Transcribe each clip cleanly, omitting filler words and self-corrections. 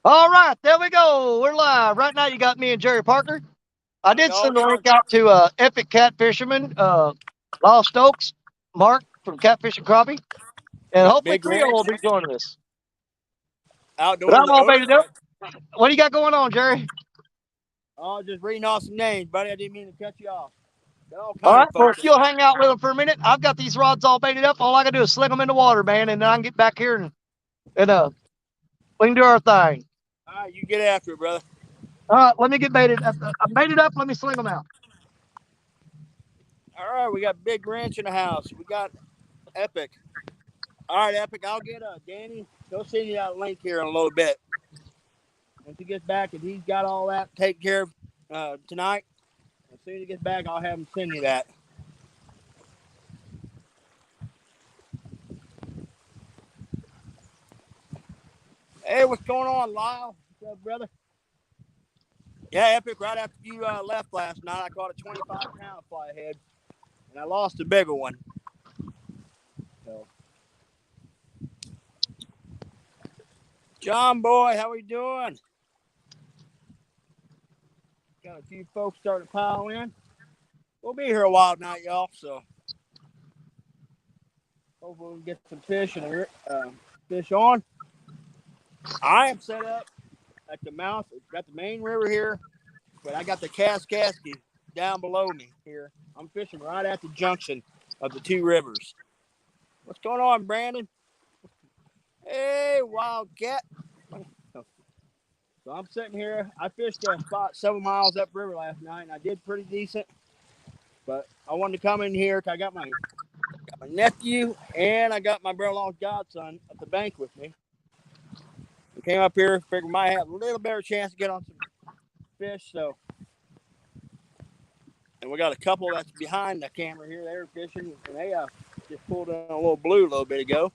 All right, there we go. We're live. Right now, you got me and Jerry Parker. I did Y'all send the done. link out to Epic Catfisherman, Lyle Stokes, Mark from Catfish and Crappie, We and got hopefully Big Creole will Ranch be joining us. But outdoor in I'm the all odor. baited up. What do you got going on, Jerry? Oh, just reading off some names, buddy. I didn't mean to cut you off. Got all All kind right, of well, folks if in you'll here. hang out with them for a minute, I've got these rods all baited up. All I got to do is sling them in the water, man, and then I can get back here and we can do our thing. All right, you get after it, brother. All right, let me get baited up. I'm baited up. Let me sling them out. All right, we got Big Ranch in the house. We got Epic. All right, Epic. I'll get Danny. He'll send you that link here in a little bit. Once he gets back, if he's got all that taken care of tonight, as soon as he gets back, I'll have him send you that. Hey, what's going on, Lyle? What's up, brother? Yeah, Epic. Right after you left last night, I caught a 25-pound flathead, and I lost a bigger one. So, John boy, how we doing? Got a few folks starting to pile in. We'll be here a while tonight, y'all. So hopefully we can get some fish on. I am set up at the mouth. Got the main river here, but I got the Kaskasky down below me here. I'm fishing right at the junction of the two rivers. What's going on, Brandon? Hey, Wildcat. So I'm sitting here. I fished a spot 7 miles upriver last night, and I did pretty decent. But I wanted to come in here because I got my nephew and I got my brother-in-law's godson at the bank with me. I came up here, figured we might have a little better chance to get on some fish. So, and we got a couple that's behind the camera here. They were fishing, and they just pulled in a little blue a little bit ago.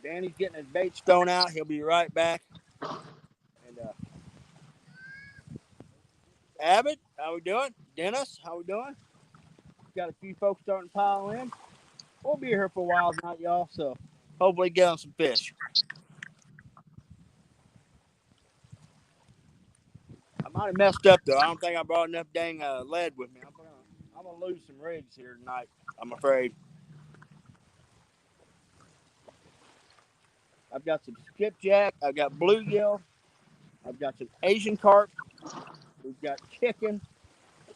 Danny's getting his baits thrown out. He'll be right back. And Abbott, how we doing? Dennis, how we doing? Got a few folks starting to pile in. We'll be here for a while tonight, y'all. So hopefully get on some fish. I might have messed up though. I don't think I brought enough dang lead with me. I'm gonna lose some rigs here tonight, I'm afraid. I've got some skipjack. I've got bluegill. I've got some Asian carp. We've got chicken.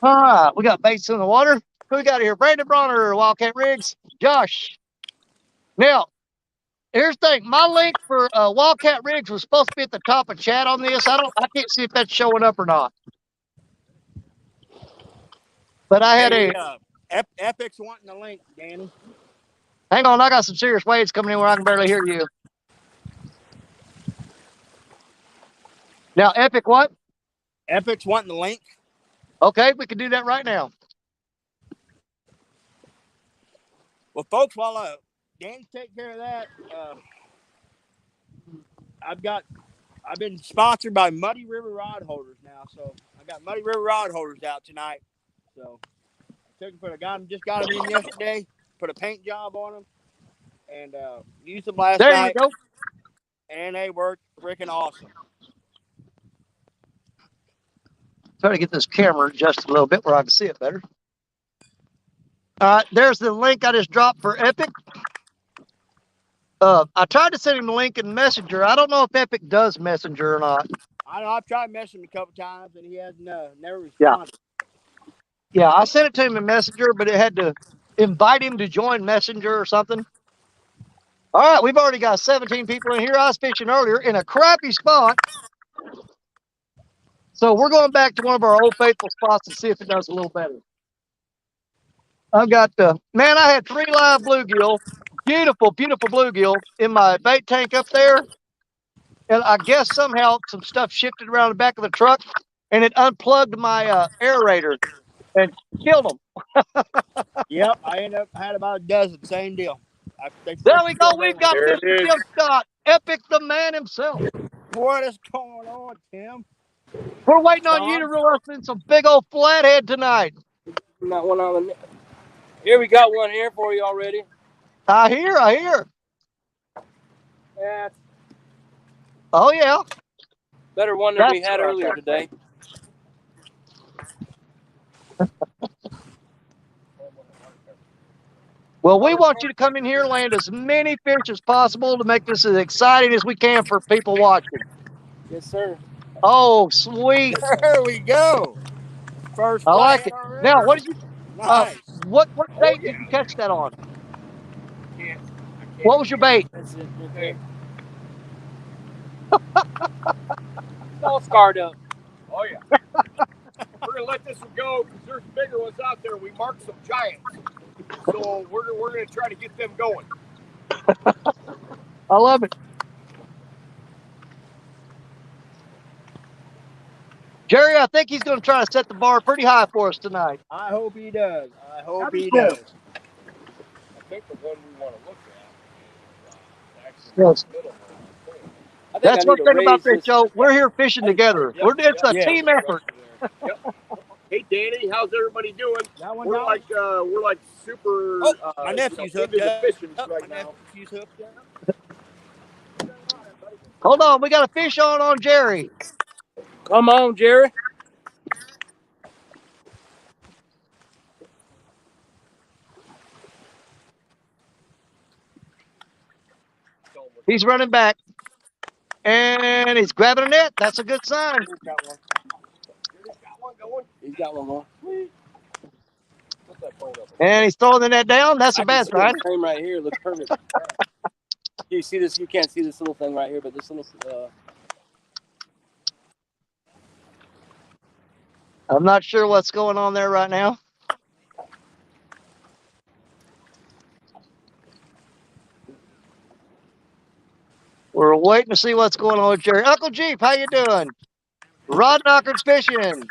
All right, we got baits in the water. Who we got here? Brandon Bronner, Wildcat Rigs, Josh. Now, here's the thing. My link for Wildcat Rigs was supposed to be at the top of chat on this. I can't see if that's showing up or not. But I had Hey, a Epic's wanting the link, Danny. hang on. I got some serious waves coming in where I can barely hear you. Now, Epic, what? Epic's wanting the link. Okay, we can do that right now. Well, folks, while Danny take care of that, I've been sponsored by Muddy River Rod Holders now, so I got Muddy River Rod Holders out tonight. So I took them just got them in yesterday, put a paint job on them, and used them last There you night, go. and they worked freaking awesome. Try to get this camera adjusted a little bit where I can see it better. All right, there's the link I just dropped for Epic. I tried to send him the link in Messenger. I don't know if Epic does Messenger or not. I know I've tried messaging him a couple times, and he has never Yeah. responded. Yeah, I sent it to him in Messenger, but it had to invite him to join Messenger or something. All right, we've already got 17 people in here. I was fishing earlier in a crappy spot. So we're going back to one of our old faithful spots to see if it does a little better. I've got, man, I had 3 live bluegill, beautiful, beautiful bluegill in my bait tank up there. And I guess somehow some stuff shifted around the back of the truck and it unplugged my aerator and killed them. Yep, I had about a dozen, same deal. They There freaking we go. killed We've got everything. Mr. Tim Scott, Epic the man himself. What is going on, Tim? We're waiting on you Don? to reel us in some big old flathead tonight. Not one on the. Here we got one here for you already. I hear. Yeah, Oh yeah. better one than we had earlier today. Well, we want you to come in here and land as many fish as possible to make this as exciting as we can for people watching. Yes, sir. Oh, sweet. There we go. First I like flathead it. on the Now, river. what did you Nice. what Oh, bait yeah. did you catch that on? I can't What was your bait? That's it. Okay. It's all scarred up. Oh yeah. We're gonna let this one go because there's bigger ones out there. We marked some giants, so we're gonna try to get them going. I love it. Jerry, I think he's going to try to set the bar pretty high for us tonight. I hope he does. I hope That'd be he cool. does. I think the one we want to look at is actually Yes. the middle one. I think That's I one need to thing about raise this this. show. We're here fishing together. Yep, It's a yep. team effort. Yep. Hey Danny, how's everybody doing? That one We're down? like super. Oh, my nephew's hooked into up. the fishing Oh, right my now. nephew's hooked up. Hold on, we got a fish on Jerry. Come on, Jerry. He's running back. And he's grabbing a net. That's a good sign. He's got one. Going. He's got one more. Put that phone up. And he's throwing the net down. That's a I can bad see sign. the frame right here. It looks perfect. You see this? You can't see this little thing right here, but this little. I'm not sure what's going on there right now. We're waiting to see what's going on with Jerry. Uncle Jeep, how you doing? Rod Knocker's fishing.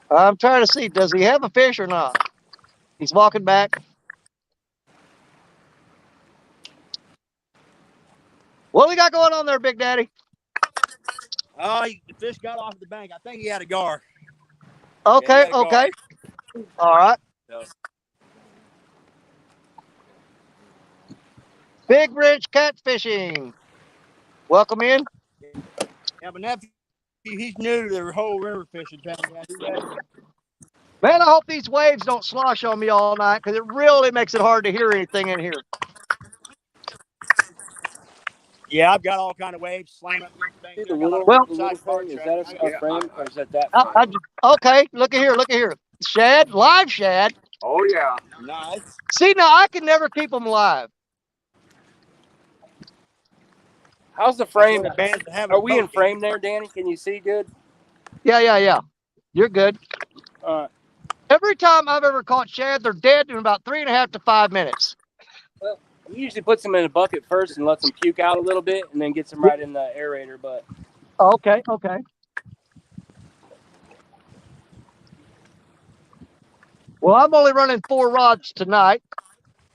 I'm trying to see, does he have a fish or not? He's walking back. What we got going on there, Big Daddy? Oh, the fish got off the bank. I think he had a gar. Okay, Yeah, he had a okay. gar. All right. No. Big Ridge Catfishing. Welcome in. Yeah, but nephew, he's new to the whole river fishing thing. Man, I hope these waves don't slosh on me all night because it really makes it hard to hear anything in here. Yeah, I've got all kind of waves slamming up against the bank. The little thing, is that a frame or is that frame? Okay, look at here. Shad, live shad. Oh yeah, nice. See, now I can never keep them live. How's the frame? Are we in frame there, Danny? Can you see good? Yeah. You're good. All right. Every time I've ever caught shad, they're dead in about 3.5 to 5 minutes. Well, he usually puts them in a bucket first and lets them puke out a little bit and then gets them right in the aerator. But Okay. Well, I'm only running 4 rods tonight.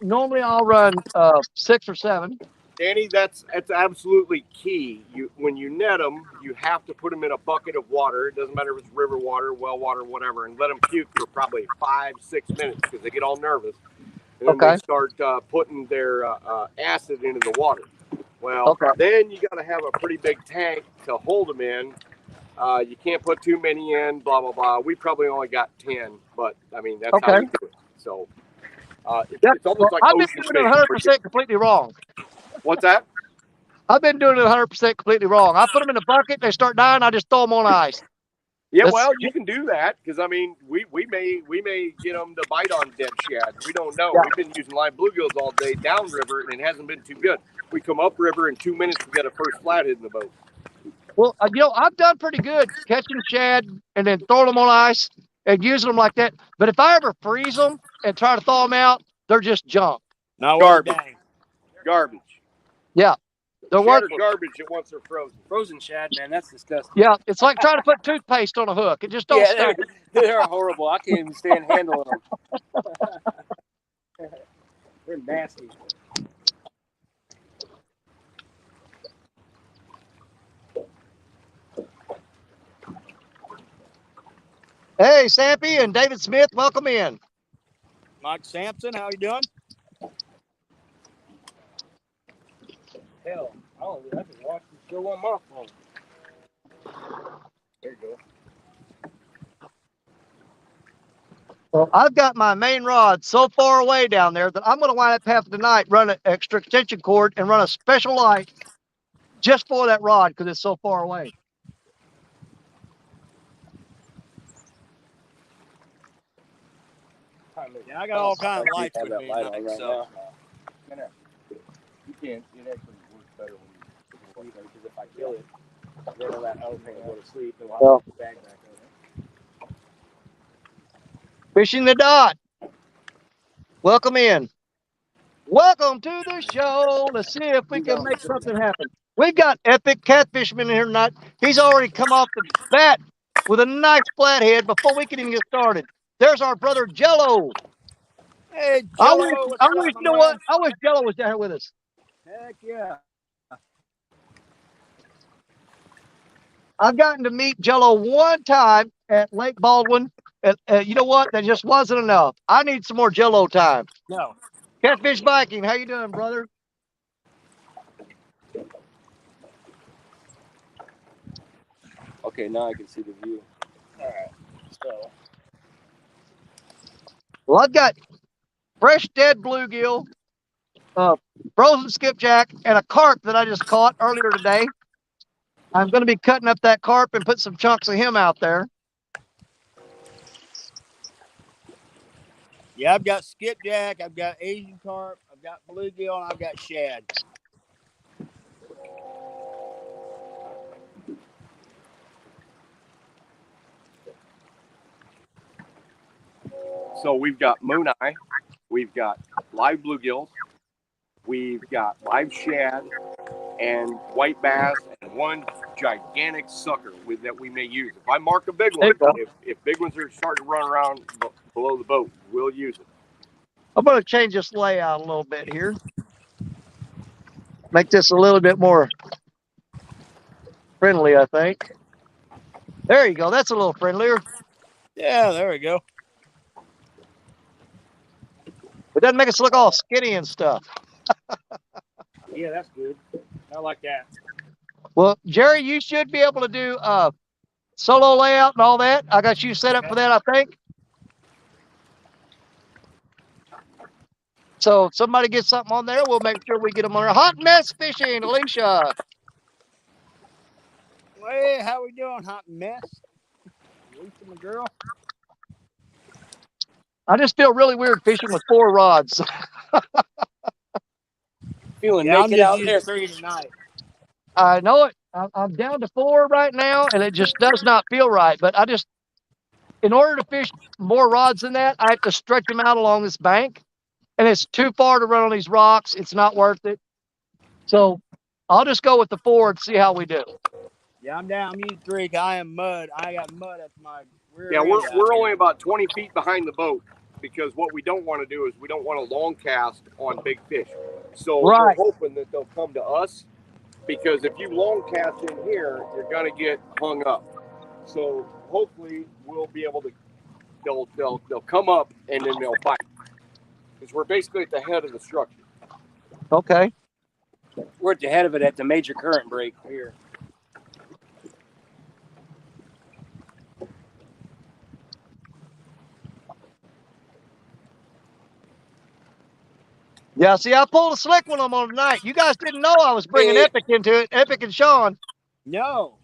Normally I'll run 6 or 7. Danny, that's absolutely key. When you net them, you have to put them in a bucket of water. It doesn't matter if it's river water, well water, whatever, and let them puke for probably 5-6 minutes because they get all nervous. And then they start putting their acid into the water. Well, then you got to have a pretty big tank to hold them in. You can't put too many in, blah, blah, blah. We probably only got 10, but, I mean, that's how we do it. So it's almost like I've been ocean doing it fishing. 100% completely wrong. What's that? I've been doing it 100% completely wrong. I put them in a bucket, they start dying, I just throw them on ice. Yeah, well, you can do that because I mean, we may get them to bite on dead shad. We don't know. Yeah. We've been using live bluegills all day downriver, and it hasn't been too good. We come upriver in 2 minutes, we got a first flathead in the boat. Well, I've done pretty good catching shad and then throwing them on ice and using them like that. But if I ever freeze them and try to thaw them out, they're just junk. No, Garbage. Yeah. They're Shad are worthless. garbage once they're frozen. frozen shad, man, that's disgusting. Yeah, it's like trying to put toothpaste on a hook. It just don't stick. They're horrible. I can't even stand handling them. They're nasty. Hey, Sampy and David Smith, welcome in. Mike Sampson, how you doing? Hell, I can watch the show on my phone. There you go. Well, I've got my main rod so far away down there that I'm going to wind up having tonight run an extra extension cord and run a special light just for that rod because it's so far away. Yeah, I got all kinds of lights with me light tonight, on right so. now. You can't. It actually works better when you sleep because if I kill it, then I'll let everything go to sleep and I'll put the bag back on it. Fishing the dot. Welcome in. Welcome to the show. Let's see if we can make something happen. We've got epic catfishman in here tonight. He's already come off the bat with a nice flathead before we can even get started. There's our brother Jello. Hey, I Jello, wish, what's up, you my know man? what? I wish Jello was down here with us. Heck yeah. I've gotten to meet Jello one time at Lake Baldwin. And you know what? That just wasn't enough. I need some more Jello time. No. Catfish Viking, how you doing, brother? Okay, now I can see the view. All right. So. Well, I've got fresh dead bluegill, frozen skipjack, and a carp that I just caught earlier today. I'm going to be cutting up that carp and put some chunks of him out there. Yeah, I've got skipjack, I've got Asian carp, I've got bluegill, and I've got shad. So we've got moon eye, we've got live bluegills, we've got live shad, and white bass, and one gigantic sucker that we may use. If I mark a big one, if big ones are starting to run around below the boat, we'll use it. I'm going to change this layout a little bit here. Make this a little bit more friendly, I think. There you go. That's a little friendlier. Yeah, there we go. It doesn't make us look all skinny and stuff. Yeah, that's good. I like that. Well, Jerry, you should be able to do solo layout and all that. I got you set up for that, I think. So if somebody gets something on there, we'll make sure we get them on there. Hot mess fishing, Alicia. Hey, how we doing, hot mess? Alicia, my girl. I just feel really weird fishing with 4 rods. Feeling Yeah, I'm naked just out using there. 3 tonight. I know it. I'm down to 4 right now, and it just does not feel right. But in order to fish more rods than that, I have to stretch them out along this bank, and it's too far to run on these rocks. It's not worth it. So I'll just go with the 4 and see how we do. Yeah, I'm down. I'm using 3. I am mud. I got mud at my rear Yeah, end we're only about 20 feet behind the boat because what we don't want to do is we don't want to long cast on big fish. So Right. we're hoping that they'll come to us, because if you long cast in here, you're going to get hung up. So hopefully we'll be able to, they'll come up and then they'll bite, because we're basically at the head of the structure. Okay. We're at the head of it at the major current break here. Yeah, see, I pulled a slick one on them tonight. You guys didn't know I was bringing Epic into it, Epic and Sean. No.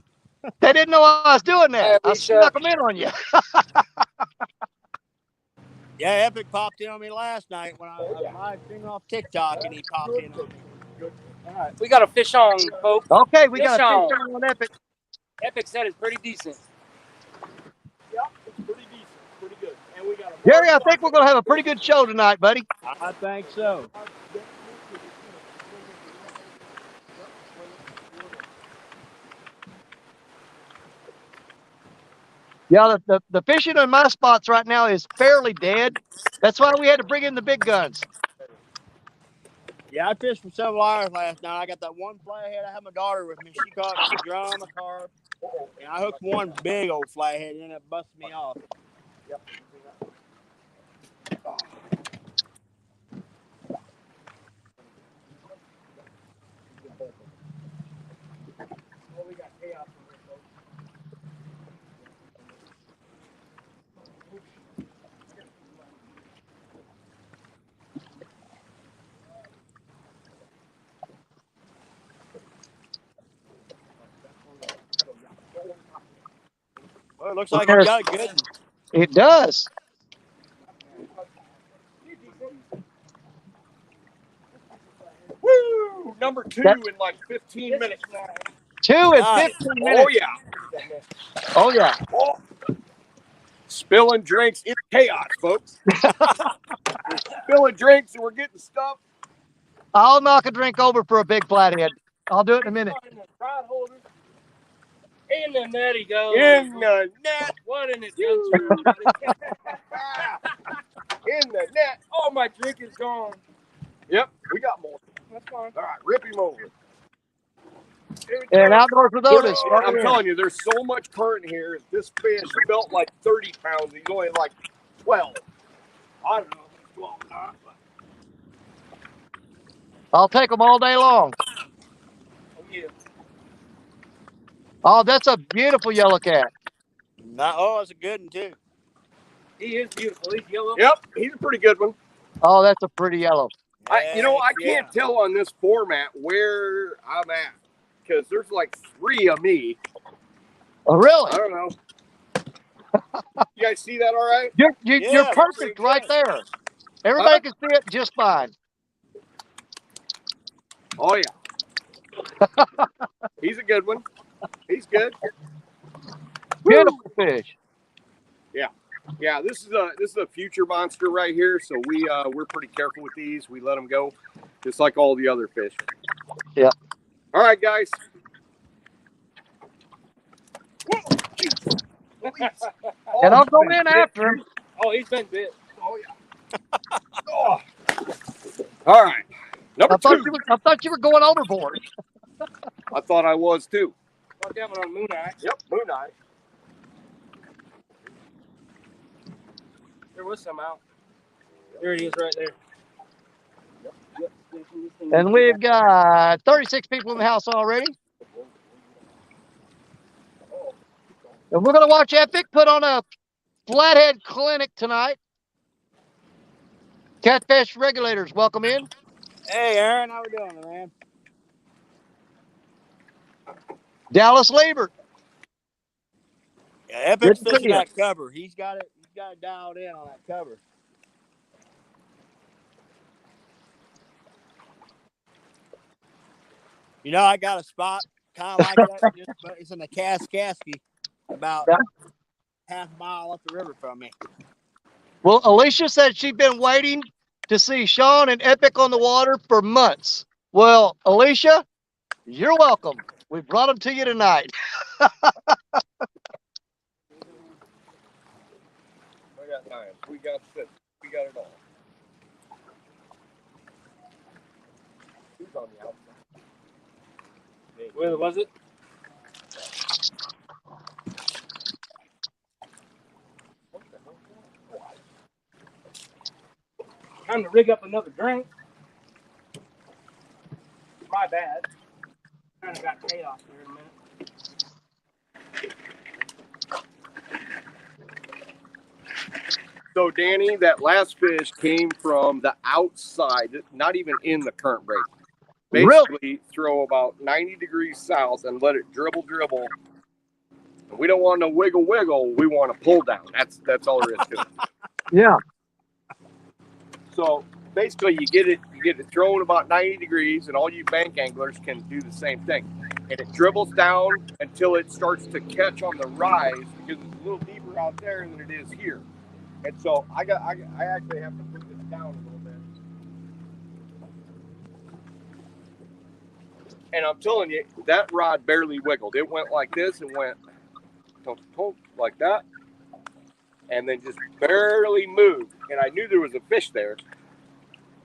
They didn't know I was doing that. Hey, I Alicia. snuck them in on you. Yeah, Epic popped in on me last night when I was live streaming off TikTok, and he popped in on me. All right, we got a fish on, folks. Okay, we got Fish a on. fish on Epic. Epic said it's pretty decent. Yeah, it's pretty decent, pretty good. And we got a Jerry, I think we're going to have a pretty good show tonight, buddy. I think so. Yeah, the fishing on my spots right now is fairly dead. That's why we had to bring in the big guns. Yeah, I fished for several hours last night. I got that one flathead. I had my daughter with me. She caught a drum, a carp, and I hooked one big old flathead, and it busted me off. Yep. Well, it looks like you got a good one. It does. Woo! Number 2 in like 15 minutes. 2 in Nice. 15 minutes. Oh yeah. Oh yeah. Oh. Spilling drinks. It's chaos, folks. We're spilling drinks and we're getting stuff. I'll knock a drink over for a big flathead. I'll do it in a minute. In the net he goes. In the net. What in it goes through, buddy? In the net. Oh, my drink is gone. Yep, we got more. That's fine. All right, rip him over. And outdoors with Otis. I'm telling you, there's so much current here. This fish felt like 30 pounds. He's only like 12. I don't know if he's 12 or not. But... I'll take them all day long. Oh, yeah. Oh, that's a beautiful yellow cat. Oh, it's a good one, too. He is beautiful. He's yellow. Yep, he's a pretty good one. Oh, that's a pretty yellow. I can't tell on this format where I'm at because there's like 3 of me. Oh, really? I don't know. You guys see that all right? You're perfect right there. Everybody can see it just fine. Oh, yeah. He's a good one. He's good. Beautiful fish. Yeah, this is a future monster right here. So we're pretty careful with these. We let them go, just like all the other fish. Yeah. All right, guys. And I'll go in after him. Oh, he's been bit. Oh yeah. Oh. All right. Number 2. I thought you were going overboard. I thought I was too. Got that one on Moon Eye. Yep, Moon Eye. There was some out. There it is right there. And we've got 36 people in the house already. And we're going to watch Epic put on a flathead clinic tonight. Catfish regulators, welcome in. Hey, Aaron, how we doing, man? Dallas Lieber. Yeah, Epic's Good fishing for you. that cover. He's got it dialed in on that cover. You know, I got a spot kind of like that, but it's in the Kaskasky, about half a mile up the river from me. Well, Alicia said she'd been waiting to see Sean and Epic on the water for months. Well, Alicia, you're welcome. We brought them to you tonight. I got 9. We got 6. We got it all. Who's on the outside? Where was it? Time to rig up another drink. My bad. Kind of got chaos there in a minute. So, Danny, that last fish came from the outside, not even in the current break. Basically, throw about 90 degrees south and let it dribble. We don't want to wiggle. We want to pull down. That's all there is to it. Yeah. So basically, you get it thrown about 90 degrees, and all you bank anglers can do the same thing. And it dribbles down until it starts to catch on the rise, because it's a little deeper out there than it is here. And so I actually have to put this down a little bit. And I'm telling you, that rod barely wiggled. It went like this and went like that, and then just barely moved. And I knew there was a fish there,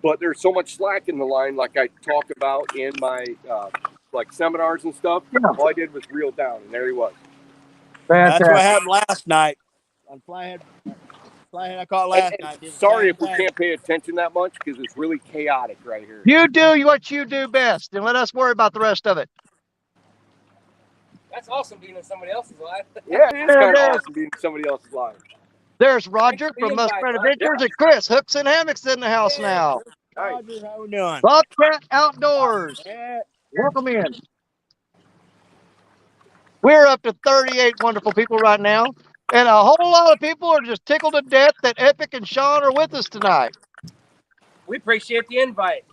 but there's so much slack in the line, like I talk about in my like seminars and stuff. Yeah. All I did was reel down, and there he was. Fantastic. That's what happened last night on flathead. I caught last night. Sorry if we can't pay attention that much, because it's really chaotic right here. You do what you do best, and let us worry about the rest of it. That's awesome being in somebody else's life. Yeah, it is kind of awesome being in somebody else's life. There's Roger from Muskrat Adventures, and Chris Hooks and Hammocks in the house now. Roger, how we doing? Bobcat Outdoors. Welcome in. We're up to 38 wonderful people right now. And a whole lot of people are just tickled to death that Epic and Sean are with us tonight. We appreciate the invite.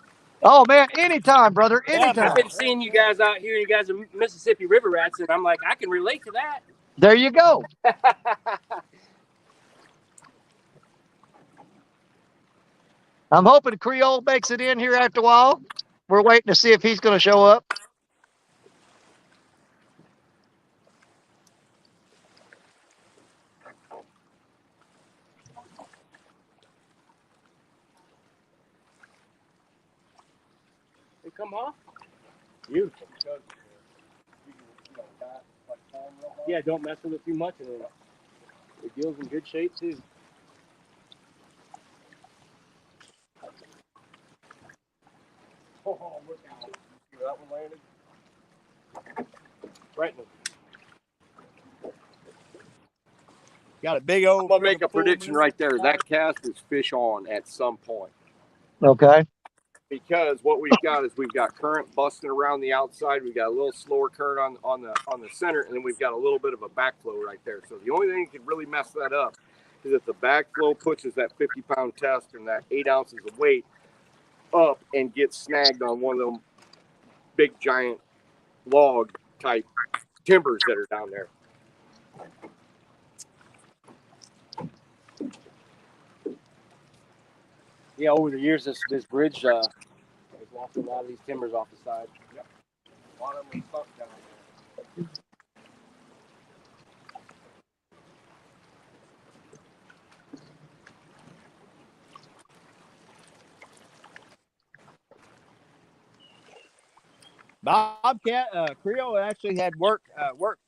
Oh, man, anytime, brother, anytime. I've been seeing you guys out here. You guys are Mississippi River rats, and I'm like, I can relate to that. There you go. I'm hoping Creole makes it in here after a while. We're waiting to see if he's going to show up. They come off. Beautiful. Yeah, don't mess with it too much, and the gill's in good shape too. Oh, look out. See where that one landed? Right. Got a big old. I'm going to make a prediction right there. That cast is fish on at some point. Okay. Because what we've got is we've got current busting around the outside. We've got a little slower current on the center, and then we've got a little bit of a backflow right there. So the only thing that could really mess that up is if the backflow pushes that 50-pound test and that 8 ounces of weight up and gets snagged on one of them big giant log type timbers that are down there. Yeah, over the years, this bridge has lost a lot of these timbers off the side. Yep. A lot of them are stuck down there. Bobcat Creole actually had work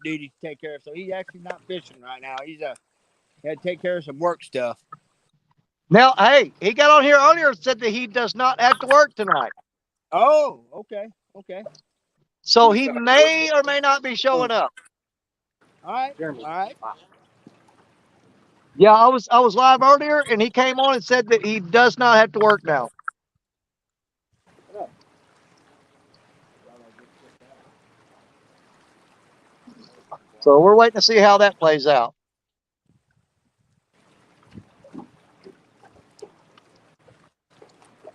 duty to take care of, so he's actually not fishing right now. He's had to take care of some work stuff. Now, hey, he got on here earlier and said that he does not have to work tonight. Oh, okay. So he may or may not be showing up. All right. Yeah, I was live earlier, and he came on and said that he does not have to work now. So we're waiting to see how that plays out.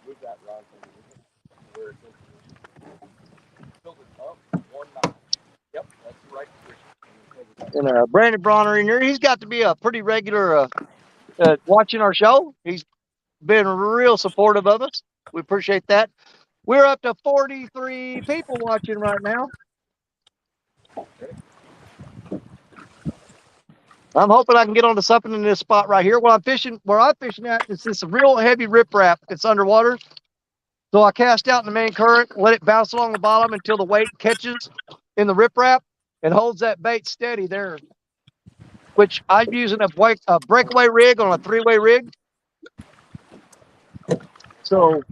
We've got Ron where it's filled it up 1 mile. Yep, that's the right position. And Brandon Bronner in here, he's got to be a pretty regular watching our show. He's been real supportive of us. We appreciate that. We're up to 43 people watching right now. I'm hoping I can get onto something in this spot right here. Where I'm fishing at, it's this real heavy riprap. It's underwater. So I cast out in the main current, let it bounce along the bottom until the weight catches in the riprap and holds that bait steady there. Which I'm using a breakaway rig on a 3-way rig. So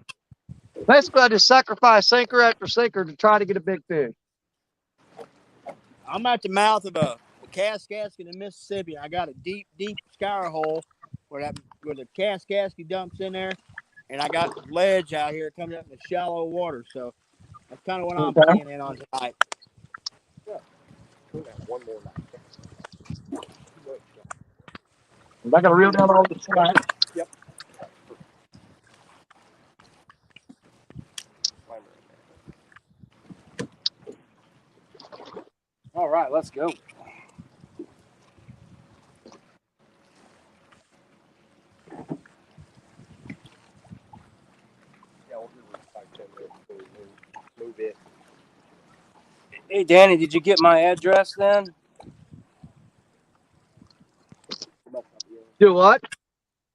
basically I just sacrifice sinker after sinker to try to get a big fish. I'm at the mouth of a Kaskaskia in Mississippi. I got a deep scour hole where the Kaskaskia dumps in there, and I got ledge out here coming up in the shallow water. So that's kind of what I'm playing in on tonight. One more night. I got to reel down all the slack. Yep. All right, let's go. Move it. Hey, Danny, did you get my address then? Do what?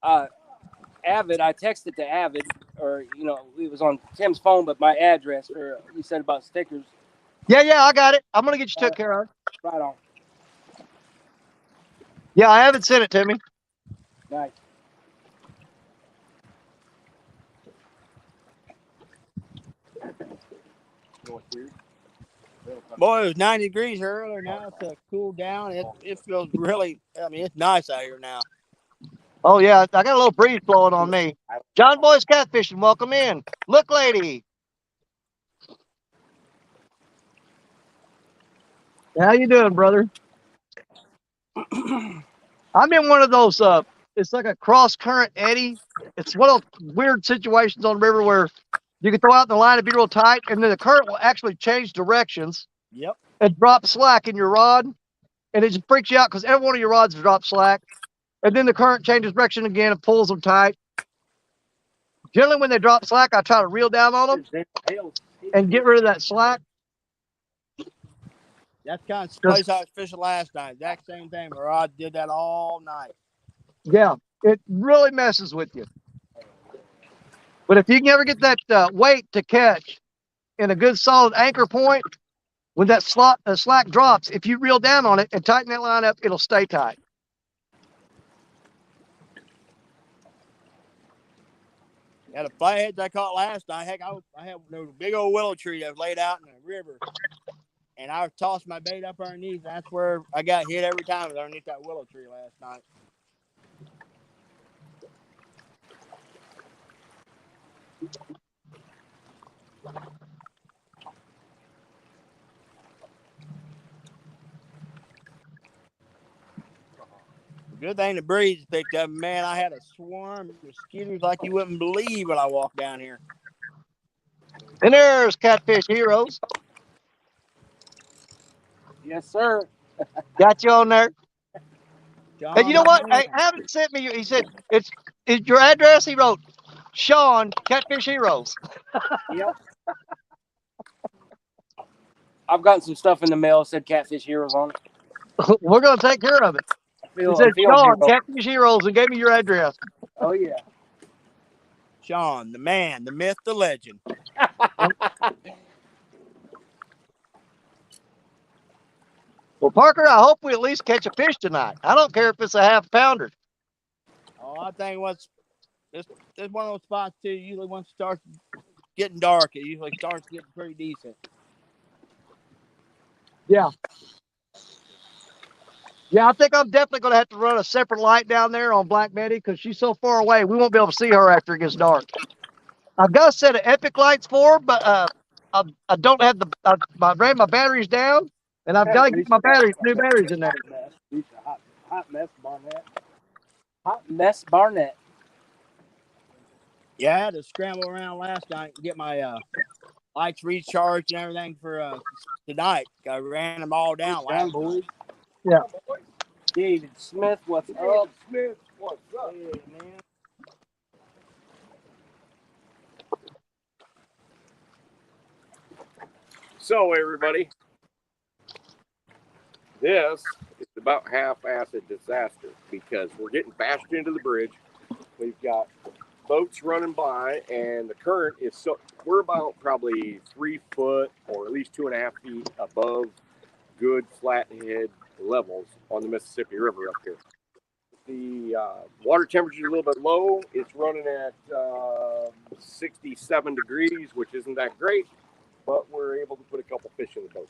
Avid, I texted to Avid, or it was on Tim's phone, but my address, or you said about stickers. Yeah, I got it. I'm gonna get you took care of. Right on. Yeah, I haven't sent it to me. Nice. Boy, it was 90 degrees earlier. Now it's cooled down. It feels really. I mean, it's nice out here now. Oh yeah, I got a little breeze blowing on me. John Boy's Catfishing, welcome in. Look, lady. How you doing, brother? I'm in one of those. It's like a cross current eddy. It's one of those weird situations on the river where you can throw out the line and be real tight, and then the current will actually change directions. Yep. And drop slack in your rod, and it just freaks you out because every one of your rods drop slack, and then the current changes direction again and pulls them tight. Generally, when they drop slack, I try to reel down on them and get rid of that slack. That's kind of the place I was fishing last night. Exact same thing. My rod did that all night. Yeah, it really messes with you. But if you can ever get that weight to catch in a good solid anchor point, when that slack drops, if you reel down on it and tighten that line up, it'll stay tight. Yeah, the flatheads I caught last night. Heck, I had a big old willow tree that was laid out in the river, and I tossed my bait up underneath. That's where I got hit every time, was underneath that willow tree last night. Good thing the breeze picked up. Man, I had a swarm of mosquitoes like you wouldn't believe when I walked down here. And there's Catfish Heroes. Yes, sir. Got you on there. John, And you know what? Adam sent me. He said it's your address. He wrote Sean Catfish Heroes. Yep. I've gotten some stuff in the mail. Said Catfish Heroes on it. We're gonna take care of it. He said Sean Catfish Heroes and gave me your address. Oh yeah. Sean, the man, the myth, the legend. Well, Parker, I hope we at least catch a fish tonight. I don't care if it's a half pounder. Oh, I think it's one of those spots too. Usually once it starts getting dark, it usually starts getting pretty decent. Yeah. Yeah, I think I'm definitely going to have to run a separate light down there on Black Betty because she's so far away. We won't be able to see her after it gets dark. I've got a set of Epic lights for her, but I don't have I ran my batteries down, and I've got to get my new batteries in there. Hot mess Barnett. Hot mess Barnett. Yeah, I had to scramble around last night and get my lights recharged and everything for tonight. I ran them all down last night. Yeah. David Smith, what's up? Smith, what's up? Hey, man. So everybody, this is about half-assed disaster because we're getting bashed into the bridge. We've got boats running by, and the current is so we're about probably 3 foot or at least 2.5 feet above good flathead levels on the Mississippi River up here. The water temperature is a little bit low. It's running at 67 degrees, which isn't that great, but we're able to put a couple fish in the boat.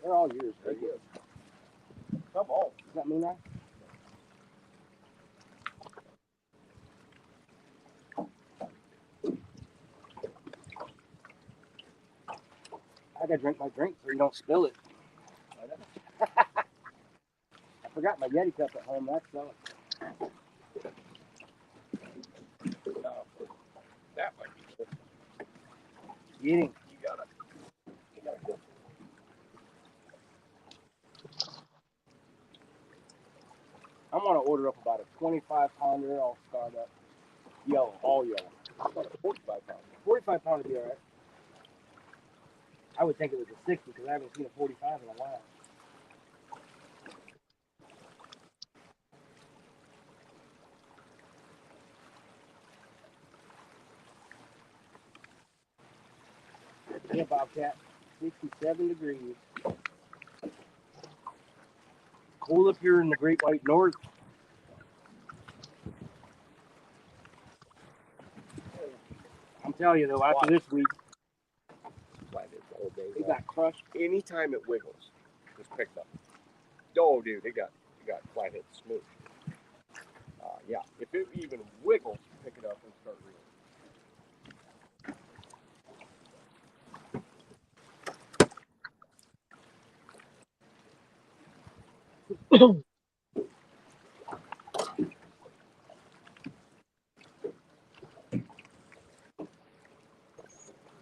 They're all yours. They're good. Come on. Does that mean that? I gotta drink my drink so you don't spill it. I forgot my Yeti cup at home. That's not. That might be good. Eating. You gotta go. I'm gonna order up about a 25-pounder. I'll start up yellow, all yellow. About a 45-pounder. 45-pounder would be all right. I would think it was a 60 because I haven't seen a 45 in a while. Yeah, Bobcat. 67 degrees. Cold up here in the Great White North. I'm telling you though, after this week, it got crushed. Anytime it wiggles, just pick it up. Oh, dude, it got flathead smooth. Yeah, if it even wiggles, pick it up and start reeling.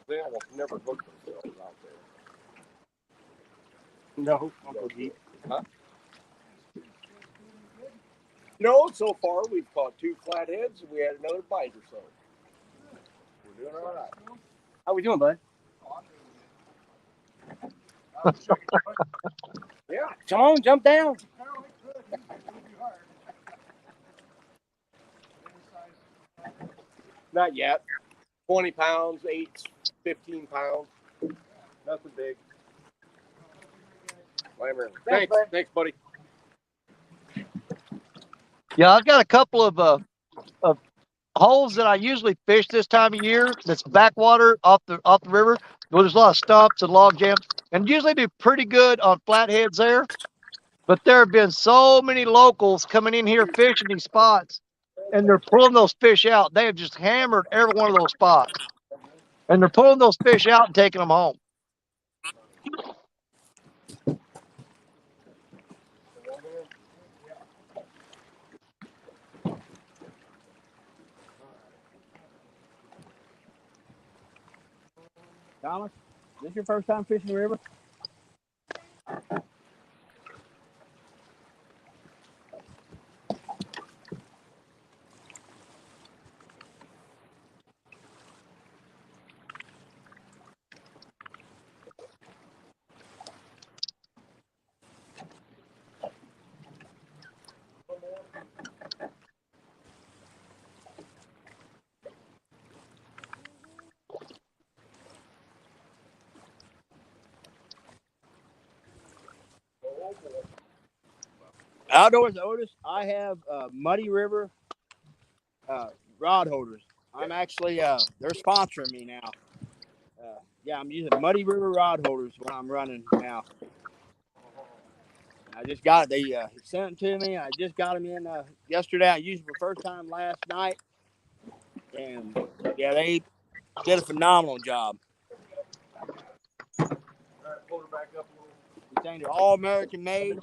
They almost never hook themselves out there. No, I'll go deep. Huh? No, so far we've caught 2 flatheads and we had another bite or so. We're doing all right. How we doing, bud? Yeah. Come on, jump down. Not yet. 20 pounds, 8, 15 pounds. Nothing big. Thanks, thanks, buddy. Yeah, I've got a couple of holes that I usually fish this time of year. That's backwater off the river. Where there's a lot of stumps and log jams, and usually do pretty good on flatheads there. But there have been so many locals coming in here fishing these spots, and they're pulling those fish out. They have just hammered every one of those spots, and they're pulling those fish out and taking them home. Thomas, is this your first time fishing the river? Outdoors Otis, I have Muddy River rod holders. I'm actually, they're sponsoring me now. Yeah, I'm using Muddy River rod holders when I'm running now. I just got it. They sent them to me. I just got them in yesterday. I used them for the first time last night. And, yeah, they did a phenomenal job. These things are all American made.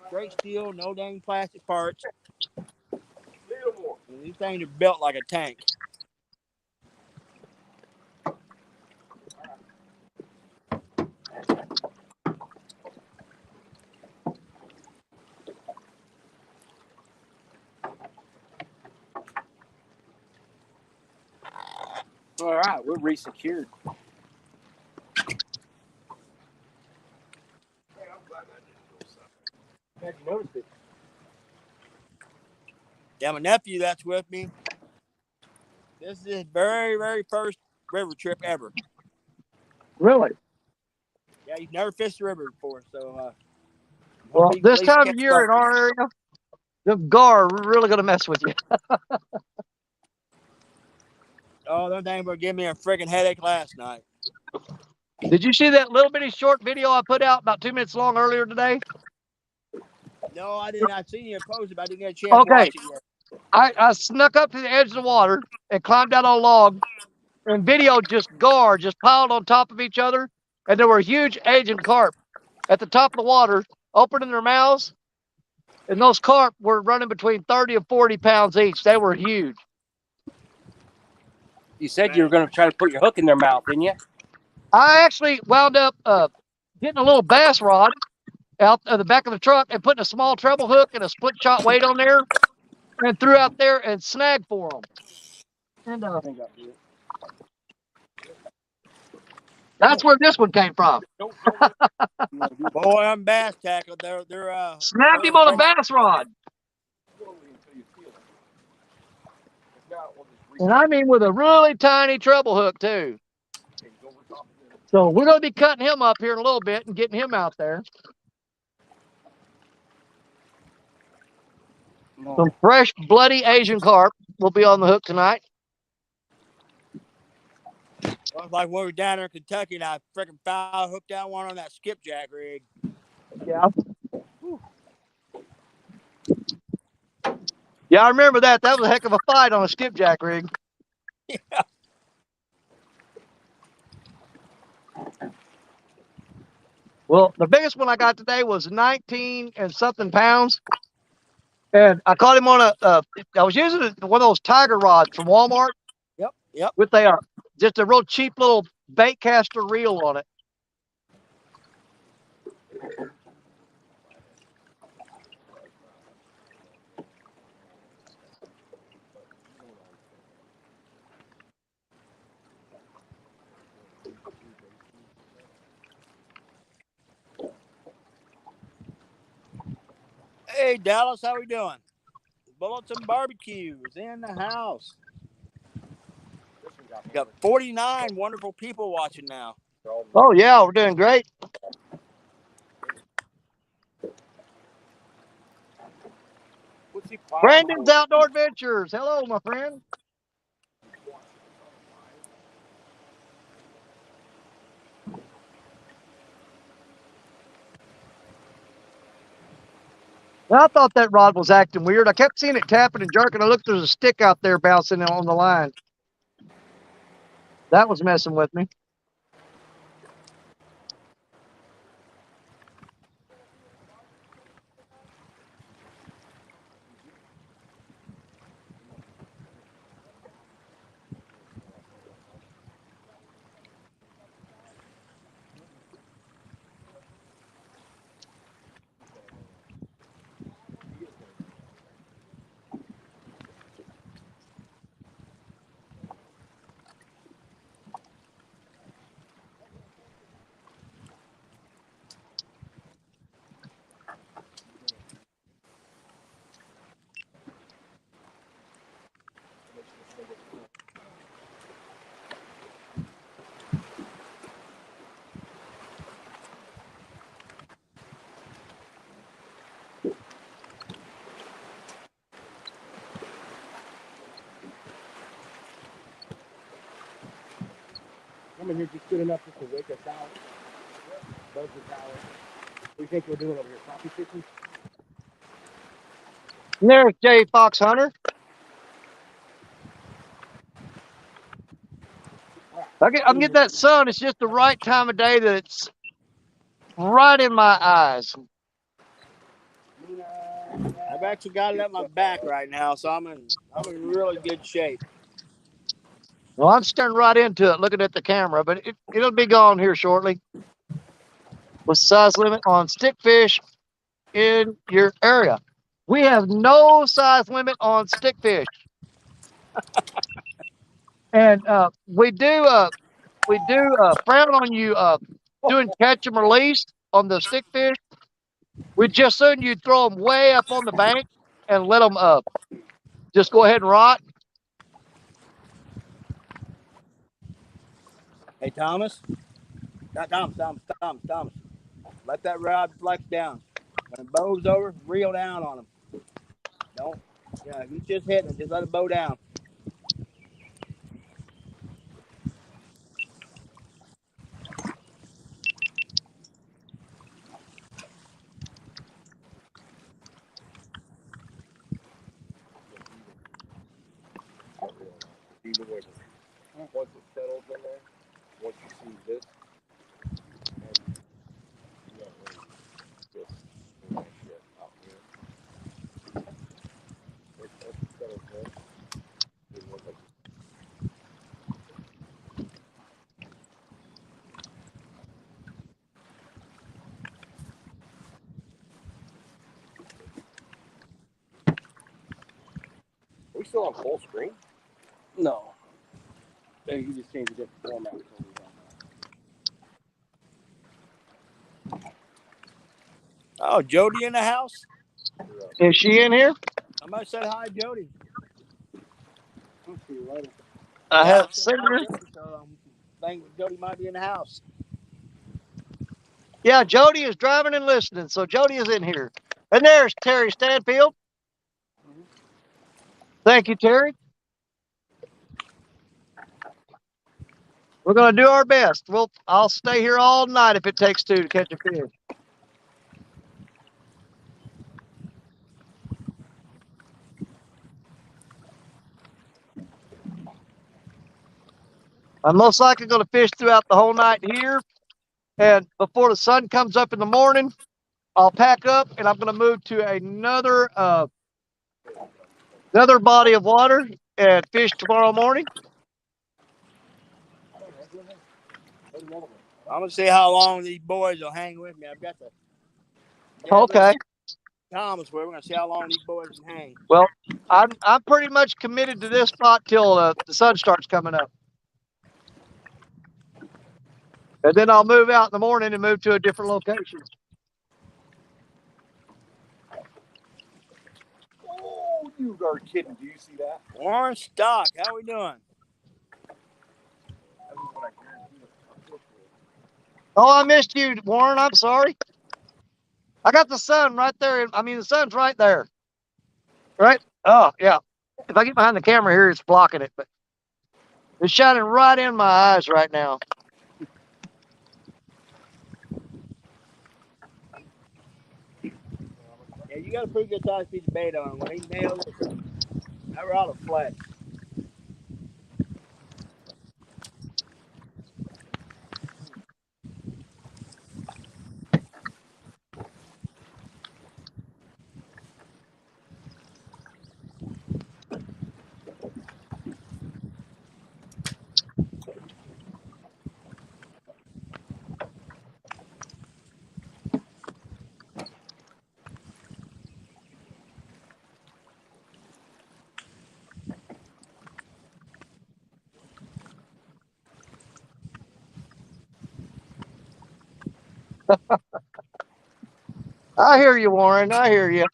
Straight steel, no dang plastic parts. And these things are built like a tank. All right, we're resecured. Glad you noticed it. Yeah, my nephew that's with me. This is his very, very first river trip ever. Really? Yeah, he's never fished the river before, so. Well, he this at least time of gets year in something. our area, the gar are really going to mess with you. Oh, that thing would give me a freaking headache last night. Did you see that little bitty short video I put out about 2 minutes long earlier today? No, I didn't. I seen you post it, but I didn't get a chance to watch it yet. I snuck up to the edge of the water and climbed out on a log and videoed just gar just piled on top of each other. And there were huge Asian carp at the top of the water opening their mouths. And those carp were running between 30 and 40 pounds each. They were huge. You said you were going to try to put your hook in their mouth, didn't you? I actually wound up getting a little bass rod out of the back of the truck and putting a small treble hook and a split shot weight on there and threw out there and snagged for them. And that's where this one came from. Boy, I'm bass tackle. They're snagged him on a bass rod. And I mean with a really tiny treble hook too. So we're going to be cutting him up here in a little bit and getting him out there. Some fresh, bloody Asian carp will be on the hook tonight. Well, it's like when we were down there in Kentucky and I freaking foul hooked down one on that skipjack rig. Yeah. Yeah, I remember that. That was a heck of a fight on a skipjack rig. Yeah. Well, the biggest one I got today was 19 and something pounds. And I caught him on I was using one of those tiger rods from Walmart Yep. with just a real cheap little bait caster reel on it. Hey, Dallas, how we doing? Bullets and Barbecue is in the house. Got 49 wonderful people watching now. Oh, yeah, we're doing great. Brandon's Outdoor Adventures. Hello, my friend. Well, I thought that rod was acting weird. I kept seeing it tapping and jerking. I looked, there's a stick out there bouncing on the line. That was messing with me. I'm in here just good enough just to wake us out. Buzz us out. What do you think we're doing over here? Coffee fishing? And there's Jay Fox Hunter. I'm getting that sun. It's just the right time of day that it's right in my eyes. I've actually got it at my back right now, so I'm in really good shape. Well, I'm staring right into it, looking at the camera, but it'll be gone here shortly. What's the size limit on stickfish in your area? We have no size limit on stickfish, and we do frown on you doing catch and release on the stickfish. We just soon you throw them way up on the bank and let them just go ahead and rot. Hey, Thomas. Thomas. Let that rod flex down. When it bows over, reel down on them. Don't. Yeah, if you just hitting it, just let it bow down. Once it settles in there, once you see this, and you know, just that shit out here. Once it settles in, it looks like are we still on full screen? No. You just changed a different format. Oh, Jody in the house? Is she in here? I might say hi, Jody. I'll see you later. I haven't seen her. So I think Jody might be in the house. Yeah, Jody is driving and listening, so Jody is in here. And there's Terry Stanfield. Thank you, Terry. We're going to do our best. I'll stay here all night if it takes two to catch a fish. I'm most likely going to fish throughout the whole night here. And before the sun comes up in the morning, I'll pack up and I'm going to move to another body of water and fish tomorrow morning. I'm gonna see how long these boys will hang with me. I've got the Okay. Thomas where we're gonna see how long these boys can hang. Well, I'm pretty much committed to this spot till the sun starts coming up. And then I'll move out in the morning and move to a different location. Oh, you are kidding. Do you see that? Warren Stock, how we doing? Oh, I missed you, Warren. I'm sorry. I got the sun right there. I mean, the sun's right there. Right? Oh, yeah. If I get behind the camera here, it's blocking it, but it's shining right in my eyes right now. Yeah, you got a pretty good sized piece of bait on him. When he nails it, that rod will flex. I hear you, Warren. I hear you.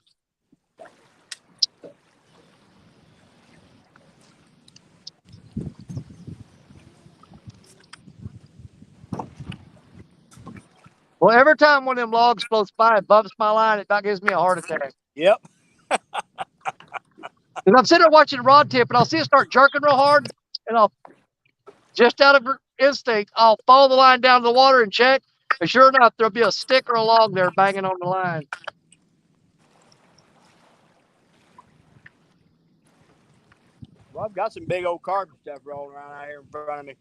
Well, every time one of them logs floats by and bumps my line, it about gives me a heart attack. Yep. Because I'm sitting there watching rod tip, and I'll see it start jerking real hard, and I'll, just out of instinct, I'll follow the line down to the water and check. And sure enough, there'll be a stick or a log there banging on the line. Well, I've got some big old carpet stuff rolling around out here in front of me.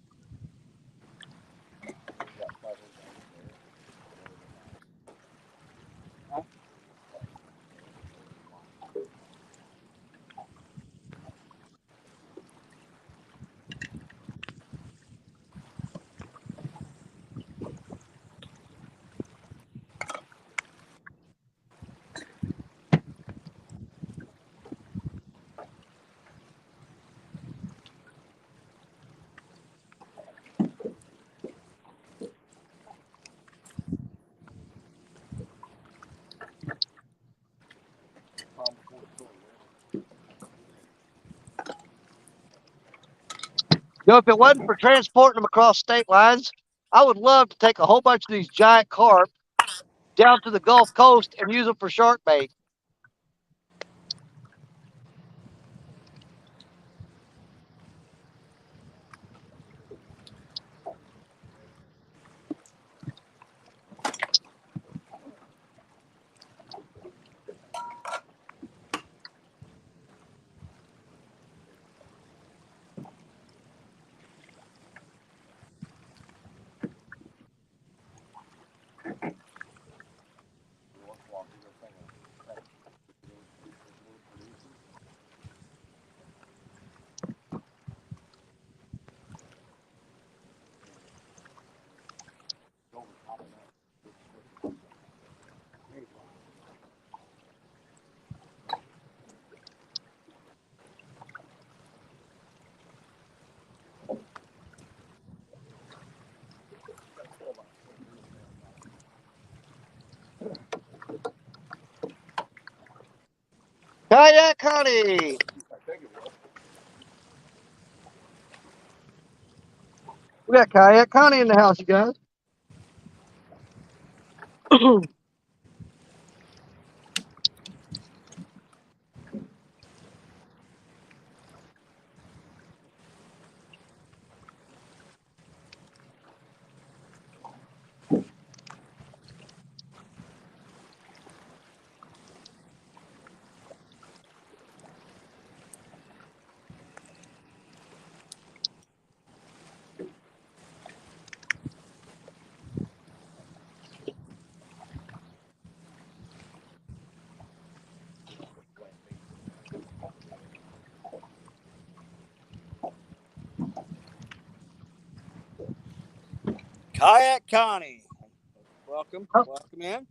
You know, if it wasn't for transporting them across state lines, I would love to take a whole bunch of these giant carp down to the Gulf Coast and use them for shark bait. Kayak Connie. We got Kayak Connie in the house, you guys. Kayak Connie. Welcome. Oh. Welcome in.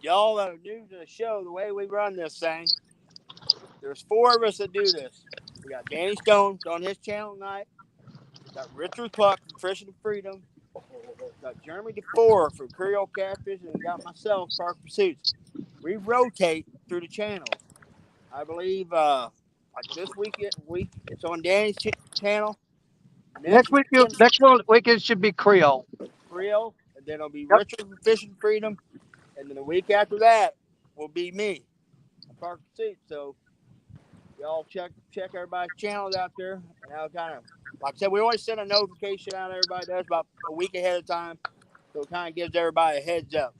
Y'all that are new to the show, the way we run this thing, there's 4 of us that do this. We got Danny Stone on his channel tonight. We got Richard Pluck from Fishing Freedom. We got Jeremy DeFore from Creole Catfishing, and we got myself, Park Pursuits. We rotate through the channels. I believe like this week it's on Danny's channel. Next week it should be Creole. Creole, and then it'll be Richard from Fishing Freedom, and then the week after that will be me, Park Pursuits. So y'all check everybody's channels out there, and I'll kind of, like I said, we always send a notification out. Everybody does about a week ahead of time, so it kind of gives everybody a heads up.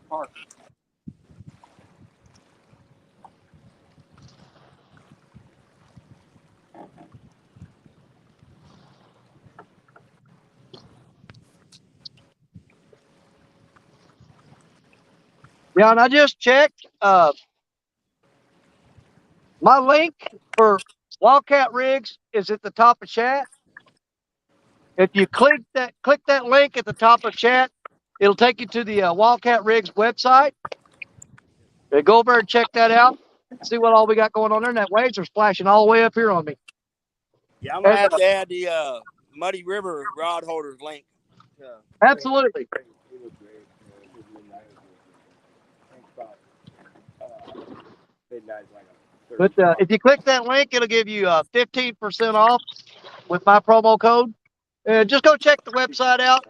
Park. Yeah, and I just checked. My link for Wildcat rigs is at the top of chat. If you click that link at the top of chat, it'll take you to the Wildcat Rigs website. Go over and check that out. See what all we got going on there. And that waves are splashing all the way up here on me. Yeah, I'm gonna have to add the Muddy River rod holders link. Absolutely. But if you click that link, it'll give you 15% off with my promo code. Just go check the website out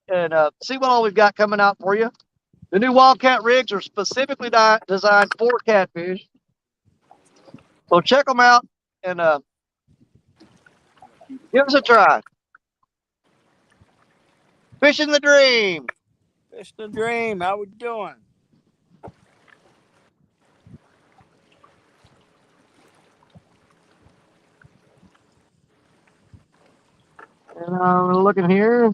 and see what all we've got coming out for you. The new Wildcat rigs are specifically designed for catfish. So check them out and give us a try. Fishing the Dream. Fishing the Dream. How we doing? And I'm looking here.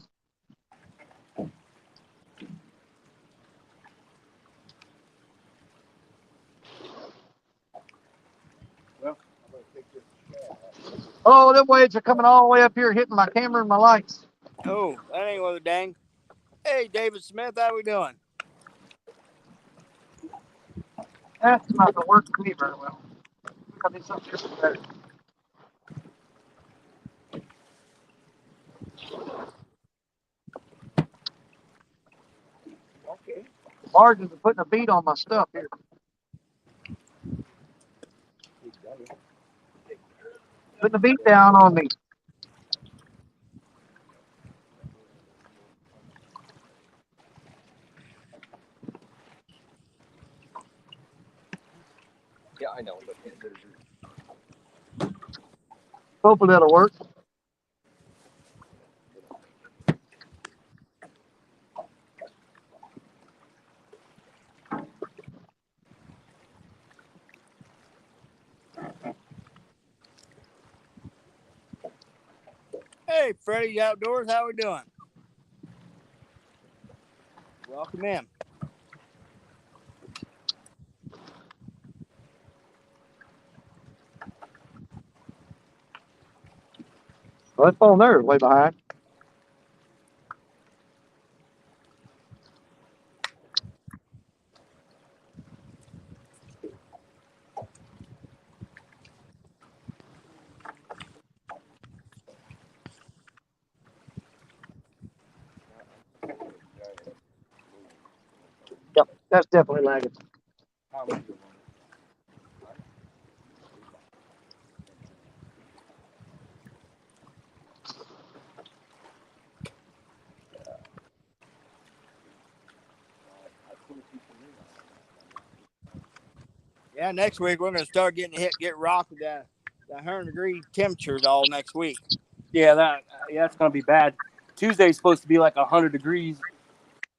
Oh, them waves are coming all the way up here, hitting my camera and my lights. Oh, that ain't what a dang. Hey, David Smith, how we doing? That's not gonna work for me very well. Got me something different better. Okay. Barge is putting a beat on my stuff here. Putting a beat down on me. Yeah, I know. But Hopefully that'll work. Hey, Freddie Outdoors, how we doing? Welcome in. Well, that phone there is way behind. Yep, that's definitely lagging. Yeah, next week we're gonna start get rocked with that 100-degree temperatures all next week. yeah, that's gonna be bad. Tuesday's supposed to be like 100 degrees.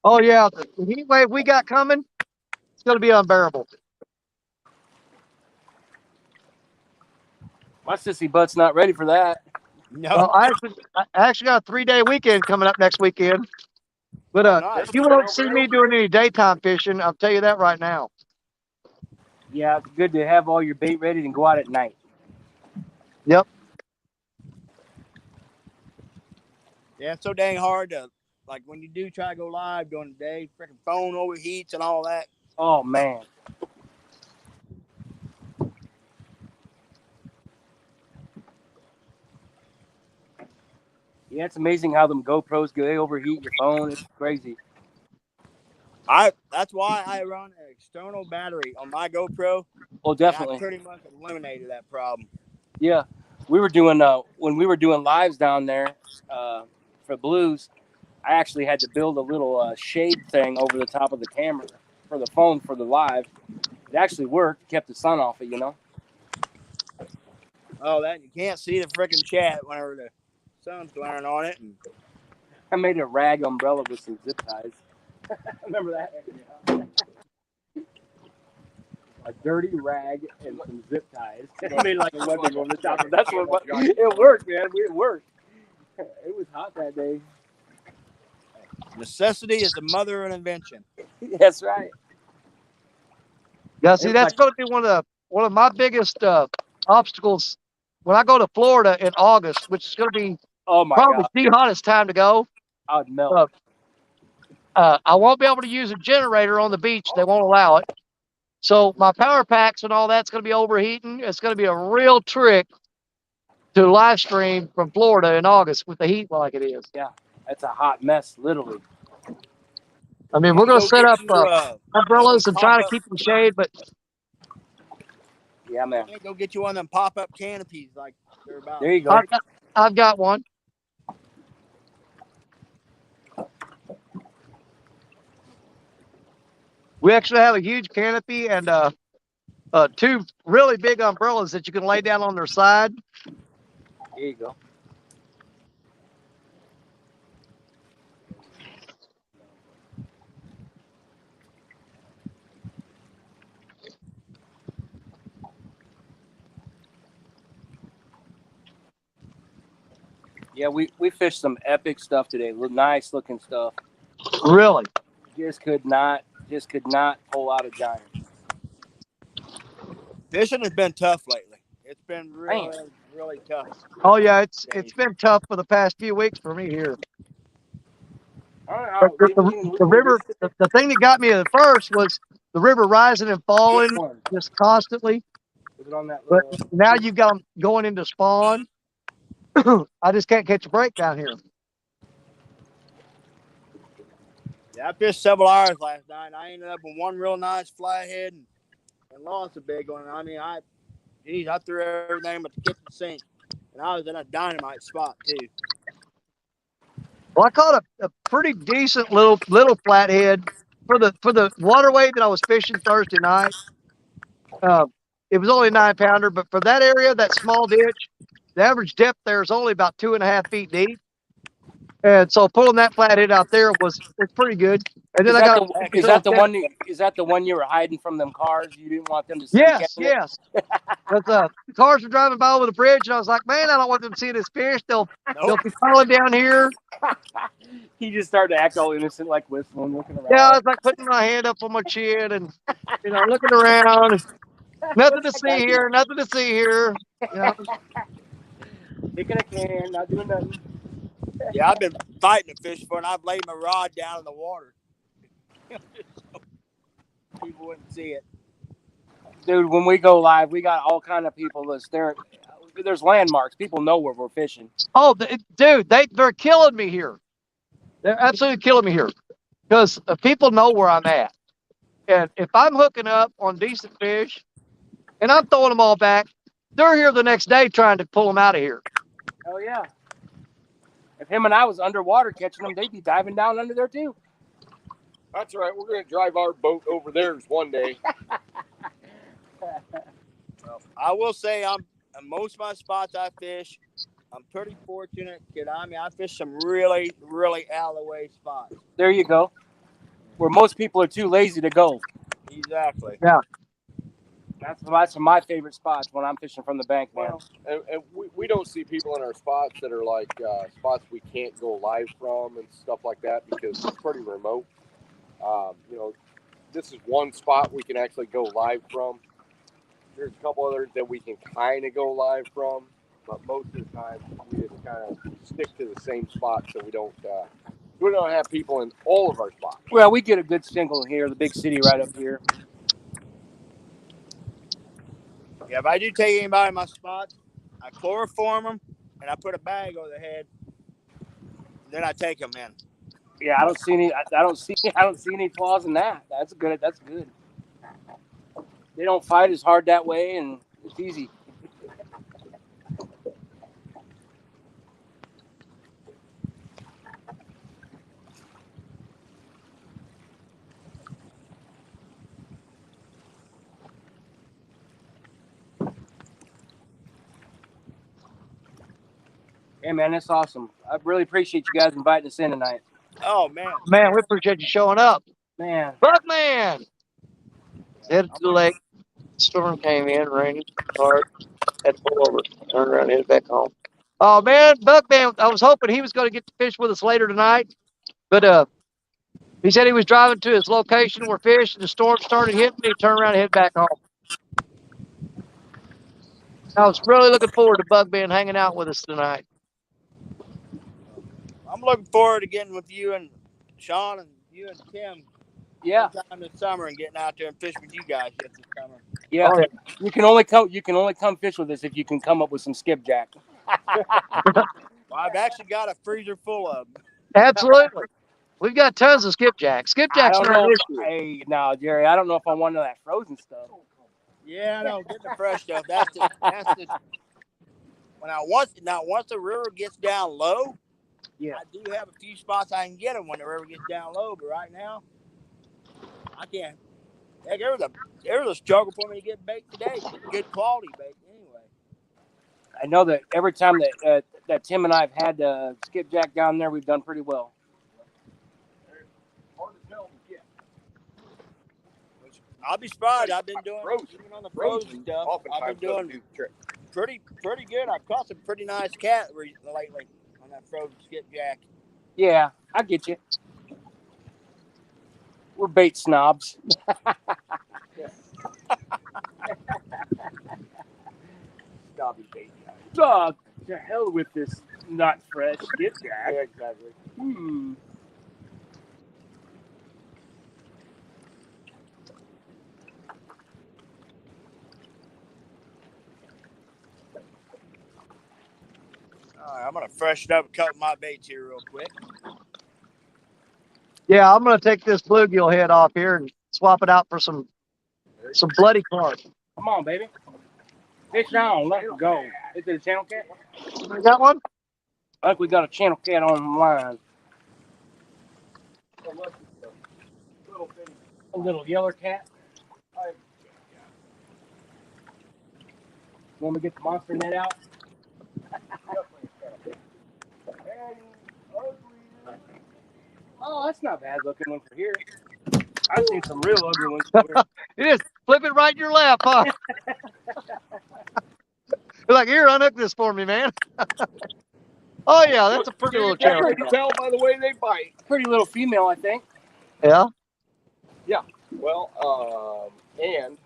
Oh yeah, the heat wave we got coming, it's gonna be unbearable. My sissy butt's not ready for that. No. Well, I actually got a 3-day weekend coming up next weekend. But Oh, nice. you won't see me doing any daytime fishing. I'll tell you that right now. Yeah, it's good to have all your bait ready and go out at night. Yep. Yeah, it's so dang hard to, like, when you do try to go live during the day, freaking phone overheats and all that. Oh man. Yeah, it's amazing how them GoPros they overheat your phone. It's crazy. That's why I run an external battery on my GoPro. Oh, And I definitely. pretty much eliminated that problem. Yeah, we were doing when we were doing lives down there for blues. I actually had to build a little shade thing over the top of the camera for the phone for the live. It actually worked. Kept the sun off it, you know. Oh, that you can't see the freaking chat whenever the sun's glaring on it. And I made a rag umbrella with some zip ties. Remember that? A dirty rag and some zip ties. I made like a webbing over the top of it. That's what it worked, man. It worked. It was hot that day. necessity is the mother of invention. That's right. Yeah, see, that's going to be one of my biggest obstacles when I go to Florida in August, which is going to be probably God, the hottest time to go. I would melt. I won't be able to use a generator on the beach. They won't allow it. So my power packs and all that's going to be overheating. It's going to be a real trick to live stream from Florida in August with the heat like it is. Yeah, it's a hot mess, literally. I mean, we're going to set up umbrellas and try to keep them shade, but yeah, man. Go get you one of them pop-up canopies like they're about. There you go. I've got one. We actually have a huge canopy and two really big umbrellas that you can lay down on their side. There you go. Yeah, we fished some epic stuff today. Nice looking stuff. Really? Just could not pull out a giant. Fishing has been tough lately. It's been really tough. Oh yeah, it's been tough for the past few weeks for me here. But the river, the thing that got me at first was the river rising and falling just constantly. Was it on that But now you've got them going into spawn. I just can't catch a break down here. Yeah, I fished several hours last night. I ended up with one real nice flathead and lost a big one. I mean, I threw everything but the kitchen sink, and I was in a dynamite spot too. Well, I caught a pretty decent little flathead for the waterway that I was fishing Thursday night. It was only a 9-pounder, but for that area, that small ditch, the average depth there is only about 2.5 feet deep. And so pulling that flathead out there was pretty good. And then is that the one you were hiding from them cars? You didn't want them to see. Yes. Because cars were driving by over the bridge, and I was like, man, I don't want them to see this fish. They'll be calling down here. He just started to act all innocent, like whistling, looking around. Yeah, I was like putting my hand up on my chin and looking around. Nothing to see here. Nothing to see here. Picking a can, not doing nothing. Yeah, I've been fighting the fish for, and I've laid my rod down in the water. People wouldn't see it. Dude, when we go live, we got all kind of people that's there. There's landmarks. People know where we're fishing. Oh, dude, they're killing me here. They're absolutely killing me here because people know where I'm at. And if I'm hooking up on decent fish and I'm throwing them all back, they're here the next day trying to pull them out of here. Oh, yeah. If him and I was underwater catching them, they'd be diving down under there too. That's right. We're going to drive our boat over theirs one day. Well, I will say on most of my spots I fish, I'm pretty fortunate. I fish some really, really out of the way spots. There you go. Where most people are too lazy to go. Exactly. Yeah. That's my favorite spots when I'm fishing from the bank, man. Well, and we don't see people in our spots that are like spots we can't go live from and stuff like that because it's pretty remote. You know, this is one spot we can actually go live from. There's a couple others that we can kind of go live from, but most of the time we just kind of stick to the same spot so we don't have people in all of our spots. Well, we get a good single here, the big city right up here. Yeah, if I do take anybody in my spots, I chloroform them and I put a bag over their head. Then I take them in. Yeah, I don't see any. I don't see any flaws in that. That's good. That's good. They don't fight as hard that way, and it's easy. Hey, man, that's awesome. I really appreciate you guys inviting us in tonight. Oh, man. Man, we appreciate you showing up. Man. Buckman! Headed to the lake. Storm came in, raining hard. Had to pull over. Turned around and headed back home. Oh, man, Buckman, I was hoping he was going to get to fish with us later tonight. But he said he was driving to his location where fish and the storm started hitting. He turned around and headed back home. I was really looking forward to Buckman hanging out with us tonight. I'm looking forward to getting with you and Sean and you and Tim. Yeah. Sometime this summer and getting out there and fish with you guys this summer. Yeah. Oh, yeah. You can only come fish with us if you can come up with some skipjack. Well, I've actually got a freezer full of them. Absolutely. We've got tons of skipjack. I Skipjack's don't not know. an issue. Hey, no, Jerry, I don't know if I want none of that frozen stuff. Yeah, I know. Get the fresh stuff. That's the. Once the river gets down low, Yeah. I do have a few spots I can get them when the river gets down low. But right now, I can't. Heck, there was a struggle for me to get bait today. Good quality bait, anyway. I know that every time that Tim and I have had skipjack down there, we've done pretty well. I'll be surprised. I've been doing even on the frozen stuff. I've been doing pretty good. I've caught some pretty nice cat lately on that frozen skipjack. Yeah, I get you. We're bait snobs. Snobby bait guy. Dog, to hell with this not fresh skipjack. Yeah, exactly. All right, I'm gonna freshen up a couple of my baits here real quick. Yeah, I'm going to take this bluegill head off here and swap it out for some bloody carp. Come on, baby. Fish on, let's go. Is it a channel cat? You got one? I think we got a channel cat on the line. A little yeller cat. Want me to get the monster net out? Oh, that's not bad looking one for here. I've seen some real ugly ones for here. You just flip it right in your lap, huh? You're like, here, unhook this for me, man. Oh, yeah, that's a pretty little channel. You can tell by the way they bite. Pretty little female, I think. Yeah? Yeah. Well, and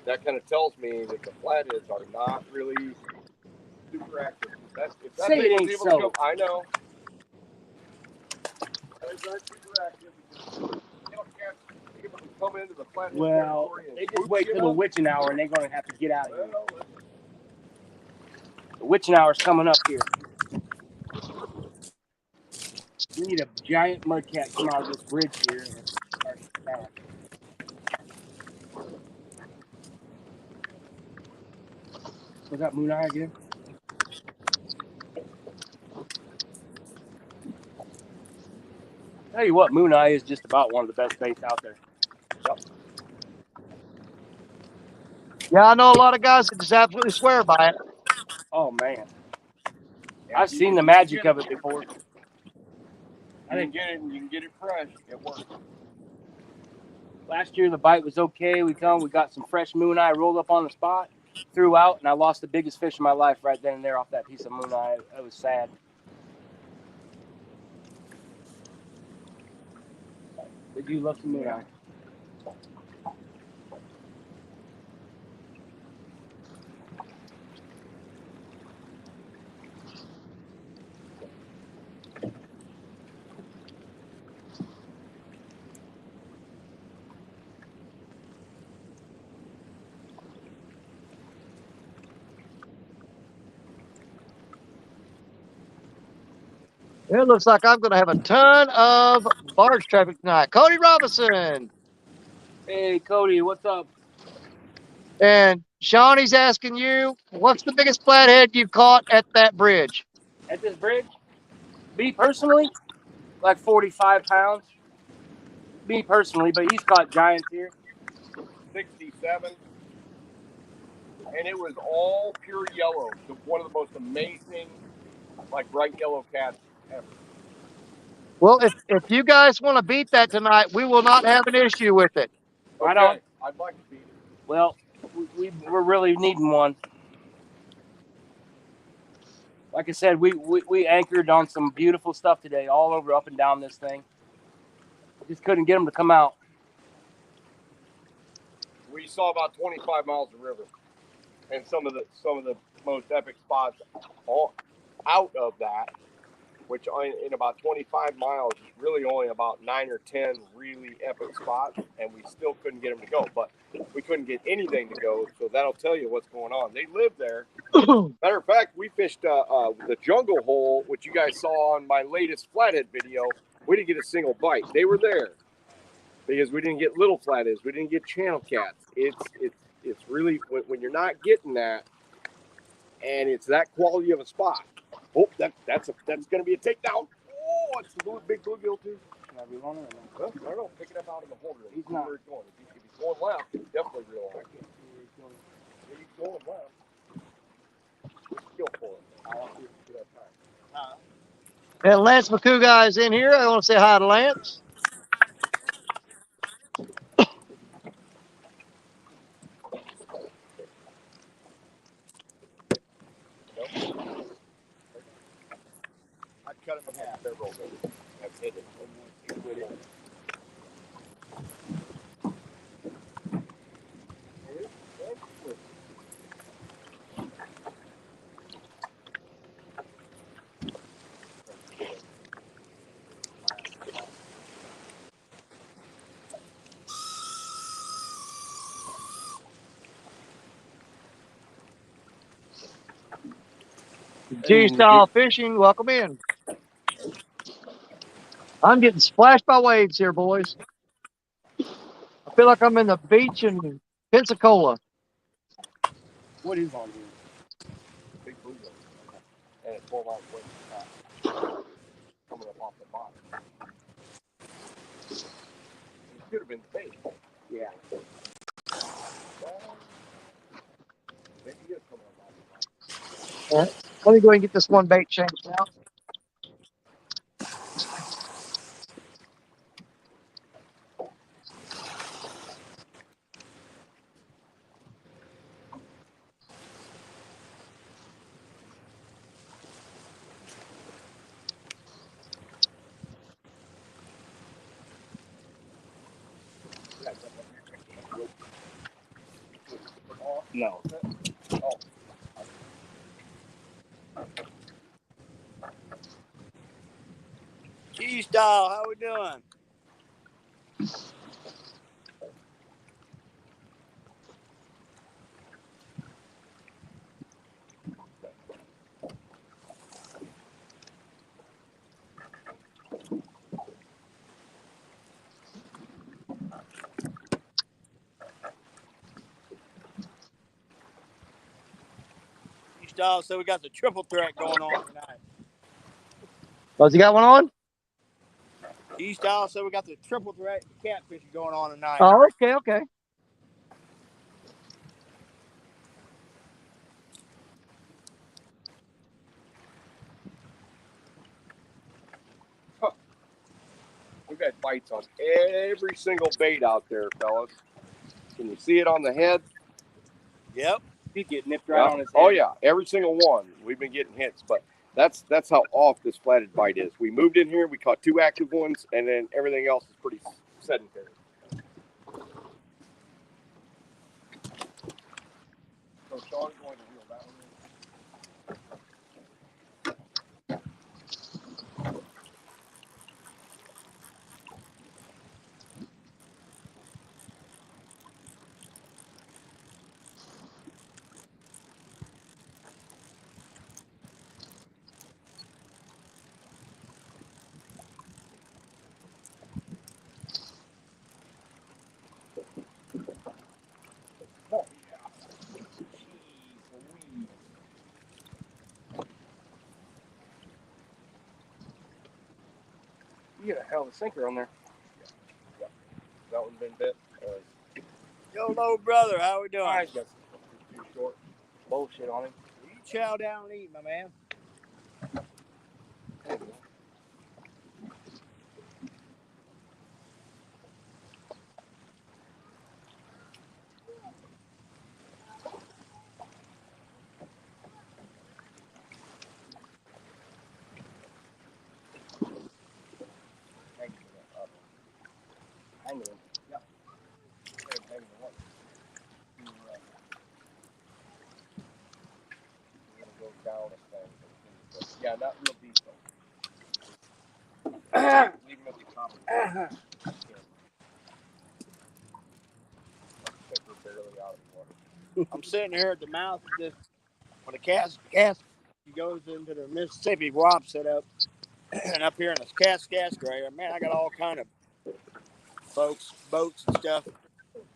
that kind of tells me that the flatheads are not really super active. If that Say thing it was ain't able so. to go, I know. That is not super active because you don't come into the flathead Well, territory and they just swoop wait you till the up. witching hour and they're going to have to get out of here. Well, listen. The witching hour's coming up here. We need a giant mudcat come out of this bridge here and start back. Was that Moon Eye again? Tell you what, Moon Eye is just about one of the best baits out there. Yep. Yeah, I know a lot of guys that just absolutely swear by it. Oh, man. Yeah, I've seen the magic of it before. I didn't get it, and you can get it fresh. It works. Last year the bite was okay. We got some fresh moon eye, rolled up on the spot, threw out, and I lost the biggest fish of my life right then and there off that piece of moon eye. It was sad. But you love some moon eye. It looks like I'm going to have a ton of barge traffic tonight. Cody Robinson. Hey Cody, what's up? And Shawnee's asking you, what's the biggest flathead you caught at that bridge? At this bridge? Me personally, like 45 pounds. Me personally, but he's caught giants here. 67, and it was all pure yellow. One of the most amazing, like bright yellow cats ever. Well, if you guys want to beat that tonight, we will not have an issue with it. Right on. I'd like to beat it. Well, we're really needing one. Like I said, we anchored on some beautiful stuff today, all over, up and down this thing. Just couldn't get them to come out. We saw about 25 miles of river, and some of the most epic spots all out of that, which in about 25 miles is really only about 9 or 10 really epic spots, and we still couldn't get them to go. But we couldn't get anything to go, so that'll tell you what's going on. They live there. Matter of fact, we fished the jungle hole, which you guys saw on my latest flathead video. We didn't get a single bite. They were there because we didn't get little flatheads. We didn't get channel cats. It's really when you're not getting that, and it's that quality of a spot. Oh, that's going to be a takedown. Oh, it's the big bluegill too. Can I reel on it? Well, I don't know. Pick it up out of the holder. He's not. Where he's going. If he's going left, he's definitely reel on. Yeah, he's going left. Just go for it. I don't see if you get that time. And Lance McCouga is in here. I want to say hi to Lance. I'd cut him in half. They're rolled over. That's it. G-Style Fishing, welcome in. I'm getting splashed by waves here, boys. I feel like I'm in the beach in Pensacola. What is on here? Big bluegill. And it's 4 miles away from the top. Coming up off the bottom. It could have been fake. Yeah. Maybe he is coming up off the bottom. All right. Let me go ahead and get this one bait changed out. No. Oh. G-Style, how we doing? G-Style, so we got the triple threat going on tonight. Does he got one on? G-Style, so we got the triple threat catfishing going on tonight. Oh, okay, okay. We We've had bites on every single bait out there, fellas. Can you see it on the head? Yep. He get nipped right on his head. Oh yeah, every single one. We've been getting hits, but that's how off this flathead bite is. We moved in here, we caught 2 active ones, and then everything else is pretty sedentary. So Sean's going to reel that one in. Oh yeah. Jeez Louise. You got a hell of a sinker on there. Yep. That one's been bit. Yo, low brother, how we doing? He's got too short. Bullshit on him. You chow down and eat, my man. Hang it. Yep. Go down a thing. Yeah, not real deep though. Leave him at the top of the water. We're barely out of the water. I'm sitting here at the mouth of this. When the cast goes into the Mississippi, where I'm set up, and up here in this Kaskaskia area, man, I got all kind of folks, boats and stuff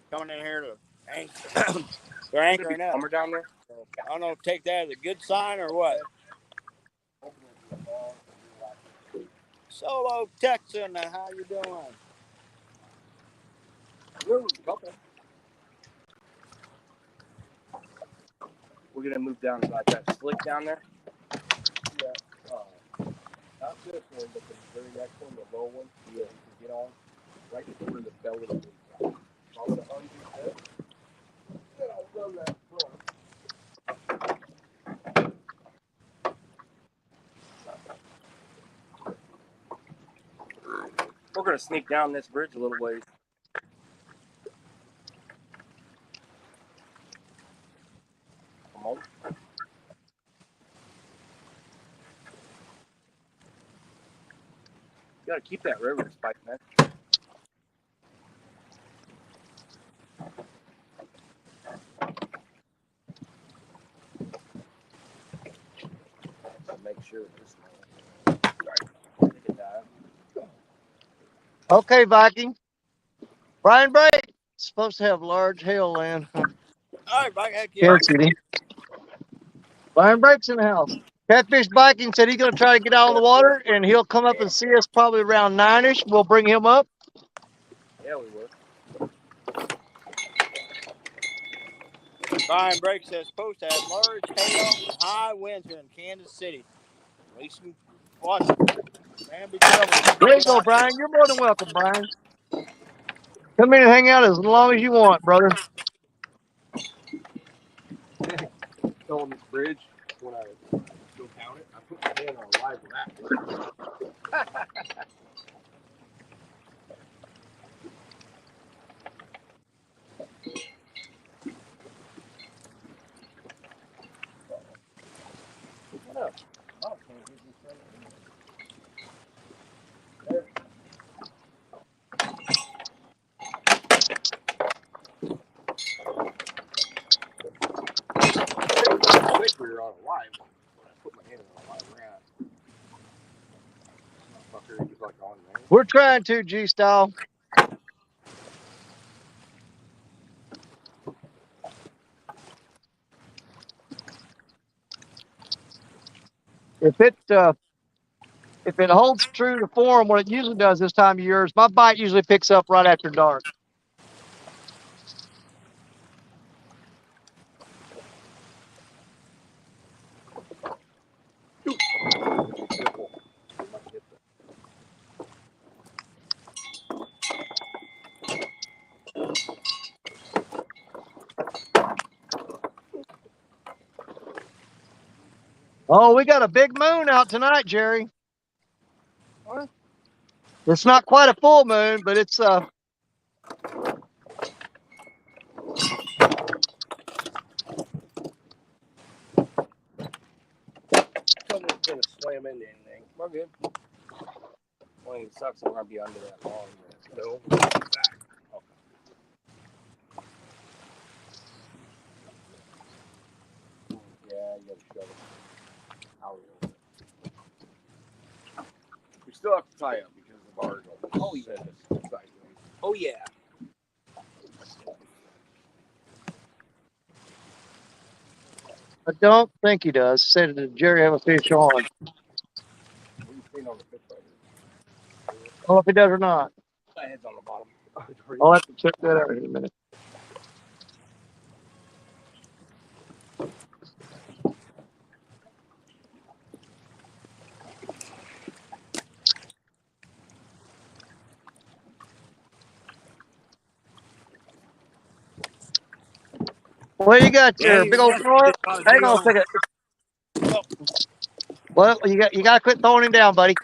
coming in here to anchor. They're anchoring up. Summer down there. I don't know if take that as a good sign or what. Solo Texan, how you doing? Okay. We're gonna move down about that slick down there. Yeah. Not this one, but the very next one, the low one. Yeah, you can get on right where the belly is. I'm gonna undo this. Then I'll run that front. We're gonna sneak down this bridge a little ways. Come on. You gotta keep that river spike, man. Make sure this one. Okay, Viking. Brian Brake. Supposed to have large hail land. All right, Mike, heck yeah. Kansas City. Brian Brake's in the house. Catfish Viking said he's going to try to get out on the water, and he'll come up and see us probably around 9-ish. We'll bring him up. Yeah, we will. Brian Brake says supposed to have large hail and high winds here in Kansas City. At least you watch it. Man, be careful. There you go, Brian. You're more than welcome, Brian. Come in and hang out as long as you want, brother. On this bridge, when I go count it, I put my hand on a live raft. What up? Oh, can you give me something? There. I think we were on a live one when I put my hand on a live raft. Motherfucker, he's like on there. We're trying to, G-Style. If it holds true to form, what it usually does this time of year is my bite usually picks up right after dark. Oh, we got a big moon out tonight, Jerry. What? It's not quite a full moon, but it's Someone's gonna slam into anything. We're good. Well, it sucks. We're gonna be under that long. No. Back. Okay. Yeah, you gotta shove it. I'll remove it. We still have to tie up because the barge will send us sideways. Oh yeah. I don't think he does. Said, did Jerry have a fish on? What are you seeing on the fish right here? I don't know if he does or not. My head's on the bottom. I'll have to check that out in a minute. Well, you got your big old car. Hang on a second. Well, you got to quit throwing him down, buddy.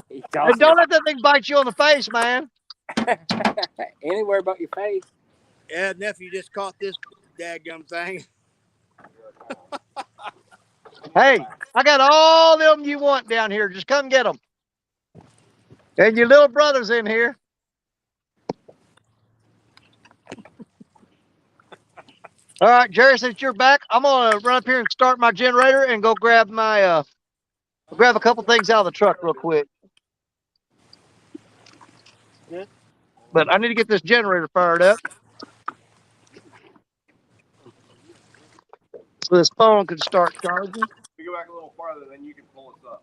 He Hey, tells don't let that thing bite you on the face, man. anywhere but your face. Yeah, nephew just caught this dadgum thing. Hey, I got all them you want down here. Just come get them. And your little brother's in here. All right, Jerry, since you're back, I'm gonna run up here and start my generator and go grab my grab a couple things out of the truck real quick. Good. But I need to get this generator fired up so this phone can start charging. If you go back a little farther, then you can pull us up.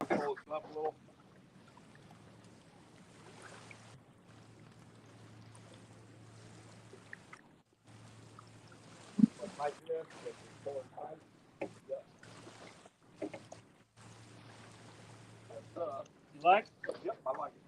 Pull us up a little. You like? Yep, I like it.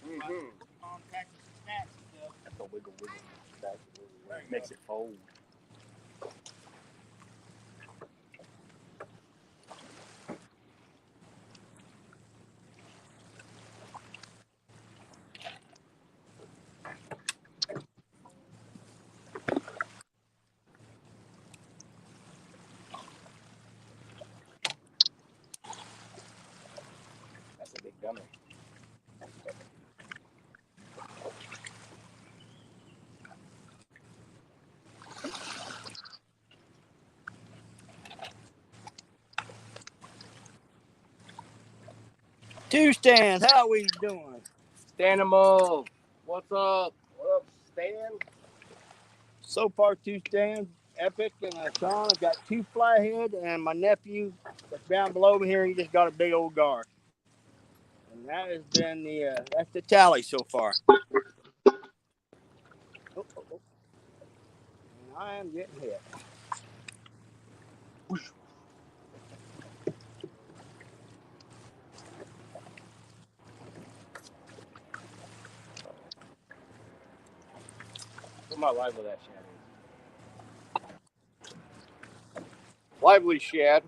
Mm-hmm. That's a wiggle wiggle. That makes it fold. That's a big dummy. Two stands. How we doing? Stanimal. What's up? What up, Stan? So far, two stands. Epic and Sean. I've got two flathead, and my nephew that's down below me here. He just got a big old gar. And that has been that's the tally so far. Oh, oh, oh. And I am getting hit. Put my live with that shad. Lively shad.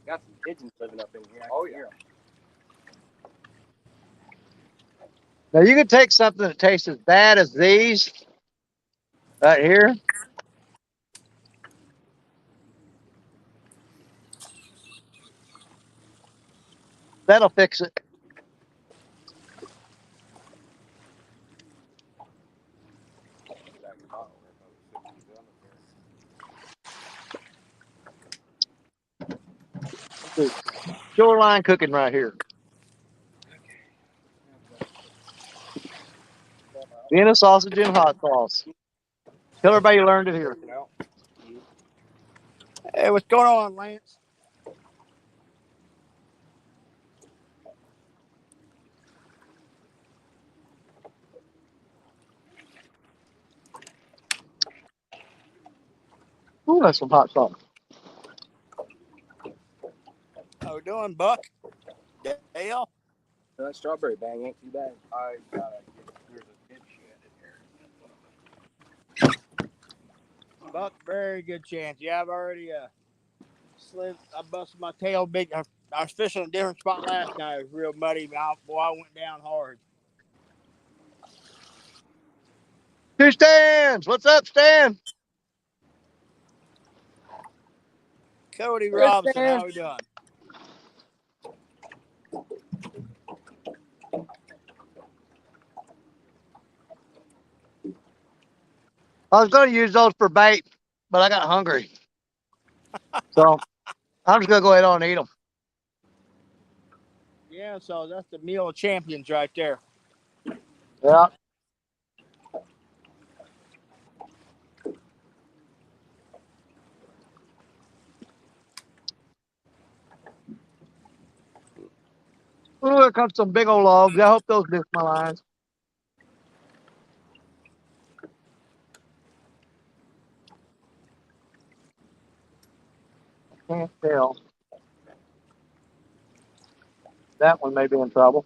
Got some pigeons living up in here. Oh, yeah. Now you can take something that tastes as bad as these right here. That'll fix it. Shoreline cooking right here. Vienna sausage and hot sauce. Tell everybody you learned it here. Hey, what's going on, Lance? Ooh, that's some hot sauce. How we doing, Buck? Dale? That strawberry bang ain't too bad. I gotta there's a ditch in here. Buck, very good chance. Yeah, I've already I busted my tail big. I was fishing a different spot last night. It was real muddy. Boy, I went down hard. Two Stans. What's up, Stan? Cody Robinson, how we doing? I was going to use those for bait, but I got hungry. So I'm just going to go ahead on and eat them. Yeah, so that's the meal of champions right there. Yeah. Ooh, here comes some big old logs. I hope those miss my lines. Can't tell. That one may be in trouble.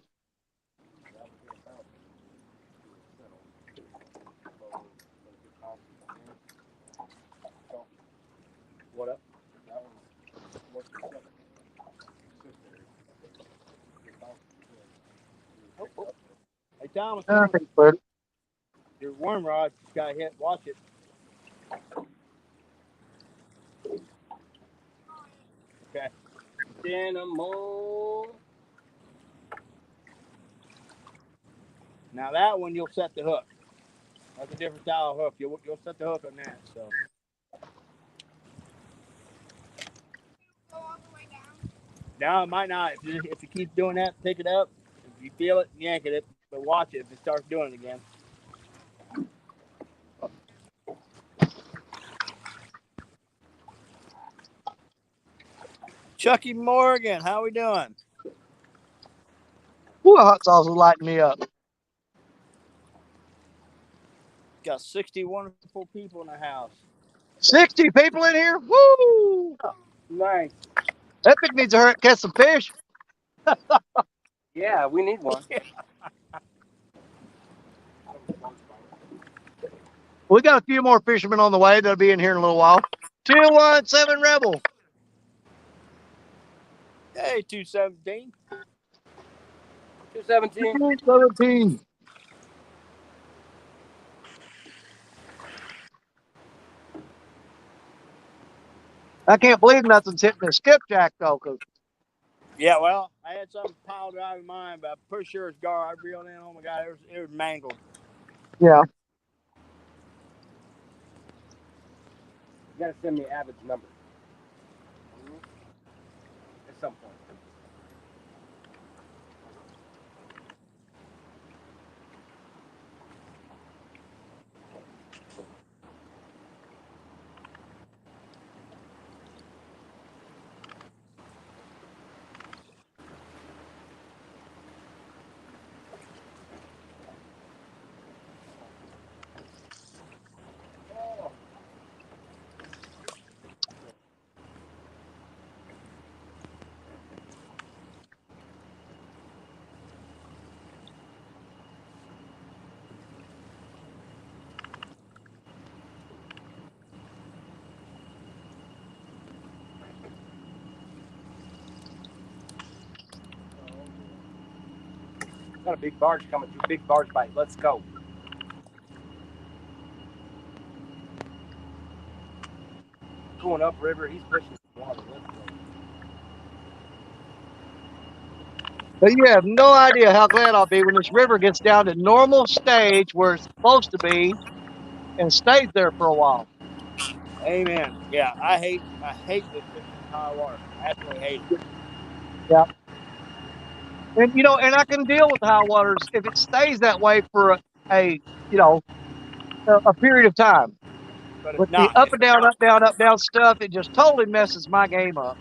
What up? Hey, Thomas, I think it's clear. your worm rod just got hit. Watch it. Okay. Cinnamon. Now that one you'll set the hook. That's a different style of hook. You'll set the hook on that. So. No, it might not. If you keep doing that, pick it up. If you feel it, yank it. But watch it if it starts doing it again. Chucky Morgan, how we doing? Ooh, the hot sauce is lighting me up. Got 60 wonderful people in the house. 60 people in here? Woo! Nice. Epic needs to catch some fish. Yeah, we need one. We got a few more fishermen on the way. They'll be in here in a little while. 217 Rebel. Hey, 217. 217. 217. I can't believe nothing's hitting the skipjack though, cause Yeah, well, I had something piled out of mine, but I'm pretty sure it's gar. I reeled in. Oh my God, it was mangled. yeah. You gotta send me Abbott's number. At some point. Got a big barge coming through. Big barge bite. Let's go. Going upriver. He's pushing the water. Let's go. But you have no idea how glad I'll be when this river gets down to normal stage where it's supposed to be and stays there for a while. Amen. Yeah, I hate this fishing in high water. I absolutely hate it. Yeah. And you know, and I can deal with high waters if it stays that way for a you know, a period of time. But it's With the not. up and down, up, down, up, down stuff, it just totally messes my game up.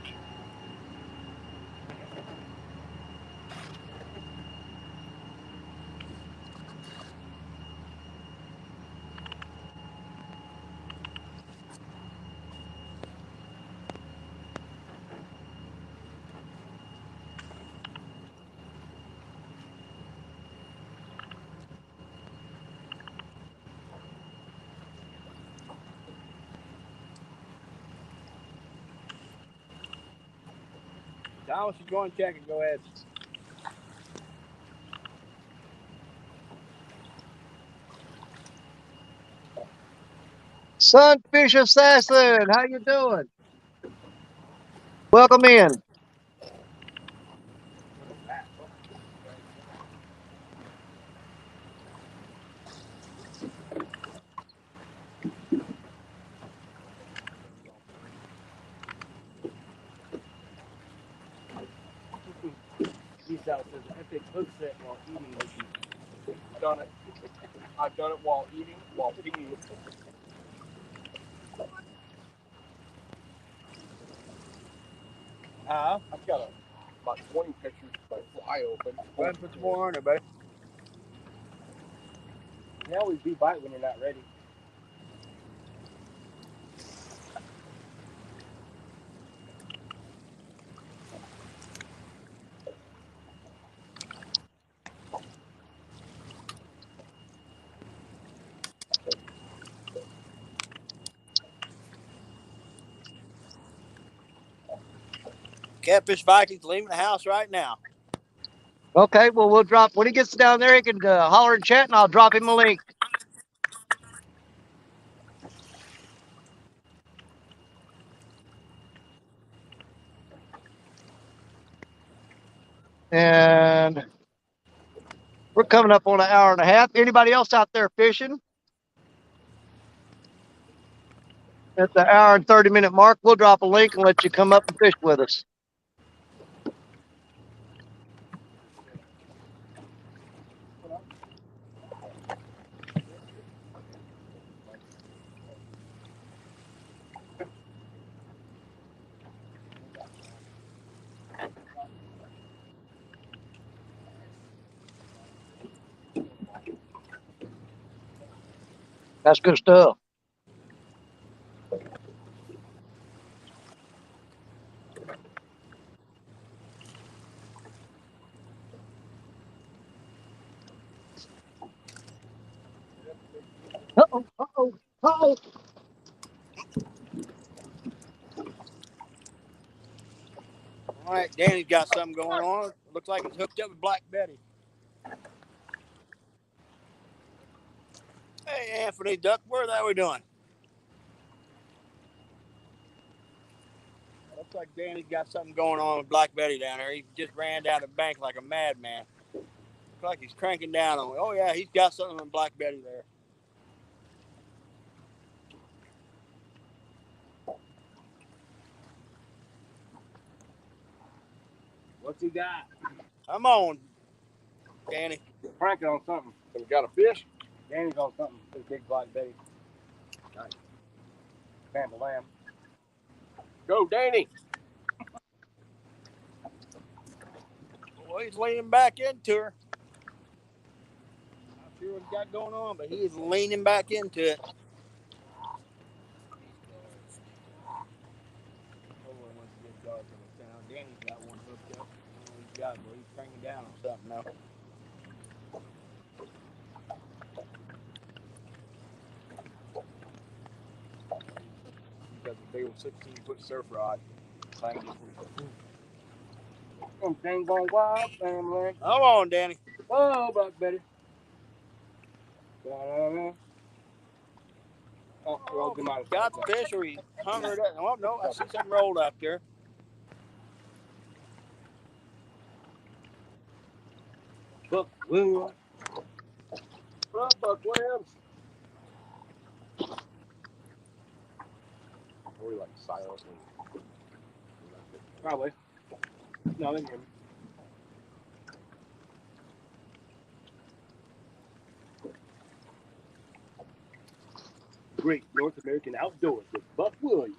Thomas, you go and check it. Go ahead. Sunfish Assassin, how you doing? Welcome in. He's out there. Epic hook set while eating with you. Done it. I've done it while eating, while peeing. I've got about 20 pictures of my fly open. Go ahead and put some more on there, buddy. You always be bite when you're not ready. Catfish Vikings leaving the house right now. Okay, well, we'll drop, when he gets down there, he can holler and chat, and I'll drop him a link. And we're coming up on an hour and a half. Anybody else out there fishing? At the hour and 30-minute mark, we'll drop a link and let you come up and fish with us. That's good stuff. Uh-oh, uh-oh, uh-oh. All right, Danny's got something going on. Looks like it's hooked up with Black Betty. Hey, Anthony Duck, what are we doing? Looks like Danny's got something going on with Black Betty down there. He just ran down the bank like a madman. Looks like he's cranking down on it. Oh, yeah, he's got something with Black Betty there. What's he got? Come on, Danny. Cranking on something. We got a fish? Danny's on something. This big Black Betty. Nice. Fan the lamb. Go, Danny. Well, he's leaning back into her. Not sure what he's got going on, but he is leaning back into it. Danny's got one hooked up. He's got, but he's cranking down on something now. He's got the big old 16-foot surf rod. Them thing going wild, family. Come on, Danny. Oh, Black Betty. Oh, well, come on. Got the fish or he hung her up. Oh, no, I see something rolled up there. Buck Williams. What up, Buck Williams? Or like silently. Probably. No, they hear me. Great North American Outdoors with Buck Williams.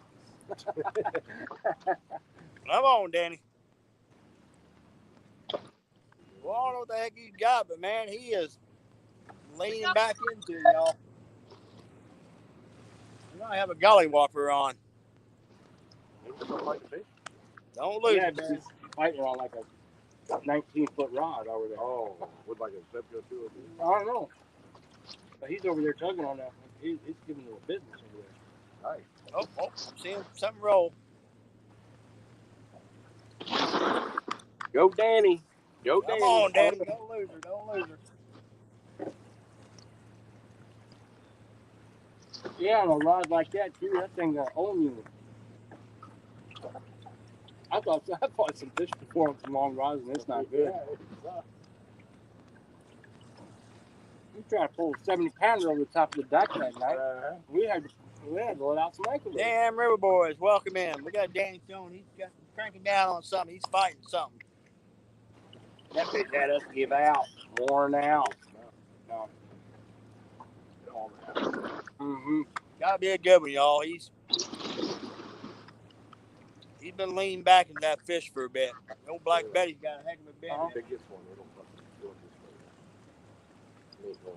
Come on, Danny. Well, I don't know what the heck he's got, but man, he is leaning back into it, y'all. You might have a gollywopper on. Don't lose Yeah, it, man. he's fighting on like a 19-foot rod over there. Oh, with like a zip go through I don't know. But he's over there tugging on that. He's giving you a business over there. Nice. Oh, I'm seeing something roll. Go Danny. Go Danny. Come on, Danny. Don't lose her. Don't lose her. Yeah, on a rod like that too, that thing gonna own you. I thought some fish before on some long rods, and it's not good. We tried to pull a 70-pounder over the top of the dock that night. We had to let out some ankle. Damn River Boys, welcome in. We got Danny Stone. He's got cranking down on something. He's fighting something. That fish had us give out, worn out. No. Mm-hmm. Gotta be a good one, y'all. He's been leaning back into that fish for a bit. Old Black Betty's got a heck of a bit. Biggest one. It'll fucking do it this way. Ain't going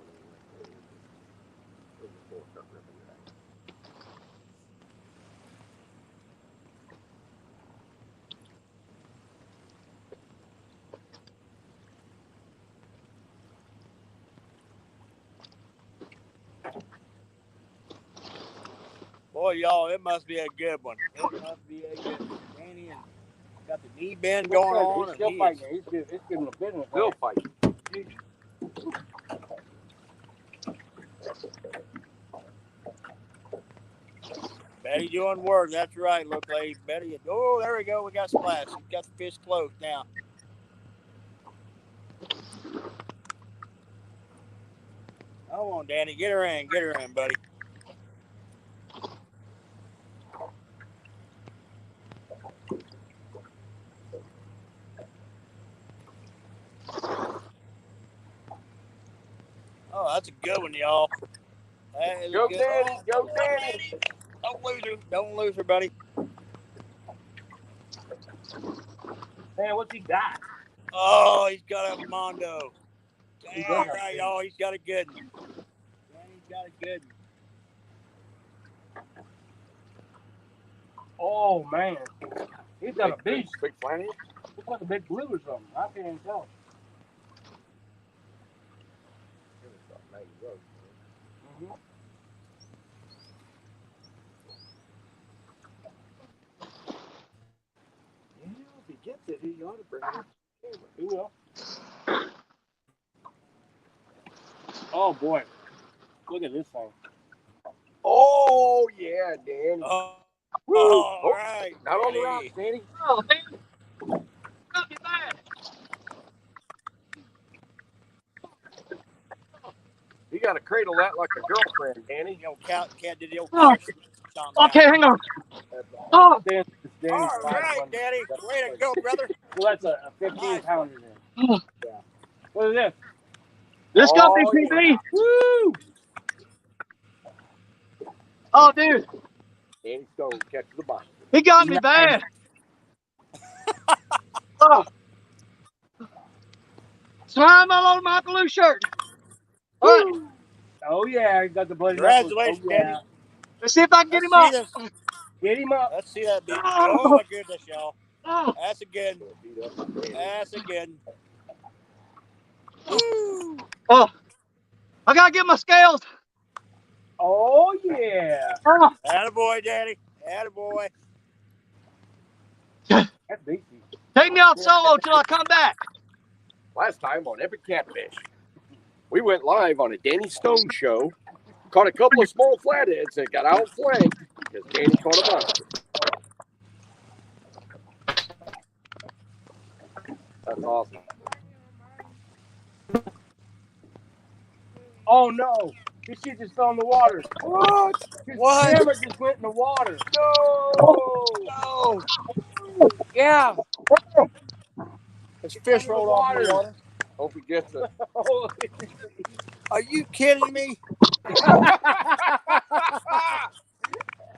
Boy, y'all, it must be a good one. It must be a good one. Danny and got the knee bend going on. He's still fighting. He's giving a business. Still fighting. Betty doing work. That's right, look, lady. Betty. Oh, there we go. We got splash. We got the fish closed now. Come on, Danny. Get her in. Get her in, buddy. Oh, that's a good one, y'all. Go Danny. Go Danny. Don't lose her. Don't lose her, buddy. Man, what's he got? Oh, he's got a Mondo. Damn right, y'all. He's got a good one. Danny's got a good one. Oh, man. He's got a big flathead? Looks like a big blue or something. I can't tell. Mm-hmm. Yeah, if he gets it, he ought to bring it. He will. Oh, boy. Look at this thing. Oh, yeah, Danny. All right. Not on the rocks, Danny. Oh, man. Got me bad. You got to cradle that like a girlfriend, Danny. The old cat did the old Oh. Okay, hang on. Oh, Danny's all right, one. Danny. Way to go, brother. Well, that's a 15-pounder then. Mm. Yeah. What is this? this got me Oh, PB. yeah. Woo! Oh, dude, Danny Stone catches the monster. he got me bad. Oh. Slime all over my blue shirt. All right, Oh, yeah. He got the bloody Congratulations, knuckles. Oh, yeah. Danny. let's see if I can get him up. Get him up. Let's see that beat. Oh. Oh, my goodness, y'all. Oh, That's a good one. That's a good one. Woo. oh, I gotta get my scales. Oh, yeah. Oh, Attaboy, Danny. Attaboy. That's beefy. take me out solo till I come back. Last time on Epic Catfish, we went live on a Danny Stone show, caught a couple of small flatheads that got outflanked because Danny caught a monster. That's awesome. Oh no! This shit just fell in the water. What? His What? camera just went in the water. No. Yeah. This fish rolled off in the water. Hope he gets it. Are you kidding me?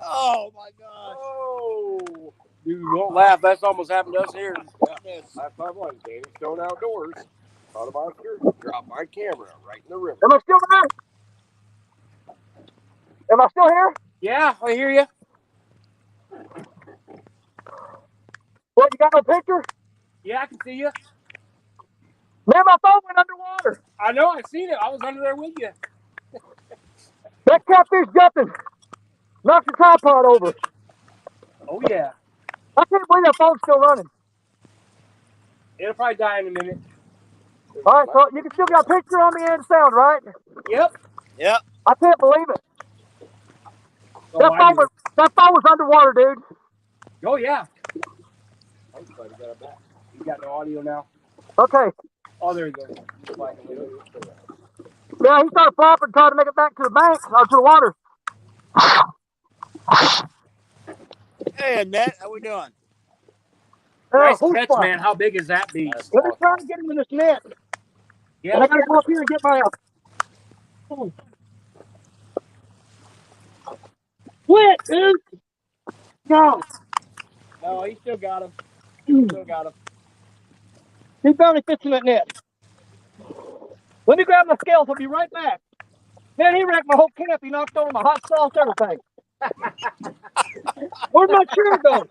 Oh my gosh. Oh. Dude, you won't laugh. That's almost happened to us here. Last time on Danny Stone Outdoors, caught a monster, dropped my camera right in the river. Am I still there? Am I still here? Yeah, I hear you. What, you got no picture? Yeah, I can see you. Man, my phone went underwater. I know. I seen it. I was under there with you. That catfish jumping. Knocked the tripod over. Oh yeah. I can't believe that phone's still running. It'll probably die in a minute. All right, so you can still got a picture on me and sound, right? Yep. Yep. I can't believe it. Oh, That phone was underwater, dude. Oh yeah. You got no audio now. Okay. Oh, there you go. Yeah, he started flopping, trying to make it back to the bank, or to the water. Hey, Annette, how we doing? Nice who's catch, fun? man. How big is that beast? Let me try to get him in this net. Yeah. And I gotta go up here and get my. Quit, dude. No. No, he still got him. Still got him. He barely fits in that net. Let me grab my scales. I'll be right back. Man, he wrecked my whole camp. He knocked over my hot sauce, everything. Where'd my chair go?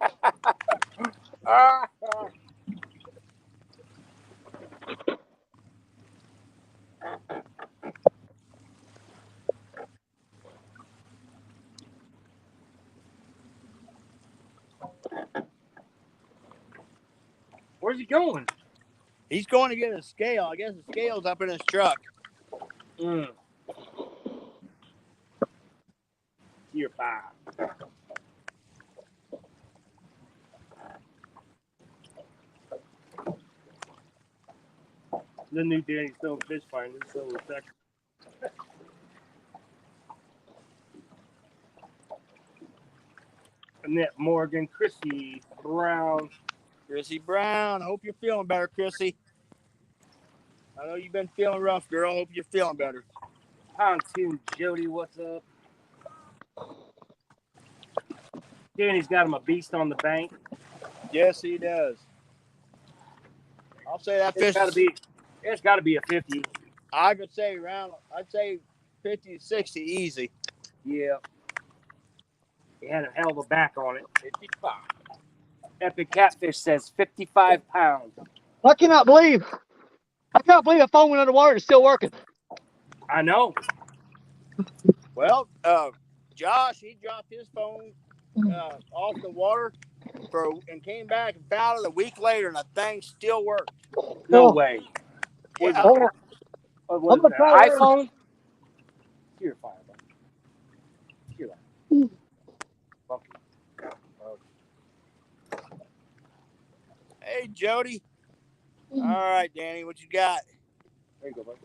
Where's he going? He's going to get a scale. I guess the scale's up in his truck. You're fine. The new Danny Stone fish finder, so effective. Annette Morgan, Chrissy Brown. Chrissy Brown, hope you're feeling better, Chrissy. I know you've been feeling rough, girl. Hope you're feeling better. Pontoon Jody, what's up? Danny's got him a beast on the bank. Yes, he does. I'll say that fish. It's got to be a 50. I could say I'd say 50 to 60 easy. Yeah. He had a hell of a back on it. 55. Epic Catfish says 55 pounds. I can't believe that phone went underwater. It's still working. I know. Well, Josh, he dropped his phone off the water and came back and found it a week later, and the thing still worked. No way. Yeah. What is that? iPhone? You're fine, buddy. You're right. Hey, Jody. All right, Danny, what you got? There you go, buddy.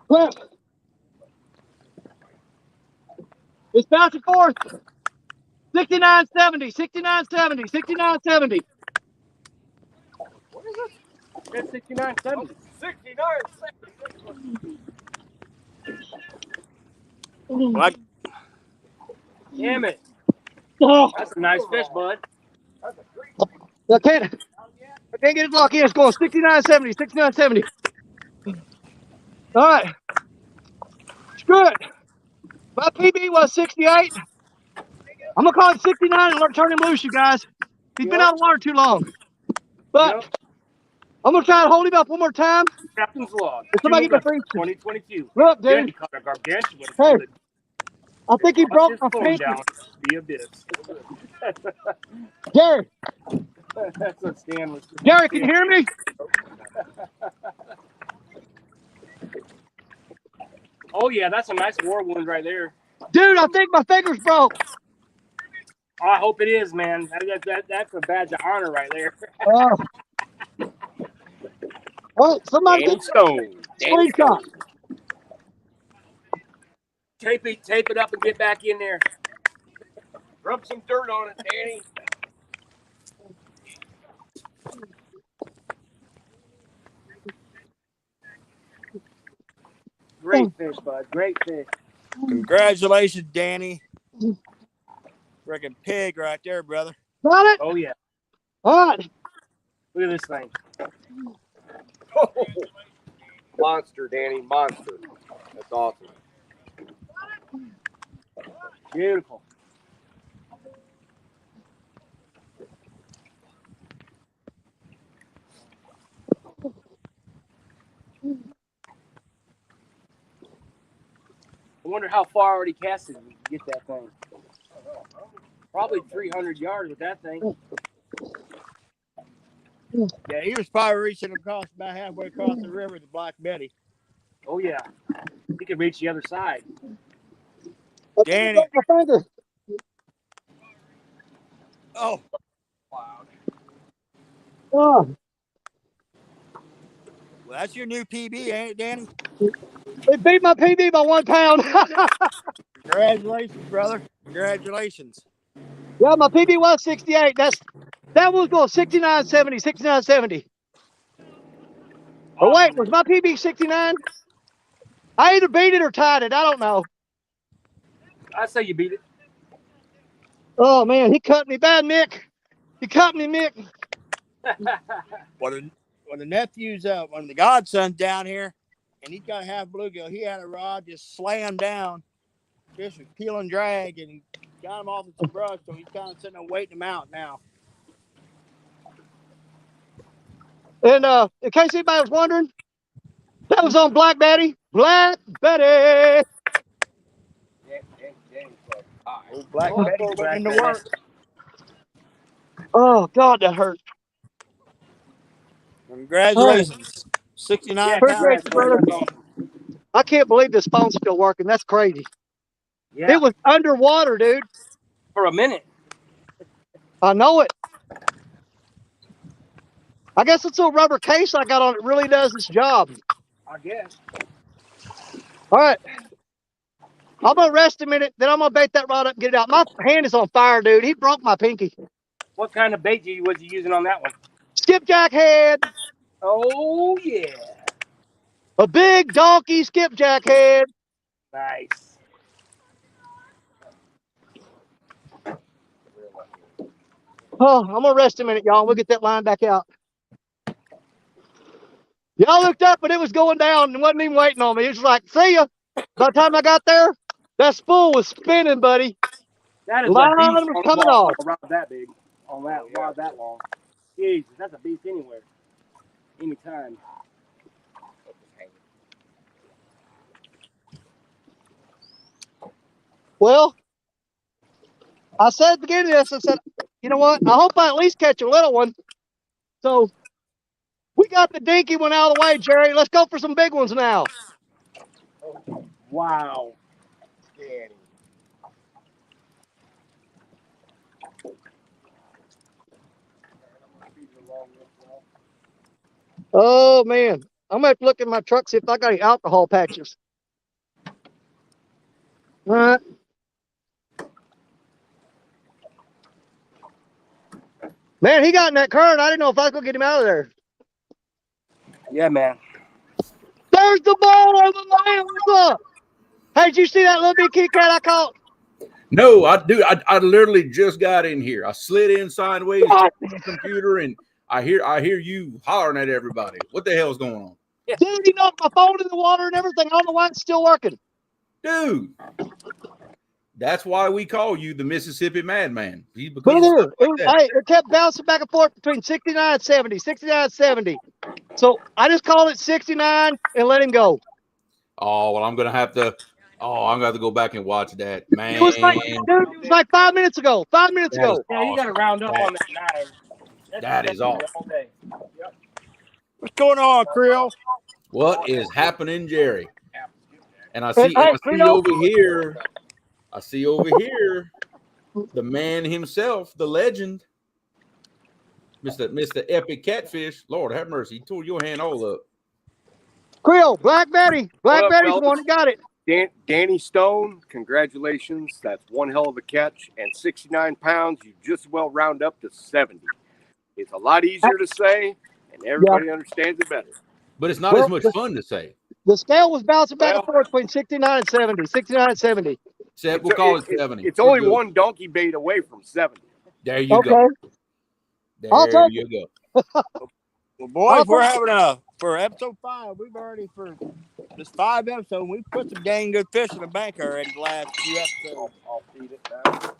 Well, it's bouncing forth. 69.70, 69.70, 69.70. What is it? It's 69.70. 69.70. Damn it. Oh, That's a nice fish, bud. I can't get it locked in. It's going 69.70, 69.70. All right. Screw it. My PB was 68. I'm going to call it 69 and turn him loose, you guys. He's been out of water too long. But I'm going to try to hold him up one more time. Captain's log. Did somebody get my 2022. Look, Danny dude. caught a gargantuan Hey, from I think he broke his my phone pinky. down the abyss. Jerry, That's what Stan was. Jerry, can you hear me? Oh yeah, that's a nice war wound right there. Dude, I think my finger's broke. Oh, I hope it is, man. That's a badge of honor right there. Oh, somebody Danny get Stone. Danny screenshot. Stone. Tape it up and get back in there. Rub some dirt on it, Danny. Great fish, bud. Great fish. Congratulations, Danny. Freaking pig right there, brother. Got it? Oh yeah. All right. Look at this thing. Oh, monster, Danny, monster. That's awesome. Beautiful. I wonder how far already casted we can get that thing. Probably 300 yards with that thing. Yeah, he was probably reaching across about halfway across the river to Black Betty. Oh yeah. He could reach the other side. I think he Danny. broke my finger. Oh, Oh, well, that's your new PB, ain't it, Danny? they beat my PB by 1 pound. Congratulations, brother. Congratulations. Yeah, my PB was 68. That was going 69.70, 69.70. Oh wait, was my PB 69? I either beat it or tied it. I don't know. I'd say you beat it. Oh man, he cut me bad, Mick. He cut me, Mick. When the nephew's when the godson's down here, and he's got half bluegill, he had a rod just slammed down. Fish was peel and drag, and got him off with some brush, so he's kind of sitting there waiting him out now. And in case anybody was wondering, that was on Black Betty. Black Betty. Old Black Oh, Betty Black putting in the Betty. work. Oh God, that hurt. Congratulations. 69 Appreciate pounds. you, brother. I can't believe this phone's still working. That's crazy. Yeah. It was underwater, dude. For a minute. I know it. I guess it's a rubber case I got on it really does its job. I guess. All right. I'm gonna rest a minute, then I'm gonna bait that rod up and get it out. My hand is on fire, dude. He broke my pinky. What kind of bait was you using on that one? Skipjack head. Oh yeah. A big donkey skipjack head. Nice. Oh, I'm gonna rest a minute, y'all. We'll get that line back out. Y'all looked up and it was going down and wasn't even waiting on me. It was like, see ya. By the time I got there, that spool was spinning, buddy. That is Line a beast was on coming a off. rod that big. On that rod that long. Jesus, that's a beast anywhere. Anytime. Well, I said at the beginning of this, I said, you know what? I hope I at least catch a little one. So we got the dinky one out of the way, Jerry. Let's go for some big ones now. Wow. Danny. Oh man, I'm gonna have to look in my truck see if I got any alcohol patches. All right. Man, he got in that current. I didn't know if I was gonna get him out of there. Yeah, man. There's the ball on the line. What's up? Hey, did you see that little big kitty cat I caught? No, I do. I literally just got in here. I slid in sideways What? on the computer, and I hear you hollering at everybody. What the hell's going on, Dude, he knocked my phone in the water and everything. I don't know why it's still working. dude? That's why we call you the Mississippi Madman. He's But because of stuff like that. it kept bouncing back and forth between 69 and 70, 69 and 70. So I just called it 69 and let him go. Oh, well, I'm going to have to go back and watch that. Man. It was like, dude, it was like 5 minutes ago. 5 minutes That is ago. Yeah, you got to round up That- on that 9. that is awesome. All day. Yep. What's going on, Creole? What is happening, Jerry? And I Hey, see Creole. over here, the man himself, the legend, Mr. Epic Catfish. Lord have mercy. He tore your hand all up. Creole, Black Betty. Black What up, Betty's the fellas? one that got it. Danny Stone, congratulations. That's one hell of a catch. And 69 pounds, you just well round up to 70. It's a lot easier to say, and everybody understands it better. But it's not as much fun to say. The scale was bouncing back and forth between 69 and 70. 69 and 70. Except we'll call it 70. It's only one donkey bait away from 70. There you Okay. go. I'll There take you go. Well, boys, we're having for episode 5. We've already for this 5 episodes. We put some dang good fish in the bank already. The last few episodes. I'll feed it now.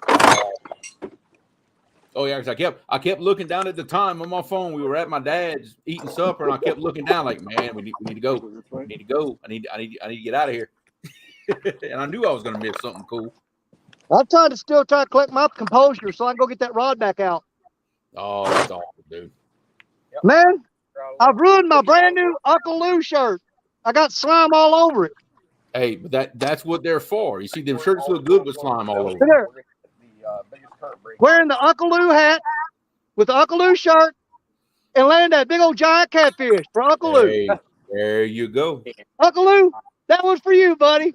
Oh yeah, because I kept looking down at the time on my phone. We were at my dad's eating supper, and I kept looking down like, man, we need to go. We need to go. I need to get out of here. And I knew I was going to miss something cool. I'm still trying to collect my composure so I can go get that rod back out. Oh, that's awesome, dude. Yep. Man, I've ruined my brand new Uncle Lou shirt. I got slime all over it. Hey, but that's what they're for. You see, them shirts look good with slime all over. There. The biggest current break. Wearing the Uncle Lou hat with the Uncle Lou shirt and landing that big old giant catfish for Uncle Lou. Hey, there you go. Uncle Lou, that was for you, buddy.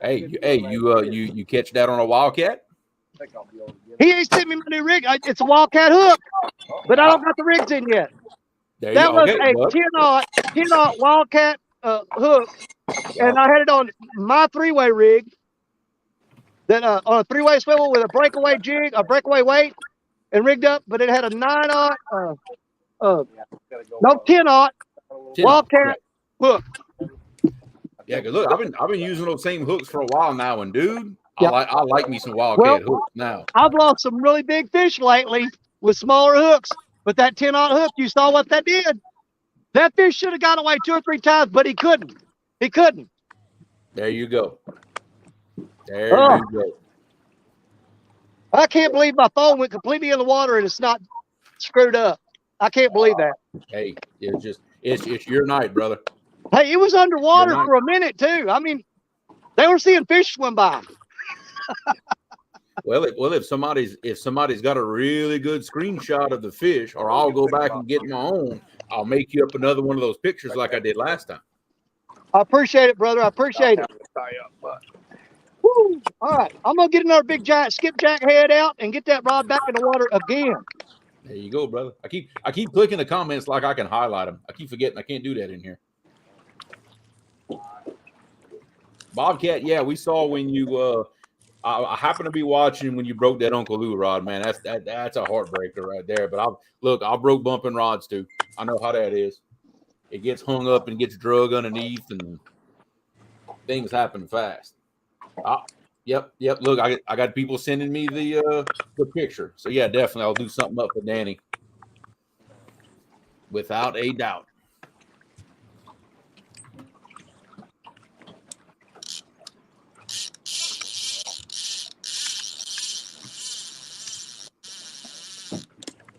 Hey, you catch that on a wildcat? I think I'll be able to get it. He ain't sent me my new rig. It's a Wildcat hook, but I don't got the rigs in yet. There That you was go. a 10-aught Wildcat hook, and I had it on my 3-way rig. That on a 3-way swivel with a breakaway jig, a breakaway weight, and rigged up. But it had a 9-aught, Gotta go, 10-aught 10-aught, Wildcat hook. Yeah, because look, I've been using those same hooks for a while now, and dude, Yep. I like me some wildcat hooks now. I've lost some really big fish lately with smaller hooks, but that 10-aught hook, you saw what that did. That fish should have got away 2 or 3 times, but he couldn't. He couldn't. There you go. There Oh. you go. I can't believe my phone went completely in the water and it's not screwed up. I can't believe that. Hey, it's your night, brother. Hey, it was underwater You're not- for a minute too. I mean, they were seeing fish swim by. Well, if somebody's got a really good screenshot of the fish, or I'll go back and get my own. I'll make you up another one of those pictures like I did last time. I appreciate it, brother. I appreciate it. tie up, but Woo. All right, I'm gonna get another big giant skipjack head out and get that rod back in the water again. There you go, brother. I keep clicking the comments like I can highlight them. I keep forgetting I can't do that in here. Bobcat, yeah, we saw when you I happened to be watching when you broke that Uncle Lou rod, man. That's a heartbreaker right there. But I broke bumping rods too. I know how that is. It gets hung up and gets drug underneath, and things happen fast. Yep. Look, I got people sending me the picture. So yeah, definitely I'll do something up for Danny. Without a doubt.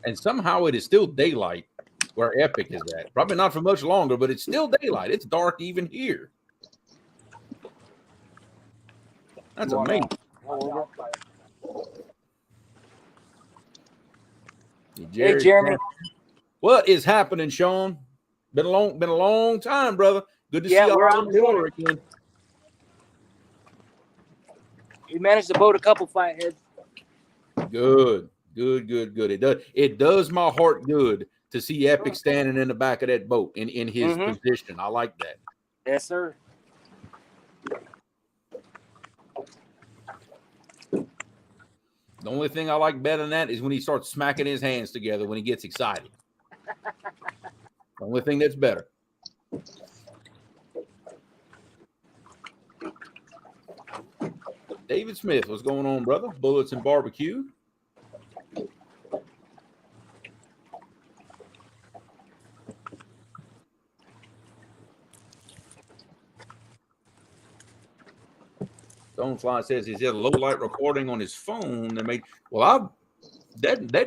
And somehow it is still daylight where Epic is at. Probably not for much longer, but it's still daylight. It's dark even here. That's amazing. hey, Jeremy. What is happening, Sean? Been a long time, brother. Good to see you we're out out on the water again. We managed to boat a couple flatheads. Good. It does my heart good to see Epic standing in the back of that boat in his position. I like that. Yes, sir. The only thing I like better than that is when he starts smacking his hands together when he gets excited. The only thing that's better. David Smith, what's going on, brother? Bullets and barbecue. Stonefly says he's had a low light recording on his phone. That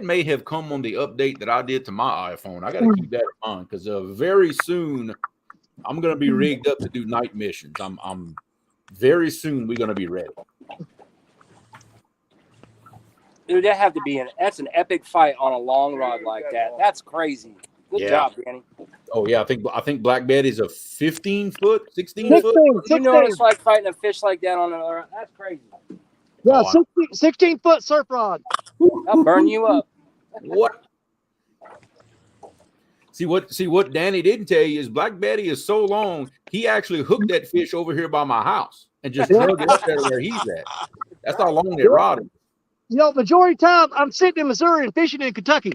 may have come on the update that I did to my iPhone. I got to keep that in mind because very soon I'm going to be rigged up to do night missions. I'm very soon we're going to be ready. Dude, that's an epic fight on a long rod like that. That's crazy. Good job, Danny. Oh yeah, I think Black Betty's a 15 foot, 16 foot. You know what it's like fighting a fish like that on another. That's crazy. Yeah, 16-foot surf rod. I'll burn you up. What? See what Danny didn't tell you is Black Betty is so long. He actually hooked that fish over here by my house and just drug it up there where he's at. That's how long that rod is. You know, majority of the time I'm sitting in Missouri and fishing in Kentucky.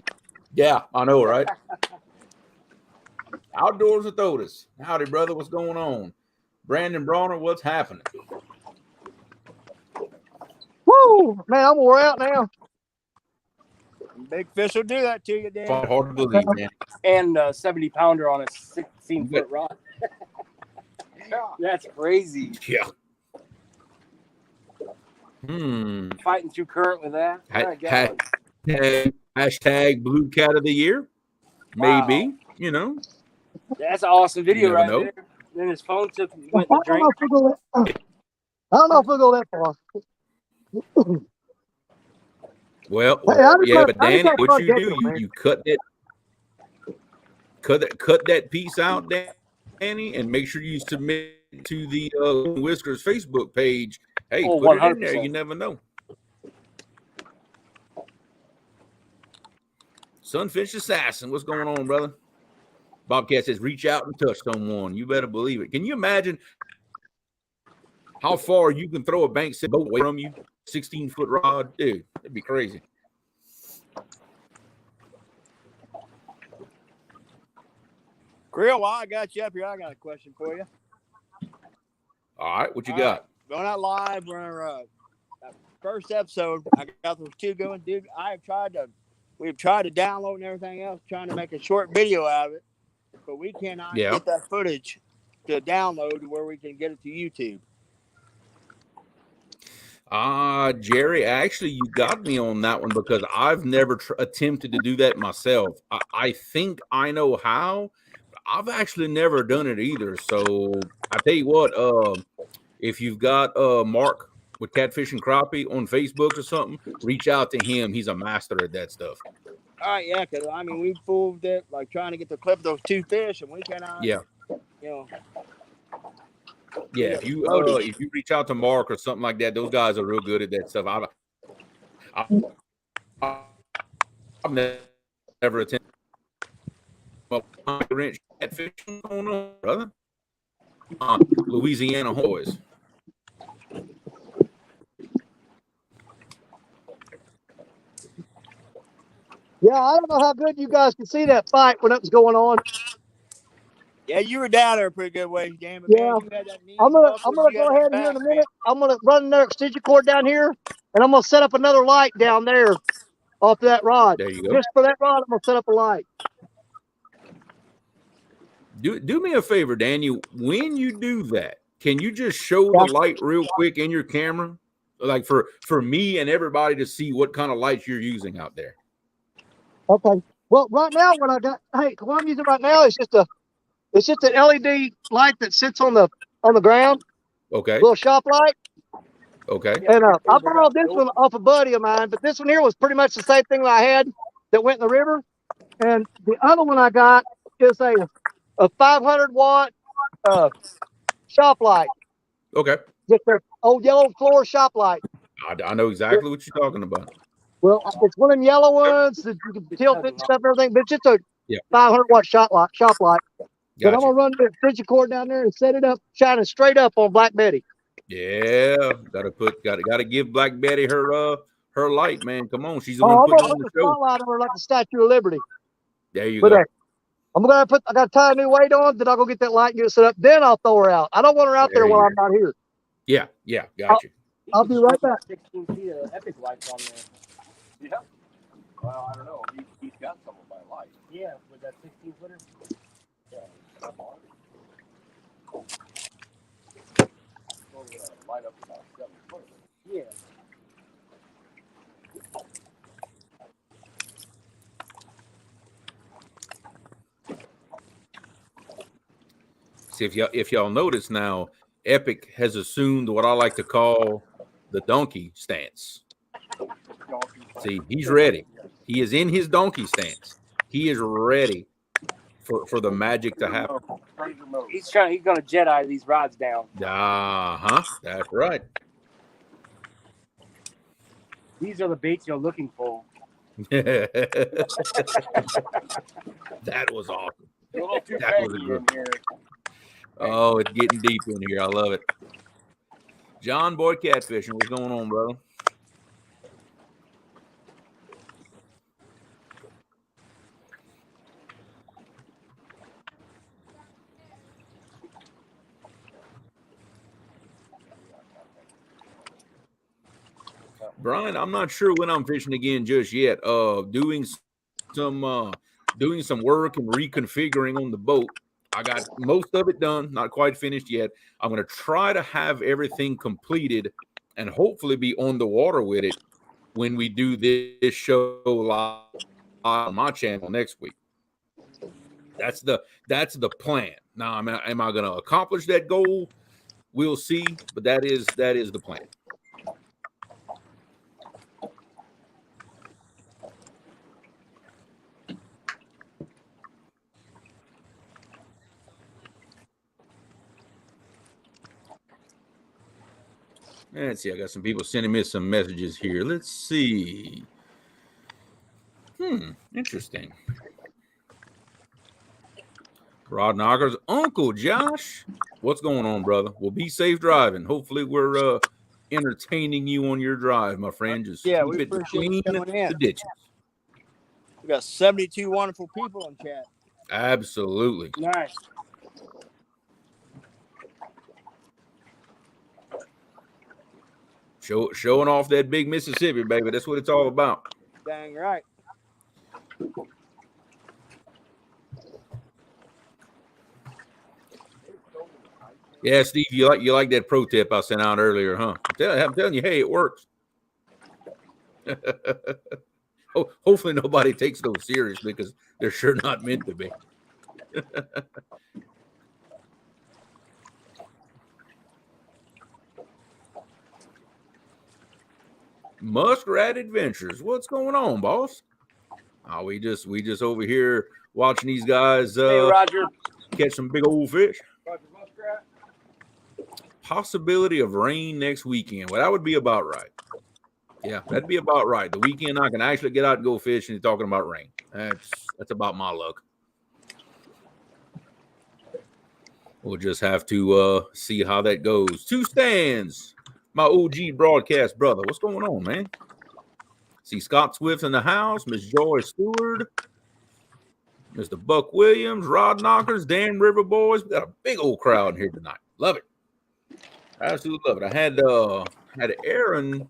Yeah, I know, right? Outdoors with Otis. Howdy, brother. What's going on? Brandon Brawner, what's happening? Woo! Man, I'm wore out now. Big fish will do that to you, Dan. Hard to believe, man. And 70-pounder on a 16-foot rod. That's crazy. Yeah. Fighting through current with that. Hashtag Blue Cat of the Year. Maybe, Wow. You know. That's an awesome video right there. Then his phone went to drink. I don't know if we'll go that far. Well, but Danny, what you do, you cut that piece out, Danny, and make sure you submit to the Whiskers Facebook page. Hey, put 100%. It in there. You never know. Sunfish Assassin, what's going on, brother? Bobcat says, reach out and touch someone. You better believe it. Can you imagine how far you can throw a bank set boat away from you? 16-foot rod, dude, that'd be crazy. Creole, while I got you up here, I got a question for you. All right, what you got? Going out live, we're on our first episode. I got those two going, dude. We've tried to download and everything else, trying to make a short video out of it, but we cannot get that footage to download to where we can get it to YouTube. Jerry, actually, you got me on that one because I've never attempted to do that myself. I think I know how. I've actually never done it either. So I tell you what, if you've got Mark with Catfish and Crappie on Facebook or something, reach out to him. He's a master at that stuff. All right, yeah, because I mean we fooled it like trying to get the clip of those two fish, and we cannot. Yeah. You know. Yeah, if you reach out to Mark or something like that, those guys are real good at that stuff. I've never attempted ranch catfish going on, brother. Louisiana boys. Yeah, I don't know how good you guys can see that fight when it was going on. Yeah, you were down there a pretty good way, damn it. Yeah, man, I'm gonna go ahead here in a minute. I'm gonna run their extension cord down here, and I'm gonna set up another light down there off that rod. There you go. Just for that rod, I'm gonna set up a light. Do me a favor, Daniel. When you do that, can you just show the light real quick in your camera, like for me and everybody to see what kind of lights you're using out there? Okay. Well, right now, what I'm using right now is just an LED light that sits on the ground. Okay. Little shop light. Okay. And I borrowed this one off a buddy of mine, but this one here was pretty much the same thing that I had that went in the river. And the other one I got is a 500-watt shop light. Okay. Just an old yellow floor shop light. I know exactly what you're talking about. Well, it's one of them yellow ones that you can tilt it and stuff and everything, but it's just a 500-watt shop light. But I'm gonna run the extension cord down there and set it up, shining straight up on Black Betty. Yeah, gotta give Black Betty her light, man. Come on, she's the one putting on the show. Spotlight on her like the Statue of Liberty. There you go. I gotta tie a new weight on. Then I'll go get that light and get it set up. Then I'll throw her out. I don't want her out there while I'm not here. Yeah, got you. I'll be right back. 16 feet of epic lights on there. Yeah. Well, I don't know. He's got some of my light. Yeah, with that 16 footer. Yeah. Stuff on it. Well, light up about 7 foot. Yeah. See, if y'all notice now, Epic has assumed what I like to call the donkey stance. See, he's ready. He is in his donkey stance. He is ready for the magic to happen. He's gonna Jedi these rods down. That's right. These are the baits you're looking for. That was awesome. A little too That was a baggy good in here. Oh, it's getting deep in here. I love it. John Boy Catfishing, what's going on, brother? Brian, I'm not sure when I'm fishing again just yet. Doing some work and reconfiguring on the boat. I got most of it done, not quite finished yet. I'm going to try to have everything completed and hopefully be on the water with it when we do this show live on my channel next week. That's the plan. Now, am I going to accomplish that goal? We'll see, but that is the plan. Let's see. I got some people sending me some messages here. Let's see. Interesting. Rod Knocker's Uncle Josh. What's going on, brother? Well, be safe driving. Hopefully we're entertaining you on your drive, my friend. Just Yeah, keep we it appreciate between you coming in. the ditches. We got 72 wonderful people in chat. Absolutely. Nice. Showing off that big Mississippi, baby. That's what it's all about. Dang right. Yeah, Steve, you like that pro tip I sent out earlier, huh? I'm telling you, hey, it works. Hopefully nobody takes those serious because they're sure not meant to be. Muskrat Adventures. What's going on, boss? Oh, we just over here watching these guys Hey, Roger. catch some big old fish. Roger Muskrat. Possibility of rain next weekend. Well, that would be about right. Yeah, that'd be about right. The weekend I can actually get out and go fishing. You're talking about rain. That's about my luck. We'll just have to see how that goes. Two Stands, my OG broadcast brother. What's going on, man? See Scott Swift in the house, Miss Joy Stewart, Mr. Buck Williams, Rod Knockers, Dan River Boys. We got a big old crowd here tonight. Love it. Absolutely love it. I had Aaron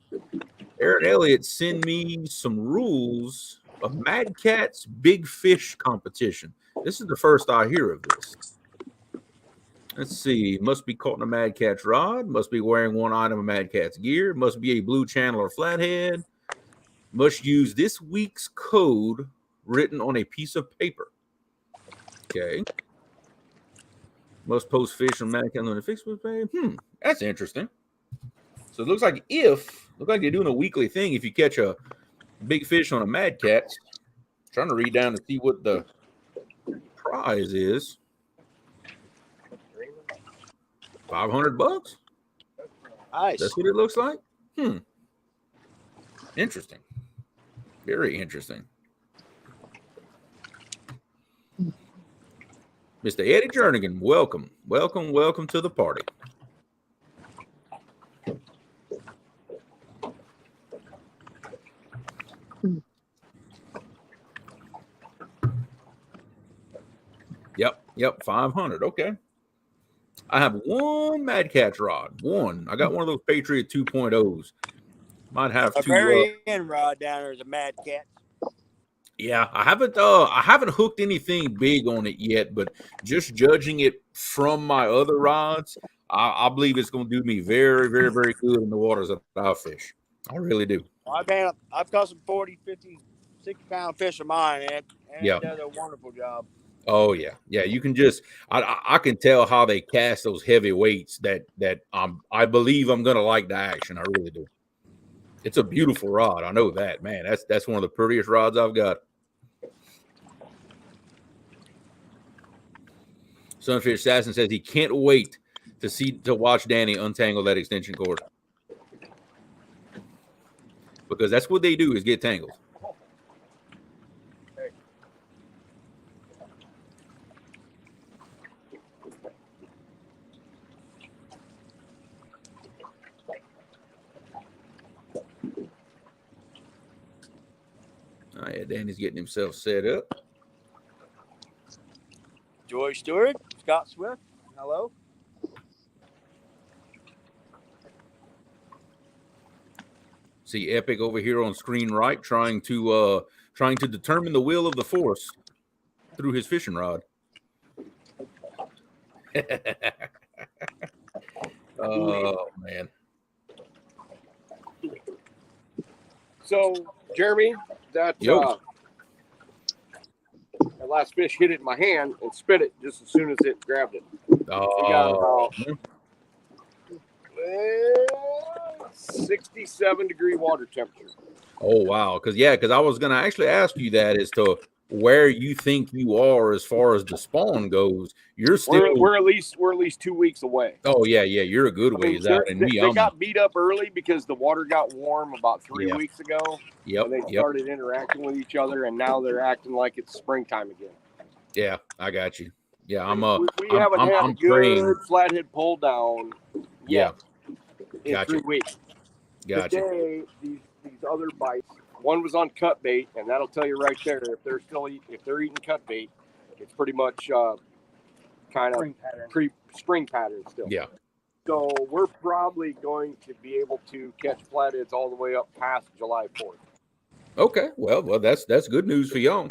Elliott send me some rules of Mad Cat's Big Fish competition. This is the first I hear of this. Let's see. Must be caught in a Mad Cat's rod. Must be wearing one item of Mad Cat's gear. Must be a blue channel or flathead. Must use this week's code written on a piece of paper. Okay. Must post fish on Mad Cat on the Facebook page. That's interesting. So it looks like they're doing a weekly thing. If you catch a big fish on a Mad Cat, trying to read down to see what the prize is. $500. Nice. That's what it looks like. Interesting. Very interesting. Mr. Eddie Jernigan, welcome to the party. Yep, 500. Okay. I have one Mad Catch rod. One. I got one of those Patriot 2.0s. Might have A to. very end rod down there is a Mad Cat. Yeah, I haven't hooked anything big on it yet, but just judging it from my other rods, I believe it's going to do me very, very, very good in the waters that I fish. I really do. I've caught some 40, 50, 60-pound fish of mine, and Yeah. it does a wonderful job. Oh yeah, yeah. You can just I can tell how they cast those heavy weights that I believe I'm gonna like the action. I really do. It's a beautiful rod. I know that, man. That's one of the prettiest rods I've got. Sunfish Assassin says he can't wait to watch Danny untangle that extension cord, because that's what they do is get tangled. Oh, yeah, Danny's getting himself set up. Joy Stewart, Scott Swift, hello. See Epic over here on screen right, trying to determine the will of the force through his fishing rod. Oh man. So, Jeremy, that last fish hit it in my hand and spit it just as soon as it grabbed it. We got about 67-degree water temperature. Oh wow, because I was gonna actually ask you that as to where you think you are as far as the spawn goes. You're still we're at least 2 weeks away. Oh yeah, you're a good ways out, and they got beat up early because the water got warm about 3 weeks ago. Yep, and they started interacting with each other, and now they're acting like it's springtime again. Yeah, I got you. Yeah, we haven't had a good flathead pull down. Yeah, in 3 weeks. Gotcha. Today, these other bites. One was on cut bait, and that'll tell you right there if they're eating cut bait, it's pretty much kind of spring pattern still. Yeah. So we're probably going to be able to catch flatheads all the way up past July 4th. Okay, well, that's good news for y'all.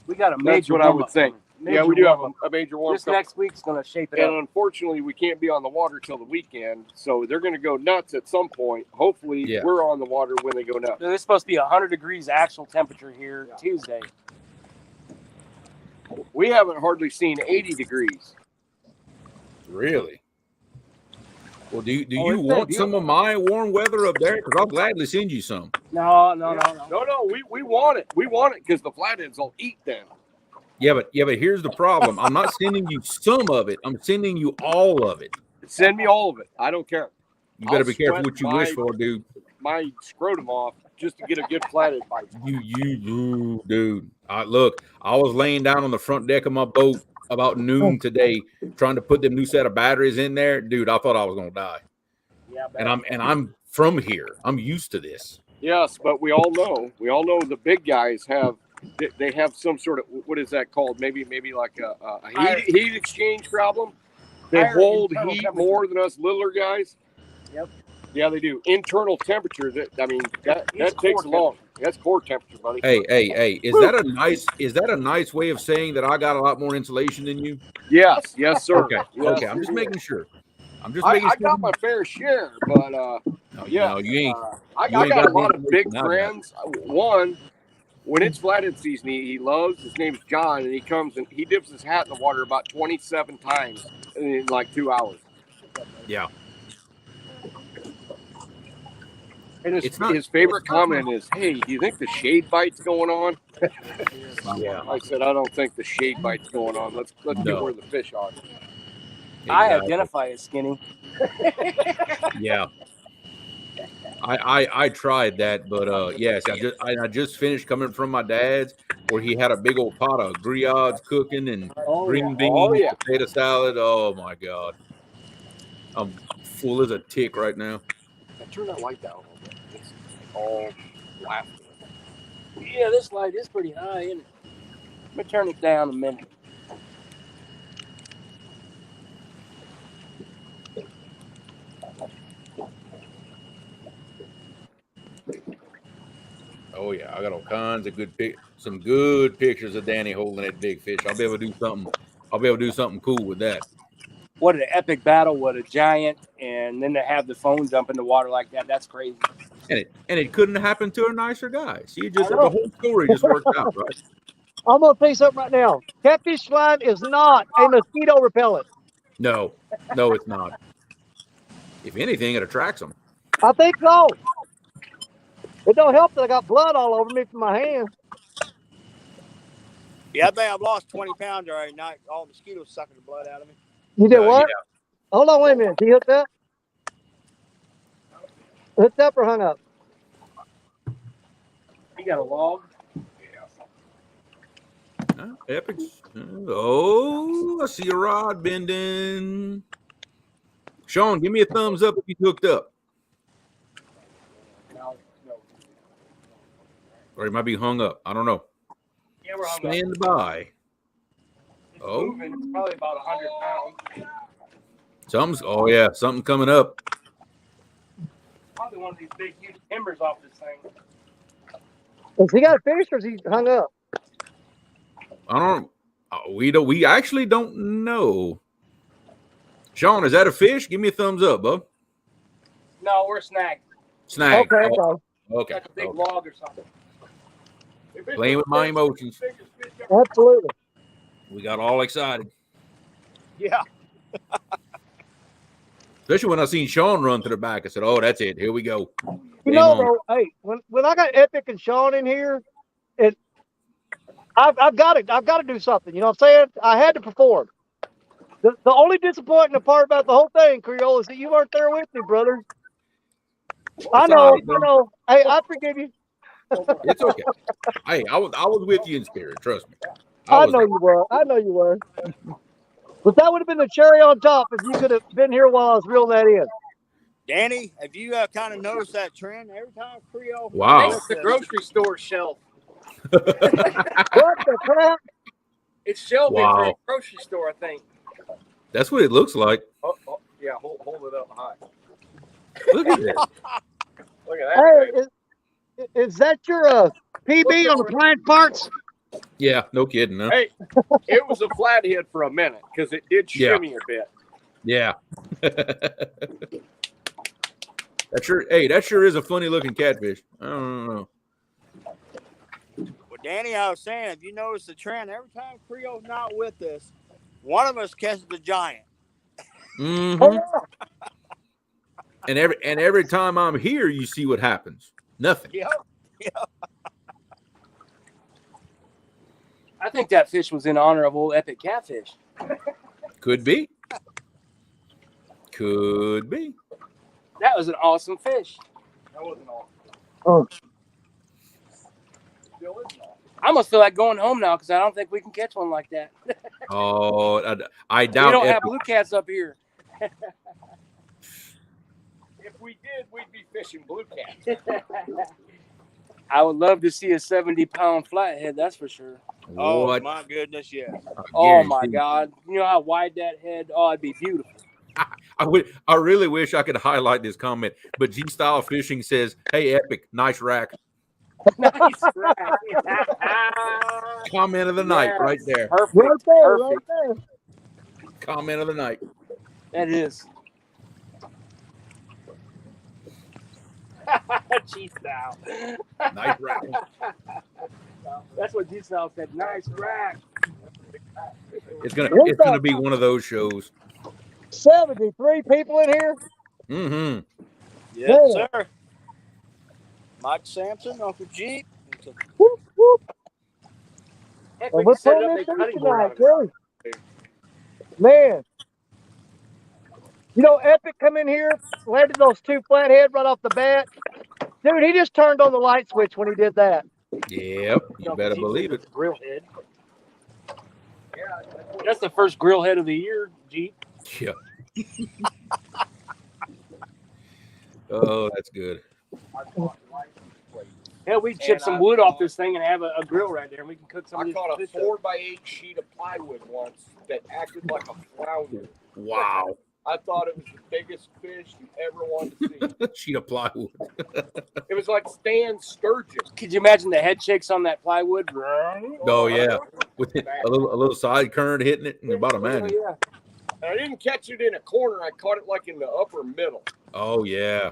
We got a major. That's what I would think. Yeah, we do have a major warm. This next week's going to shape it up. And unfortunately, we can't be on the water till the weekend, so they're going to go nuts at some point. Hopefully, we're on the water when they go nuts. It's supposed to be 100 degrees actual temperature here Tuesday. We haven't hardly seen 80 degrees. Really? Well, do you want some of my warm weather up there? Because I'll gladly send you some. No. We want it. We want it because the flatheads will eat them. Yeah, but here's the problem. I'm not sending you some of it. I'm sending you all of it. Send me all of it. I don't care. You better be careful what you wish for, dude. My scrotum off just to get a good flathead bite. You, dude. Look, I was laying down on the front deck of my boat about noon today, trying to put the new set of batteries in there. Dude, I thought I was gonna die. Yeah, and I'm from here. I'm used to this. Yes, but we all know the big guys have. They have some sort of, what is that called? Maybe like a heat exchange problem. They hold heat more than us littler guys. Yep. Yeah, they do. Internal temperature. That takes long. That's core temperature, buddy. Hey. Is that a nice way of saying that I got a lot more insulation than you? Yes, sir. Okay. Yes, okay. I'm just making sure. I got my fair share, but no, you ain't. I got a lot of big friends. One. When it's flathead season, he loves, his name's John, and he comes and he dips his hat in the water about 27 times in like 2 hours. Yeah. And his favorite comment is, "Hey, do you think the shade bite's going on?" Yeah. I said, "I don't think the shade bite's going on. Let's get where the fish are." Exactly. I identify as skinny. Yeah. I tried that, but yes, I just finished coming from my dad's where he had a big old pot of griots cooking and green beans, potato salad. Oh my God, I'm full as a tick right now. Turn that light down a little bit. It's all black. Yeah, this light is pretty high, isn't it? Let me turn it down a minute. Oh yeah, I got all kinds of some good pictures of Danny holding that big fish. I'll be able to do something. I'll be able to do something cool with that. What an epic battle with a giant, and then to have the phone jump in the water like that, that's crazy. And it couldn't happen to a nicer guy. See, I the know. whole story just worked out, right? I'm gonna tell you something right now. Catfish line is not a mosquito repellent. No, it's not. If anything, it attracts them. I think so. It don't help that I got blood all over me from my hand. Yeah, I think I've lost 20 pounds already. Now all the mosquitoes sucking the blood out of me. You did what? Yeah. Hold on, wait a minute. He hooked up? Hooked up or hung up? You got a log? Epic. Oh, I see a rod bending. Sean, give me a thumbs up if you hooked up. No. Or he might be hung up. I don't know. Yeah, we're hung Stand up. by. It's moving. It's probably about 100 pounds. Something coming up. Probably one of these big, huge timbers off this thing. Is he got a fish or is he hung up? I don't. We actually don't know. Sean, is that a fish? Give me a thumbs up, bub. No, we're snagged. Snag. Okay, Okay. Like a big log or something. Playing with my emotions. absolutely. We got all excited. Yeah. Especially when I seen Sean run to the back. I said, "Oh, that's it. Here we go." You know, though, hey, when I got Epic and Sean in here, I've got to do something. You know what I'm saying? I had to perform. The only disappointing part about the whole thing, Creole, is that you weren't there with me, brother. I know. Hey, I forgive you. It's okay. Hey, I was with you in spirit. Trust me. I know you were. But that would have been the cherry on top if you could have been here while I was reeling that in. Danny, have you kind of noticed that trend? Every time Creole. Wow. It's the grocery store shelf. What the crap? It's shelving for a Wow. grocery store, I think. That's what it looks like. Oh, yeah, hold it up high. Look at that. Look at that. Hey, is that your PB on the plant parts? Yeah, no kidding. Huh? Hey, it was a flathead for a minute because it did shimmy a bit. Yeah. That sure is a funny looking catfish. I don't know. Well, Danny, I was saying, have you noticed the trend? Every time Creole's not with us, one of us catches the giant. Mm-hmm. And every time I'm here, you see what happens. Nothing. Yep. I think that fish was in honor of old Epic Catfish. Could be. Could be. That was an awesome fish. That wasn't all. Oh, Still isn't all. I almost feel like going home now because I don't think we can catch one like that. Oh, I We doubt don't have Epic. blue cats up here. If we did, we'd be fishing blue cats. I would love to see a 70-pound flathead, that's for sure. Oh, What? my goodness, yes. Oh, my Guarantee. God. You know how wide that head? Oh, it'd be beautiful. I really wish I could highlight this comment, but G Style Fishing says, "Hey, Epic, nice rack." Nice rack. Comment of the night, Yes. right there. Perfect. right there, Perfect. right there. Comment of the night. That is. G-Style. Nice rack. That's what G-Style said. Nice rack. It's gonna be one of those shows. 73 people in here. Mm-hmm. Yes, Yeah. sir. Mike Sampson, Uncle Jeep. Whoop, whoop. Heck, Well, we we're can set putting up this a in cutting board tonight, on it. too. Man. You know, Epic come in here, landed those two flathead right off the bat. Dude, he just turned on the light switch when he did that. Yep. You better Jeep believe with it. the grill head. That's the first grill head of the year, Jeep. Yeah. Oh, that's good. Hell, we'd chip some wood off this thing and have a grill right there, and we can cook some I of this caught a fish up. 4x8 sheet of plywood once that acted like a flounder. Wow. I thought it was the biggest fish you ever wanted to see. Sheet of plywood. It was like Stan Sturgeon. Could you imagine the head shakes on that plywood? Oh yeah, with a little side current hitting it, and about imagine. Yeah. And I didn't catch it in a corner. I caught it like in the upper middle. Oh yeah.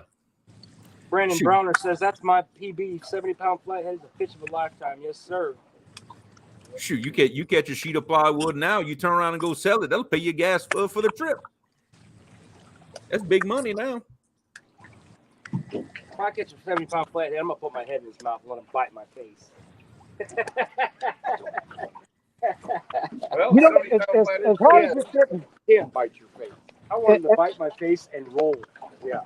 Brandon Shoot. Browner says that's my PB. 70-pound flathead is a fish of a lifetime. Yes, sir. Shoot, you catch a sheet of plywood now, you turn around and go sell it. That'll pay you gas for the trip. That's big money now. If I catch a 70-pound flathead, I'm gonna put my head in his mouth and let him bite my face. Well, You know, as hard as it's getting, can't bite your face. I want him to bite my face and roll. Yeah.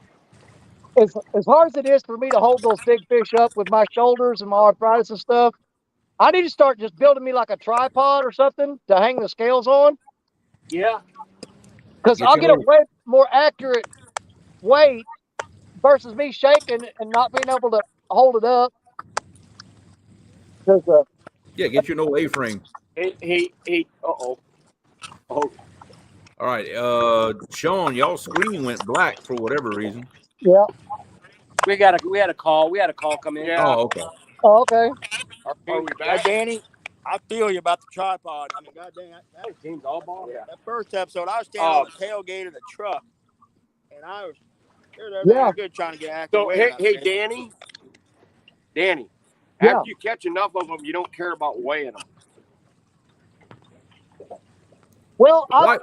as hard as it is for me to hold those big fish up with my shoulders and my arthritis and stuff, I need to start just building me like a tripod or something to hang the scales on. Yeah. Because I'll get a way more accurate weight versus me shaking and not being able to hold it up. Yeah, get your old A-frame. Hey. Uh-oh. Oh. All right, Sean, y'all screen went black for whatever reason. Yeah. We had a call. We had a call come in. Yeah. Oh, okay. Oh, okay. Are we back? Danny, I feel you about the tripod. I mean, goddamn, that James Allball. Yeah. that first episode, I was standing on the tailgate of the truck, and I was good trying to get active. So, hey, Danny, Yeah. after you catch enough of them, you don't care about weighing them. Well, I'm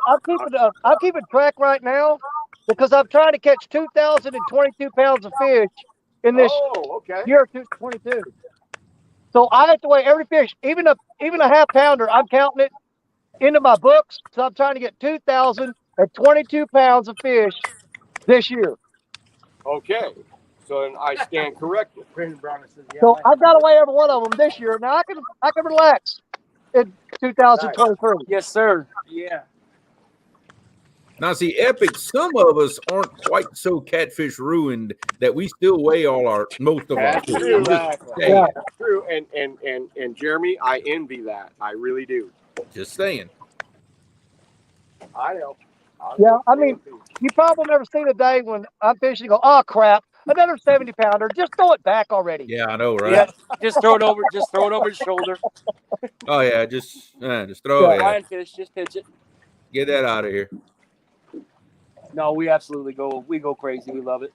keeping track right now because I'm trying to catch 2,022 pounds of fish in this okay. year 2022. So I have to weigh every fish, even a half pounder. I'm counting it into my books. So I'm trying to get 2,022 pounds of fish this year. Okay. So then I stand corrected. Brandon Browner says, yeah. So I've got to weigh every one of them this year. Now I can relax in 2023. Yes, sir. Yeah. Now, see, Epic, some of us aren't quite so catfish ruined that we still weigh most of our That's fish. true. I'm just saying. Yeah. That's true. And Jeremy, I envy that. I really do. Just saying. I know. Yeah, I mean, you probably never seen a day when I'm fishing and go, oh crap, another 70 pounder. Just throw it back already. Yeah, I know, right? Yeah. Just throw it over his shoulder. Oh yeah, just throw it. Lion fish, just pitch it. Get that out of here. No, we absolutely go crazy. We love it.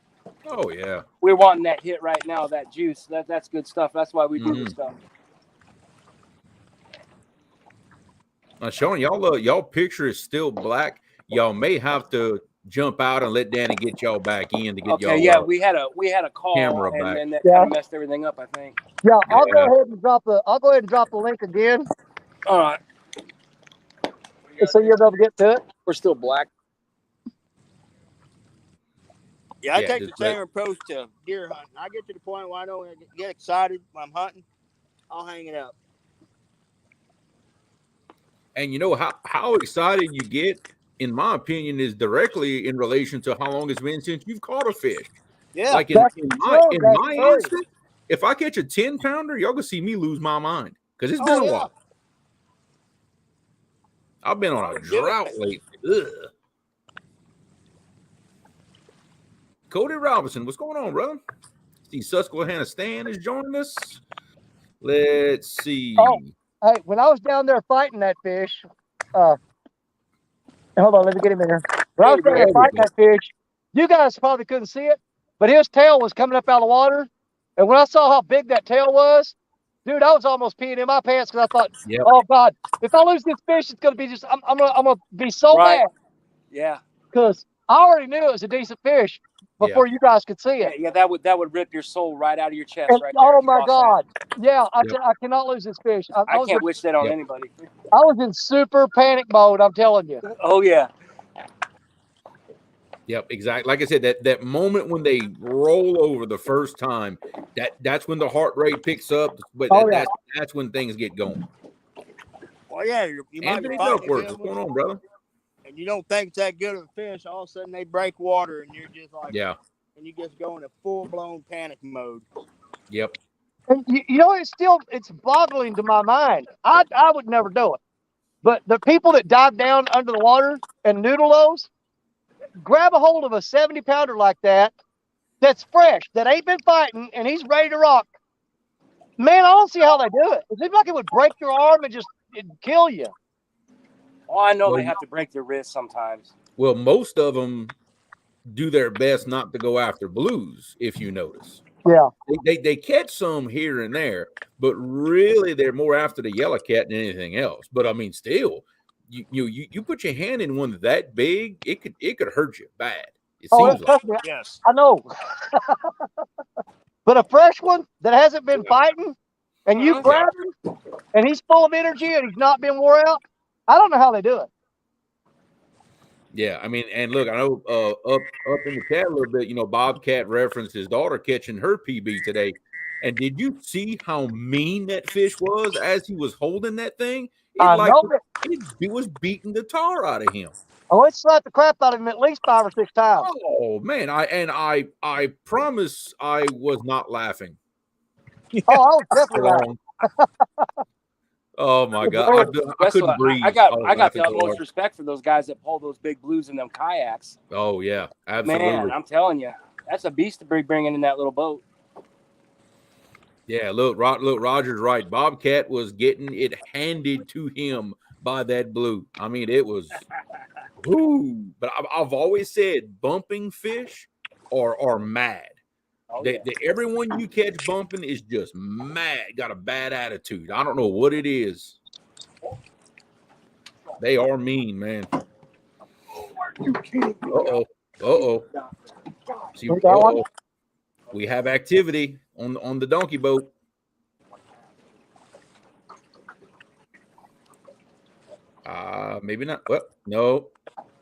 Oh yeah. We're wanting that hit right now, that juice. That's good stuff. That's why we do this stuff. Now, Sean, y'all picture is still black. Y'all may have to jump out and let Danny get y'all back in to get y'all. Okay, yeah, we had a call, camera and back. then that kind of messed everything up, I think. Yeah, I'll go ahead and drop the link again. All right, So you'll be able to get to it. we're still black. Yeah, I Yeah, take the just same approach to deer hunting. I get to the point where I know when I get excited when I'm hunting, I'll hang it up. And you know how excited you get, in my opinion, is directly in relation to how long it's been since you've caught a fish. Yeah, Like in my instant, if I catch a 10-pounder, y'all can see me lose my mind because it's been a while. I've been on a drought lately. Ugh. Cody Robinson, what's going on, brother? See, Susquehanna Stan is joining us. Let's see. Oh, hey, when I was down there fighting that fish, hold on, let me get him in here. When I was down there fighting that fish, you guys probably couldn't see it, but his tail was coming up out of the water. And when I saw how big that tail was, dude, I was almost peeing in my pants because I thought, oh God, if I lose this fish, it's gonna be just I'm gonna be so mad. Yeah. Because I already knew it was a decent fish before you guys could see it. Yeah, that would rip your soul right out of your chest, And, right there. oh my God. Yeah, I cannot lose this fish. I can't wish that on anybody. I was in super panic mode, I'm telling you. Oh yeah. Yep, exactly. Like I said, that moment when they roll over the first time, that's when the heart rate picks up. But that's when things get going. Well, yeah, you might Anthony be fighting Duckworth, again what's going on, brother? and you don't think it's that good of a fish. All of a sudden, they break water, and you're just like, and you just go into full-blown panic mode. Yep. And you know, it's boggling to my mind. I would never do it. But the people that dive down under the water and noodle those, grab a hold of a 70-pounder like that, that's fresh, that ain't been fighting, and he's ready to rock. Man, I don't see how they do it. It seems like it would break your arm and just it'd kill you. Oh, I know Well, they have to break their wrist sometimes. Well, most of them do their best not to go after blues, if you notice. Yeah. They catch some here and there, but really they're more after the yellow cat than anything else. But I mean, still, you put your hand in one that big, it could hurt you bad. It seems like. Trust me, Yes. I know. But a fresh one that hasn't been fighting, and you grab him, and he's full of energy, and he's not been wore out, I don't know how they do it. Yeah, I mean, and look, I know up in the chat a little bit, Bobcat referenced his daughter catching her PB today. And did you see how mean that fish was as he was holding that thing? It was beating the tar out of him. Oh, it slapped the crap out of him at least 5 or 6 times. Oh man, I promise I was not laughing. Oh, I was definitely laughing. Oh my God, I couldn't breathe. I got the utmost respect for those guys that pull those big blues in them kayaks. Oh yeah, absolutely. Man, I'm telling you, that's a beast to be bringing in that little boat. Yeah, look, Roger's right. Bobcat was getting it handed to him by that blue. I mean, it was. Whoo! But I've always said bumping fish are mad. Oh, everyone you catch bumping is just mad, got a bad attitude. I don't know what it is. They are mean, man. Uh-oh. See, we have activity on the donkey boat. Maybe not. Well, no.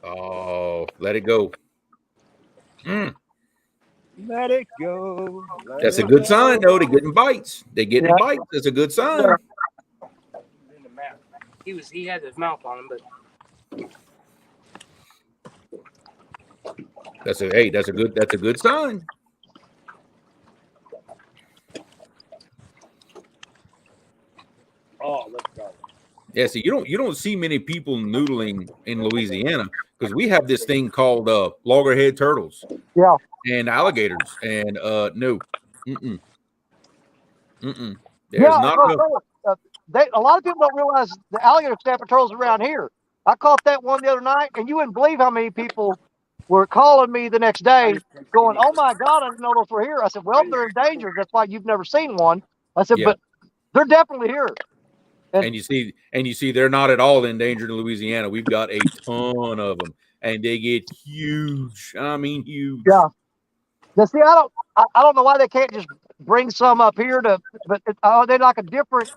Oh, let it go. Let it go. That's a good sign, though. They're getting bites. Bites. That's a good sign. He had his mouth on him, but that's a good sign. oh, let's go. Yeah, see, you don't see many people noodling in Louisiana because we have this thing called loggerhead turtles. Yeah. And alligators. And no. Mm-mm. There's not enough. A lot of people don't realize the alligator snapper turtles around here. I caught that one the other night, and you wouldn't believe how many people were calling me the next day going, "Oh my God, I didn't know those were here." I said, "Well, they're endangered. That's why you've never seen one." I said, "But they're definitely here." And you see, they're not at all endangered in Louisiana. We've got a ton of them, and they get huge. I mean, huge. Yeah. Now, see, I don't know why they can't just bring some up here but they like a different.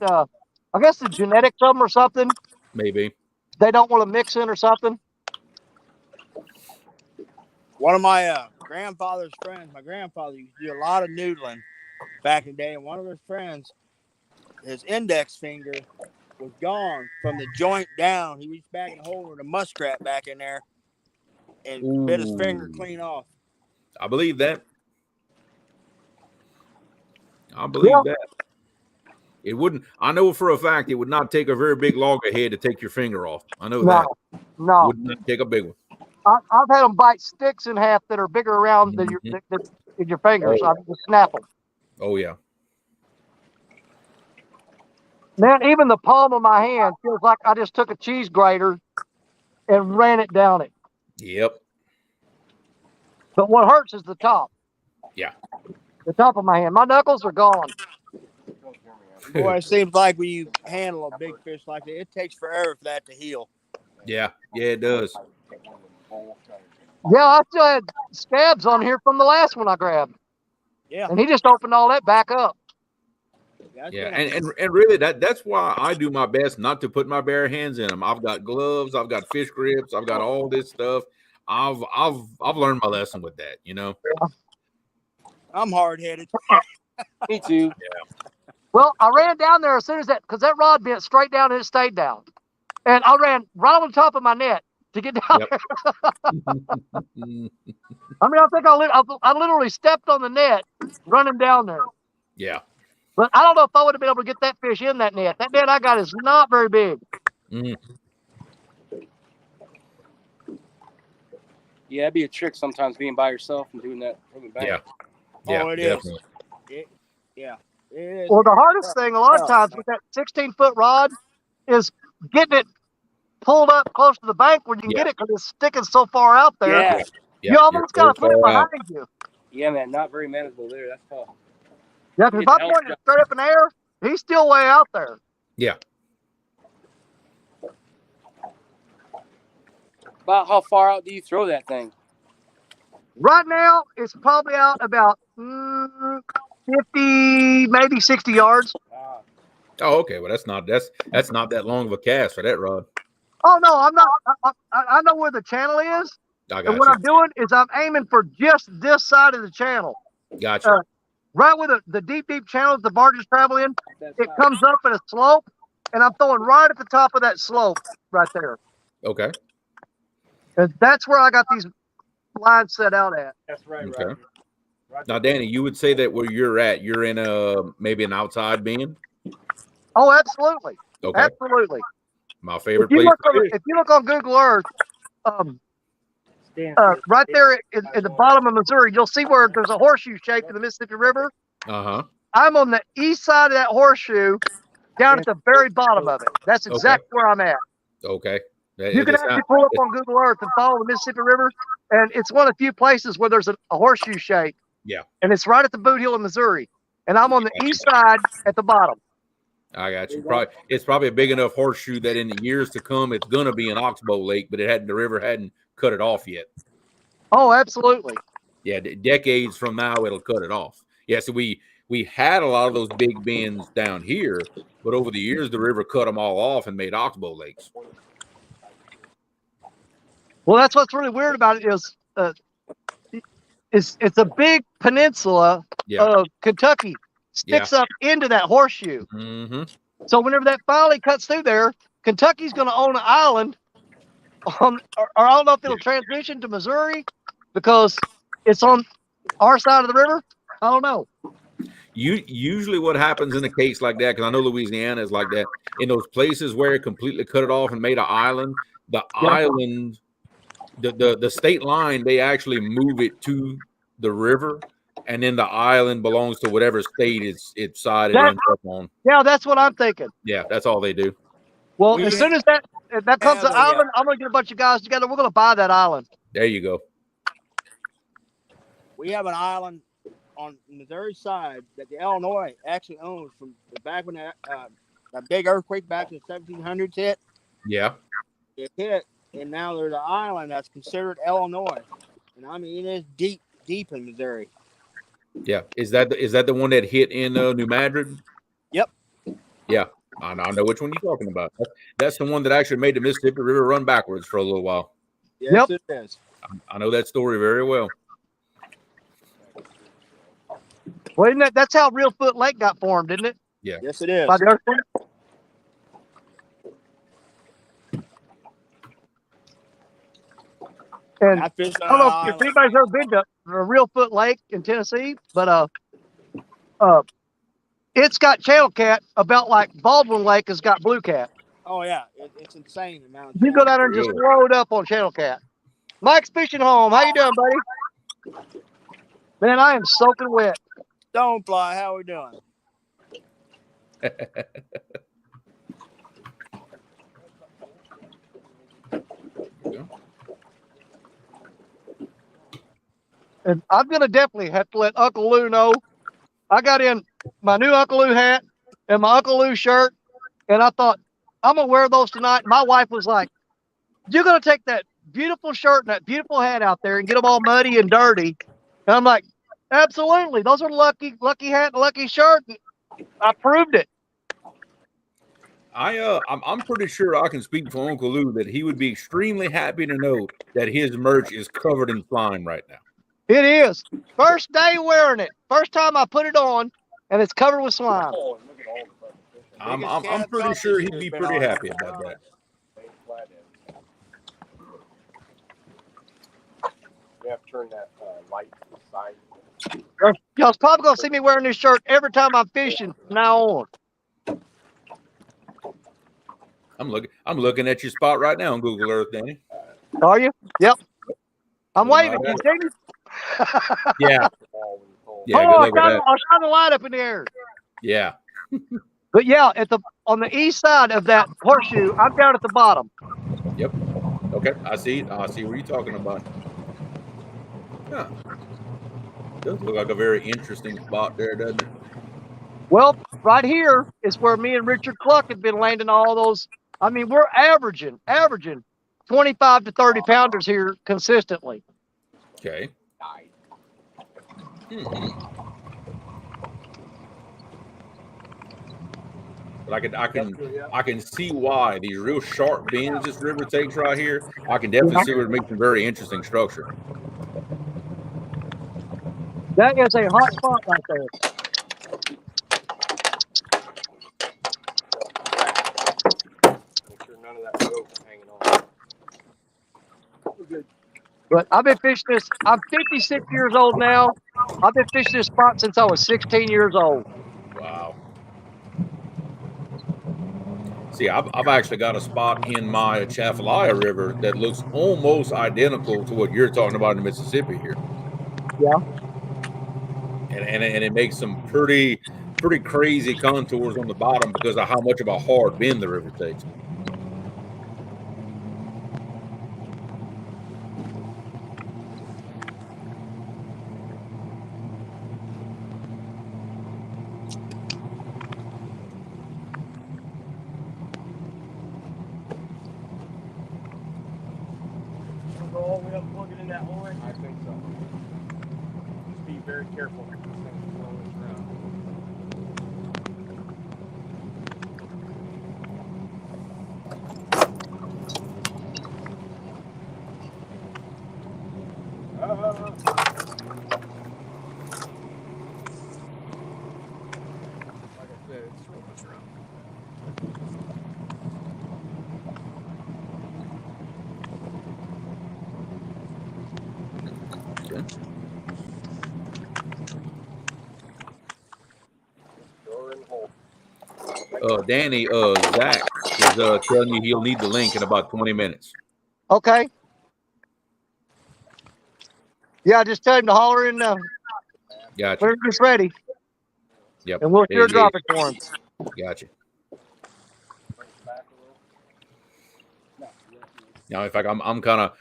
I guess the genetics of them or something. Maybe they don't want to mix in or something. One of my grandfather's friends, my grandfather used to do a lot of noodling back in the day, and one of his friends, his index finger was gone from the joint down. He reached back and holded a muskrat back in there and bit his finger clean off. I believe that. That. It wouldn't. I know for a fact it would not take a very big loggerhead to take your finger off. I know that. No. Would not take a big one. I've had them bite sticks in half that are bigger around than your fingers. I just snap them. Oh yeah. Man, even the palm of my hand feels like I just took a cheese grater and ran it down it. Yep. But what hurts is the top. Yeah. The top of my hand. My knuckles are gone. Boy, it seems like when you handle a big fish like that, it takes forever for that to heal. Yeah, it does. Yeah, I still had scabs on here from the last one I grabbed. Yeah. And he just opened all that back up. Yeah, and really that's why I do my best not to put my bare hands in them. I've got gloves, I've got fish grips, I've got all this stuff. I've learned my lesson with that, Yeah. I'm hard-headed. Me too. Yeah. Well, I ran down there as soon as because that rod bent straight down and it stayed down. And I ran right on the top of my net to get down there. I mean, I think I literally stepped on the net running down there. Yeah. But I don't know if I would have been able to get that fish in that net. That net I got is not very big. Yeah, it'd be a trick sometimes being by yourself and doing that from the bank. Yeah, it definitely. is. It is. Well, the hardest thing a lot of times with that 16-foot rod is getting it pulled up close to the bank where you can get it because it's sticking so far out there. Yeah. Yeah, You almost got to put it behind you. Yeah, man, not very manageable there. That's tough. Yeah, because if I'm pointing it straight up in the air, he's still way out there. Yeah. About how far out do you throw that thing? Right now, it's probably out about 50, maybe 60 yards. Oh, okay. Well, that's not that long of a cast for that rod. Oh no, I'm not. I know where the channel is, I got and what you. I'm doing is I'm aiming for just this side of the channel. Gotcha. Right where the deep channels the barges travel in, it comes up at a slope, and I'm throwing right at the top of that slope right there. Okay. And that's where I got these lines set out at. That's right. Okay. Now, Danny, you would say that where you're at, you're in maybe an outside bend? Oh, absolutely. Okay. Absolutely. My favorite If you place. look on Google Earth, right there in the bottom of Missouri, you'll see where there's a horseshoe shape in the Mississippi River. Uh-huh. I'm on the east side of that horseshoe, down at the very bottom of it. That's exactly where I'm at. Okay. You can actually pull up on Google Earth and follow the Mississippi River, and it's one of the few places where there's a horseshoe shape. Yeah. And it's right at the boot heel of Missouri, and I'm on the east side at the bottom. I got you. It's probably a big enough horseshoe that in the years to come, it's gonna be an oxbow lake, but the river hadn't cut it off yet. Oh, absolutely. Yeah, decades from now, it'll cut it off. Yeah, so we had a lot of those big bends down here, but over the years, the river cut them all off and made oxbow lakes. Well, that's what's really weird about it is it's a big peninsula of Kentucky sticks up into that horseshoe. Mm-hmm. So whenever that finally cuts through there, Kentucky's going to own an island or I don't know if it'll transition to Missouri because it's on our side of the river. I don't know. Usually what happens in a case like that, because I know Louisiana is like that, in those places where it completely cut it off and made an island, the island, the state line, they actually move it to the river, and then the island belongs to whatever state it's sided ends up on. Yeah, that's what I'm thinking. Yeah, that's all they do. Well, as soon as that comes to island, I'm going to get a bunch of guys together. We're going to buy that island. There you go. We have an island on the Missouri side that the Illinois actually owns from back when that big earthquake back in the 1700s hit. Yeah. It hit, and now there's an island that's considered Illinois. And I mean, it is deep in Missouri. Yeah. Is that the one that hit in New Madrid? Yep. Yeah. I know which one you're talking about. That's the one that actually made the Mississippi River run backwards for a little while. Yes, it is. I know that story very well. Well, that's how Real Foot Lake got formed, isn't it? Yeah. Yes, it is. By the earthquake. And I don't know if anybody's ever been to Real Foot Lake in Tennessee, but it's got channel cat about like Baldwin Lake has got blue cat. Oh yeah, it's insane the amount. You go down there and just load up on channel cat. Mike's Fishing Home. How you doing, buddy? Man, I am soaking wet. Stonefly, how we doing? And I'm going to definitely have to let Uncle Lou know. I got in my new Uncle Lou hat and my Uncle Lou shirt, and I thought, I'm going to wear those tonight. My wife was like, you're going to take that beautiful shirt and that beautiful hat out there and get them all muddy and dirty. And I'm like, absolutely. Those are lucky hat and lucky shirt. I proved it. I'm pretty sure I can speak for Uncle Lou that he would be extremely happy to know that his merch is covered in slime right now. It is. First day wearing it. First time I put it on, and it's covered with slime. I'm pretty sure he'd be pretty happy about that. We have to turn that light to the side. Y'all's probably gonna see me wearing this shirt every time I'm fishing from now on. I'm looking at your spot right now on Google Earth, Danny. Are you? Yep. I'm Well, waving. no, Can you see me? yeah. Yeah, Oh, good luck with that. I'll shine the light up in the air. Yeah. But yeah, on the east side of that horseshoe, I'm down at the bottom. Yep. Okay. I see what you're talking about. Huh. Does look like a very interesting spot there, doesn't it? Well, right here is where me and Richard Cluck have been landing all those. I mean, we're averaging 25 to 30 pounders here consistently. Okay. But I can see why these real sharp bends this river takes right here. I can definitely see where it makes some very interesting structure. That is a hot spot right there. Make sure none of that rope is hanging on. But I've been fishing this. I'm 56 years old now. I've been fishing this spot since I was 16 years old. Wow. See, I've actually got a spot in my Atchafalaya River that looks almost identical to what you're talking about in Mississippi here. Yeah. And it makes some pretty crazy contours on the bottom because of how much of a hard bend the river takes. Go all the way up, plug it in that hole. I think so. Just be very careful. This thing's flowing around. Like I said, it's rolling around. Danny, Zach is telling you he'll need the link in about 20 minutes. Okay. Yeah, just tell him to holler in Gotcha. when it's ready. Yep. And we'll sure drop it for him. Gotcha. Now, in fact, I'm kind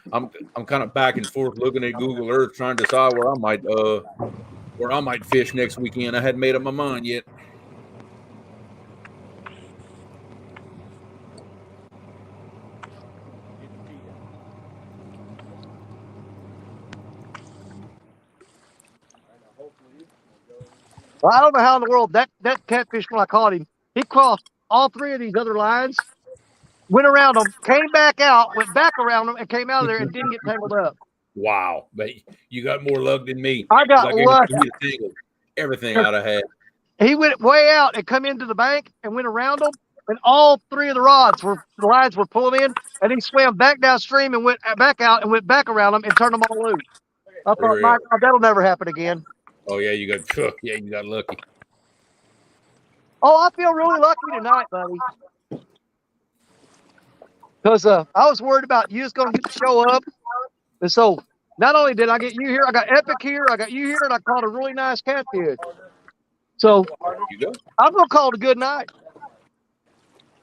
of back and forth looking at Google Earth trying to decide where I might fish next weekend. I hadn't made up my mind yet. Well, I don't know how in the world that catfish, when I caught him, he crossed all three of these other lines, went around them, came back out, went back around them, and came out of there and didn't get tangled up. Wow, but you got more luck than me. I got lucky. Everything I'd have had. He went way out and come into the bank and went around them, and all three of the lines were pulling in, and he swam back downstream and went back out and went back around them and turned them all loose. I thought, my God, that'll never happen again. Oh yeah, you got lucky. Oh, I feel really lucky tonight, buddy. Because I was worried about you was going to get to show up. And so not only did I get you here, I got Epic here, I got you here, and I caught a really nice catfish. So I'm going to call it a good night.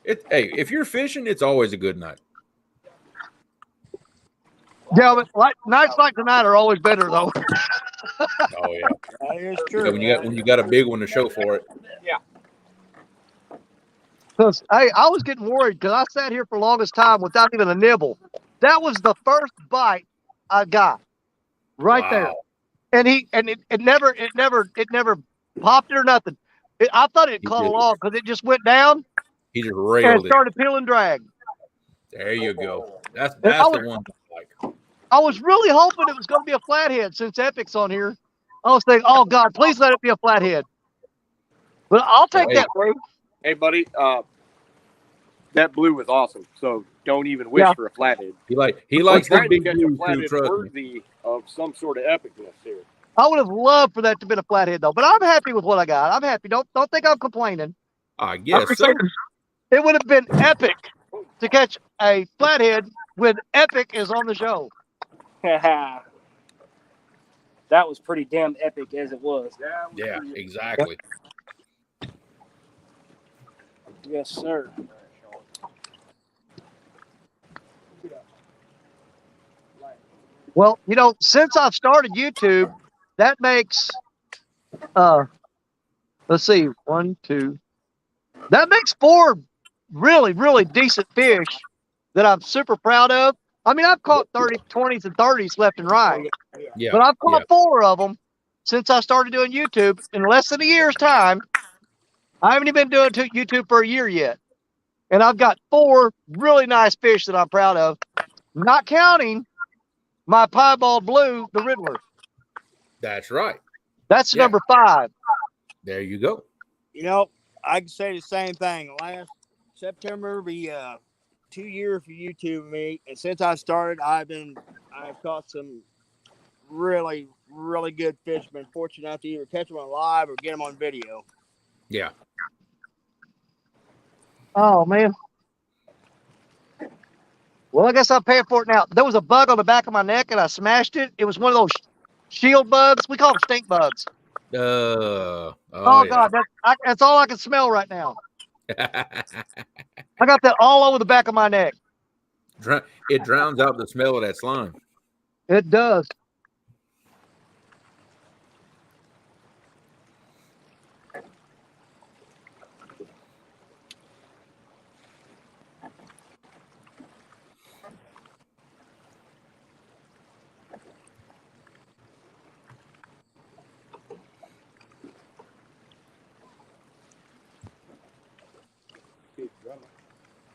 Hey, if you're fishing, it's always a good night. Yeah, but nights like tonight are always better, though. Oh, yeah. That is true. So when you got a big one to show for it. Yeah. Because hey, I was getting worried because I sat here for the longest time without even a nibble. That was the first bite I got right there, and it never popped it or nothing. I thought it caught along because it just went down. He just and railed it. Started peeling drag. There you go. That's the one I like. I was really hoping it was going to be a flathead since Epic's on here. I was thinking, oh God, please let it be a flathead. But I'll take that, bro. Hey, buddy, that blue was awesome. So don't even wish for a flathead. He likes that big blue flathead too, worthy of some sort of epicness here. I would have loved for that to have been a flathead, though. But I'm happy with what I got. I'm happy. Don't think I'm complaining. I guess so. It would have been epic to catch a flathead when Epic is on the show. that was pretty damn epic as it was. Yeah, exactly. Yes, sir. Well, since I've started YouTube, that makes let's see, 1, 2. That makes 4 really, really decent fish that I'm super proud of. I mean, I've caught 30, 20s, and 30s left and right, Yeah. but I've Yeah. caught 4 of them since I started doing YouTube in less than a year's time. I haven't even been doing YouTube for a year yet, and I've got 4 really nice fish that I'm proud of, not counting my piebald blue, the Riddler. That's right. That's Yeah. number 5. There you go. I can say the same thing. Last September will be 2 years for YouTube and me, and since I started, I've caught some really, really good fish. Been fortunate enough to either catch them on live or get them on video. Yeah. Oh man. Well, I guess I'm paying for it now. There was a bug on the back of my neck, and I smashed it. It was one of those shield bugs. We call them stink bugs. Oh Oh yeah. God, that's all I can smell right now. I got that all over the back of my neck. It drowns out the smell of that slime. It does.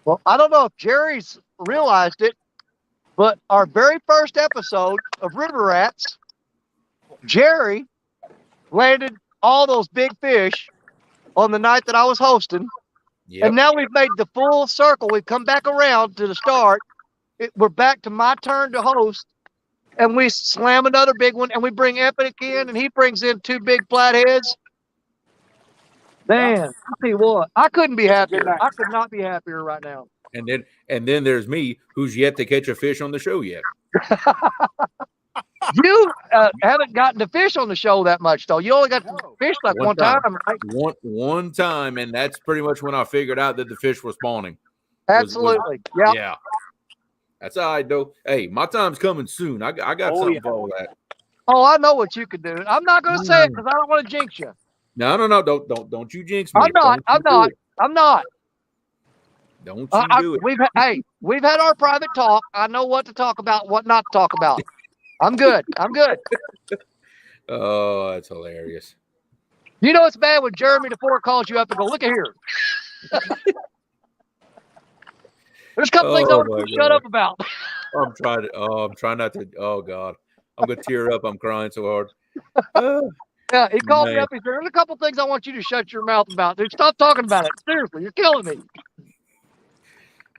Well, I don't know if Jerry's realized it, but our very first episode of River Rats, Jerry landed all those big fish on the night that I was hosting. Yep. And now we've made the full circle. We've come back around to the start. We're back to my turn to host. And we slam another big one. And we bring Epic in. And he brings in 2 big flatheads. Man, I'll tell you what. I couldn't be happier. I could not be happier right now. And then there's me, who's yet to catch a fish on the show yet. You haven't gotten to fish on the show that much, though. You only got to fish like one time. Right? One time, and that's pretty much when I figured out that the fish were spawning. Absolutely. Yeah. That's all right, though. Hey, my time's coming soon. I got something for all that. Oh, I know what you could do. I'm not going to say it because I don't want to jinx you. No. Don't you jinx me. I'm not. Don't you do it. We've had our private talk. I know what to talk about, what not to talk about. I'm good. Oh, that's hilarious. You know it's bad when Jeremy DeFore calls you up and go, look at here. There's a couple things I want to shut up about. I'm trying not to. Oh God, I'm gonna tear up. I'm crying so hard. Yeah, he called me up. He said, there's a couple things I want you to shut your mouth about. Dude, stop talking about it. Seriously, you're killing me.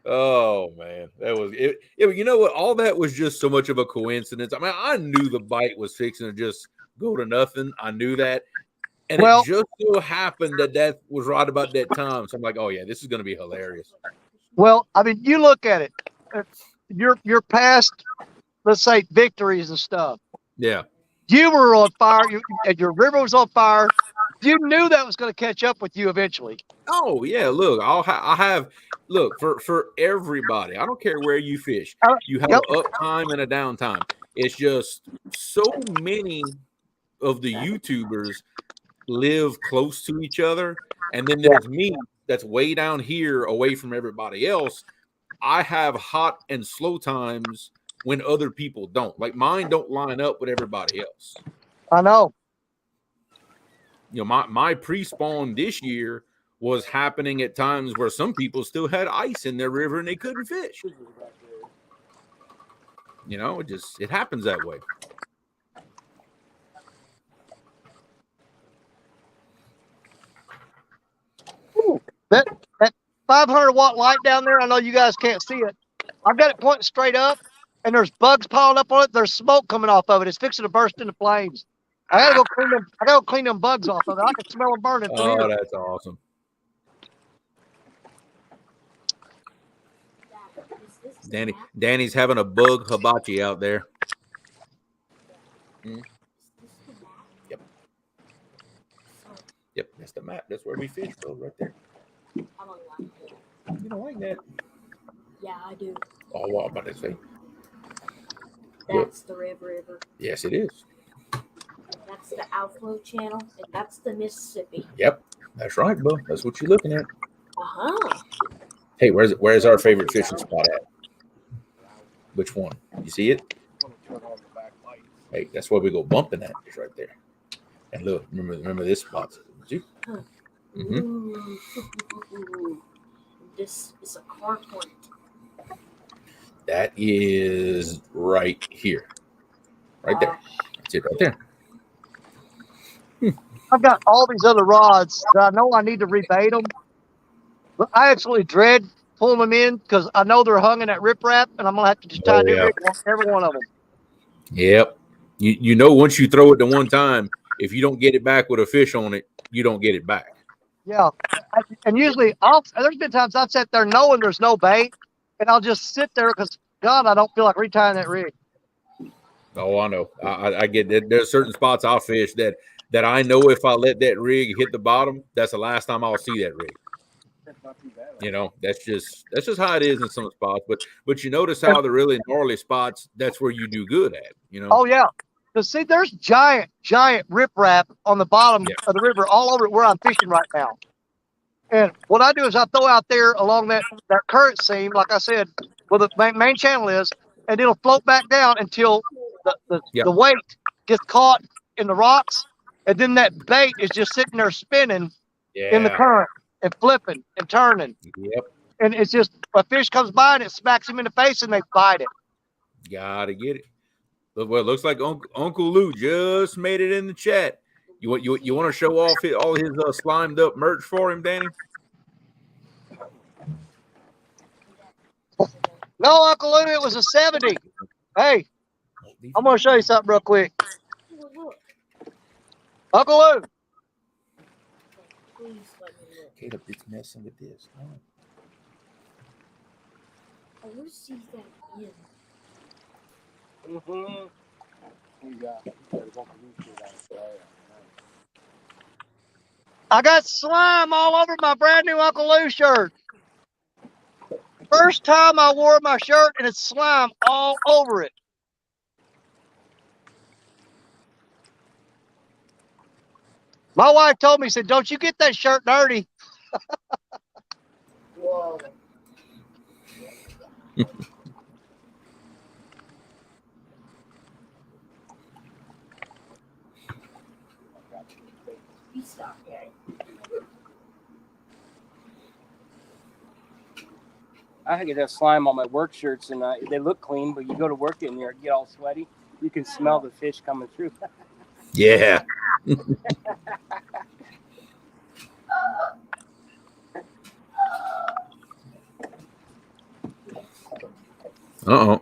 Oh man, that was it. You know what? All that was just so much of a coincidence. I mean, I knew the bite was fixing to just go to nothing. I knew that, and it just so happened that was right about that time. So I'm like, oh yeah, this is going to be hilarious. Well, I mean, you look at it. Your past, let's say, victories and stuff. Yeah, you were on fire. Your river was on fire. You knew that was going to catch up with you eventually. Oh yeah, look, I have look for everybody. I don't care where you fish. You have an uptime and a downtime. It's just so many of the YouTubers live close to each other, and then there's me that's way down here away from everybody else. I have hot and slow times when other people don't. Like mine don't line up with everybody else. I know. You know, my pre-spawn this year was happening at times where some people still had ice in their river and they couldn't fish. You know, it happens that way. Ooh, that 500-watt light down there, I know you guys can't see it. I've got it pointing straight up, and there's bugs piling up on it. There's smoke coming off of it. It's fixing to burst into flames. I gotta go clean them. I gotta go clean them bugs off of it. I can smell them burning from here. Oh, that's awesome. Danny's having a bug hibachi out there. Yep, that's the map. That's where we fish, bro, right there. I don't like that. You don't like that? Yeah, I do. Oh, what I'm about to say. That's the Red River. Yes, it is. That's the outflow channel, and that's the Mississippi. Yep, that's right, bro. That's what you're looking at. Uh-huh. Hey, where's our favorite fishing spot at? Which one? You see it? Hey, that's where we go bumping at. It's right there. And look, remember this spot. Huh. Mm-hmm. Ooh. This is a car point. That is right here. Right there. That's it right there. I've got all these other rods that I know I need to rebait them, but I absolutely dread pulling them in because I know they're hung in that riprap, and I'm gonna have to just tie a new rig on every one of them. Yep. You know, once you throw it the one time, if you don't get it back with a fish on it, you don't get it back. Yeah, and usually there's been times I've sat there knowing there's no bait, and I'll just sit there because God, I don't feel like retying that rig. Oh, I know. I get that. There's certain spots I'll fish that I know if I let that rig hit the bottom, that's the last time I'll see that rig. You know, that's just how it is in some spots. But you notice how the really gnarly spots, that's where you do good at. You know. Oh yeah, because see, there's giant riprap on the bottom of the river all over where I'm fishing right now. And what I do is I throw out there along that current seam, like I said, where the main channel is, and it'll float back down until the weight gets caught in the rocks, and then that bait is just sitting there spinning in the current and flipping and turning. Yep. And it's just a fish comes by and it smacks him in the face and they bite it. Gotta get it. Well, it looks like Uncle Lou just made it in the chat. You want to show off all his slimed up merch for him, Danny? No, Uncle Lou, it was a 70. Hey, I'm going to show you something real quick. Uncle Lou. Please let me look. Caleb, it's messing with this. Oh. I want to see that in. Mm-hmm. I got slime all over my brand new Uncle Lou shirt. First time I wore my shirt and it's slime all over it. My wife told me, said, don't you get that shirt dirty. Whoa. Stop, Gary. I get that slime on my work shirts, and they look clean, but you go to work in there, get all sweaty. You can smell the fish coming through. Yeah. Uh-oh.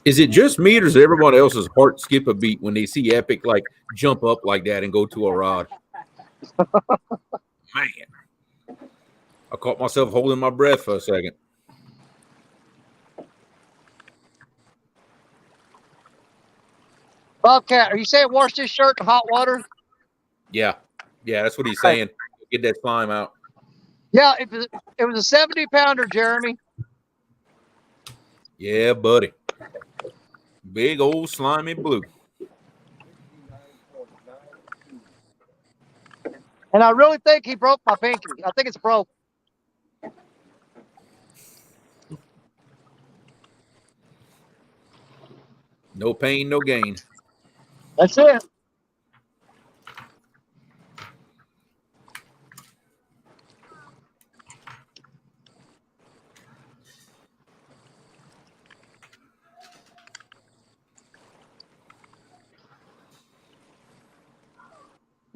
Is it just me, or does everyone else's heart skip a beat when they see Epic like jump up like that and go to a rod? Man, I caught myself holding my breath for a second. Bobcat, are you saying wash this shirt in hot water? Yeah, that's what he's saying. Get that slime out. Yeah, it was a 70-pounder, Jeremy. Yeah, buddy. Big old slimy blue. And I really think he broke my pinky. I think it's broke. No pain, no gain. That's it.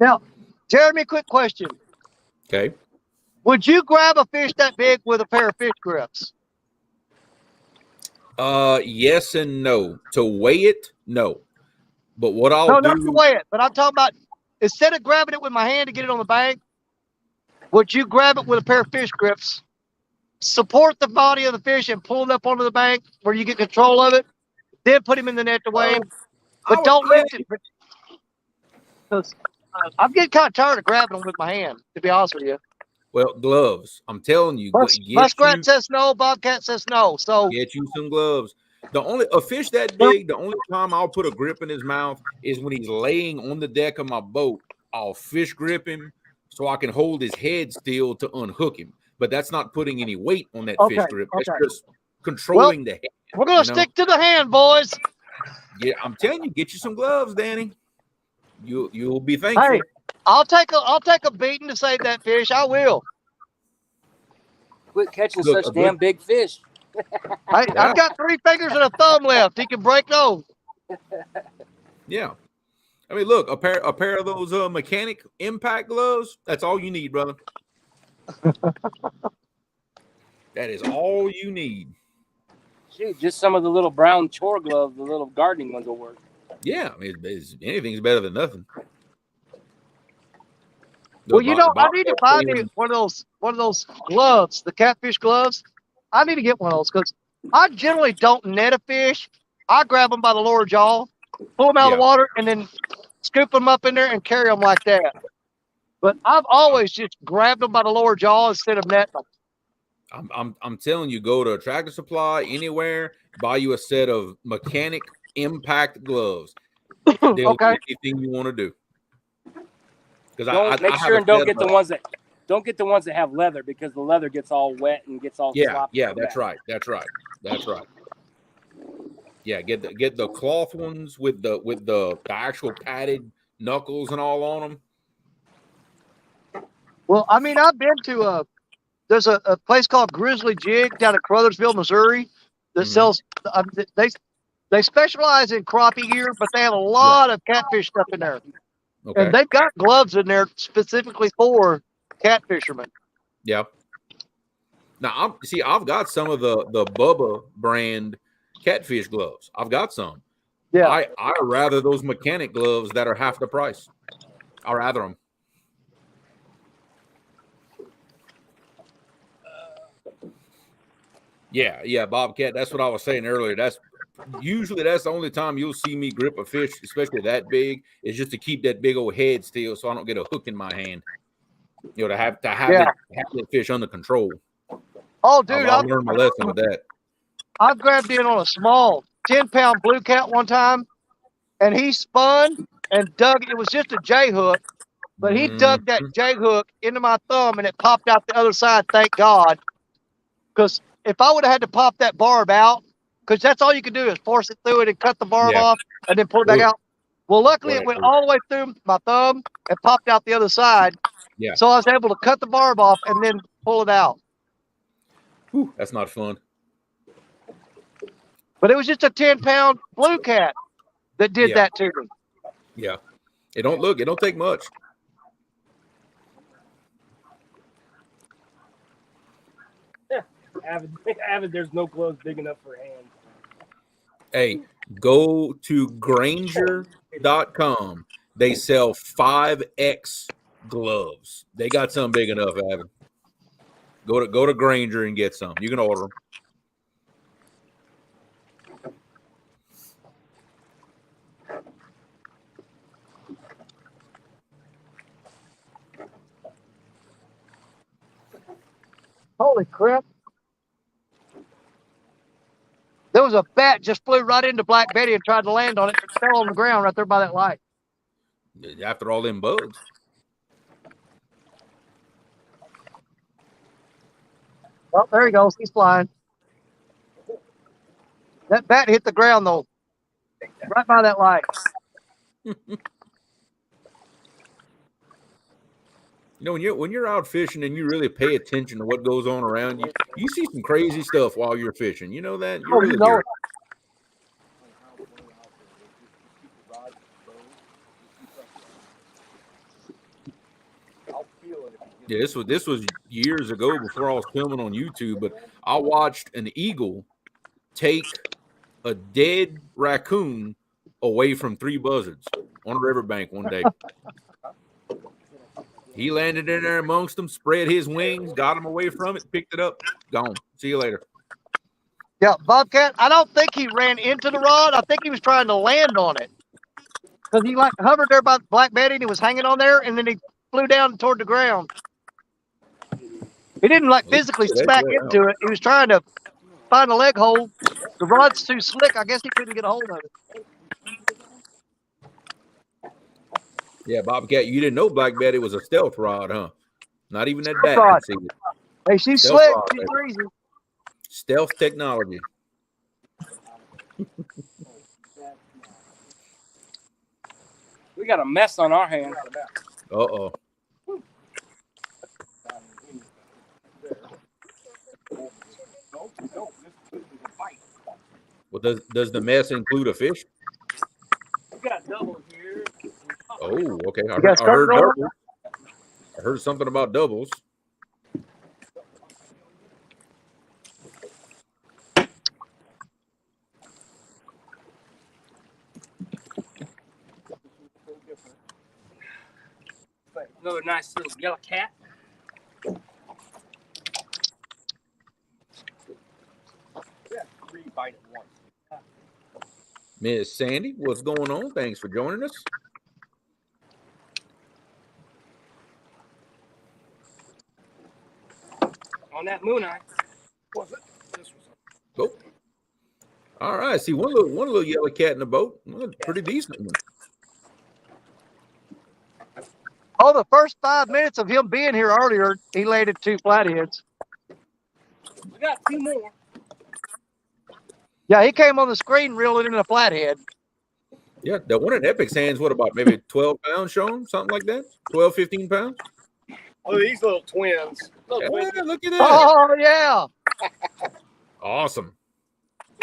Now, Jeremy, quick question. Okay. Would you grab a fish that big with a pair of fish grips? Yes and no. To weigh it, no. But what I'll No, do, not to weigh it, but I'm talking about instead of grabbing it with my hand to get it on the bank, would you grab it with a pair of fish grips support the body of the fish and pull it up onto the bank where you get control of it. Then put him in the net to weigh him. But don't lift it. Because I'm getting kind of tired of grabbing them with my hand, to be honest with you. Well, gloves. I'm telling you, Muskrat says no. Bobcat says no. So get you some gloves. A fish that big, the only time I'll put a grip in his mouth is when he's laying on the deck of my boat. I'll fish grip him so I can hold his head still to unhook him. But that's not putting any weight on that fish grip. That's just controlling the head. We're gonna stick to the hand, boys. Yeah, I'm telling you, get you some gloves, Danny. You'll be thankful. Hey, I'll take a beating to save that fish. I will. Quit catching such damn big fish. I've got 3 fingers and a thumb left. He can break those. Yeah. I mean, look, a pair of those mechanic impact gloves, that's all you need, brother. That is all you need. Shoot, just some of the little brown chore gloves, the little gardening ones will work. Yeah, I mean, anything's better than nothing. Well, I need to buy me one of those gloves, the catfish gloves. I need to get one of those because I generally don't net a fish. I grab them by the lower jaw, pull them out of the water, and then scoop them up in there and carry them like that. But I've always just grabbed them by the lower jaw instead of netting them. I'm telling you, go to Tractor Supply anywhere, buy you a set of mechanic impact gloves. They'll do anything you want to do. Because make sure and don't get the ones that have leather because the leather gets all wet and gets all sloppy. Yeah, that's right. Yeah, get the cloth ones with the actual padded knuckles and all on them. Well, I mean, I've been to there's a place called Grizzly Jig down in Crothersville, Missouri, that sells. They specialize in crappie gear, but they have a lot of catfish stuff in there. Okay. And they've got gloves in there specifically for catfishermen. Yeah. Now, I've got some of the Bubba brand catfish gloves. I've got some. Yeah. I rather those mechanic gloves that are half the price. I rather them. Yeah, Bobcat. That's what I was saying earlier. That's the only time you'll see me grip a fish, especially that big, is just to keep that big old head still, so I don't get a hook in my hand. To have the fish under control. Oh, dude, I've learned my lesson with that. I've grabbed in on a small 10-pound blue cat one time, and he spun and dug. It was just a J hook, but he dug that J hook into my thumb, and it popped out the other side. Thank God, because if I would have had to pop that barb out, because that's all you can do is force it through it and cut the barb off and then pull it back out. Well, luckily it went all the way through my thumb and popped out the other side. Yeah. So I was able to cut the barb off and then pull it out. Whew, that's not fun. But it was just a 10-pound blue cat that did that to me. Yeah. It don't take much. Avid, there's no gloves big enough for hands. Hey, go to Granger.com. They sell 5X gloves. They got some big enough, Avid. Go to Granger and get some. You can order them. Holy crap. There was a bat just flew right into Black Betty and tried to land on it and fell on the ground right there by that light. After all them bugs. Oh, there he goes. He's flying. That bat hit the ground, though, right by that light. When you're out fishing and you really pay attention to what goes on around you, you see some crazy stuff while you're fishing. You know that? You really do. Yeah, this was years ago before I was filming on YouTube, but I watched an eagle take a dead raccoon away from 3 buzzards on a riverbank one day. He landed in there amongst them, spread his wings, got him away from it, picked it up, gone. See you later. Yeah, Bobcat, I don't think he ran into the rod. I think he was trying to land on it. Because he like hovered there by Black Betty and he was hanging on there and then he flew down toward the ground. He didn't like physically smack into it. He was trying to find a leg hold. The rod's too slick. I guess he couldn't get a hold of it. Yeah, Bobcat, you didn't know Black Betty was a stealth rod, huh? Not even that Stealth back rod. could see it. Hey, she's Stealth slick. rod, She's baby. crazy. Stealth technology. We got a mess on our hands. Uh-oh. Well, does the mess include a fish? We got doubles here. Oh, okay. I got heard something going? doubles. I heard something about doubles. Another nice little yellow cat. Yeah, 3 bite at once. Miss Sandy, what's going on? Thanks for joining us. On that moon eye. Was it? This was Go. All right. See one little yellow cat in the boat. Well, pretty decent one. Oh, the first 5 minutes of him being here earlier, he landed 2 flatheads. we got 2 more. Yeah, he came on the screen reeling in a flathead. Yeah, that one in Epic's hands, what about maybe 12 pounds, Sean? Something like that? 12, 15 pounds? Oh, these little twins. Yeah, look at that. Oh, yeah. Awesome.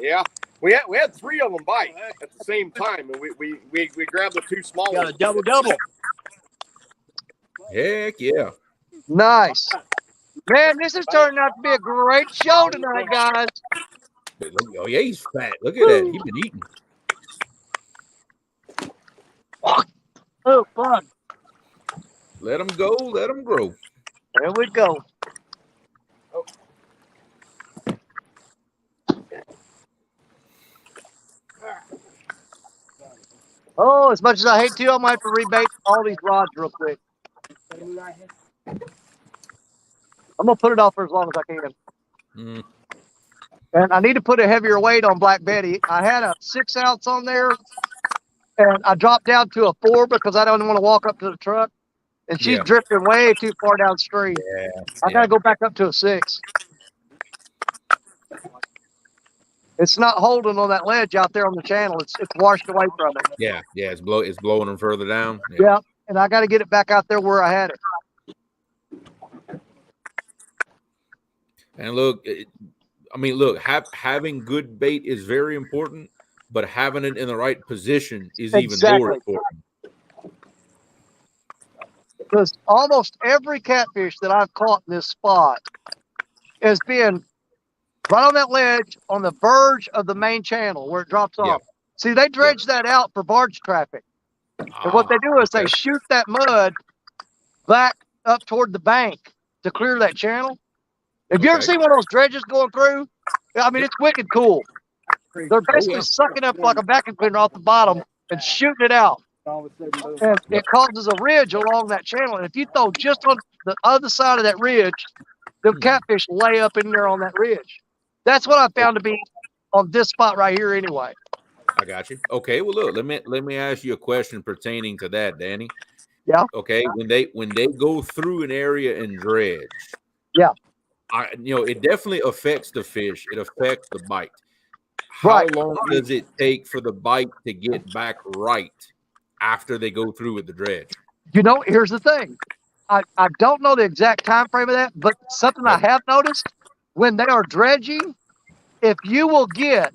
Yeah. We had 3 of them bite at the same time, and we grabbed the 2 small Got ones. a double. Heck yeah. Nice. Man, this is turning out to be a great show tonight, guys. But look, oh, yeah, he's fat. Look at that. He's been eating. Oh, fun. Let him go. Let him grow. There we go. Oh, as much as I hate to, I might have to rebait all these rods real quick. I'm going to put it off for as long as I can. Mm. And I need to put a heavier weight on Black Betty. I had a 6 ounce on there, and I dropped down to a 4 because I don't want to walk up to the truck. And she's Yeah. drifting way too far downstream. Yeah. I got to go back up to a 6. It's not holding on that ledge out there on the channel. It's washed away from it. Yeah. Yeah. It's blowing them further down. Yeah, and I got to get it back out there where I had it. And look, having good bait is very important, but having it in the right position is even more important. Because almost every catfish that I've caught in this spot has been right on that ledge on the verge of the main channel where it drops off. See, they dredge that out for barge traffic. And what they do is they shoot that mud back up toward the bank to clear that channel. Have you ever seen one of those dredges going through? I mean, it's wicked cool. They're basically sucking up like a vacuum cleaner off the bottom and shooting it out. And it causes a ridge along that channel. And if you throw just on the other side of that ridge, the catfish lay up in there on that ridge. That's what I found to be on this spot right here anyway. I got you. Okay, well look, let me ask you a question pertaining to that, Danny. Yeah. Okay, when they go through an area and dredge, yeah, it definitely affects the fish. It affects the bite. How long does it take for the bite to get back right after they go through with the dredge? Here's the thing. I don't know the exact time frame of that, but something I have noticed when they are dredging, if you will get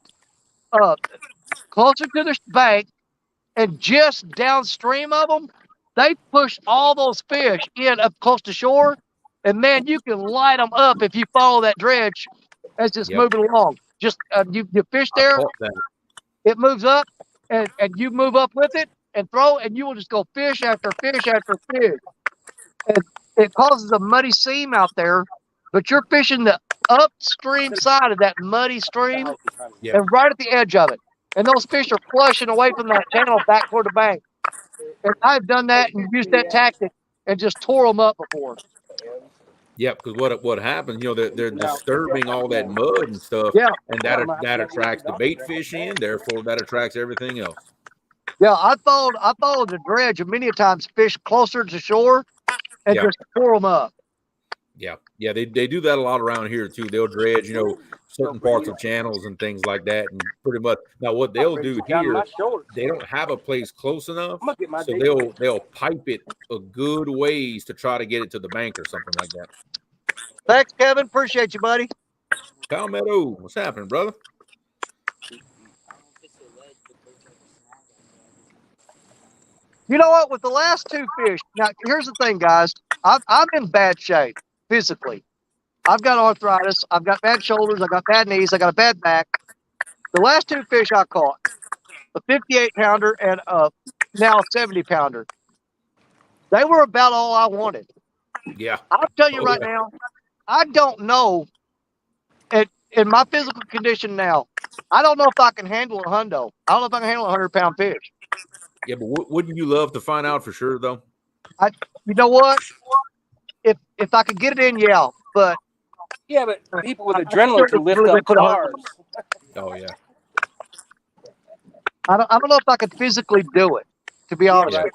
closer to the bank and just downstream of them, they push all those fish in up close to shore, and man, you can light them up if you follow that dredge as it's moving along. Just you fish there, it moves up, and you move up with it and throw, and you will just go fish after fish after fish. it causes a muddy seam out there, but you're fishing the upstream side of that muddy stream Yeah. and right at the edge of it. And those fish are flushing away from that channel back toward the bank. And I've done that and used that tactic and just tore them up before. Yeah, because what happens, they're disturbing all that mud and stuff, Yeah. and that attracts the bait fish in, therefore that attracts everything else. Yeah, I followed the dredge many a times, fish closer to shore and Yeah. just tore them up. Yeah, they do that a lot around here too. They'll dredge, certain parts of channels and things like that, and pretty much now what they'll do here, they don't have a place close enough, so they'll pipe it a good ways to try to get it to the bank or something like that. Thanks, Kevin. Appreciate you, buddy. Palmetto, what's happening, brother? You know what? With the last two fish, now here's the thing, guys. I'm in bad shape physically. I've got arthritis. I've got bad shoulders. I've got bad knees. I got a bad back. The last two fish I caught, a 58-pounder and now a 70-pounder, they were about all I wanted. Yeah. I'll tell you right now, I don't know. In my physical condition now, I don't know if I can handle a hundo. I don't know if I can handle a 100-pound fish. Yeah, but wouldn't you love to find out for sure, though? You know what? If I could get it in, yeah. But people with adrenaline can lift up cars. Oh yeah. I don't know if I could physically do it. To be honest, right.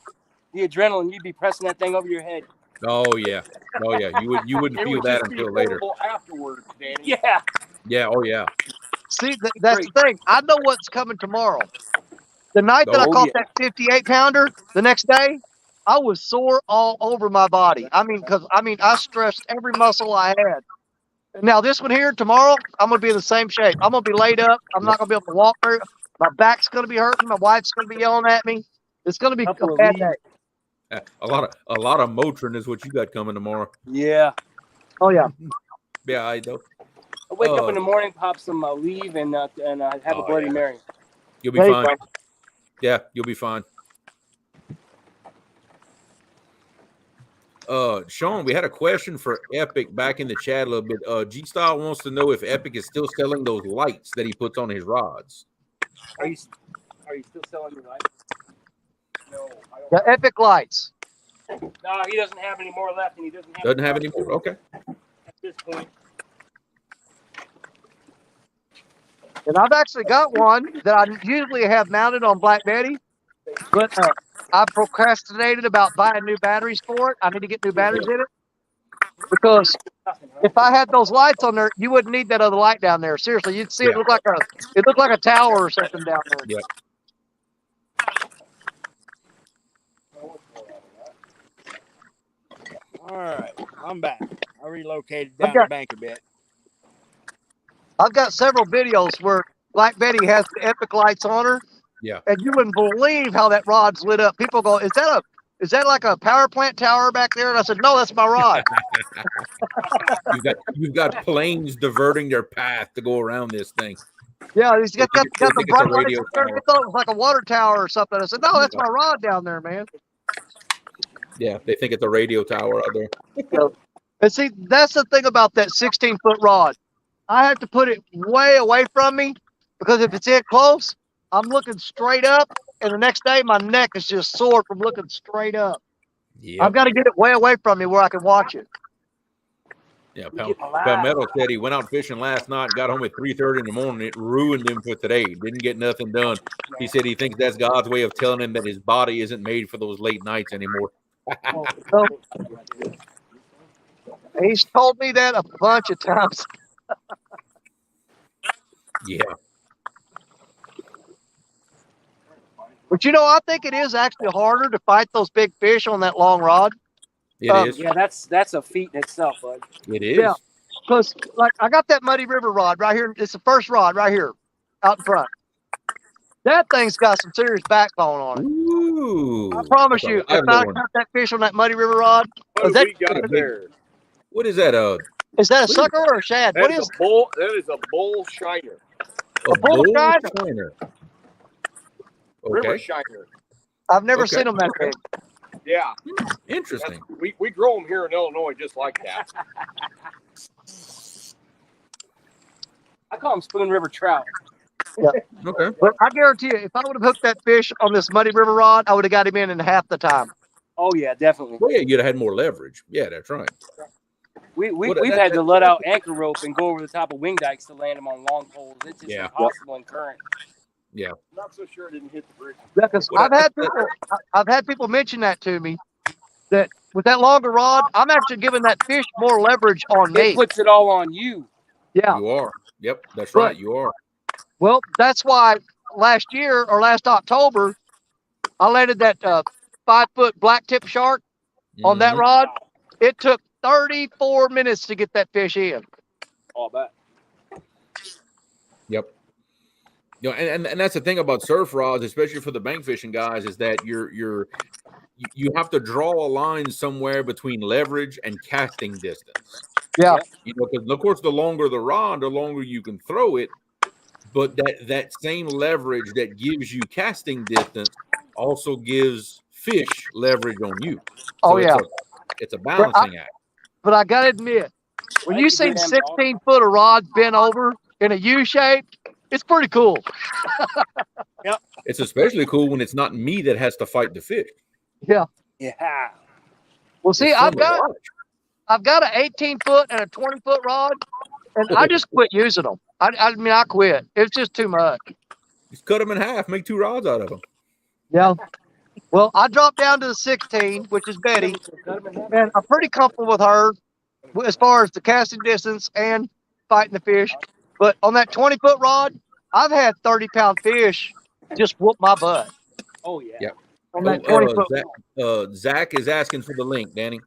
The adrenaline, you'd be pressing that thing over your head. Oh yeah. You wouldn't feel that until later. Afterwards, Danny. Yeah. Yeah. Oh yeah. See, that's the thing. I know what's coming tomorrow. The night that I caught that 58-pounder, the next day, I was sore all over my body. I stressed every muscle I had. Now this one here, tomorrow, I'm gonna be in the same shape. I'm gonna be laid up. I'm not gonna be able to walk through. My back's gonna be hurting. My wife's gonna be yelling at me. It's gonna be a bad day. A lot of Motrin is what you got coming tomorrow. Yeah. Oh yeah. Yeah, I know. I wake up in the morning, pop some leave, and I have a Bloody Mary. You'll be fine. Yeah, you'll be fine. Sean, we had a question for Epic back in the chat a little bit. G-Style wants to know if Epic is still selling those lights that he puts on his rods. Are you still selling your lights? No, I don't. The Epic lights. No, he doesn't have any more left, and he doesn't have any more. Okay. At this point. And I've actually got one that I usually have mounted on Black Betty, but I procrastinated about buying new batteries for it. I need to get new batteries in it because if I had those lights on there, you wouldn't need that other light down there. Seriously, you'd see it looked like a tower or something down there. Yeah. All right, I'm back. I relocated down the bank a bit. I've got several videos where Black Betty has the Epic lights on her. Yeah. And you wouldn't believe how that rod's lit up. People go, is that like a power plant tower back there? And I said, no, that's my rod. You've got planes diverting their path to go around this thing. Yeah, he's got the bright lights. I thought it was like a water tower or something. I said, no, that's my rod down there, man. Yeah, they think it's a radio tower out there. And see, that's the thing about that 16-foot rod. I have to put it way away from me because if it's in close, I'm looking straight up, and the next day my neck is just sore from looking straight up. Yep. I've got to get it way away from me where I can watch it. Yeah, Palmetto said he went out fishing last night and got home at 3:30 in the morning. It ruined him for today. Didn't get nothing done. He said he thinks that's God's way of telling him that his body isn't made for those late nights anymore. He's told me that a bunch of times. Yeah. But I think it is actually harder to fight those big fish on that long rod. It is. Yeah, that's a feat in itself, bud. It is. Yeah, because like I got that Muddy River rod right here. It's the first rod right here, out in front. That thing's got some serious backbone on it. Ooh. I promise you, if I caught that fish on that Muddy River rod, what have we got there? What is that? Is that a sucker or a shad? That is a bull. That is a bull shiner. A bull shiner. Okay. River shiner. I've never seen them that big. Yeah, Interesting. we grow them here in Illinois just like that. I call them Spoon River trout. Okay. But I guarantee you, if I would have hooked that fish on this Muddy River rod, I would have got him in half the time. Oh yeah, definitely. Well, yeah, you'd have had more leverage. Yeah, that's right. We've had to let out anchor rope and go over the top of wing dikes to land them on long poles. It's just impossible in current. Yeah. I'm not so sure it didn't hit the bridge. Yeah, because I've had people mention that to me, that with that longer rod, I'm actually giving that fish more leverage on me. It puts it all on you. Yeah. You are. Yep, that's right. You are. Well, that's why last year or last October, I landed that 5-foot black tip shark on that rod. It took 34 minutes to get that fish in. All that. Yep. You know, and that's the thing about surf rods, especially for the bank fishing guys, is that you have to draw a line somewhere between leverage and casting distance. Yeah. You know, because of course, the longer the rod, the longer you can throw it. But that same leverage that gives you casting distance also gives fish leverage on you. So it's a balancing act. But I gotta admit, when you see 16 foot of rod bent over in a U shape, it's pretty cool. Yep. It's especially cool when it's not me that has to fight the fish. Yeah. Yeah. Well, see, I've got an 18 foot and a 20 foot rod, and I just quit using them. I mean, I quit. It's just too much. Just cut them in half, make 2 rods out of them. Yeah. Well, I dropped down to the 16, which is Betty, and I'm pretty comfortable with her as far as the casting distance and fighting the fish. But on that 20 foot rod, I've had 30-pound fish just whoop my butt. Oh yeah. Yep. On that 20 foot. Zach is asking for the link, Danny.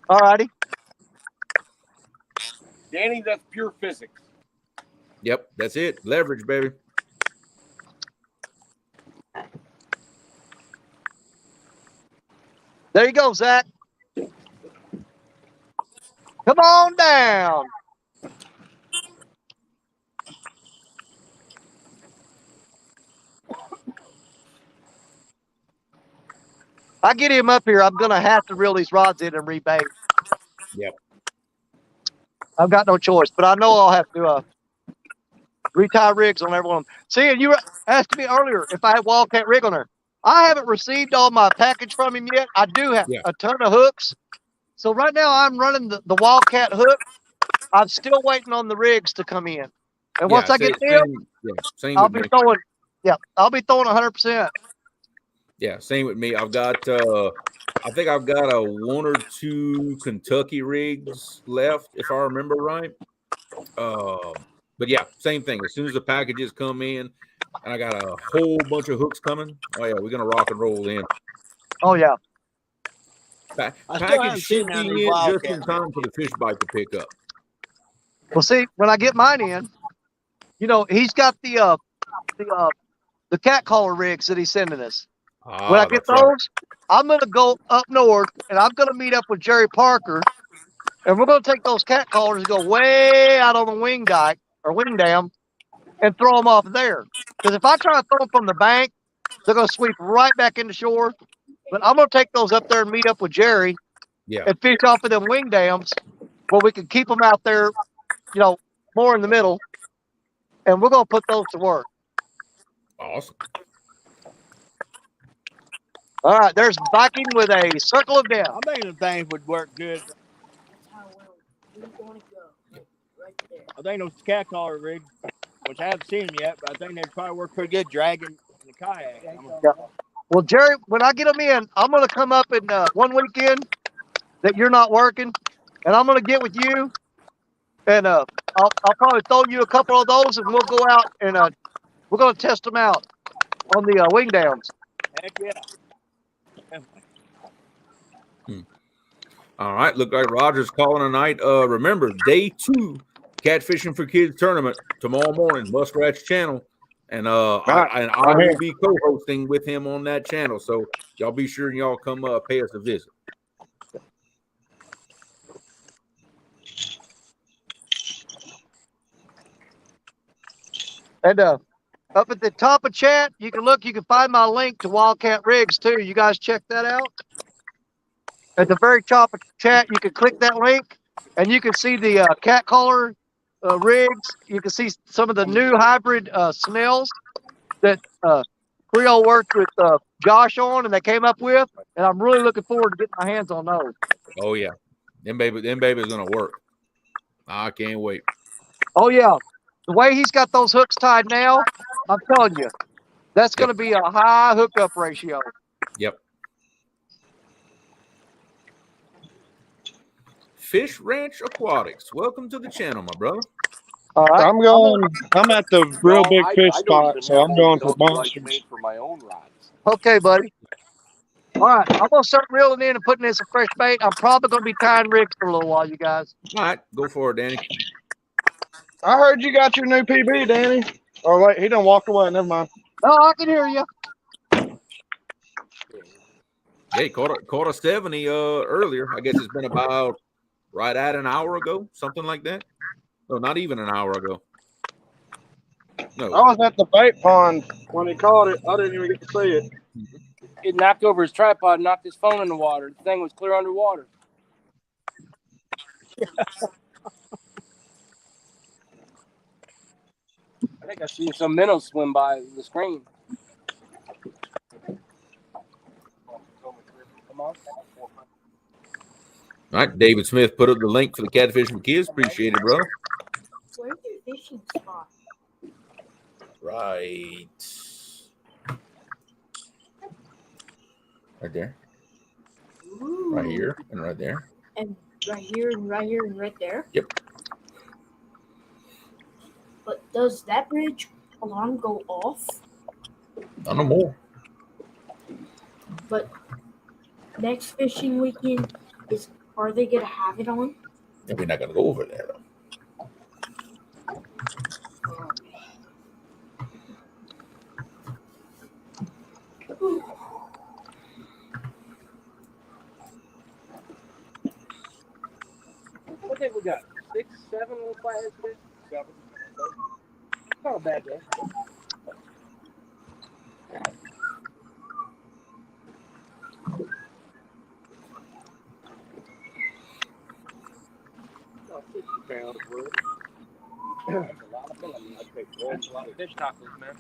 All righty. Danny, that's pure physics. Yep, that's it. Leverage, baby. There you go, Zach. Come on down. I get him up here, I'm going to have to reel these rods in and rebait. Yep. I've got no choice, but I know I'll have to retie rigs on every one of them. See, and you asked me earlier if I had Wildcat rig on there. I haven't received all my package from him yet. I do have a ton of hooks. So right now I'm running the Wildcat hook. I'm still waiting on the rigs to come in. And once I get them, I'll be throwing 100%. Yeah, same with me. I've got I think I've got a 1 or 2 Kentucky rigs left, if I remember right. But yeah, same thing. As soon as the packages come in, and I got a whole bunch of hooks coming. Oh yeah, we're gonna rock and roll in. Oh yeah. Package should be in just in time for the fish bite to pick up. Well, see, when I get mine in, you know, he's got the cat caller rigs that he's sending us. When I get those, I'm gonna go up north and I'm gonna meet up with Jerry Parker, and we're gonna take those cat callers and go way out on the wing dike or wing dam and throw them off there. Because if I try to throw them from the bank, they're gonna sweep right back into shore. But I'm gonna take those up there and meet up with Jerry, and fish off of them wing dams where we can keep them out there, you know, more in the middle, and we're gonna put those to work. Awesome. All right, there's Viking with a circle of death. I think the things would work good. I think those cat collar rigs, which I haven't seen them yet, but I think they'd probably work pretty good dragging the kayak. Yeah. Well, Jerry, when I get them in, I'm going to come up in one weekend that you're not working, and I'm going to get with you, and I'll probably throw you a couple of those, and we'll go out and we're going to test them out on the wing dams. Heck yeah. All right, look like Roger's calling tonight. Remember, day 2 Catfishing for Kids tournament tomorrow morning, Muskrat's channel, and I will be co-hosting with him on that channel. So y'all be sure and y'all come pay us a visit. And up at the top of chat, you can find my link to Wildcat Rigs too. You guys check that out. At the very top of the chat, you can click that link, and you can see the cat caller rigs. You can see some of the new hybrid snails that Creole worked with Josh on, and they came up with. And I'm really looking forward to getting my hands on those. Oh yeah, them babies gonna work. I can't wait. Oh yeah, the way he's got those hooks tied now, I'm telling you, that's going to be a high hookup ratio. Yep. Fish Ranch Aquatics. Welcome to the channel, my brother. All right. I'm at the real big fish I don't spot, even so have I'm all going the for dope I monsters. made for my own rods. Okay, buddy. All right, I'm going to start reeling in and putting in some fresh bait. I'm probably going to be tying rigs for a little while, you guys. All right, go for it, Danny. I heard you got your new PB, Danny. Oh wait, he done walked away. Never mind. No, I can hear you. Hey, caught a 70 earlier. I guess it's been about right at an hour ago, something like that. No, not even an hour ago. No. I was at the bait pond when he caught it. I didn't even get to see it. It knocked over his tripod, knocked his phone in the water. The thing was clear underwater. I think I seen some minnows swim by the screen. Come on. All right, David Smith put up the link for the Catfishing for Kids. Appreciate it, brother. Where's your fishing spot? Right. Right there. Ooh. Right here and right there. And right here and right here and right there. Yep. But does that bridge alarm go off? Not no more. But next fishing weekend are they gonna have it on? Yeah, we're not gonna go over there though. What think we got? 6, 7 little flatheads today? 7. Not a bad day. About 60 pounds worth. That's a lot of fish. That's a lot of fish tacos, man.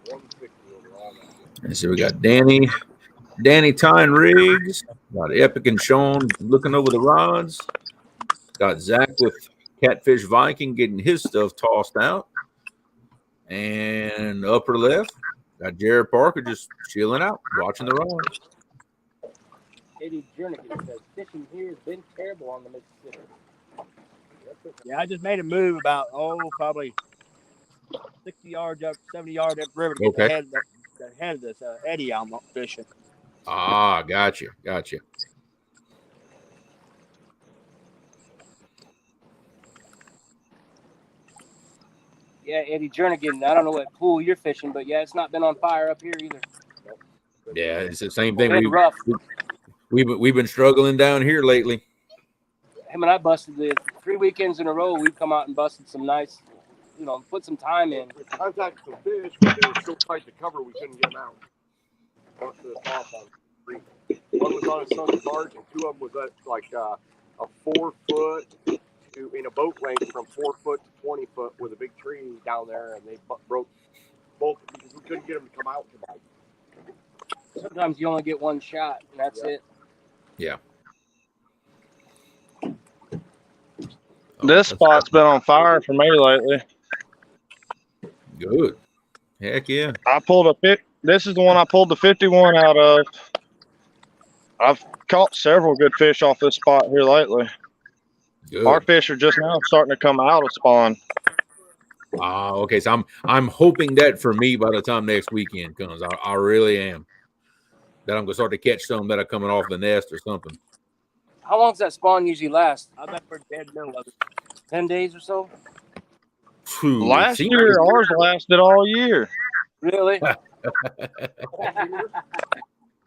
160 overall. And so we got Danny tying rigs. Got Epic and Sean looking over the rods. Got Zach with Catfish Viking getting his stuff tossed out. And upper left, got Jared Parker just chilling out, watching the rods. Eddie Jernigan says fishing here has been terrible on the Mississippi. Yeah, I just made a move about, probably 60 yards up, 70 yards up river to get Okay. the head of this Eddie I'm fishing. Ah, gotcha. Yeah, Eddie Jernigan. I don't know what pool you're fishing, but yeah, it's not been on fire up here either. Yeah, it's the same thing. Been rough. We've been struggling down here lately. Him and I busted the 3 weekends in a row. We've come out and busted some nice, put some time in. We contacted some fish, but they were so tight to cover we couldn't get them out. One was on his son's barge, and 2 of them was at like a 4 foot in a boat length from 4 foot to 20 foot with a big tree down there, and they broke both because we couldn't get them to come out tonight. Sometimes you only get one shot, and that's it. Yeah. This spot's been on fire for me lately. Good. Heck yeah. I pulled this is the one I pulled the 51 out of. I've caught several good fish off this spot here lately. Good. Our fish are just now starting to come out of spawn. Okay. So I'm hoping that for me by the time next weekend comes. I really am. That I'm gonna start to catch some that are coming off the nest or something. How long does that spawn usually last? I bet we're dead middle of it. 10 days or so? Phew, Last year, ours lasted all year. Really?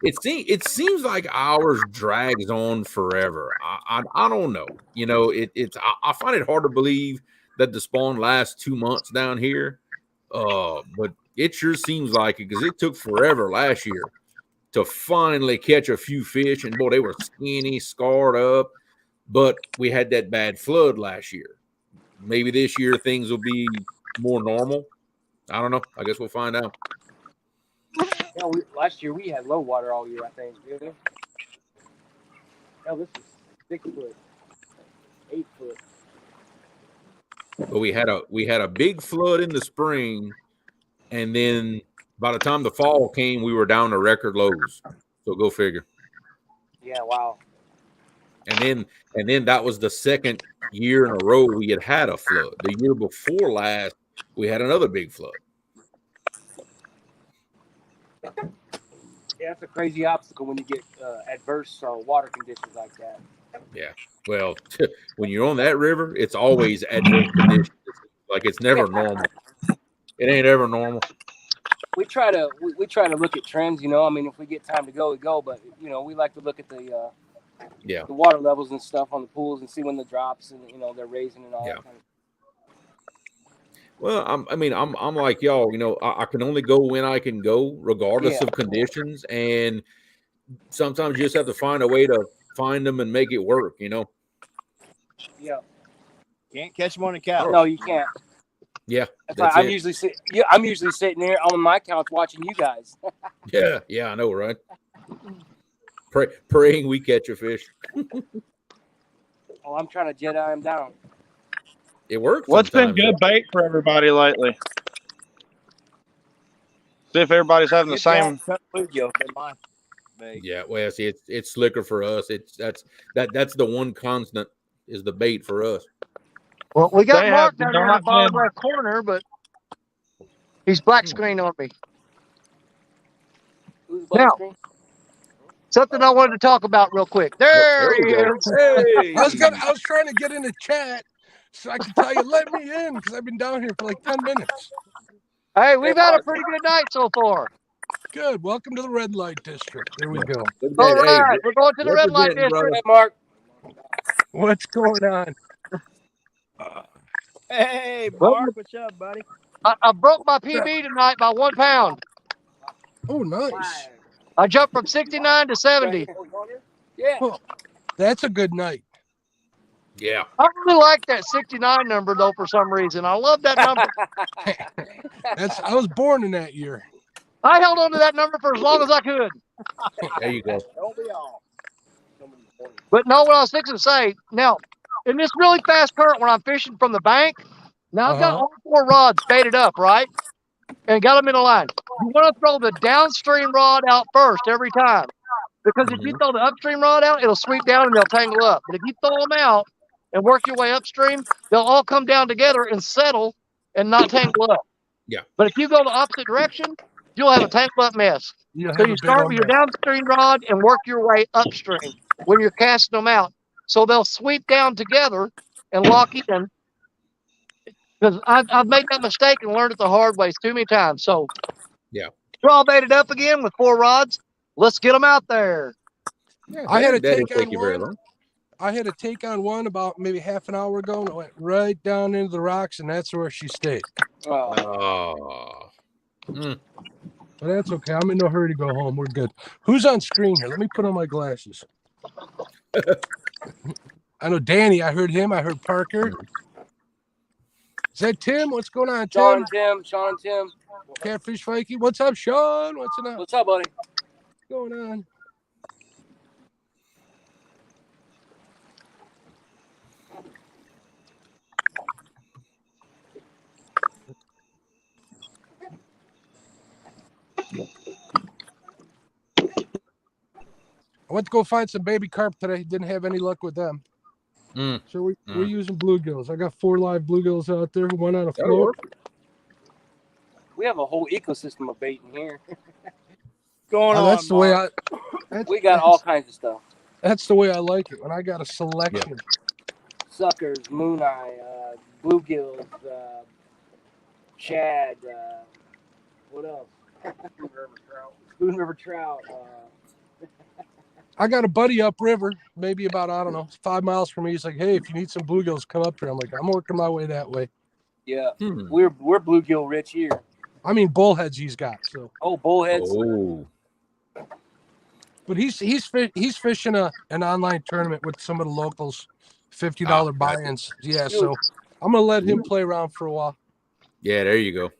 It seems like ours drags on forever. I don't know. I find it hard to believe that the spawn lasts 2 months down here. But it sure seems like it because it took forever last year. to finally catch a few fish. And boy, they were skinny, scarred up. But we had that bad flood last year. Maybe this year things will be more normal. I don't know. I guess we'll find out. Yeah, last year we had low water all year, I think. Really? Hell, this is 6 foot, 8 foot. But we had a big flood in the spring, and then by the time the fall came, we were down to record lows. So go figure. Yeah, wow. And then that was the second year in a row we had a flood. The year before last, we had another big flood. Yeah, that's a crazy obstacle when you get adverse water conditions like that. Yeah. Well, when you're on that river, it's always adverse conditions. Like it's never normal. It ain't ever normal. We try to look at trends, you know. I mean, if we get time to go, we go. But you know, we like to look at the water levels and stuff on the pools and see when the drops and they're raising and all that kind of. Well, I'm like y'all. You know, I can only go when I can go, regardless of conditions. And sometimes you just have to find a way to find them and make it work. You know. Yeah. Can't catch them on the couch. No, you can't. Yeah. I'm usually sitting there on my couch watching you guys. Yeah, I know, right? Praying we catch a fish. Oh, I'm trying to Jedi him down. It works. What's been good bait for everybody lately? See if everybody's having the same. Yeah, well, see, it's slicker for us. That's the one constant is the bait for us. Well, we got Mark down there in the bottom left corner, but he's black screen on me. Now, something I wanted to talk about real quick. There he is. Hey. I was trying to get in the chat so I can tell you, let me in, because I've been down here for like 10 minutes. Hey, we've had a pretty good night so far. Good. Welcome to the red light district. There we go. All right, we're going to the red light district. Hey, Mark. What's going on? Hey, Mark, what's up, buddy? I broke my PB tonight by 1 pound. Oh, nice. I jumped from 69 to 70. Yeah. Well, that's a good night. Yeah. I really like that 69 number, though, for some reason. I love that number. I was born in that year. I held on to that number for as long as I could. There you go. Don't be all. But no, what I was fixing to say, now, in this really fast current when I'm fishing from the bank, now I've got all 4 rods baited up, right? And got them in a line. You want to throw the downstream rod out first every time. Because if you throw the upstream rod out, it'll sweep down and they'll tangle up. But if you throw them out and work your way upstream, they'll all come down together and settle and not tangle up. Yeah. But if you go the opposite direction, you'll have a tangled up mess. So you start with your downstream rod and work your way upstream when you're casting them out. So they'll sweep down together and lock in. Because I've made that mistake and learned it the hard way too many times. So yeah, we're all baited up again with 4 rods. Let's get them out there. Yeah, I had a take on one about maybe half an hour ago, and it went right down into the rocks, and that's where she stayed. Oh. But that's okay. I'm in no hurry to go home. We're good. Who's on screen here? Let me put on my glasses. I know Danny. I heard him. I heard Parker. Is that Tim? What's going on, Tim? Sean and Tim. Catfish Vikey. What's up, Sean? What's up? What's up, buddy? What's going on? I went to go find some baby carp today. Didn't have any luck with them. So we're using bluegills. I got 4 live bluegills out there. 1 on a float. We have a whole ecosystem of bait in here. Going on. That's the way we got all kinds of stuff. That's the way I like it. When I got a selection. Suckers, moon eye, bluegills, shad. What else? Spoon River trout. I got a buddy upriver, maybe about, 5 miles from me. He's like, hey, if you need some bluegills, come up here. I'm like, I'm working my way that way. Yeah, we're bluegill rich here. I mean, bullheads he's got. So. Oh, bullheads. Oh. But he's fishing an online tournament with some of the locals, $50 buy-ins. Yeah, so I'm gonna let him play around for a while. Yeah, there you go.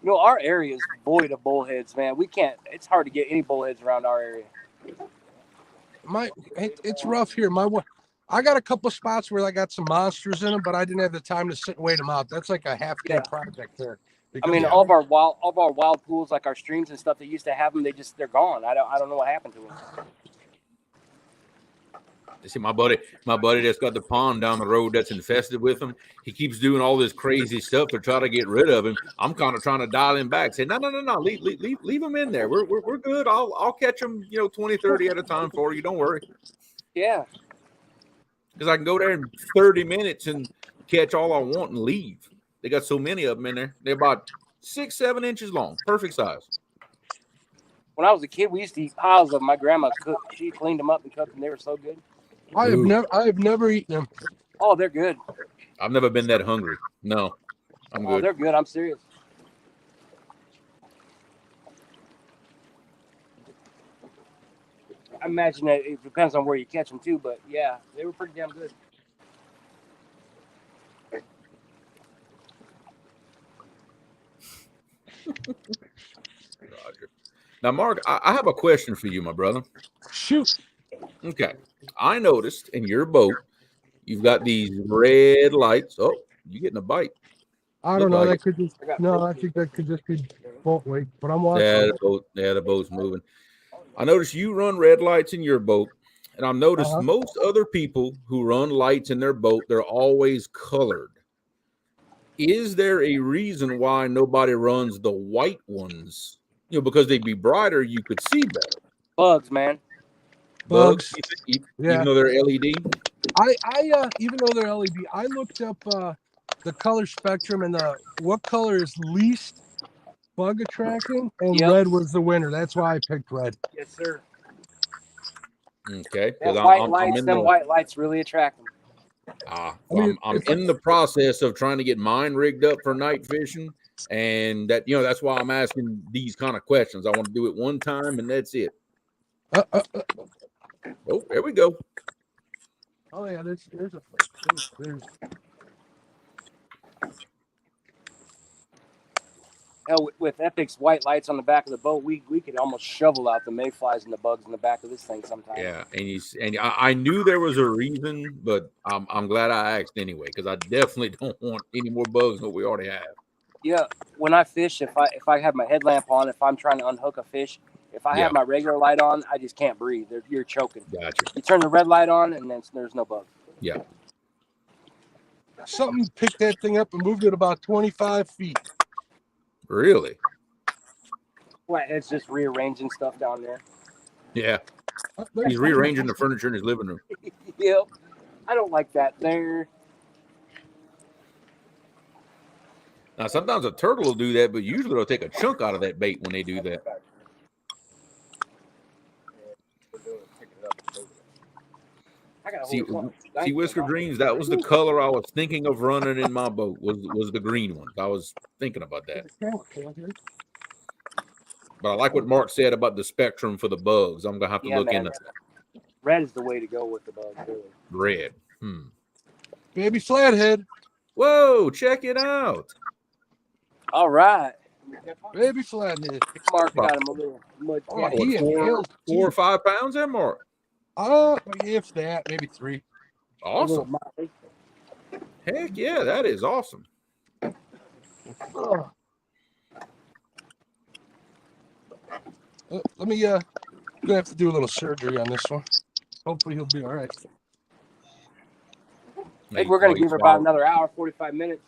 You know, our area is void of bullheads, man. We can't. It's hard to get any bullheads around our area. It's rough here. I got a couple spots where I got some monsters in them, but I didn't have the time to sit and wait them out. That's like a half-day project there. I mean, all of our wild pools, like our streams and stuff, they used to have them. They're gone. I don't know what happened to them. You see, my buddy that's got the pond down the road that's infested with them. He keeps doing all this crazy stuff to try to get rid of him. I'm kind of trying to dial him back. Say, no, leave him in there. We're good. I'll catch them, 20, 30 at a time for you. Don't worry. Yeah. Because I can go there in 30 minutes and catch all I want and leave. They got so many of them in there. They're about 6-7 inches long. Perfect size. When I was a kid, we used to eat piles of them. My grandma cooked. She cleaned them up and cooked them. They were so good. I have never eaten them. Oh, they're good. I've never been that hungry. No, I'm good. Oh, they're good. I'm serious. I imagine that it depends on where you catch them too, but yeah, they were pretty damn good. Roger. Now, Mark, I have a question for you, my brother. Shoot. Okay. I noticed in your boat, you've got these red lights. Oh, you're getting a bite. I don't know. That could just I think that could just be boat weight, but I'm watching. The boat's moving. I noticed you run red lights in your boat, and I've noticed most other people who run lights in their boat, they're always colored. Is there a reason why nobody runs the white ones? Because they'd be brighter, you could see better. Bugs, man. Bugs. Even though they're LED. I even though they're LED, I looked up the color spectrum and what color is least bug attracting, and red was the winner. That's why I picked red. Yes, sir. Okay. Because white lights really attract them. I'm in the process of trying to get mine rigged up for night fishing, and that's why I'm asking these kind of questions. I want to do it one time, and that's it. Oh, there we go. Oh yeah, there's Hell, with Epic's white lights on the back of the boat, we could almost shovel out the mayflies and the bugs in the back of this thing sometimes. Yeah, and I knew there was a reason, but I'm glad I asked anyway, because I definitely don't want any more bugs than we already have. Yeah, when I fish, if I have my headlamp on, if I'm trying to unhook a fish, if I have my regular light on, I just can't breathe. You're choking. Gotcha. You turn the red light on, and then there's no bugs. Yeah. Something picked that thing up and moved it about 25 feet. Really? Flathead's just rearranging stuff down there. Yeah. He's rearranging the furniture in his living room. Yep. I don't like that there. Now, sometimes a turtle will do that, but usually they'll take a chunk out of that bait when they do that. See, Whisker Greens, that was the color I was thinking of running in my boat, was the green one. I was thinking about that. But I like what Mark said about the spectrum for the bugs. I'm going to have to look into that. Red is the way to go with the bugs, really. Red. Baby flathead. Whoa, check it out. All right. Baby flathead. Mark got him a little mud. Oh, he inhaled 4 or 5 pounds there, Mark. If that, maybe 3. Awesome. Heck yeah, that is awesome. Let me gonna have to do a little surgery on this one. Hopefully he'll be all right. I think we're gonna give her about another hour, 45 minutes.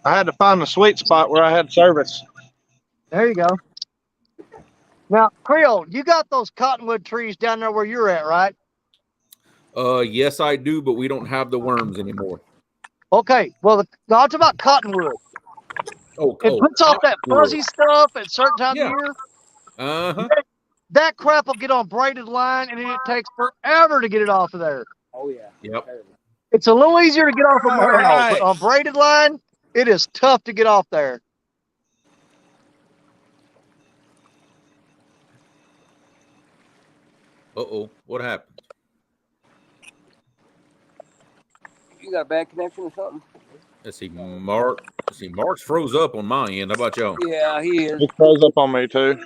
I had to find the sweet spot where I had service. There you go. Now, Creole, you got those cottonwood trees down there where you're at, right? Yes, I do, but we don't have the worms anymore. Okay. Well, I'm talking about cottonwood. It puts off that fuzzy stuff at certain times of year. Uh-huh. That crap will get on braided line, and it takes forever to get it off of there. Oh, yeah. Yep. It's a little easier to get off of Merno, but on braided line, it is tough to get off there. Uh-oh. What happened? You got a bad connection or something? Let's see, Mark. Let's see, Mark's froze up on my end. How about y'all? Yeah, he is. It froze up on me too.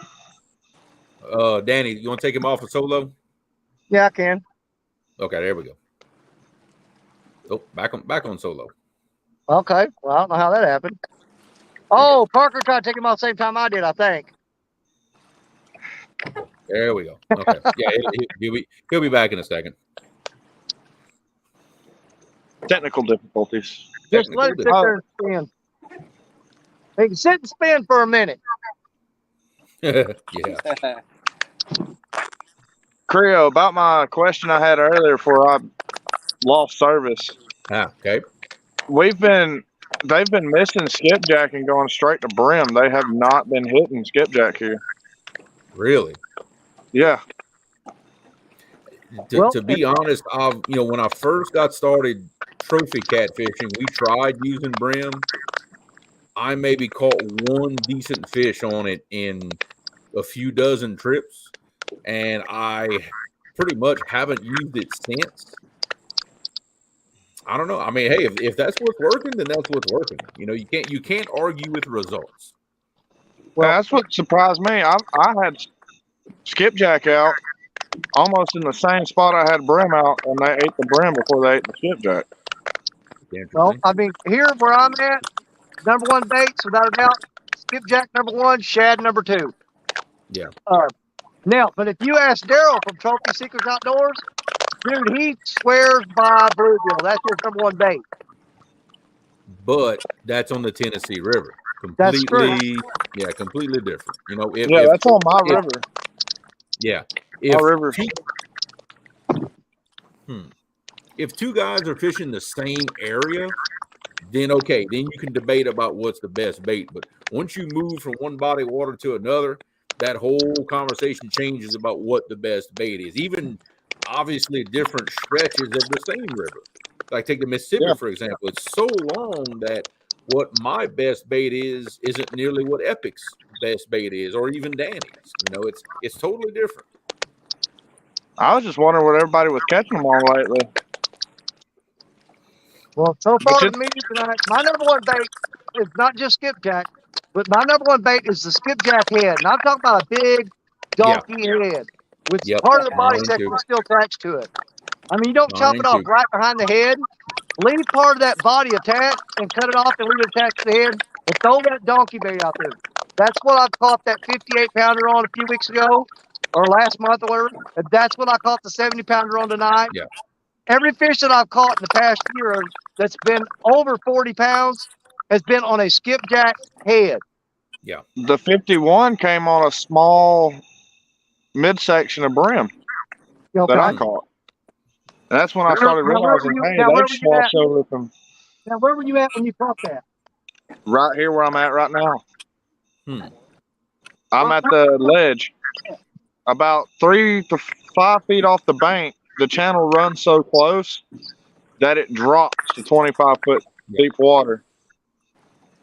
Danny, you want to take him off of solo? Yeah, I can. Okay, there we go. Oh, back on solo. Okay. Well, I don't know how that happened. Oh, Parker tried to take him out the same time I did, I think. There we go. Okay. Yeah, he'll be back in a second. Technical difficulties. Just let it sit there and spin. He can sit and spin for a minute. Yeah. Creole, about my question I had earlier before I lost service. Okay. They've been missing skipjack and going straight to brim. They have not been hitting skipjack here. Really? Yeah. To be honest, when I first got started trophy catfishing, we tried using brim. I maybe caught one decent fish on it in a few dozen trips, and I pretty much haven't used it since. I don't know. I mean, hey, if that's what's working, then that's what's working. You can't argue with results. Well, that's what surprised me. I had skipjack out almost in the same spot I had brim out, and they ate the brim before they ate the skipjack. Well, I mean, here where I'm at, number one baits, without a doubt, skipjack number one, shad number two. Yeah. Now, but if you ask Daryl from Trophy Seekers Outdoors, dude, he swears by bluegill. That's his number one bait. But that's on the Tennessee River. That's true. Yeah, completely different. That's on my river. Yeah. My river. If two guys are fishing the same area, then okay, then you can debate about what's the best bait. But once you move from one body of water to another, that whole conversation changes about what the best bait is. Even obviously different stretches of the same river. Like take the Mississippi, for example. It's so long that what my best bait isn't nearly what Epic's best bait is, or even Danny's. It's totally different. I was just wondering what everybody was catching them on lately. Well, so far to me tonight, my number one bait is not just skipjack, but my number one bait is the skipjack head. And I'm talking about a big donkey head with part of the body section still attached to it. I mean, you don't chop it off right behind the head. Leave part of that body attached and cut it off and leave it attached to the head and throw that donkey bait out there. That's what I caught that 58-pounder on a few weeks ago or last month or whatever. And that's what I caught the 70-pounder on tonight. Yeah. Every fish that I've caught in the past year that's been over 40 pounds has been on a skipjack head. Yeah. The 51 came on a small midsection of brim that I caught. And that's when I started realizing, hey, they swashed over from. Now, where were you at when you caught that? Right here where I'm at right now. I'm at the ledge. About 3 to 5 feet off the bank, the channel runs so close that it drops to 25-foot deep water,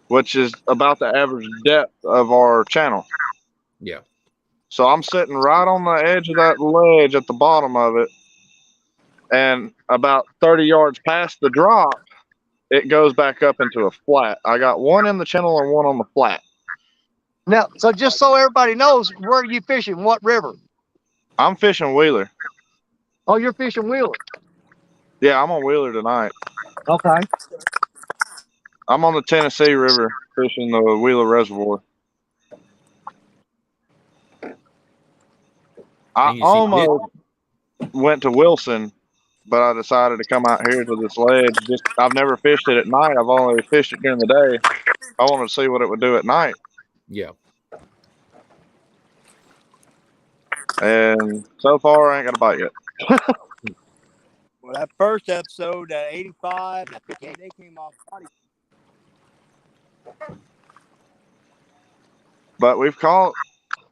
which is about the average depth of our channel. Yeah. So I'm sitting right on the edge of that ledge at the bottom of it, and about 30 yards past the drop, it goes back up into a flat. I got one in the channel and one on the flat. Now, so just so everybody knows, where are you fishing? What river? I'm fishing Wheeler. Oh, you're fishing Wheeler? Yeah, I'm on Wheeler tonight. Okay. I'm on the Tennessee River fishing the Wheeler Reservoir. I almost went to Wilson, but I decided to come out here to this ledge. I've never fished it at night. I've only fished it during the day. I wanted to see what it would do at night. Yeah. And so far, I ain't got a bite yet. Well, that first episode, that 85, they came off body. But we've caught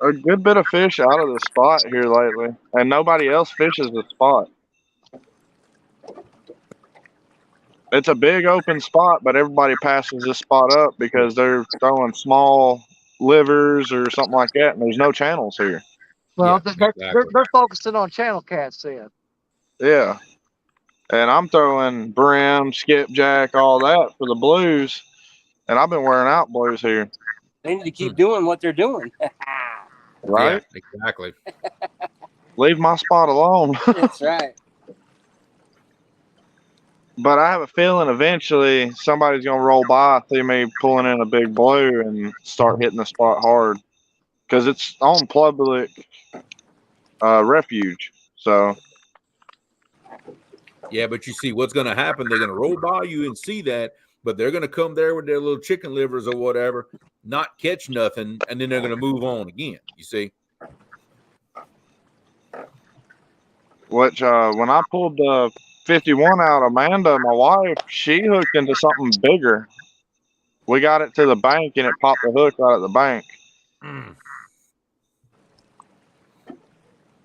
a good bit of fish out of the spot here lately, and nobody else fishes the spot. It's a big open spot, but everybody passes this spot up because they're throwing small livers or something like that, and there's no channels here. Well, Yeah, exactly. they're focusing on channel cats then. Yeah. And I'm throwing brim, skipjack, all that for the blues. And I've been wearing out blues here. They need to keep doing what they're doing. Right? Yeah, exactly. Leave my spot alone. That's right. But I have a feeling eventually somebody's going to roll by, see me pulling in a big blue, and start hitting the spot hard. Because it's on public refuge. So, Yeah, but you see what's going to happen. They're going to roll by you and see that, but they're going to come there with their little chicken livers or whatever, not catch nothing, and then they're going to move on again. You see? which when I pulled the 51 out, Amanda, my wife, she hooked into something bigger. We got it to the bank, and it popped the hook out at the bank.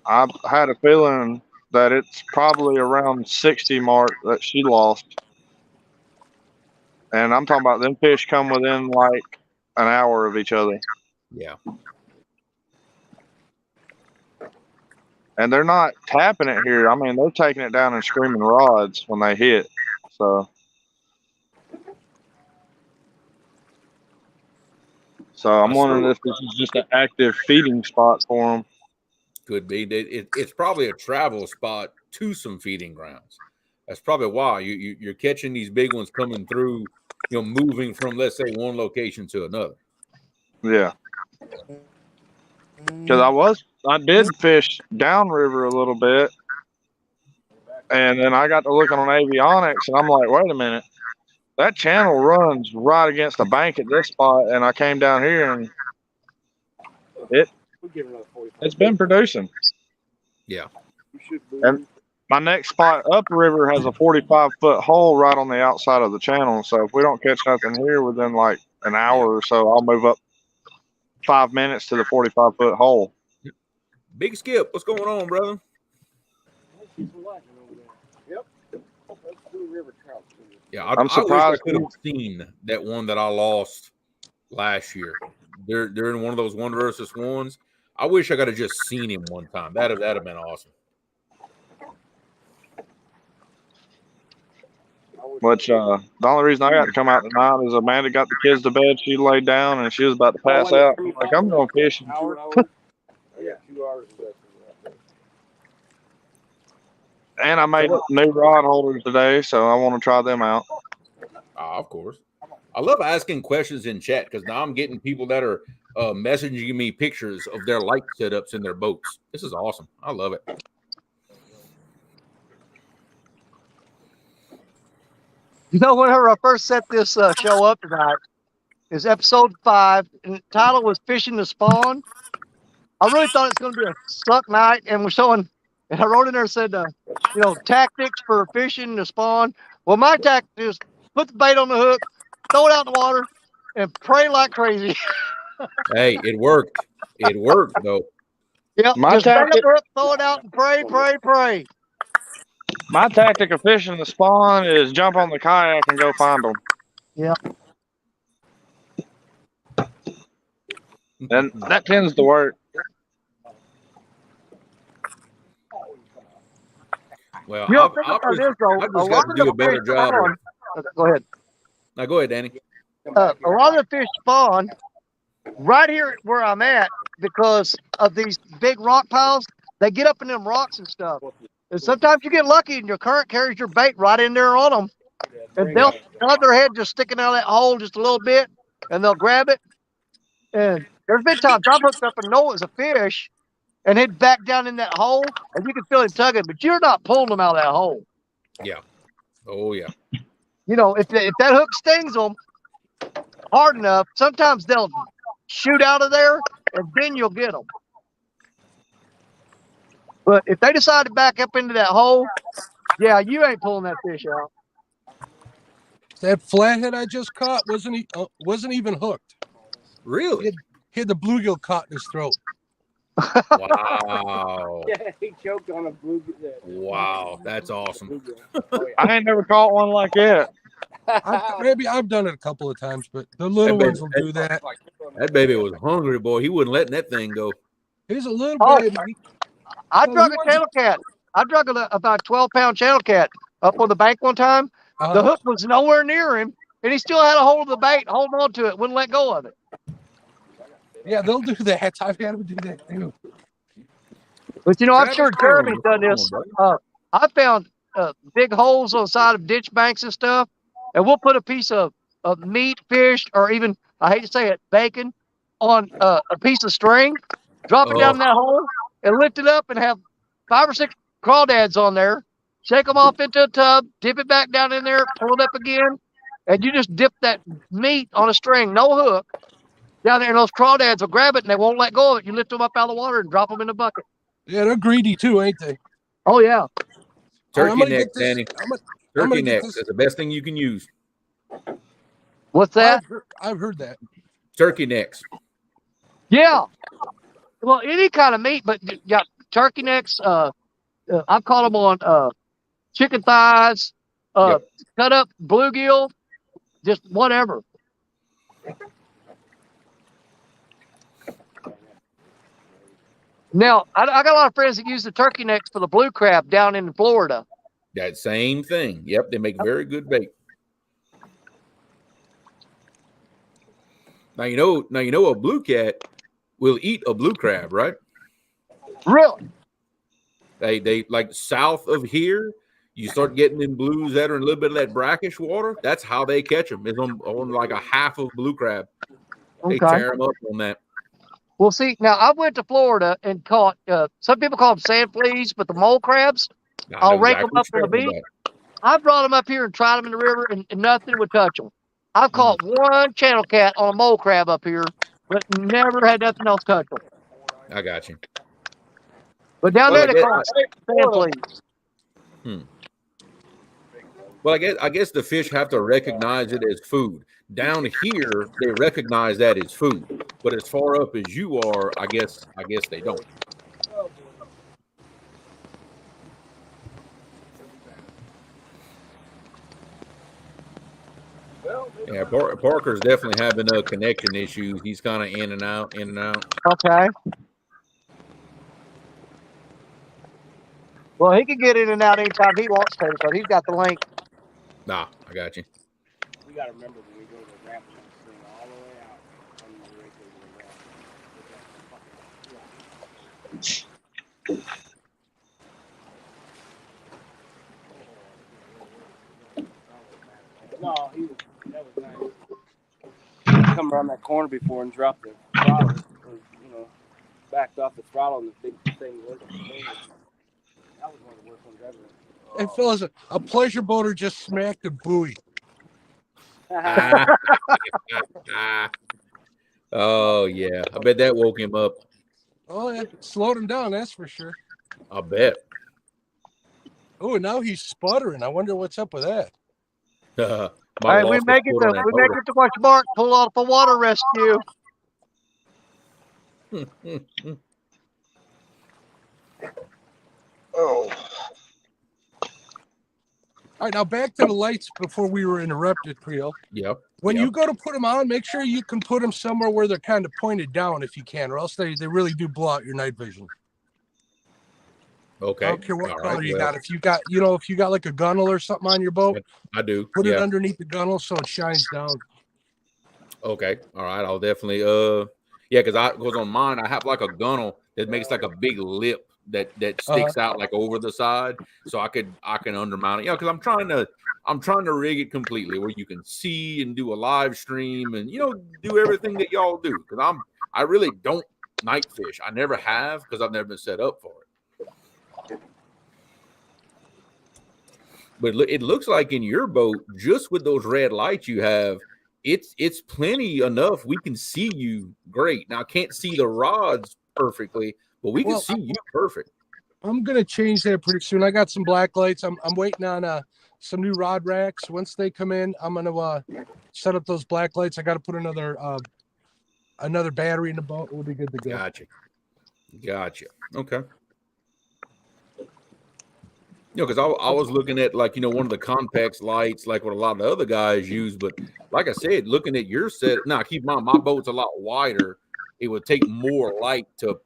I had a feeling that it's probably around 60 mark that she lost. And I'm talking about them fish come within like an hour of each other. Yeah. And they're not tapping it here. I mean, they're taking it down and screaming rods when they hit. So I'm wondering if this is just an active feeding spot for them. Could be. It's probably a travel spot to some feeding grounds. That's probably why you're catching these big ones coming through, moving from, let's say, one location to another. Yeah. Because I did fish downriver a little bit. And then I got to looking on avionics, and I'm like, wait a minute. That channel runs right against the bank at this spot, and I came down here, and it's been producing. Yeah. And my next spot upriver has a 45-foot hole right on the outside of the channel. So if we don't catch nothing here within like an hour or so, I'll move up 5 minutes to the 45-foot hole. Big Skip, what's going on, brother? Yeah, I'm surprised. I could have seen that one that I lost last year. They're in one of those 1 versus 1s. I wish I could have just seen him one time. That'd have been awesome. Which the only reason I got to come out tonight is Amanda got the kids to bed. She laid down and she was about to pass out. Like, I'm going fishing. Yeah, 2 hours. And I made new rod holders today, so I want to try them out. Of course. I love asking questions in chat because now I'm getting people that are messaging me pictures of their light setups in their boats. This is awesome. I love it. Whenever I first set this show up tonight, is episode 5, and the title was Fishing the Spawn. I really thought it's going to be a suck night, and we're showing, and I wrote in there, said, tactics for fishing the spawn. Well, my tactic is put the bait on the hook, throw it out in the water, and pray like crazy. Hey, it worked. It worked, though. Yep, My just bait up tactic- the hook, throw it out, and pray, pray, pray. My tactic of fishing the spawn is jump on the kayak and go find them. Yeah. And that tends to work. Well, You know, I've think about just this, though. got A to lot do of a the better fish job. spawn. Go ahead. Now, go ahead, Danny. A lot of the fish spawn right here where I'm at because of these big rock piles. They get up in them rocks and stuff. And sometimes you get lucky and your current carries your bait right in there on them. And they'll have their head just sticking out of that hole just a little bit, and they'll grab it. And there's been times I've hooked up and know it was a fish, and he'd back down in that hole, and you can feel him tugging, but you're not pulling them out of that hole. Yeah. Oh, yeah. If that hook stings them hard enough, sometimes they'll shoot out of there, and then you'll get them. But if they decide to back up into that hole, yeah, you ain't pulling that fish out. That flathead I just caught wasn't even hooked. Really? He had the bluegill caught in his throat. Wow. Yeah, he choked on a bluegill. Wow, that's awesome. I ain't never caught one like that. Maybe I've done it a couple of times, but the little ones will do that. That baby was hungry, boy. He wasn't letting that thing go. He's a little Oh, bit. I Well, drug he a was- channel cat. I drug about 12-pound channel cat up on the bank one time. The hook was nowhere near him, and he still had a hold of the bait, holding on to it, wouldn't let go of it. Yeah, they'll do that. I've had them do that too. But you know, I'm Travis, sure Jeremy's done this. I found big holes on the side of ditch banks and stuff, and we'll put a piece of meat, fish, or even, I hate to say it, bacon on a piece of string, drop it down in that hole, and lift it up and have 5 or 6 crawdads on there. Shake them off into a tub, dip it back down in there, pull it up again, and you just dip that meat on a string, no hook, down there, and those crawdads will grab it and they won't let go of it. You lift them up out of the water and drop them in the bucket. Yeah, they're greedy too, ain't they? Oh, yeah. Turkey neck, Danny. Turkey neck is the best thing you can use. What's that? I've heard that. Turkey necks. Yeah. Well, any kind of meat, but you got turkey necks. I've caught them on chicken thighs, cut up bluegill, just whatever. Now, I got a lot of friends that use the turkey necks for the blue crab down in Florida. That same thing. Yep, they make very good bait. Now you know a blue cat will eat a blue crab, right? Really? They like south of here, you start getting in blues that are in a little bit of that brackish water. That's how they catch them. It's on like a half of blue crab. They tear them up on that. Well, see, now I went to Florida and caught, some people call them sand fleas, but the mole crabs, I'll rake them up on the beach. I brought them up here and tried them in the river, and nothing would touch them. I've caught one channel cat on a mole crab up here, but never had nothing else touch them. I got you. But down there, they call it sand fleas. Well, I guess the fish have to recognize it as food. Down here, they recognize that as food, but as far up as you are, I guess they don't. Yeah, Parker's definitely having connection issues. He's kind of in and out. Okay. Well, he can get in and out anytime he wants to, because he's got the link. Nah, I got you. We got to remember when we go to the ramp, string all the way out on the right No, that was nice. Come around that corner before and drop the throttle, or, backed off the throttle and the big thing was. That was one of the worst ones ever. Hey, fellas, a pleasure boater just smacked a buoy. Oh, yeah. I bet that woke him up. Oh, yeah. Slowed him down, that's for sure. I bet. Oh, now he's sputtering. I wonder what's up with that. All right, we make it to watch Mark pull off a water rescue. Oh. All right, now back to the lights before we were interrupted, Creole. Yep. When you go to put them on, make sure you can put them somewhere where they're kind of pointed down if you can, or else they really do blow out your night vision. Okay. I don't care what color you got. If you got like a gunnel or something on your boat, I do. Put it underneath the gunnel so it shines down. Okay. All right. I'll definitely because on mine I have like a gunnel that makes like a big lip that sticks out like over the side, so I can undermount it. Yeah, because I'm trying to rig it completely where you can see and do a live stream and do everything that y'all do, because I really don't night fish. I never have, because I've never been set up for it. But it looks like in your boat, just with those red lights you have, it's plenty enough. We can see you great. Now I can't see the rods perfectly, but we can see you perfect. I'm gonna change that pretty soon. I got some black lights. I'm waiting on some new rod racks. Once they come in, I'm gonna set up those black lights. I got to put another battery in the boat. We'll be good to go. Gotcha. Okay. Because I was looking at one of the Conpex lights, like what a lot of the other guys use. But like I said, looking at your set, now keep in mind my boat's a lot wider. It would take more light to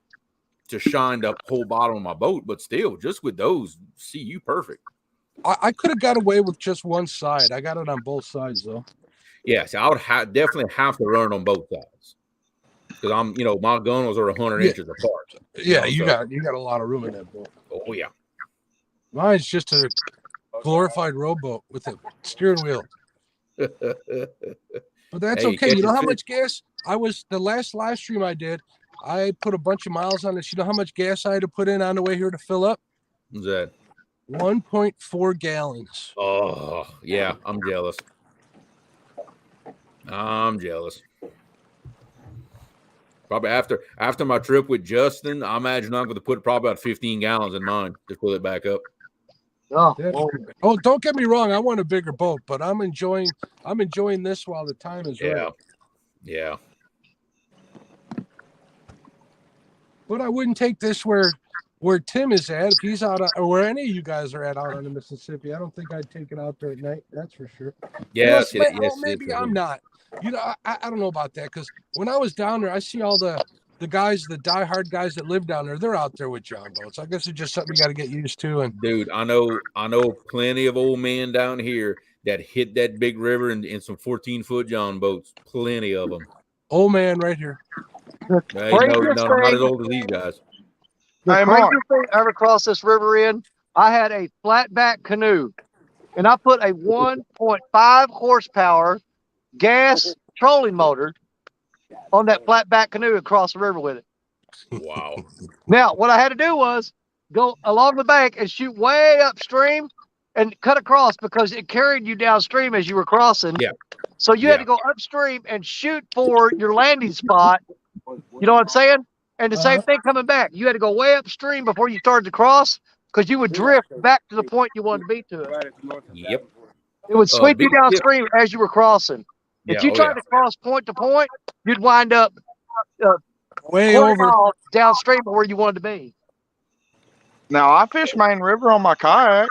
to shine the whole bottom of my boat, but still, just with those, see you perfect. I could have got away with just one side. I got it on both sides though. Yeah, so I would definitely have to run on both sides because I'm, my gunnels are 100 inches apart. Yeah, you got a lot of room in that boat. Oh yeah. Mine's just a glorified rowboat with a steering wheel. But that's okay. You know how much gas the last live stream I did, I put a bunch of miles on this. You know how much gas I had to put in on the way here to fill up? What's that? 1.4 gallons. Oh, yeah. I'm jealous. Probably after my trip with Justin, I imagine I'm going to put probably about 15 gallons in mine to fill it back up. Oh, don't get me wrong. I want a bigger boat, but I'm enjoying this while the time is right. Yeah. But I wouldn't take this where Tim is at. If he's out, or where any of you guys are at out on the Mississippi, I don't think I'd take it out there at night. That's for sure. Yes, maybe I'm not. I don't know about that because when I was down there, I see all the guys, the diehard guys that live down there. They're out there with John boats. I guess it's just something you got to get used to. And dude, I know plenty of old men down here that hit that big river in some 14-foot John boats. Plenty of them. Old man, right here. Hey, no, not as old as these guys. The craziest thing I ever crossed this river in, I had a flatback canoe, and I put a 1.5 horsepower gas trolling motor on that flatback canoe across the river with it. Wow. Now, what I had to do was go along the bank and shoot way upstream and cut across because it carried you downstream as you were crossing. Yeah. So you had to go upstream and shoot for your landing spot. You know what I'm saying? And the same thing coming back. You had to go way upstream before you started to cross because you would drift back to the point you wanted to be to it. Yep. It would sweep you downstream as you were crossing. If you tried to cross point to point, you'd wind up way over downstream of where you wanted to be. Now, I fish Main River on my kayak.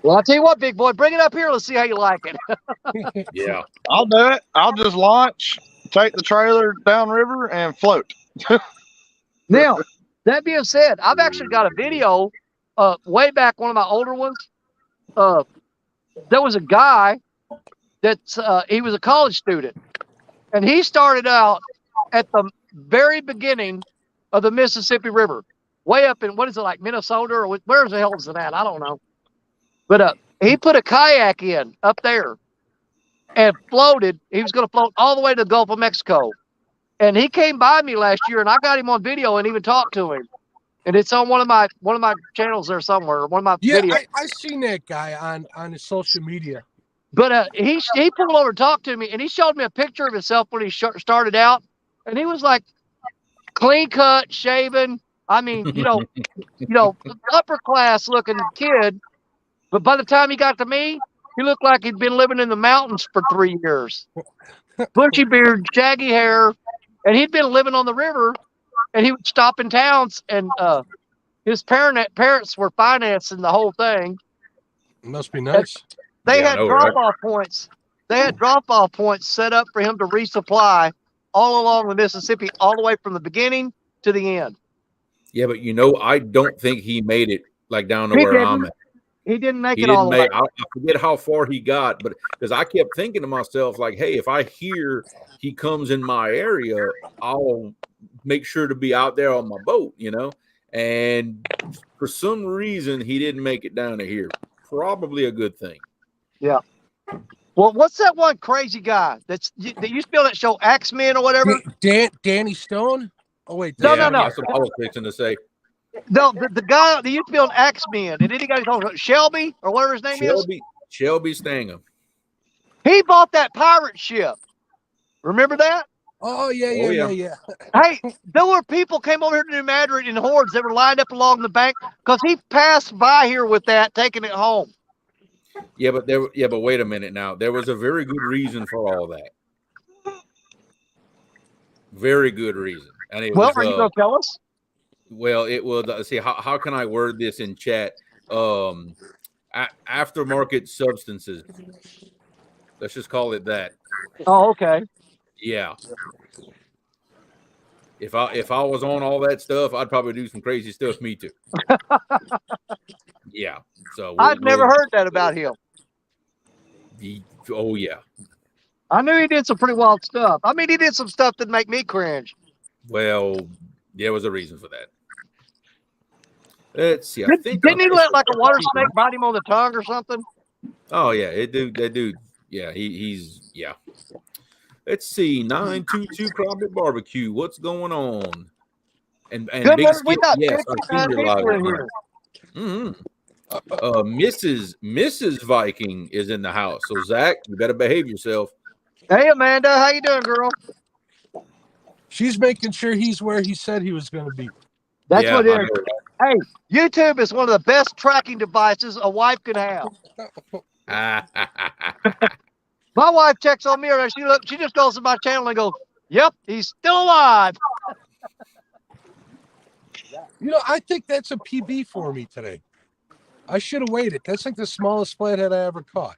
Well, I'll tell you what, big boy, bring it up here. Let's see how you like it. Yeah. I'll do it. I'll just launch, take the trailer downriver, and float. Now, that being said, I've actually got a video way back, one of my older ones. There was a guy that's he was a college student, and he started out at the very beginning of the Mississippi River, way up in, what is it, like Minnesota, or where the hell is it at? I don't know. But he put a kayak in up there and floated. He was going to float all the way to the Gulf of Mexico. And he came by me last year, and I got him on video and even talked to him. And it's on one of my channels there somewhere, one of my videos. I seen that guy on his social media. But he pulled over and talked to me, and he showed me a picture of himself when he started out, and he was like clean cut, shaven. I mean, upper class looking kid. But by the time he got to me, he looked like he'd been living in the mountains for 3 years. Bushy beard, shaggy hair, and he'd been living on the river, and he would stop in towns, and his parents were financing the whole thing. It must be nice. They had drop-off points. They had drop-off points set up for him to resupply all along the Mississippi, all the way from the beginning to the end. Yeah, but I don't think he made it like down to where I'm at. He didn't make it all the way. I forget how far he got, but because I kept thinking to myself, like, hey, if I hear he comes in my area, I'll make sure to be out there on my boat, And for some reason, he didn't make it down to here. Probably a good thing. Yeah. Well, what's that one crazy guy that used to be on that show, Axemen or whatever? Danny Stone? Oh, wait. No. That's what I was fixing to say. No, the guy that used to be on Axemen, and then he got called Shelby or whatever his name is. Shelby Stangham. He bought that pirate ship. Remember that? Oh, yeah. Hey, there were people came over here to New Madrid in hordes that were lined up along the bank because he passed by here with that, taking it home. Yeah, but wait a minute now. There was a very good reason for all that. Very good reason. And it was, are you going to tell us? Well, it was. See, how can I word this in chat? Aftermarket substances. Let's just call it that. Oh, okay. Yeah. If I was on all that stuff, I'd probably do some crazy stuff. Me too. Yeah. So I'd never heard that about him. Oh yeah. I knew he did some pretty wild stuff. I mean, he did some stuff that make me cringe. Well, there was a reason for that. Let's see. Didn't he let like a water snake bite him on the tongue or something? Oh yeah, that dude. Yeah, he's yeah. Let's see. 922 Crumpet Barbecue. What's going on? And Good Big Lord, Skip, we got yes, 59 our senior people in live. here. Mrs. Viking is in the house. So Zach, you better behave yourself. Hey Amanda, how you doing, girl? She's making sure he's where he said he was going to be. That's Yeah, what it is. Hey, YouTube is one of the best tracking devices a wife can have. My wife checks on me, or she just goes to my channel and goes, "Yep, he's still alive." You know, I think that's a PB for me today. I should have waited. That's like the smallest flathead I ever caught.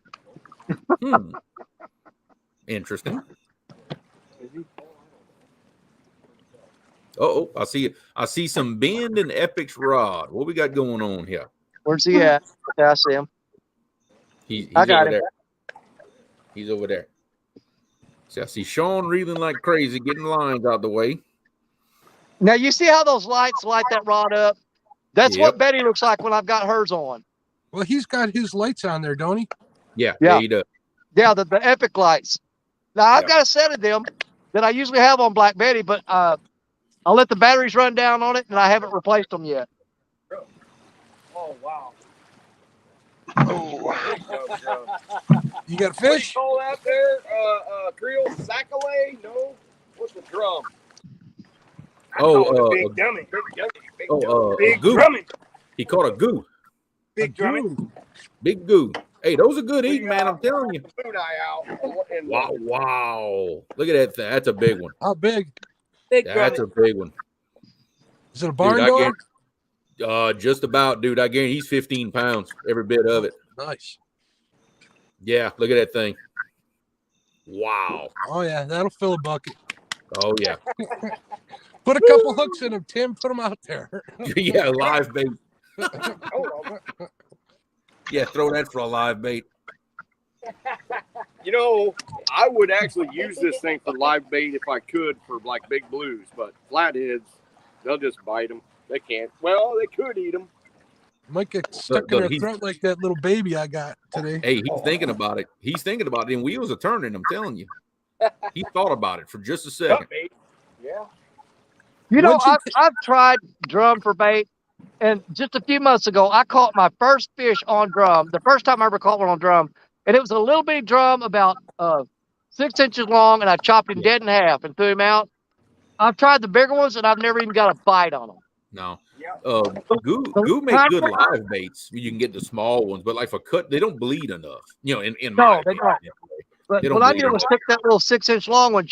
Interesting. Oh, I see some Bend and Epic's rod. What we got going on here? Where's he at? Okay, I see him. He's I got over him. there. He's over there. See, I see Sean reeling like crazy, getting lines out the way. Now you see how those lights light that rod up? That's Yep. what Betty looks like when I've got hers on. Well, he's got his lights on there, don't he? Yeah, Yeah. he does. Yeah, the Epic lights. Now I've got a set of them that I usually have on Black Betty, but I'll let the batteries run down on it, and I haven't replaced them yet. Oh wow. You got What do you fish? call that there? Creole Sackaway? No. What's the drum? Big dummy. Big goo. dummy. He caught a goo. Big dummy. Big goo. Hey, those are good eating, man. I'm telling you. Food eye out. And Wow. Look at that thing. That's a big one. How big? That's a big one. Is it a barn dog? Just about, dude. I guarantee he's 15 pounds, every bit of it. Nice. Yeah, look at that thing. Wow. Oh, yeah, that'll fill a bucket. Oh, yeah. Put a couple hooks in them, Tim. Put them out there. Yeah, live bait. Yeah, throw that for a live bait. You know, I would actually use this thing for live bait if I could for like big blues, but flatheads, they'll just bite them. They can't. Well, they could eat them. Might get stuck in their throat like that little baby I got today. Hey, he's thinking about it. He's thinking about it. And wheels are turning, I'm telling you. He thought about it for just a second. Yeah. You know, I've tried drum for bait, and just a few months ago, I caught my first fish on drum. The first time I ever caught one on drum, and it was a little bitty drum about 6 inches long, and I chopped him dead in half and threw him out. I've tried the bigger ones, and I've never even got a bite on them. No. Goo make good live baits. You can get the small ones, but like for cut, they don't bleed enough. You know, in my they opinion. don't. They But don't what I bleed did was enough. stick that little 6 inch long one,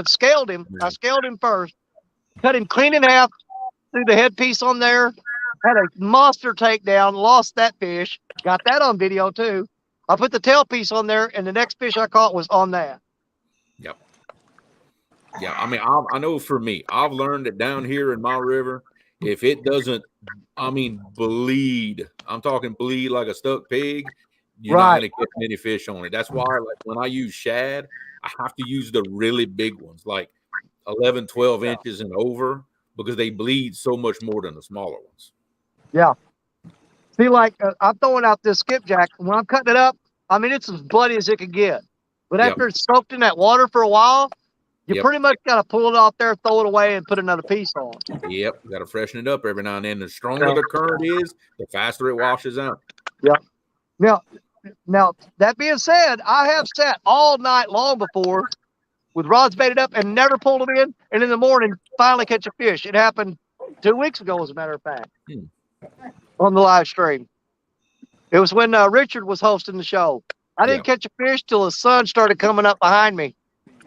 scaled him. I scaled him first, cut him clean in half, threw the headpiece on there, had a monster takedown, lost that fish, got that on video too. I put the tail piece on there, and the next fish I caught was on that. Yep. Yeah, I mean, I know for me, I've learned that down here in my river, if it doesn't, bleed, I'm talking bleed like a stuck pig, you're not going to catch many fish on it. That's why, like, when I use shad, I have to use the really big ones, like 11, 12 inches and over, because they bleed so much more than the smaller ones. Yeah. See, like, I'm throwing out this skipjack. When I'm cutting it up, I mean, it's as bloody as it can get. But after it's soaked in that water for a while, you pretty much got to pull it off there, throw it away, and put another piece on. Yep, you got to freshen it up every now and then. The stronger the current is, the faster it washes out. Yep. Now, that being said, I have sat all night long before with rods baited up and never pulled them in, and in the morning finally catch a fish. It happened 2 weeks ago, as a matter of fact, on the live stream. It was when Richard was hosting the show. I didn't catch a fish till the sun started coming up behind me,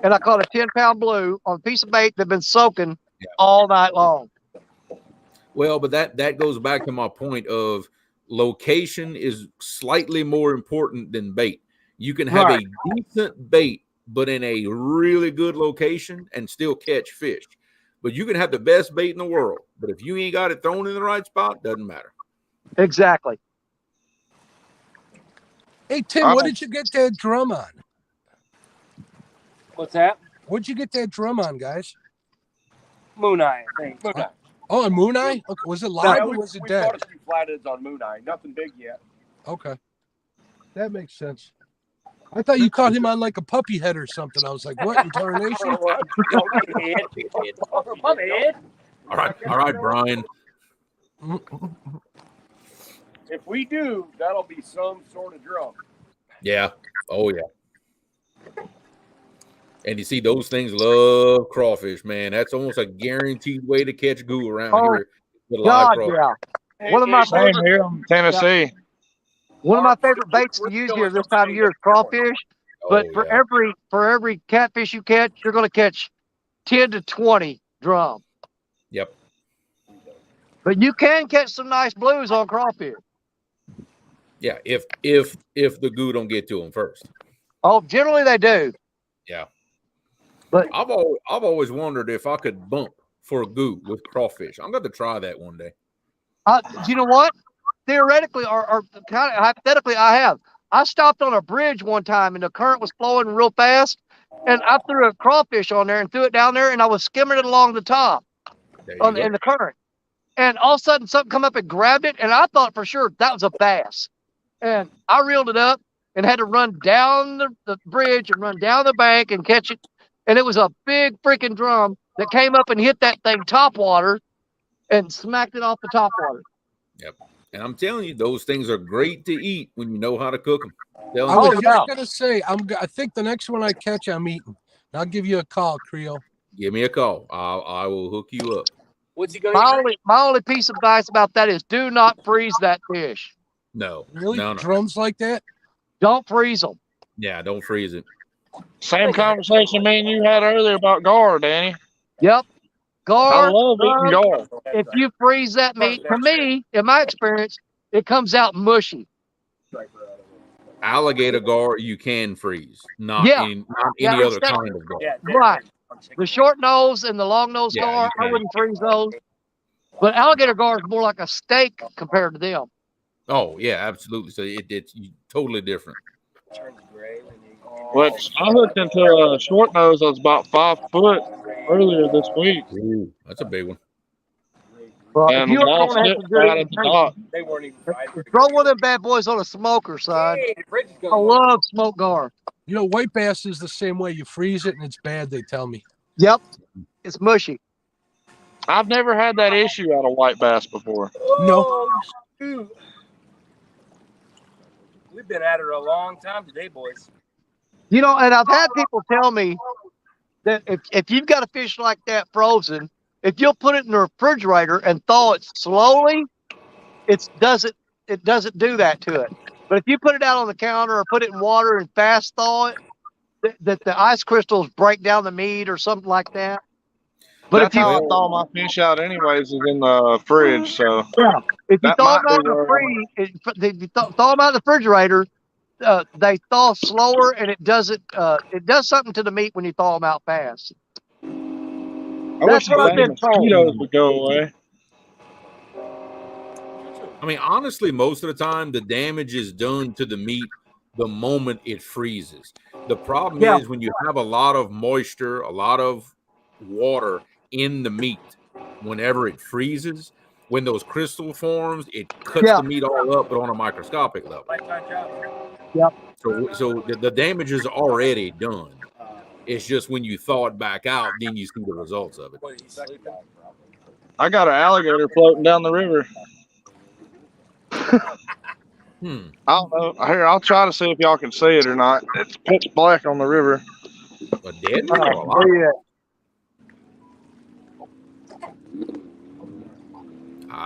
and I caught a 10-pound blue on a piece of bait that had been soaking all night long. Well, but that goes back to my point of location is slightly more important than bait. You can have a decent bait, but in a really good location and still catch fish. But you can have the best bait in the world, but if you ain't got it thrown in the right spot, doesn't matter. Exactly. Hey Tim, what did you get that drum on? What's that? What'd you get that drum on, guys? Moon Eye, I think. Moon Eye. Oh, a Moon Eye? Okay. Was it live or was it we dead? caught a few flatheads on Moon Eye. Nothing big yet. Okay. That makes sense. I thought you caught him on like a puppy head or something. I was like, what in tarnation? All right, Brian. If we do, that'll be some sort of drum. Yeah. Oh, yeah. And you see, those things love crawfish, man. That's almost a guaranteed way to catch goo around here with a live crawfish. Yeah. One of my Same here in Tennessee. One of my favorite baits to use here this time of year is crawfish. But for every catfish you catch, you're going to catch 10 to 20 drum. Yep. But you can catch some nice blues on crawfish. Yeah, if the goo don't get to them first. Oh, generally they do. Yeah. But I've always wondered if I could bump for a goo with crawfish. I'm going to try that one day. You know what? Theoretically, or kind of hypothetically, I have. I stopped on a bridge one time and the current was flowing real fast, and I threw a crawfish on there and threw it down there, and I was skimming it along the top in the current. And all of a sudden, something come up and grabbed it, and I thought for sure that was a bass. And I reeled it up and had to run down the bridge and run down the bank and catch it. And it was a big freaking drum that came up and hit that thing top water and smacked it off the top water. Yep. And I'm telling you, those things are great to eat when you know how to cook them. I was just going to say, I think the next one I catch, I'm eating. I'll give you a call, Creole. Give me a call. I will hook you up. What's he going to eat? My only piece of advice about that is do not freeze that fish. No. Really? No. Drums like that? Don't freeze them. Yeah, don't freeze it. Same conversation me and you had earlier about gar, Danny. Yep. Gar. I love eating gar. If you freeze that meat, for me, in my experience, it comes out mushy. Alligator gar you can freeze, not any other kind of gar. Yeah, right. The short nose and the long nose gar, I wouldn't freeze those. But alligator gar is more like a steak compared to them. Oh yeah, absolutely. So it's totally different. Which I hooked into a short nose that was about 5 foot earlier this week. Ooh, that's a big one. Well, and lost it right at the dock. They weren't even throw one of them bad boys on a smoker side. I love smoked gar. You know, white bass is the same way. You freeze it and it's bad, they tell me. Yep. It's mushy. I've never had that issue out of white bass before. No. Shoot. We've been at it a long time today, boys. You know, and I've had people tell me that if you've got a fish like that frozen, if you'll put it in the refrigerator and thaw it slowly, it doesn't do that to it. But if you put it out on the counter or put it in water and fast thaw it, that the ice crystals break down the meat or something like that. But that's how I thaw my fish out anyways, is in the fridge. So yeah, if you thaw them out in the refrigerator, they thaw slower, and it does something to the meat when you thaw them out fast. I wish the mosquitoes would go away. I mean, honestly, most of the time, the damage is done to the meat the moment it freezes. The problem is when you have a lot of moisture, a lot of water in the meat, whenever it freezes, when those crystal forms, it cuts the meat all up, but on a microscopic level. Yep. So the damage is already done. It's just when you thaw it back out, then you see the results of it. I got an alligator floating down the river. I don't know. Here, I'll try to see if y'all can see it or not. It's pitch black on the river. A dead one?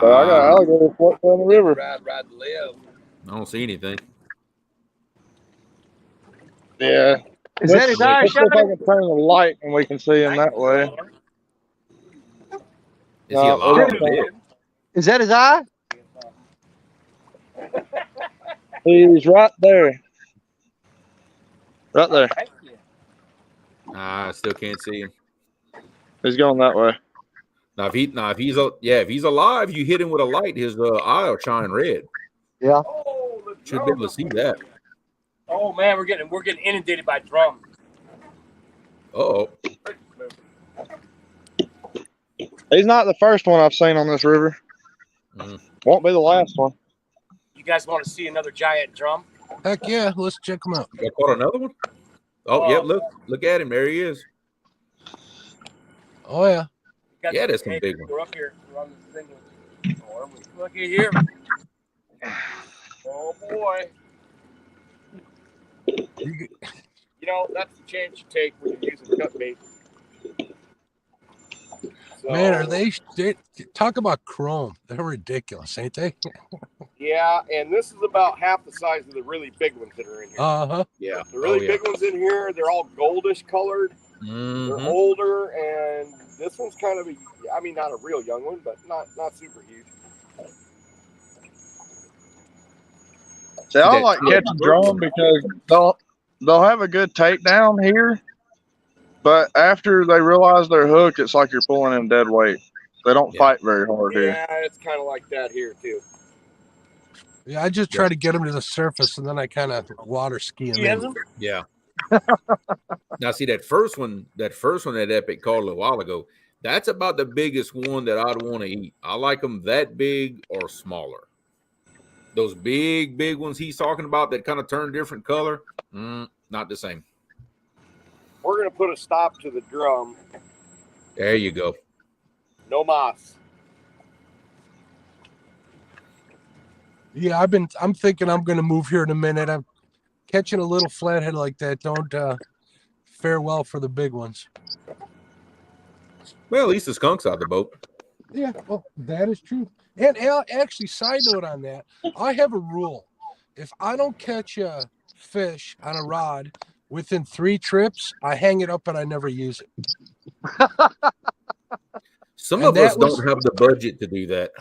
So I got an alligator floating down the river. Ride live. I don't see anything. Yeah. Is that his eye? Let's see if I can turn the light and we can see him that way. Is he alive? Is that his eye? He's right there. Right there. I still can't see him. He's going that way. Now if he's alive, you hit him with a light, his eye will shine red. Yeah. Oh, the Should be able to see that. Oh man, we're getting inundated by drums. Oh, He's not the first one I've seen on this river. Won't be the last one. You guys want to see another giant drum? Heck yeah, let's check them out. you caught another one? Oh, yep. Look at him. There he is. Oh yeah. Yeah, there's some big ones. We're up here. We're on the thing. Look at here. Oh boy. You know, that's the chance you take when you're using cut bait. So, Man, are they talk about chrome? They're ridiculous, ain't they? Yeah, and this is about half the size of the really big ones that are in here. Uh-huh. Yeah. The really big ones in here, they're all goldish colored. They're older, and this one's kind of not a real young one, but not super huge. See, I like catching drum because they'll have a good takedown here, but after they realize they're hooked, it's like you're pulling in dead weight. They don't fight very hard here. Yeah, it's kind of like that here too. Yeah, I just try to get them to the surface, and then I kind of water ski them. Yeah. Now, see that first one that Epic caught a little while ago. That's about the biggest one that I'd want to eat. I like them that big or smaller. Those big ones he's talking about that kind of turn different color, not the same. We're going to put a stop to the drum. There you go. No mas. Yeah, I'm thinking I'm going to move here in a minute. I'm catching a little flathead like that. Don't fare well for the big ones. Well, at least the skunk's out the boat. Yeah, well, that is true. And actually, side note on that, I have a rule. If I don't catch a fish on a rod within 3 trips, I hang it up and I never use it. Some of us don't have the budget to do that.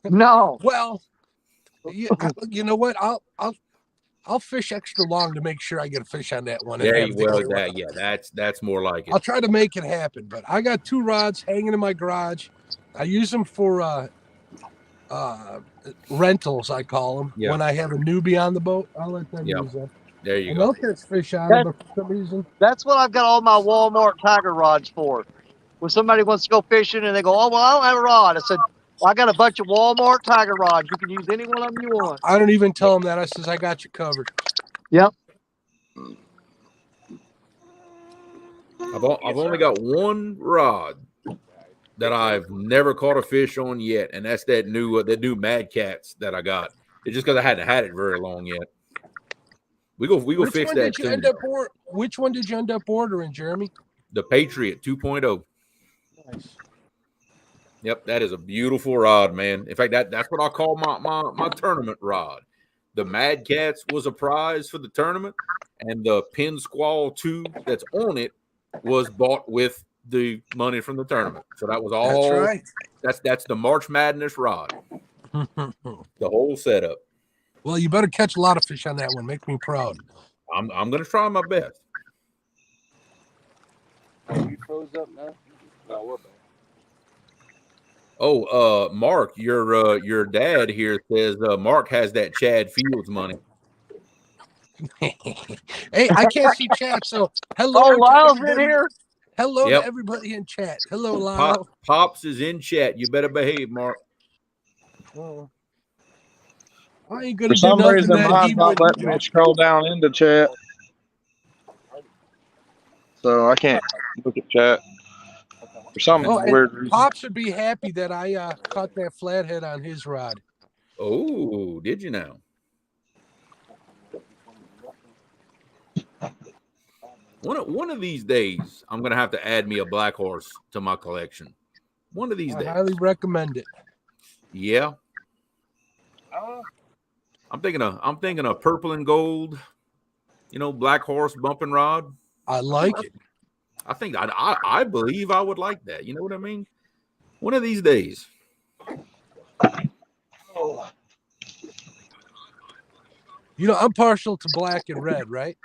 No. Well, you know what? I'll fish extra long to make sure I get a fish on that one. That's more like it. I'll try to make it happen. But I got 2 rods hanging in my garage. I use them for rentals, I call them. When I have a newbie on the boat, I'll let them use them. There you and go. they'll catch fish on them, but for some reason. That's what I've got all my Walmart tiger rods for. When somebody wants to go fishing and they go, oh, well, I don't have a rod. I said, well, I got a bunch of Walmart tiger rods. You can use any one of them you want. I don't even tell them that. I says, I got you covered. Yep. I've only got one rod that I've never caught a fish on yet, and that's that new Mad Cats that I got. It's just because I hadn't had it very long yet. We go fix that soon. Which one did you end up ordering, Jeremy? The Patriot 2.0. Nice. Yep, that is a beautiful rod, man. In fact, that's what I call my tournament rod. The Mad Cats was a prize for the tournament, and the Pin Squall 2 that's on it was bought with the money from the tournament. So that was all. That's right. That's the March Madness rod. The whole setup. Well, you better catch a lot of fish on that one. Make me proud. I'm gonna try my best. You froze up now? No, we're back. Oh, Mark, your dad here says Mark has that Chad Fields money. Hey, I can't see chat, so hello. Oh, Lyle's in here. Hello to everybody in chat. Hello, Lyle. Pops is in chat. You better behave, Mark. Well, I ain't gonna For some do reason, mine's not letting me scroll down into chat, so I can't look at chat. For some weird reason. Pops would be happy that I caught that flathead on his rod. Oh, did you now? One of these days, I'm gonna have to add me a black horse to my collection. One of these days. I highly recommend it. Yeah. I'm thinking of purple and gold. Black horse bumping rod. I like it. I think I believe I would like that. You know what I mean? One of these days. I'm partial to black and red, right?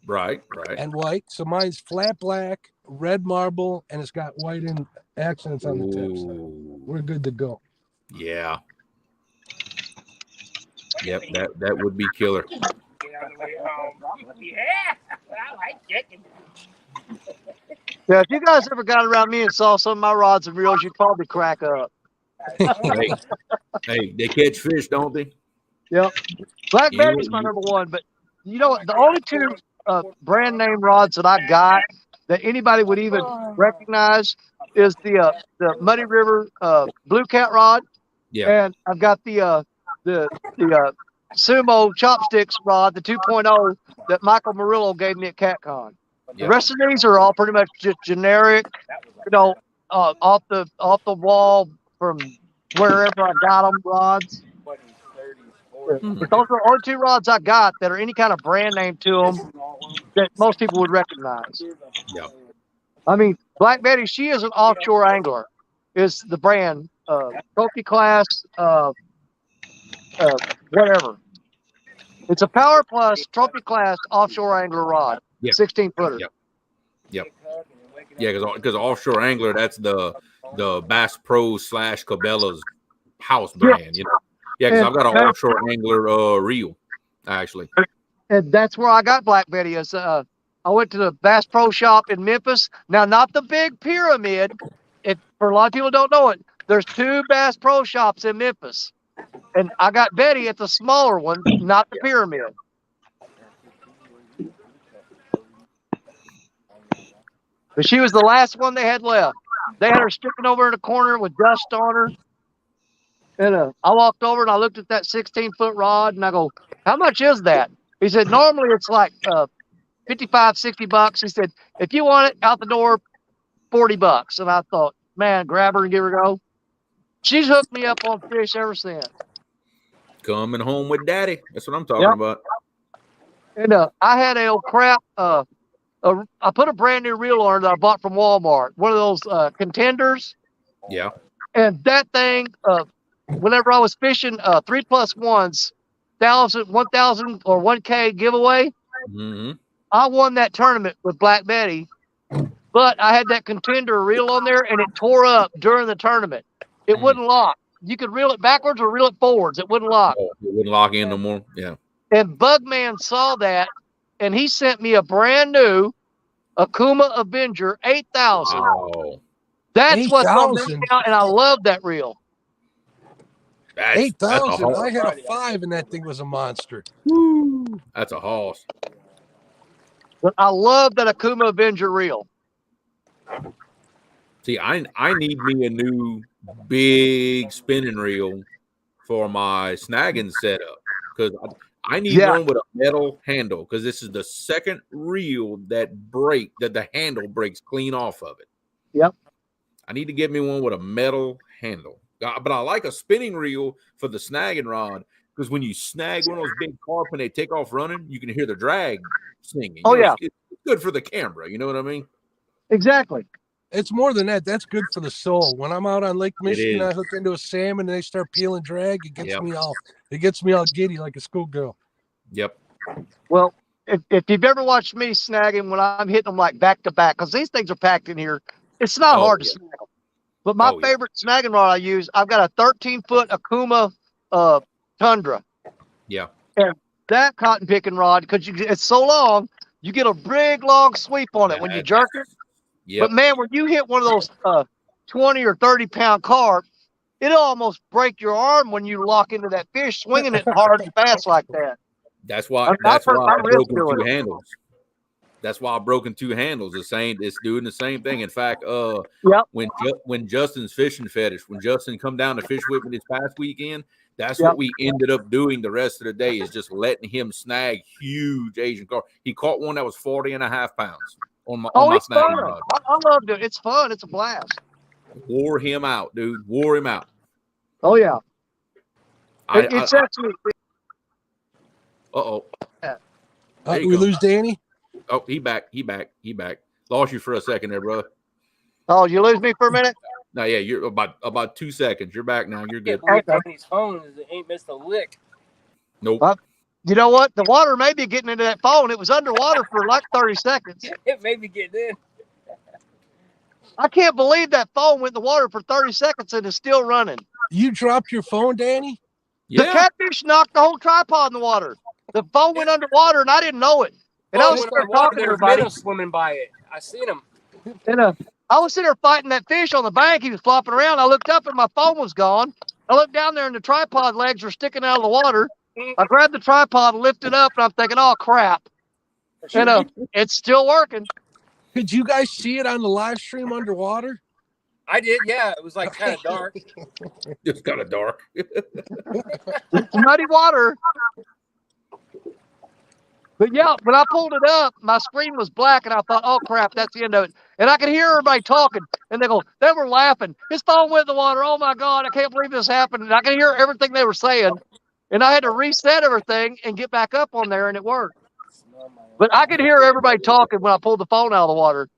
Right. And white. So mine's flat black red marble, and it's got white in accents on the tips. Ooh. We're good to go. Yeah. Yep, that would be killer. Yeah, I like chicken. Yeah, if you guys ever got around me and saw some of my rods and reels, you'd probably crack up. Hey, they catch fish, don't they? Yep. Black You- Betty's my number one, but you know what? The only two brand name rods that I got that anybody would even recognize is the Muddy River Blue Cat rod, Yeah. and I've got the Sumo Chopsticks rod, the 2.0 that Michael Murillo gave me at CatCon. The Yep. rest of these are all pretty much just generic, you know, off the wall from wherever I got them rods. But those are the only two rods I got that are any kind of brand name to them that most people would recognize. Yeah. I mean, Black Betty, she is an offshore angler, is the brand, trophy class, whatever. It's a Power Plus trophy class offshore angler rod, Yep. 16 footer. Yep. Yep. Yeah, because offshore angler, that's the Bass Pro / Cabela's house brand, you know. Yeah, because I've got an offshore angler reel, actually. And that's where I got Black Betty. Is I went to the Bass Pro Shop in Memphis. Now, not the big pyramid. For a lot of people don't know it, there's 2 Bass Pro Shops in Memphis. And I got Betty at the smaller one, not the pyramid. But she was the last one they had left. They had her sticking over in the corner with dust on her. And I walked over and I looked at that 16-foot rod and I go, how much is that? He said, normally it's like $55, $60. He said, if you want it out the door, $40. And I thought, man, grab her and give her a go. She's hooked me up on fish ever since. Coming home with daddy. That's what I'm talking about. And I had a old crap. I put a brand new reel on her that I bought from Walmart. One of those contenders. Yeah. And that thing, whenever I was fishing 3+1s, 1,000 or 1K giveaway, I won that tournament with Black Betty. But I had that contender reel on there and it tore up during the tournament. It wouldn't lock. You could reel it backwards or reel it forwards. It wouldn't lock. Oh, it wouldn't lock in no more. Yeah. And Bugman saw that and he sent me a brand new Akuma Avenger 8,000. Wow. That's what's on there now, and I love that reel. 8,000. I had a 5 and that thing was a monster. Woo. That's a horse. But I love that Akuma Avenger reel. See, I need me a new big spinning reel for my snagging setup because I need one with a metal handle because this is the second reel that the handle breaks clean off of it. Yep. I need to get me one with a metal handle. But I like a spinning reel for the snagging rod because when you snag one of those big carp and they take off running, you can hear the drag singing. Oh, yeah. It's good for the camera. You know what I mean? Exactly. It's more than that. That's good for the soul. When I'm out on Lake Michigan, I hook into a salmon and they start peeling drag. It gets me all giddy like a schoolgirl. Yep. Well, if you've ever watched me snagging when I'm hitting them like back to back, because these things are packed in here, it's not hard to snag them. But my favorite snagging rod I use, I've got a 13-foot Akuma Tundra. Yeah. And that cotton picking rod, because it's so long, you get a big long sweep on it when you jerk it. Yep. But man, when you hit one of those 20 or 30-pound carp, it'll almost break your arm when you lock into that fish, swinging it hard and fast like that. That's why I broke in 2 handles. That's why I broke in 2 handles. It's doing the same thing. In fact, when Justin's fishing fetish, when Justin come down to fish with me this past weekend, that's what we ended up doing the rest of the day is just letting him snag huge Asian carp. He caught one that was 40.5 pounds on my snagging rod. I loved it. It's fun. It's a blast. Wore him out, dude. Wore him out. Oh yeah. It's actually. We lose Danny. Oh, he back. Lost you for a second there, brother. Oh, you lose me for a minute? No, yeah, you're about 2 seconds. You're back now. You're good. Danny's phone ain't missed a lick. Nope. You know what? The water may be getting into that phone. It was underwater for like 30 seconds. It may be getting in. I can't believe that phone went in the water for 30 seconds and is still running. You dropped your phone, Danny? The catfish knocked the whole tripod in the water. The phone went underwater and I didn't know it. And I was Went there underwater, talking to there was everybody. minnows swimming by it. I seen them. And I was sitting there fighting that fish on the bank. He was flopping around. I looked up and my phone was gone. I looked down there and the tripod legs were sticking out of the water. I grabbed the tripod and lifted up and I'm thinking, oh crap. And it's still working. Did you guys see it on the live stream underwater? I did, yeah. It was like kind of dark. It's kind of dark. Muddy water. But yeah, when I pulled it up, my screen was black, and I thought, "Oh crap, that's the end of it." And I could hear everybody talking, and they were laughing. His phone went in the water. Oh my God, I can't believe this happened. And I could hear everything they were saying, and I had to reset everything and get back up on there, and it worked. But I could hear everybody talking when I pulled the phone out of the water.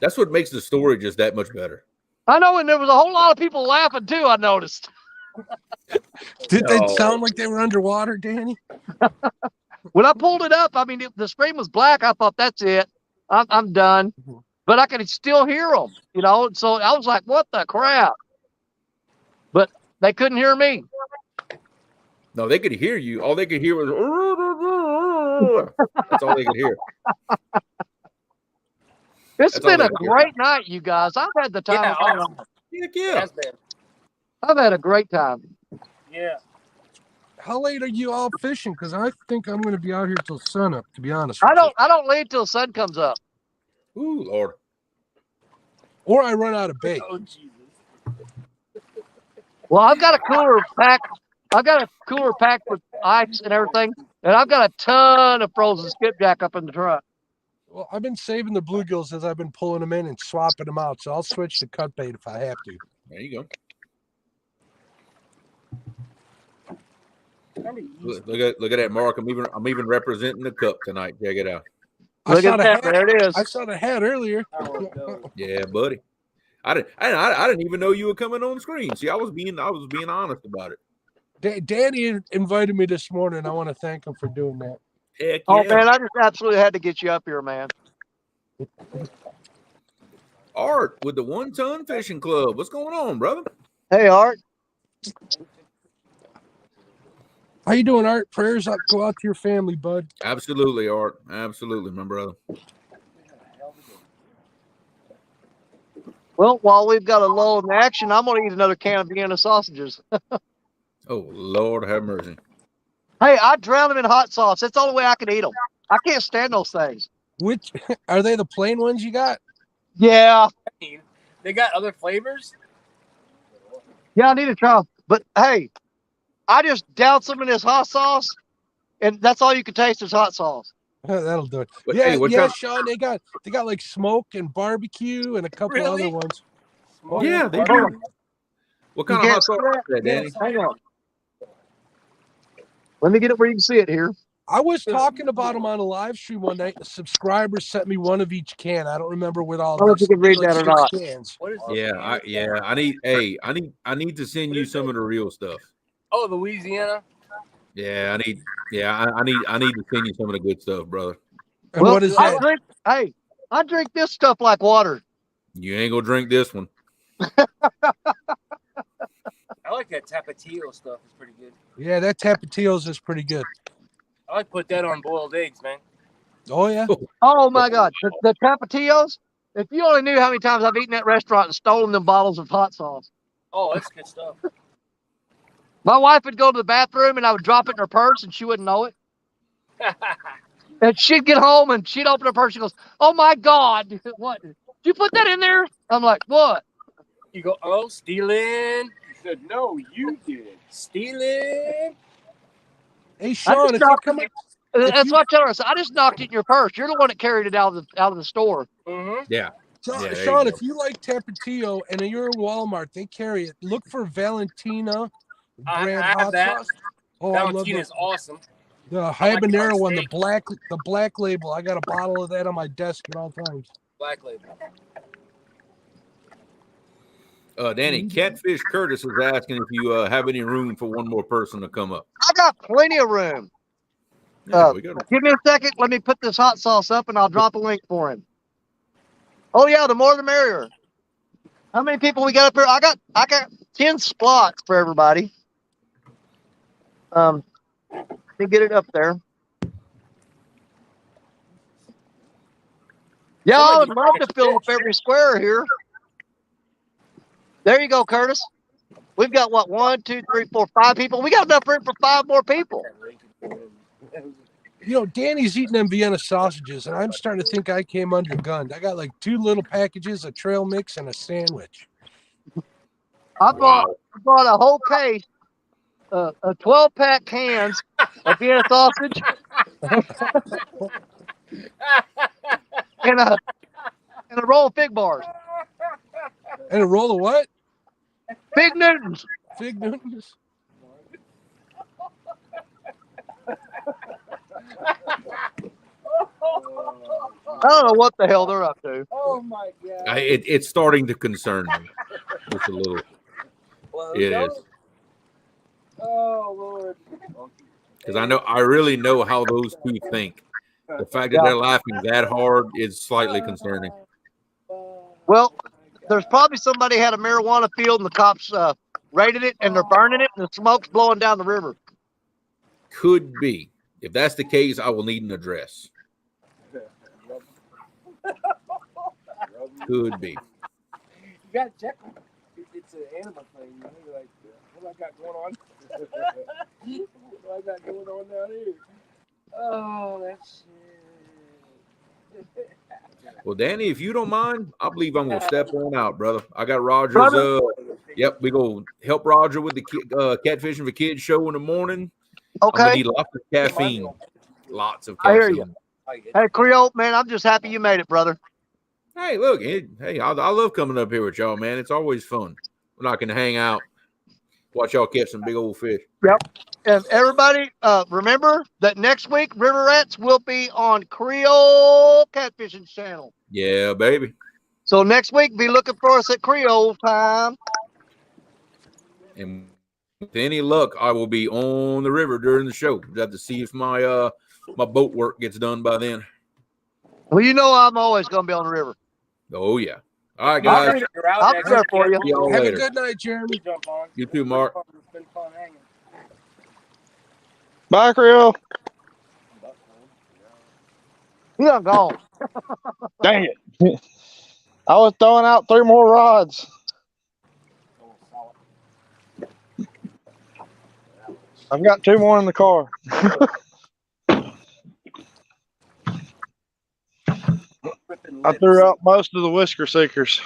That's what makes the story just that much better. I know, and there was a whole lot of people laughing too. I noticed. Did they sound like they were underwater, Danny? When I pulled it up, I mean, the screen was black. I thought, that's it. I'm done. But I could still hear them, you know. So I was like, what the crap? But they couldn't hear me. No, they could hear you. All they could hear was, that's all they could hear. It's been a great night, you guys. I've had the time of my life. Heck yeah. I've had a great time. Yeah. How late are you all fishing? Because I think I'm going to be out here till sunup, to be honest. I don't leave till the sun comes up. Ooh, Lord. Or I run out of bait. Oh, Jesus. Well, I've got a cooler pack. I've got a cooler packed with ice and everything, and I've got a ton of frozen skipjack up in the truck. Well, I've been saving the bluegills as I've been pulling them in and swapping them out, so I'll switch to cut bait if I have to. There you go. Look at that, Mark. I'm even representing the cup tonight. Check it out. Look at that. There it is. I saw the hat earlier. Yeah, buddy. I didn't even know you were coming on screen. See, I was being honest about it. Danny invited me this morning. I want to thank him for doing that. Heck Oh yeah. man, I just absolutely had to get you up here, man. Art with the 1 Ton Fishing Club. What's going on, brother? Hey, Art. How you doing, Art? Prayers go out to your family, bud. Absolutely, Art. Absolutely, my brother. Well, while we've got a lull in action, I'm going to eat another can of Vienna sausages. Oh, Lord have mercy. Hey, I drown them in hot sauce. That's the only way I can eat them. I can't stand those things. Which are they? The plain ones you got? Yeah. They got other flavors? Yeah, I need to try them. But hey, I just douse them in this hot sauce, and that's all you can taste is hot sauce. That'll do it. But, Yeah, hey, what yeah, kind- Sean. They got like smoke and barbecue and a couple Really? other ones. Yeah, they do. What kind of hot sauce is that, Danny? Hang on. Let me get it where you can see it here. I was talking about them on a live stream one night. The subscribers sent me one of each can. I don't remember what all. I don't know if you can read that or not. Cans. What is this? I need to send you some of the real stuff. Oh, Louisiana? Yeah, I need to send you some of the good stuff, brother. And what is that? I drink this stuff like water. You ain't gonna drink this one. I like that Tapatio stuff. It's pretty good. Yeah, that Tapatios is pretty good. I like to put that on boiled eggs, man. Oh yeah. Oh my God, the Tapatios. If you only knew how many times I've eaten at restaurant and stolen them bottles of hot sauce. Oh, that's good stuff. My wife would go to the bathroom and I would drop it in her purse and she wouldn't know it. And she'd get home and she'd open her purse. She goes, "Oh my God, what? Did you put that in there?" I'm like, "What?" You go, "Oh, stealing." He said, "No, you did." Stealing. Hey Sean, if you come in, that's what I tell her. I said, "I just knocked it in your purse. You're the one that carried it out of the store." Mm-hmm. Yeah. Sean, there Sean you if you like Tapatio and you're in Walmart, they carry it. Look for Valentina brand I have hot that. sauce. Oh, I love Valentina that. is awesome. The like habanero that one, the steak. black label. I got a bottle of that on my desk at all times. Black label. Danny, Catfish Curtis is asking if you have any room for one more person to come up. I got plenty of room. Yeah, we got Give me a second. Let me put this hot sauce up and I'll drop a link for him. Oh yeah, the more the merrier. How many people we got up here? I got 10 spots for everybody. Let me get it up there. Yeah, I would love to fill up every square here. There you go, Curtis. We've got what, 1, 2, 3, 4, 5 people. We got enough room for 5 more people. You know, Danny's eating them Vienna sausages, and I'm starting to think I came undergunned. I got like 2 little packages of trail mix and a sandwich. I bought a whole case, a 12-pack cans of Vienna sausage, and a roll of fig bars. And a roll of what? Fig Newtons. Fig Newtons. I don't know what the hell they're up to. Oh my God. It's starting to concern me just a little. It is. Oh Lord. Because I really know how those two think. The fact that they're laughing that hard is slightly concerning. Well, there's probably somebody had a marijuana field and the cops raided it and they're burning it and the smoke's blowing down the river. Could be. If that's the case, I will need an address. Could be. You gotta check. It's an animal thing, you know? You're like, what I got going on? What I got going on down here? Oh, that's shit. Well, Danny, if you don't mind, I believe I'm gonna step on out, brother. I got Roger's. Yep, we go help Roger with the Catfishing for Kids show in the morning. Okay. I'm gonna need lots of caffeine. Lots of I caffeine. hear you. Hey, Creole, man, I'm just happy you made it, brother. Hey, look, hey, I love coming up here with y'all, man. It's always fun. We're not gonna hang out, watch y'all catch some big old fish. Yep. And everybody, remember that next week River Rats will be on Creole Catfishing channel. Yeah, baby. So next week, be looking for us at Creole time. And with any luck, I will be on the river during the show. We'll have to see if my my boat work gets done by then. Well, you know I'm always going to be on the river. Oh yeah. All right, guys. I'll be there for you. See y'all Have later. a good night, Jeremy. You too, Mark. It's been fun hanging. Bye, Creole. He done gone. Dang it. I was throwing out 3 more rods. I've got 2 more in the car. I threw out most of the whisker seekers.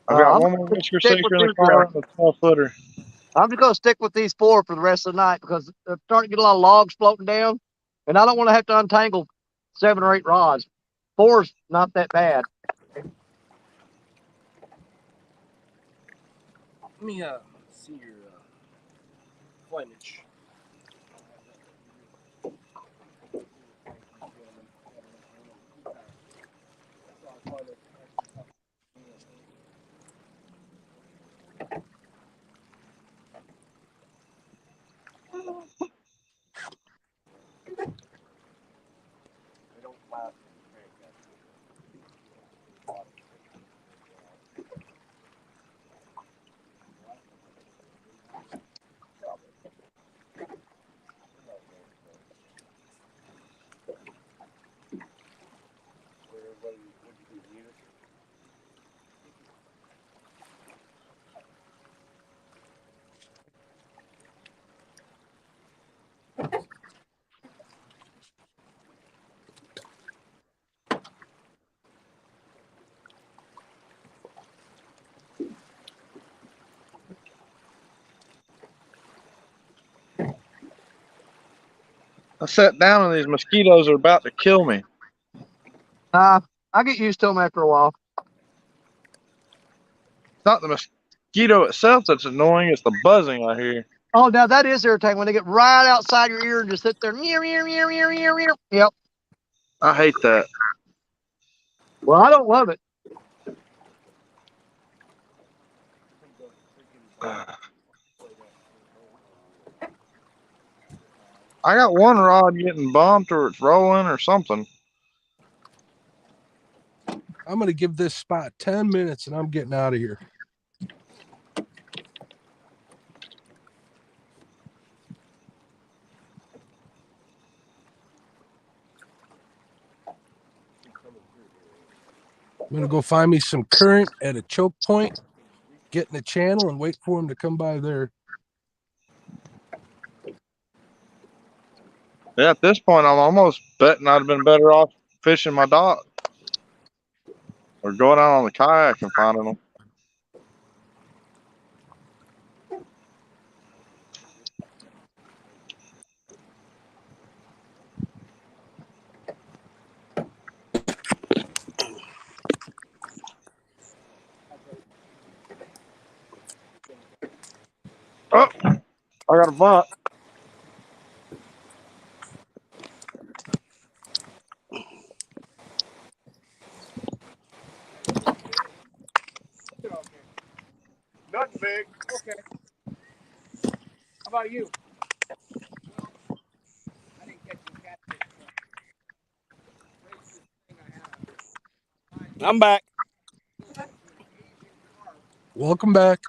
I've got 1 more whisker seeker in the car and a 12-footer. I'm just going to stick with these 4 for the rest of the night because they're starting to get a lot of logs floating down, and I don't want to have to untangle 7 or 8 rods. 4's not that bad. Let me see your flinage. I sat down and these mosquitoes are about to kill me. I get used to them after a while. It's not the mosquito itself that's annoying, it's the buzzing I hear. Oh, now that is irritating when they get right outside your ear and just sit there. Yep. I hate that. Well, I don't love it. I got 1 rod getting bumped or it's rolling or something. I'm going to give this spot 10 minutes and I'm getting out of here. I'm going to go find me some current at a choke point, get in the channel, and wait for him to come by there. Yeah, at this point, I'm almost betting I'd have been better off fishing my dock or going out on the kayak and finding them. Oh, I got a buck. Nothing big. Okay. How about you? I didn't catch any catfish. I'm back. Welcome back.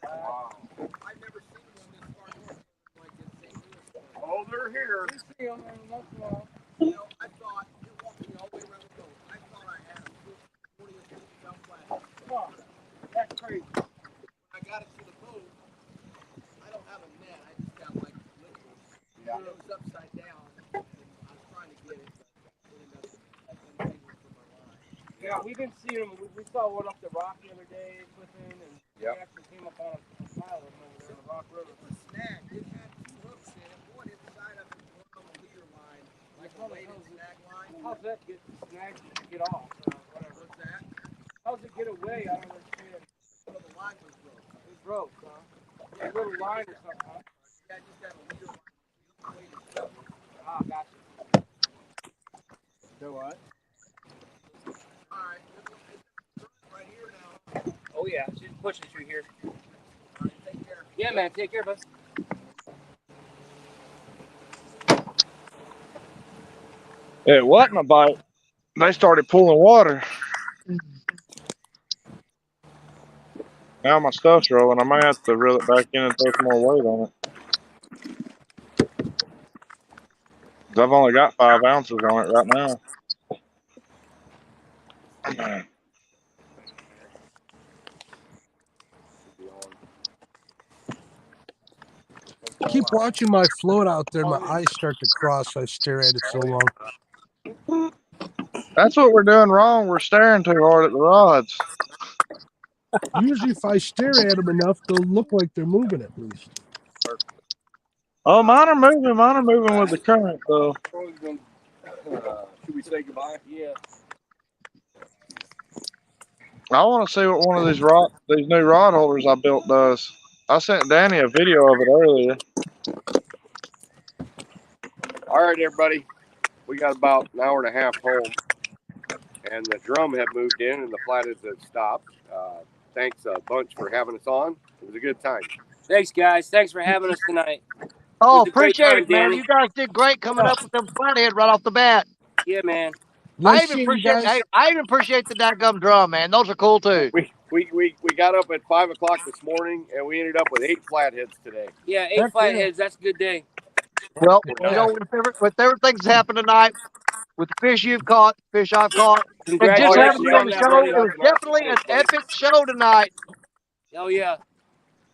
Wow. I've never seen one this far north like in St. Louis. Oh, they're here. You see them every once in a while. You know, I thought you're walking all the way around the boat. I thought I had 40 or 50 pound flat. Oh, that's crazy. When I got it to the boat, I don't have a net. I just got like liquids. Yeah. It was upside down, and I was trying to get it, but it ended up untangled from my line. Yeah, we've been seeing them. We saw one up the rock the other day, flipping, and we actually came up on a pile of them over there on the rock river. It was snag. It had two hooks in it, one inside of it, one on the leader line, like a weighted snag line. How's that get snagged to get off? Whatever. What's that? How's it get away? I don't understand. Well, the line was broke. It broke, huh? A little line or something, huh? Yeah, I just had a leader line. Weighted stuff. Ah, gotcha. Do what? All right. Right here now. Oh, yeah. She's pushing through here. All right, take care. Yeah, man. Take care, bud. It wasn't a bite. They started pulling water. Now my stuff's rolling. I might have to reel it back in and throw some more weight on it. 'Cause I've only got 5 ounces on it right now. Keep watching my float out there. My eyes start to cross. I stare at it so long. That's what we're doing wrong. We're staring too hard at the rods. Usually, if I stare at them enough, they'll look like they're moving at least. Oh, mine are moving. Mine are moving with the current, though. Should we say goodbye? Yeah. I want to see what one of these new rod holders I built does. I sent Danny a video of it earlier. All right, everybody. We got about an hour and a half home, and the drum had moved in, and the flatheads had stopped. Thanks a bunch for having us on. It was a good time. Thanks, guys. Thanks for having us tonight. Oh, It was a great appreciate time, it, man. Danny. You guys did great coming up with them flathead right off the bat. Yeah, man. I Nice even seeing you appreciate. guys. Hey, I even appreciate the dadgum drum, man. Those are cool too. We got up at 5 o'clock this morning, and we ended up with 8 flatheads today. Yeah, 8 Heck yeah. flatheads. That's a good day. Well, you know, with everything's happened tonight, with the fish you've caught, fish I've caught, and just Congratulations having you on on the that, show, buddy. it was definitely an epic show tonight. Oh, yeah.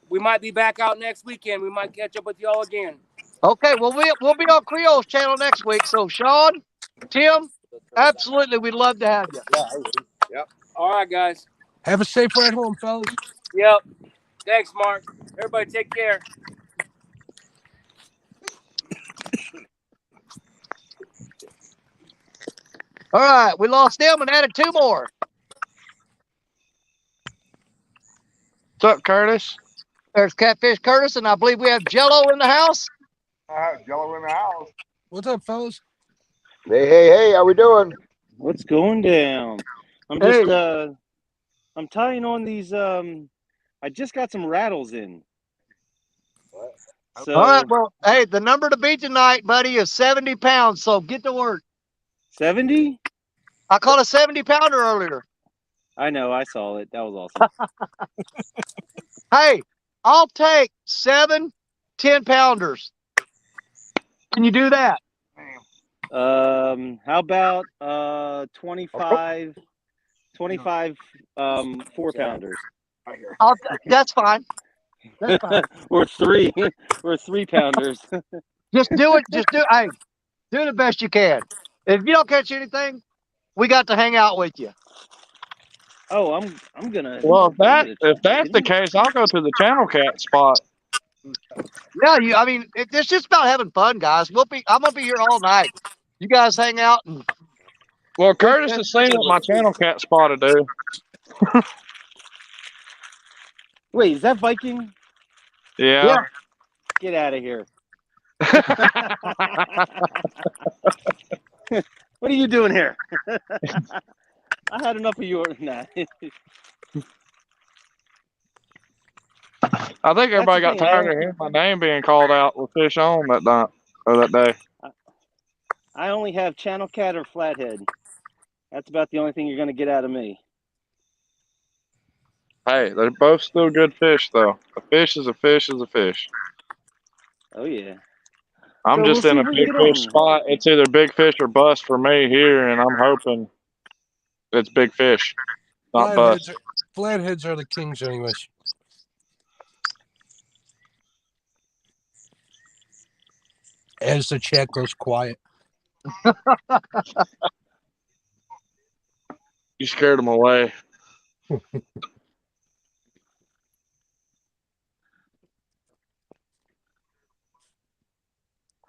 We might be back out next weekend. We might catch up with y'all again. Okay, well, we'll be on Creole's channel next week. So, Sean, Tim, absolutely, we'd love to have you. Yep. All right, guys. Have a safe ride home, fellas. Yep. Thanks, Mark. Everybody take care. All right, we lost them and added 2 more. What's up, Curtis? There's Catfish Curtis, and I believe we have Jello in the house. Jello in the house. What's up, fellas? Hey, how we doing? What's going down? I'm Hey. just I'm tying on these I just got some rattles in. So All right, well, hey, the number to beat tonight, buddy, is 70 pounds, so get to work. 70? I caught a 70-pounder earlier. I know. I saw it. That was awesome. Hey, I'll take 7 10-pounders. Can you do that? How about 25 4-pounders? That's fine. That's fine. Or 3-pounders. Just do it. Hey, do the best you can. If you don't catch anything, we got to hang out with you. Oh, I'm gonna. Well, if that's the case, I'll go to the channel cat spot. Yeah, I mean, it's just about having fun, guys. I'm gonna be here all night. You guys hang out and. Well, Curtis has seen what my channel cat spot to do. Wait, is that Viking? Yeah. Get out of here. What are you doing here? I had enough of your. Nah. I think everybody got tired of hearing my name being called out with fish on that night or that day. I only have channel cat or flathead. That's about the only thing you're going to get out of me. Hey, they're both still good fish, though. A fish is a fish is a fish. Oh, yeah. I'm just in a big fish spot. It's either big fish or bust for me here, and I'm hoping it's big fish, not bust. Flatheads are the kings anyways. As the chat goes quiet. You scared them away.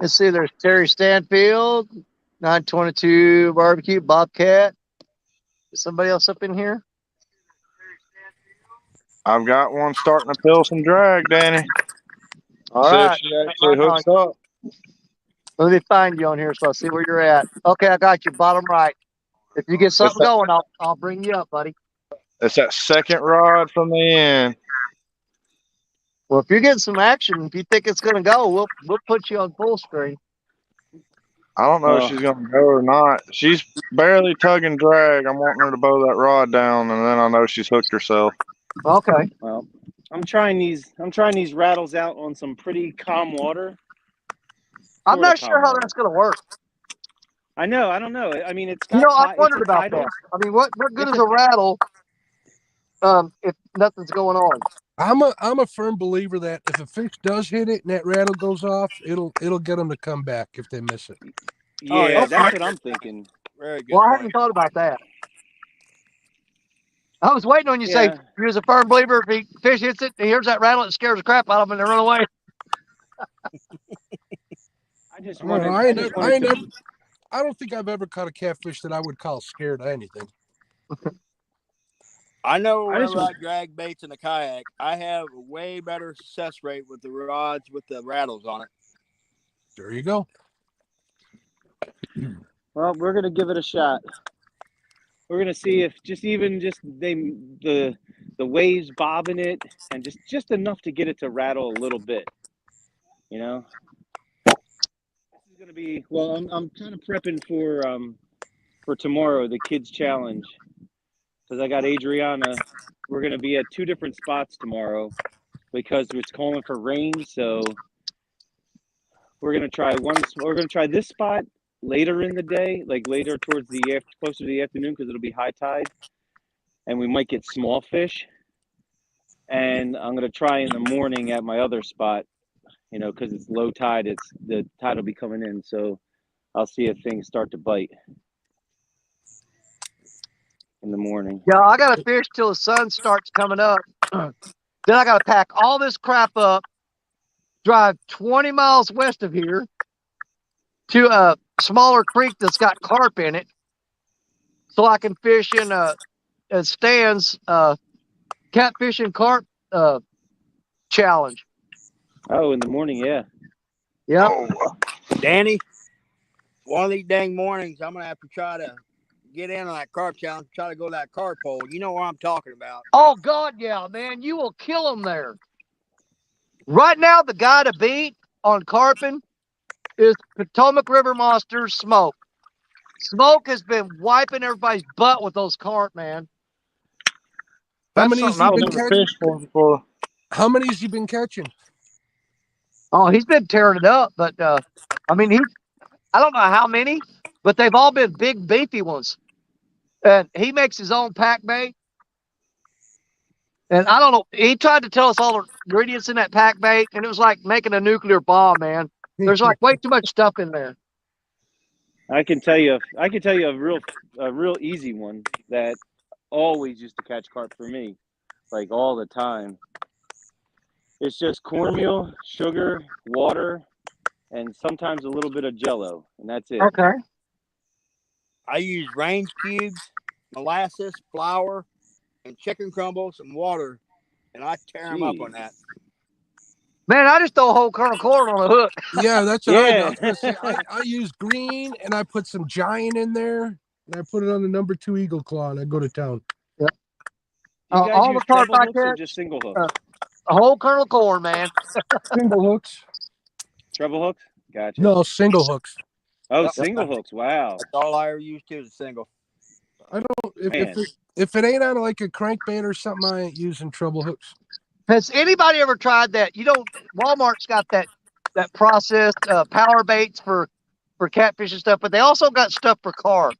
Let's see, there's Terry Stanfield, 922 Barbecue, Bobcat. Is somebody else up in here? I've got one starting to feel some drag, Danny. All see right. if she actually hooks up. Let me find you on here so I see where you're at. Okay, I got you, bottom right. If you get something going, I'll bring you up, buddy. It's that second rod from the end. Well, if you're getting some action, if you think it's going to go, we'll put you on full screen. I don't know if she's going to go or not. She's barely tugging drag. I'm wanting her to bow that rod down, and then I know she's hooked herself. Okay. Well, I'm trying these rattles out on some pretty calm water. I'm not sure how that's going to work. I know. I don't know. I mean, it's got I've wondered about that. I mean, what good is a rattle if nothing's going on? I'm a firm believer that if a fish does hit it and that rattle goes off, it'll get them to come back if they miss it. Yeah, that's what I'm thinking. Very good. Well, I hadn't thought about that. I was waiting on you to say you was a firm believer. If a fish hits it, he hears that rattle, it scares the crap out of him and they run away. I don't think I've ever caught a catfish that I would call scared of anything. I know whenever I drag baits in a kayak, I have a way better success rate with the rods with the rattles on it. There you go. Well, we're gonna give it a shot. We're gonna see if the waves bobbing it and just enough to get it to rattle a little bit. You know, this is gonna be I'm kind of prepping for tomorrow, the kids challenge, because I got Adriana. We're gonna be at 2 different spots tomorrow because it's calling for rain. So we're gonna try this spot later in the day, like later towards closer to the afternoon, because it'll be high tide and we might get small fish. And I'm going to try in the morning at my other spot, because it's low tide, the tide will be coming in. So I'll see if things start to bite in the morning. Yeah, I got to fish till the sun starts coming up. Then I got to pack all this crap up, drive 20 miles west of here to a smaller creek that's got carp in it, so I can fish in Stan's catfishing carp challenge. Oh, in the morning, yeah. Yeah. Oh, Danny, one of these dang mornings, I'm gonna have to try to get in on that carp challenge. Try to go to that carp hole. You know what I'm talking about? Oh God, yeah, man, you will kill them there. Right now, the guy to beat on carping is Potomac River Monsters Smoke. Smoke has been wiping everybody's butt with those carp, man. How That's many has something he I've been never catching? fished for before. How many has he been catching? Oh, he's been tearing it up, but I mean, I don't know how many, but they've all been big, beefy ones. And he makes his own pack bait. And I don't know, he tried to tell us all the ingredients in that pack bait, and it was like making a nuclear bomb, man. There's like way too much stuff in there. I can tell you a real easy one that always used to catch carp for me, like all the time. It's just cornmeal, sugar, water, and sometimes a little bit of Jello, and that's it. Okay. I use range cubes, molasses, flour, and chicken crumbles and water, and I tear them up on that. Man, I just throw a whole kernel corn on a hook. Yeah, that's what I do. I Yeah. was gonna say I use green and I put some giant in there and I put it on the number 2 eagle claw and I go to town. Do you guys All use the carp treble I hooks or catch, just single hooks? a whole kernel corn, man. Single hooks. Treble hooks? Gotcha. No, single hooks. Oh, Yep. single hooks. Wow. That's all I ever used to is a single. I don't Man. if it ain't on like a crankbait or something, I ain't using treble hooks. Has anybody ever tried that? You know, Walmart's got that processed power baits for catfish and stuff, but they also got stuff for carp.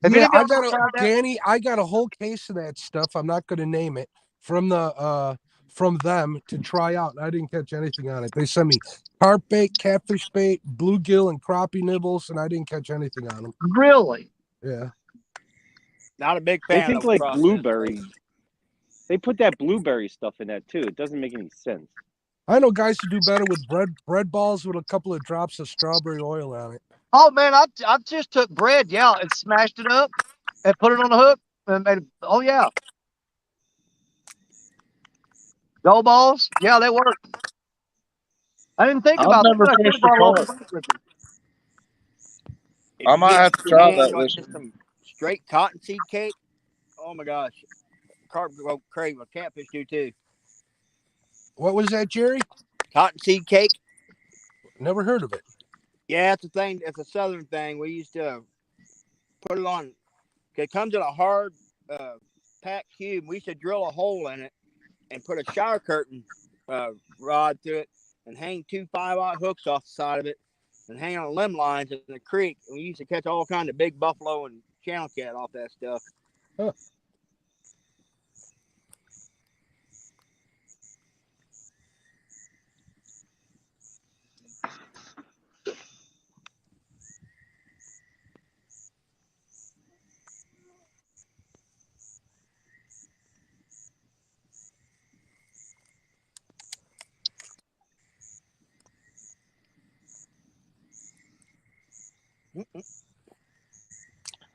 Have Yeah, any of I y'all got ever tried that? Danny, I got a whole case of that stuff. I'm not gonna name it from them to try out. I didn't catch anything on it. They sent me carp bait, catfish bait, bluegill, and crappie nibbles, and I didn't catch anything on them. Really? Yeah. Not a big They fan think of like processed blueberry. bait. They put that blueberry stuff in that too. It doesn't make any sense. I know guys who do better with bread balls with a couple of drops of strawberry oil on it. Oh man, I just took bread, yeah, and smashed it up and put it on the hook and made. Oh yeah, dough balls, yeah, they work. I didn't think I've about that. never I could have fished a brought a little carp. bait with me. If I you might get have to your try hands that on this just some straight cottonseed cake, oh my gosh, carp go crazy. Well, catfish do too. What was that, Jerry? Cottonseed cake. Never heard of it. Yeah, it's a thing. It's a southern thing. We used to put it on. It comes in a hard packed cube. We used to drill a hole in it and put a shower curtain rod through it and hang 2 5/0 hooks off the side of it and hang on limb lines in the creek. We used to catch all kinds of big buffalo and channel cat off that stuff. Huh.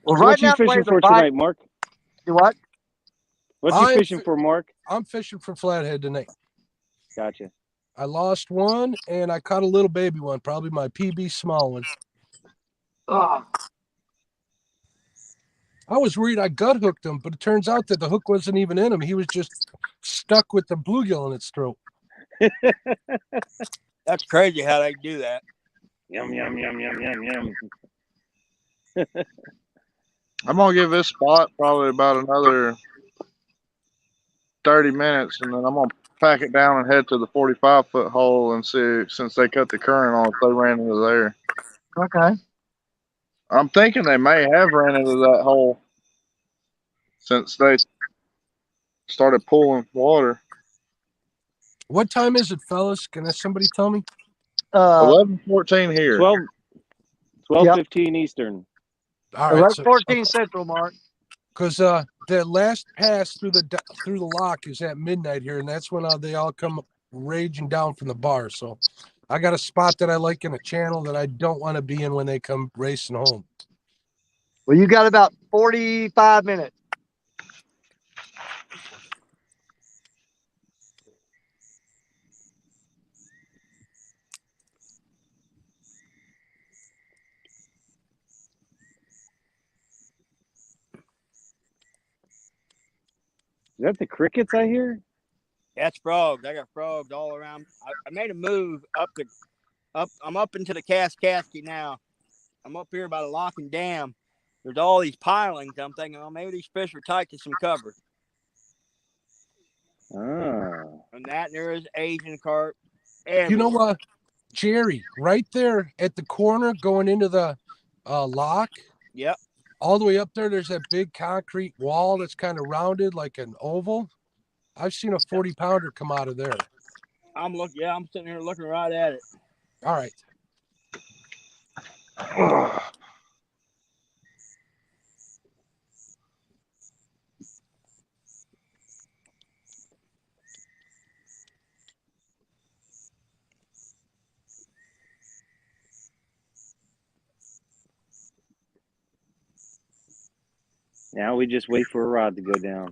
Well, So right what you now the way fishing the for bite. tonight, Mark? Do what? What you fishing for, Mark? I'm fishing for flathead tonight. Gotcha. I lost one and I caught a little baby one, probably my PB small one. Oh, I was worried I gut hooked him, but it turns out that the hook wasn't even in him. He was just stuck with the bluegill in its throat. That's crazy how they do that. Yum yum yum yum yum yum. I'm gonna give this spot probably about another 30 minutes, and then I'm gonna pack it down and head to the 45-foot hole and see, since they cut the current on, if they ran into there. okay. I'm thinking they may have ran into that hole since they started pulling water. What time is it, fellas? Can somebody tell me? 11:14 here. 12:15 Eastern. All right, 14 Central, Mark. because the last pass through the lock is at midnight here, and that's when they all come raging down from the bar. So I got a spot that I like in a channel that I don't want to be in when they come racing home. Well, you got about 45 minutes. Is that the crickets I hear? That's frogs. I got frogs all around. I made a move up. I'm up into the Kaskasky now. I'm up here by the lock and dam, there's all these pilings. I'm thinking, oh, maybe these fish are tight to some cover. Oh. And there is Asian carp. You know Everywhere. what, Jerry? Right there at the corner, going into the lock. Yep. All the way up there, there's that big concrete wall that's kind of rounded like an oval. I've seen a 40-pounder come out of there. I'm sitting here looking right at it. All right. Now we just wait for a rod to go down.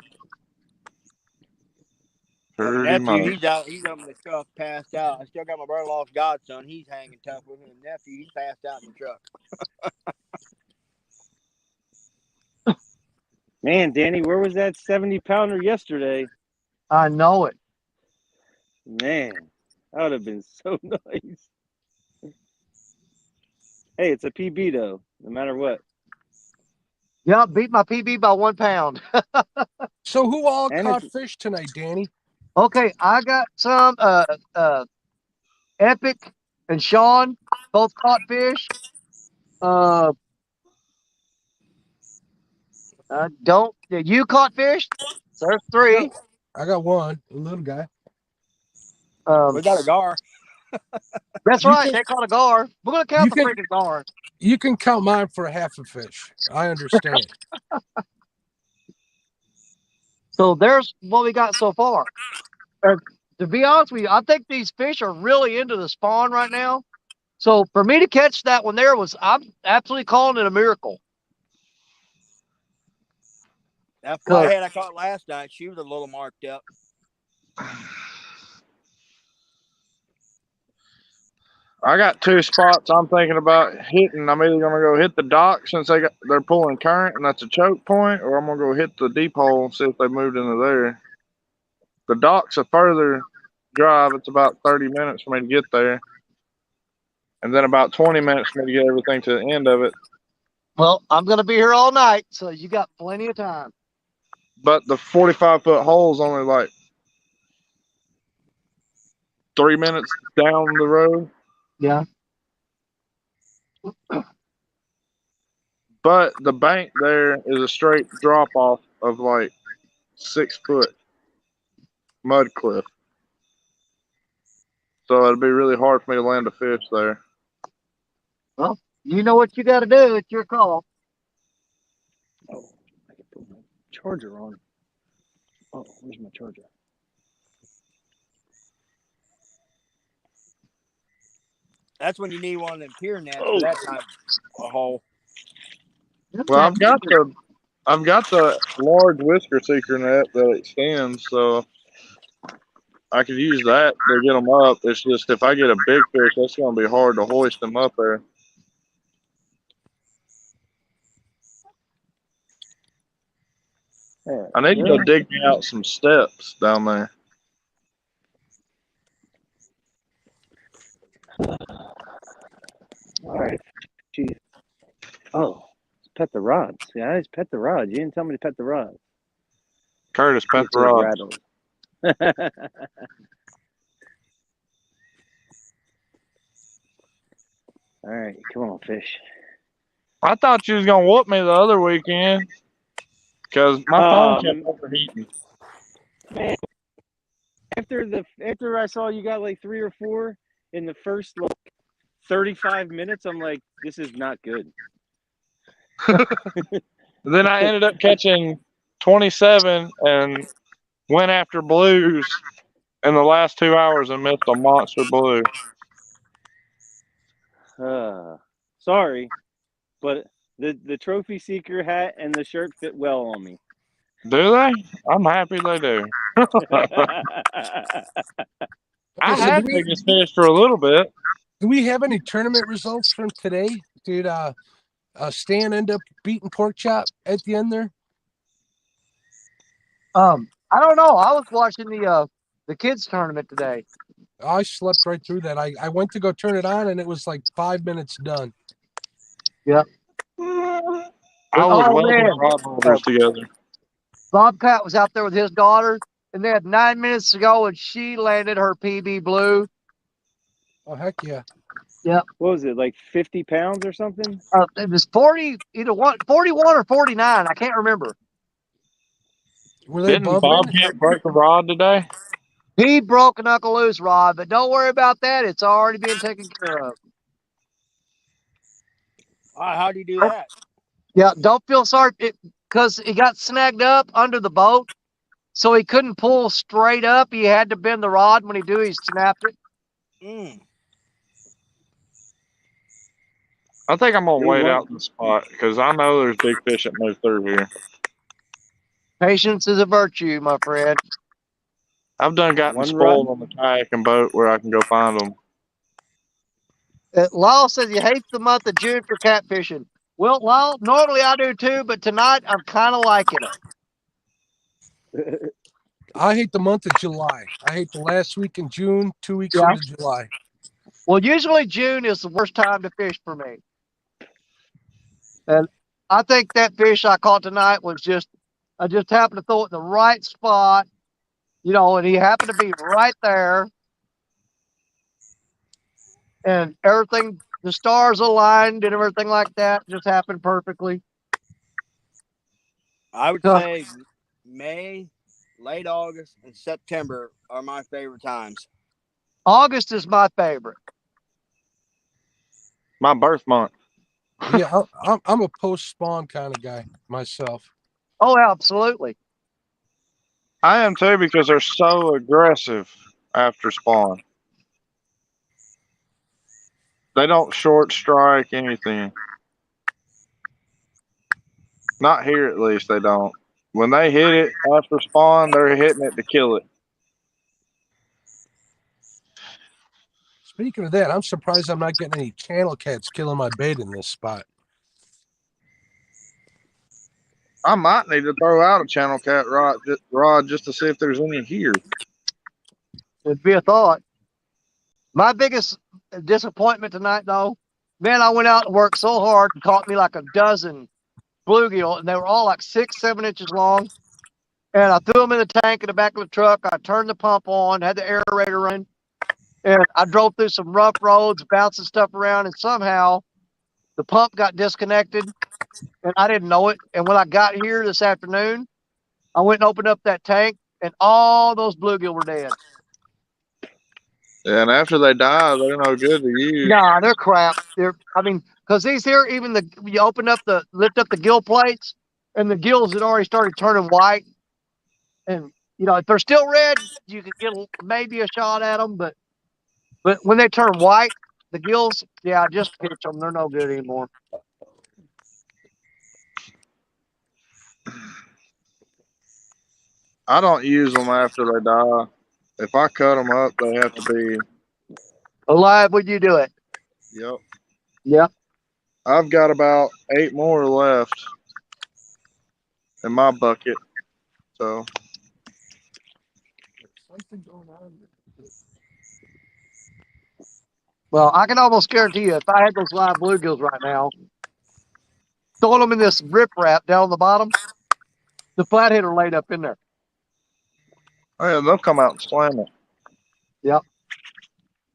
Pretty Nephew, much. he's up in the truck, passed out. I still got my brother-in-law's godson. He's hanging tough with him. Nephew, he's passed out in the truck. Man, Danny, where was that 70-pounder yesterday? I know it. Man, that would have been so nice. Hey, it's a PB though, no matter what. Yeah, beat my PB by 1 pound. So who all And caught it's- fish tonight, Danny? Okay, I got some Epic and Sean both caught fish. You caught fish? So there's 3. I got one, a little guy. We got a gar. That's You right. can- They caught a gar. We're gonna count you the can- freaking gar. You can count mine for a half a fish. I understand. So there's what we got so far. To be honest with you, I think these fish are really into the spawn right now. So for me to catch that one there I'm absolutely calling it a miracle. That flathead I caught last night, she was a little marked up. I got 2 spots I'm thinking about hitting. I'm either gonna go hit the dock since they're pulling current and that's a choke point, or I'm gonna go hit the deep hole and see if they moved into there. The dock's a further drive. It's about 30 minutes for me to get there, and then about 20 minutes for me to get everything to the end of it. Well, I'm gonna be here all night, so you got plenty of time. But the 45-foot hole's only like 3 minutes down the road. Yeah. But the bank there is a straight drop off of like 6 foot mud cliff. So it'd be really hard for me to land a fish there. Well, you know what you got to do. It's your call. Oh, I can put my charger on. Oh, where's my charger? That's when you need one of them pier nets for that type of hole. Well, I've got the large whisker seeker net that extends, so I could use that to get them up. It's just if I get a big fish, that's going to be hard to hoist them up there. Yeah, I need to go dig me out some steps down there. All right. Jeez. Oh, pet the rods. Guys, pet the rods. You didn't tell me to pet the rods. Curtis, pet the rods. All right, come on, fish. I thought you was going to whoop me the other weekend because my phone kept overheating. Man, after I saw you got like 3 or 4 in the first 35 minutes, I'm like, this is not good. Then I ended up catching 27 and went after blues in the last 2 hours and missed a monster blue. Sorry, but the trophy seeker hat and the shirt fit well on me. Do they? I'm happy they do. I had biggest fish for a little bit. Do we have any tournament results from today? Did Stan end up beating Pork Chop at the end there? I don't know. I was watching the kids tournament today. I slept right through that. I went to go turn it on and it was like 5 minutes done. Yeah. I was Oh welding man, rod holders together. Bobcat was out there with his daughter, and they had 9 minutes to go, and she landed her PB blue. Oh heck yeah! Yep. What was it, like 50 pounds or something? It was 40, either 41 or 49. I can't remember. Were they Didn't bumping? Bobcat break a rod today? He broke a knuckle loose rod, but don't worry about that. It's already being taken care of. All right, how do you do that? Yeah, don't feel sorry because he got snagged up under the boat, so he couldn't pull straight up. He had to bend the rod. When he do, he snapped it. Mm. I think I'm gonna They wait want- out the spot because I know there's big fish that move through here. Patience is a virtue, my friend. I've done gotten One spoiled on the kayak and boat where I can go find them. Lyle says he hates the month of June for catfishing. Well, Lyle, normally I do too, but tonight I'm kind of liking it. I hate the month of July. I hate the last week in June, 2 weeks Yeah. into July. Well, usually June is the worst time to fish for me. And I think that fish I caught tonight was I just happened to throw it in the right spot, and he happened to be right there. And everything, the stars aligned and everything like that just happened perfectly. I would So- say May, late August, and September are my favorite times. August is my favorite. My birth month. Yeah, I'm a post spawn kind of guy myself. Oh, absolutely. I am too because they're so aggressive after spawn. They don't short strike anything. Not here, at least, they don't. When they hit it after spawn, they're hitting it to kill it. Speaking of that, I'm surprised I'm not getting any channel cats killing my bait in this spot. I might need to throw out a channel cat rod just to see if there's any here. It'd be a thought. My biggest disappointment tonight, though, man, I went out and worked so hard and caught me like a dozen bluegill, and they were all like 6, 7 inches long. And I threw them in the tank in the back of the truck. I turned the pump on, had the aerator running, and I drove through some rough roads, bouncing stuff around, and somehow the pump got disconnected, and I didn't know it. And when I got here this afternoon, I went and opened up that tank, and all those bluegill were dead. Yeah, and after they die, they're no good to use. Nah, they're crap. Because these here, even you lift up the gill plates, and the gills had already started turning white. And if they're still red, you could get maybe a shot at them. But when they turn white, the gills, yeah, just pitch them. They're no good anymore. I don't use them after they die. If I cut them up, they have to be. Alive when you do it. Yep. Yep. I've got about 8 more left in my bucket. So. Well, I can almost guarantee you, if I had those live bluegills right now, throwing them in this riprap down on the bottom, the flathead are laid up in there. Oh, yeah, they'll come out and slam it. Yep.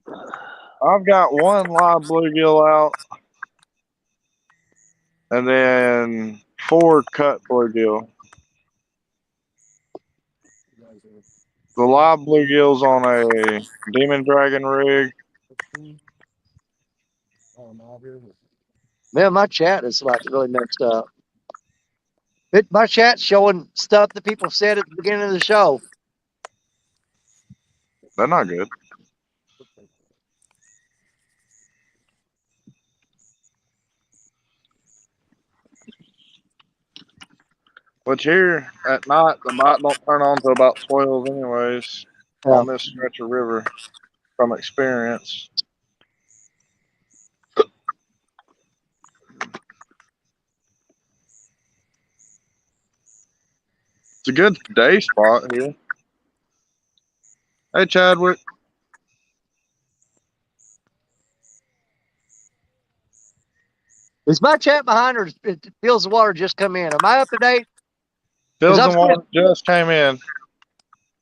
I've got one live bluegill out, and then 4 cut bluegill. The live bluegill's on a Demon Dragon rig. Man, my chat is like really messed up. My chat's showing stuff that people said at the beginning of the show. They're not good. But here at night, the light don't turn on until about 12 anyways, on this stretch of river, from experience. It's a good day spot here. Hey, Chadwick. Is my chat behind, or it feels the water just come in? Am I up to date? Fields I'm and water just came in.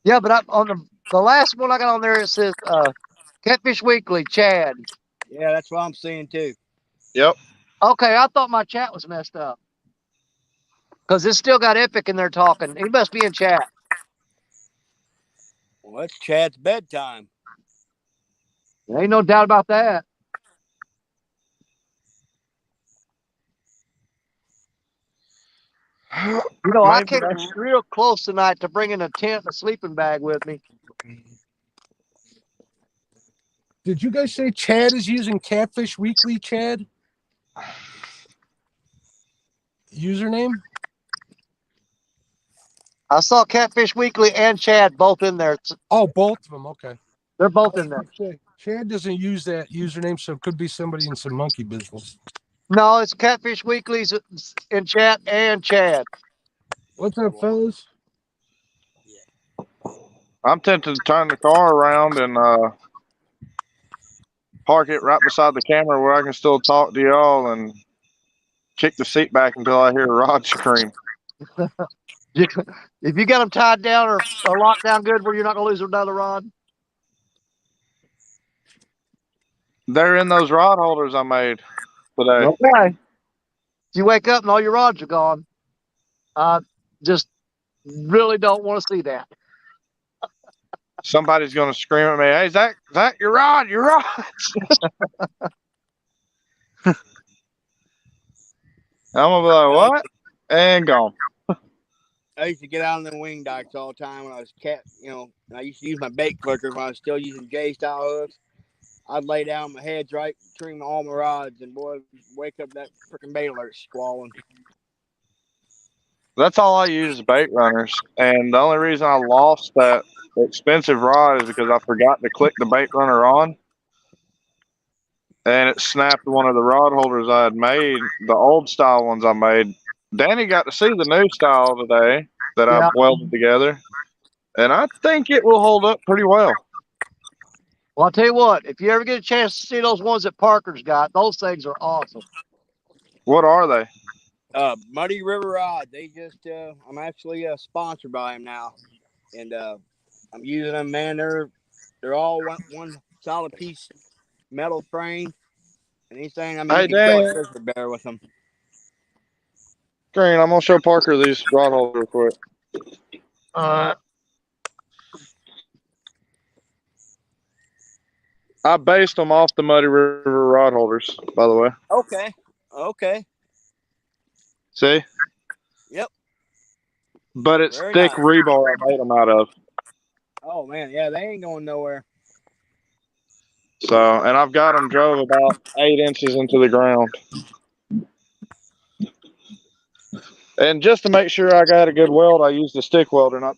Yeah, but on the last one I got on there, it says Catfish Weekly, Chad. Yeah, that's what I'm seeing too. Yep. Okay, I thought my chat was messed up. Because it's still got Epic in there talking. He must be in chat. Well, it's Chad's bedtime. There ain't no doubt about that. You know, I came real close tonight to bringing a tent and a sleeping bag with me. Did you guys say Chad is using Catfish Weekly, Chad? Username? I saw Catfish Weekly and Chad both in there. Oh, both of them. Okay. They're both in there. Chad doesn't use that username, so it could be somebody in some monkey business. No, it's Catfish Weekly's in chat and Chad. What's up, fellas? I'm tempted to turn the car around and park it right beside the camera where I can still talk to y'all and kick the seat back until I hear Rod scream. If you got them tied down or locked down good where you're not going to lose another rod? They're in those rod holders I made today. Okay. If you wake up and all your rods are gone, just really don't want to see that. Somebody's going to scream at me, "Hey, Zach, your rod, your rods." I'm going to be like, "What?" And gone. I used to get out on the wing dikes all the time when I was and I used to use my bait clickers when I was still using J-style hooks. I'd lay down my heads right between all my rods, and boy, wake up that freaking bait alert squalling. That's all I use is bait runners. And the only reason I lost that expensive rod is because I forgot to click the bait runner on. And it snapped one of the rod holders I had made, the old style ones I made. Danny got to see the new style today that I welded together. And I think it will hold up pretty well. Well, I'll tell you what, if you ever get a chance to see those ones that Parker's got, those things are awesome. What are they? Muddy River Rod. They just, I'm actually sponsored by them now. And I'm using them, man. They're all one solid piece metal frame. And anything, I mean, Hey, you can kill a Dan. grizzly bear with them. Green, I'm going to show Parker these rod holders real quick. I based them off the Muddy River rod holders, by the way. Okay. See? Yep. But it's Very thick nice. rebar I made them out of. Oh, man. Yeah, they ain't going nowhere. So, and I've got them drove about 8 inches into the ground. And just to make sure I got a good weld, I used the stick welder, not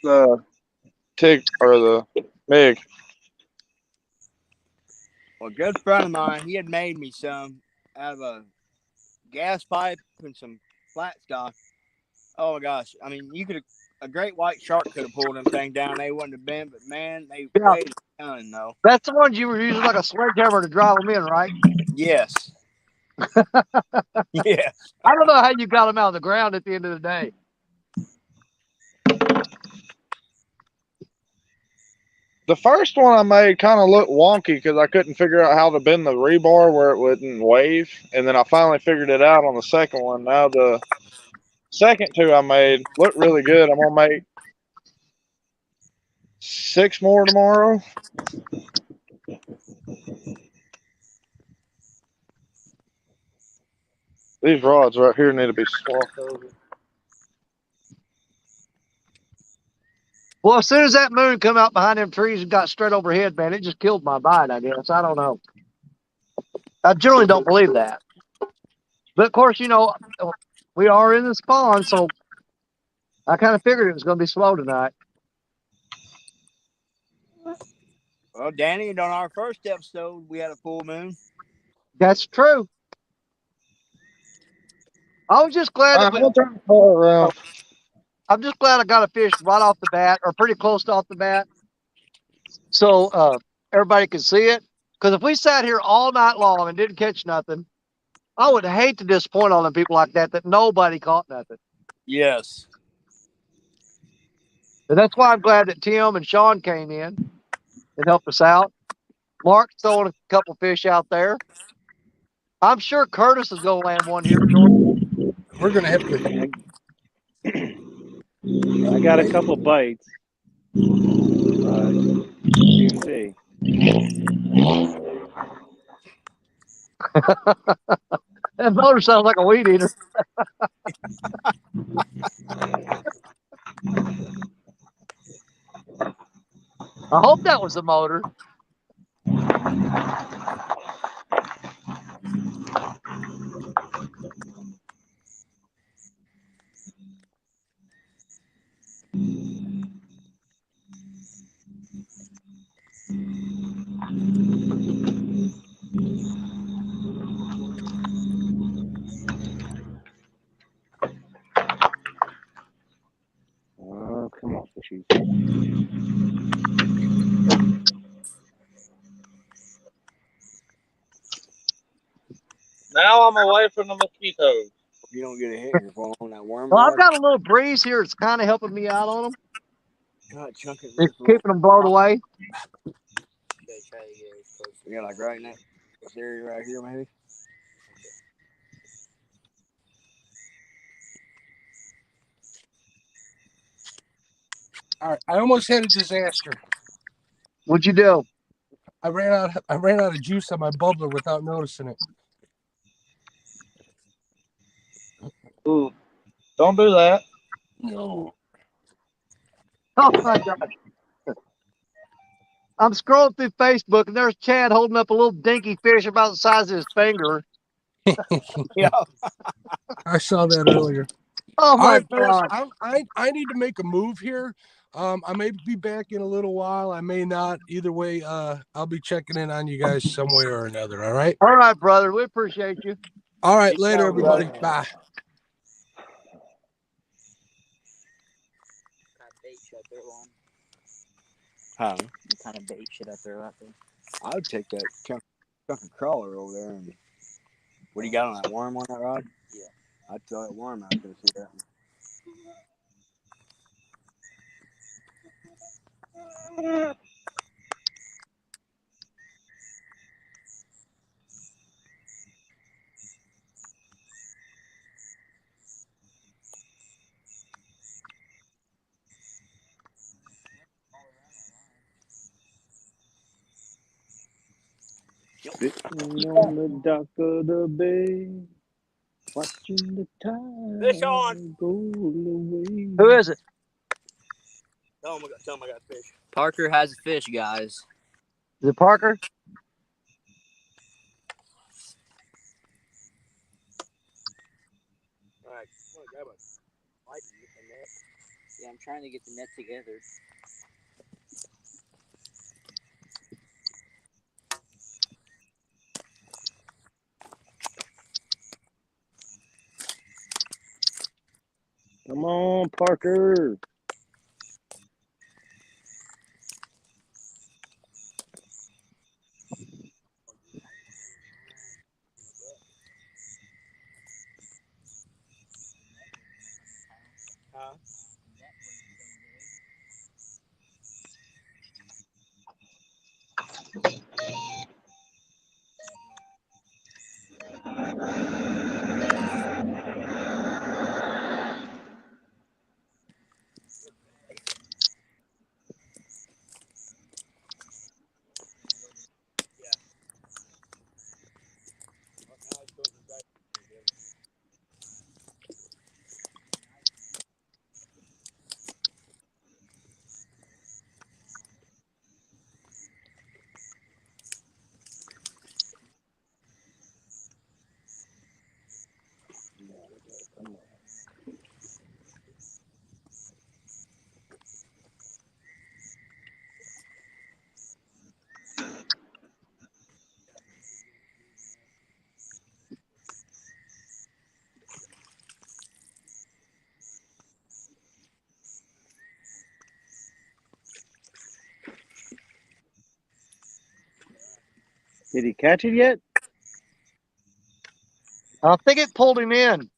the TIG or the MIG. Well, a good friend of mine, he had made me some out of a gas pipe and some flat stock. Oh my gosh! I mean, a great white shark could have pulled them thing down. They wouldn't have been, but man, they weighed a ton though. That's the ones you were using like a sledgehammer to drive them in, right? Yes. Yes. I don't know how you got them out of the ground at the end of the day. The first one I made kind of looked wonky because I couldn't figure out how to bend the rebar where it wouldn't wave. And then I finally figured it out on the second one. Now the second two I made look really good. I'm going to make 6 more tomorrow. These rods right here need to be swapped over. Well, as soon as that moon come out behind them trees and got straight overhead, man, it just killed my bite, I guess. I don't know. I generally don't believe that. But, of course, we are in the spawn, so I kind of figured it was going to be slow tonight. Well, Danny, on our first episode, we had a full moon. That's true. I was just glad I'm just glad I got a fish right off the bat, or pretty close to off the bat, so everybody could see it. Because if we sat here all night long and didn't catch nothing, I would hate to disappoint on them people like that nobody caught nothing. Yes. And that's why I'm glad that Tim and Sean came in and helped us out. Mark's throwing a couple fish out there. I'm sure Curtis is going to land one here shortly. We're gonna have to. I got a couple bites. You can see. That motor sounds like a weed eater. I hope that was the motor. Oh, come on, fishies. Now I'm away from the mosquitoes. If you don't get a hit in your phone on that worm Well, I've rod, got a little breeze here. It's kind of helping me out on them. God, chunk it It's loose. keeping them blown away. Yeah, like right now. This area right here, maybe. All right, I almost had a disaster. What'd you do? I ran out of juice on my bubbler without noticing it. Ooh, don't do that. No. Oh my gosh. I'm scrolling through Facebook and there's Chad holding up a little dinky fish about the size of his finger. Yeah. I saw that earlier. Oh All my right, fellas, God. I need to make a move here. I may be back in a little while. I may not. Either way, I'll be checking in on you guys some way or another. All right. All right, brother. We appreciate you. All right. Later, everybody. Bye. Huh? What kind of bait should I throw out there? I would take that chunk of crawler over there and what do you got on that worm on that rod? Yeah. I'd throw that worm out there, see that. Sitting on the dock of the bay, watching the Fish on. tide go away. Who is it? Tell him I got fish. Parker has a fish, guys. Is it Parker? All right, I'm gonna grab a light and get the net. Yeah, I'm trying to get the net together. Come on, Parker. Huh? Did he catch it yet? I think it pulled him in.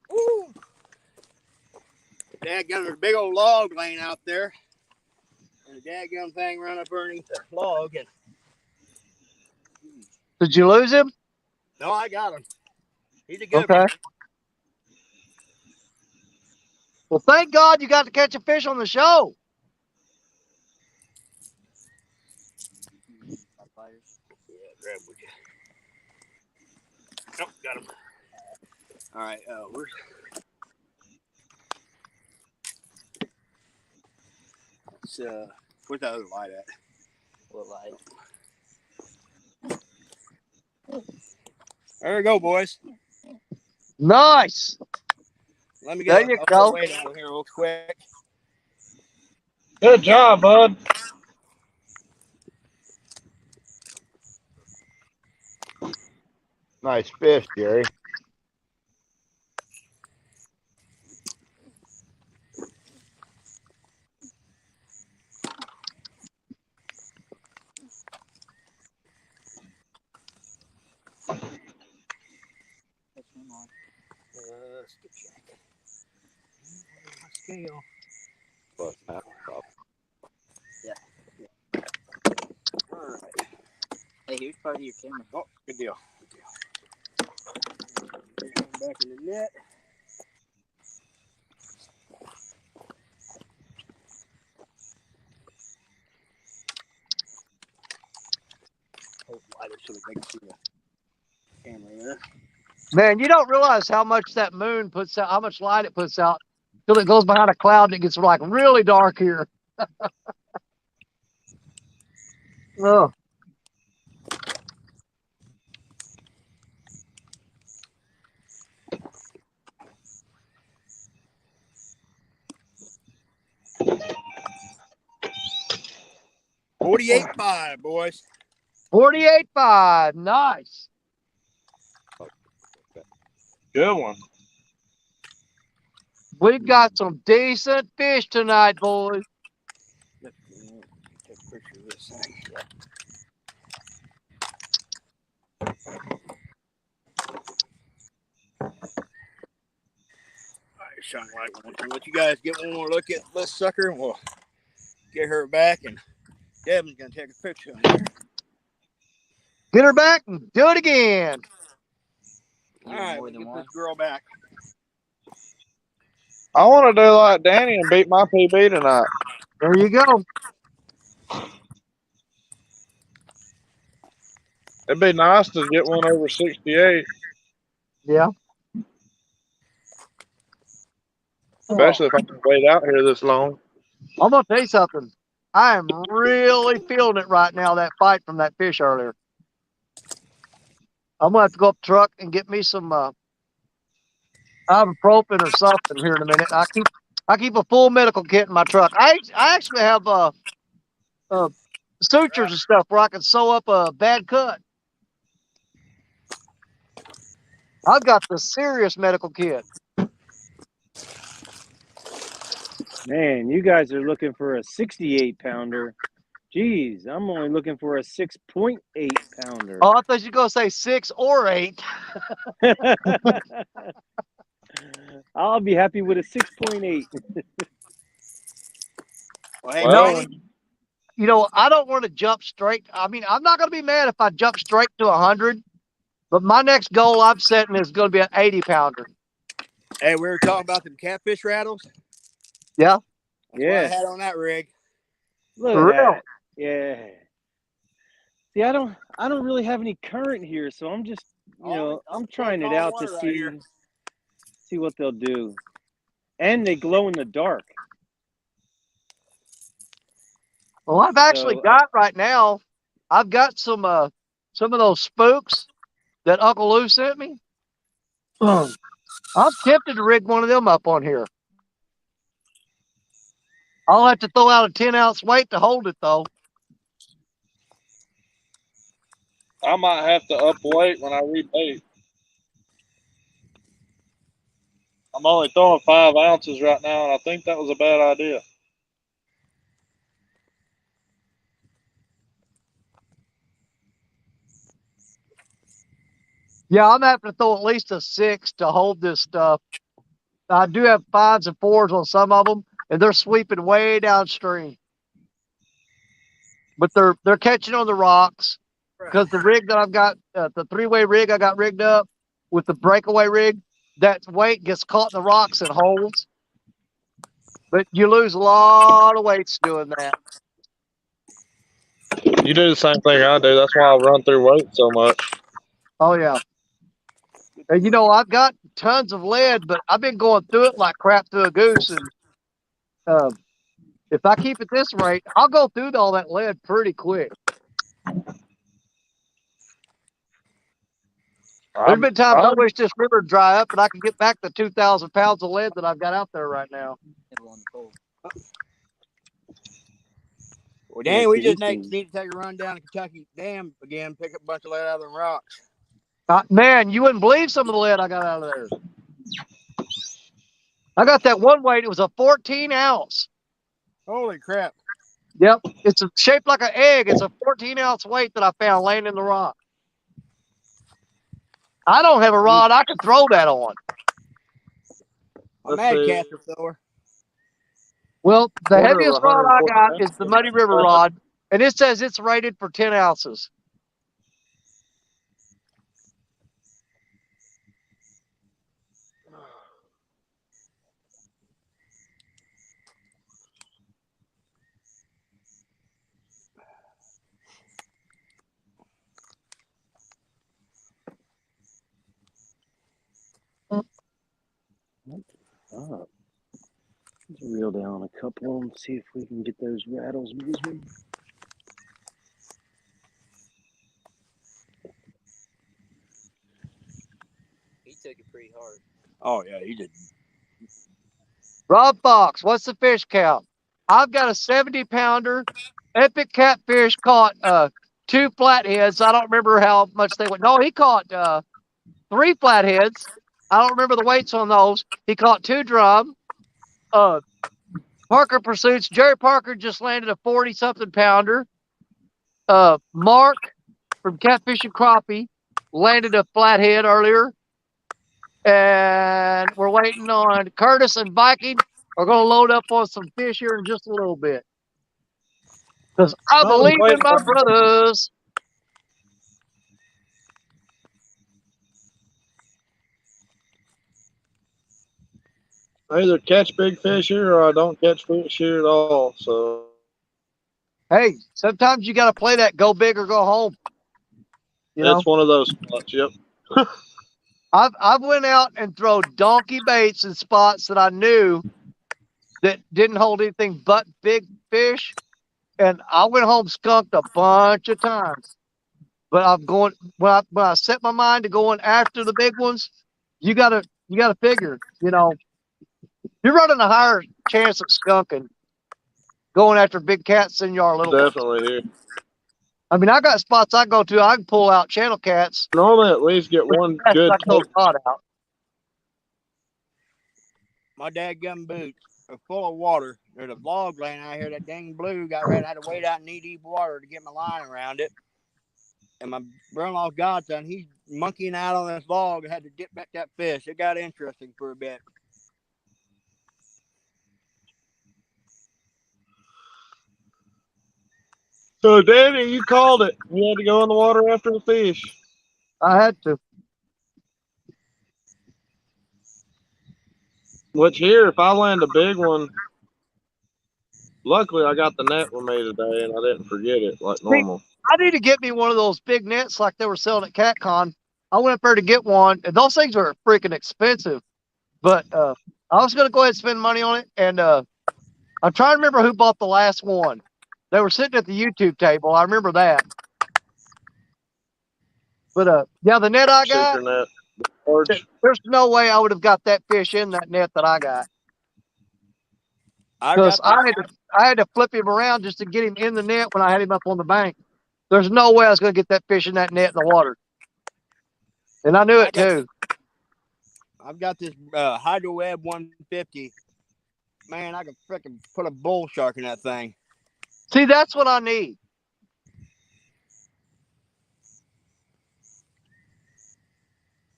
Woo! Dadgum, there's a big old log laying out there. And the dadgum thing run up underneath the log. And Did you lose him? no, I got him. He's a good Okay. one. Well, thank God you got to catch a fish on the show. Yeah, grab with you. Nope, got him. All right, where's that other light at? What light? There we go, boys. Nice. Let me There get you a go. weight on here real quick. Good job, bud. Nice fish, Jerry. Skip check. Scale. Yeah. All right. Hey, here's part of your camera. Oh, good deal. Back in the net. Oh, lighter so that they can see the camera there. Man, you don't realize how much that moon puts out, how much light it puts out till it goes behind a cloud and it gets like really dark here. Oh. $48.5, boys. 48.5. Nice. Good one. We've got some decent fish tonight, boys. Take a picture of this thing. All right, shine right one. I'll let you guys get one more look at this sucker, and we'll get her back, and Devin's gonna take a picture of her. Get her back and do it again. All right, we'll get this girl back. I want to do like Danny and beat my PB tonight. There you go. It'd be nice to get one over 68, Yeah. especially if I can wait out here this long. I'm going to tell you something. I am really feeling it right now, that fight from that fish earlier. I'm going to have to go up the truck and get me some ibuprofen or something here in a minute. I keep a full medical kit in my truck. I actually have sutures and stuff where I can sew up a bad cut. I've got the serious medical kit. Man, you guys are looking for a 68 pounder. Jeez, I'm only looking for a 6.8 pounder. Oh, I thought you were going to say 6 or 8. I'll be happy with a 6.8. Well, hey, Well, Tony, You know, I don't want to jump straight. I mean, I'm not going to be mad if I jump straight to 100, but my next goal I'm setting is going to be an 80 pounder. hey, we were talking about them catfish rattles. Yeah. That's what I had on that rig. Look For at real. that. Yeah. See, I don't really have any current here, so I'm just, I'm trying it out to see what they'll do. And they glow in the dark. Well, I've actually got right now, I've got some of those spooks that Uncle Lou sent me. I'm tempted to rig one of them up on here. I'll have to throw out a 10-ounce weight to hold it, though. I might have to up weight when I rebait. I'm only throwing 5 ounces right now, and I think that was a bad idea. Yeah, I'm having to throw at least a 6 to hold this stuff. I do have 5s and 4s on some of them, and they're sweeping way downstream. But they're catching on the rocks because the rig that I've got, the 3-way rig I got rigged up with the breakaway rig, that weight gets caught in the rocks and holds. But you lose a lot of weights doing that. You do the same thing I do. That's why I run through weight so much. Oh, yeah. And, you know, I've got tons of lead, but I've been going through it like crap through a goose. And if I keep at this rate, I'll go through all that lead pretty quick. There's been times I wish this river would dry up and I could get back the 2,000 pounds of lead that I've got out there right now. Well, Danny, we just need to take a run down to Kentucky Dam again, pick up a bunch of lead out of them rocks. Man, you wouldn't believe some of the lead I got out of there. I got that one weight. It was a 14 ounce. Holy crap. Yep. It's shaped like an egg. It's a 14 ounce weight that I found laying in the rock. I don't have a rod I can throw that on. A mad caster thrower. Well, the heaviest rod I got is the Muddy River rod, and it says it's rated for 10 ounces. Let's reel down a couple of them, see if we can get those rattles moving. He took it pretty hard. Oh, yeah, he did. Rob Fox, what's the fish count? I've got a 70-pounder. Epic Catfish caught 2 flatheads. I don't remember how much they went. No, he caught 3 flatheads. I don't remember the weights on those. He caught 2 drum. Parker Pursuits. Jerry Parker just landed a 40-something pounder. Mark from Catfish and Crappie landed a flathead earlier. And we're waiting on Curtis and Viking are going to load up on some fish here in just a little bit. Because I believe in my brothers. I either catch big fish here or I don't catch fish here at all. So, hey, sometimes you got to play that go big or go home. It's one of those spots. Yep. I've went out and thrown donkey baits in spots that I knew that didn't hold anything but big fish, and I went home skunked a bunch of times. But I'm going when I set my mind to going after the big ones. You gotta figure, you're running a higher chance of skunking going after big cats than you are little ones. Definitely here. I mean, I got spots I go to. I can pull out channel cats. Normally, at least get one good out. My dadgum boots are full of water. There's a log laying out here. That dang blue got ready. I had to wade out knee-deep water to get my line around it. And my brother-in-law's godson, he's monkeying out on this log and had to dip back that fish. It got interesting for a bit. So, Danny, you called it. You had to go in the water after the fish. I had to. Which here, if I land a big one, luckily I got the net with me today and I didn't forget it like normal. I need to get me one of those big nets like they were selling at CatCon. I went up there to get one, and those things are freaking expensive. But I was going to go ahead and spend money on it, and I'm trying to remember who bought the last one. They were sitting at the YouTube table. I remember that. But yeah, the net I got, net. There's no way I would have got that fish in that net that I got. Because I had to flip him around just to get him in the net when I had him up on the bank. There's no way I was going to get that fish in that net in the water. And I knew it too. I've got this Hydro Web 150. Man, I can freaking put a bull shark in that thing. See, that's what I need.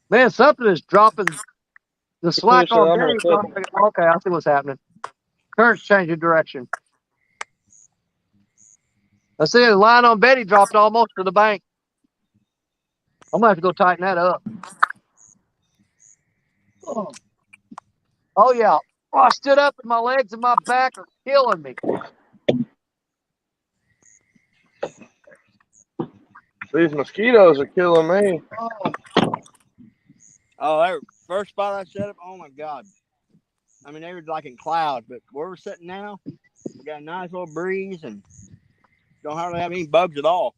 Man, something is dropping the slack on Betty. Okay, I see what's happening. Current's changing direction. I see the line on Betty dropped almost to the bank. I'm going to have to go tighten that up. Oh yeah. Oh, I stood up and my legs and my back are killing me. These mosquitoes are killing me. Oh, that first spot I set up, oh my God. I mean, they were like in clouds, but where we're sitting now, we got a nice little breeze and don't hardly have any bugs at all.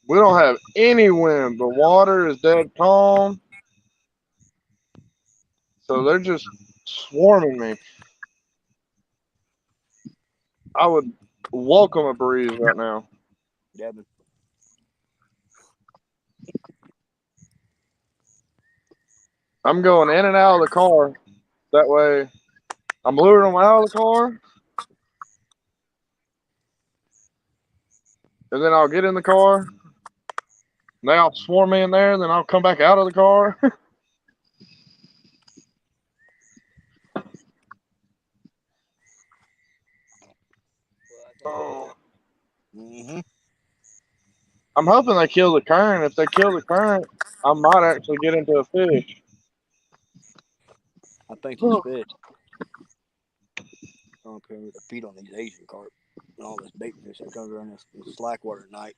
We don't have any wind. The water is dead calm. So they're just swarming me. I would welcome a breeze right now. Devin. I'm going in and out of the car. That way, I'm luring them out of the car. And then I'll get in the car. They'll swarm me in there. And then I'll come back out of the car. Oh. Mm-hmm. I'm hoping they kill the current. If they kill the current, I might actually get into a fish. I think it's fish. I don't care what the feet on these Asian carp and all this bait fish that comes around this slack water at night.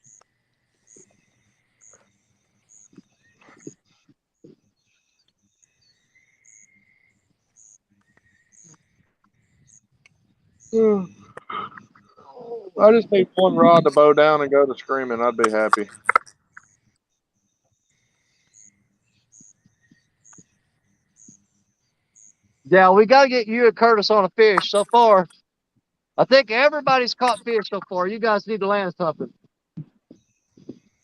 I just need one rod to bow down and go to screaming. I'd be happy. Yeah, we got to get you and Curtis on a fish. So far, I think everybody's caught fish so far. You guys need to land something.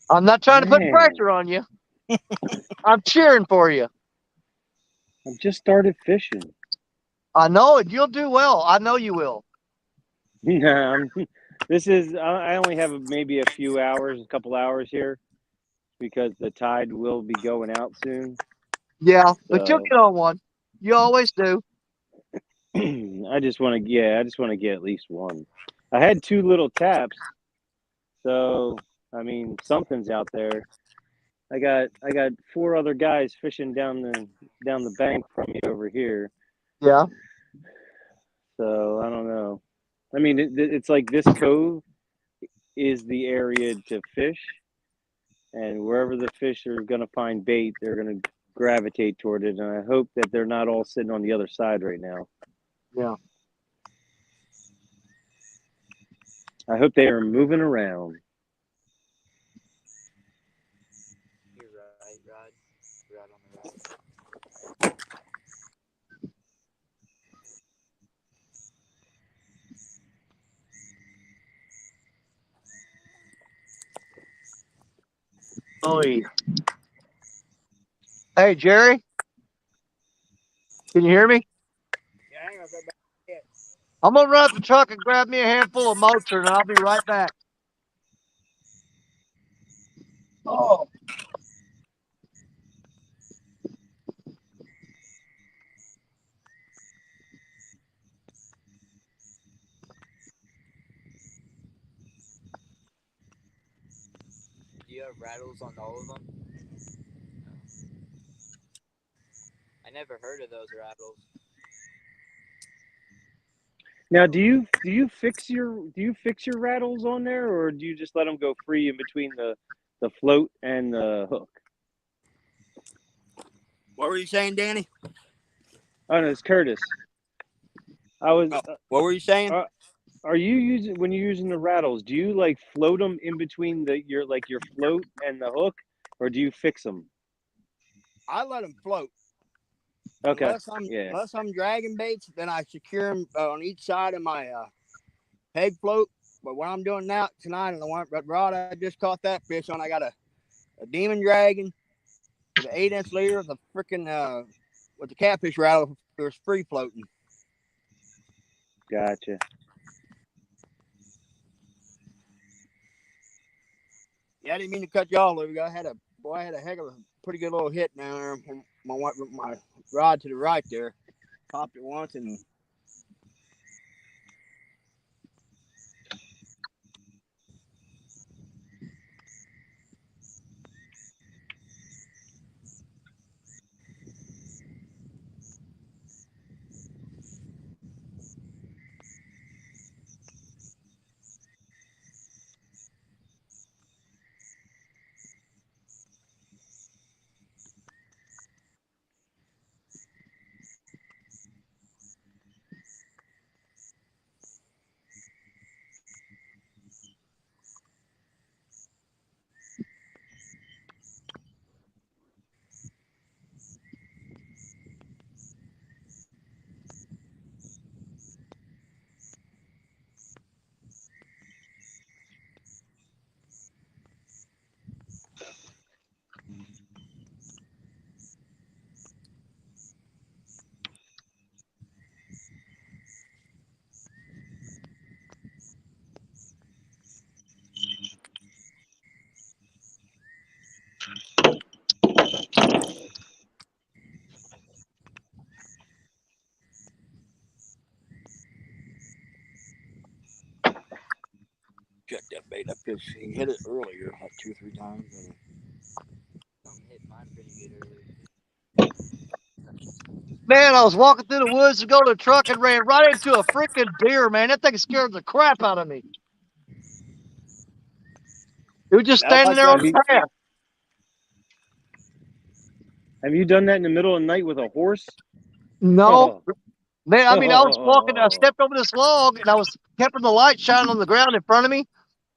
I'm not trying to put pressure on you. I'm cheering for you. I've just started fishing. I know it. You'll do well. I know you will. I only have maybe a few hours, a couple hours here, because the tide will be going out soon. Yeah, but you'll get on one. You always do. I just want to get at least one. I had 2 little taps, so I mean something's out there. I got 4 other guys fishing down the bank from me over here. Yeah. So I don't know. I mean, it's like this cove is the area to fish, and wherever the fish are going to find bait, they're going to gravitate toward it. And I hope that they're not all sitting on the other side right now. Yeah. I hope they are moving around. You're right, Rod. Rod on the right. Oh, yeah. Hey, Jerry. Can you hear me? Yeah, hang on. I'm going to run up the truck and grab me a handful of motor, and I'll be right back. Oh. Do you have rattles on all of them? I never heard of those rattles. Now, do you fix your rattles on there, or do you just let them go free in between the float and the hook? What were you saying, Danny? Oh no, it's Curtis. I was. What were you saying? Are you when you're using the rattles? Do you like float them in between your float and the hook, or do you fix them? I let them float. Okay. Unless I'm dragging baits, then I secure them on each side of my peg float, But what I'm doing now tonight and the one rod I just caught that fish on, I got a demon dragon with an 8-inch leader with a freaking with the catfish rattle. It was free floating. Gotcha. Yeah, I didn't mean to cut y'all, Louie. I had a heck of a pretty good little hit down there from my rod to the right there. Popped it once and check that bait. That fish, he hit it earlier, like 2-3 times. Hit mine pretty good earlier. Man, I was walking through the woods to go to the truck and ran right into a freaking deer, man. That thing scared the crap out of me. It was just standing there on the path. Have you done that in the middle of the night with a horse? No. Man, I mean, I was walking, I stepped over this log, and I was keeping the light shining on the ground in front of me,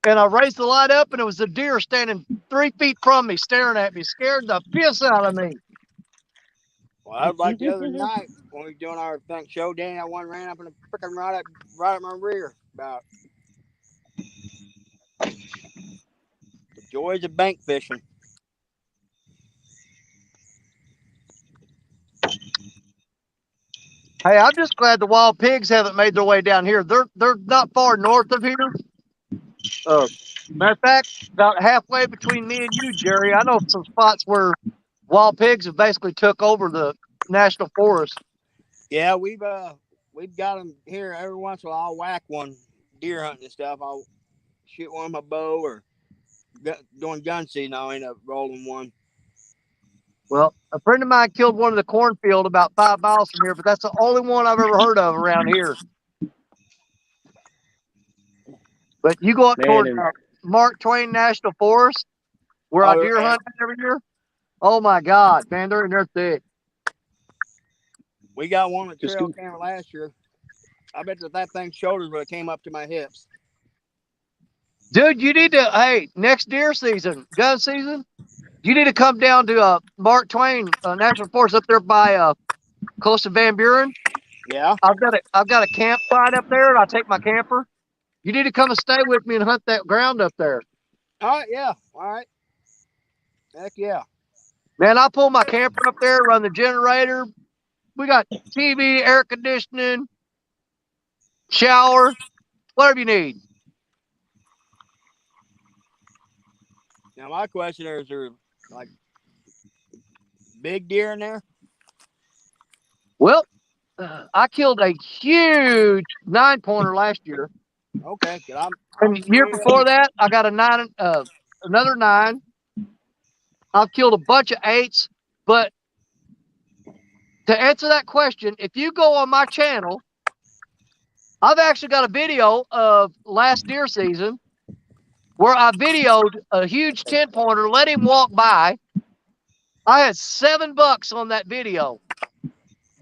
and I raised the light up, and it was a deer standing 3 feet from me, staring at me, scared the piss out of me. Well, I was like the other night when we were doing our show, Danny, that one ran up in the freaking right at my rear. About the joys of bank fishing. Hey, I'm just glad the wild pigs haven't made their way down here. They're not far north of here. Matter of fact, about halfway between me and you, Jerry, I know some spots where wild pigs have basically took over the national forest. Yeah, we've got them here every once in a while. I'll whack one deer hunting and stuff. I'll shoot one with my bow or doing gun season. I'll end up rolling one. Well, a friend of mine killed one in the cornfield about 5 miles from here, but that's the only one I've ever heard of around here. But you go up toward Mark Twain National Forest, where I deer hunt every year. Oh my God, man, they're in there thick. We got one at trail camera last year. I bet that thing's shoulders would have came up to my hips. Dude, you need to, hey, next deer season, gun season, you need to come down to Mark Twain National Forest up there by close to Van Buren. Yeah. I've got a campsite up there, and I take my camper. You need to come and stay with me and hunt that ground up there. All right, yeah. All right. Heck yeah. Man, I pull my camper up there, run the generator. We got TV, air conditioning, shower, whatever you need. Now, my question is there like big deer in there? Well, I killed a huge 9-pointer last year. Okay, and the year before that, I got another 9. I've killed a bunch of 8s, but to answer that question, if you go on my channel, I've actually got a video of last deer season where I videoed a huge 10-pointer, let him walk by. I had 7 bucks on that video.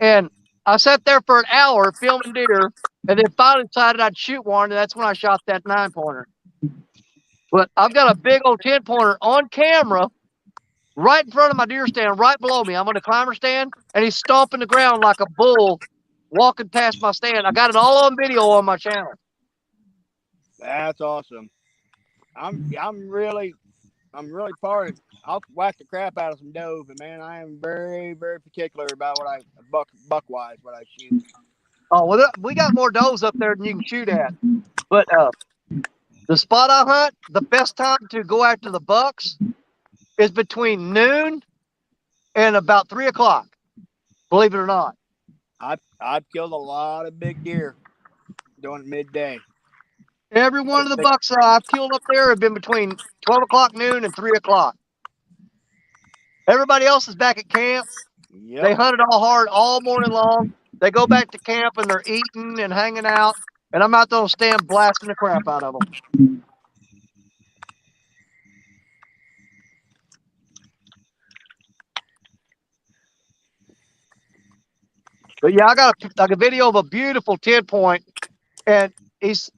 And I sat there for an hour filming deer, and then finally decided I'd shoot one, and that's when I shot that 9-pointer. But I've got a big old 10-pointer on camera right in front of my deer stand, right below me. I'm on the climber stand, and he's stomping the ground like a bull walking past my stand. I got it all on video on my channel. That's awesome. I'm really part. I'll whack the crap out of some doe, but man, I am very very particular about what I buck wise what I shoot. Oh, well, we got more does up there than you can shoot at. But the spot I hunt, the best time to go after the bucks is between noon and about 3 o'clock. Believe it or not. I've killed a lot of big deer during midday. Every one of the bucks I've killed up there have been between 12 o'clock noon and 3 o'clock. Everybody else is back at camp. Yep. They hunted all hard all morning long. They go back to camp and they're eating and hanging out. And I'm out there on the stand blasting the crap out of them. But yeah, I got a video of a beautiful 10-point, and he's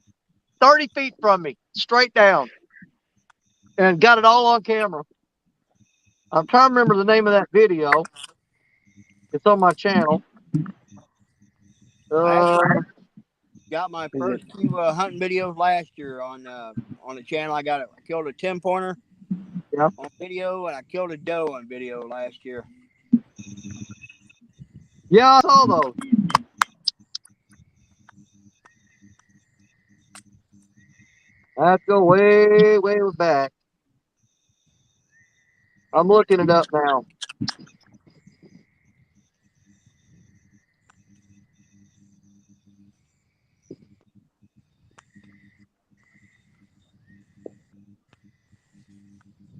30 feet from me, straight down, and got it all on camera. I'm trying to remember the name of that video. It's on my channel. I got my first two hunting videos last year on the channel. I killed a 10-pointer on video, and I killed a doe on video last year. Yeah, I saw those. I have to go way, way back. I'm looking it up now.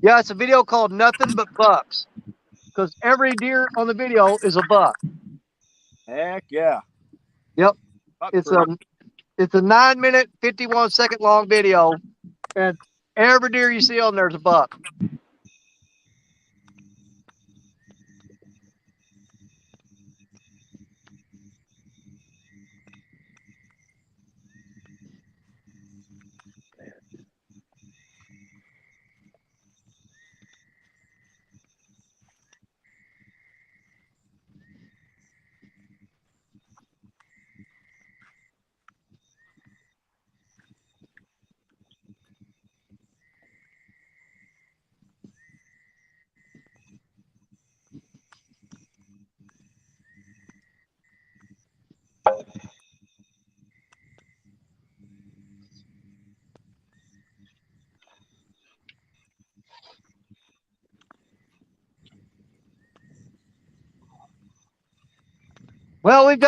Yeah, it's a video called Nothing But Bucks, because every deer on the video is a buck. Heck yeah. Yep. It's a 9-minute, 51-second long video, and every deer you see on there is a buck. Well, we've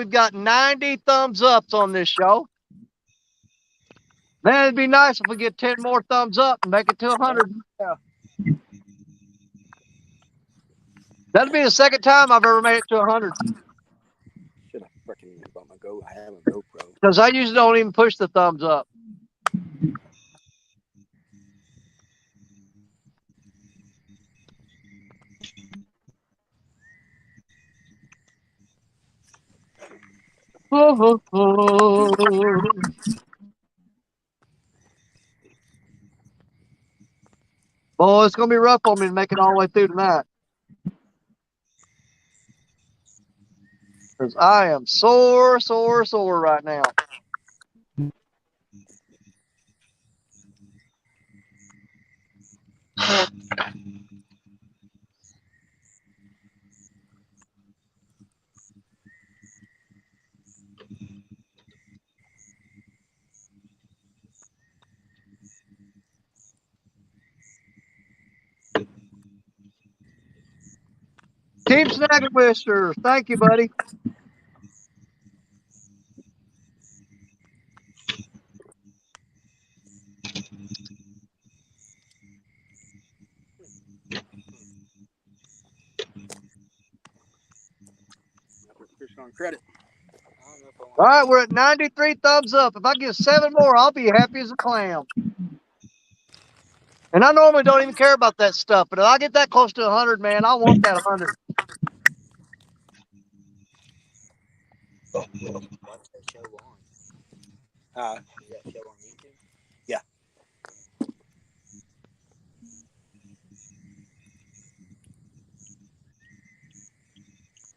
got 90 thumbs ups on this show. Man, it'd be nice if we get 10 more thumbs up and make it to 100. Yeah. That'd be the second time I've ever made it to 100. Should have freaking bought my GoPro. I have a GoPro. Because I usually don't even push the thumbs up. Oh, oh, oh. Boy, it's going to be rough on me to make it all the way through tonight. Because I am sore right now. Keep snagging, Whiskers. Thank you, buddy. On credit. All right, we're at 93 thumbs up. If I get 7 more, I'll be happy as a clam. And I normally don't even care about that stuff, but if I get that close to 100, man, I want that 100. What's that show on? Is that show on YouTube? Yeah.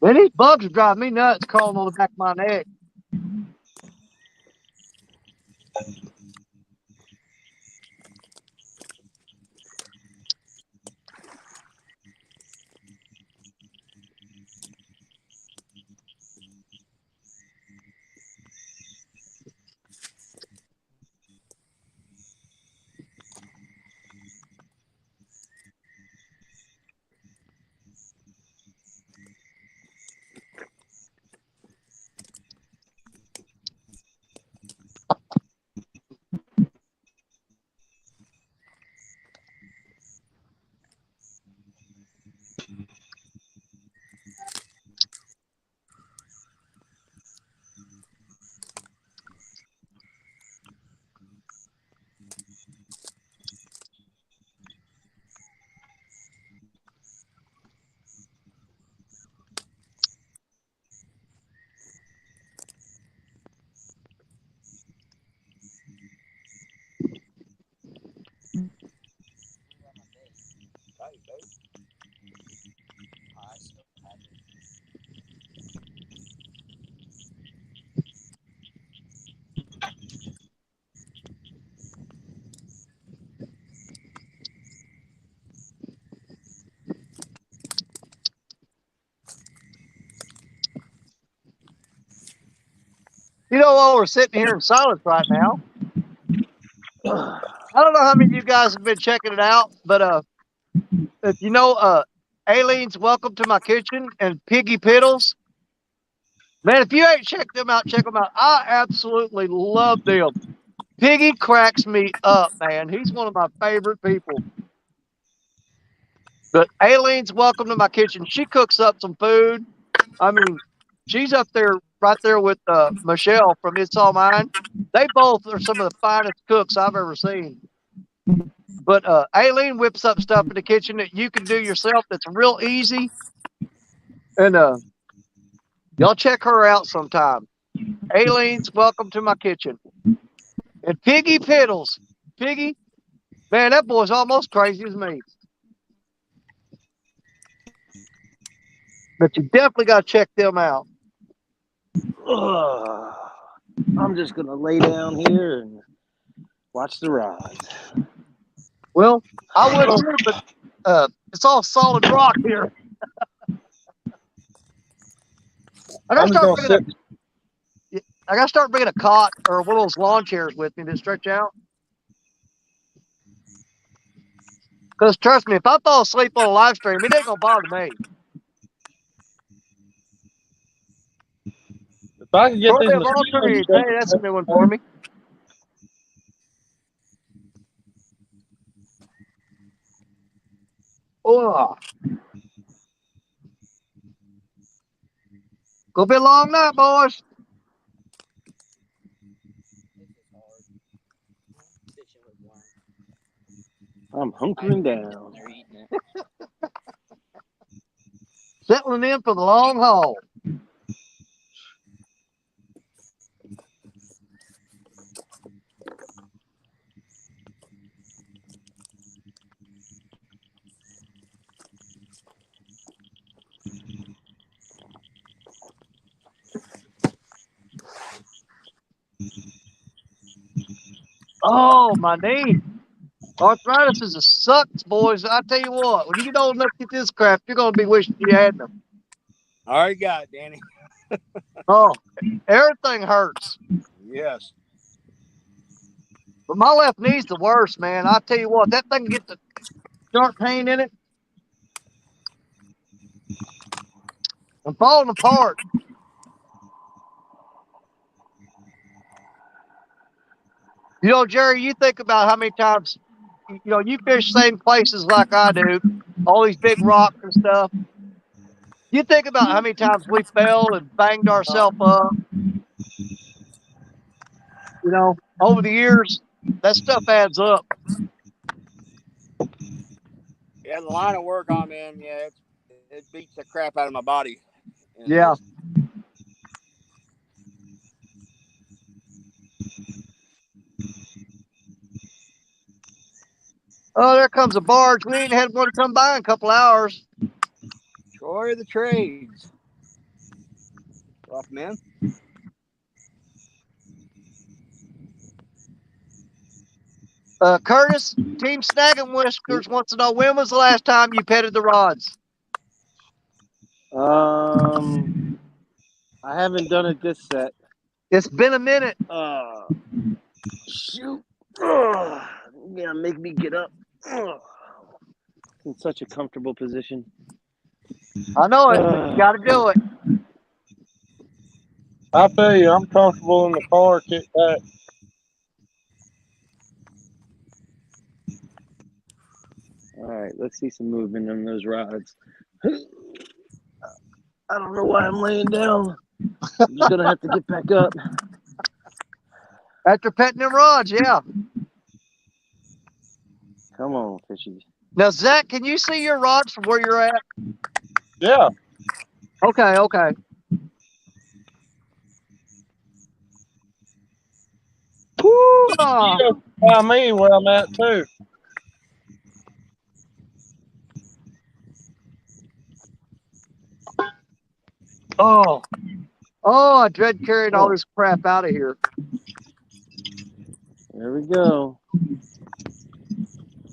Man, these bugs drive me nuts crawling on the back of my neck. You know, while we're sitting here in silence right now, I don't know how many of you guys have been checking it out, but if you know Aileen's Welcome to My Kitchen and Piggy Piddles, man, if you ain't checked them out, check them out. I absolutely love them. Piggy cracks me up, man. He's one of my favorite people. But Aileen's Welcome to My Kitchen, she cooks up some food. I mean, she's up there right there with Michelle from It's All Mine. They both are some of the finest cooks I've ever seen. But Aileen whips up stuff in the kitchen that you can do yourself that's real easy. And y'all check her out sometime. Aileen's Welcome to My Kitchen. And Piggy Piddles. Piggy, man, that boy's almost crazy as me. But you definitely got to check them out. I'm just gonna lay down here and watch the rods. Well, I would too, but it's all solid rock here. I gotta start bringing a cot or one of those lawn chairs with me to stretch out. Because trust me, if I fall asleep on a live stream, it ain't gonna bother me. If I can get Throw these me a long tree, hey, that's a new one for me. Oh. Gonna be a long night, boys. I'm hunkering down. Settling in for the long haul. Oh, my knee. Arthritis is a sucks, boys. I tell you what, when you get old enough to get this crap, you're going to be wishing you had them. All right, got it, Danny. Oh, everything hurts. Yes. But my left knee's the worst, man. I tell you what, that thing gets the sharp pain in it. I'm falling apart. You know, Jerry, you think about how many times, you know, you fish same places like I do, all these big rocks and stuff. You think about how many times we fell and banged ourselves up. You know, over the years, that stuff adds up. Yeah, the line of work I'm in, yeah, it beats the crap out of my body. And Yeah. Oh, there comes a barge. We ain't had one come by in a couple hours. Troy of the trades. Rough man. Curtis, Team Snagging Whiskers wants to know, when was the last time you petted the rods? I haven't done it this set. It's been a minute. Shoot. Yeah, make me get up. In such a comfortable position. I know it, but you got to do it. I feel you. I'm comfortable in the car, kick back. All right, let's see some movement on those rods. I don't know why I'm laying down. I'm just gonna have to get back up. After petting them rods, yeah. Come on, fishies. Now, Zach, can you see your rods from where you're at? Yeah. Okay. Woo! You by me where I'm at too. Oh, I dread carrying all this crap out of here. There we go.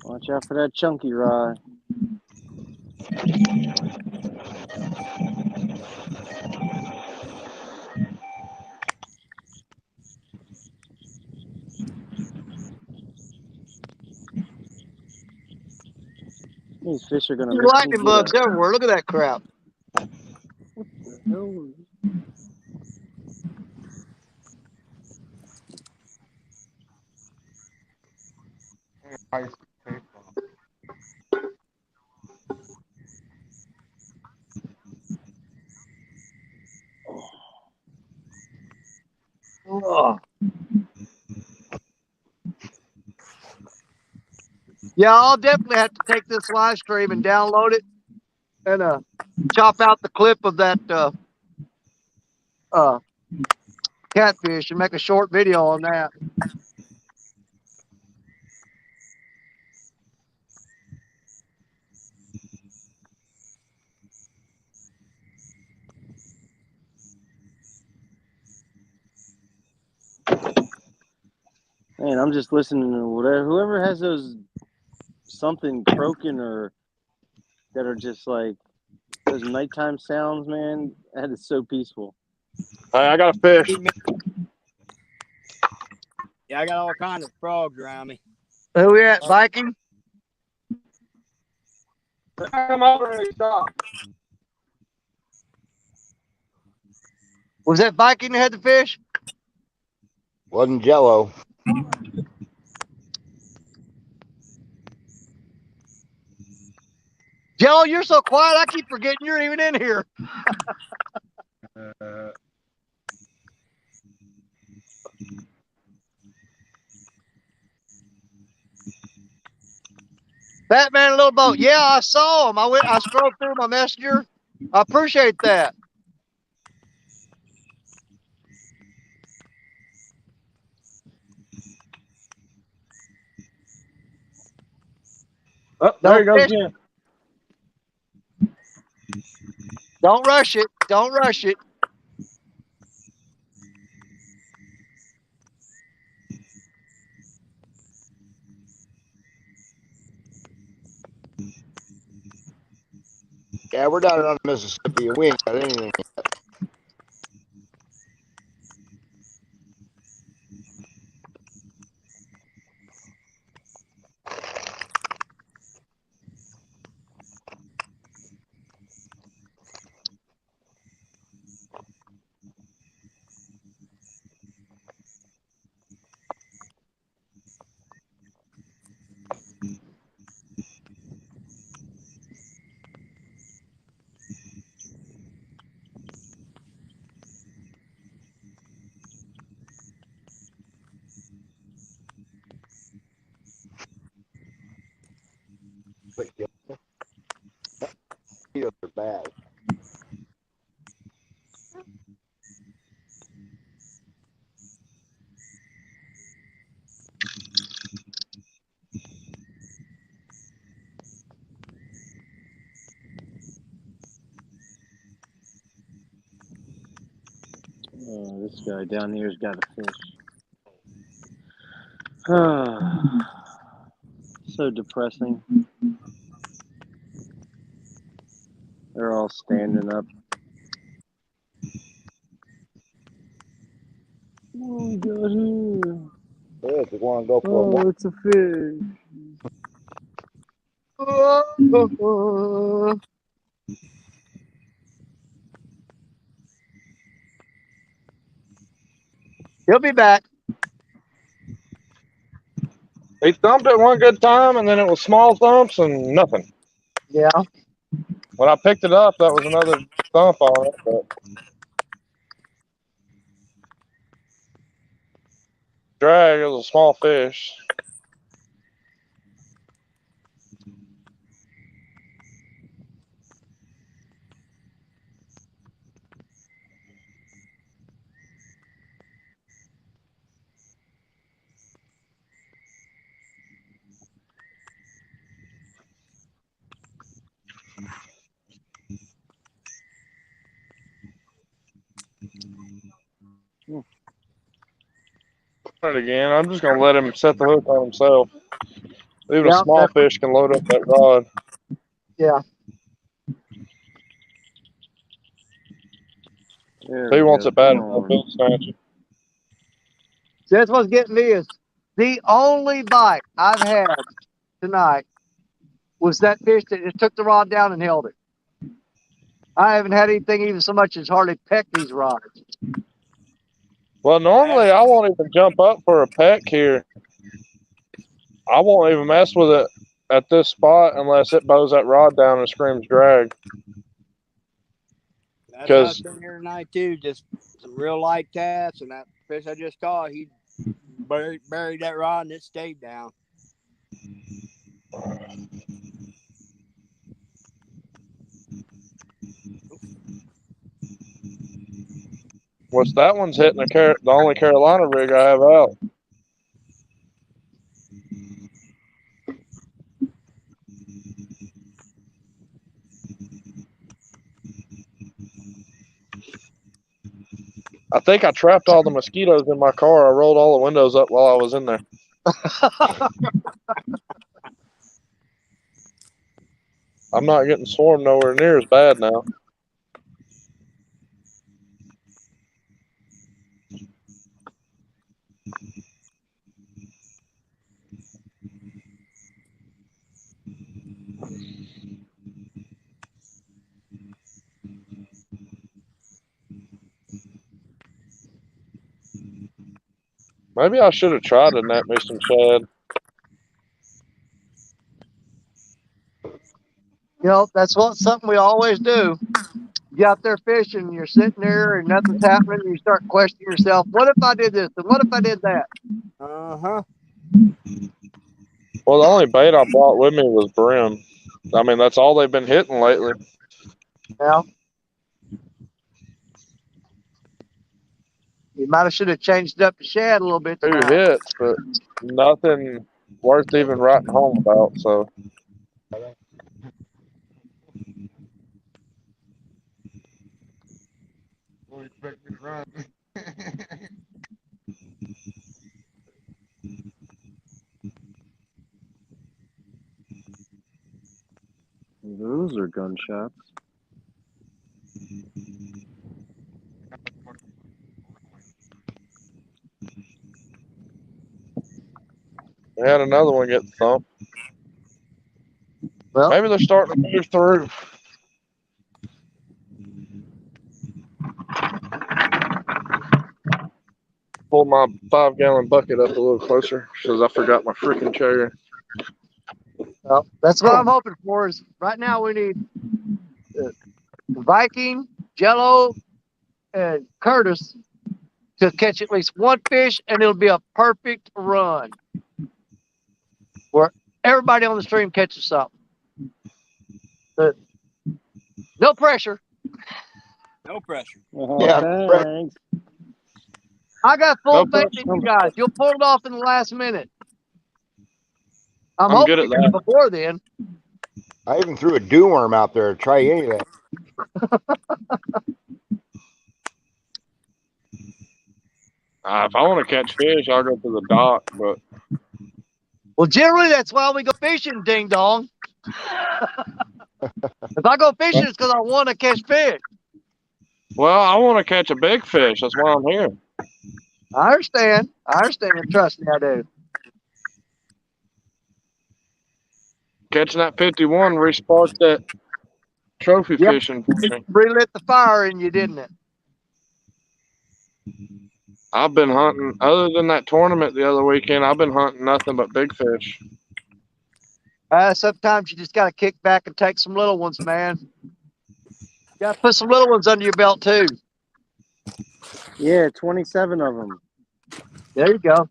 Watch out for that chunky rod. These fish are gonna There's make me lightning get bugs a. everywhere. Look at that crap. What the hell? Oh. Yeah, I'll definitely have to take this live stream and download it and chop out the clip of that uh, catfish and make a short video on that. Man, I'm just listening to whatever. Whoever has those something croaking or that are just like those nighttime sounds, man, that is so peaceful. Hey, I got a fish. Yeah, I got all kinds of frogs around me. Who we at, Viking? Come over and stop. Was that Viking that had the fish? Wasn't Jello. Jello, you're so quiet. I keep forgetting you're even in here. Batman and Little Boat. Yeah, I saw him. I scrolled through my messenger. I appreciate that. Oh, there he goes again. Don't rush it. Don't rush it. Yeah, we're down on Mississippi. We ain't got anything yet. But yeah, they're bad. Oh, this guy down here's got a fish. So depressing. They're all standing up. What we got here? Yeah, if you want to go for a walk. Oh, it's a fish. He'll be back. He thumped it one good time, and then it was small thumps and nothing. Yeah. When I picked it up, that was another thump on it. But drag, it was a small fish. It again. I'm just gonna let him set the hook on himself. Even a small fish can load up that rod. Yeah. He wants it bad enough. He'll snatch it. See, that's what's getting me is the only bite I've had tonight was that fish that just took the rod down and held it. I haven't had anything even so much as hardly peck these rods. Well, normally I won't even jump up for a peck here. I won't even mess with it at this spot unless it bows that rod down and screams drag. That's how it's been here tonight too. Just some real light casts, and that fish I just caught, he buried that rod and it stayed down. Which that one's hitting the only Carolina rig I have out. I think I trapped all the mosquitoes in my car. I rolled all the windows up while I was in there. I'm not getting swarmed nowhere near as bad now. Maybe I should have tried to net me some shad. You know, that's something we always do. You out there fishing, you're sitting there and nothing's happening, and you start questioning yourself, what if I did this and what if I did that? Uh-huh. Well, the only bait I brought with me was brim. I mean, that's all they've been hitting lately. Yeah. You might have should have changed up the shad a little bit. 2 hits, but nothing worth even writing home about. So. Expect me to run. Those are gunshots. We had another one get thumped. Well, maybe they're starting to move through. Pull my 5-gallon bucket up a little closer because I forgot my freaking chair. Well, that's what I'm hoping for. Is right now we need Viking, Jello, and Curtis to catch at least one fish, and it'll be a perfect run where everybody on the stream catches something. But no pressure. No pressure. Oh, Yeah. thanks. I got full No faith pressure. in you guys. You'll pull it off in the last minute. I'm I'm hoping good at that. before then. I even threw a dew worm out there to try any of that. If I want to catch fish, I'll go to the dock. But Well, generally, that's why we go fishing, ding dong. If I go fishing, it's because I want to catch fish. well, I want to catch a big fish. That's why I'm here. I understand. Trust me, I do. Catching that 51 resparked that trophy fishing for me. Relit the fire in you, didn't it? I've been hunting, other than that tournament the other weekend, I've been hunting nothing but big fish. Sometimes you just got to kick back and take some little ones, man. You got to put some little ones under your belt, too. Yeah, 27 of them. There you go.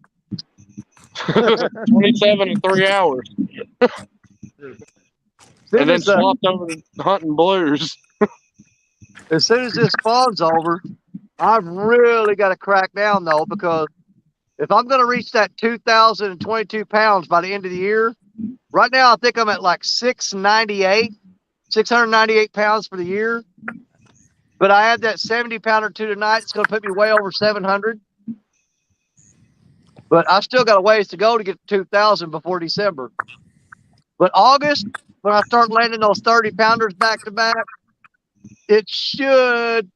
27 in 3 hours. And then swapped over to hunting blues. As soon as this spawn's over, I've really got to crack down, though, because if I'm going to reach that 2,022 pounds by the end of the year, right now I think I'm at like 698 pounds for the year. But I had that 70-pounder tonight. It's going to put me way over 700. But I still got a ways to go to get to 2,000 before December. But August, when I start landing those 30-pounders back to back, it should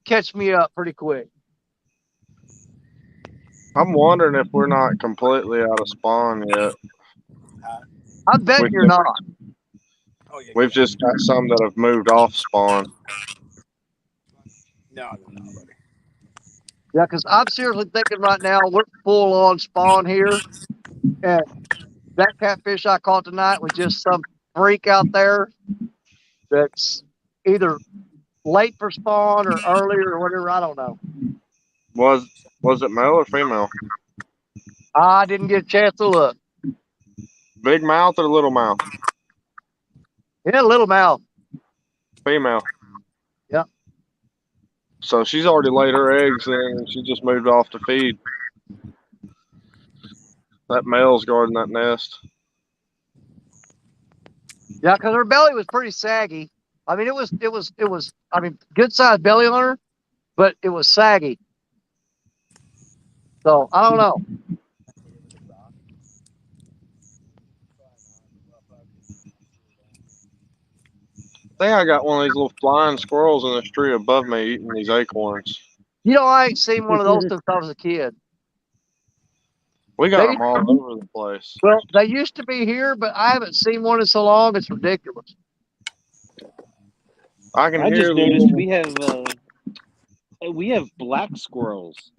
catch me up pretty quick. I'm wondering if we're not completely out of spawn yet. I bet you're not. Oh yeah. We've just got some that have moved off spawn. No, buddy. Yeah, because I'm seriously thinking right now we're full on spawn here, and that catfish I caught tonight was just some freak out there that's either late for spawn or earlier or whatever. I don't know. Was it male or female? I didn't get a chance to look. Big mouth or little mouth? Yeah, little mouth. Female. Yep. So she's already laid her eggs and she just moved off to feed. That male's guarding that nest. Yeah, because her belly was pretty saggy. I mean, it was. I mean, good sized belly on her, but it was saggy. So I don't know. I think I got one of these little flying squirrels in this tree above me eating these acorns. You know, I ain't seen one of those since I was a kid. We got them all over the place. Well, they used to be here, but I haven't seen one in so long. It's ridiculous. I can just hear noticed we have black squirrels.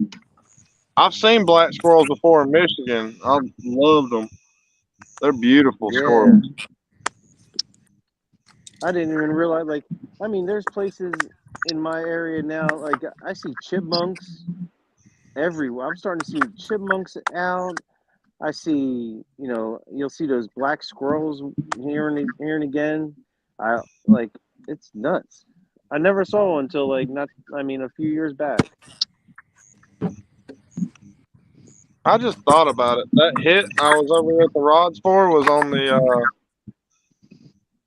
I've seen black squirrels before in Michigan. I loved them. They're beautiful squirrels. I didn't even realize. Like, I mean, there's places in my area now. Like, I see chipmunks everywhere. I'm starting to see chipmunks out. I see, you know, you'll see those black squirrels here and again. It's nuts. I never saw one until a few years back. I just thought about it. That hit I was over at the rods for was on the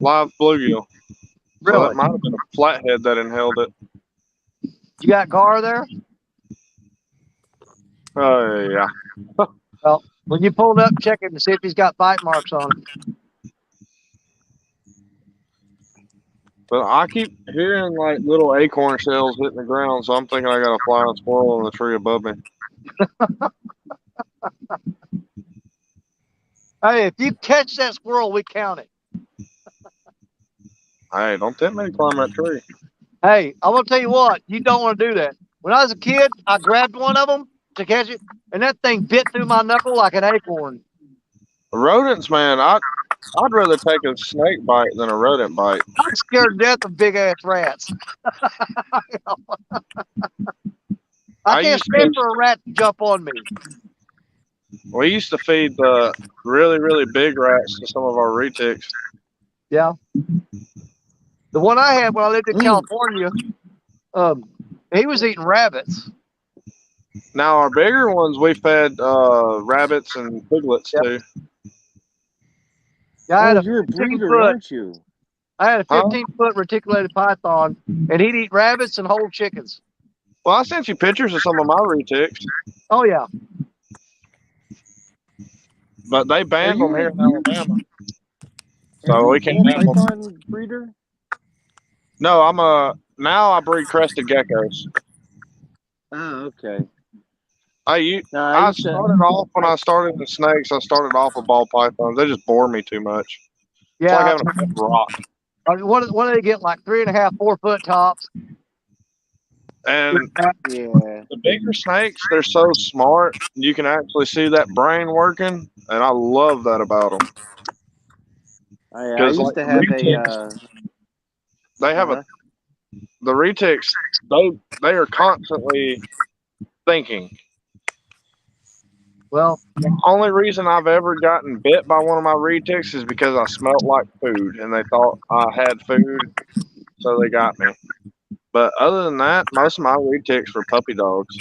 live bluegill. Really? So that might have been a flathead that inhaled it. You got gar there? Oh, yeah. Well, when you pull it up, check him to see if he's got bite marks on it. But I keep hearing like little acorn shells hitting the ground, so I'm thinking I got a flying squirrel in the tree above me. Hey, if you catch that squirrel, we count it. Hey, don't tempt me to climb that tree. Hey, I'm gonna tell you what, you don't want to do that. When I was a kid, I grabbed one of them to catch it, and that thing bit through my knuckle like an acorn. Rodents, man, I'd rather take a snake bite than a rodent bite. I'm scared to death of big ass rats. I can't stand for a rat to jump on me. We used to feed the really, really big rats to some of our retics. Yeah. The one I had when I lived in California, he was eating rabbits. Now our bigger ones we fed rabbits and piglets too. Yeah, I had you're a breeder, aren't you? I had a 15-foot reticulated python, and he'd eat rabbits and whole chickens. Well, I sent you pictures of some of my retics. Oh yeah. But they banned them here in Alabama. So we can't have them. Python breeder? No, now I breed crested geckos. Oh, okay. I started off when I started the snakes. I started off with ball pythons. They just bore me too much. Yeah. It's like having a pet rock. I mean, what do they get? Like 3.5, 4 foot tops. And the bigger snakes, they're so smart. You can actually see that brain working, and I love that about them. I used to have they have the retics. They are constantly thinking. Well, the only reason I've ever gotten bit by one of my retics is because I smelled like food, and they thought I had food, so they got me. But other than that, most of my retics were puppy dogs.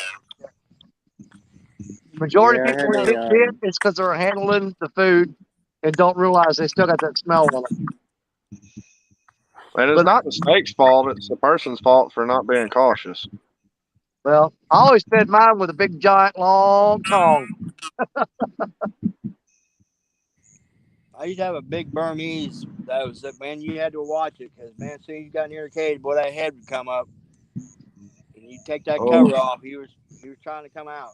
Majority of people who get bit is because they're handling the food and don't realize they still got that smell on them. And it's not the snake's fault; it's the person's fault for not being cautious. Well, I always fed mine with a big, giant, long tongue. I used to have a big Burmese. That was man, you had to watch it because man, as soon as you got near the cage, boy, that head would come up, and you take that cover off. He was trying to come out.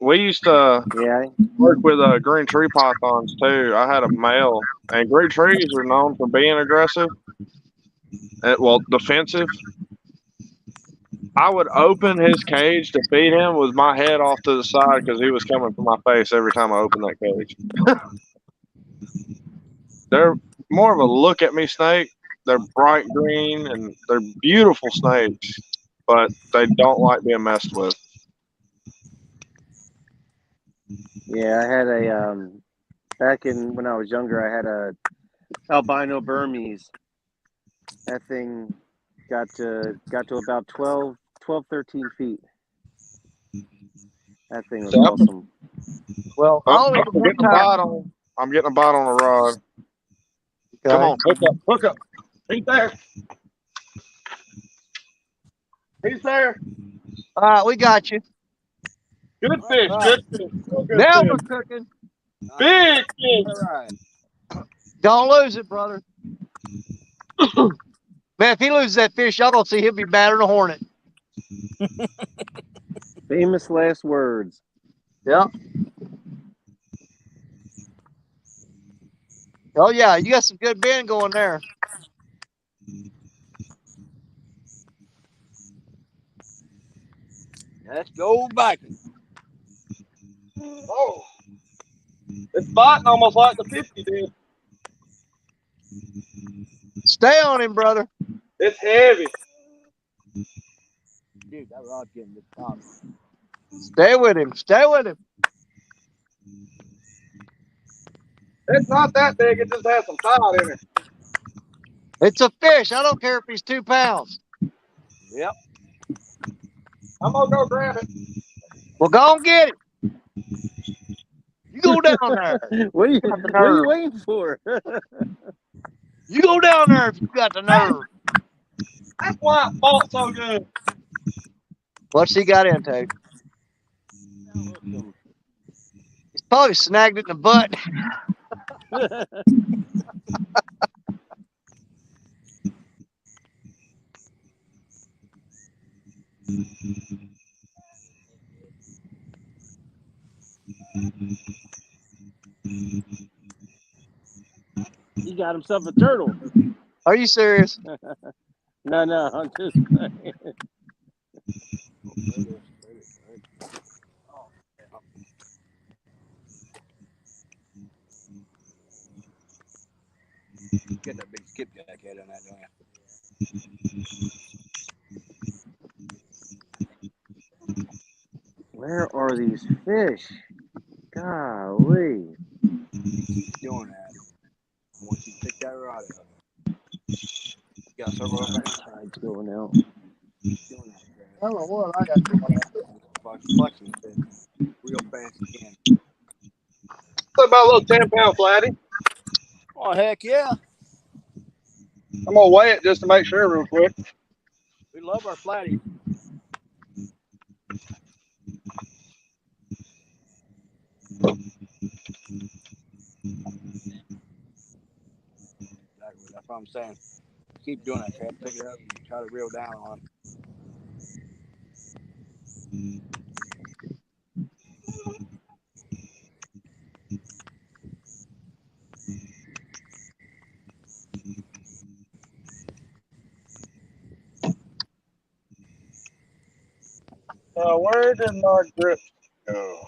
we used to Yeah. work with green tree pythons too. I had a male, and green trees are known for being aggressive. Well, defensive. I would open his cage to feed him with my head off to the side because he was coming for my face every time I opened that cage. They're more of a look at me snake. They're bright green and they're beautiful snakes, but they don't like being messed with. Yeah, I had a back in when I was younger, I had a albino Burmese. That thing got to about 12, 13 feet. That thing was awesome. Well, I only I'm getting a bite on. I'm getting a bite on a rod. Okay. Come on, hook up, hook up. He's there. He's there. All right, we got you. Good fish, good fish. Real good Now fish. we're cooking. Big fish. All right. Don't lose it, brother. Man, if he loses that fish, y'all gonna see he'll be badder than a hornet. Famous last words. Yeah. Oh yeah, you got some good bend going there. Let's go biking. Oh, it's biting almost like the 50 did. Stay on him, brother. It's heavy. Dude, that rod's getting the top. Stay with him. Stay with him. It's not that big. It just has some tide in it. It's a fish. I don't care if he's 2 pounds. Yep. I'm gonna go grab it. Well, go and get it. You go down there. What are you waiting for? You go down there if you got the nerve. That's why it fought so good. What's he got into? He's probably snagged it in the butt. He got himself a turtle. Are you serious? No, I'm just playing. Get that big skipjack head on that, don't you? Where are these fish? Golly. Keep doing that. Once you pick that rod up, you got several of them. Tide's going out. I don't know what I got going on. Flexing fit. Real fast again. What about a little 10-pound flatty? Oh, heck yeah. I'm gonna weigh it just to make sure real quick. We love our flatties. Exactly. That's what I'm saying. Keep doing that, Chad. Pick it up and try to reel down on it. Where did my grip go?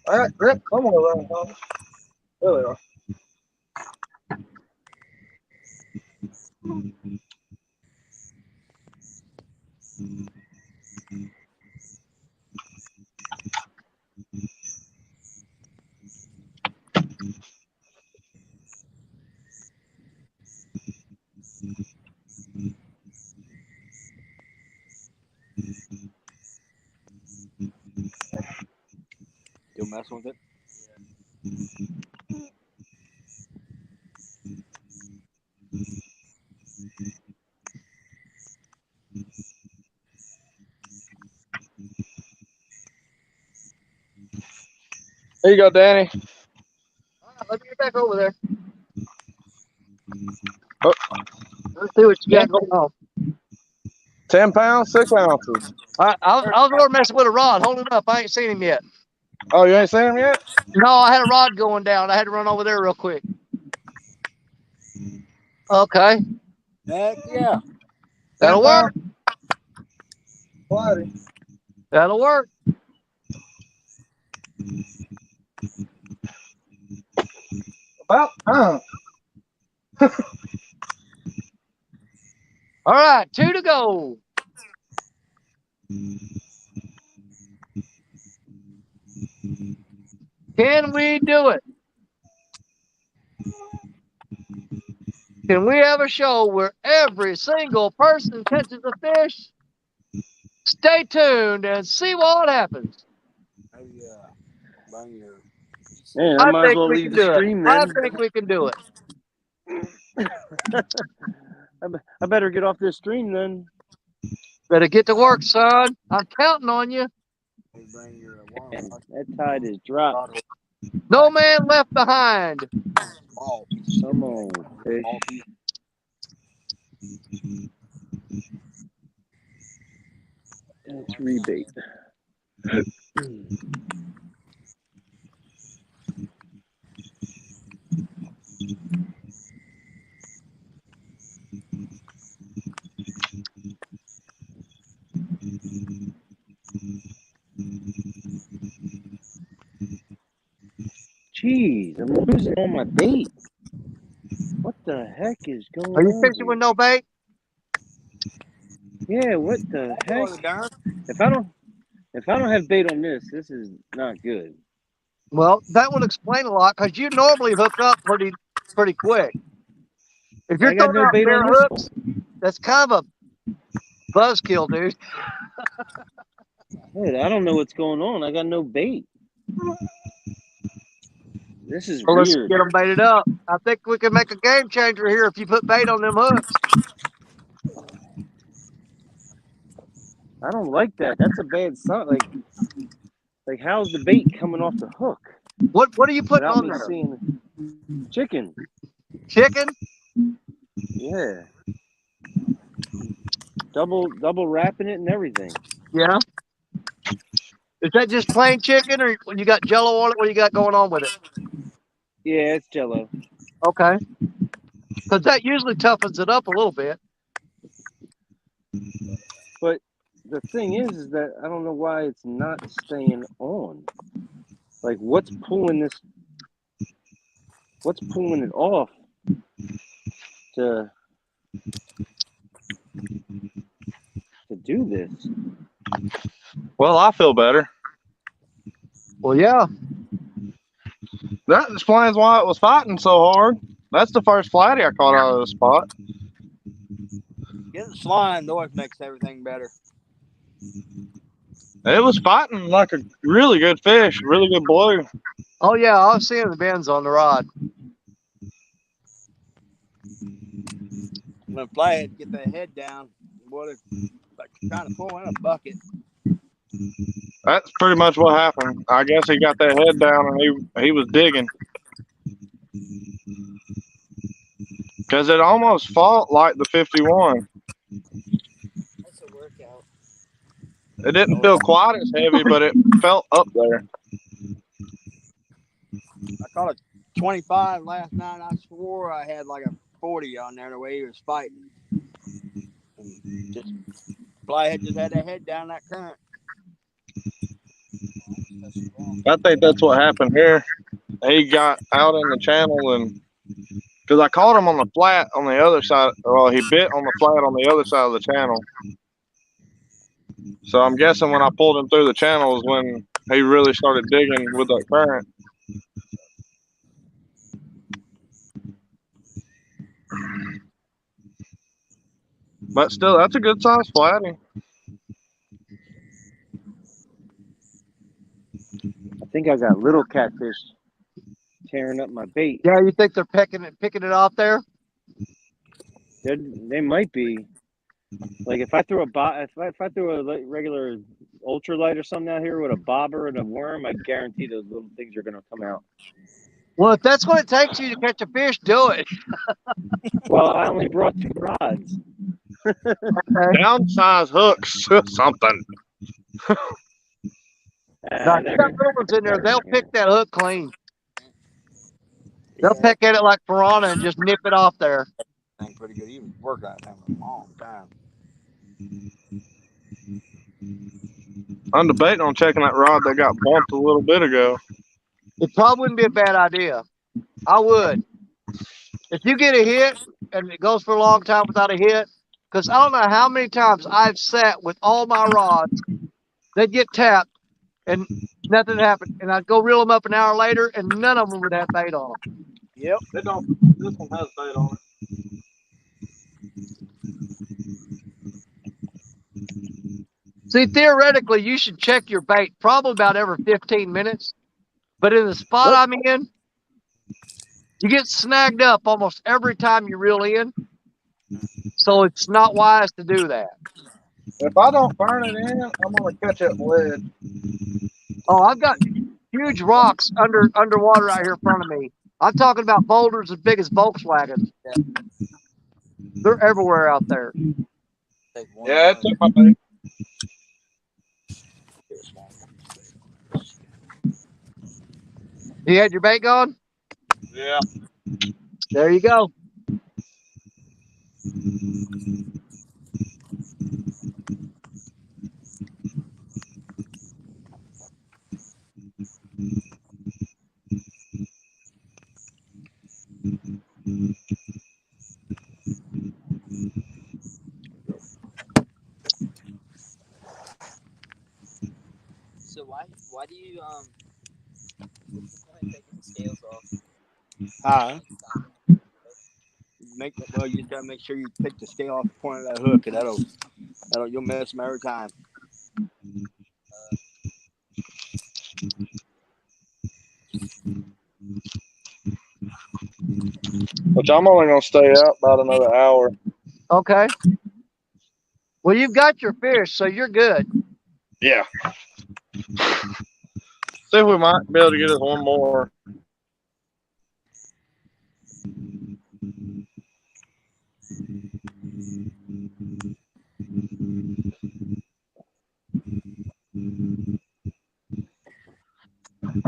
I got grip somewhere around here. There they are. Still messing with it? There you go, Danny. All right, let me get back over there. Let's see what you got going on. 10 pounds, 6 ounces. I was over messing with a rod. Hold it up. I ain't seen him yet. Oh, you ain't seen him yet? No, I had a rod going down. I had to run over there real quick. Okay. Heck yeah. That'll work. Flatty. That'll work. About time. All right, 2 to go. Can we do it? Can we have a show where every single person catches a fish? Stay tuned and see what happens. Man, I I might as think well we leave can the do it. stream I then. think we can do it. I better get off this stream then. Better get to work, son. I'm counting on you. That tide is dropped. No man left behind. Come on, fish. Let's rebait. Jeez, I'm losing all my bait. What the heck is going Are you on fishing here? with no bait? Yeah, what the heck? If I don't have bait on this, this is not good. Well, that would explain a lot because you normally hook up pretty quick. If you're I got throwing no out bait bare on this hooks, that's kind of a buzzkill, dude. one. Dude, I don't know what's going on. I got no bait. This is Well, let's weird. get them baited up. I think we can make a game changer here if you put bait on them hooks. I don't like that. That's a bad sign. Like how's the bait coming off the hook? What are you putting Without on me there? seeing chicken. Chicken? Yeah. Double wrapping it and everything. Yeah. Is that just plain chicken or you got jello on it? What do you got going on with it? Yeah, it's jello. Okay. Because that usually toughens it up a little bit. But the thing is that I don't know why it's not staying on. Like what's pulling it off to do this? Well, I feel better. Well, yeah. That explains why it was fighting so hard. That's the first flatty I caught out of the spot. Getting slime always makes everything better. It was fighting like a really good fish, really good blue. Oh, yeah. I was seeing the bends on the rod. When flathead get that head down, boy, they're like trying to pull in a bucket. That's pretty much what happened. I guess he got that head down and he was digging. Because it almost fought like the 51. That's a workout. It didn't feel quite as heavy, but it felt up there. I caught a 25 last night. I swore I had like a 40 on there the way he was fighting. And just flathead just had that head down that current. I think that's what happened here. He got out in the channel and because I caught him on the flat on the other side. Well, he bit on the flat on the other side of the channel. So I'm guessing when I pulled him through the channel is when he really started digging with that current. But still, that's a good size flatty. I think I got little catfish tearing up my bait. Yeah, you think they're picking it off there? They might be. Like if I threw a regular ultralight or something out here with a bobber and a worm, I guarantee those little things are gonna come out. Well, if that's what it takes you to catch a fish, do it. Well, I only brought 2 rods. Downsize hooks, something. Now, if you got little ones in there, they'll pick that hook clean. They'll peck at it like piranha and just nip it off there. Thing pretty good. He was working on it for a long time. I'm debating on checking that rod that got bumped a little bit ago. It probably wouldn't be a bad idea. I would. If you get a hit and it goes for a long time without a hit, because I don't know how many times I've sat with all my rods, they'd get tapped and nothing happened. And I'd go reel them up an hour later and none of them would have bait on them. Yep. This one has bait on it. See, theoretically, you should check your bait probably about every 15 minutes. But in the spot I'm in, you get snagged up almost every time you reel in. So it's not wise to do that. If I don't burn it in, I'm going to catch that ledge. Oh, I've got huge rocks underwater right here in front of me. I'm talking about boulders as big as Volkswagens. They're everywhere out there. Yeah, it took my bait. You had your bait gone? Yeah. There you go. So why do you take the scales off? Well, you just gotta make sure you pick the scale off the point of that hook, and that'll you'll miss them every time. Which I'm only going to stay out about another hour. Okay. Well, you've got your fish, so you're good. Yeah. See if we might be able to get us one more.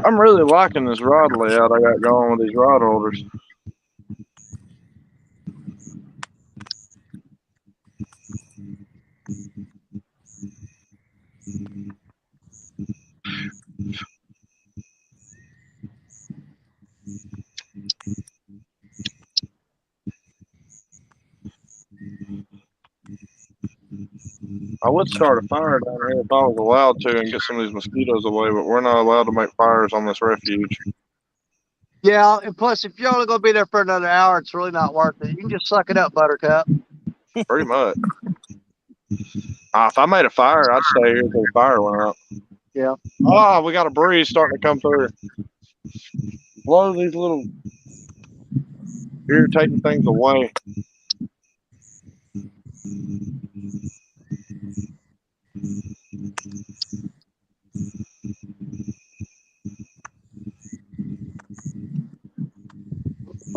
I'm really liking this rod layout I got going with these rod holders. I would start a fire down here if I was allowed to and get some of these mosquitoes away, but we're not allowed to make fires on this refuge. Yeah, and plus, if you're only going to be there for another hour, it's really not worth it. You can just suck it up, Buttercup. Pretty much. If I made a fire, I'd stay here until the fire went out. Yeah. Oh, we got a breeze starting to come through. Blow these little irritating things away.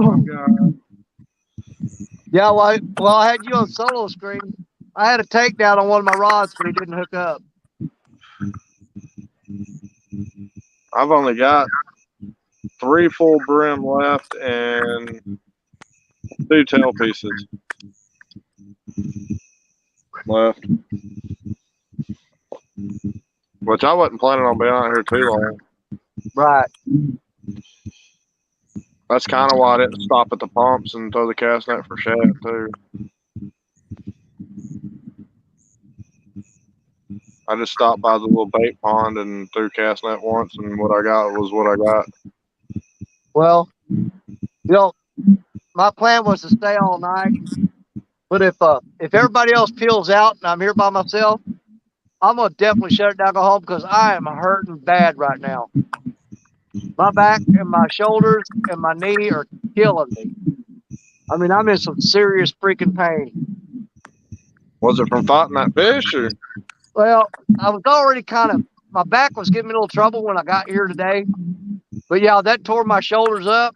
Oh, God. Yeah, well, I had you on solo screen. I had a takedown on one of my rods, but he didn't hook up. I've only got 3 full brim left and 2 tail pieces left. Which I wasn't planning on being out here too long. Right. That's kind of why I didn't stop at the pumps and throw the cast net for shad too. I just stopped by the little bait pond and threw cast net once, and what I got was what I got. Well, my plan was to stay all night, but if everybody else peels out and I'm here by myself, I'm gonna definitely shut it down, go home, because I am hurting bad right now. My back and my shoulders and my knee are killing me. I mean, I'm in some serious freaking pain. Was it from fighting that fish, or? Well, I was already my back was giving me a little trouble when I got here today. But yeah, that tore my shoulders up.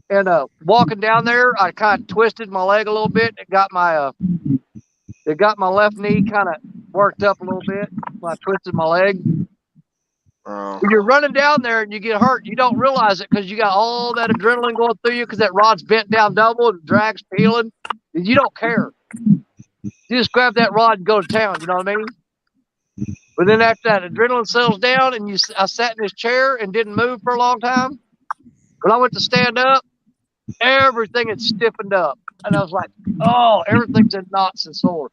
And walking down there, I kind of twisted my leg a little bit. It got my left knee kind of worked up a little bit when I twisted my leg. When you're running down there and you get hurt, you don't realize it because you got all that adrenaline going through you because that rod's bent down double and the drag's peeling. And you don't care. You just grab that rod and go to town. You know what I mean? But then after that adrenaline settles down and I sat in this chair and didn't move for a long time. When I went to stand up, everything had stiffened up. And I was like, oh, everything's in knots and sore.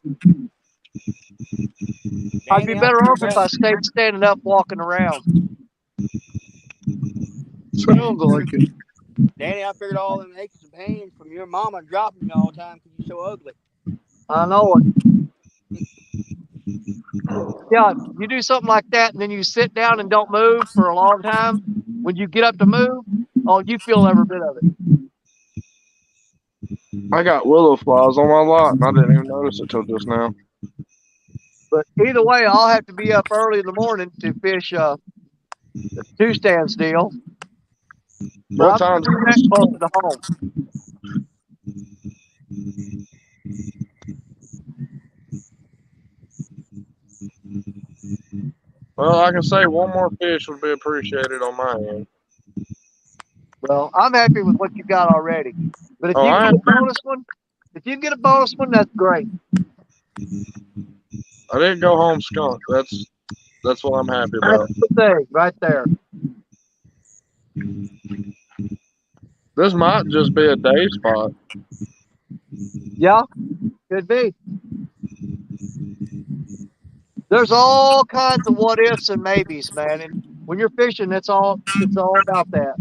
I'd be better off if I stayed standing up, walking around. Sounds like it. Danny, I figured all them aches and pains from your mama dropping you all the time because you're so ugly. I know it. Yeah, you do something like that and then you sit down and don't move for a long time. When you get up to move, oh, you feel every bit of it. I got willow flies on my lot, and I didn't even notice it till just now. But either way, I'll have to be up early in the morning to fish the 2-stands deal. What time? Closer to home. Well, I can say one more fish would be appreciated on my end. Well, I'm happy with what you got already. But if you can get a bonus one, that's great. I didn't go home skunk. That's what I'm happy about. That's the thing right there. This might just be a day spot. Yeah, could be. There's all kinds of what ifs and maybes, man. And when you're fishing, it's all about that.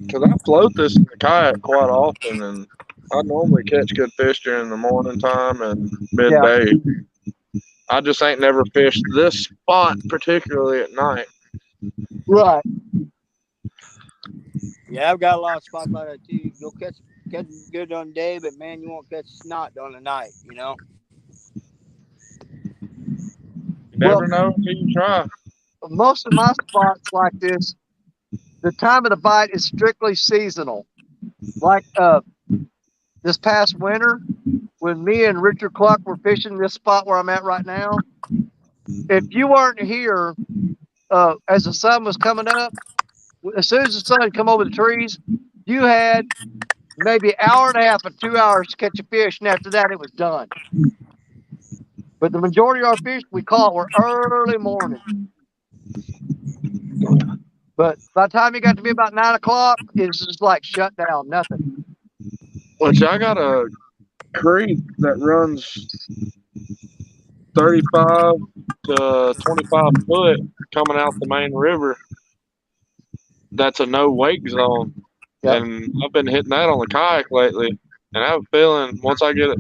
Because I float this in the kayak quite often, and I normally catch good fish during the morning time and midday. Yeah. I just ain't never fished this spot, particularly at night. Right. Yeah, I've got a lot of spots like that too. You'll catch good during the day, but man, you won't catch snot during the night, you know? You never know until you try. Most of my spots like this, the time of the bite is strictly seasonal. Like this past winter, when me and Richard Cluck were fishing this spot where I'm at right now, if you weren't here as the sun was coming up, as soon as the sun had come over the trees, you had maybe an hour and a half or 2 hours to catch a fish, and after that, it was done. But the majority of our fish we caught were early morning. But by the time it got to be about 9 o'clock, it was just like shut down, nothing. Which I got a creek that runs 35 to 25 foot coming out the main river. That's a no wake zone. Yep. And I've been hitting that on the kayak lately. And I have a feeling once I get a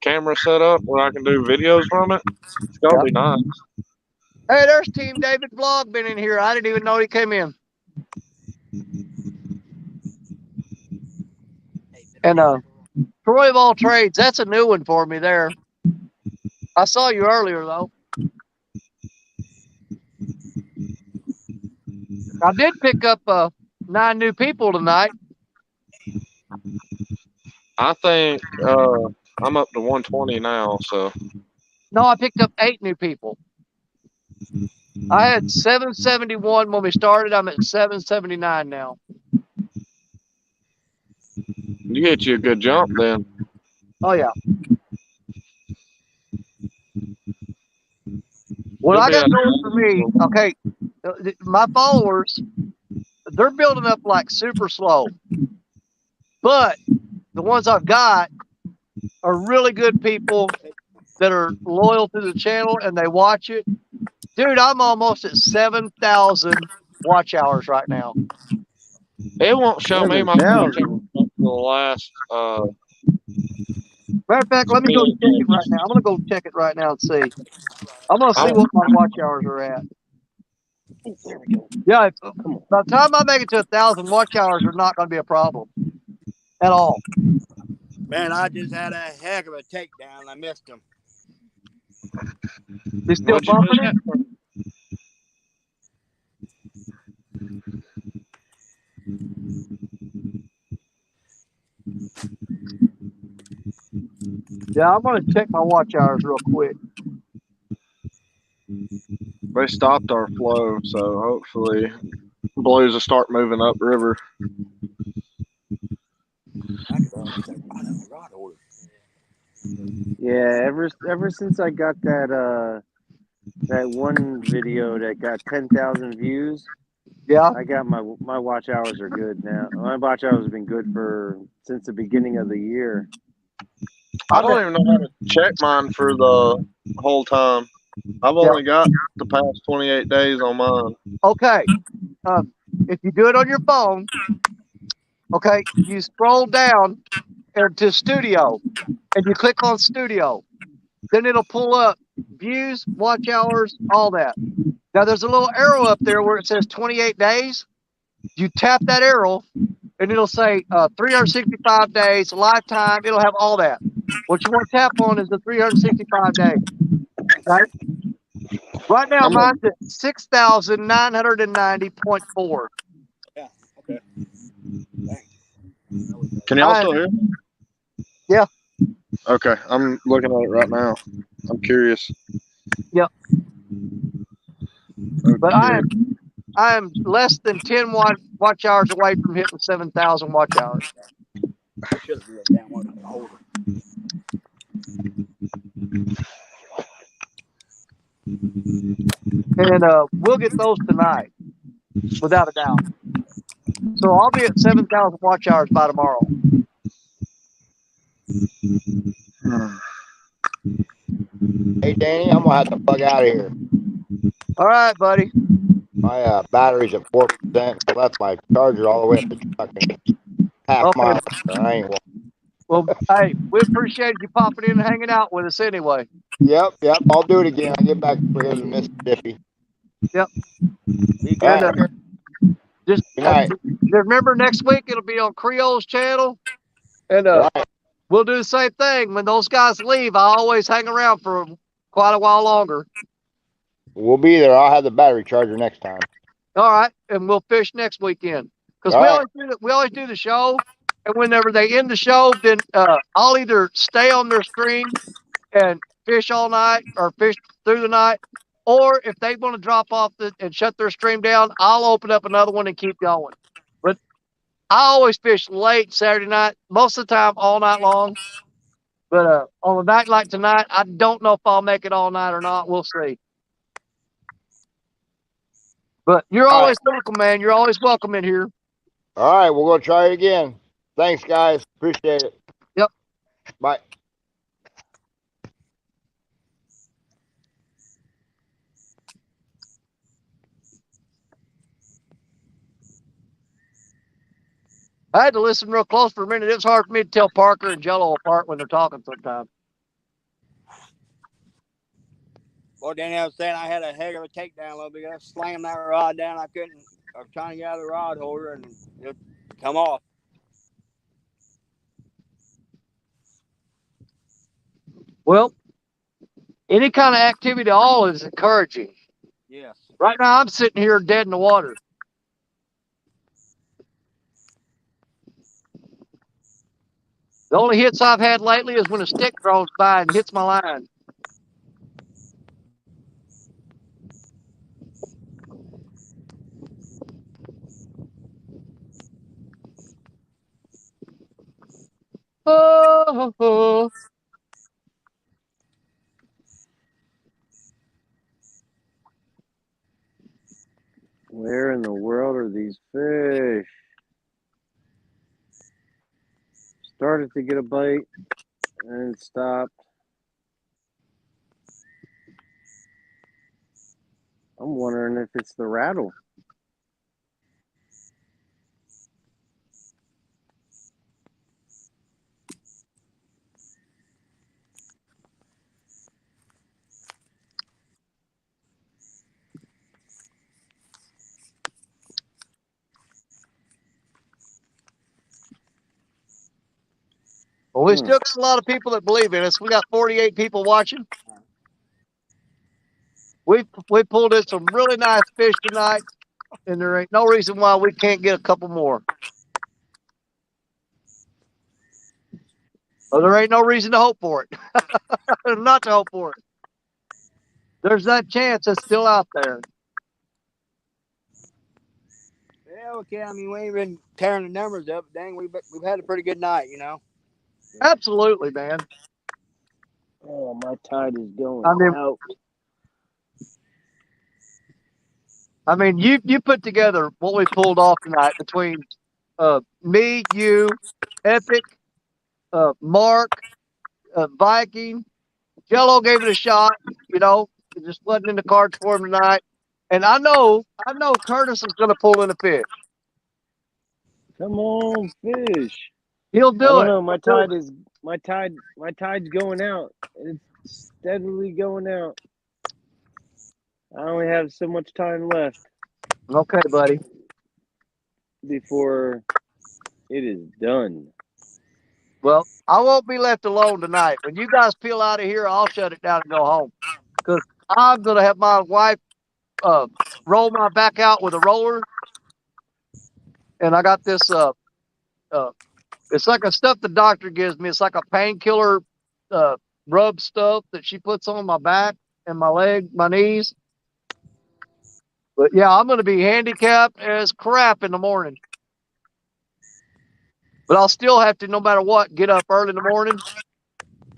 camera set up where I can do videos from it, it's going to be nice. Hey, there's Team David Vlog been in here. I didn't even know he came in. And Troy of all trades, that's a new one for me there. I saw you earlier though. I did pick up 9 new people tonight. I think I'm up to 120 now, so. No, I picked up 8 new people. I had 771 when we started. I'm at 779 now. You get you a good jump then. Oh yeah. What I got going for me, okay, my followers, they're building up like super slow. But the ones I've got are really good people that are loyal to the channel and they watch it. Dude, I'm almost at 7,000 watch hours right now. It won't show me my watch hours for the last. Matter of fact, let me go check it right now. I'm going to go check it right now and see. I'm going to see what my watch hours are at. There we go. Yeah, by the time I make it to 1,000, watch hours are not going to be a problem at all. Man, I just had a heck of a takedown. I missed him. You still What'd you bumping fish it? Yeah, I'm gonna check my watch hours real quick. They stopped our flow, so hopefully blues will start moving upriver. Yeah, ever since I got that one video that got 10,000 views, Yeah. I got my watch hours are good now. My watch hours have been good for since the beginning of the year. I don't even know how to check mine for the whole time. I've only got the past 28 days on mine. Okay. If you do it on your phone, okay, you scroll down to studio and you click on studio. Then it'll pull up views, watch hours, all that. Now there's a little arrow up there where it says 28 days. You tap that arrow and it'll say 365 days, lifetime. It'll have all that. What you want to tap on is the 365 days. Right? Right now, mine's at 6,990.4. Yeah. Okay. Can y'all still hear me? Yeah. Okay, I'm looking at it right now. I'm curious. Yep. Okay. But I am less than 10 watch hours away from hitting 7,000 watch hours. Should have written down one holder. And we'll get those tonight, without a doubt. So I'll be at 7,000 watch hours by tomorrow. Hey, Danny, I'm gonna have to plug out of here. All right, buddy. My battery's at 4%, so that's my charger all the way up the truck and half Okay. mile. I ain't one. Well, hey, we appreciate you popping in and hanging out with us anyway. Yep. I'll do it again. I'll get back here to Mississippi. Yep. Be All good. right. Just Good night. remember, next week it'll be on Creole's channel, and Right. we'll do the same thing. When those guys leave, I always hang around for quite a while longer. We'll be there. I'll have the battery charger next time. All right, and we'll fish next weekend because All we right. always do the show, and whenever they end the show, then I'll either stay on their stream and fish all night or fish through the night, or if they want to drop off and shut their stream down, I'll open up another one and keep going. But I always fish late Saturday night, most of the time all night long. But on a night like tonight, I don't know if I'll make it all night or not. We'll see. But you're always welcome, man. You're always welcome in here. All right. We're going to try it again. Thanks, guys. Appreciate it. Yep. Bye. I had to listen real close for a minute. It was hard for me to tell Parker and Jello apart when they're talking sometimes. Well, Danny, I was saying I had a heck of a takedown a little bit. I slammed that rod down. I couldn't. I was trying to get out of the rod holder and it come off. Well, any kind of activity at all is encouraging. Yes. Right now, I'm sitting here dead in the water. The only hits I've had lately is when a stick throws by and hits my line. Oh. Where in the world are these fish? Started to get a bite and it stopped. I'm wondering if it's the rattle. Well, we still got a lot of people that believe in us. We got 48 people watching. We pulled in some really nice fish tonight, and there ain't no reason why we can't get a couple more. Well, there ain't no reason to hope for it. Not to hope for it. There's that chance that's still out there. Yeah, okay. I mean, we ain't been tearing the numbers up. Dang, we've had a pretty good night, Absolutely, man. Oh, my tide is going I mean, out. you put together what we pulled off tonight between me, you, Epic, Mark, Viking, Jello gave it a shot. It just wasn't in the cards for him tonight. And I know Curtis is going to pull in a fish. Come on, fish. He'll I do don't it. know. My tide's going out. It's steadily going out. I only have so much time left Okay, buddy. before it is done. Well, I won't be left alone tonight. When you guys peel out of here, I'll shut it down and go home. Because I'm going to have my wife roll my back out with a roller. And I got this, it's like a stuff the doctor gives me. It's like a painkiller rub stuff that she puts on my back and my leg, my knees. But yeah, I'm going to be handicapped as crap in the morning. But I'll still have to, no matter what, get up early in the morning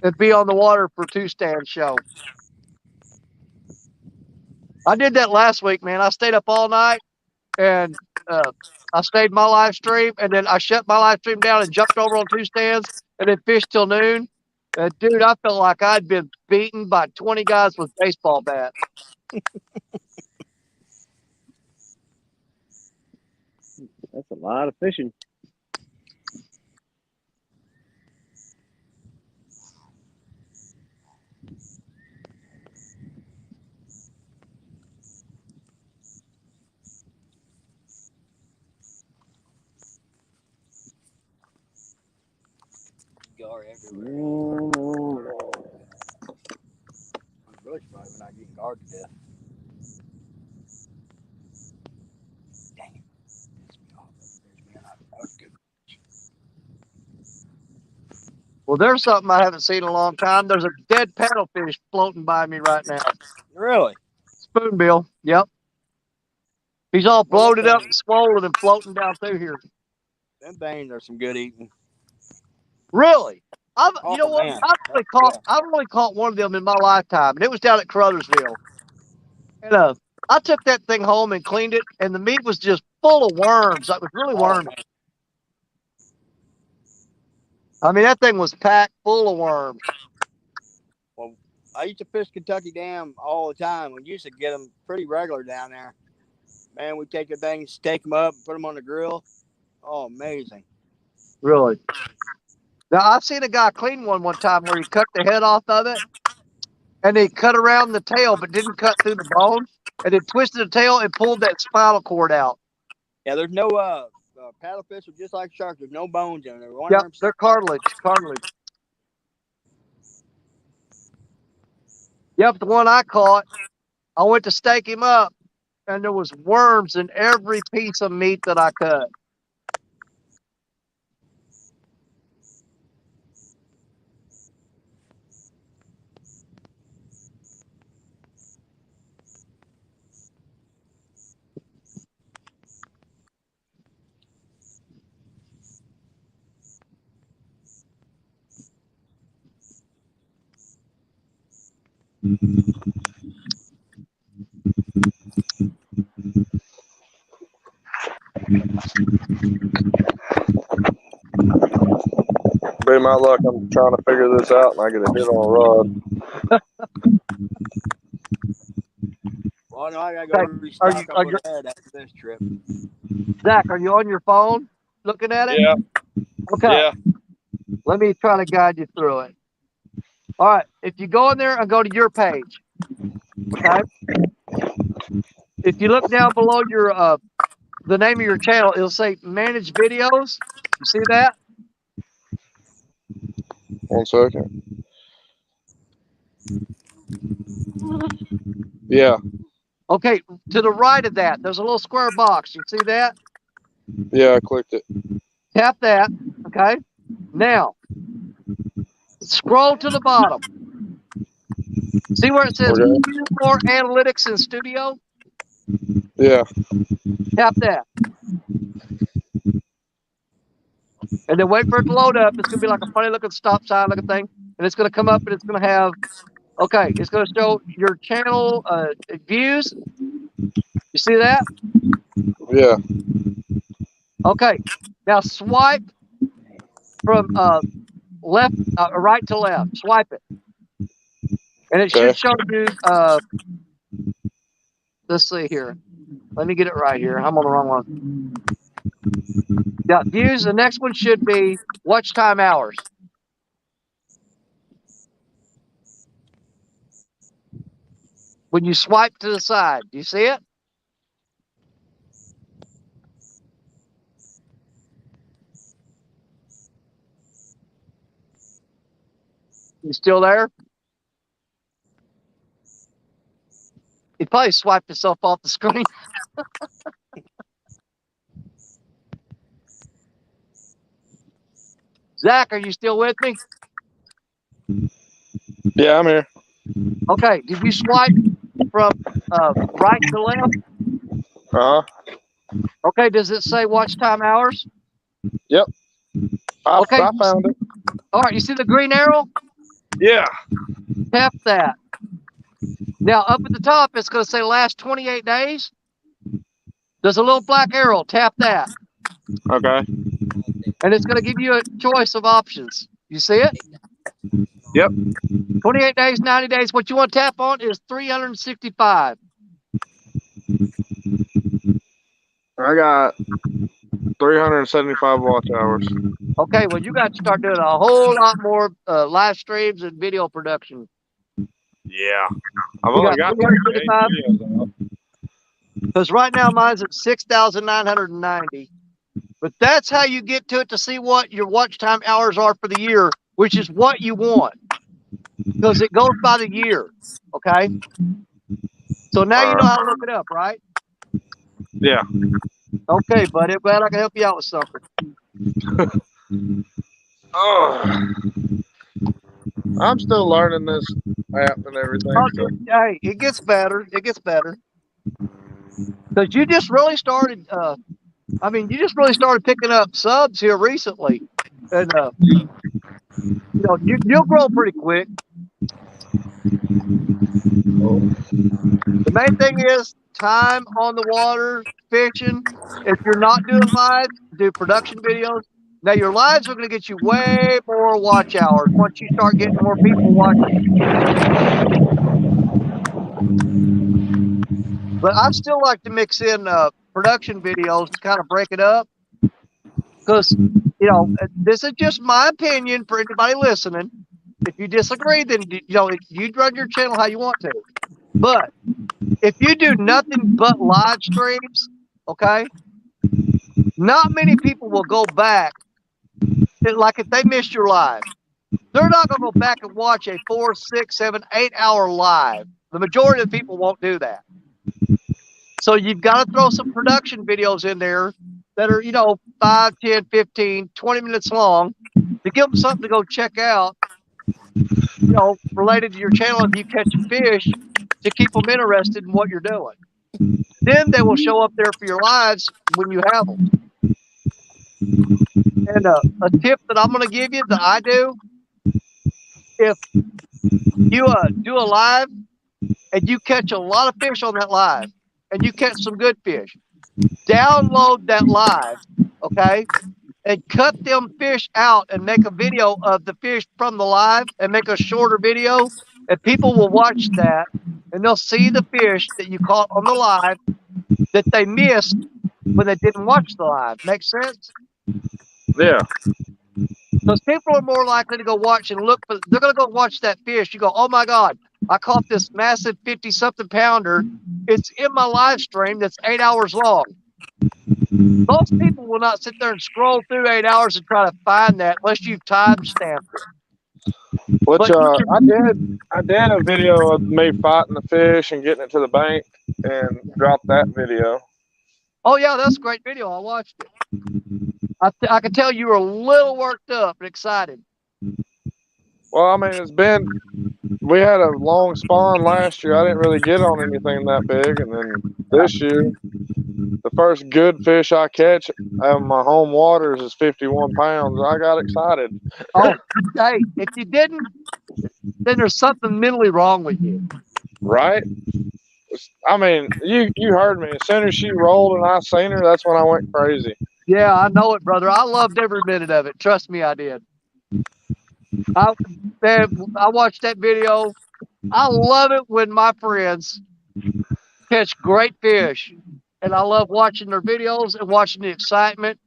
and be on the water for 2-stand show. I did that last week, man. I stayed up all night and I stayed my live stream, and then I shut my live stream down and jumped over on 2-stands and then fished till noon. Dude, I felt like I'd been beaten by 20 guys with baseball bats. That's a lot of fishing. Gar everywhere. I'm really surprised we're not getting guard to death. Dang it. Pissed me off. That was good. Well, there's something I haven't seen in a long time. There's a dead paddlefish floating by me right now. Really? Spoonbill. Yep. He's all bloated up and swollen and floating down through here. Them things are some good eating. Really? Oh, you know what? man. I've only caught one of them in my lifetime, and it was down at Crothersville. And I took that thing home and cleaned it, and the meat was just full of worms. It was really wormy. I mean, that thing was packed full of worms. Well, I used to fish Kentucky Dam all the time. We used to get them pretty regular down there. Man, we take the things, take them up, and put them on the grill. Oh, amazing. Really? Now, I've seen a guy clean one time where he cut the head off of it, and he cut around the tail but didn't cut through the bones, and then twisted the tail and pulled that spinal cord out. Yeah, there's no paddlefish are just like sharks. There's no bones in there. Yep, they're cartilage. Yep, the one I caught, I went to stake him up, and there was worms in every piece of meat that I cut. Be my luck. I'm trying to figure this out, and I get a hit on a rod. Well, no, I gotta go restock up with head after this trip. Zach, are you on your phone looking at it? Yeah. Okay. Yeah. Let me try to guide you through it. All right. If you go in there and go to your page, okay? If you look down below your the name of your channel, it'll say Manage Videos. You see that? 1 second. Yeah. Okay, to the right of that, there's a little square box. You see that? Yeah, I clicked it. Tap that. Okay. Now, scroll to the bottom. See where it says Okay. more analytics in studio? Yeah. Tap that. And then wait for it to load up. It's going to be like a funny looking stop sign looking thing. And it's going to come up and it's going to have, okay, it's going to show your channel views. You see that? Yeah. Okay. Now swipe from left, right to left. Swipe it. And it should show you, let's see here. Let me get it right here. I'm on the wrong one. Yeah, views. The next one should be watch time hours. When you swipe to the side, do you see it? You still there? He probably swiped himself off the screen. Zach, are you still with me? Yeah, I'm here. Okay, did you swipe from right to left? Uh-huh. Okay, does it say watch time hours? Yep. I Okay. found it. All right, you see the green arrow? Yeah. Tap that. Now, up at the top, it's going to say last 28 days. There's a little black arrow. Tap that. Okay. And it's going to give you a choice of options. You see it? Yep. 28 days, 90 days. What you want to tap on is 365. I got 375 watch hours. Okay, well, you got to start doing a whole lot more live streams and video production. Yeah. I've only got 365. videos out. Because right now mine's at 6,990. But that's how you get to it, to see what your watch time hours are for the year, which is what you want. Because it goes by the year. Okay? So now you know how to look it up, right? Yeah. Okay, buddy. Glad I can help you out with something. Oh. I'm still learning this app and everything. So. Hey, it gets better. It gets better. Because you just really started, you just really started picking up subs here recently. And, you'll grow pretty quick. The main thing is time on the water, fishing. If you're not doing live, do production videos. Now, your lives are going to get you way more watch hours once you start getting more people watching. But I still like to mix in production videos to kind of break it up. Because, this is just my opinion for anybody listening. If you disagree, then, you run your channel how you want to. But if you do nothing but live streams, okay, not many people will go back. Like if they missed your live, they're not going to go back and watch a 4, 6, 7, 8 hour live. The majority of the people won't do that. So you've got to throw some production videos in there that are, 5, 10, 15, 20 minutes long to give them something to go check out, related to your channel if you catch a fish, to keep them interested in what you're doing. Then they will show up there for your lives when you have them. And a tip that I'm going to give you that I do, if you do a live and you catch a lot of fish on that live and you catch some good fish, download that live, okay, and cut them fish out and make a video of the fish from the live and make a shorter video, and people will watch that and they'll see the fish that you caught on the live that they missed when they didn't watch the live. Make sense? Yeah. Because people are more likely to go watch and look, but they're going to go watch that fish. You go, oh my God, I caught this massive 50-something pounder. It's in my live stream that's 8 hours long. Most people will not sit there and scroll through 8 hours and try to find that unless you've time stamped it. Which I did a video of me fighting the fish and getting it to the bank and dropped that video. Oh yeah, that's a great video. I watched it. I could tell you were a little worked up and excited. Well, I mean, we had a long spawn last year. I didn't really get on anything that big, and then this year, the first good fish I catch out of my home waters is 51 pounds. I got excited. Oh, hey, if you didn't, then there's something mentally wrong with you. Right? I mean, you heard me. As soon as she rolled and I seen her, that's when I went crazy. Yeah, I know it, brother. I loved every minute of it. Trust me, I did. I watched that video. I love it when my friends catch great fish, and I love watching their videos and watching the excitement.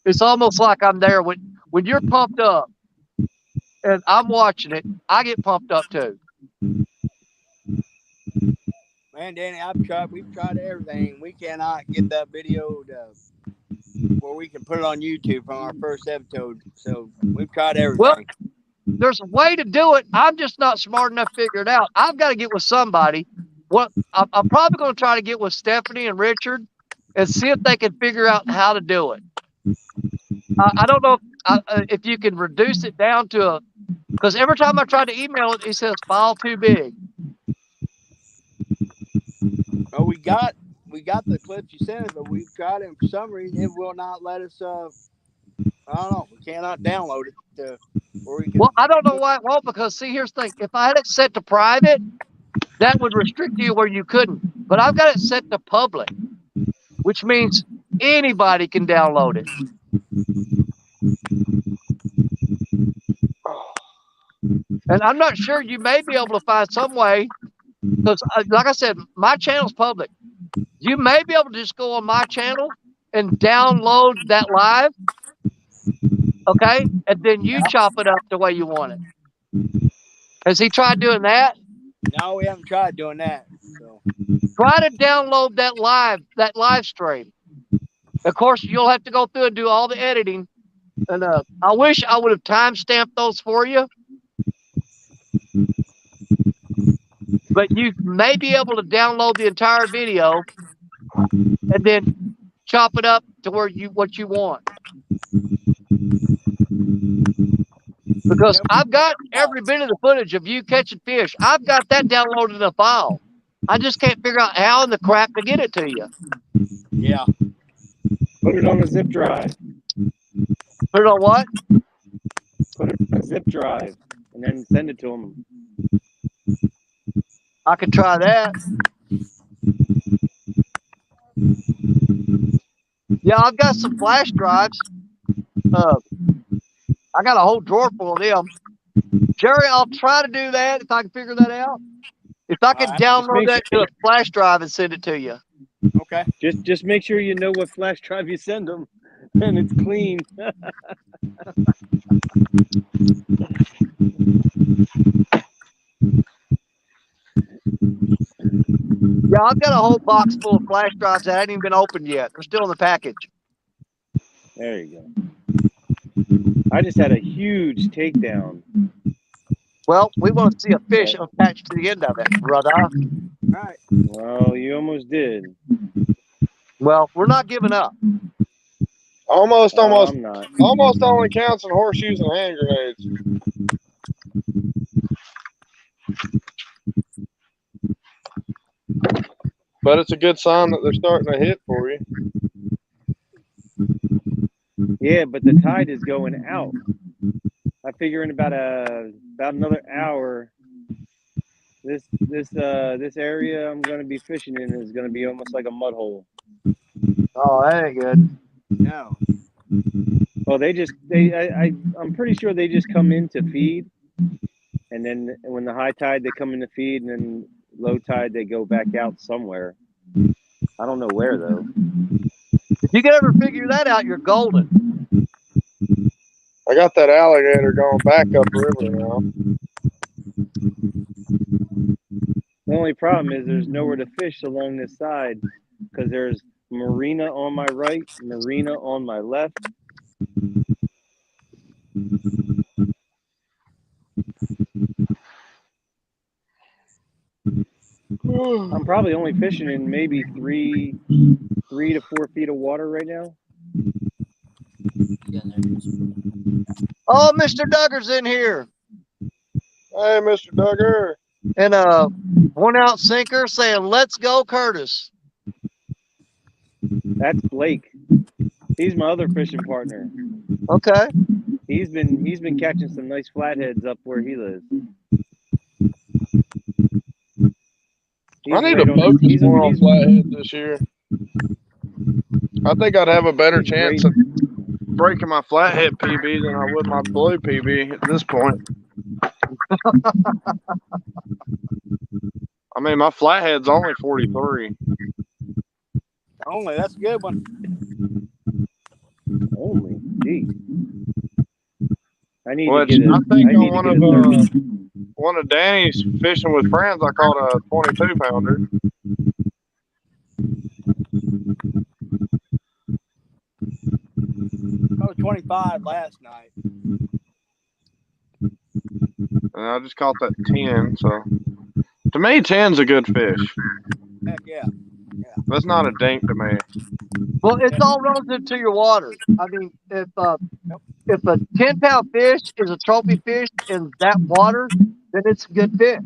It's almost like I'm there when you're pumped up, and I'm watching it. I get pumped up too. Man, Danny, we've tried everything. We cannot get that video where we can put it on YouTube from our first episode. So we've tried everything. Well, there's a way to do it. I'm just not smart enough to figure it out. I've got to get with somebody. I'm probably going to try to get with Stephanie and Richard and see if they can figure out how to do it. I don't know if you can reduce it down to because every time I try to email it, it says file too big. Oh, we got the clips you sent us, but we've tried it, and for some reason it will not let us. I don't know. We cannot download it. Well, I don't know why it won't, because see, here's the thing. If I had it set to private, that would restrict you where you couldn't. But I've got it set to public, which means anybody can download it. And I'm not sure, you may be able to find some way, because like I said, my channel's public. You may be able to just go on my channel and download that live, okay? And then you chop it up the way you want it. Has he tried doing that? No, we haven't tried doing that. So. Try to download that live stream. Of course, you'll have to go through and do all the editing. And I wish I would have time-stamped those for you. But you may be able to download the entire video and then chop it up to what you want. Because I've got every bit of the footage of you catching fish. I've got that downloaded in a file. I just can't figure out how in the crap to get it to you. Yeah. Put it on a zip drive. Put it on what? Put it on a zip drive and then send it to them. I could try that. Yeah, I've got some flash drives. I got a whole drawer full of them. Jerry, I'll try to do that if I can figure that out. If I could download that to a flash drive and send it to you. Okay. Just make sure you know what flash drive you send them, and it's clean. Yeah, I've got a whole box full of flash drives that haven't even been opened yet. They're still in the package. There you go. I just had a huge takedown. Well, we want to see a fish attached to the end of it, brother. All right. Well, you almost did. Well, we're not giving up. Almost I'm not. Almost only counts in horseshoes and hand grenades. But it's a good sign that they're starting to hit for you. Yeah, but the tide is going out. I figure in about another hour, this area I'm going to be fishing in is going to be almost like a mud hole. Oh, that ain't good. No. Well, I'm pretty sure they just come in to feed, and then when the high tide they come in to feed, and then low tide they go back out somewhere. I don't know where though. If you can ever figure that out, you're golden. I got that alligator going back upriver now. The only problem is there's nowhere to fish along this side because there's marina on my right, marina on my left. I'm probably only fishing in maybe 3 to 4 feet of water right now. Oh, Mr. Duggar's in here. Hey, Mr. Duggar. And a 1-ounce sinker saying, "Let's go, Curtis." That's Blake. He's my other fishing partner. Okay. He's been catching some nice flatheads up where he lives. I need to focus more on flathead this year. I think I'd have a better chance of breaking my flathead PB than I would my blue PB at this point. I mean, my flathead's only 43. Only, that's a good one. Only, gee. I need Which to get I think on one one of Danny's fishing with friends, I caught a 22 pounder. I was 25 last night. And I just caught that 10. So to me, 10's a good fish. Heck yeah. That's not a dink to me. Well, it's all relative to your water. I mean, if a 10-pound fish is a trophy fish in that water, then it's a good fish.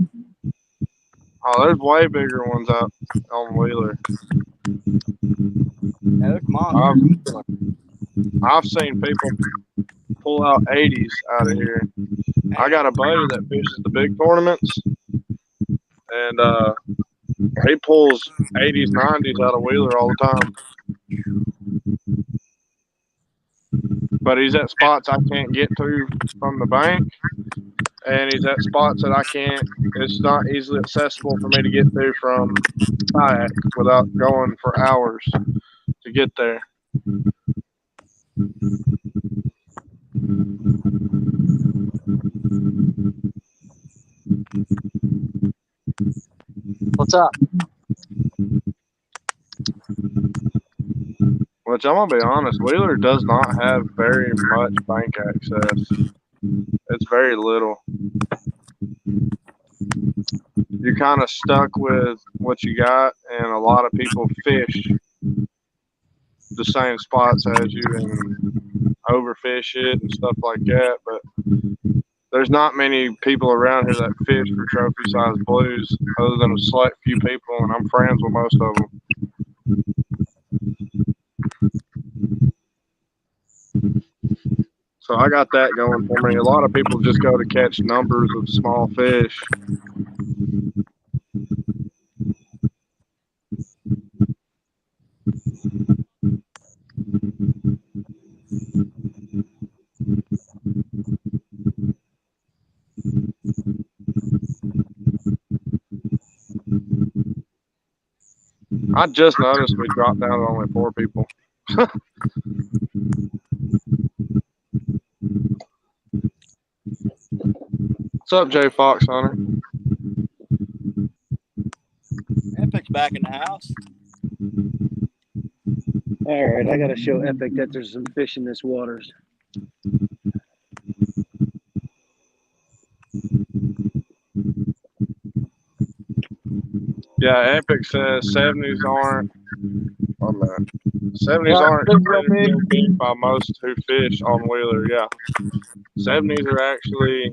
Oh, there's way bigger ones out on Wheeler. Yeah, come on. I've seen people pull out 80s out of here. I got a buddy that fishes the big tournaments, and he pulls 80s, 90s out of Wheeler all the time. But he's at spots I can't get to from the bank, and he's at spots that I can't. It's not easily accessible for me to get to from kayak without going for hours to get there. What's up? Which I'm gonna be honest, Wheeler does not have very much bank access. It's very little. You're kind of stuck with what you got, and a lot of people fish the same spots as you and overfish it and stuff like that. But there's not many people around here that fish for trophy size blues other than a select few people, and I'm friends with most of them. So I got that going for me. A lot of people just go to catch numbers of small fish. I just noticed we dropped down to only 4 people. What's up, Jay Fox Hunter? Epic's back in the house. All right, I got to show Epic that there's some fish in this waters. Yeah, Epic says 70s aren't. Oh man, 70s aren't considered big by most who fish on Wheeler. Yeah, 70s are actually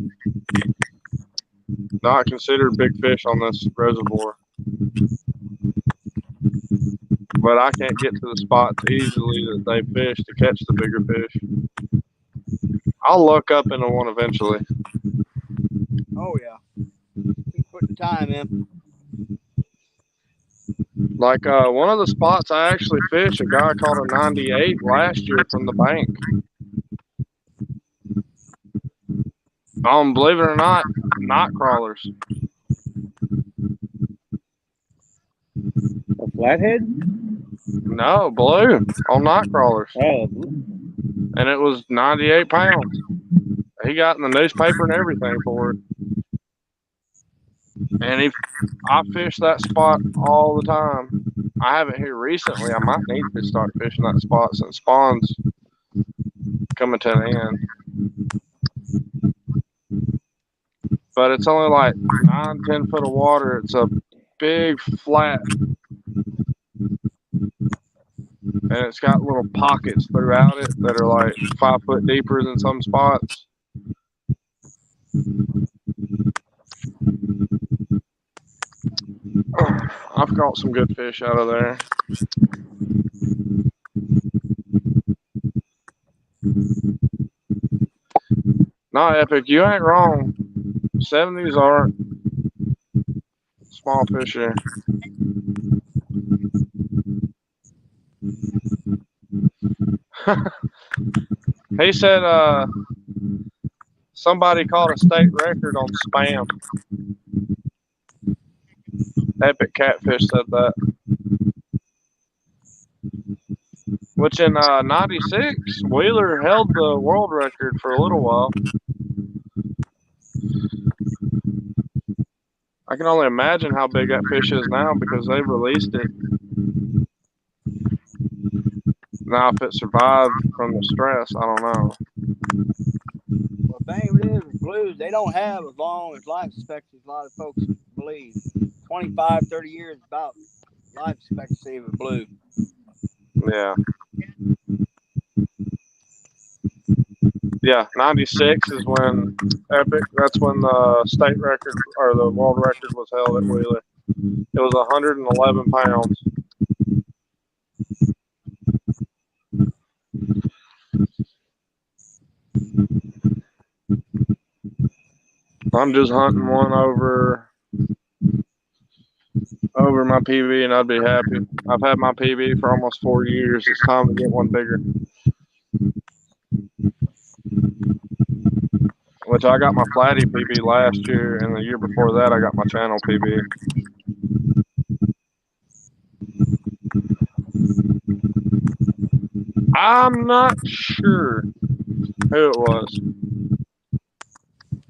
not considered big fish on this reservoir. But I can't get to the spots easily that they fish to catch the bigger fish. I'll look up into one eventually. Oh yeah, put the time in. Like one of the spots I actually fished, a guy caught a 98 last year from the bank. Believe it or not, night crawlers. A flathead? No, blue on night crawlers. Oh. And it was 98 pounds. He got in the newspaper and everything for it. And I fish that spot all the time. I haven't here recently. I might need to start fishing that spot since spawn's coming to an end. But it's only like 9-10 foot of water. It's a big flat, and it's got little pockets throughout it that are like 5 foot deeper than some spots. I've caught some good fish out of there. Not Epic, you ain't wrong. 70s are small fish here. He said somebody caught a state record on spam. Epic Catfish said that. Which in 96, Wheeler held the world record for a little while. I can only imagine how big that fish is now because they've released it. Now, if it survived from the stress, I don't know. Well, the thing with it is, blues, they don't have as long as life expectancy as a lot of folks believe. 25, 30 years about life expectancy of a blue. Yeah. Yeah, 96 is when Epic, that's when the state record or the world record was held at Wheeler. It was 111 pounds. I'm just hunting one over my PB and I'd be happy. I've had my PB for almost 4 years. It's time to get one bigger. Which I got my flatty PB last year, and the year before that I got my channel PB. I'm not sure who it was.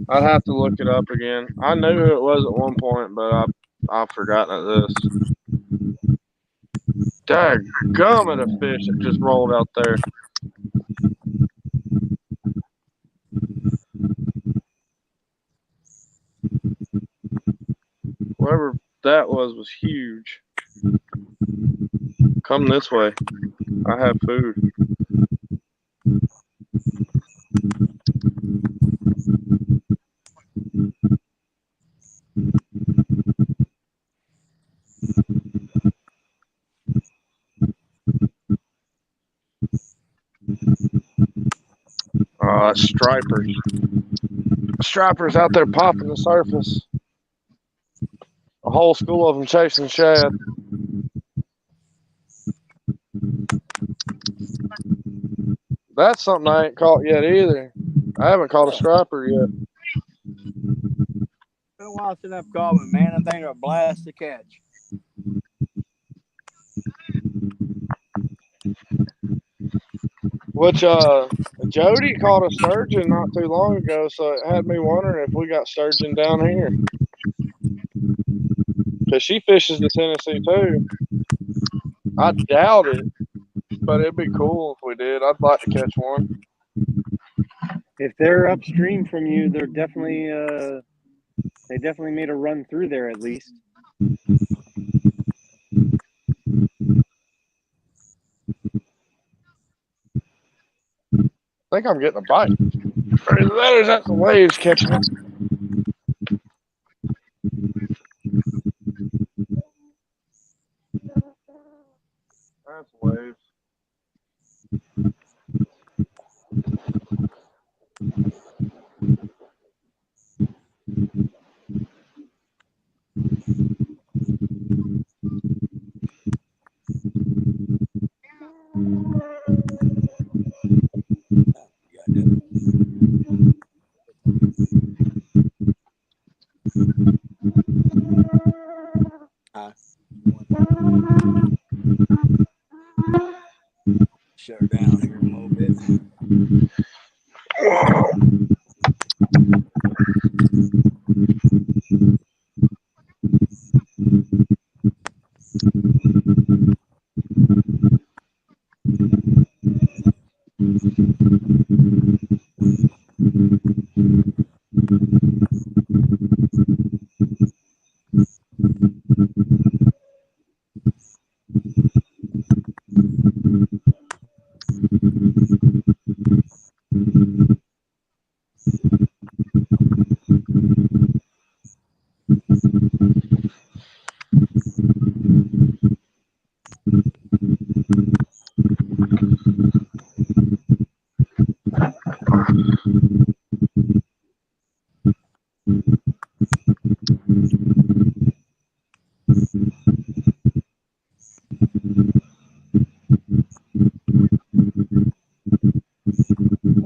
I'd have to look it up again. I knew who it was at one point, but I've forgotten it this. Dadgummit, a fish that just rolled out there. Whoever that was huge. Come this way. I have food. Stripers. Stripers out there popping the surface. A whole school of them chasing shad. That's something I ain't caught yet either. I haven't caught a striper yet. Been a while since I've caught one, man. I think they're a blast to catch. Which Jody caught a sturgeon not too long ago, so it had me wondering if we got sturgeon down here. Because she fishes the Tennessee too. I doubt it, but it'd be cool if we did. I'd like to catch one. If they're upstream from you, they're definitely they definitely made a run through there at least. I think I'm getting a bite. Or is that the waves catching it? That's waves. Shut her down here a little bit.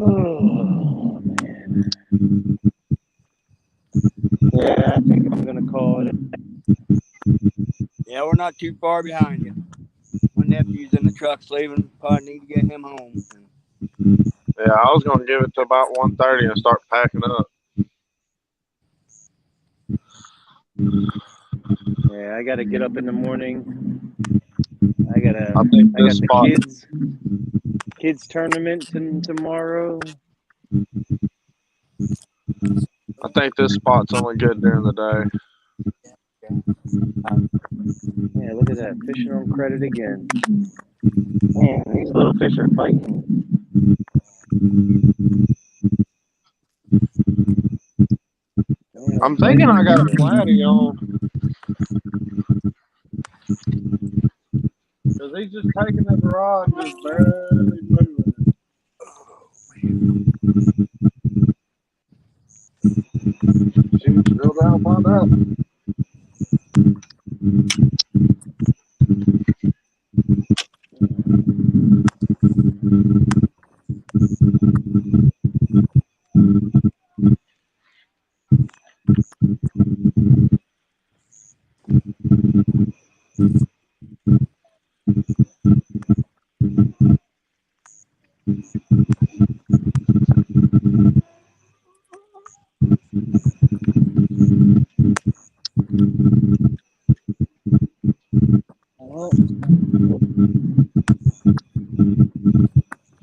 Oh, man. Yeah, I think I'm going to call it. Yeah, we're not too far behind you. My nephew's in the truck leaving. Probably need to get him home. Yeah, I was gonna give it to about 1:30 and start packing up. Yeah, I got to get up in the morning. I got think this the spot. kids tournament tomorrow. I think this spot's only good during the day. Yeah, look at that. Fishing on credit again. Man, these little fish are fighting. I'm thinking I got a flatty on. Because he's just taking that rod and just barely moving it. Shoot, drill down, find out.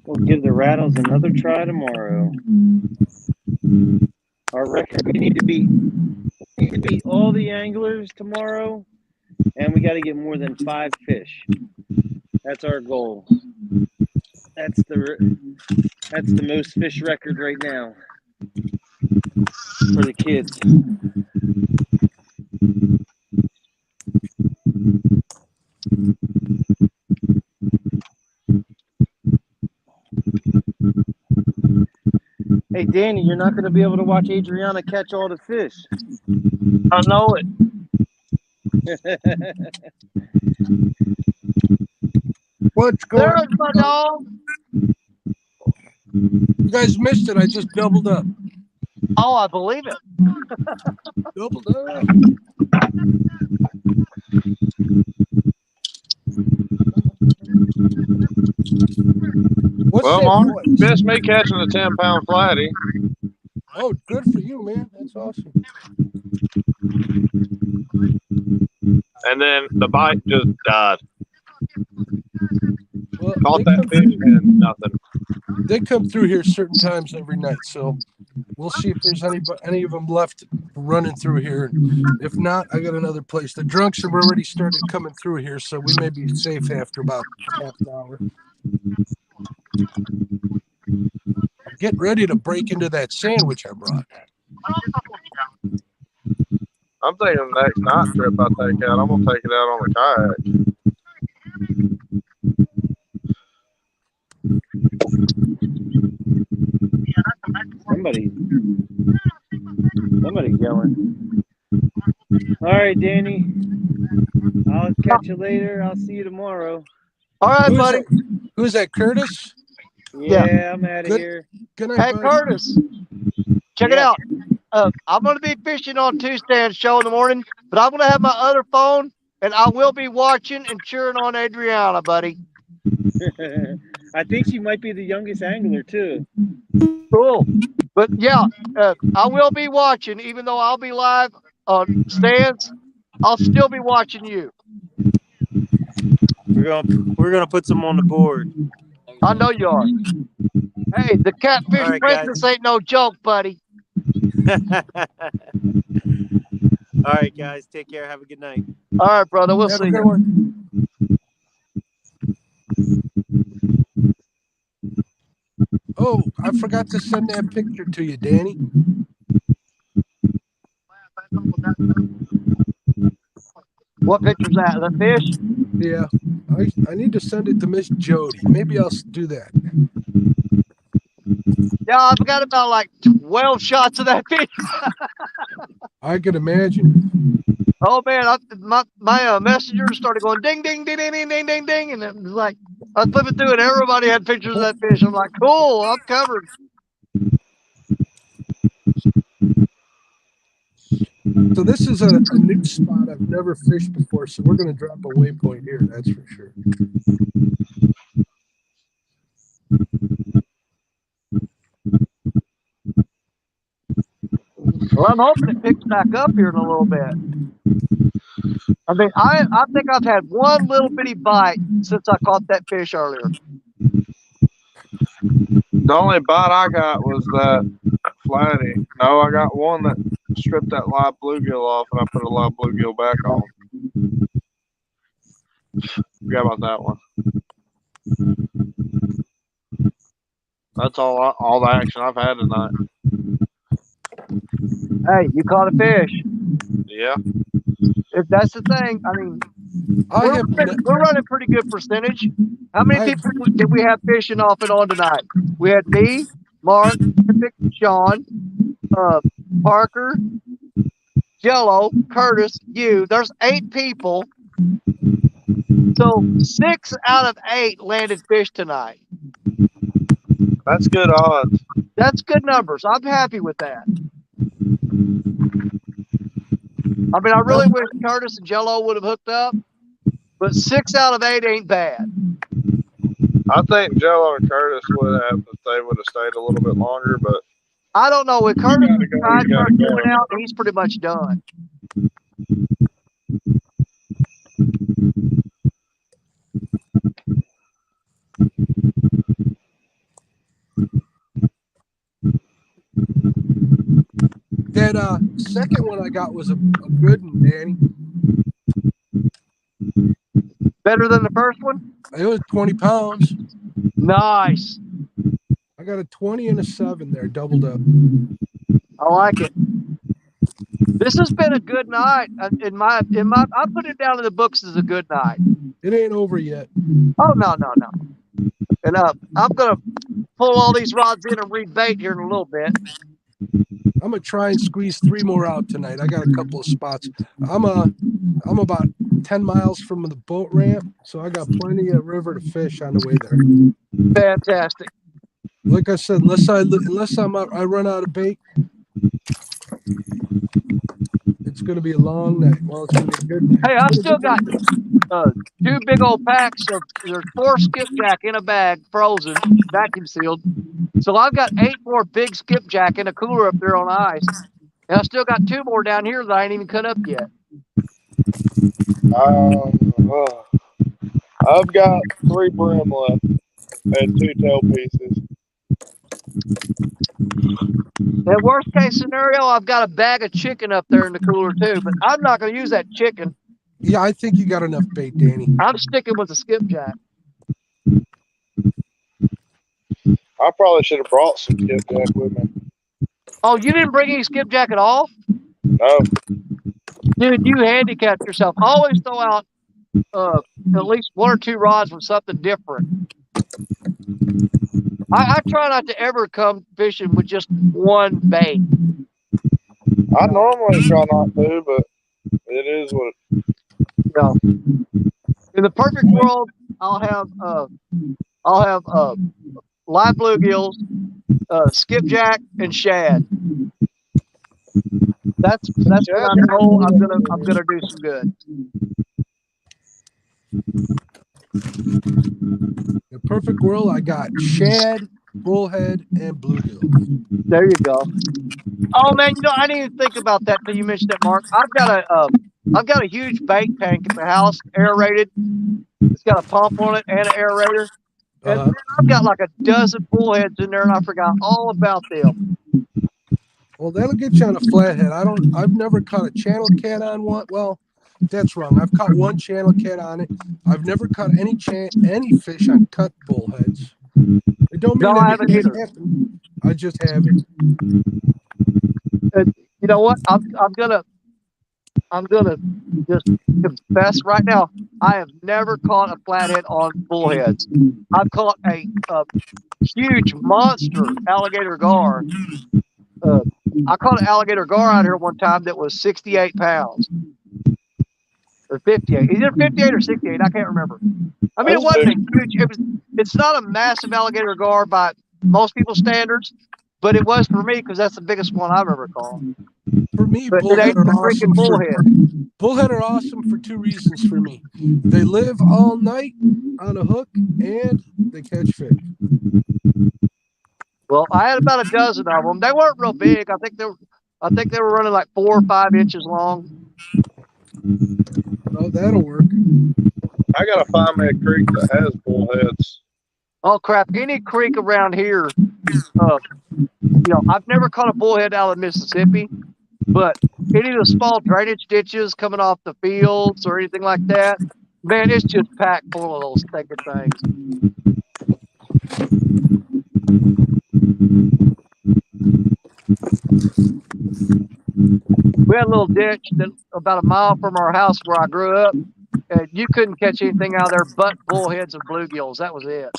We'll give the rattles another try tomorrow. Our record, we need to beat all the anglers tomorrow, and we got to get more than 5 fish. That's our goal. That's the most fish record right now for the kids. Hey, Danny, you're not going to be able to watch Adriana catch all the fish. I know it. What's going on? There's my dog. You guys missed it. I just doubled up. Oh, I believe it. Doubled up. What's Well, that Mark, voice? missed me catching a 10-pound flatty. Oh, good for you, man. That's awesome. And then the bite just died. Well, Caught that fish and nothing. They come through here certain times every night, so we'll see if there's any of them left running through here. If not, I got another place. The drunks have already started coming through here, so we may be safe after about half an hour. I'm getting ready to break into that sandwich I brought. I'm thinking the next night trip I take out, I'm going to take it out on the kayak. Somebody's yelling. All right, Danny. I'll catch you later. I'll see you tomorrow. All right, buddy. Who's that, Curtis? Yeah, I'm out of here. Good night, Hey, buddy. Curtis. Check it out. I'm going to be fishing on Tuesday and show in the morning, but I'm going to have my other phone, and I will be watching and cheering on Adriana, buddy. I think she might be the youngest angler, too. Cool. But, yeah, I will be watching, even though I'll be live on stands. I'll still be watching you. We're gonna put some on the board. I know you are. Hey, the Catfish All right, Princess ain't no joke, buddy. All right, guys. Take care. Have a good night. All right, brother. We'll Have see a good you. one. Oh, I forgot to send that picture to you, Danny. What picture's that? The fish? Yeah, I need to send it to Miss Jody. Maybe I'll do that. Yeah, I've got about like 12 shots of that fish. I can imagine. Oh man, my messenger started going ding, ding, ding, ding, ding, ding, ding, ding, and it was like I was flipping through, and everybody had pictures of that fish. I'm like, cool, I'm covered. So this is a new spot I've never fished before, so we're going to drop a waypoint here, that's for sure. Well, I'm hoping it picks back up here in a little bit. I mean, I think I've had one little bitty bite since I caught that fish earlier. The only bite I got was that flatty. No, I got one that stripped that live bluegill off, and I put a live bluegill back on. Forgot about that one. That's all the action I've had tonight. Hey, you caught a fish. Yeah. If that's the thing, I mean, we're running pretty good percentage. How many people did we have fishing off and on tonight? We had me, Mark, Sean, Parker, Jello, Curtis, you. There's 8 people. So 6 out of 8 landed fish tonight. That's good odds. That's good numbers. I'm happy with that. I mean, I really wish Curtis and Jello would have hooked up, but 6 out of 8 ain't bad. I think Jello and Curtis would have if they would have stayed a little bit longer, but I don't know. With Curtis trying to going out, he's pretty much done. That second one I got was a good one, Danny. Better than the first one? It was 20 pounds. Nice. I got a 20 and a 7 there, doubled up. I like it. This has been a good night. In my, I put it down in the books as a good night. It ain't over yet. Oh, no. And I'm going to pull all these rods in and rebait here in a little bit. I'm gonna try and squeeze 3 more out tonight. I got a couple of spots. I'm about 10 miles from the boat ramp, so I got plenty of river to fish on the way there. Fantastic. Like I said, unless I run out of bait, it's gonna be a long night. Well, it's gonna be a good night. Hey, I've still got 2 big old packs of there's 4 skipjack in a bag, frozen, vacuum sealed. So I've got 8 more big skipjack in a cooler up there on ice. And I still got 2 more down here that I ain't even cut up yet. I've got 3 brim left and 2 tail pieces. In worst case scenario, I've got a bag of chicken up there in the cooler too, but I'm not going to use that chicken. Yeah, I think you got enough bait, Danny. I'm sticking with the skipjack. I probably should have brought some skipjack with me. Oh, you didn't bring any skipjack at all? No. Dude, you handicapped yourself. Always throw out at least 1 or 2 rods with something different. I try not to ever come fishing with just one bait. I normally try not to, but it is what it is. No. In the perfect world, I'll have live bluegills, skipjack, and shad. That's when I know I'm gonna do some good. In the perfect world, I got shad, bullhead, and bluegill. There you go. Oh man, you know I didn't even think about that till you mentioned that, Mark. I've got a huge bait tank at the house, aerated. It's got a pump on it and an aerator. And I've got like a dozen bullheads in there, and I forgot all about them. Well, that'll get you on a flathead. I've never caught a channel cat on one. Well, that's wrong. I've caught 1 channel cat on it. I've never caught any fish on cut bullheads. It don't mean I haven't either. Happen. I just haven't. You know what? I'm gonna just confess right now. I have never caught a flathead on bullheads. I've caught a huge monster alligator gar. I caught an alligator gar out here one time that was 68 pounds. Or 58. Either 58 or 68. I can't remember. I mean, it wasn't huge. It's not a massive alligator gar by most people's standards, but it was for me because that's the biggest one I've ever caught. For me, But it bullhead ain't are the awesome. freaking bullhead. Bullhead are awesome for two reasons for me. They live all night on a hook, and they catch fish. Well, I had about a dozen of them. They weren't real big. I think they were running like 4 or 5 inches long. Oh, that'll work. I gotta find me a creek that has bullheads. Oh crap! Any creek around here, I've never caught a bullhead out of Mississippi, but any of the small drainage ditches coming off the fields or anything like that, man, it's just packed full of those stinking things. We had a little ditch that about a mile from our house where I grew up, and you couldn't catch anything out of there but bullheads and bluegills. That was it.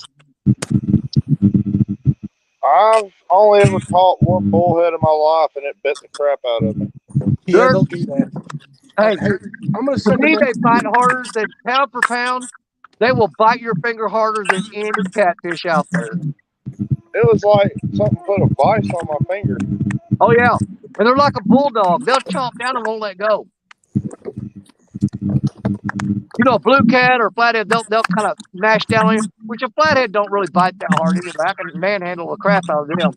I've only ever caught one bullhead in my life, and it bit the crap out of me. Yeah, they'll do that. Hey, I'm gonna to send me, them. they bite harder than pound for pound. They will bite your finger harder than any catfish out there. It was like something put a vice on my finger. Oh yeah, and they're like a bulldog. They'll chomp down and won't let go. You know, a blue cat or flathead, they'll kind of mash down on you. Which a flathead don't really bite that hard anyway. I can manhandle the crap out of them.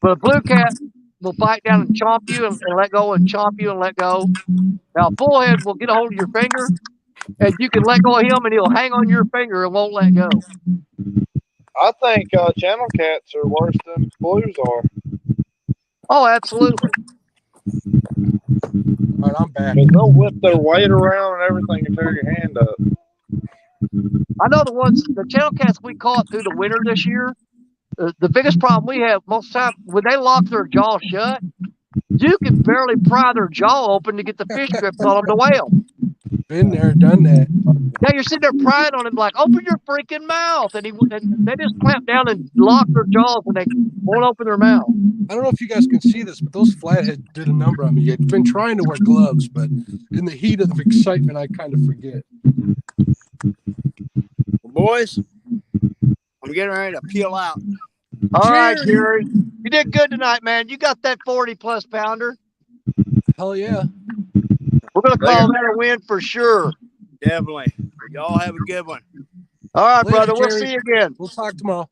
But a blue cat will bite down and chomp you and let go and chomp you and let go. Now a bullhead will get a hold of your finger, and you can let go of him, and he'll hang on your finger and won't let go. I think channel cats are worse than blues are. Oh, absolutely. All right, I'm back. They'll whip their weight around and everything and tear your hand up. I know the channel cats we caught through the winter this year, the biggest problem we have most of the time, when they lock their jaw shut, you can barely pry their jaw open to get the fish grips on them to weigh them. Been there, done that. Now you're sitting there prying on him like, open your freaking mouth. And they just clamp down and lock their jaws and they won't open their mouth. I don't know if you guys can see this, but those flathead did a number on me. I've been trying to wear gloves, but in the heat of excitement, I kind of forget. Well, boys, I'm getting ready to peel out. All right, Jerry. You did good tonight, man. You got that 40-plus pounder. Hell yeah. We're going to call that a win for sure. Definitely. Y'all have a good one. All right, Later, brother. We'll Jerry. see you again. We'll talk tomorrow.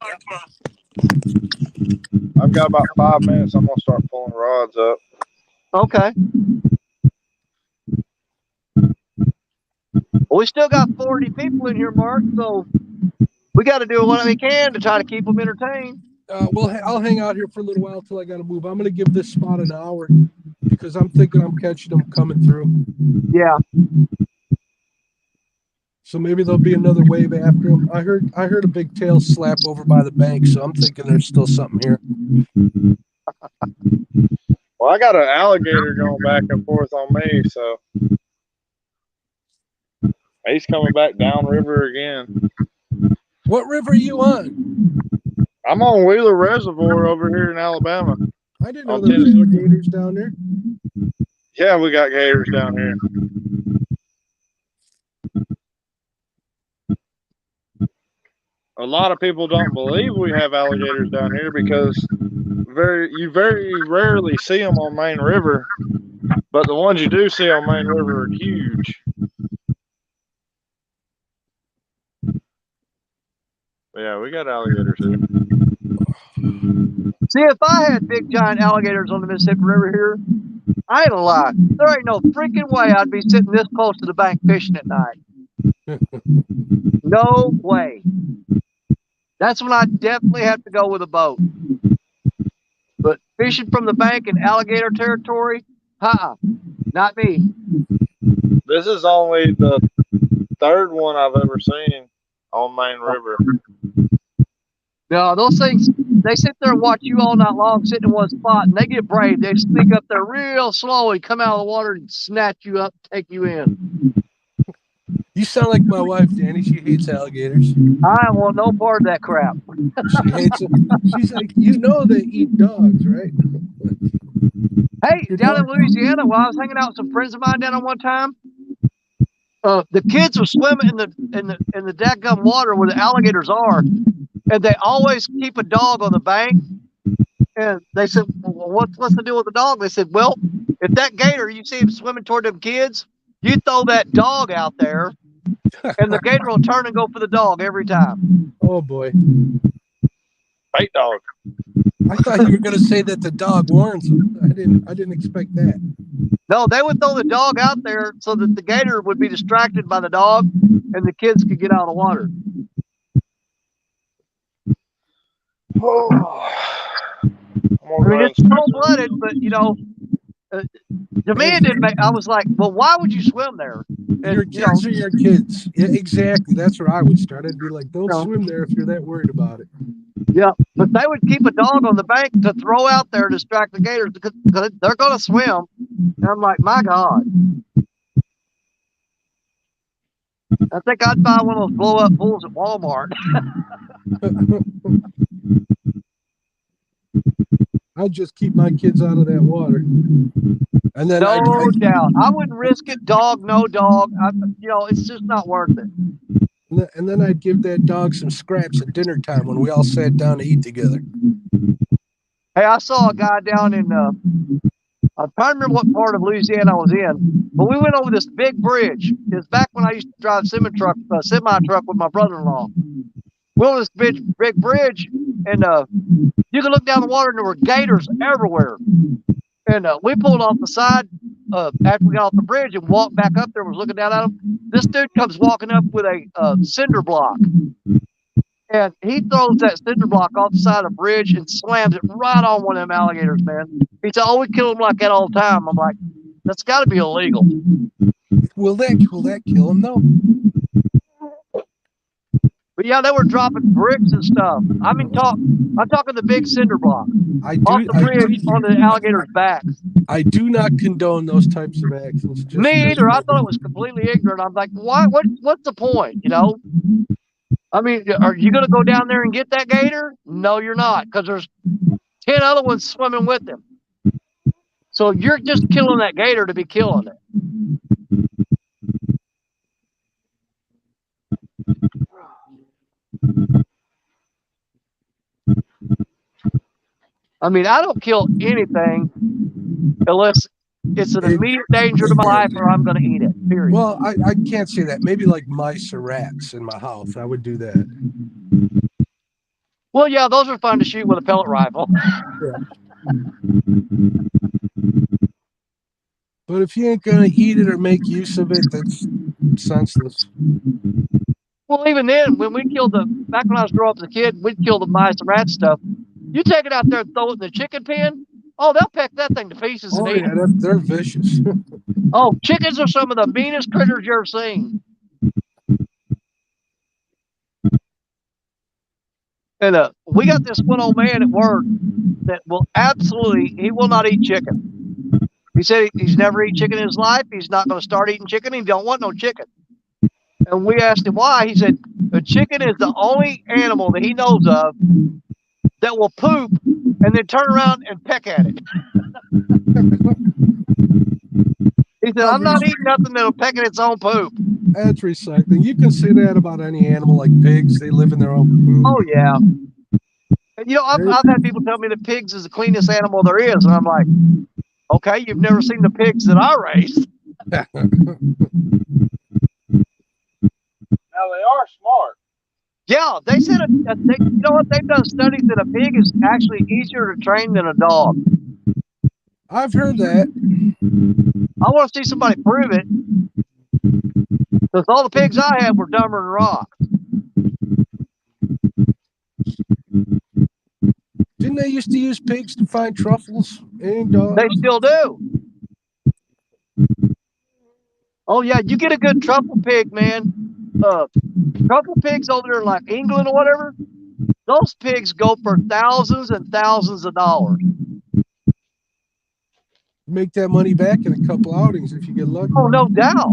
I've got about 5 minutes. I'm going to start pulling rods up. Okay. Well, we still got 40 people in here, Mark, so we got to do what we can to try to keep them entertained. I'll hang out here for a little while till I got to move. I'm going to give this spot an hour because I'm thinking I'm catching them coming through. Yeah. So maybe there'll be another wave after them. I heard a big tail slap over by the bank, so I'm thinking there's still something here. Well, I got an alligator going back and forth on me, so he's coming back downriver again. What river are you on? I'm on Wheeler Reservoir over here in Alabama. I didn't know there was alligators down there. Yeah, we got gators down here. A lot of people don't believe we have alligators down here because you very rarely see them on Main River, but the ones you do see on Main River are huge. But yeah, we got alligators here. See, if I had big giant alligators on the Mississippi River here, I ain't gonna lie. There ain't no freaking way I'd be sitting this close to the bank fishing at night. No way. That's when I definitely have to go with a boat. But fishing from the bank in alligator territory, not me. This is only the third one I've ever seen on Main River. No, those things, they sit there and watch you all night long, sitting in one spot, and they get brave. They sneak up there real slow and come out of the water and snatch you up, take you in. You sound like my wife, Danny. She hates alligators. I don't want no part of that crap. She hates it. She's like, you know they eat dogs, right? Hey, down in Louisiana, while I was hanging out with some friends of mine down there one time, the kids were swimming in the dadgum water where the alligators are, and they always keep a dog on the bank. And they said, well, what's the deal with the dog? They said, well, if that gator, you see him swimming toward them kids, you throw that dog out there, and the gator will turn and go for the dog every time. Oh boy. Bait dog. I thought you were going to say that the dog warns them. I didn't expect that. No, they would throw the dog out there so that the gator would be distracted by the dog, and the kids could get out of the water. I mean, it's cold-blooded, but you know, to me it didn't make. I was like, well, why would you swim there? And, your kids are your kids. Yeah, exactly. That's where I would start. I'd be like, don't swim there if you're that worried about it. Yeah, but they would keep a dog on the bank to throw out there to distract the gators because they're going to swim. And I'm like, my God. I think I'd buy one of those blow-up pools at Walmart. I'd just keep my kids out of that water. And then no doubt. I wouldn't risk it, dog, no dog. You know, it's just not worth it. And then I'd give that dog some scraps at dinner time when we all sat down to eat together. Hey, I saw a guy down in, I'm trying to remember what part of Louisiana I was in, but we went over this big bridge. It was back when I used to drive semi-truck with my brother-in-law. We went over this big bridge, and you could look down the water, and there were gators everywhere. And we pulled off the side after we got off the bridge and walked back up there, was looking down at him. This dude comes walking up with a cinder block. And he throws that cinder block off the side of the bridge and slams it right on one of them alligators, man. He said, oh, we kill them like that all the time. I'm like, that's got to be illegal. Will that kill him, though? But yeah, they were dropping bricks and stuff. I mean, I'm talking the big cinder block off the bridge on the alligator's back. I do not condone those types of actions. Me either. I thought it was completely ignorant. I'm like, why? What's the point? You know? I mean, are you going to go down there and get that gator? No, you're not, because there's 10 other ones swimming with him. So you're just killing that gator to be killing it. I mean, I don't kill anything unless it's an immediate danger to my life or I'm going to eat it, period. Well, I can't say that. Maybe like mice or rats in my house. I would do that. Well, yeah, those are fun to shoot with a pellet rifle. Yeah. But if you ain't going to eat it or make use of it, that's senseless. Well, even then, when we killed back when I was growing up as a kid, we'd kill the mice and rat stuff. You take it out there and throw it in the chicken pen, oh, they'll peck that thing to pieces and eat it. They're vicious. Oh, chickens are some of the meanest critters you've ever seen. And we got this one old man at work that he will not eat chicken. He said he's never eaten chicken in his life. He's not going to start eating chicken. He don't want no chicken. And we asked him why. He said a chicken is the only animal that he knows of that will poop and then turn around and peck at it. He said, I'm not eating nothing that'll peck at its own poop. That's recycling. You can say that about any animal, like pigs. They live in their own poop. Oh, yeah. And, you know, I've had people tell me that pigs is the cleanest animal there is. And I'm like, okay, you've never seen the pigs that I raised. Now, they are smart. Yeah, they said, you know what? They've done studies that a pig is actually easier to train than a dog. I've heard that. I want to see somebody prove it. Because all the pigs I had were dumber than rocks. Didn't they used to use pigs to find truffles and dogs? They still do. Oh, yeah, you get a good truffle pig, man. Truffle pigs over there in like England or whatever, those pigs go for thousands and thousands of dollars. Make that money back in a couple outings if you get lucky. Oh, no doubt.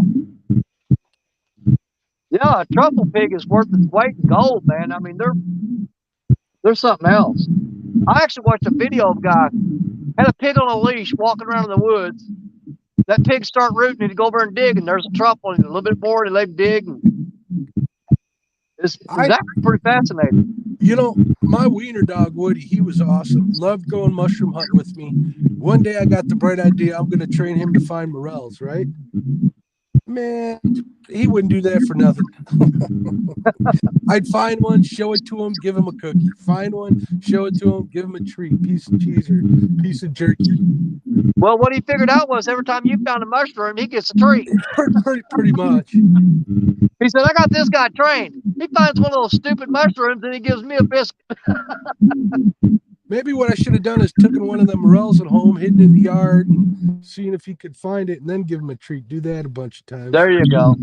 Yeah, a truffle pig is worth its weight in gold, man. I mean, they're something else. I actually watched a video of a guy had a pig on a leash walking around in the woods. That pig start rooting and he'd go over and dig, and there's a truffle, and a little bit more, and let him dig. And it's actually pretty fascinating. You know, my wiener dog, Woody, he was awesome. Loved going mushroom hunting with me. One day I got the bright idea I'm going to train him to find morels, right? Man, he wouldn't do that for nothing. I'd find one, show it to him, give him a cookie. Find one, show it to him, give him a treat, piece of cheese or piece of jerky. Well, what he figured out was every time you found a mushroom, he gets a treat. Pretty much. He said, I got this guy trained. He finds one of those stupid mushrooms and he gives me a biscuit. Maybe what I should have done is taken one of the morels at home, hidden in the yard, and seeing if he could find it, and then give him a treat. Do that a bunch of times. There you go.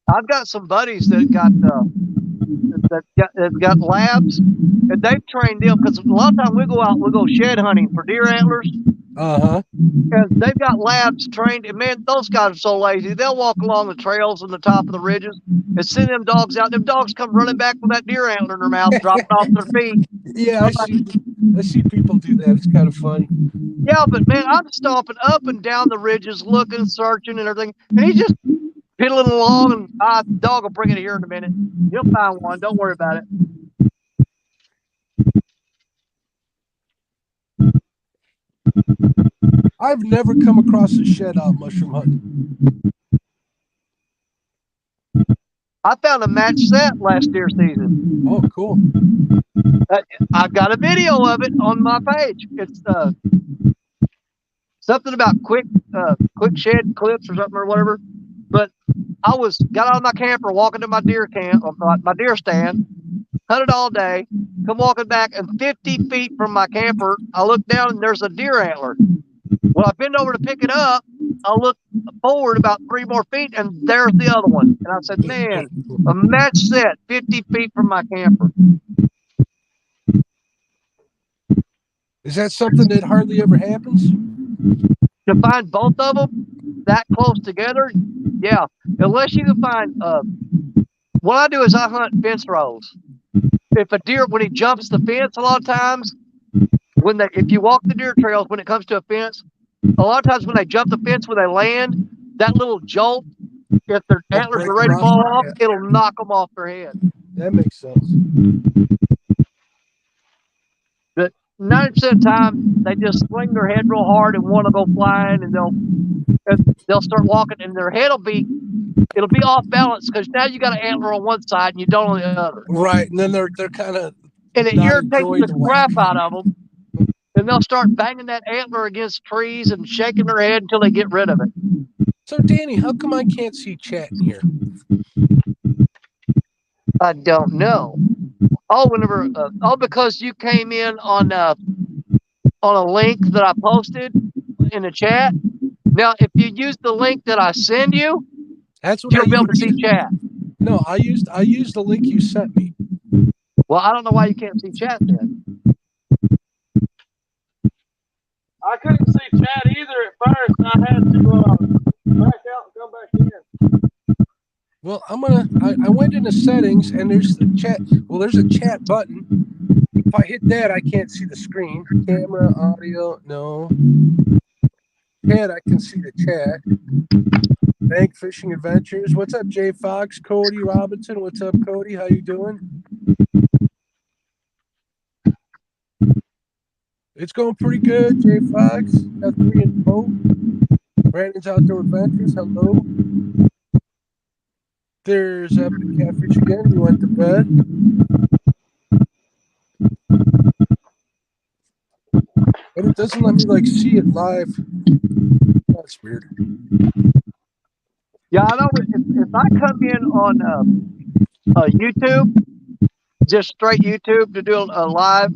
I've got some buddies that got labs, and they've trained them because a lot of times we go shed hunting for deer antlers. Uh-huh. And they've got labs trained, and man, those guys are so lazy. They'll walk along the trails and the top of the ridges and send them dogs out. Them dogs come running back with that deer antler in their mouth, dropping off their feet. Yeah, I see people do that. It's kind of funny. Yeah, but man, I'm stomping up and down the ridges, looking, searching, and everything, and he's just piddling along, and the dog will bring it here in a minute. He'll find one. Don't worry about it. I've never come across a shed out mushroom hunting. I found a match set last deer season. Oh, cool. I've got a video of it on my page. It's something about quick shed clips or something or whatever. But I got out of my camper, walking to my deer camp, my deer stand, hunted all day, come walking back, and 50 feet from my camper, I look down and there's a deer antler. Well, I bend over to pick it up. I look forward about 3 more feet, and there's the other one. And I said, man, a match set 50 feet from my camper. Is that something that hardly ever happens? To find both of them that close together, yeah. Unless you can find, what I do is I hunt fence rows. If a deer, when he jumps the fence, a lot of times, if you walk the deer trails, when it comes to a fence, a lot of times when they jump the fence, when they land, that little jolt, if their antlers are ready to fall off, it'll knock them off their head. That makes sense. But 90% of the time, they just swing their head real hard and want to go flying, and they'll start walking, and their head it'll be off balance because now you got an antler on one side and you don't on the other. Right, and then they're kind of and it irritates the crap out of them. And they'll start banging that antler against trees and shaking their head until they get rid of it. So, Danny, how come I can't see chat in here? I don't know. Because you came in on a link that I posted in the chat. Now, if you use the link that I send you, you'll be able to see chat. No, I used the link you sent me. Well, I don't know why you can't see chat then. I couldn't see chat either at first. I had to back out and come back in. Well, I went into settings and there's the chat. Well, there's a chat button. If I hit that, I can't see the screen. Camera, audio, no. Chat, I can see the chat. Bank Fishing Adventures. What's up, Jay Fox? Cody Robinson. What's up, Cody? How you doing? It's going pretty good, Jay Fox. Got 3 in the boat. Brandon's Outdoor Adventures. Hello. There's Epic Catfish again. He went to bed. But it doesn't let me see it live. That's weird. Yeah, I know. If I come in on YouTube, just straight YouTube to do a live,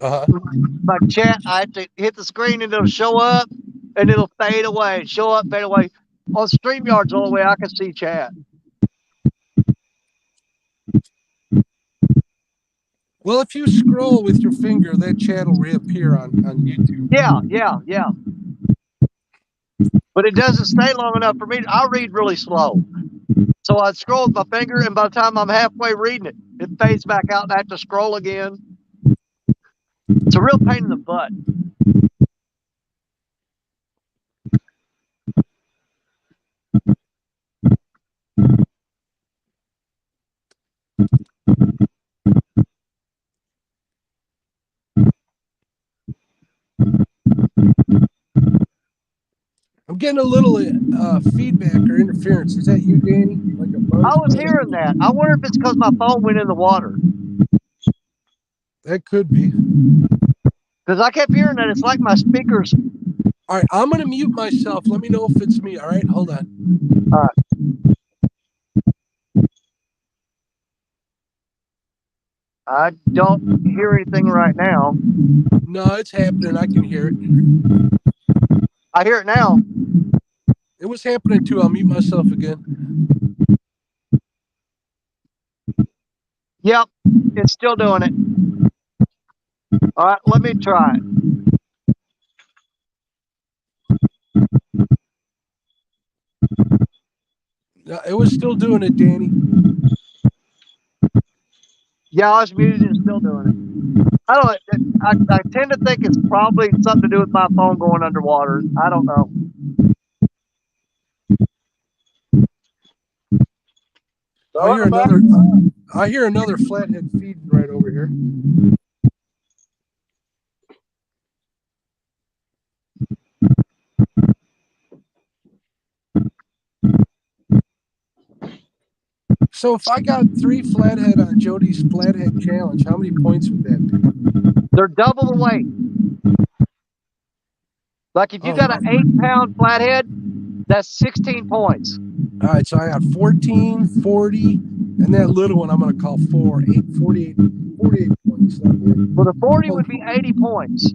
my chat, I have to hit the screen and it'll show up and it'll fade away, show up, fade away. On StreamYard's the only way I can see chat. Well, if you scroll with your finger, that chat will reappear on YouTube. Yeah. But it doesn't stay long enough for me. I read really slow. So I scroll with my finger, and by the time I'm halfway reading it, it fades back out and I have to scroll again. It's a real pain in the butt. getting a little feedback or interference. Is that you, Danny? Like a buzz? I was hearing that. I wonder if it's because my phone went in the water. That could be. Because I kept hearing that. It's like my speakers. All right, I'm going to mute myself. Let me know if it's me. All right, hold on. All right. I don't hear anything right now. No, it's happening. I can hear it. I hear it now. It was happening too. I'll mute myself again. Yep, it's still doing it. All right, let me try it. It was still doing it, Danny. Yeah, I was muted and still doing it. I don't. I tend to think it's probably something to do with my phone going underwater. I don't know. I hear another flathead feeding right over here. So if I got 3 flathead on Jody's flathead challenge, how many points would that be? They're double the weight. Like if you got an 8-pound flathead, that's 16 points. All right, so I got 14, 40, and that little one I'm going to call 4, 8, 48 points. Well, the 40 would be 80 points.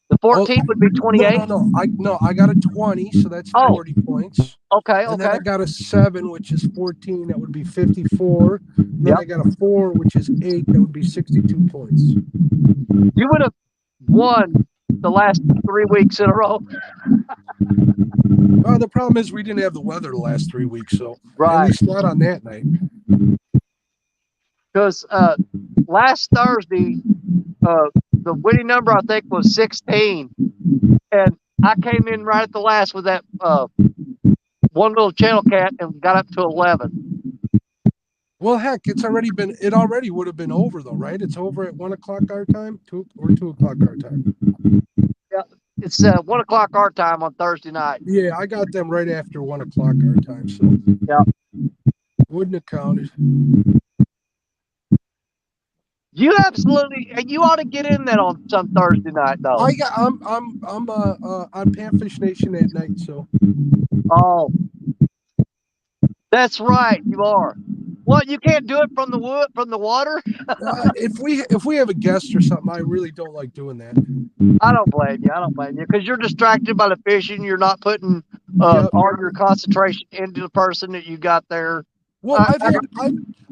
The 14 would be 28. No, I got a 20, so that's 40 points. Okay, and then I got a 7, which is 14. That would be 54. Then I got a 4, which is 8. That would be 62 points. You would have won the last 3 weeks in a row. Well, the problem is we didn't have the weather the last 3 weeks, so at least not on that night. Because last Thursday, the winning number I think was 16, and I came in right at the last with that one little channel cat and got up to 11. Well, heck, it already would have been over though, right? It's over at 1 o'clock our time, 2 o'clock our time. Yeah, it's 1 o'clock our time on Thursday night. Yeah, I got them right after 1 o'clock our time, so wouldn't have counted. You absolutely, and you ought to get in that on some Thursday night though. I'm on Panfish Nation at night, so. Oh, that's right, you are. What, you can't do it from the water? If we have a guest or something, I really don't like doing that. I don't blame you. Because you're distracted by the fishing. You're not putting all your concentration into the person that you got there. Well,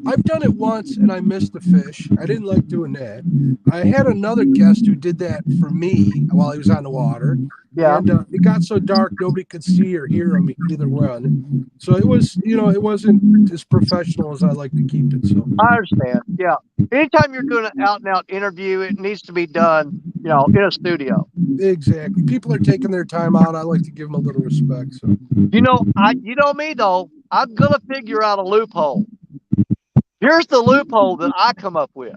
I've done it once and I missed the fish. I didn't like doing that. I had another guest who did that for me while he was on the water. Yeah. And it got so dark nobody could see or hear him either one. So it was, it wasn't as professional as I like to keep it. So I understand. Yeah. Anytime you're doing an out and out interview, it needs to be done, in a studio. Exactly. People are taking their time out. I like to give them a little respect. So you know me though. I'm gonna figure out a loophole. Here's the loophole that I come up with.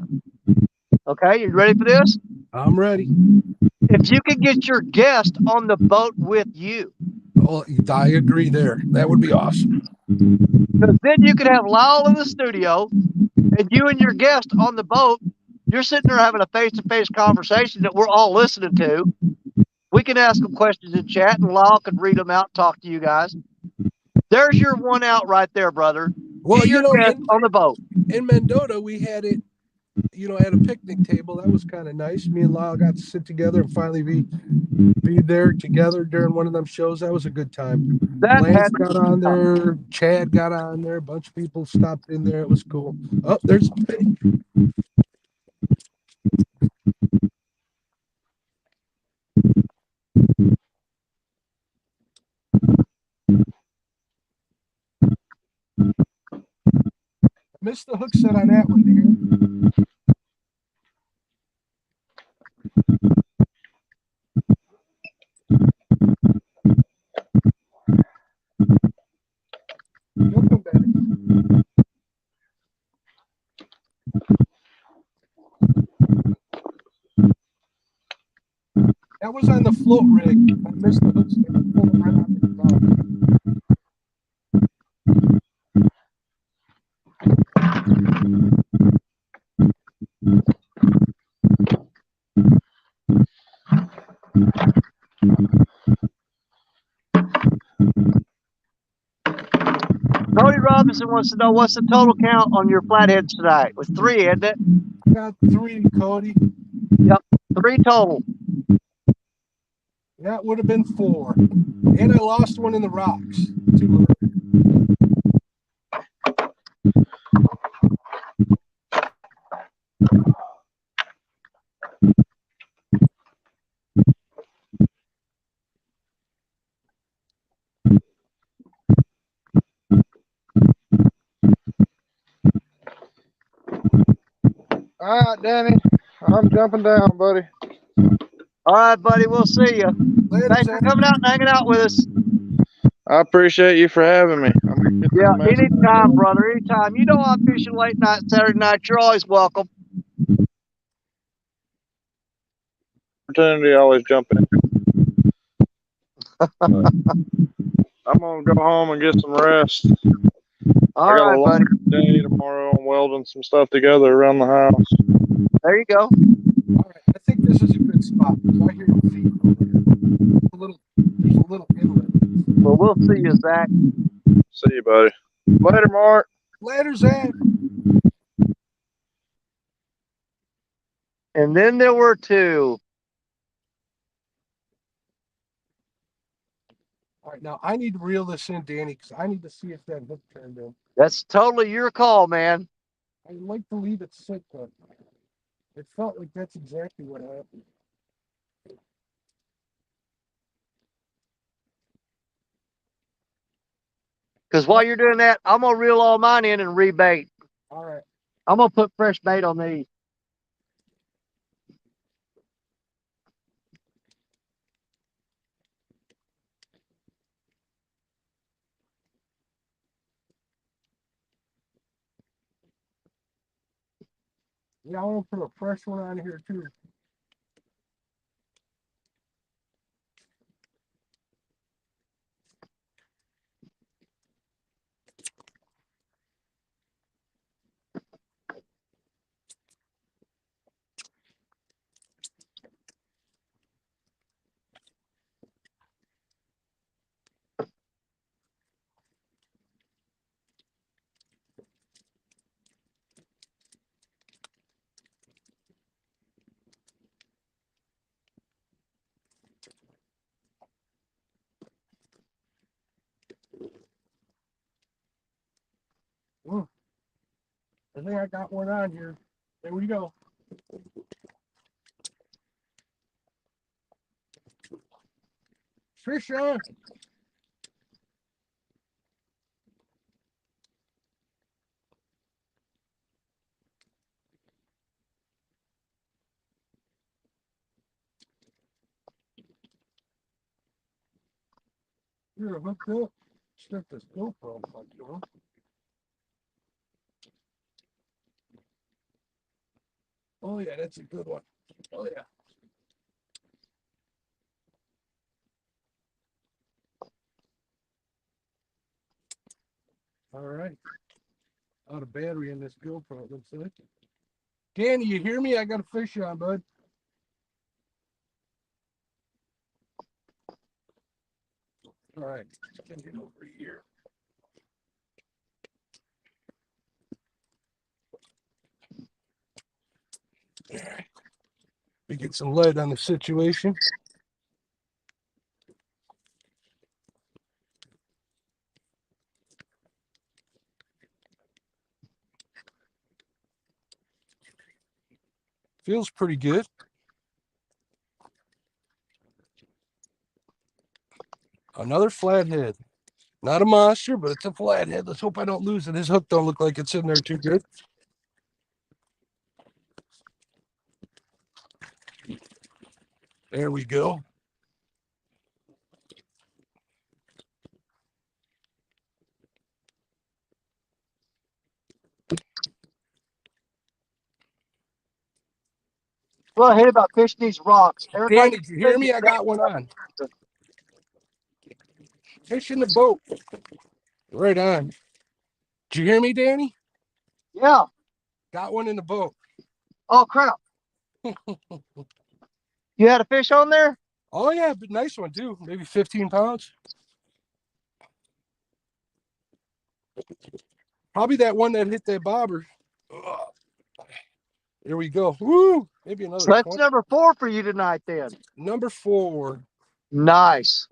Okay, you ready for this? I'm ready. If you could get your guest on the boat with you. Well, I agree there. That would be awesome. Because then you could have Lyle in the studio and you and your guest on the boat. You're sitting there having a face-to-face conversation that we're all listening to. We can ask them questions in chat and Lyle can read them out and talk to you guys. There's your one out right there, brother. Well, on the boat. In Mendota, we had it, at a picnic table. That was kind of nice. Me and Lyle got to sit together and finally be there together during one of them shows. That was a good time. Lance got on there. Chad got on there. A bunch of people stopped in there. It was cool. Oh, there's a fish. Missed the hook set on that one, dude. Welcome back. That was on the float rig. I missed the hooks. They pulled them right out of the mouth. Cody Robinson wants to know what's the total count on your flatheads tonight? It was 3, isn't it? Got 3, Cody. Yep, 3 total. That would have been 4. And I lost one in the rocks. 2. All right, Danny. I'm jumping down, buddy. All right, buddy. We'll see you. Later, Thanks for coming out and hanging out with us. I appreciate you for having me. I'm gonna get Yeah, this message. anytime, brother. Anytime. You know I'm fishing late night Saturday night. You're always welcome. Opportunity, always jump in. I'm gonna go home and get some rest. All I got right, a buddy. long day tomorrow. I'm welding some stuff together around the house. There you go. All right. I think this is a good spot. I hear your feet over here. There's a little inlet. Well, we'll see you, Zach. See you, buddy. Later, Mark. Later, Zach. And then there were 2. All right, now I need to reel this in, Danny, because I need to see if that hook turned in. That's totally your call, man. I'd like to leave it sit, but it felt like that's exactly what happened. Because while you're doing that, I'm going to reel all mine in and rebait. All right. I'm going to put fresh bait on these. Yeah, I want to put a fresh one on here, too. I think I got one on here. There we go. Fish on. You're hooked up. Stick this GoPro in my door. Oh, yeah, that's a good one. Oh, yeah. All right. Out of battery in this GoPro, it looks like. Danny, you hear me? I got a fish on, bud. All right. Let's get over here. All right. We get some lead on the situation. Feels pretty good. Another flathead. Not a monster, but it's a flathead. Let's hope I don't lose it. His hook don't look like it's in there too good. There we go. Well, I hate about fishing these rocks. Everybody, Danny, did you hear me? I got one on. Fish in the boat. Right on. Did you hear me, Danny? Yeah. Got one in the boat. Oh crap! You had a fish on there? Oh yeah, but nice one too. Maybe 15 pounds. Probably that one that hit that bobber. Ugh. Here we go. Woo! Maybe another So that's 20. number 4 for you tonight, then. Number 4. Nice.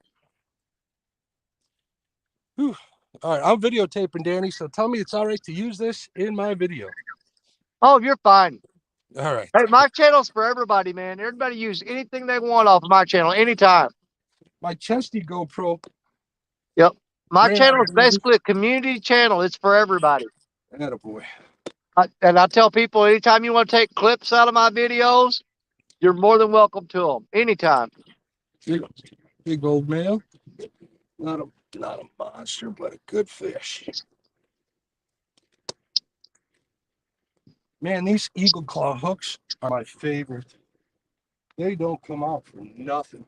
Whew. All right, I'm videotaping, Danny. So tell me it's all right to use this in my video. Oh, you're fine. All right. Hey, my channel's for everybody, man. Everybody use anything they want off of my channel anytime. My chesty GoPro. Yep. My Ran out channel of is battery. basically a community channel. It's for everybody. Attaboy. And I tell people anytime you want to take clips out of my videos, you're more than welcome to them anytime. Big old male. Not a monster, but a good fish. Man, these eagle claw hooks are my favorite. They don't come out for nothing.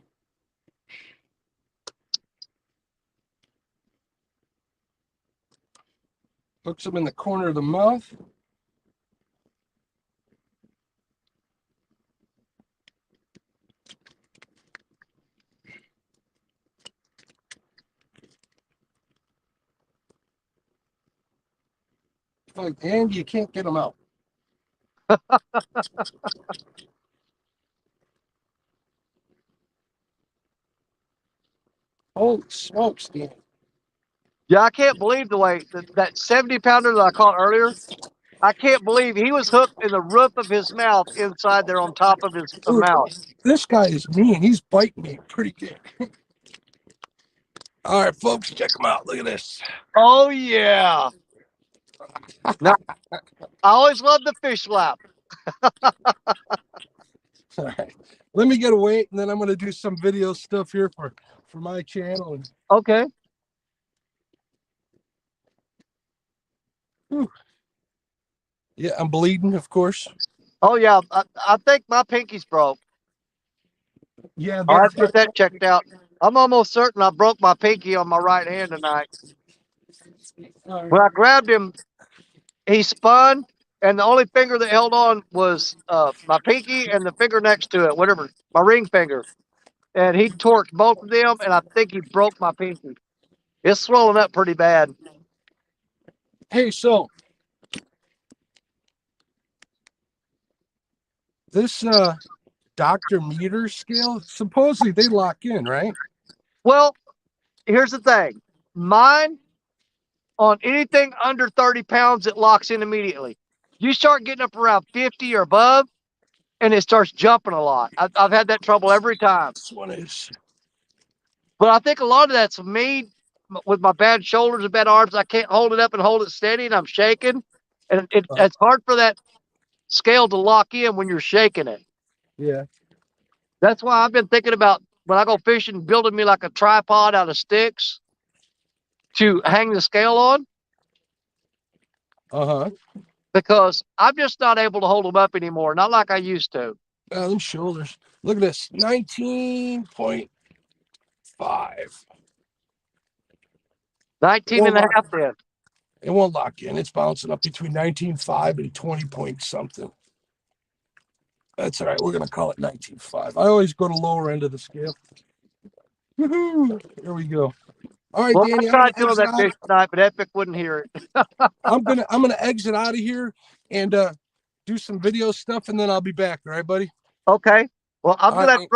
Hooks them in the corner of the mouth. And you can't get them out. Holy smokes, Dan. Yeah, I can't believe the way that 70 pounder that I caught earlier. I can't believe he was hooked in the roof of his mouth inside there on top of his Dude, mouth. this guy is mean. He's biting me pretty good. All right, folks, check him out. Look at this. Oh, yeah. Now, I always love the fish slap. All right. Let me get a weight, and then I'm going to do some video stuff here for my channel. Okay. Whew. Yeah, I'm bleeding, of course. Oh, yeah. I think my pinky's broke. Yeah, I'll have to get that checked out. I'm almost certain I broke my pinky on my right hand tonight. When I grabbed him, he spun, and the only finger that held on was my pinky and the finger next to it, whatever, my ring finger. And he torqued both of them, and I think he broke my pinky. It's swollen up pretty bad. Hey, so this Dr. Meter scale, supposedly they lock in, right? Well, here's the thing. Mine, on anything under 30 pounds, it locks in immediately. You start getting up around 50 or above, and it starts jumping a lot. I've had that trouble every time. This one is. But I think a lot of that's me with my bad shoulders and bad arms. I can't hold it up and hold it steady, and I'm shaking. And it's hard for that scale to lock in when you're shaking it. Yeah. That's why I've been thinking about when I go fishing, building me like a tripod out of sticks to hang the scale on. Uh-huh. Because I'm just not able to hold them up anymore. Not like I used to. Them shoulders. Look at this. 19.5. 19 and a half then. It won't lock in. It's bouncing up between 19.5 and 20 point something. That's all right. We're going to call it 19.5. I always go to lower end of the scale. Woohoo! Here we go. All right, Well, Danny. I tried doing that fish tonight, but Epic wouldn't hear it. I'm gonna exit out of here and do some video stuff, and then I'll be back. All right, buddy. Okay. Well, I gotta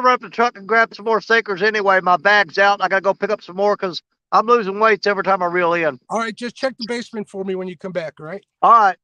run up the truck and grab some more sinkers anyway. My bag's out. I gotta go pick up some more because I'm losing weights every time I reel in. All right, just check the basement for me when you come back. All right. All right.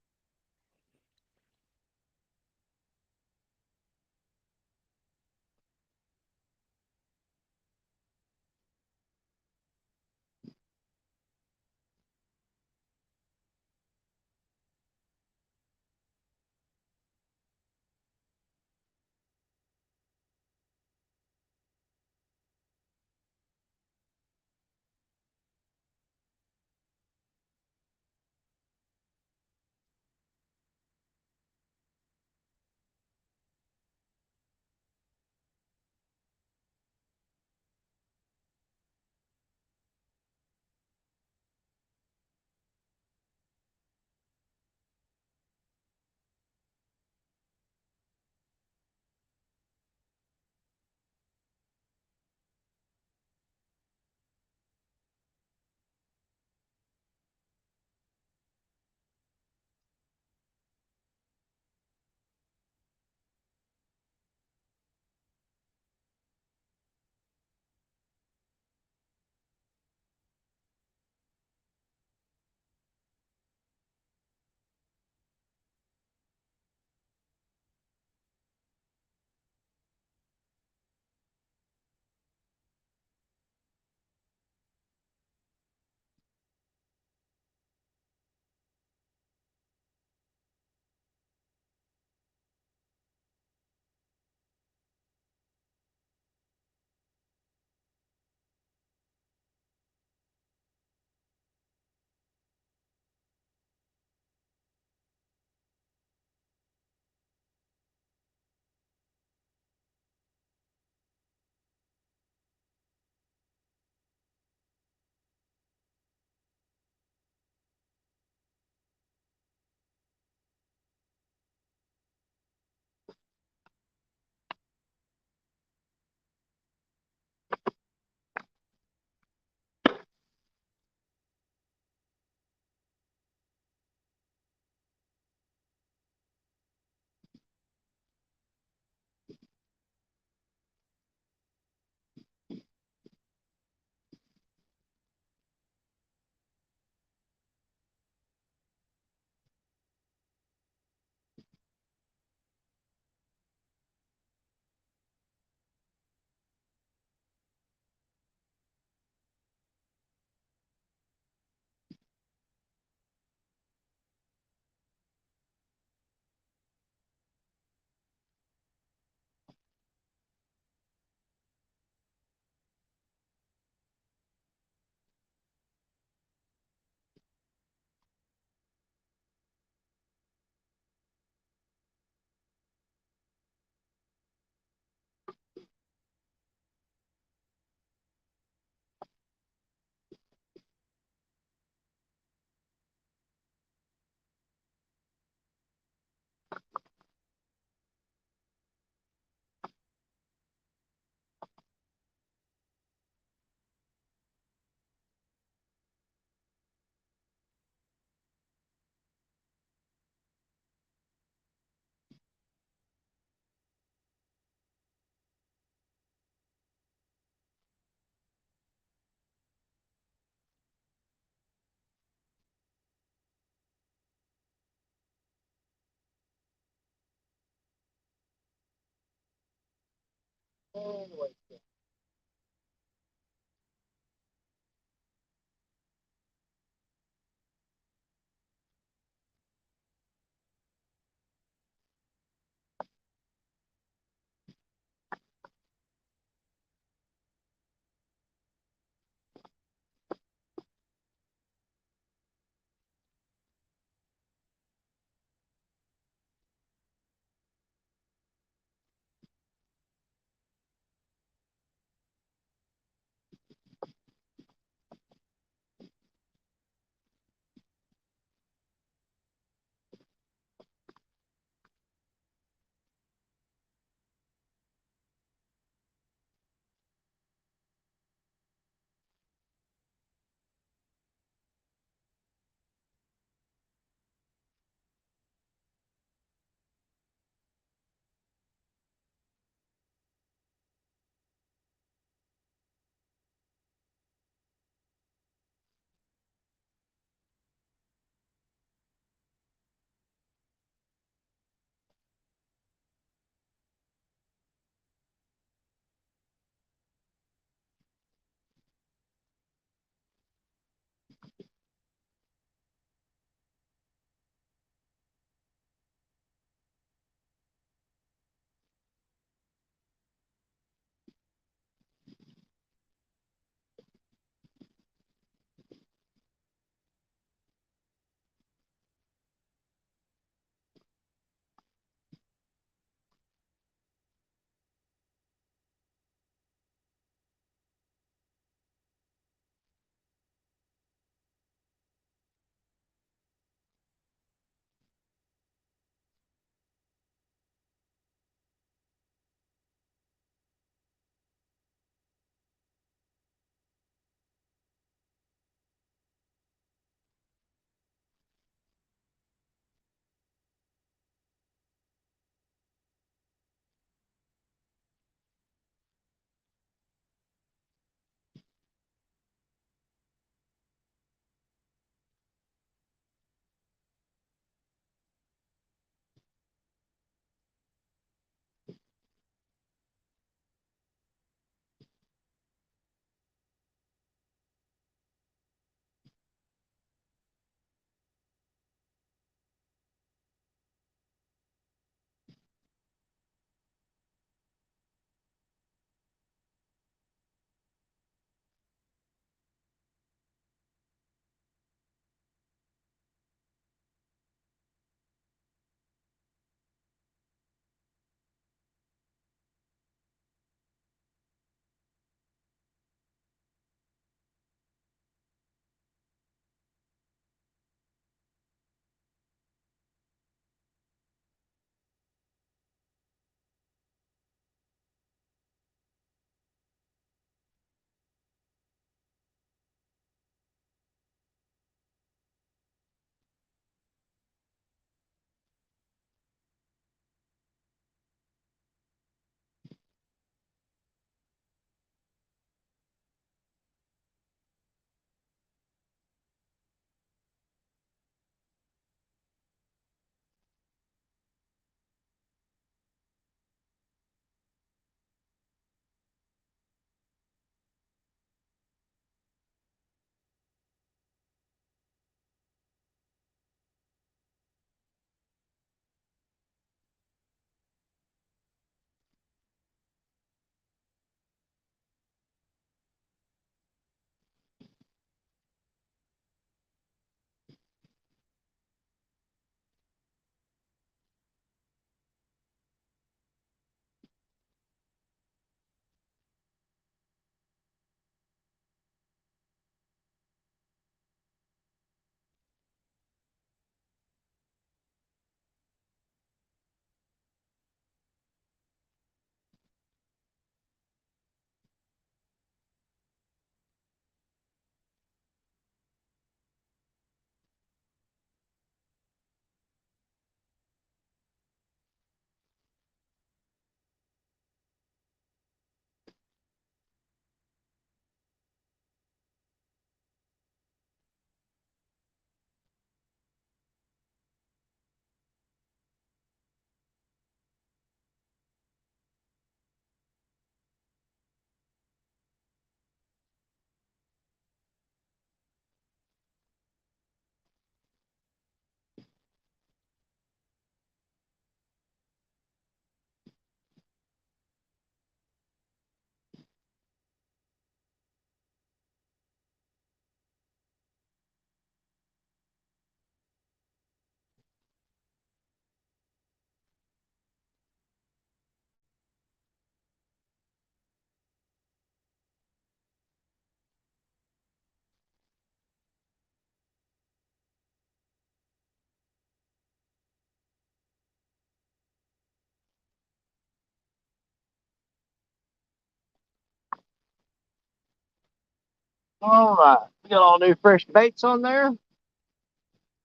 All right. We got all new fresh baits on there.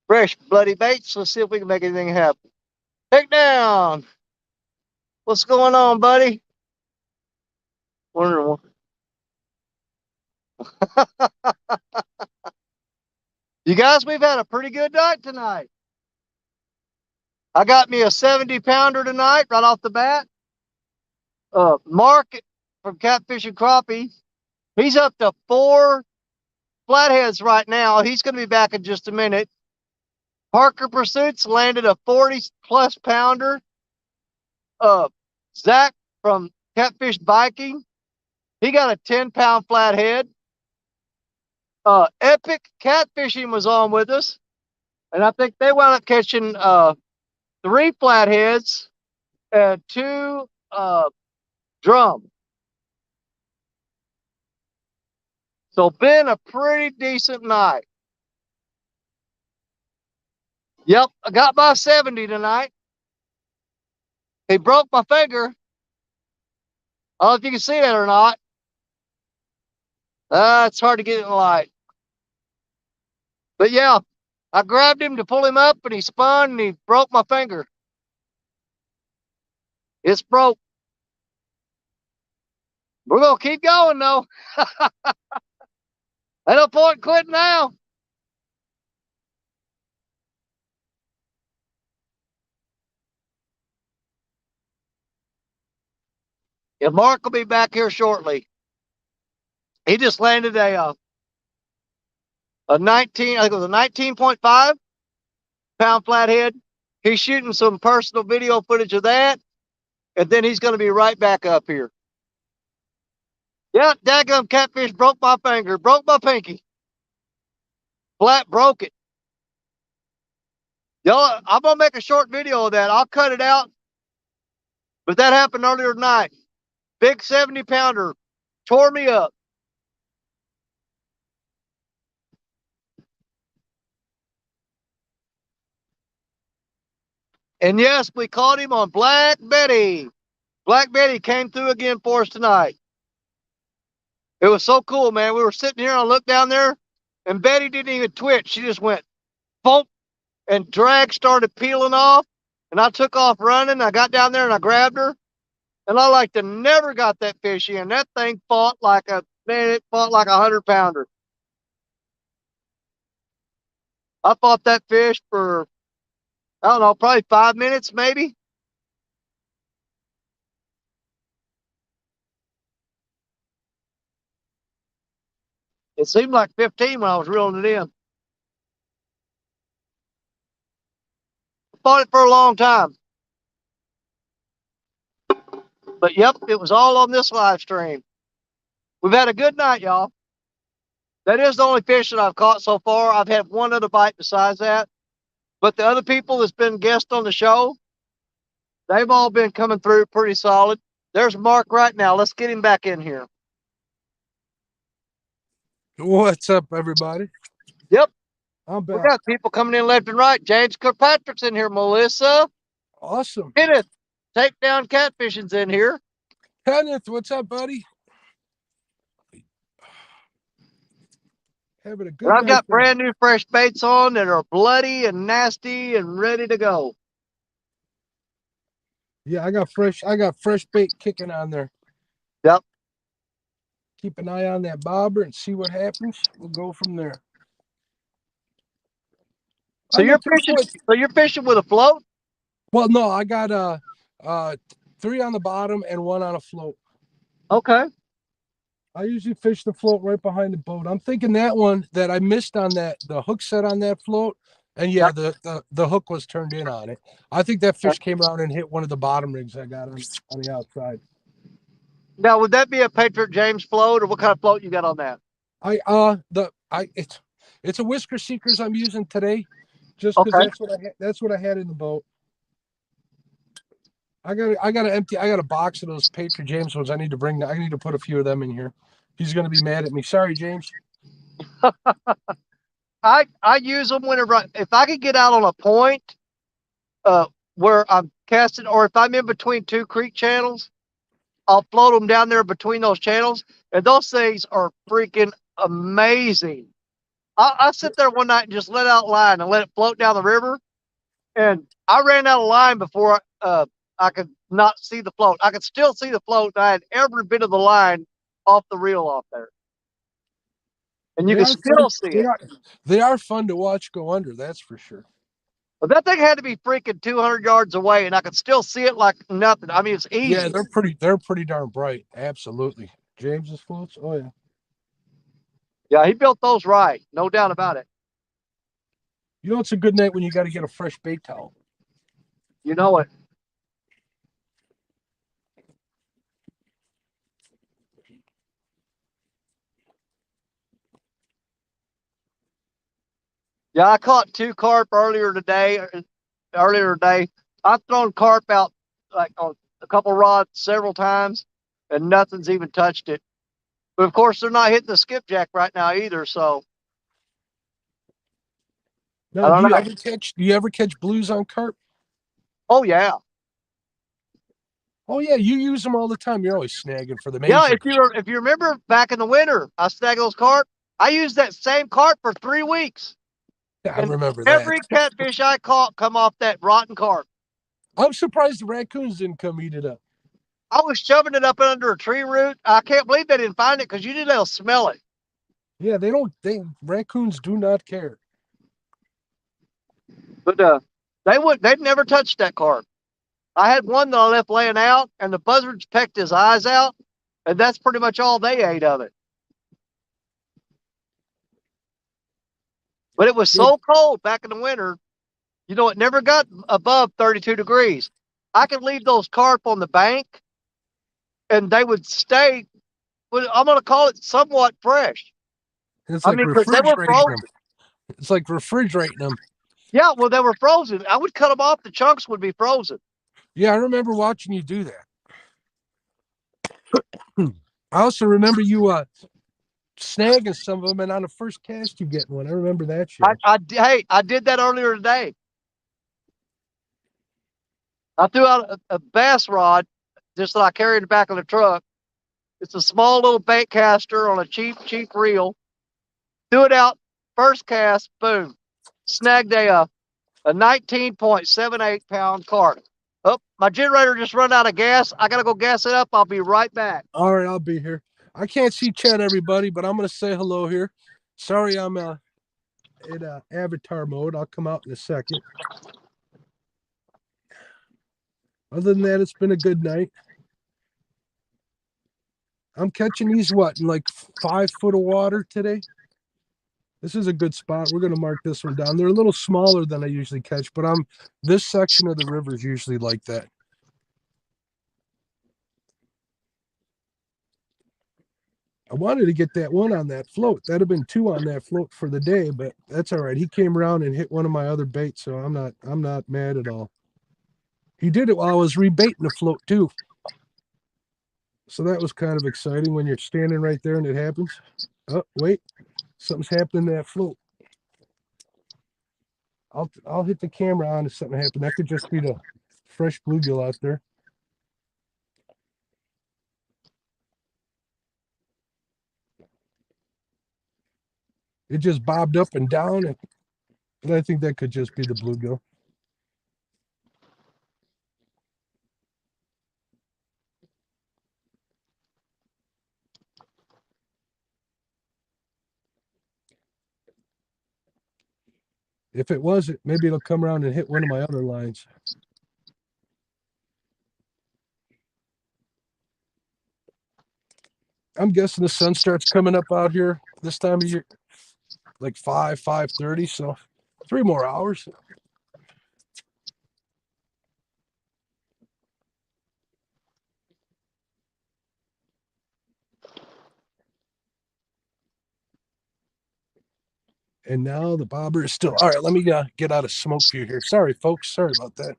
Fresh bloody baits. Let's see if we can make anything happen. Take down. What's going on, buddy? Wondering. You guys, we've had a pretty good night tonight. I got me a 70-pounder tonight right off the bat. Mark from Catfish and Crappie, he's up to 4 flatheads right now. He's going to be back in just a minute. Parker Pursuits landed a 40-plus pounder. Zach from Catfish Biking, he got a 10-pound flathead. Epic Catfishing was on with us, and I think they wound up catching 3 flatheads and 2 drum. So been a pretty decent night. Yep, I got my 70 tonight. He broke my finger. I don't know if you can see that or not. It's hard to get in the light. But yeah, I grabbed him to pull him up, and he spun, and he broke my finger. It's broke. We're going to keep going, though. Ain't no point in quitting now. Yeah, Mark will be back here shortly. He just landed a 19, I think it was a 19.5 pound flathead. He's shooting some personal video footage of that, and then he's going to be right back up here. Yeah, daggum catfish broke my finger, broke my pinky. Flat broke it. Y'all, I'm going to make a short video of that. I'll cut it out. But that happened earlier tonight. Big 70-pounder tore me up. And yes, we caught him on Black Betty. Black Betty came through again for us tonight. It was so cool, man. We were sitting here and I looked down there, and Betty didn't even twitch. She just went boom, and drag started peeling off. And I took off running. I got down there and I grabbed her. And I like to never got that fish in. That thing fought like a, man, it fought like a 100-pounder. I fought that fish for, I don't know, probably 5 minutes, maybe. It seemed like 15 when I was reeling it in. Fought it for a long time. But yep, it was all on this live stream. We've had a good night, y'all. That is the only fish that I've caught so far. I've had one other bite besides that. But the other people that's been guests on the show, they've all been coming through pretty solid. There's Mark right now. Let's get him back in here. What's up, everybody? Yep. I'm back. We got people coming in left and right. James Kirkpatrick's in here. Melissa. Awesome. Kenneth, Takedown Catfishing's in here. Kenneth, what's up, buddy? Having a good And I've got there. brand new fresh baits on that are bloody and nasty and ready to go. Yeah, I got fresh bait kicking on there. Yep. Keep an eye on that bobber and see what happens. We'll go from there. So you're fishing with a float? Well, no, I got 3 on the bottom and 1 on a float. Okay. I usually fish the float right behind the boat. I'm thinking that one that I missed on the hook set on that float. And yeah, the hook was turned in on it. I think that fish came around and hit one of the bottom rigs I got on the outside. Now, would that be a Patriot James float, or what kind of float you got on that? It's a Whisker Seekers I'm using today, just because that's what I had in the boat. I got a box of those Patriot James ones. I need to put a few of them in here. He's gonna be mad at me. Sorry, James. I use them whenever if I could get out on a point where I'm casting, or if I'm in between 2 creek channels, I'll float them down there between those channels, and those things are freaking amazing. I sit there one night and just let out line and let it float down the river. And I ran out of line before I could not see the float. I could still see the float. And I had every bit of the line off the reel off there. And you They can are fun. still see it. They are fun to watch go under. That's for sure. But that thing had to be freaking 200 yards away, and I could still see it like nothing. I mean, it's easy. Yeah, they're pretty darn bright. Absolutely. James's floats. Oh yeah. Yeah, he built those right. No doubt about it. You know, it's a good night when you got to get a fresh bait towel. You know it. Yeah, I caught 2 carp earlier today. I've thrown carp out like on a couple rods several times, and nothing's even touched it. But of course, they're not hitting the skipjack right now either. So Now, do you ever catch blues on carp? Oh yeah. Oh yeah, you use them all the time. You're always snagging for the major. Yeah, if you remember back in the winter, I snagged those carp. I used that same carp for 3 weeks. I remember that. Every catfish I caught come off that rotten carp. I'm surprised the raccoons didn't come eat it up. I was shoving it up under a tree root. I can't believe they didn't find it because usually they'll smell it. Yeah, raccoons do not care. But they'd never touched that carp. I had one that I left laying out, and the buzzards pecked his eyes out, and that's pretty much all they ate of it. But it was so cold back in the winter, you know, it never got above 32 degrees. I could leave those carp on the bank, and they would stay, I'm going to call it somewhat fresh. It's like because they were frozen. It's like refrigerating them. Yeah, well, they were frozen. I would cut them off. The chunks would be frozen. Yeah, I remember watching you do that. I also remember you snagging some of them, and on the first cast you get one. I remember that shit. I did that earlier today. I threw out a bass rod just that I carried in the back of the truck. It's a small little bait caster on a cheap reel. Threw it out, first cast, boom. Snagged a 19.78 pound carp. Oh, my generator just run out of gas. I got to go gas it up. I'll be right back. All right, I'll be here. I can't see chat, everybody, but I'm going to say hello here. Sorry, I'm in avatar mode. I'll come out in a second. Other than that, it's been a good night. I'm catching these, in like 5 foot of water today? This is a good spot. We're going to mark this one down. They're a little smaller than I usually catch, but this section of the river is usually like that. I wanted to get that one on that float. That'd have been 2 on that float for the day, but that's all right. He came around and hit one of my other baits, so I'm not mad at all. He did it while I was rebaiting the float too. So that was kind of exciting when you're standing right there and it happens. Oh, wait. Something's happening to that float. I'll hit the camera on if something happened. That could just be the fresh bluegill out there. It just bobbed up and down, and I think that could just be the bluegill. If it wasn't, maybe it'll come around and hit one of my other lines. I'm guessing the sun starts coming up out here this time of year, like 5:30. So 3 more hours. And now the bobber is still. All right, let me get out of smoke view here. Sorry, folks. Sorry about that.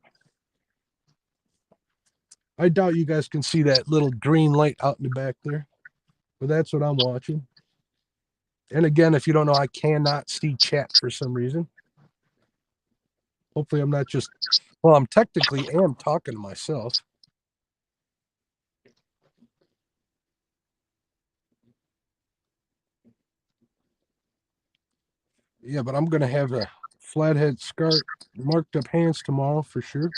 I doubt you guys can see that little green light out in the back there, but that's what I'm watching. And again, if you don't know, I cannot see chat for some reason. Hopefully I'm not just, well, I'm technically am talking to myself. Yeah, but I'm gonna have a flathead scarp marked up hands tomorrow for sure.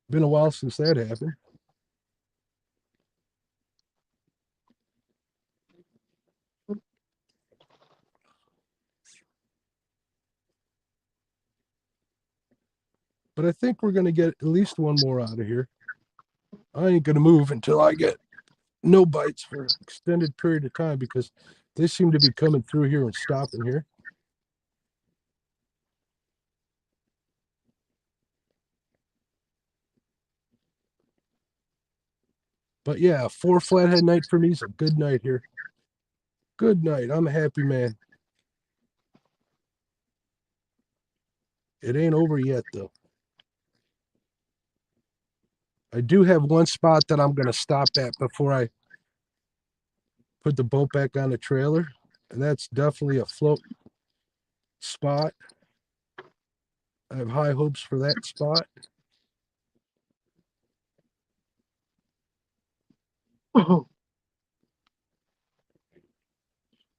Been a while since that happened. But I think we're gonna get at least one more out of here. I ain't gonna move until I get no bites for an extended period of time because they seem to be coming through here and stopping here. But yeah, 4 flathead night for me is a good night here. Good night. I'm a happy man. It ain't over yet though. I do have one spot that I'm gonna stop at before I put the boat back on the trailer, and that's definitely a float spot. I have high hopes for that spot. Are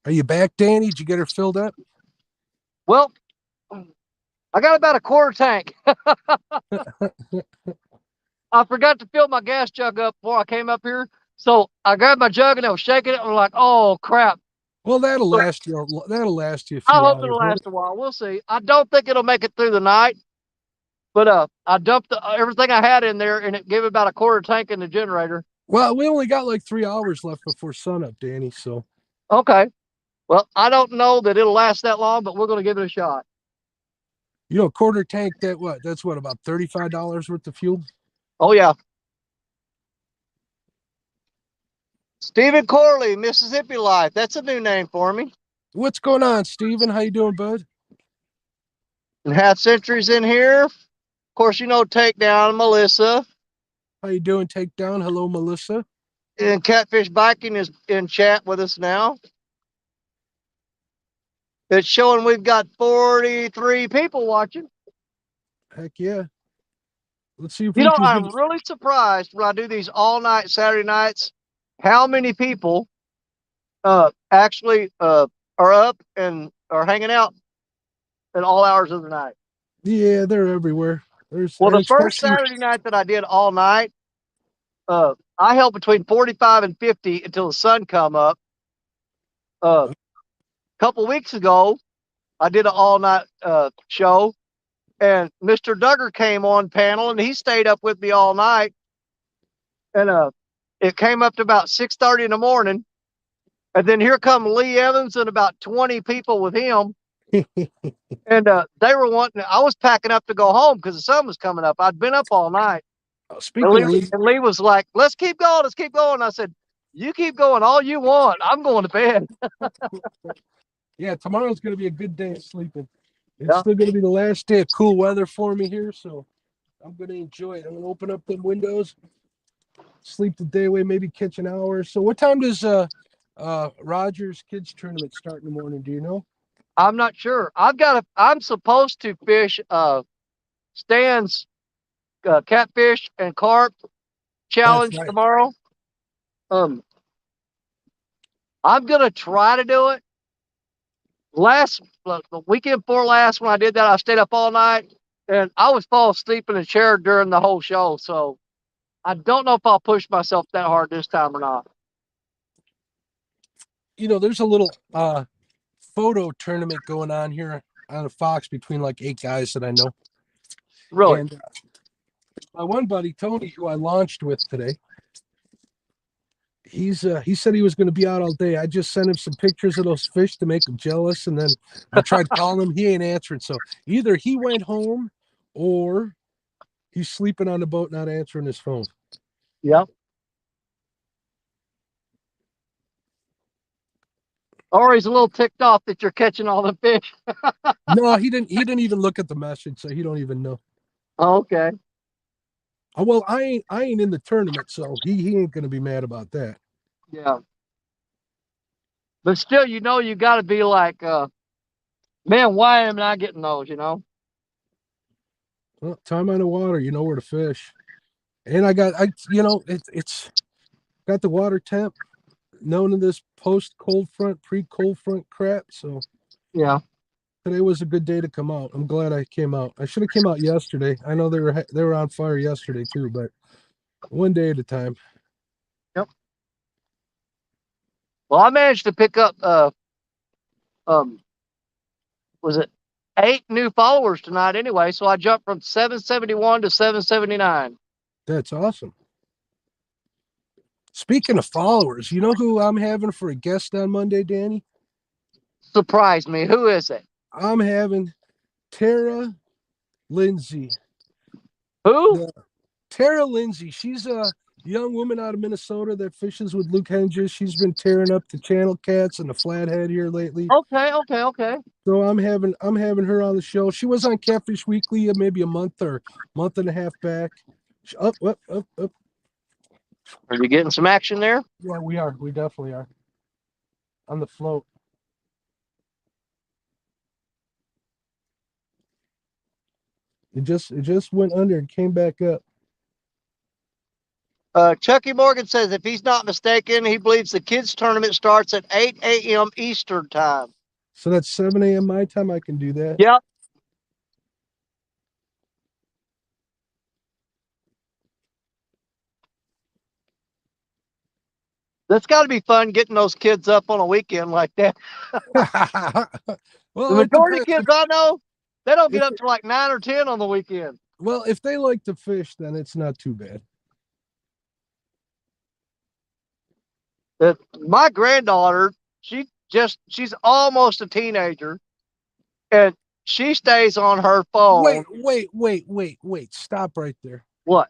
you back, Danny? Did you get her filled up? Well, I got about a quarter tank. I forgot to fill my gas jug up before I came up here. So I grabbed my jug and I was shaking it. And I'm like, oh crap. Well, that'll last you. That'll last you a few I hope hours. it'll last a while. We'll see. I don't think it'll make it through the night, but I dumped everything I had in there, and it gave about a quarter tank in the generator. Well, we only got like 3 hours left before sunup, Danny. So okay. Well, I don't know that it'll last that long, but we're going to give it a shot. You know, quarter tank. That's what, about $35 worth of fuel. Oh yeah. Stephen Corley, Mississippi Life. That's a new name for me. What's going on, Stephen? How you doing, bud? And Half Century's in here. Of course, you know Takedown, Melissa. How you doing, Takedown? Hello, Melissa. And Catfish Biking is in chat with us now. It's showing we've got 43 people watching. Heck yeah. Let's see if you we know, can I'm really surprised when I do these all night Saturday nights, how many people actually are up and are hanging out at all hours of the night. Yeah, they're everywhere. Well, the first Saturday night that I did all night, I held between 45 and 50 until the sun come up. A couple weeks ago, I did an all night show, and Mr. Duggar came on panel, and he stayed up with me all night. And it came up to about 6:30 in the morning, and then here come Lee Evans and about 20 people with him. And they were wanting. I was packing up to go home because the sun was coming up. I'd been up all night. And Lee was like, "Let's keep going. Let's keep going." I said, "You keep going all you want. I'm going to bed." Yeah, tomorrow's going to be a good day of sleeping. It's still going to be the last day of cool weather for me here, so I'm going to enjoy it. I'm going to open up the windows, sleep the day away, maybe catch an hour. So what time does Rogers Kids Tournament start in the morning? Do you know? I'm not sure. I'm supposed to fish Stan's catfish and carp challenge tomorrow. I'm gonna try to do it. The weekend before last, when I did that, I stayed up all night and I was falling asleep in the chair during the whole show. So I don't know if I'll push myself that hard this time or not. You know, there's a little photo tournament going on here on a Fox between like 8 guys that I know. Really? And my one buddy, Tony, who I launched with today, he said he was going to be out all day. I just sent him some pictures of those fish to make him jealous, and then I tried calling him. He ain't answering. So either he went home or he's sleeping on the boat, not answering his phone. Yep. Or he's a little ticked off that you're catching all the fish. No, he didn't even look at the message, so he don't even know. Oh, okay. Oh, well, I ain't in the tournament, so he ain't gonna be mad about that. Yeah. But still, you know, you got to be like, man, why am I getting those? You know. Well, time on the water, you know where to fish, and it's got the water temp, known in this post cold front, pre cold front crap. So yeah. Today was a good day to come out. I'm glad I came out. I should have came out yesterday. I know they were on fire yesterday too, but one day at a time. Yep. Well, I managed to pick up was it 8 new followers tonight anyway, so I jumped from 771 to 779. That's awesome. Speaking of followers, you know who I'm having for a guest on Monday, Danny? Surprise me. Who is it? I'm having Tara Lindsay. Who? Tara Lindsay. She's a young woman out of Minnesota that fishes with Luke Henges. She's been tearing up the channel cats and the flathead here lately. Okay. So I'm having her on the show. She was on Catfish Weekly maybe a month or month and a half back. Up. Are you getting some action there? Yeah, we are. We definitely are. On the float. It just went under and came back up. Chucky Morgan says if he's not mistaken, he believes the kids tournament starts at 8 a.m. Eastern time. So that's 7 a.m. my time. I can do that. Yep. That's got to be fun getting those kids up on a weekend like that. Well, the majority of kids I know, they don't get up to like 9 or 10 on the weekend. Well, if they like to fish, then it's not too bad. My granddaughter, she's almost a teenager, and she stays on her phone. Wait. Stop right there. What?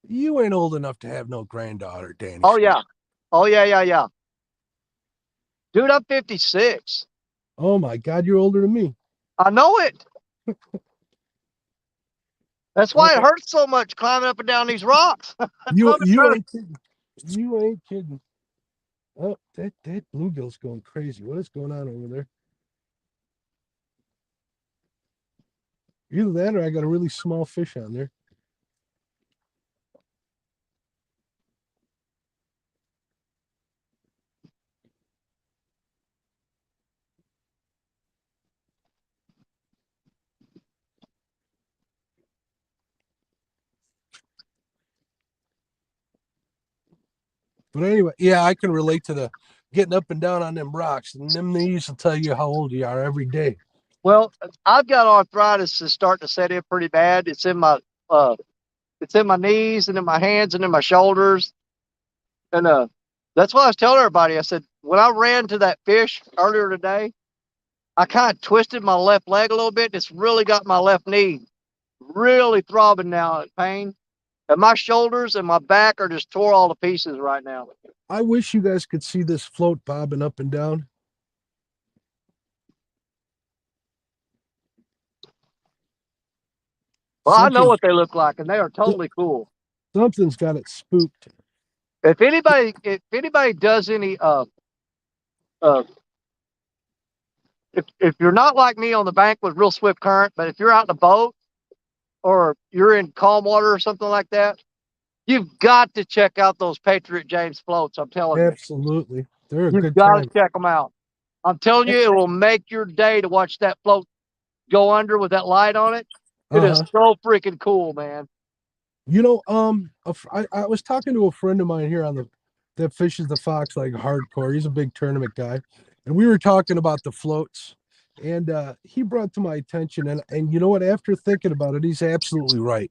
You ain't old enough to have no granddaughter, Danny. Oh, yeah. Oh, yeah. Dude, I'm 56. Oh, my God, you're older than me. I know it. That's why it hurts so much climbing up and down these rocks. You ain't kidding. You ain't kidding. Oh, that bluegill's going crazy. What is going on over there? Either that or I got a really small fish on there. But anyway, yeah, I can relate to the getting up and down on them rocks. And them knees will tell you how old you are every day. Well, I've got arthritis that's starting to set in pretty bad. It's in my knees and in my hands and in my shoulders. And that's why I was telling everybody. I said, when I ran to that fish earlier today, I kind of twisted my left leg a little bit. It's really got my left knee really throbbing now at pain. And my shoulders and my back are just tore all to pieces right now. I wish you guys could see this float bobbing up and down. Well, I know what they look like, and they are totally cool. Something's got it spooked. If anybody does any if you're not like me on the bank with real swift current, but if you're out in a boat or you're in calm water or something like that, you've got to check out those Patriot James floats. I'm telling you. Absolutely. They're a You've good got time. to check them out. I'm telling you, it will make your day to watch that float go under with that light on it. It is so freaking cool, man. You know, I was talking to a friend of mine here that fishes the Fox like hardcore. He's a big tournament guy, and we were talking about the floats, and he brought to my attention, and you know what? After thinking about it, he's absolutely right.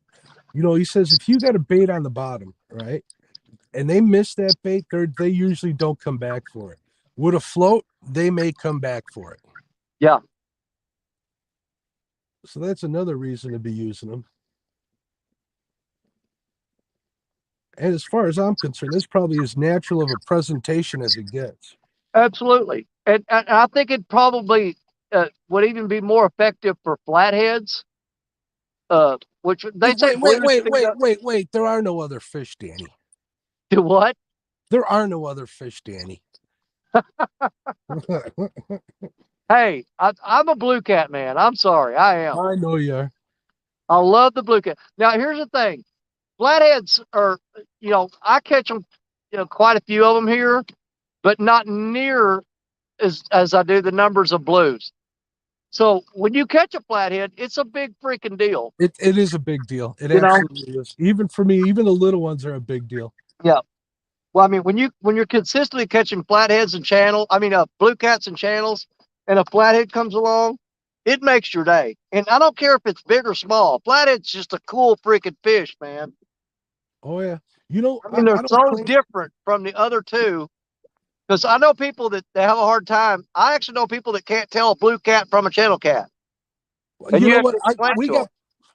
You know, he says if you got a bait on the bottom, right, and they miss that bait, they usually don't come back for it. With a float, they may come back for it. Yeah. So that's another reason to be using them. And as far as I'm concerned, this probably as natural of a presentation as it gets. Absolutely. And I think it probably would even be more effective for flatheads. Which they say. Wait. There are no other fish, Danny. Do what? There are no other fish, Danny. Hey, I'm a blue cat man. I'm sorry. I am. I know you are. I love the blue cat. Now, here's the thing. Flatheads are, I catch them, quite a few of them here, but not near as I do the numbers of blues. So when you catch a flathead, it's a big freaking deal. It is a big deal. It You know? absolutely is. Even for me, even the little ones are a big deal. Yeah. Well, I mean, when you're consistently catching flatheads and blue cats and channels, and a flathead comes along, it makes your day. And I don't care if it's big or small. Flathead's just a cool freaking fish, man. Oh yeah. You know, I mean, they're I don't so claim, different from the other two. Because I know people that they have a hard time. I actually know people that can't tell a blue cat from a channel cat. And you know have what? to explain to them.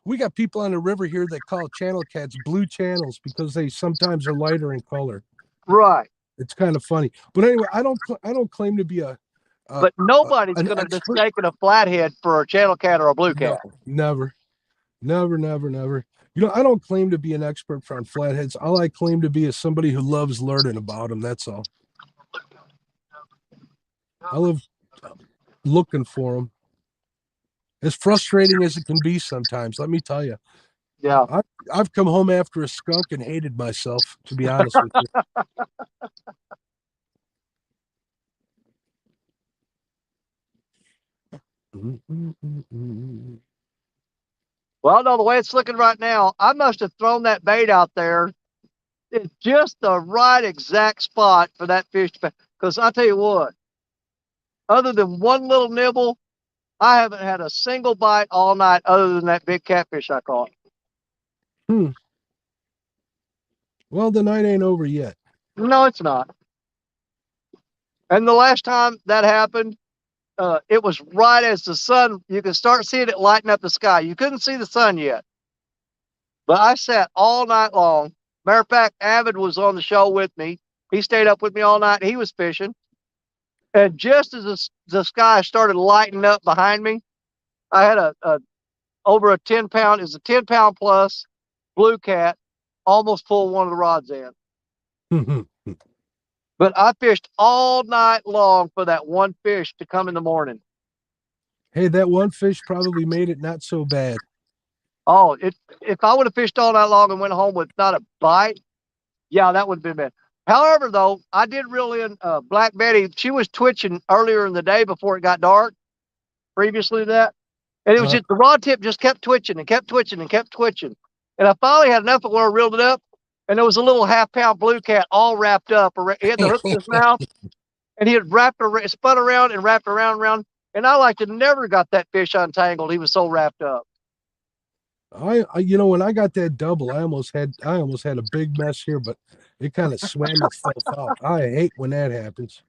We got people on the river here that call channel cats blue channels because they sometimes are lighter in color. Right. It's kind of funny. But anyway, I don't claim to be but nobody's an going to expert. mistake a flathead for a channel cat or a blue cat. No, never. You know, I don't claim to be an expert on flatheads. All I claim to be is somebody who loves learning about them. That's all. I love looking for them. As frustrating as it can be sometimes, let me tell you. Yeah. I've come home after a skunk and hated myself, to be honest with you. Well, no, the way it's looking right now, I must have thrown that bait out there in just the right exact spot for that fish. Because I tell you what, other than one little nibble, I haven't had a single bite all night other than that big catfish I caught. Well, the night ain't over yet. No, it's not. And the last time that happened, it was right as the sun, you could start seeing it lighting up the sky. You couldn't see the sun yet. But I sat all night long. Matter of fact, Avid was on the show with me. He stayed up with me all night. He was fishing. And just as the sky started lighting up behind me, I had over a 10-pound, it's a 10-pound plus blue cat, almost pulled one of the rods in. But I fished all night long for that one fish to come in the morning. Hey, that one fish probably made it not so bad. Oh, if I would have fished all night long and went home with not a bite, yeah, that would have been bad. However, though, I did reel in Black Betty. She was twitching earlier in the day before it got dark, previously to that. And it was just the rod tip just kept twitching and kept twitching and kept twitching. And I finally had enough of when I reeled it up. And there was a little half-pound blue cat all wrapped up. He had the hook in his mouth, and he had spun around and wrapped around. And I like to never got that fish untangled. He was so wrapped up. You know, when I got that double, I almost had a big mess here, but it kind of swam itself out. I hate when that happens.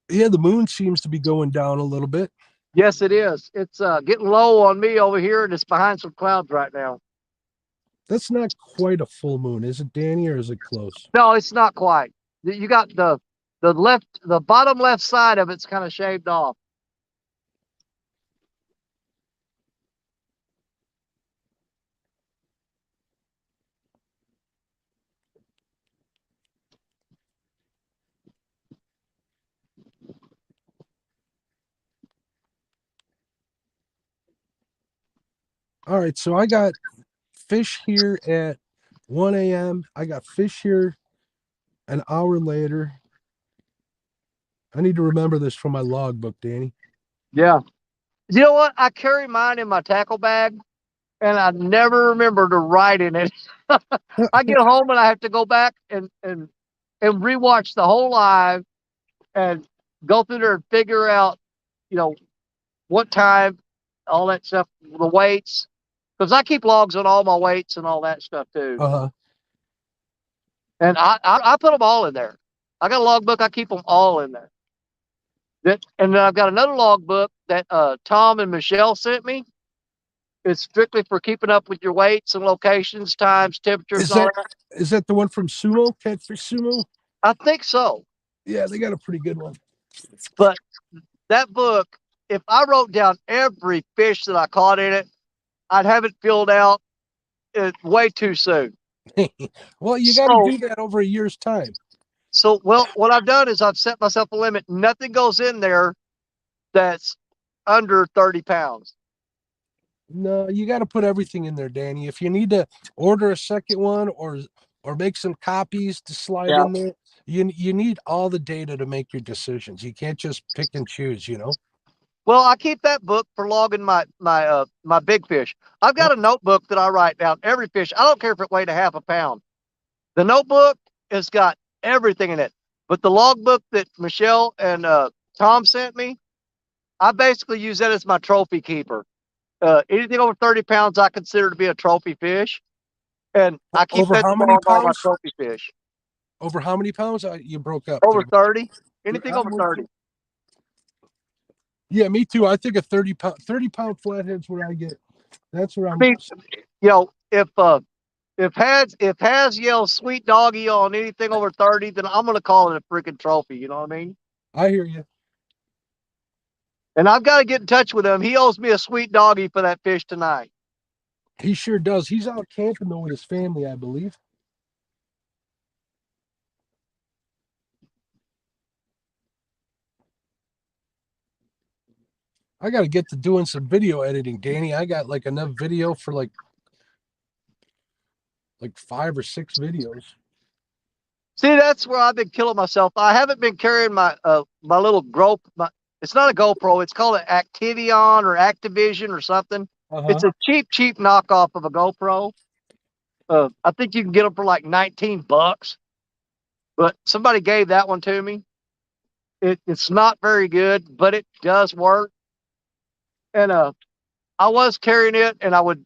Yeah, the moon seems to be going down a little bit. Yes, it is. It's getting low on me over here, and it's behind some clouds right now. That's not quite a full moon, is it, Danny, or is it close? No, it's not quite. You got the bottom left side of it's kind of shaved off. All right, so I got fish here at 1 a.m. I got fish here an hour later. I need to remember this from my logbook, Danny. Yeah. You know what? I carry mine in my tackle bag, and I never remember to write in it. I get home and I have to go back and rewatch the whole live and go through there and figure out, what time, all that stuff, the weights. Because I keep logs on all my weights and all that stuff too. And I put them all in there. I got a logbook. I keep them all in there. And then I've got another logbook that Tom and Michelle sent me. It's strictly for keeping up with your weights and locations, times, temperatures, and all that. Is that the one from Sumo, Catfish Sumo? I think so. Yeah, they got a pretty good one. But that book, if I wrote down every fish that I caught in it, I'd have it filled out way too soon. Well, you got to do that over a year's time. So, what I've done is I've set myself a limit. Nothing goes in there that's under 30 pounds. No, you got to put everything in there, Danny. If you need to order a second one or make some copies to slide in there, you need all the data to make your decisions. You can't just pick and choose, you know. Well, I keep that book for logging my big fish. I've got a notebook that I write down every fish. I don't care if it weighed a half a pound. The notebook has got everything in it. But the logbook that Michelle and Tom sent me, I basically use that as my trophy keeper. Anything over 30 pounds, I consider to be a trophy fish. And I keep Over that how to many log all my pounds? trophy fish. Over how many pounds? You broke up. Over there. 30. Anything over 30. Yeah, me too. I think a 30-pound flathead's where I get. That's where I'm. I mean, you know, if Has yells sweet doggy on anything over 30, then I'm gonna call it a freaking trophy. You know what I mean? I hear you. And I've got to get in touch with him. He owes me a sweet doggy for that fish tonight. He sure does. He's out camping though with his family, I believe. I got to get to doing some video editing, Danny. I got like enough video for like 5 or 6 videos. See, that's where I've been killing myself. I haven't been carrying my my little it's not a GoPro. It's called an Activion or Activision or something. It's a cheap knockoff of a GoPro. I think you can get them for like $19, but somebody gave that one to me. It's not very good, but it does work. And I was carrying it, and I would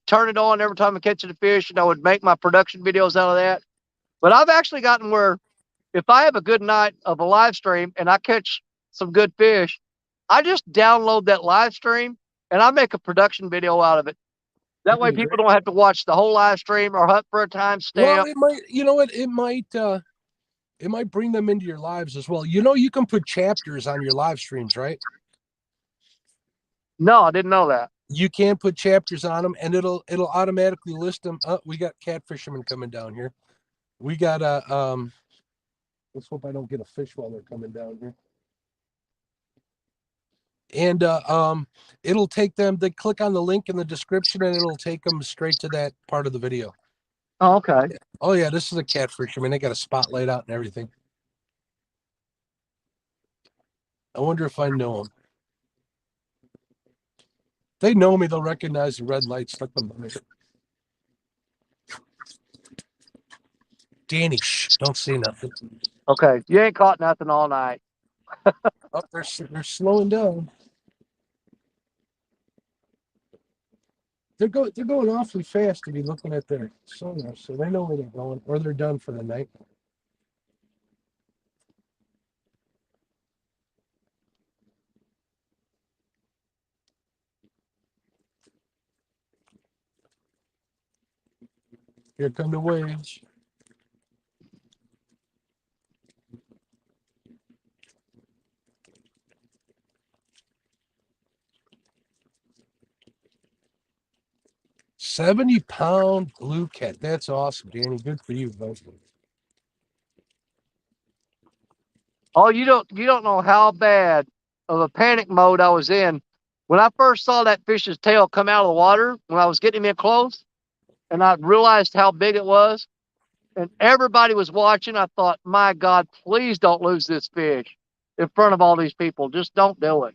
turn it on every time I catch a fish, and I would make my production videos out of that. But I've actually gotten where if I have a good night of a live stream and I catch some good fish, I just download that live stream and I make a production video out of it. That way people don't have to watch the whole live stream or hunt for a timestamp. Well, it might, you know what, it might bring them into your lives as well. You know, you can put chapters on your live streams, right? No, I didn't know that. You can put chapters on them, and it'll automatically list them. Oh, we got catfishermen coming down here. We got let's hope I don't get a fish while they're coming down here. And it'll take them. They click on the link in the description, and it'll take them straight to that part of the video. Oh, okay. Oh yeah, this is a catfisherman. They got a spotlight out and everything. I wonder if I know them. They know me. They'll recognize the red lights. Let them. Danny, shh, don't say nothing. Okay, you ain't caught nothing all night. Oh, they're slowing down. They're going awfully fast to be looking at their sonar, so they know where they're going, or they're done for the night. Here come the waves. £70 blue cat. That's awesome, Danny. Good for you, bud. Oh, you don't know how bad of a panic mode I was in when I first saw that fish's tail come out of the water when I was getting him in close, and I realized how big it was, and everybody was watching. I thought, my God, please don't lose this fish in front of all these people. Just don't do it.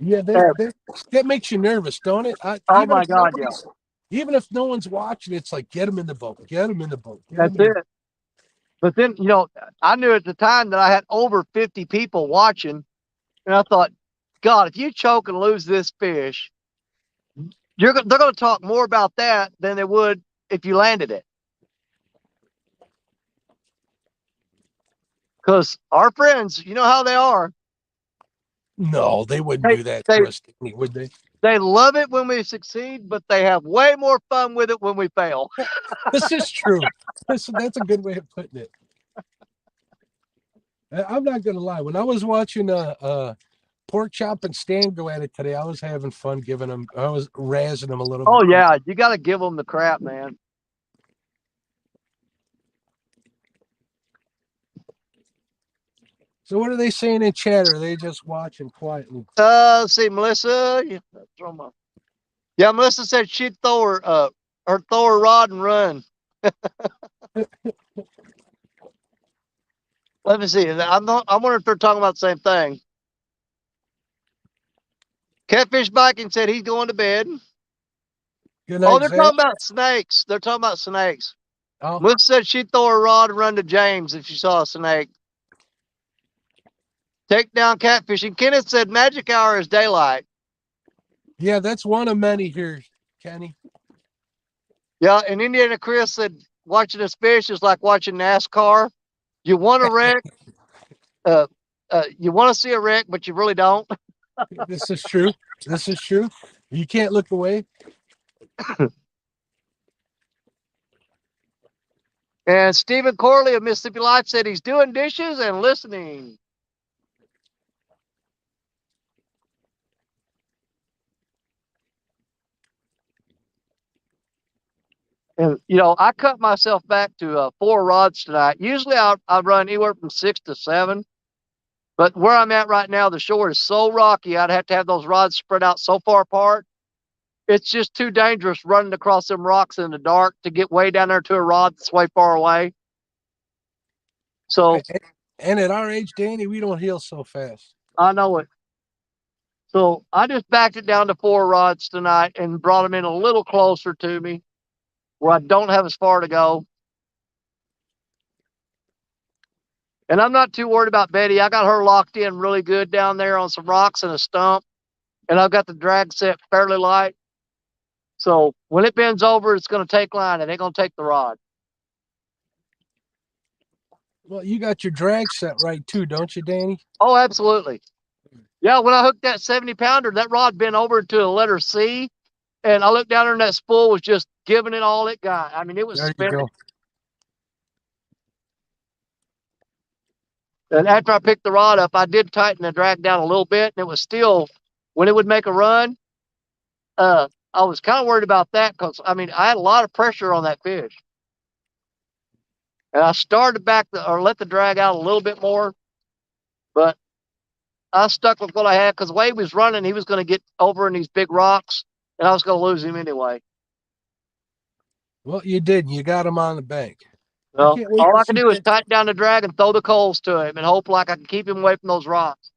Yeah, that makes you nervous, don't it? Oh my God, yeah. Even if no one's watching, it's like, get him in the boat. Get him in the boat. That's it. But then, you know, I knew at the time that I had over 50 people watching, and I thought, God, if you choke and lose this fish, they're going to talk more about that than they would if you landed it. Because our friends, you know how they are. No, they wouldn't do that to us, would they? They love it when we succeed, but they have way more fun with it when we fail. This is true. That's a good way of putting it. I'm not going to lie. When I was watching Pork Chop and Stan go at it today, I was having fun I was razzing them a little bit. Oh, yeah. You got to give them the crap, man. So what are they saying in chat? Or are they just watching quietly? Let's see, Melissa. Yeah, Melissa said she'd throw her rod and run. Let me see. I wonder if they're talking about the same thing. Catfish Biking said he's going to bed. Good night, They're Zach. talking about snakes. They're talking about snakes. Oh. Melissa said she'd throw her rod and run to James if she saw a snake. Take down catfishing. Kenneth said magic hour is daylight. Yeah, that's one of many here, Kenny. Yeah, and Indiana Chris said watching this fish is like watching NASCAR. You want a wreck, you want to see a wreck, but you really don't. This is true. This is true. You can't look away. And Stephen Corley of Mississippi Life said he's doing dishes and listening. And, you know, I cut myself back to 4 rods tonight. Usually I run anywhere from 6 to 7. But where I'm at right now, the shore is so rocky, I'd have to have those rods spread out so far apart. It's just too dangerous running across them rocks in the dark to get way down there to a rod that's way far away. So, and at our age, Danny, we don't heal so fast. I know it. So I just backed it down to 4 rods tonight and brought them in a little closer to me where I don't have as far to go. And I'm not too worried about Betty. I got her locked in really good down there on some rocks and a stump. And I've got the drag set fairly light. So when it bends over, it's going to take line. It ain't going to take the rod. Well, you got your drag set right too, don't you, Danny? Oh, absolutely. Yeah, when I hooked that 70-pounder, that rod bent over to a letter C. And I looked down there and that spool was just giving it all it got. I mean, it was there spinning. you go. And after I picked the rod up, I did tighten the drag down a little bit. And it was still, when it would make a run, I was kind of worried about that because, I mean, I had a lot of pressure on that fish. And I started let the drag out a little bit more. But I stuck with what I had because the way he was running, he was going to get over in these big rocks. And I was going to lose him anyway. Well, you did. You got him on the bank. Well, all I can do is tighten down the drag and throw the coals to him and hope like I can keep him away from those rocks.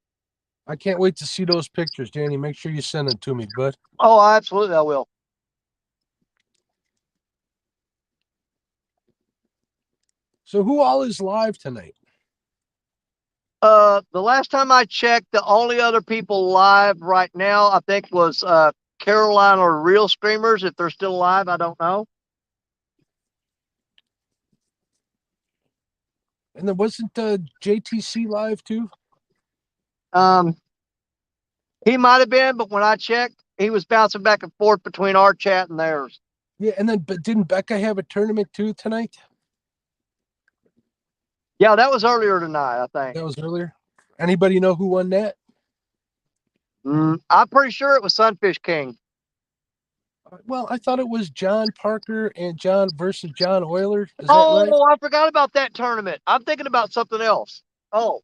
I can't wait to see those pictures, Danny. Make sure you send them to me, bud. Oh, absolutely, I will. So who all is live tonight? The last time I checked, the only other people live right now, I think, was Carolina or Real Screamers. If they're still alive, I don't know. And then wasn't JTC live too? He might have been, but when I checked, he was bouncing back and forth between our chat and theirs. Yeah, and then but didn't Becca have a tournament too tonight? Yeah, that was earlier tonight, I think. That was earlier. Anybody know who won that? I'm pretty sure it was Sunfish King. Well, I thought it was John Parker and John versus John Euler. Is that right? Oh, I forgot about that tournament. I'm thinking about something else. Oh,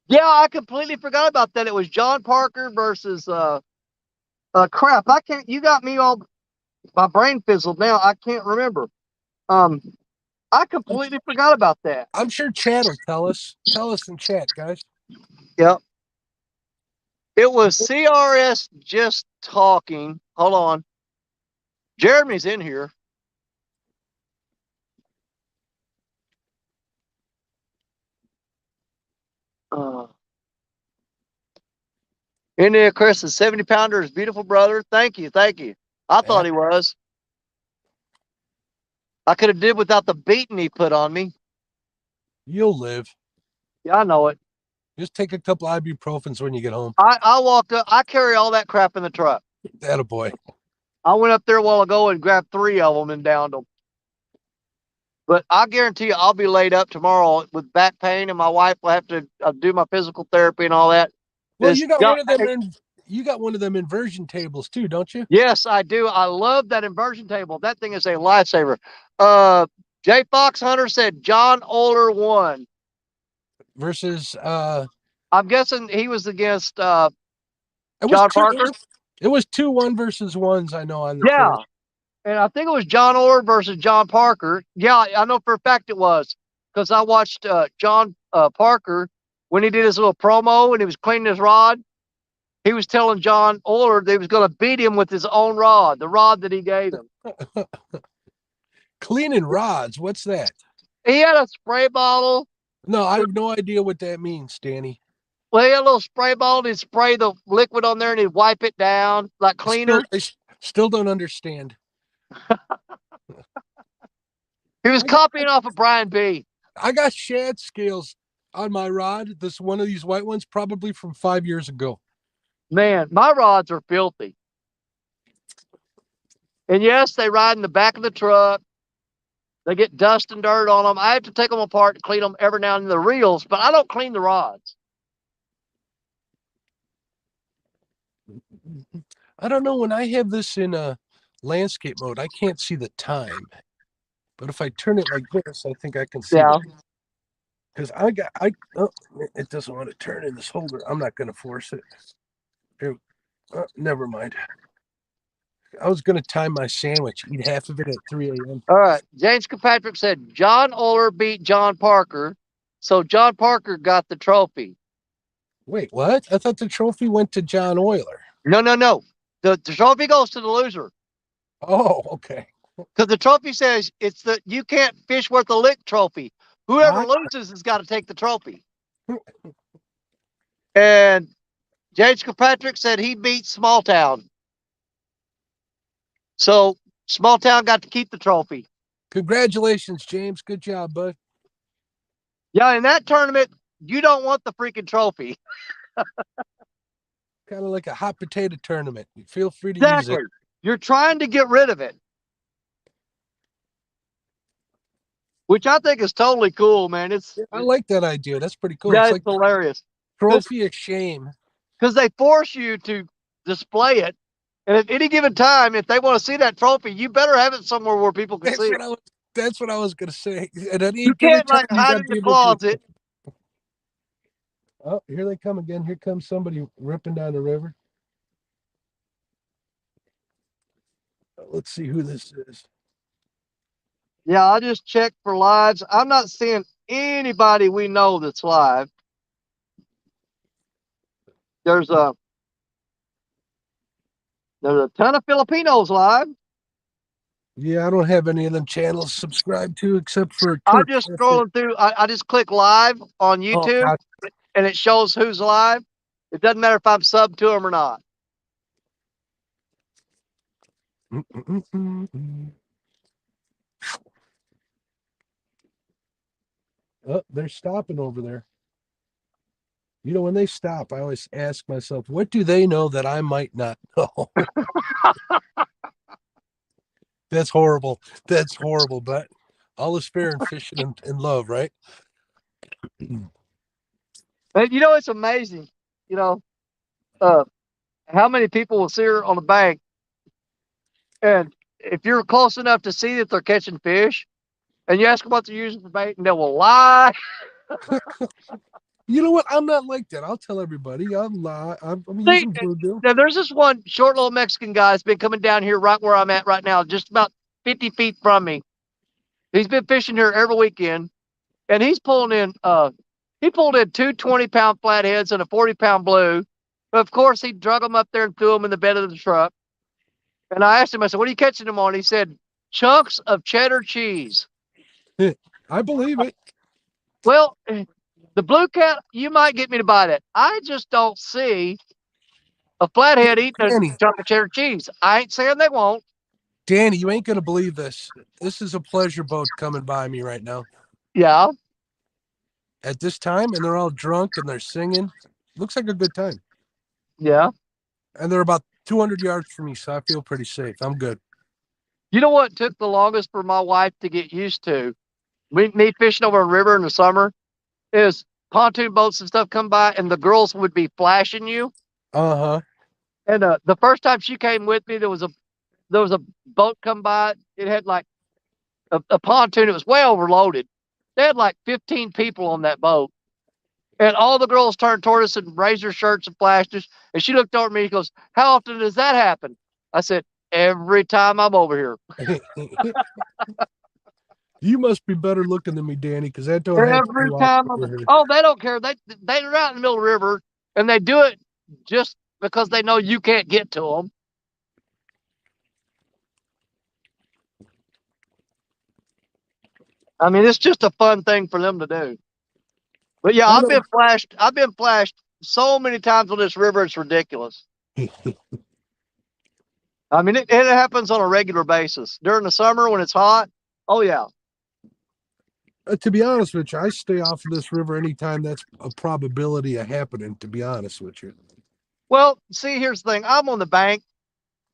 yeah, I completely forgot about that. It was John Parker versus crap. I can't. You got me all. My brain fizzled now. I can't remember. I completely forgot about that. I'm sure Chad will tell us. Tell us in chat, guys. Yep. It was CRS just talking. Hold on. Jeremy's in here. India Chris, the 70-pounder is beautiful, brother. Thank you. Thank you. I thought he was. I could have did without the beating he put on me. You'll live. Yeah, I know it. Just take a couple ibuprofens when you get home. I walked up. I carry all that crap in the truck. Attaboy. I went up there a while ago and grabbed 3 of them and downed them. But I guarantee you I'll be laid up tomorrow with back pain, and my wife will have to do my physical therapy and all that. Well, you got one of them. You got one of them inversion tables too, don't you? Yes, I do. I love that inversion table. That thing is a lifesaver. J Fox Hunter said John Oler won. versus I'm guessing he was against it was John two, Parker. It was 2-1 versus ones, I know, on the Yeah. first. And I think it was John Orr versus John Parker. Yeah, I know for a fact it was because I watched John Parker when he did his little promo and he was cleaning his rod. He was telling John Orr that he was going to beat him with his own rod, the rod that he gave him. Cleaning rods, what's that? He had a spray bottle. No, I have no idea what that means, Danny. Well, he had a little spray bottle. He'd spray the liquid on there and he'd wipe it down like cleaner. I still don't understand. He was copying off of Brian B. I got shad scales on my rod. This one of these white ones, probably from 5 years ago. Man, my rods are filthy. And yes, they ride in the back of the truck. They get dust and dirt on them. I have to take them apart to clean them every now and then, the reels, but I don't clean the rods. I don't know, when I have this in a landscape mode, I can't see the time. But if I turn it like this, I think I can see. Yeah. Because it doesn't want to turn in this holder. I'm not going to force it. Here, never mind. I was going to time my sandwich, eat half of it at 3 a.m. All right. James Kirkpatrick said John Oler beat John Parker, so John Parker got the trophy. Wait, what? I thought the trophy went to John Euler. No. The trophy goes to the loser. Oh, okay. Because the trophy says it's the you can't fish worth a lick trophy. Whoever loses has got to take the trophy. And James Kirkpatrick said he beat Small Town. So Small Town got to keep the trophy. Congratulations, James. Good job, bud. Yeah, in that tournament, you don't want the freaking trophy. Kind of like a hot potato tournament. Feel free to use Exactly. it. You're trying to get rid of it. Which I think is totally cool, man. I like that idea. That's pretty cool. That's It's like hilarious. trophy of shame. Because they force you to display it. And at any given time, if they want to see that trophy, you better have it somewhere where people can see it. That's what I was going to say. And at You given can't time, like hide in the closet. Oh, here they come again. Here comes somebody ripping down the river. Let's see who this is. Yeah, I just checked for lives. I'm not seeing anybody we know that's live. There's a ton of Filipinos live. Yeah, I don't have any of them channels subscribed to except for I'm just scrolling through. I just click live on YouTube and it shows who's live. It doesn't matter if I'm subbed to them or not. Oh, they're stopping over there. You know, when they stop, I always ask myself, what do they know that I might not know? That's horrible. That's horrible, but all is fair in fishing and love, right? And you know, it's amazing, you know, how many people will sit here on the bank, and if you're close enough to see that they're catching fish, and you ask them what they're using for bait, and they will lie. You know what? I'm not like that. I'll tell everybody. I'm using voodoo. Now, there's this one short little Mexican guy that's been coming down here right where I'm at right now, just about 50 feet from me. He's been fishing here every weekend, and he's pulling in. He pulled in 2 20-pound flatheads and a 40-pound blue. But of course, he drug them up there and threw them in the bed of the truck. And I asked him, I said, "What are you catching them on?" He said, "Chunks of cheddar cheese." I believe it. Well, the blue cat, you might get me to buy that. I just don't see a flathead eating a chunk of cheddar cheese. I ain't saying they won't. Danny, you ain't gonna believe this. This is a pleasure boat coming by me right now. Yeah. At this time, and they're all drunk and they're singing. Looks like a good time. Yeah. And they're about 200 yards from me, so I feel pretty safe. I'm good. You know what took the longest for my wife to get used to? Me fishing over a river in the summer is pontoon boats and stuff come by, and the girls would be flashing you. Uh-huh. And the first time she came with me, there was a boat come by. It had like a pontoon. It was way overloaded. They had like 15 people on that boat. And all the girls turned toward us and raised their shirts and flashed us. And she looked over at me and goes, "How often does that happen?" I said, "Every time I'm over here." You must be better looking than me, Danny, because that don't happen Every too time. often over here. Oh, they don't care. They're out in the middle of the river, and they do it just because they know you can't get to them. I mean, it's just a fun thing for them to do. But yeah, I I've know. been flashed. I've been flashed so many times on this river. It's ridiculous. I mean, it happens on a regular basis during the summer when it's hot. Oh yeah. To be honest with you, I stay off of this river anytime that's a probability of happening, to be honest with you. Well, see, here's the thing. I'm on the bank.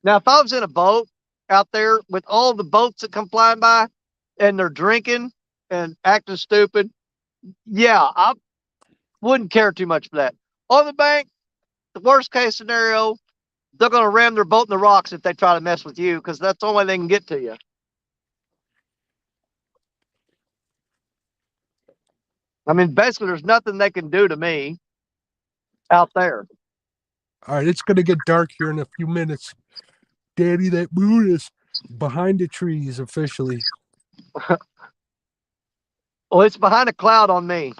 Now, if I was in a boat out there with all the boats that come flying by and they're drinking and acting stupid, yeah, I wouldn't care too much for that. On the bank, the worst case scenario, they're going to ram their boat in the rocks if they try to mess with you because that's the only way they can get to you. I mean, basically, there's nothing they can do to me out there. All right, it's going to get dark here in a few minutes. Daddy, that moon is behind the trees officially. Well, it's behind a cloud on me.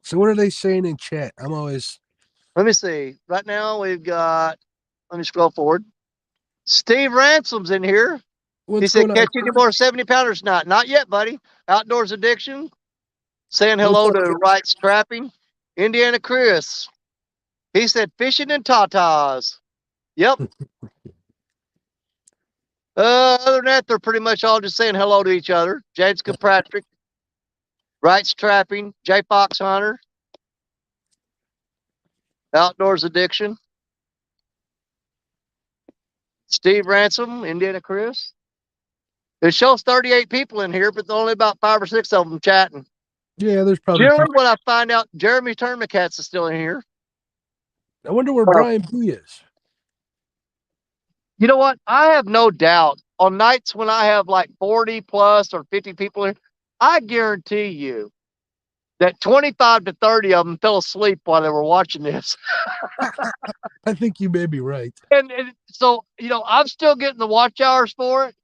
So what are they saying in chat? I'm always... Let me see. Right now, we've got, let me scroll forward. Steve Ransom's in here. He said, "Catch any more 70-pounders tonight?" Not yet, buddy. Outdoors Addiction. Saying hello to Wright's Trapping. Indiana Chris. He said, "Fishing and tatas." Yep. Other than that, they're pretty much all just saying hello to each other. James Kilpatrick. Wright's Trapping. J Fox Hunter. Outdoors Addiction. Steve Ransom. Indiana Chris. It shows 38 people in here, but only about 5 or 6 of them chatting. Yeah, there's probably... Generally, when I find out Jeremy Tournament Cats is still in here. I wonder where Brian B is. You know what? I have no doubt on nights when I have like 40 plus or 50 people in, I guarantee you that 25 to 30 of them fell asleep while they were watching this. I think you may be right. And so, you know, I'm still getting the watch hours for it,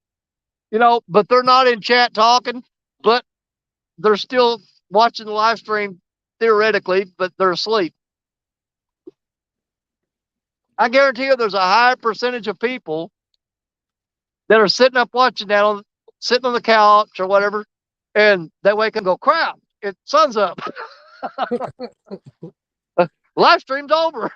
you know, but they're not in chat talking, but they're still watching the live stream theoretically, but they're asleep. I guarantee you there's a high percentage of people that are sitting up watching that sitting on the couch or whatever, and they wake up and go, "Crap, sun's up." Live stream's over.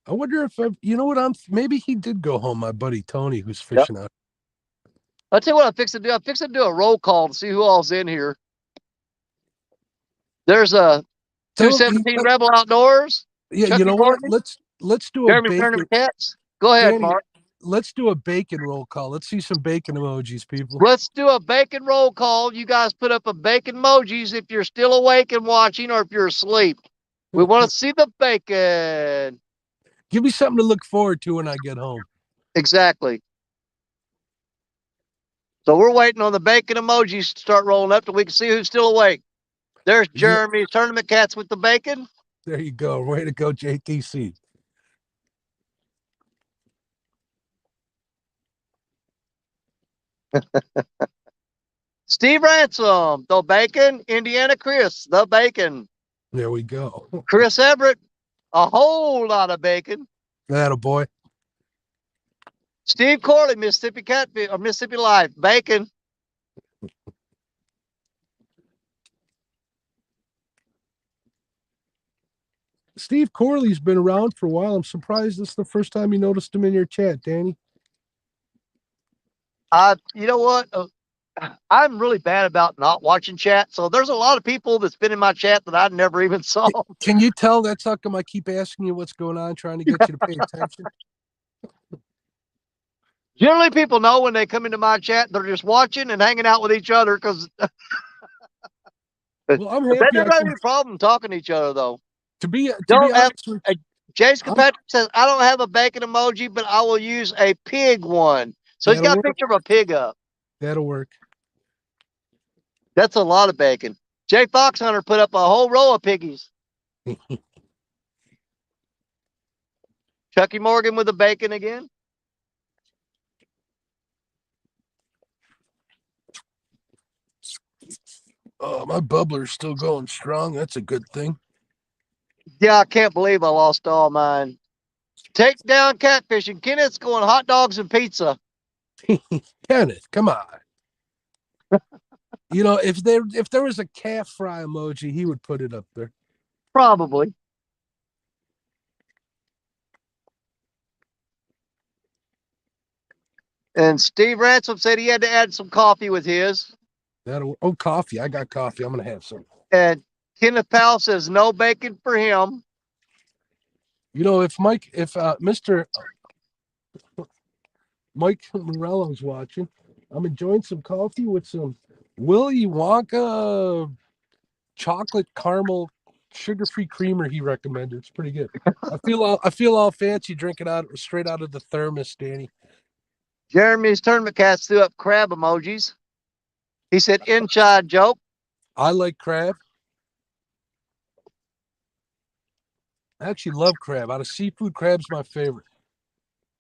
I wonder if, you know what, maybe he did go home, my buddy Tony, who's fishing out. I'll tell you what I'm fixing to do. I'm fixing to do a roll call to see who all's in here. There's a 217 Rebel Outdoors. Yeah, Chucky you know what? Morgan. Let's do a Jeremy bacon. Tournament Cats. Go ahead, Danny, Mark. Let's do a bacon roll call. Let's see some bacon emojis, people. Let's do a bacon roll call. You guys put up a bacon emojis if you're still awake and watching or if you're asleep. We want to see the bacon. Give me something to look forward to when I get home. Exactly. So we're waiting on the bacon emojis to start rolling up so we can see who's still awake. There's Jeremy's Tournament Cats with the bacon. There you go. Way to go, JTC. Steve Ransom, the bacon. Indiana Chris, the bacon. There we go. Chris Everett, a whole lot of bacon. That boy. Steve Corley, Mississippi Catfish or Mississippi Life, bacon. Steve Corley's been around for a while. I'm surprised this is the first time you noticed him in your chat, Danny. You know what? I'm really bad about not watching chat. So there's a lot of people that's been in my chat that I never even saw. Can you tell that's how come I keep asking you what's going on, trying to get you to pay attention? Generally, people know when they come into my chat, they're just watching and hanging out with each other because well, I'm happy they never have any problem talking to each other, though. To be Don't have honest with James I'm, Patrick says, I don't have a bacon emoji, but I will use a pig one. So he's that'll got a work. picture of a pig up. That'll work. That's a lot of bacon. Jay Foxhunter put up a whole row of piggies. Chucky Morgan with the bacon again. Oh, my bubbler's still going strong. That's a good thing. Yeah, I can't believe I lost all mine. Take down catfishing. Kenneth's going hot dogs and pizza. Kenneth, come on. You know, if there was a calf fry emoji, he would put it up there. Probably. And Steve Ransom said he had to add some coffee with his. Coffee. I got coffee. I'm gonna have some. And Kenneth Powell says no bacon for him. You know, if Mr. Mike Morello's watching, I'm enjoying some coffee with some Willy Wonka chocolate caramel sugar-free creamer he recommended. It's pretty good. I feel all fancy drinking out straight out of the thermos, Danny. Jeremy's Tournament Cats threw up crab emojis. He said inside joke. I like crab. I actually love crab. Out of seafood, crab's my favorite.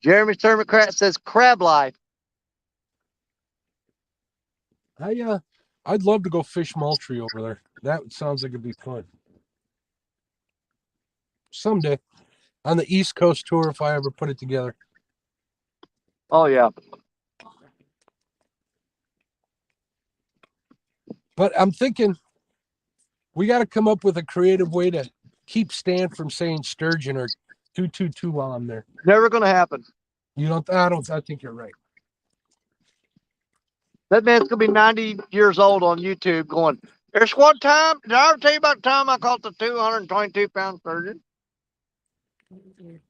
Jeremy's Tournament Cat says crab life. I'd love to go fish Moultrie over there. That sounds like it'd be fun. Someday. On the East Coast tour, if I ever put it together. Oh, yeah. But I'm thinking we got to come up with a creative way to keep Stan from saying sturgeon or 222 while I'm there. Never going to happen. I think you're right. That man's going to be 90 years old on YouTube going, there's one time, did I ever tell you about the time I caught the 222-pound sturgeon?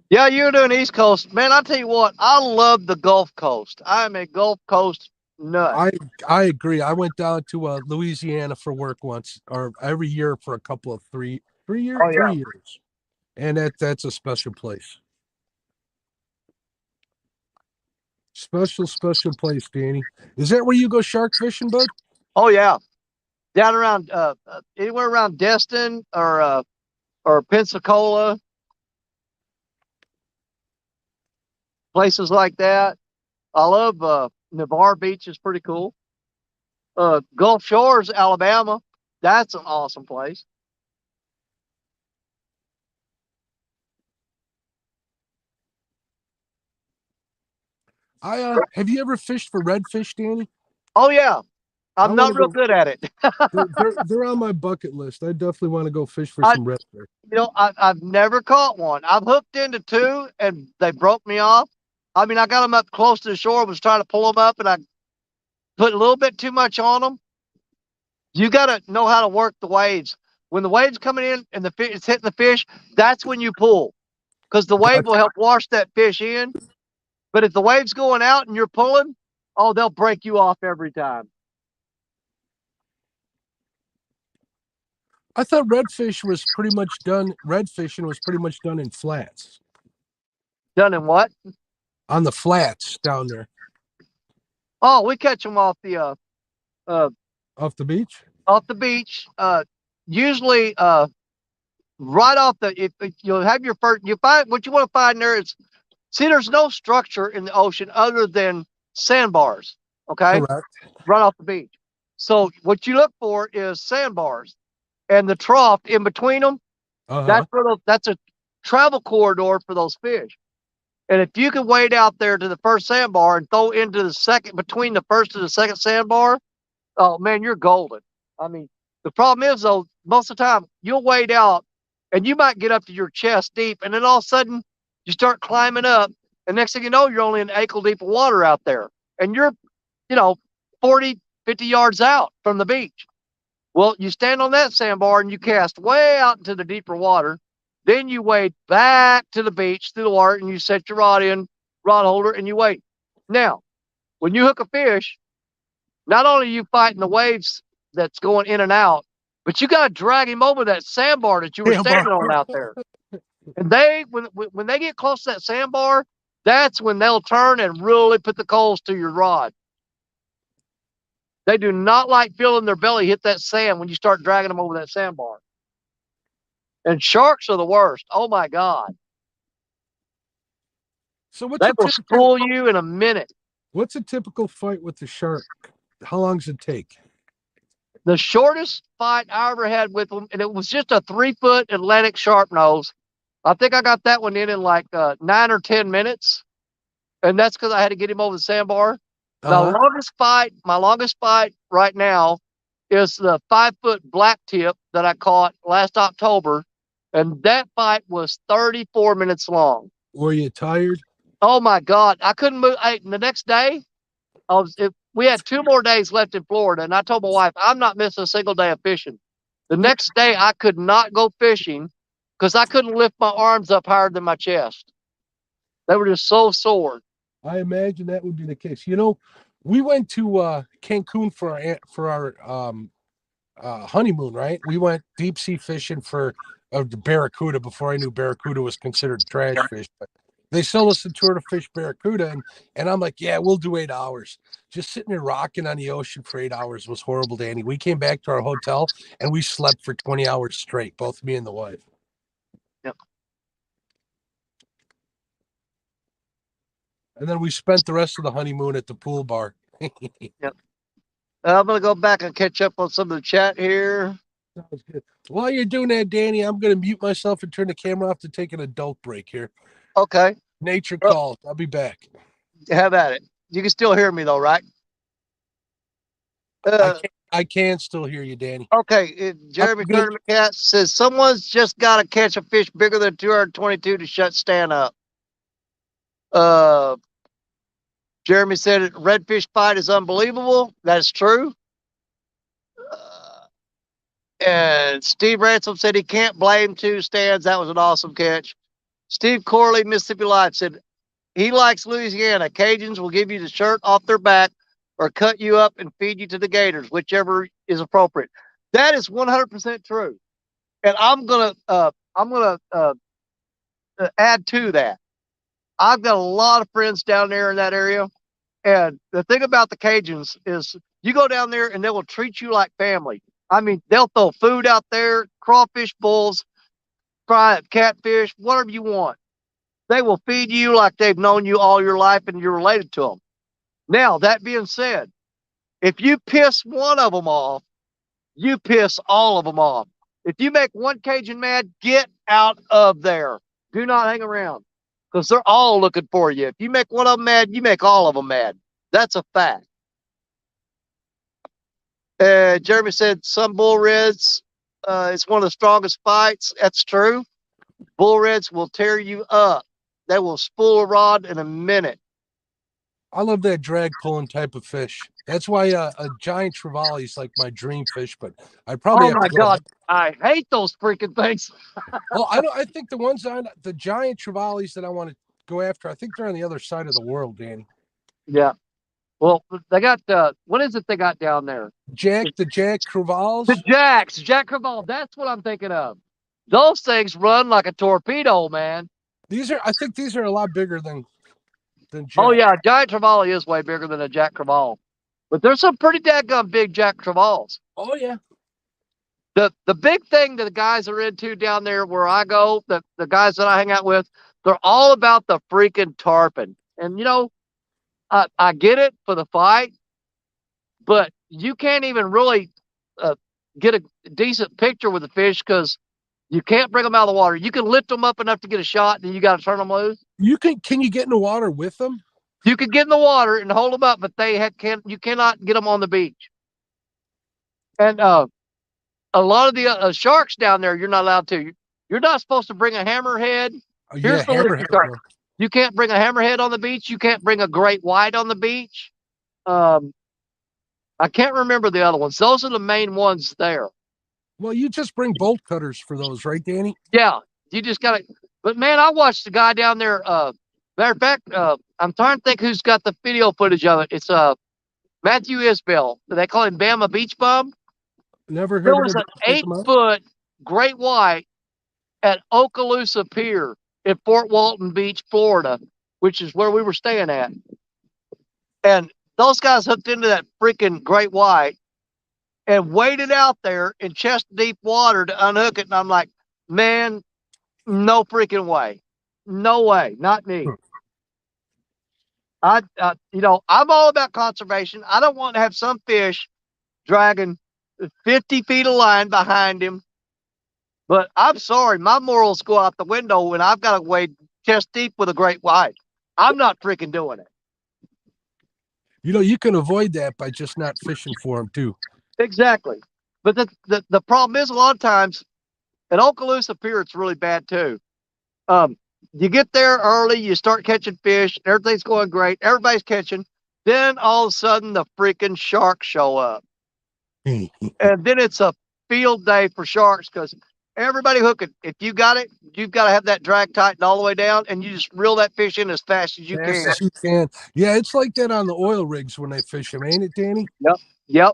Yeah, you're doing East Coast. Man, I tell you what, I love the Gulf Coast. I am a Gulf Coast nut. I agree. I went down to Louisiana for work once, or every year for a couple of 3 years. Oh, yeah. 3 years. And that's a special place. Special place, Danny. Is that where you go shark fishing, bud? Oh, yeah. Down around, anywhere around Destin or Pensacola. Places like that. I love Navarre Beach is pretty cool. Gulf Shores, Alabama. That's an awesome place. Have you ever fished for redfish, Danny? Oh yeah, I'm not real good at it. they're on my bucket list. I definitely want to go fish for some redfish. You know, I've never caught one. I've hooked into 2 and they broke me off. I mean, I got them up close to the shore, was trying to pull them up, and I put a little bit too much on them. You got to know how to work the waves. When the wave's coming in and the fish is hitting the fish, that's when you pull, because the wave will help wash that fish in. But if the wave's going out and you're pulling, oh, they'll break you off every time. I thought redfish was pretty much done. Redfishing was pretty much done in flats. Done in what? On the flats down there. Oh, we catch them off the off the beach. Off the beach. Usually right off the. If you'll have your first, you find what you want to find there is. See, there's no structure in the ocean other than sandbars. Okay, correct. Right off the beach. So what you look for is sandbars, and the trough in between them. That's a travel corridor for those fish. And if you can wade out there to the first sandbar and throw into the second, between the first and the second sandbar, oh man, you're golden. I mean, the problem is though, most of the time you'll wade out and you might get up to your chest deep, and then all of a sudden you start climbing up, and next thing you know, you're only in ankle deep of water out there, and you're, 40, 50 yards out from the beach. Well, you stand on that sandbar and you cast way out into the deeper water. Then you wade back to the beach through the water, and you set your rod holder, and you wait. Now, when you hook a fish, not only are you fighting the waves that's going in and out, But you got to drag him over that sandbar that you were standing on out there. And when they get close to that sandbar, that's when they'll turn and really put the coals to your rod. They do not like feeling their belly hit that sand when you start dragging them over that sandbar. And sharks are the worst. Oh my God. So they will spool you in a minute. What's a typical fight with the shark? How long does it take? The shortest fight I ever had with them, and it was just a 3-foot Atlantic sharp nose. I think I got that one in like 9 or 10 minutes. And that's because I had to get him over the sandbar. My longest fight right now is the 5-foot black tip that I caught last October. And that fight was 34 minutes long. Were you tired? Oh my God. I couldn't move. The next day, we had 2 more days left in Florida. And I told my wife, I'm not missing a single day of fishing. The next day, I could not go fishing because I couldn't lift my arms up higher than my chest. They were just so sore. I imagine that would be the case. You know, we went to Cancun for our honeymoon, right? We went deep sea fishing for the barracuda before I knew barracuda was considered trash fish. But they sold us a tour to fish barracuda, and I'm like, yeah, we'll do 8 hours. Just sitting there rocking on the ocean for 8 hours was horrible, Danny. We came back to our hotel and we slept for 20 hours straight, both me and the wife. Yep. And then we spent the rest of the honeymoon at the pool bar. Yep. I'm going to go back and catch up on some of the chat here. Sounds good. While you're doing that, Danny, I'm going to mute myself and turn the camera off to take an adult break here. Okay. Nature calls. I'll be back. Have at it. You can still hear me, though, right? I can still hear you, Danny. Okay. Jeremy Tournament Cat says, someone's just got to catch a fish bigger than 222 to shut Stan up. Jeremy said redfish fight is unbelievable. That's true. And Steve Ransom said he can't blame 2 stands. That was an awesome catch. Steve Corley, Mississippi Life, said he likes Louisiana. Cajuns will give you the shirt off their back or cut you up and feed you to the gators, whichever is appropriate. That is 100% true. And I'm gonna add to that. I've got a lot of friends down there in that area. And the thing about the Cajuns is you go down there and they will treat you like family. I mean, they'll throw food out there, crawfish bowls, fry catfish, whatever you want. They will feed you like they've known you all your life and you're related to them. Now, that being said, if you piss one of them off, you piss all of them off. If you make one Cajun mad, get out of there. Do not hang around because they're all looking for you. If you make one of them mad, you make all of them mad. That's a fact. Jeremy said some bull reds, it's one of the strongest fights. That's true. Bull reds will tear you up. They will spool a rod in a minute. I love that drag pulling type of fish. That's why a giant trevally is like my dream fish. But I probably my God, I hate those freaking things. Well, I think the giant trevallies that I want to go after, I think they're on the other side of the world, Danny. Yeah. Well, they got what is it they got down there? The Jack Crevalles? Jack Creval. That's what I'm thinking of. Those things run like a torpedo, man. I think these are a lot bigger than Jack. Oh yeah, a giant trevally is way bigger than a Jack Creval. But there's some pretty daggone big Jack Crevals. Oh yeah. The big thing that the guys are into down there where I go, the guys that I hang out with, they're all about the freaking tarpon. And you know, I get it for the fight, but you can't even really get a decent picture with the fish because you can't bring them out of the water. You can lift them up enough to get a shot, and then you got to turn them loose. Can you get in the water with them? You can get in the water and hold them up, but you cannot get them on the beach. And a lot of the sharks down there, you're not allowed to. You're not supposed to bring a hammerhead. Here's the list. You can't bring a hammerhead on the beach. You can't bring a great white on the beach. I can't remember the other ones. Those are the main ones there. Well, you just bring bolt cutters for those, right, Danny? Yeah, you just got to. But man, I watched the guy down there. Matter of fact, I'm trying to think who's got the video footage of it. It's Matthew Isbell. They call him Bama Beach Bum. Never There heard of was it. an Take 'em out. 8-foot great white at Okaloosa Pier in Fort Walton Beach, Florida, which is where we were staying at. And those guys hooked into that freaking great white and waded out there in chest deep water to unhook it. And I'm like, man, no freaking way. No way. Not me. I'm all about conservation. I don't want to have some fish dragging 50 feet of line behind him. But I'm sorry, my morals go out the window when I've got to wade chest deep with a great white. I'm not freaking doing it. You can avoid that by just not fishing for them too. Exactly. But the problem is a lot of times at Okaloosa Pier, it's really bad too. You get there early, you start catching fish, everything's going great, everybody's catching. Then all of a sudden, the freaking sharks show up. And then it's a field day for sharks because everybody hooking. If you got it, you've got to have that drag tightened all the way down and you just reel that fish in as fast as you can. As you can. Yeah, it's like that on the oil rigs when they fish them, ain't it, Danny? Yep.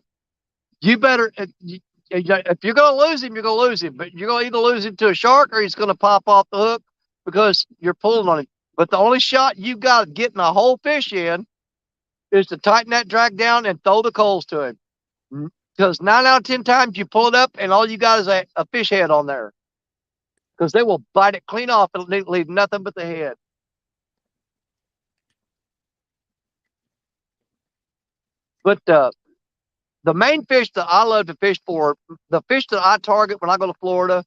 You better, if you're going to lose him, you're going to lose him. But you're going to either lose him to a shark or he's going to pop off the hook because you're pulling on him. But the only shot you got getting a whole fish in is to tighten that drag down and throw the coals to him. Because 9 out of 10 times you pull it up and all you got is a fish head on there. Because they will bite it clean off and leave nothing but the head. But the main fish that I love to fish for, the fish that I target when I go to Florida,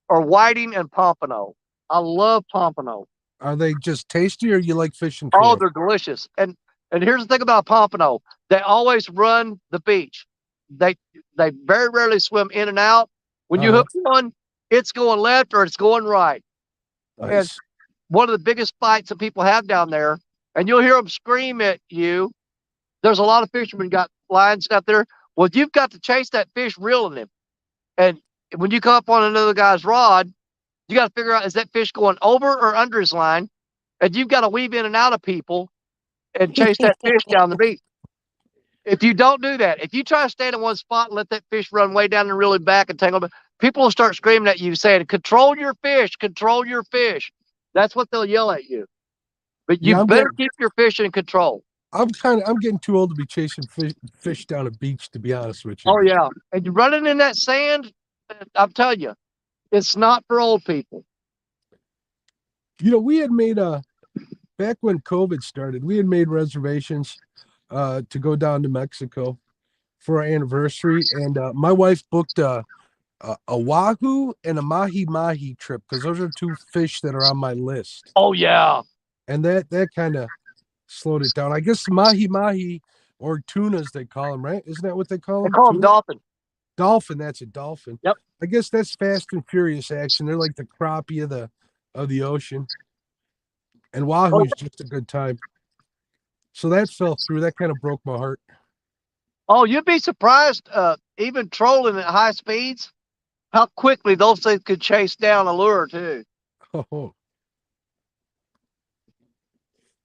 are whiting and pompano. I love pompano. Are they just tasty or you like fishing for Oh, them? they're delicious. And here's the thing about pompano. They always run the beach. They very rarely swim in and out. When you hook one, it's going left or it's going right. Nice. And one of the biggest fights that people have down there, and you'll hear them scream at you. There's a lot of fishermen got lines out there. Well, you've got to chase that fish reeling him. And when you come up on another guy's rod, you got to figure out, is that fish going over or under his line? And you've got to weave in and out of people and chase that fish down the beach. If you don't do that, if you try to stand in one spot and let that fish run way down and reel him back and tangle, people will start screaming at you saying, control your fish, control your fish. That's what they'll yell at you. But you better keep your fish in control. I'm getting too old to be chasing fish down a beach, to be honest with you. Oh, yeah. And you're running in that sand, I'm telling you, it's not for old people. We had made back when COVID started, we had made reservations to go down to Mexico for our anniversary. And my wife booked a wahoo and a mahi-mahi trip because those are two fish that are on my list. Oh, yeah. And that kind of slowed it down. I guess mahi-mahi or tunas, they call them, right? Isn't that what they call them? They call them dolphin. Dolphin, that's a dolphin. Yep. I guess that's fast and furious action. They're like the crappie of the ocean. And wahoo is just a good time. So that fell through. That kind of broke my heart. Oh, you'd be surprised, even trolling at high speeds, how quickly those things could chase down a lure, too. Oh.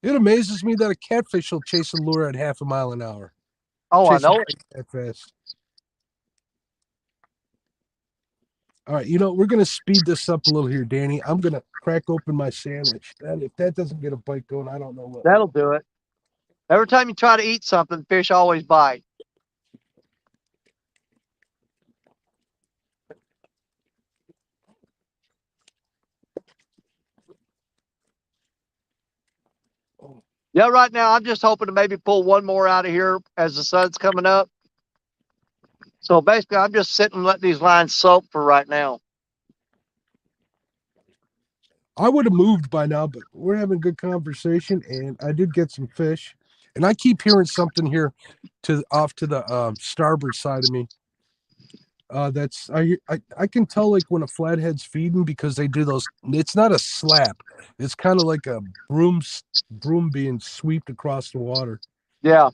It amazes me that a catfish will chase a lure at half a mile an hour. Oh, I know. That fast. All right, we're going to speed this up a little here, Danny. I'm going to crack open my sandwich. If that doesn't get a bite going, I don't know what. That'll do it. Every time you try to eat something, fish always bite. Yeah, right now I'm just hoping to maybe pull one more out of here as the sun's coming up. So basically, I'm just sitting and letting these lines soak for right now. I would have moved by now, but we're having good conversation, and I did get some fish. And I keep hearing something here off to the starboard side of me. I can tell like when a flathead's feeding because they do those. It's not a slap. It's kind of like a broom being swept across the water. Yeah.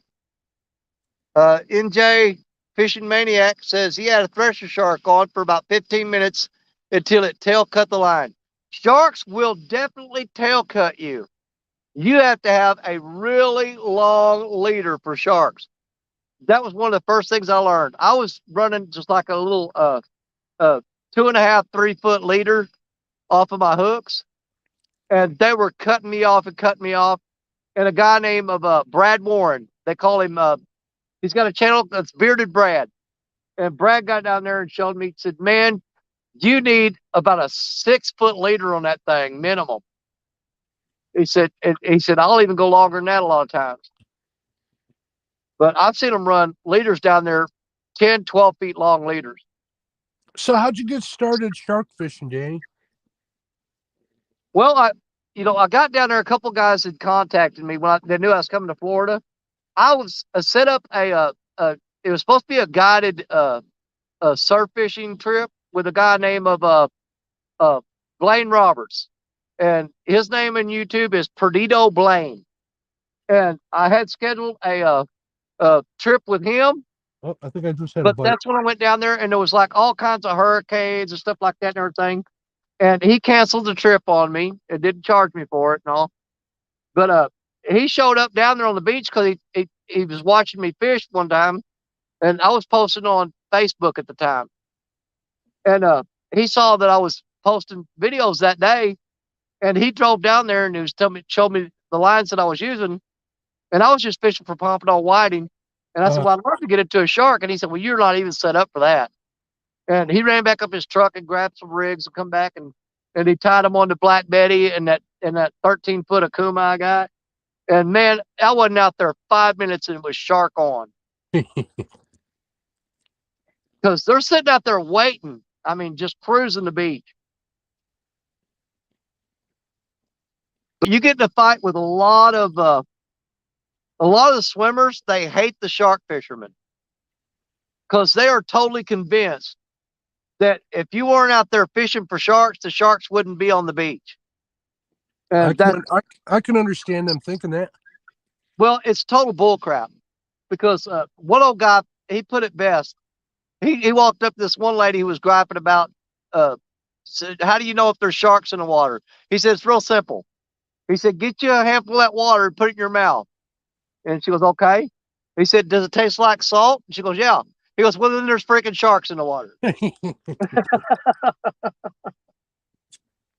NJ Fishing Maniac says he had a thresher shark on for about 15 minutes until it tail cut the line. Sharks will definitely tail cut you. You have to have a really long leader for sharks. that was one of the first things I learned. I was running just like a little 2.5, 3 foot leader off of my hooks, and they were cutting me off and cutting me off. And a guy named Brad Warren, they call him. He's got a channel that's Bearded Brad, and Brad got down there and showed me. Said, "Man, you need about a 6 foot leader on that thing minimum." He said, "I'll even go longer than that a lot of times." But I've seen them run leaders down there, 10, 12 feet long leaders. So how'd you get started shark fishing, Danny? Well, I got down there. A couple guys had contacted me when they knew I was coming to Florida. I was set up it was supposed to be a guided surf fishing trip with a guy named Blaine Roberts, and his name in YouTube is Perdido Blaine. And I had scheduled a trip with him. Oh, I think I just had a But bite. that's when I went down there, and there was like all kinds of hurricanes and stuff like that and everything. And he canceled the trip on me and didn't charge me for it and all. But he showed up down there on the beach because he was watching me fish one time, and I was posting on Facebook at the time. And he saw that I was posting videos that day, and he drove down there and he was showed me the lines that I was using, and I was just fishing for pompano whiting. And I said, "Well, I'd love to get into a shark." And he said, "Well, you're not even set up for that." And he ran back up his truck and grabbed some rigs and come back and he tied them on to Black Betty and that 13-foot Akuma I got. And man, I wasn't out there 5 minutes and it was shark on. Because they're sitting out there waiting. I mean, just cruising the beach. But you get in a fight with a lot of the swimmers. They hate the shark fishermen because they are totally convinced that if you weren't out there fishing for sharks, the sharks wouldn't be on the beach. And I can understand them thinking that. Well, it's total bullcrap because one old guy, he put it best. He walked up to this one lady who was griping about, said, "How do you know if there's sharks in the water?" He said, "It's real simple." He said, "Get you a handful of that water and put it in your mouth." And she goes, "Okay." He said, "Does it taste like salt?" And she goes, "Yeah." He goes, "Well, then there's freaking sharks in the water."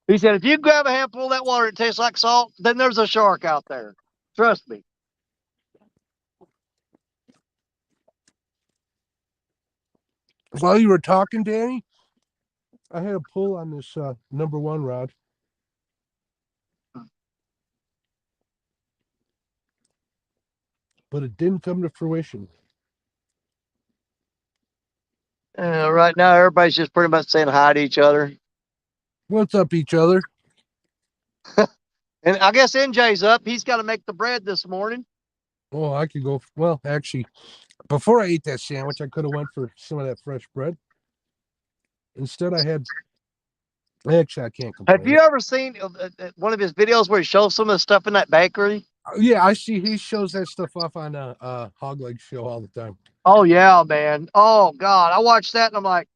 He said, "If you grab a handful of that water, it tastes like salt, then there's a shark out there. Trust me." While you were talking, Danny, I had a pull on this number 1 rod. But it didn't come to fruition. Right now, everybody's just pretty much saying hi to each other. What's up, each other? And I guess NJ's up. He's got to make the bread this morning. Oh, I could go. Well, actually, before I ate that sandwich, I could have went for some of that fresh bread. Instead, actually, I can't complain. Have you ever seen one of his videos where he shows some of the stuff in that bakery? Yeah, I see. He shows that stuff off on a Hog Leg show all the time. Oh yeah, man. Oh God, I watched that and I'm like,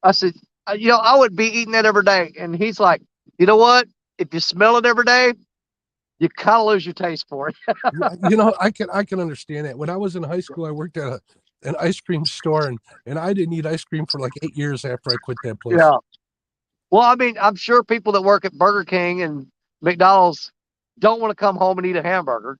I said, I would be eating that every day. And he's like, "You know what? If you smell it every day, you kind of lose your taste for it." I can understand that. When I was in high school, I worked at an ice cream store, and I didn't eat ice cream for like 8 years after I quit that place. Yeah. Well, I mean, I'm sure people that work at Burger King and McDonald's don't want to come home and eat a hamburger.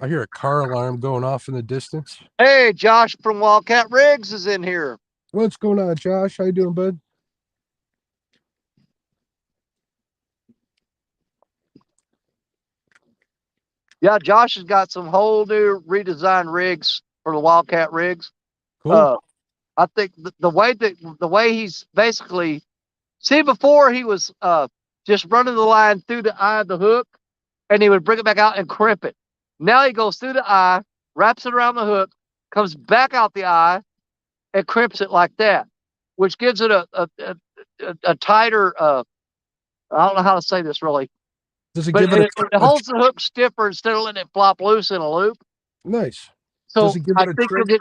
I hear a car alarm going off in the distance. Hey, Josh from Wildcat Rigs is in here. What's going on, Josh? How you doing, bud? Yeah, Josh has got some whole new redesigned rigs for the Wildcat rigs. Cool. I think the way he's basically, see, before he was just running the line through the eye of the hook, and he would bring it back out and crimp it. Now he goes through the eye, wraps it around the hook, comes back out the eye, and crimps it like that, which gives it a tighter. I don't know how to say this really. Does it But give it it holds the hook stiffer instead of letting it flop loose in a loop. Nice. So Does it give I it a think trigger?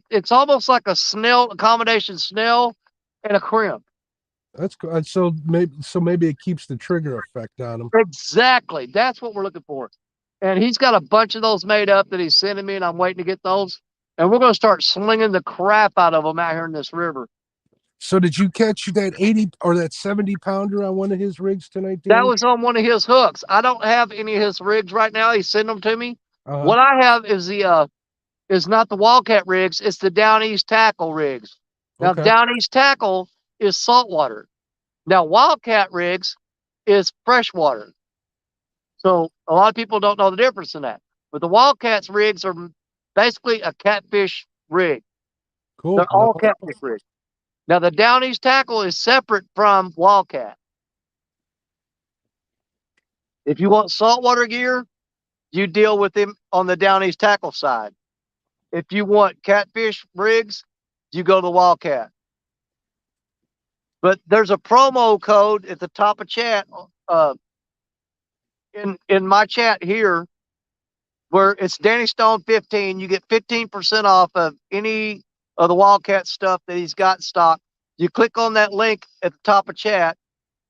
it's almost like a snell, a combination snell and a crimp. That's cool. And so maybe it keeps the trigger effect on them. Exactly. That's what we're looking for. And he's got a bunch of those made up that he's sending me, and I'm waiting to get those. And we're going to start slinging the crap out of them out here in this river. So did you catch that 80 or that 70 pounder on one of his rigs tonight, Danny? That was on one of his hooks. I don't have any of his rigs right now. He sent them to me. Uh-huh. What I have is is not the Wildcat rigs. It's the Down East tackle rigs. Now, Okay. Down East tackle is saltwater. Now, Wildcat rigs is freshwater. So a lot of people don't know the difference in that. But the Wildcats rigs are basically a catfish rig. Cool. They're all catfish rigs. Now, the Down East tackle is separate from Wildcat. If you want saltwater gear, you deal with them on the Down East tackle side. If you want catfish rigs, you go to the Wildcat. But there's a promo code at the top of chat, in my chat here, where it's Danny Stone 15. You get 15% off of any of the Wildcat stuff that he's got in stock. You click on that link at the top of chat,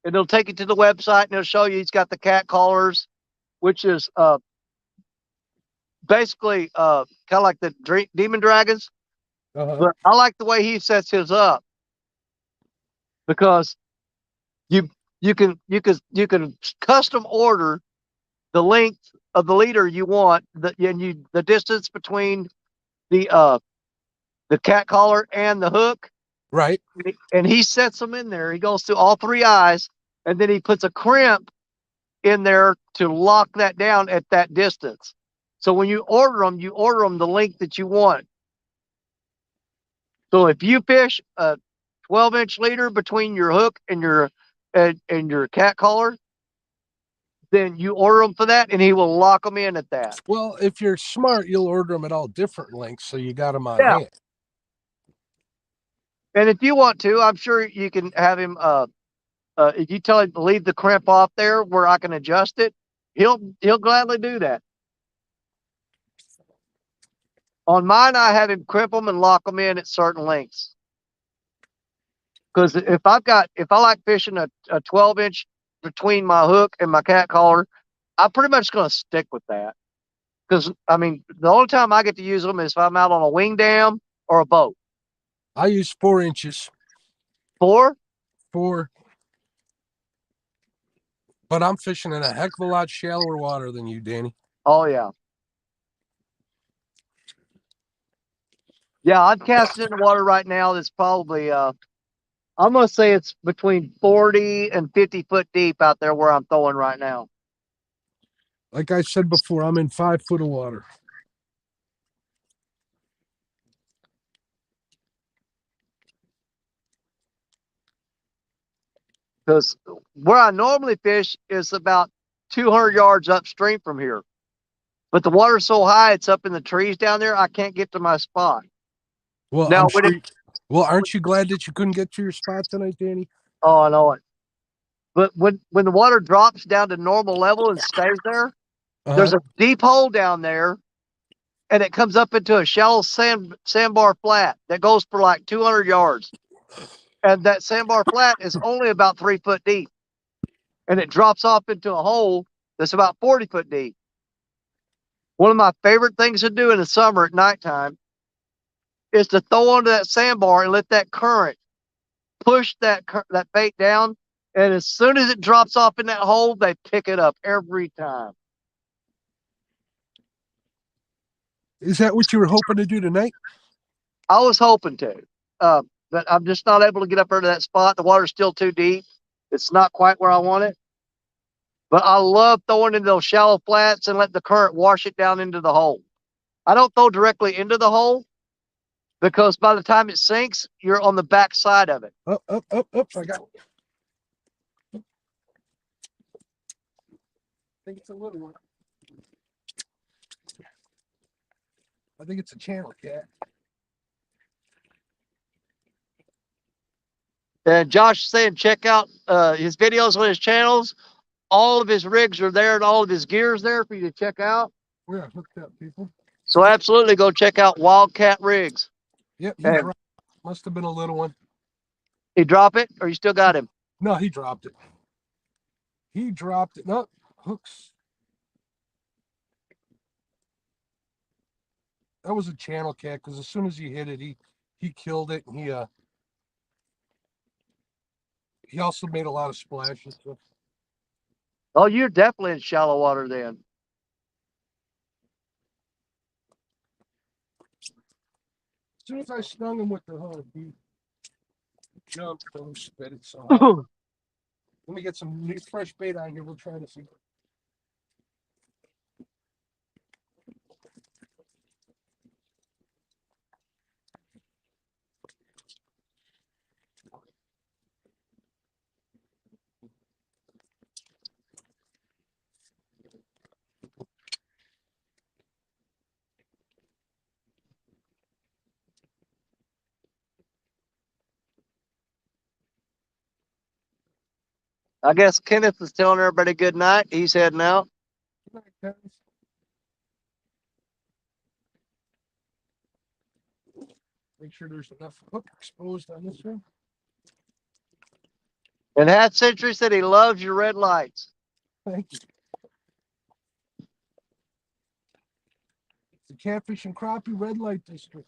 and it'll take you to the website, and it'll show you he's got the cat collars, which is basically kind of like the demon dragons. Uh-huh. But I like the way he sets his up, because you can custom order the length of the leader you want, the distance between the cat collar and the hook. Right. And he sets them in there. He goes through all three eyes, and then he puts a crimp in there to lock that down at that distance. So when you order them the length that you want. So if you fish a 12-inch leader between your hook and your cat collar, then you order them for that, and he will lock them in at that. Well, if you're smart, you'll order them at all different lengths, so you got them on Yeah. hand. And if you want to, I'm sure you can have him. If you tell him to leave the crimp off there where I can adjust it, he'll gladly do that. On mine, I have him crimp them and lock them in at certain lengths. Because if I like fishing a 12-inch between my hook and my cat collar, I'm pretty much going to stick with that. Because I mean, the only time I get to use them is if I'm out on a wing dam or a boat. I use 4 inches. 4? 4. But I'm fishing in a heck of a lot shallower water than you, Danny. Oh yeah. Yeah, I'm casting in the water right now that's probably I'm gonna say it's between 40 and 50 foot deep out there where I'm throwing right now. Like I said before, I'm in 5 foot of water. Because where I normally fish is about 200 yards upstream from here. But the water's so high, it's up in the trees down there, I can't get to my spot. Well, Now, aren't you glad that you couldn't get to your spot tonight, Danny? Oh, I know it. But when the water drops down to normal level and stays there, there's a deep hole down there, and it comes up into a shallow sandbar flat that goes for like 200 yards. And that sandbar flat is only about 3 foot deep. And it drops off into a hole that's about 40 foot deep. One of my favorite things to do in the summer at nighttime is to throw onto that sandbar and let that current push that bait down. And as soon as it drops off in that hole, they pick it up every time. Is that what you were hoping to do tonight? I was hoping to, but I'm just not able to get up there to that spot. The water's still too deep. It's not quite where I want it. But I love throwing into those shallow flats and let the current wash it down into the hole. I don't throw directly into the hole because by the time it sinks, you're on the back side of it. Up, I got it. I think it's a little one. I think it's a channel cat. And Josh is saying check out his videos on his channels. All of his rigs are there and all of his gear is there for you to check out. We're hooked up, people. So absolutely go check out Wildcat Rigs. Yep, he And dropped. Must have been a little one. he drop it, or you still got him? No, he dropped it. He dropped it. No, hooks. That was a channel cat because as soon as he hit it, he killed it, and he also made a lot of splashes. So. Oh, you're definitely in shallow water then. As soon as I stung him with the hook, he jumped and spit it so hard. Let me get some new fresh bait on here. We'll try to see. I guess Kenneth is telling everybody good night. He's heading out. Good night, guys. Make sure there's enough hook exposed on this one. And Hat Century said he loves your red lights. Thank you. The Catfish and Crappie Red Light District.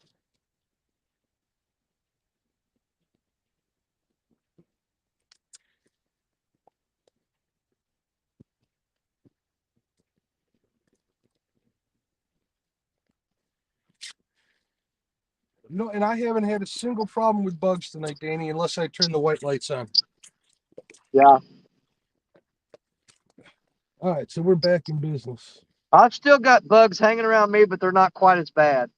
No, and I haven't had a single problem with bugs tonight, Danny, unless I turn the white lights on. Yeah. All right, so we're back in business. I've still got bugs hanging around me, but they're not quite as bad.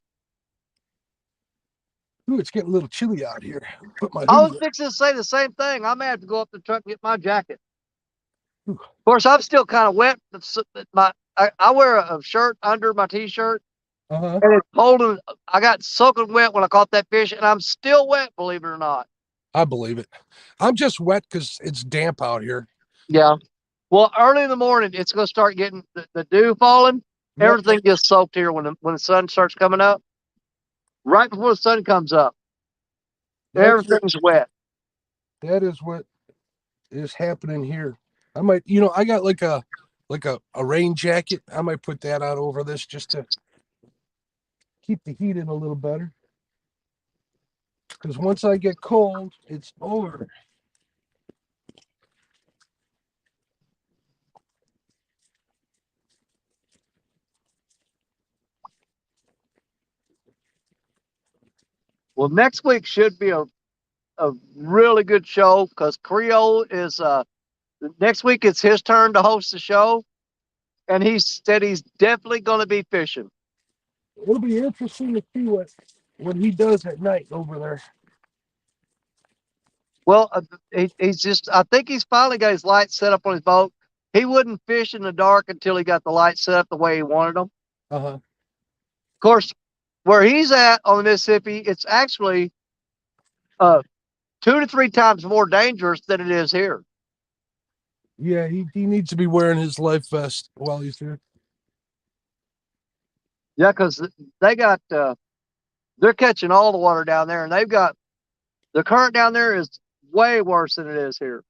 Ooh, it's getting a little chilly out here. Put my I was hoodie on. fixing to say the same thing. I may have to go up the truck and get my jacket. Of course, I'm still kind of wet. I wear a shirt under my t-shirt, Uh-huh. and it's holding. I got soaking wet when I caught that fish, and I'm still wet, believe it or not. I believe it. I'm just wet because it's damp out here. Yeah. Well, early in the morning, it's going to start getting the dew falling. Yep. Everything gets soaked here when the sun starts coming up. Right before the sun comes up, everything's wet. That is what is happening here. I might, I got like a rain jacket. I might put that on over this just to keep the heat in a little better. Because once I get cold, it's over. Well, next week should be a really good show because Creole is next week. It's his turn to host the show, and he said he's definitely going to be fishing. It'll be interesting to see what he does at night over there. Well, he's just. I think he's finally got his lights set up on his boat. He wouldn't fish in the dark until he got the lights set up the way he wanted them. Uh-huh. Of course, where he's at on the Mississippi, it's actually 2 to 3 times more dangerous than it is here. Yeah, he needs to be wearing his life vest while he's here. Yeah, because they got they're catching all the water down there, and they've got the current down there is way worse than it is here.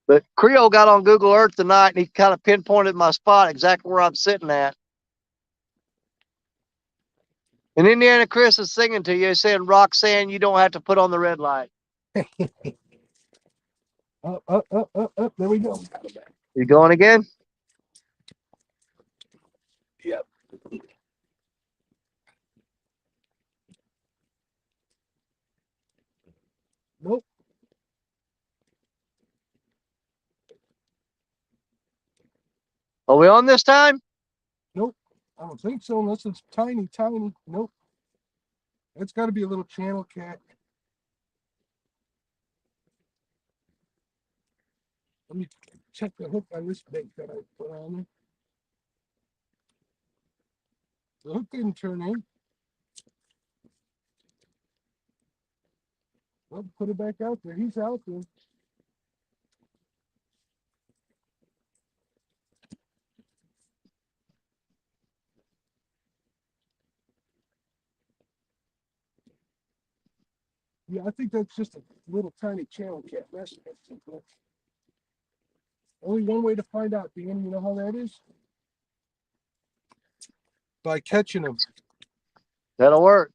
But Creole got on Google Earth tonight, and he kind of pinpointed my spot exactly where I'm sitting at. And Indiana Chris is singing to you, saying, Roxanne, you don't have to put on the red light. Up. There we go. You going again? Yep. Nope. Are we on this time? Nope. I don't think so, unless it's tiny. Nope. It's got to be a little channel cat. Let me check the hook on this bait that I put on there. The hook didn't turn in. Well, put it back out there. He's out there. Yeah, I think that's just a little tiny channel cat messing with it. Only one way to find out, Dan. You know how that is? By catching them. That'll work.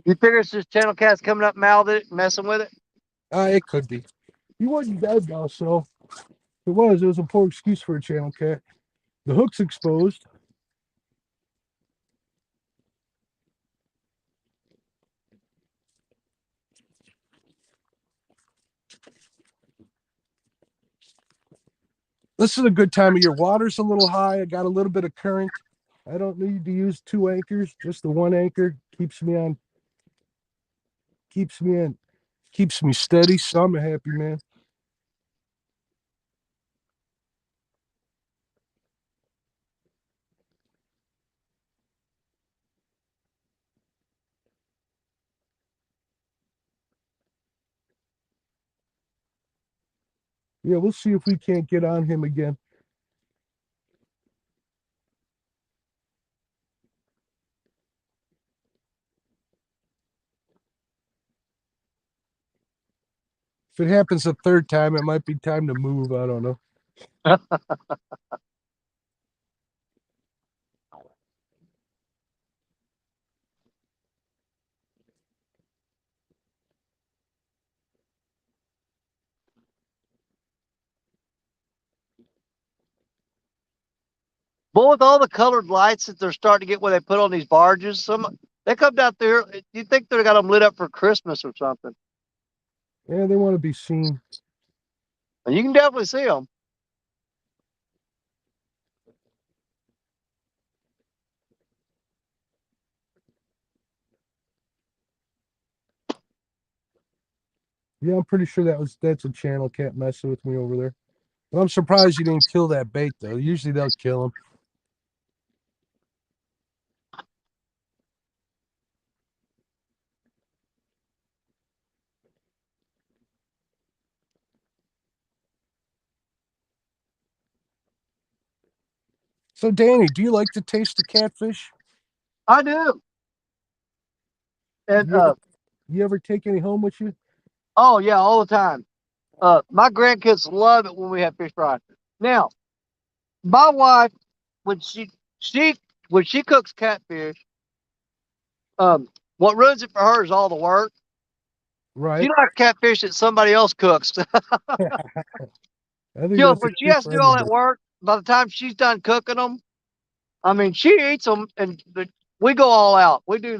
You figure it's just channel cats coming up, mouth it, messing with it? It could be. He wasn't dead though, so if it was a poor excuse for a channel cat. The hook's exposed. This is a good time of year. Water's a little high. I got a little bit of current. I don't need to use 2 anchors. Just the 1 anchor keeps me on. Keeps me steady. So I'm a happy man. Yeah, we'll see if we can't get on him again. If it happens a third time, it might be time to move. I don't know. But with all the colored lights that they're starting to get where they put on these barges, they come down there. You think they've got them lit up for Christmas or something? Yeah, they want to be seen. And you can definitely see them. Yeah, I'm pretty sure that's a channel cat messing with me over there. But I'm surprised you didn't kill that bait though. Usually they'll kill him. So Danny, do you like to taste the catfish? I do. And You ever take any home with you? oh yeah, all the time. My grandkids love it when we have fish fry. Now, my wife, when she when she cooks catfish, what ruins it for her is all the work. She Right. likes catfish that somebody else cooks. I think that's a When she treat has to for do all that everybody. work, by the time she's done cooking them, I mean, she eats them, and we go all out. We do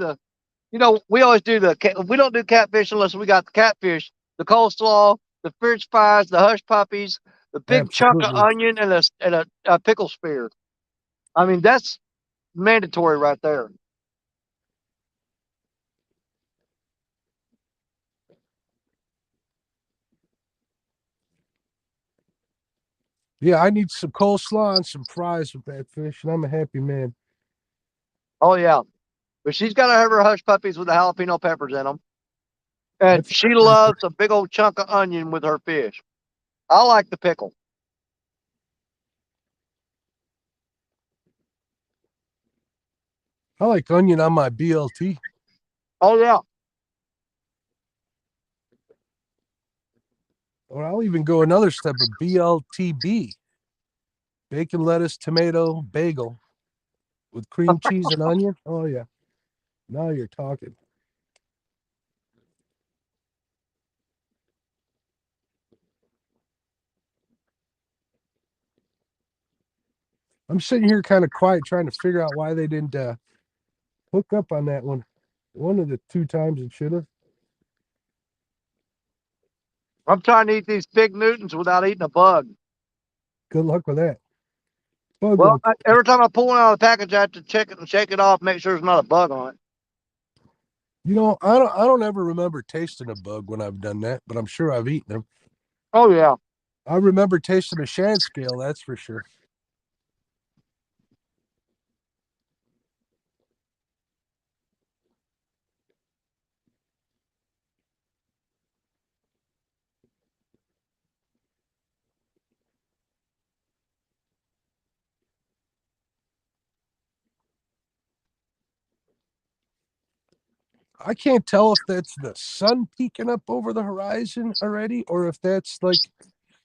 we always do we don't do catfish unless we got the catfish, the coleslaw, the French fries, the hush puppies, the big chunk of Absolutely. onion, and a pickle spear. I mean, that's mandatory right there. Yeah, I need some coleslaw and some fries with that fish, and I'm a happy man. Oh yeah, but she's got to have her hush puppies with the jalapeno peppers in them, and That's she pretty cool. loves a big old chunk of onion with her fish. I like the pickle. I like onion on my BLT. Oh yeah. Or I'll even go another step of BLTB. Bacon, lettuce, tomato, bagel with cream cheese and onion. Oh yeah. Now you're talking. I'm sitting here kind of quiet trying to figure out why they didn't hook up on that one. One of the 2 times it should have. I'm trying to eat these big Newtons without eating a bug. Good luck with that. Bug Well, won't. every time I pull one out of the package, I have to check it and shake it off, make sure there's not a bug on it. I don't ever remember tasting a bug when I've done that, but I'm sure I've eaten them. Oh yeah. I remember tasting a shad scale, that's for sure. I can't tell if that's the sun peeking up over the horizon already, or if that's like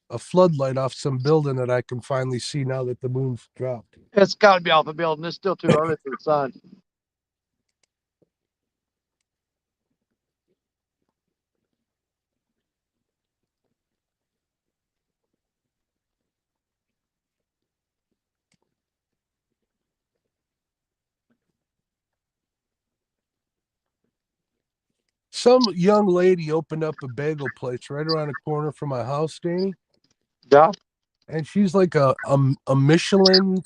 a floodlight off some building that I can finally see now that the moon's dropped. It's got to be off the building. It's still too early for the sun. Some young lady opened up a bagel place right around the corner from my house, Danny. Yeah. And she's like a Michelin.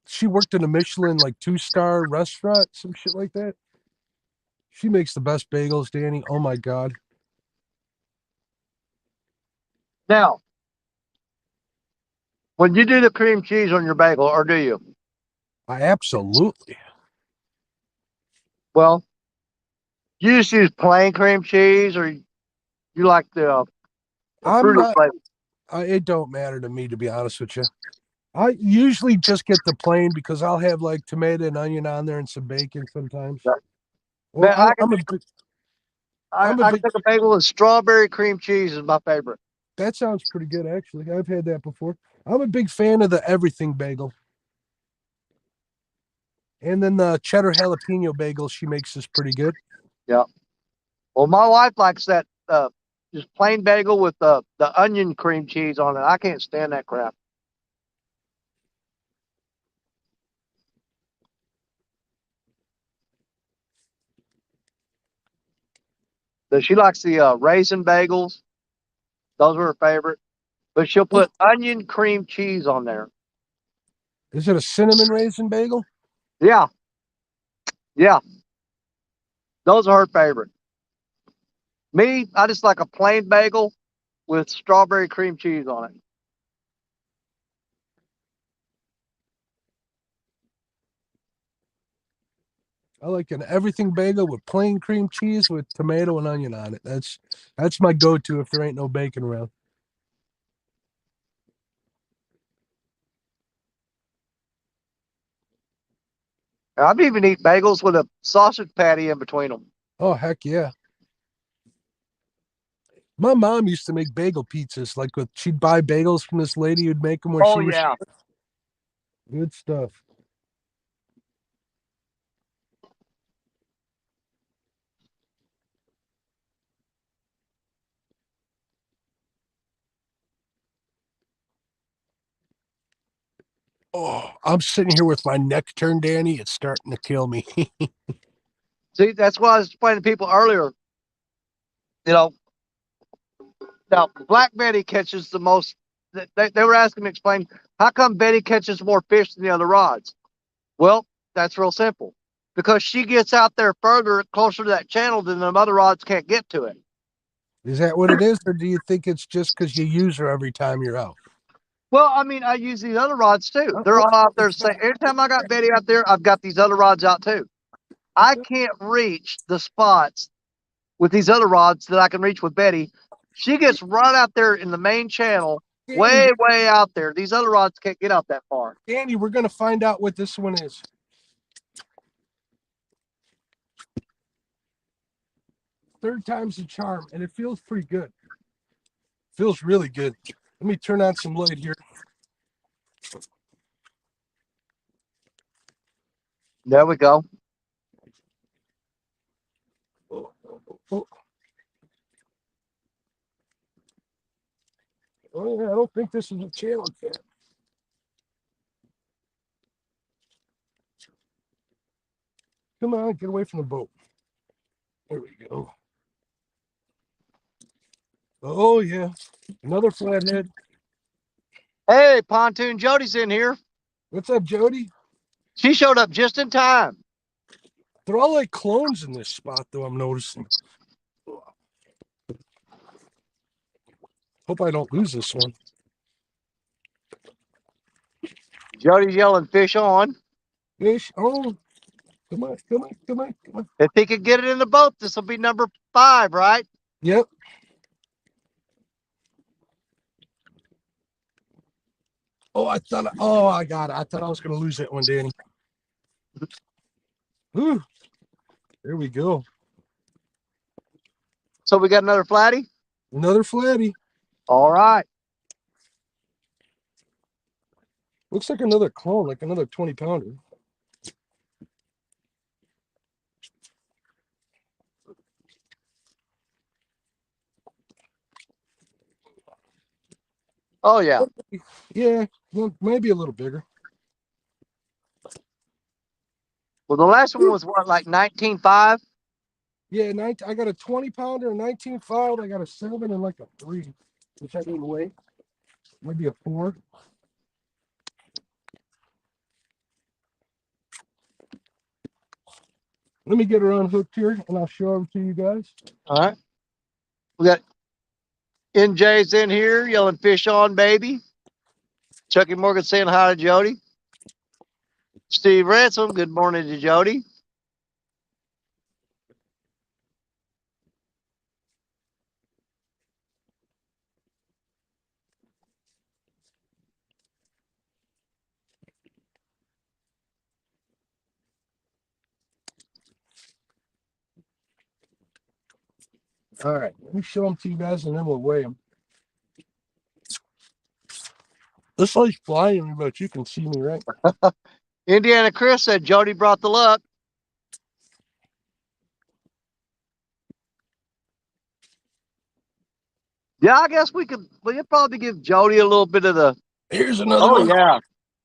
She worked in a Michelin like 2-star restaurant, some shit like that. She makes the best bagels, Danny. Oh my God. Now, when you do the cream cheese on your bagel, or do you? I absolutely. Well, you just use plain cream cheese, or you like the I'm fruity not. flavor? It don't matter to me, to be honest with you. I usually just get the plain because I'll have like tomato and onion on there and some bacon sometimes. Yeah. Well, Man, I I'm a big. I'm a I big. take a bagel with strawberry cream cheese is my favorite. That sounds pretty good, actually. I've had that before. I'm a big fan of the everything bagel. And then the cheddar jalapeno bagel she makes is pretty good. Yeah. Well, my wife likes that just plain bagel with the onion cream cheese on it. I can't stand that crap. But she likes the raisin bagels. Those are her favorite. But she'll put onion cream cheese on there. Is it a cinnamon raisin bagel? Yeah. Yeah. Those are her favorite. Me, I just like a plain bagel with strawberry cream cheese on it. I like an everything bagel with plain cream cheese with tomato and onion on it. That's my go-to if there ain't no bacon around. I've even eaten bagels with a sausage patty in between them. Oh heck yeah. My mom used to make bagel pizzas. Like she'd buy bagels from this lady who'd make them where Oh she was. yeah. Good stuff. Oh, I'm sitting here with my neck turned, Danny. It's starting to kill me. See, that's what I was explaining to people earlier. You know, now Black Betty catches the most. They were asking me to explain how come Betty catches more fish than the other rods. Well, that's real simple. Because she gets out there further, closer to that channel than the other rods can't get to it. Is that what it is, or do you think it's just because you use her every time you're out? Well, I mean, I use these other rods too. They're all out there. Every time I got Betty out there, I've got these other rods out too. I can't reach the spots with these other rods that I can reach with Betty. She gets right out there in the main channel, way, way out there. These other rods can't get out that far. Danny, we're going to find out what this one is. Third time's the charm, and it feels pretty good. Feels really good. Let me turn on some light here. There we go. Oh, oh, yeah, I don't think this is a channel cat. Come on, get away from the boat. There we go. Oh, yeah. Another flathead. Hey, Pontoon Jody's in here. What's up, Jody? She showed up just in time. They're all like clones in this spot, though, I'm noticing. Hope I don't lose this one. Jody's yelling fish on. Fish on. Come on, come on, come on, come on. If he could get it in the boat, this will be number 5, right? Yep. Oh, I got it. I thought I was going to lose that one, Danny. Ooh, there we go. So we got another flatty? Another flatty. All right. Looks like another clone, like another 20-pounder. Oh, yeah. Yeah, well, maybe a little bigger. Well, the last one was what, like 19.5? Yeah, I got a 20-pounder, a 19.5. I got a 7 and like a 3, which I didn't weigh. Maybe a 4. Let me get her unhooked here, and I'll show them to you guys. All right. We got NJ's in here yelling fish on, baby. Chucky Morgan saying hi to Jody. Steve Ransom, good morning to Jody. All right, let me show them to you guys, and then we'll weigh them. This light's flying me, but you can see me, right? Indiana Chris said Jody brought the luck. Yeah, I guess we could probably give Jody a little bit of the. Here's another Oh, one. yeah.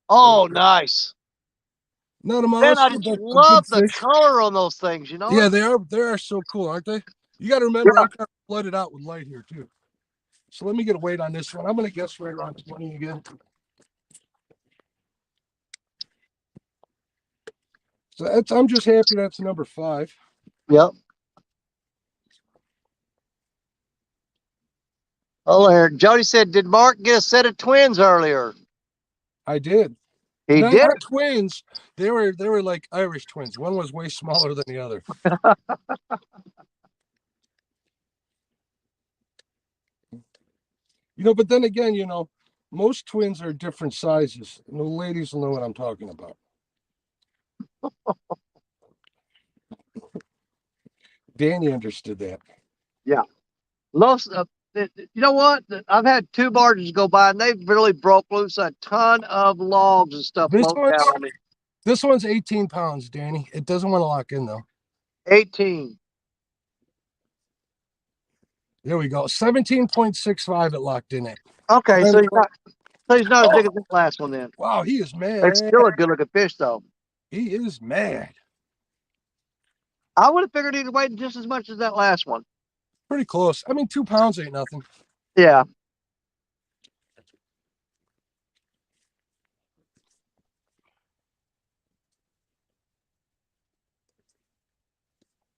Oh, nice. Not a Man, mollusk, I just but a love good the fish. color on those things, you know? Yeah, they are so cool, aren't they? You got to remember, I'm kind of flooded out with light here too. So let me get a weight on this one. I'm going to guess right around 20 again. So I'm just happy that's number 5. Yep. Oh, there. Jody said, did Mark get a set of twins earlier? I did. He Not, did? not twins. They were like Irish twins. One was way smaller than the other. But then again, most twins are different sizes. And the ladies will know what I'm talking about. Danny understood that. Yeah. Most, you know what? I've had 2 barges go by, and they've really broke loose a ton of logs and stuff floating down on me. This one's 18 pounds, Danny. It doesn't want to lock in, though. 18. There we go. 17.65 it locked in at. Okay, so he's not as big as the last one then. Wow, he is mad. It's still a good looking fish, though. He is mad. I would have figured he'd weigh just as much as that last one. Pretty close. I mean, 2 pounds ain't nothing. Yeah.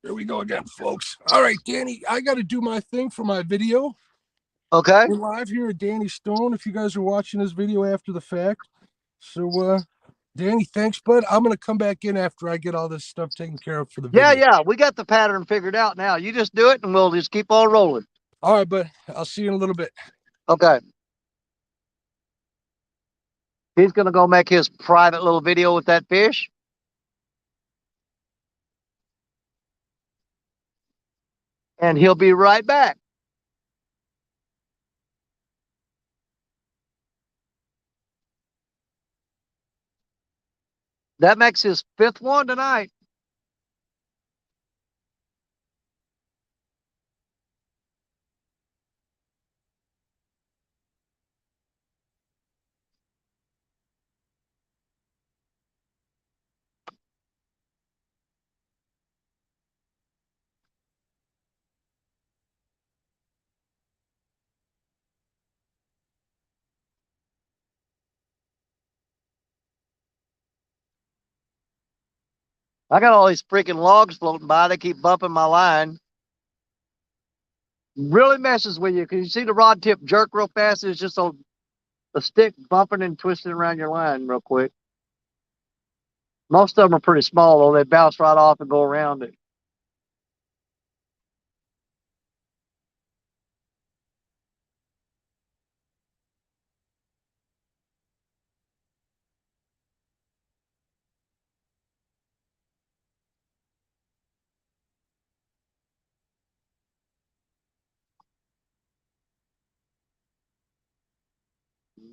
Here we go again, folks. All right, Danny, I got to do my thing for my video. Okay. We're live here at Danny Stone, if you guys are watching this video after the fact. So, Danny, thanks, bud. I'm going to come back in after I get all this stuff taken care of for the video. Yeah. We got the pattern figured out now. You just do it, and we'll just keep on rolling. All right, bud. I'll see you in a little bit. Okay. He's going to go make his private little video with that fish. And he'll be right back. That makes his 5th one tonight. I got all these freaking logs floating by. They keep bumping my line. Really messes with you because you see the rod tip jerk real fast. It's just a stick bumping and twisting around your line real quick. Most of them are pretty small, though. They bounce right off and go around it.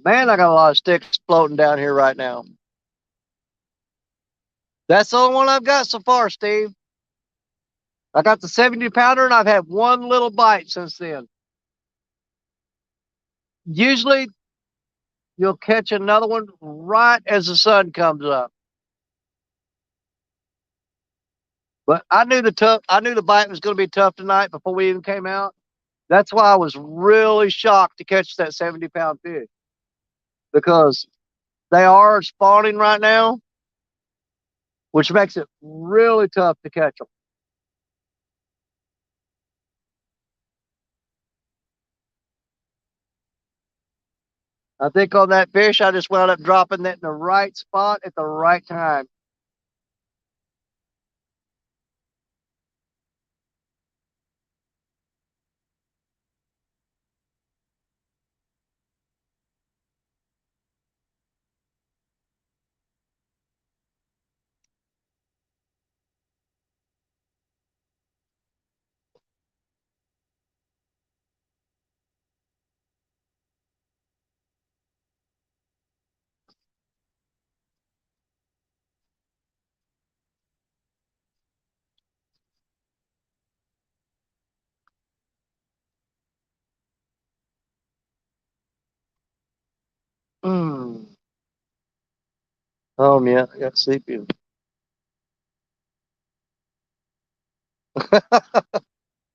Man, I got a lot of sticks floating down here right now. That's the only one I've got so far, Steve. I got the 70-pounder, and I've had one little bite since then. Usually, you'll catch another one right as the sun comes up. But I knew the bite was going to be tough tonight before we even came out. That's why I was really shocked to catch that 70-pound fish, because they are spawning right now, which makes it really tough to catch them. I think on that fish, I just wound up dropping that in the right spot at the right time. Oh, yeah, I got sleepy.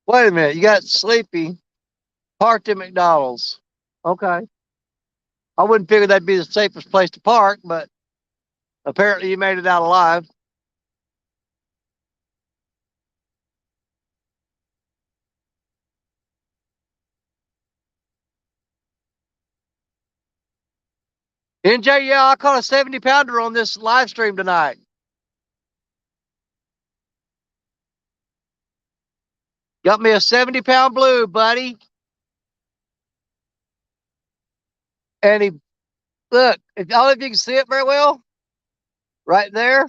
Wait a minute, you got sleepy parked at McDonald's. Okay. I wouldn't figure that'd be the safest place to park, but apparently you made it out alive. NJ, yeah, I caught a 70-pounder on this live stream tonight. Got me a 70-pound blue, buddy. And he, look, if I don't know if you can see it very well, right there.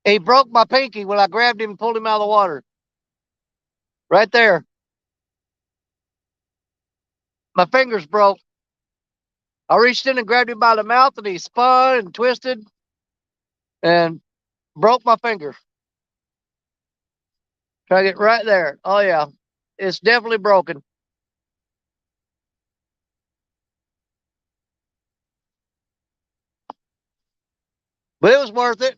He broke my pinky when I grabbed him and pulled him out of the water. Right there. My fingers broke. I reached in and grabbed him by the mouth, and he spun and twisted and broke my finger. Try to get right there. Oh, yeah. It's definitely broken. But it was worth it.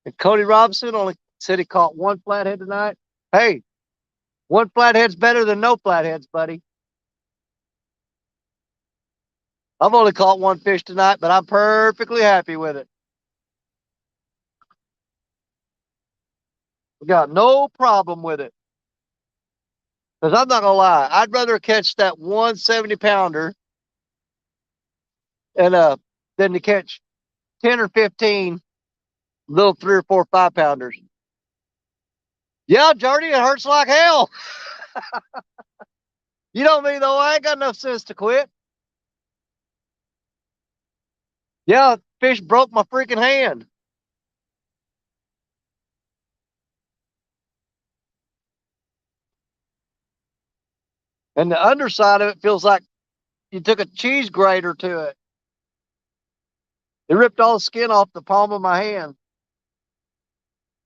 And Cody Robinson only said he caught one flathead tonight. Hey, one flathead's better than no flatheads, buddy. I've only caught one fish tonight, but I'm perfectly happy with it. We got no problem with it. Because I'm not going to lie, I'd rather catch that 170-pounder and than to catch 10 or 15 little 3 or 4 5-pounders. Yeah, Jordy, it hurts like hell. You know me, though. I ain't got enough sense to quit. Yeah, fish broke my freaking hand. And the underside of it feels like you took a cheese grater to it. It ripped all the skin off the palm of my hand.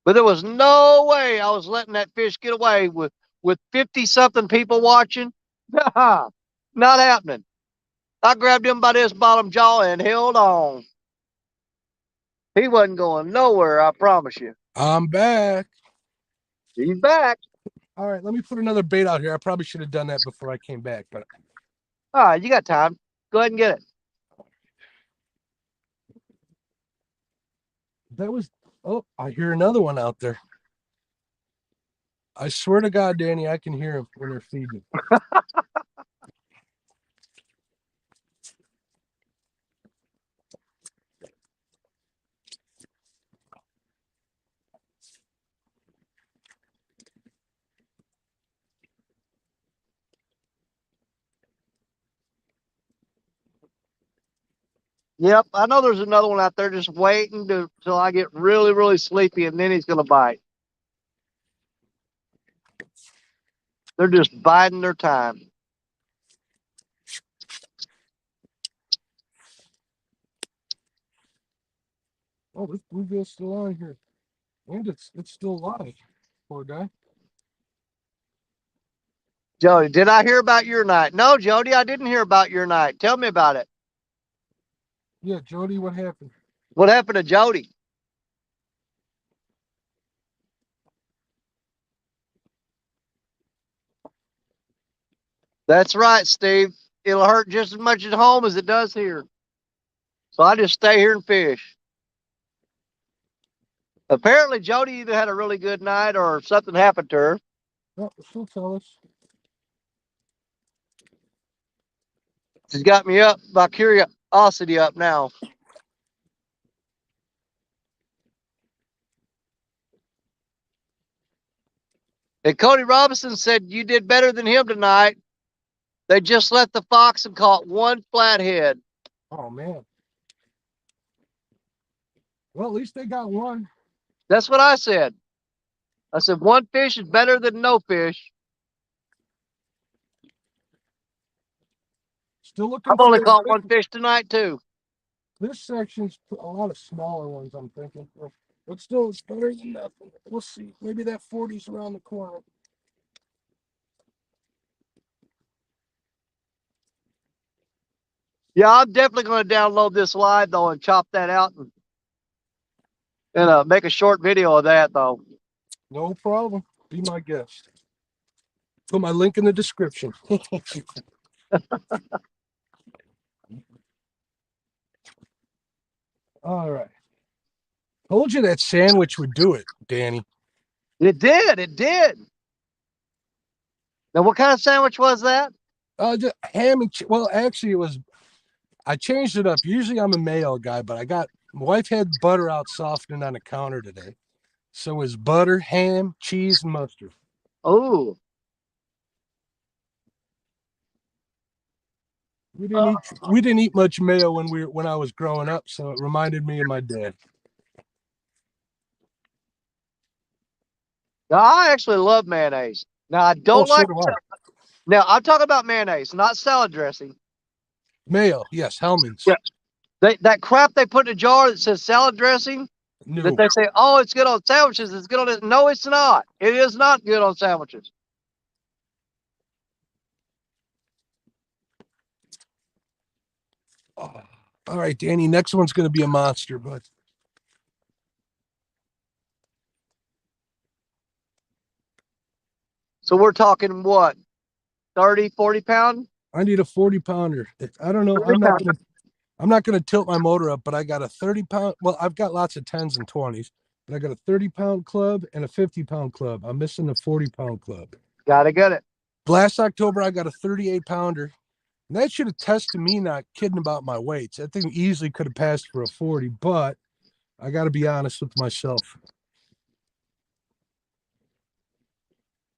But there was no way I was letting that fish get away with 50-something people watching. Not happening. I grabbed him by this bottom jaw and held on. He wasn't going nowhere, I promise you. I'm back. He's back. All right, let me put another bait out here. I probably should have done that before I came back, but All right, you got time. Go ahead and get it. that was, oh, I hear another one out there. I swear to God, Danny, I can hear them when they're feeding. Yep, I know there's another one out there just waiting till I get really, really sleepy, and then he's going to bite. They're just biding their time. Oh, this bluegill's still on here. And it's still alive. Poor guy. Jody, did I hear about your night? No, Jody, I didn't hear about your night. Tell me about it. Yeah, Jody, what happened? What happened to Jody? That's right, Steve. It'll hurt just as much at home as it does here. So I just stay here and fish. Apparently, Jody either had a really good night or something happened to her. Oh, she'll tell us. She's got me up, my curiosity up now. And Cody Robinson said you did better than him tonight. They just left the fox and caught one flathead. Oh, man. Well, at least they got one. That's what I said. I said one fish is better than no fish. Still looking I've only caught one fish tonight, too. This section's a lot of smaller ones, I'm thinking. But still, it's better than nothing. We'll see. Maybe that 40's around the corner. Yeah, I'm definitely going to download this live, though, and chop that out and make a short video of that, though. No problem. Be my guest. Put my link in the description. All right. Told you that sandwich would do it, Danny. It did. It did. Now, what kind of sandwich was that? Just ham and well, actually, it was. I changed it up. Usually, I'm a mayo guy, but my wife had butter out softening on the counter today, so it was butter, ham, cheese, and mustard. Oh. We didn't eat much mayo when I was growing up, so it reminded me of my dad. Now, I actually love mayonnaise. Now, I don't so like. do I. Now, I'm talking about mayonnaise, not salad dressing. Mayo, yes, Hellman's. Yeah. That crap they put in a jar that says salad dressing, No. that they say, oh, it's good on sandwiches. It's good on it. No, it's not. It is not good on sandwiches. Oh. All right, Danny, next one's going to be a monster, but. So we're talking what? 30, 40 pound? I need a 40 pounder. I don't know. I'm not gonna tilt my motor up, but I got a 30 pound. Well, I've got lots of 10s and 20s, but I got a 30-pound club and a 50-pound club. I'm missing a 40-pound club. Gotta get it. Last October, I got a 38-pounder. And that should have tested me not kidding about my weights. That thing easily could have passed for a 40, but I got to be honest with myself.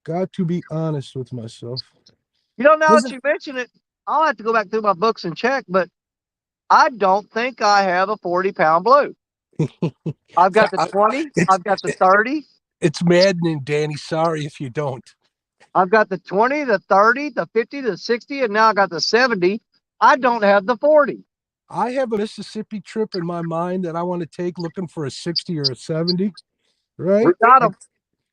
Got to be honest with myself. You know, now that you mention it, I'll have to go back through my books and check, but I don't think I have a 40-pound blue. I've got the 20. I've got the 30. It's maddening, Danny. Sorry if you don't. I've got the 20, the 30, the 50, the 60, and now I got the 70. I don't have the 40. I have a Mississippi trip in my mind that I want to take looking for a 60 or a 70, right? We got them.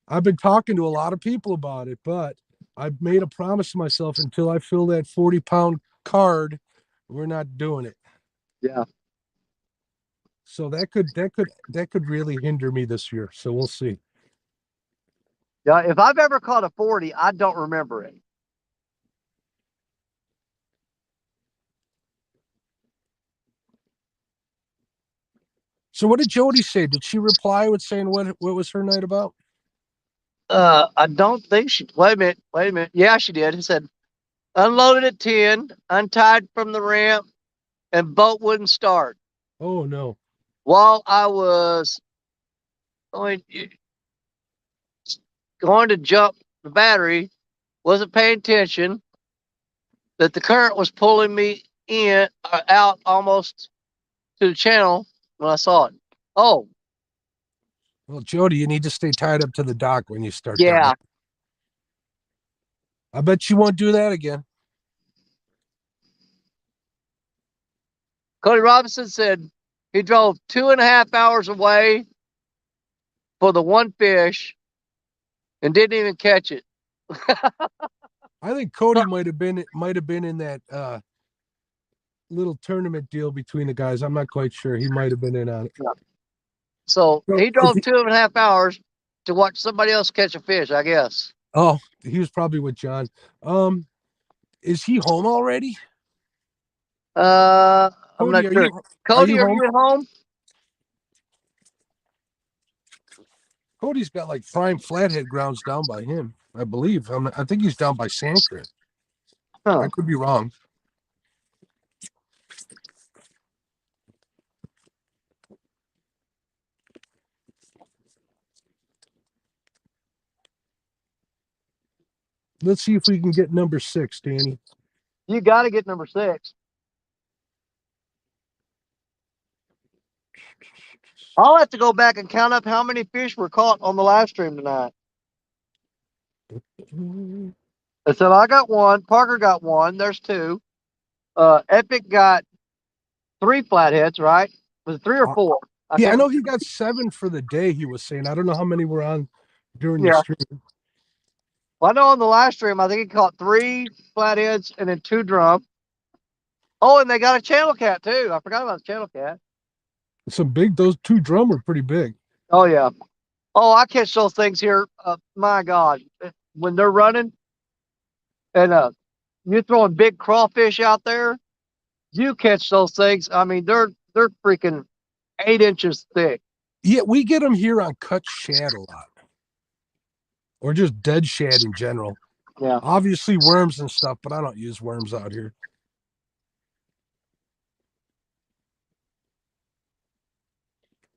I've been talking to a lot of people about it, but I've made a promise to myself until I fill that 40-pound card, we're not doing it. Yeah. So that could really hinder me this year. So we'll see. Yeah, if I've ever caught a 40, I don't remember it. So what did Jody say? Did she reply with saying what was her night about? I don't think she. Wait a minute. Yeah, she did. He said, unloaded at 10, untied from the ramp, and boat wouldn't start. Oh no. While I was going to jump the battery, wasn't paying attention, that the current was pulling me out almost to the channel when I saw it. Oh, Well, Jody, you need to stay tied up to the dock when you start. yeah. I bet you won't do that again. Cody Robinson said he drove 2.5 hours away for the one fish and didn't even catch it. I think Cody might have been in that little tournament deal between the guys. I'm not quite sure. He might have been in on it. So he drove 2.5 hours to watch somebody else catch a fish, I guess. Oh, he was probably with John. Is he home already? I'm Cody, not sure. Cody, are you at home? Cody's got like prime flathead grounds down by him, I believe. I think he's down by Sandcrit. Huh. I could be wrong. Let's see if we can get number 6, Danny. You got to get number 6. I'll have to go back and count up how many fish were caught on the live stream tonight. I said I got 1. Parker got 1. There's 2. Epic got 3 flatheads, right? Was it 3 or 4? I know he got 7 for the day. He was saying. I don't know how many were on during the stream. Well, I know on the live stream, I think he caught 3 flatheads and then 2 drum. Oh, and they got a channel cat too. I forgot about the channel cat. Some big. Those 2 drum were pretty big. Oh yeah. Oh, I catch those things here. My God, when they're running, and you're throwing big crawfish out there, you catch those things. I mean, they're freaking 8 inches thick. Yeah, we get them here on cut shad a lot, or just dead shad in general. Yeah. Obviously worms and stuff, but I don't use worms out here.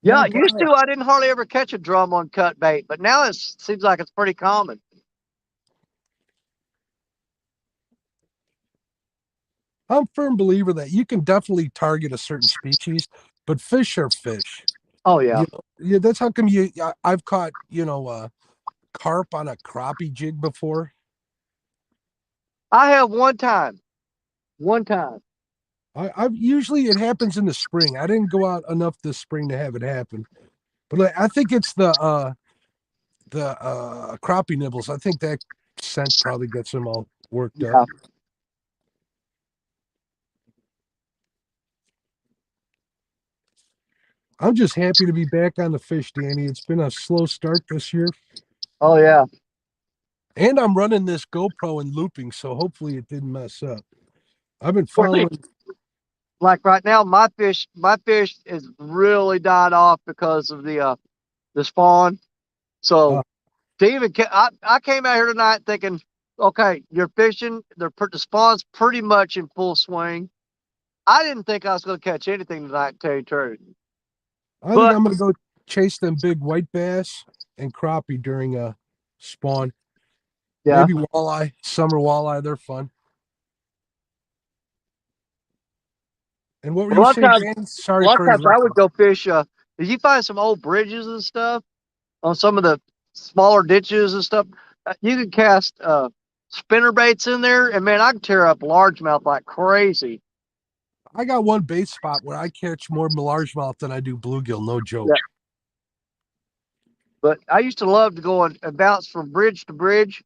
Yeah, used to I didn't hardly ever catch a drum on cut bait, but now it seems like it's pretty common. I'm a firm believer that you can definitely target a certain species, but fish are fish. Oh yeah. Yeah, that's how come I've caught, carp on a crappie jig before. I have one time. I've usually it happens in the spring. I didn't go out enough this spring to have it happen, but I think it's the crappie nibbles. I think that scent probably gets them all worked up. I'm just happy to be back on the fish, Danny. It's been a slow start this year. Oh yeah. And I'm running this GoPro and looping, so hopefully it didn't mess up. I've been following. Like right now, my fish is really died off because of the spawn. So I came out here tonight thinking, okay, you're fishing. The spawn's pretty much in full swing. I didn't think I was going to catch anything tonight, to tell you the truth. I think I'm going to go chase them big white bass and crappie during a spawn. Yeah. Maybe walleye, summer walleye. They're fun. And what were you saying, Dan? Sorry for times I would go fish. Did you find some old bridges and stuff on some of the smaller ditches and stuff? You can cast spinner baits in there, and man, I can tear up largemouth like crazy. I got one bait spot where I catch more largemouth than I do bluegill. No joke. Yeah. But I used to love to go and bounce from bridge to bridge,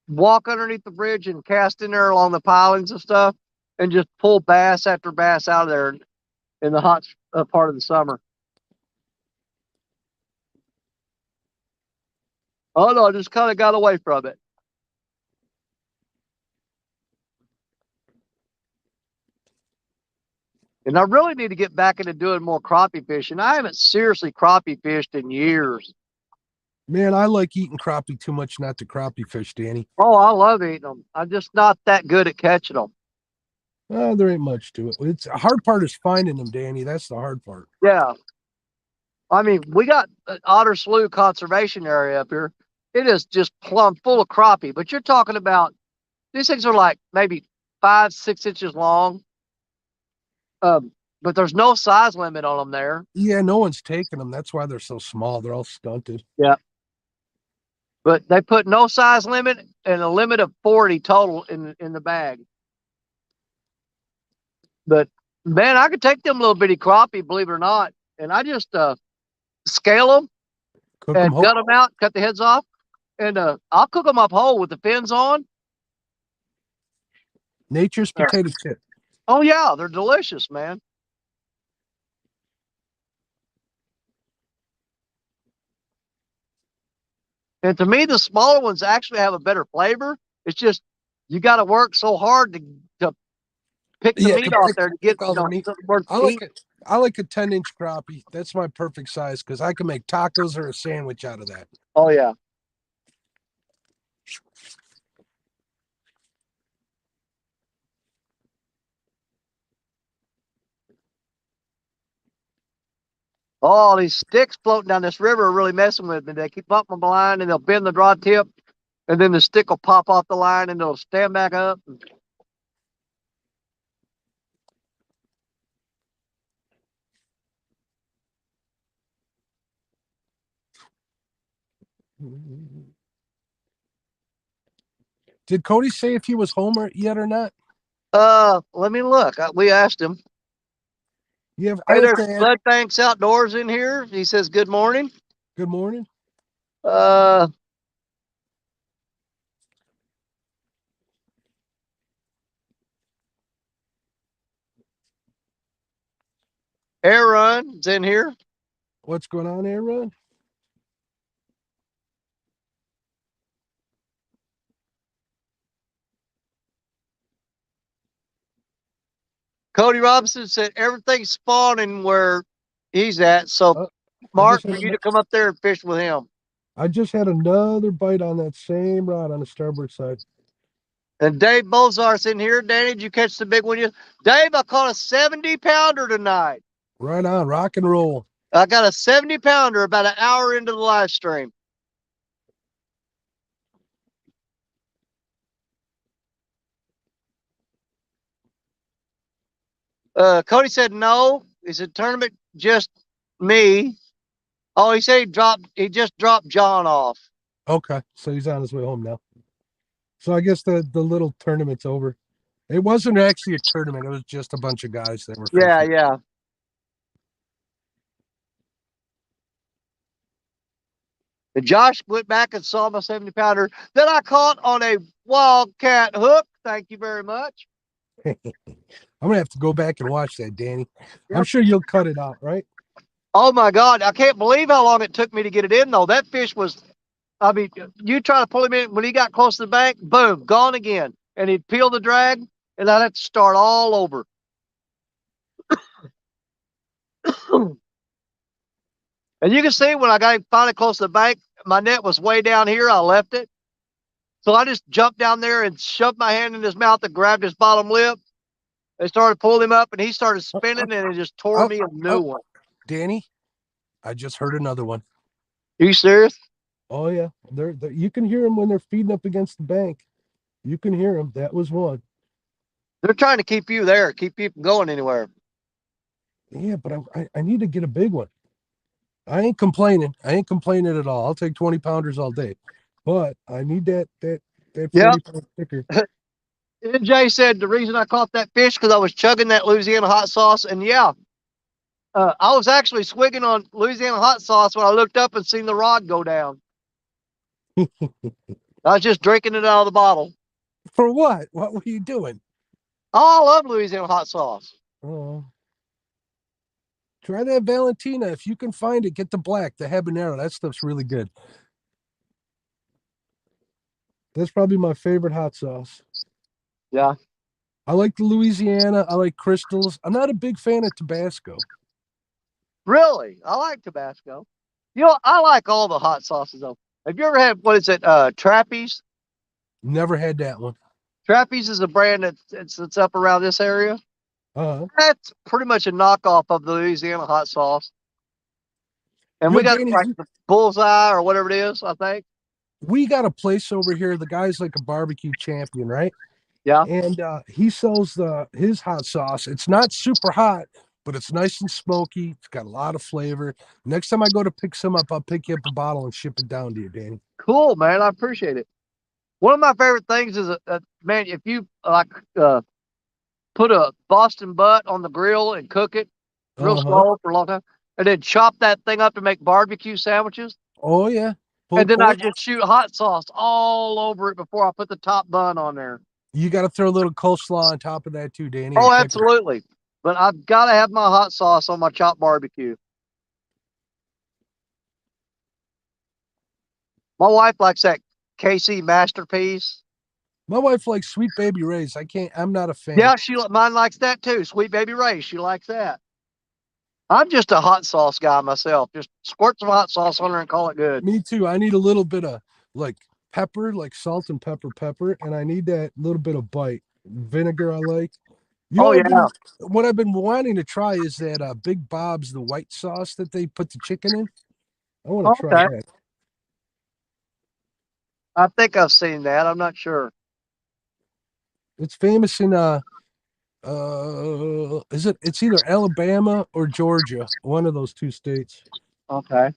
walk underneath the bridge and cast in there along the pilings and stuff, and just pull bass after bass out of there in the hot part of the summer. Oh no, I just kind of got away from it. And I really need to get back into doing more crappie fishing. I haven't seriously crappie fished in years. Man, I like eating crappie too much not to crappie fish, Danny. Oh, I love eating them. I'm just not that good at catching them. There ain't much to it. It's the hard part is finding them, Danny. That's the hard part. Yeah. I mean, we got an Otter Slough conservation area up here. It is just plumb full of crappie, but you're talking about, these things are like maybe 5-6 inches long. The but there's no size limit on them there. Yeah, no one's taking them. That's why they're so small. They're all stunted. Yeah. But they put no size limit and a limit of 40 total in the bag. But man, I could take them little bitty crappie, believe it or not, and I just scale them Cook and them whole. gut them out, cut the heads off, and I'll cook them up whole with the fins on. Nature's potato chip. Oh yeah, they're delicious, man. And to me, the smaller ones actually have a better flavor. It's just you got to work so hard to pick the meat off there to get all the meat. I like a 10-inch crappie. That's my perfect size because I can make tacos or a sandwich out of that. Oh yeah. Oh, these sticks floating down this river are really messing with me. They keep up on the line and they'll bend the rod tip, and then the stick will pop off the line and it'll stand back up. Did Cody say if he was home yet or not? Let me look. We asked him. Yeah, hey, there's Blood Thanks Outdoors in here. He says good morning. Good morning. Air Run's in here. What's going on, Air Run? Cody Robinson said everything's spawning where he's at. So, Mark, for you to come up there and fish with him. I just had another bite on that same rod on the starboard side. And Dave Bozart's in here. Danny, did you catch the big one? Dave, I caught a 70-pounder tonight. Right on, rock and roll. I got a 70-pounder about an hour into the live stream. Cody said no. He said tournament just me. Oh, he said he just dropped John off. Okay, so he's on his way home now. So I guess the little tournament's over. It wasn't actually a tournament. It was just a bunch of guys that were fishing. Yeah. And Josh went back and saw my 70-pounder that I caught on a wildcat hook. Thank you very much. I'm going to have to go back and watch that, Danny. Yep. I'm sure you'll cut it out, right? Oh, my God. I can't believe how long it took me to get it in, though. That fish was, I mean, you try to pull him in. When he got close to the bank, boom, gone again. And he'd peel the drag, and I'd have to start all over. And you can see when I got him finally close to the bank, my net was way down here. I left it. So I just jumped down there and shoved my hand in his mouth and grabbed his bottom lip. They started pulling him up, and he started spinning, and it just tore me a new one. Danny, I just heard another one. Are you serious? Oh, yeah. They're you can hear them when they're feeding up against the bank. You can hear them. That was one. They're trying to keep you there, keep you from going anywhere. Yeah, but I need to get a big one. I ain't complaining. I ain't complaining at all. I'll take 20-pounders all day. But I need that 40-pound sticker. NJ said the reason I caught that fish because I was chugging that Louisiana hot sauce. And yeah, I was actually swigging on Louisiana hot sauce when I looked up and seen the rod go down. I was just drinking it out of the bottle. For what? What were you doing? Oh, I love Louisiana hot sauce. Oh. Try that Valentina. If you can find it, get the black, the habanero. That stuff's really good. That's probably my favorite hot sauce. Yeah. I like the Louisiana. I like Crystals. I'm not a big fan of Tabasco. Really? I like Tabasco. You know, I like all the hot sauces, though. Have you ever had, what is it, Trappies? Never had that one. Trappies is a brand that's up around this area. Uh-huh. That's pretty much a knockoff of the Louisiana hot sauce. And we got like the Bullseye or whatever it is, I think. We got a place over here. The guy's like a barbecue champion, right? Yeah. And he sells his hot sauce. It's not super hot, but it's nice and smoky. It's got a lot of flavor. Next time I go to pick some up, I'll pick you up a bottle and ship it down to you, Danny. Cool, man. I appreciate it. One of my favorite things is, man, if you like put a Boston butt on the grill and cook it real slow for a long time, and then chop that thing up to make barbecue sandwiches. Oh yeah. And then I just shoot hot sauce all over it before I put the top bun on there. You got to throw a little coleslaw on top of that too, Danny. Oh, absolutely. But I've got to have my hot sauce on my chopped barbecue. My wife likes that KC masterpiece. My wife likes Sweet Baby Ray's. I'm not a fan. Yeah, mine likes that too. Sweet Baby Ray, she likes that. I'm just a hot sauce guy myself. Just squirt some hot sauce on her and call it good. Me too. I need a little bit of like pepper, like salt and pepper, and I need that little bit of bite. Vinegar I like. What I've been wanting to try is that Big Bob's, the white sauce that they put the chicken in. I want to try that. I think I've seen that. I'm not sure. It's famous in it's either Alabama or Georgia, one of those two states. Okay.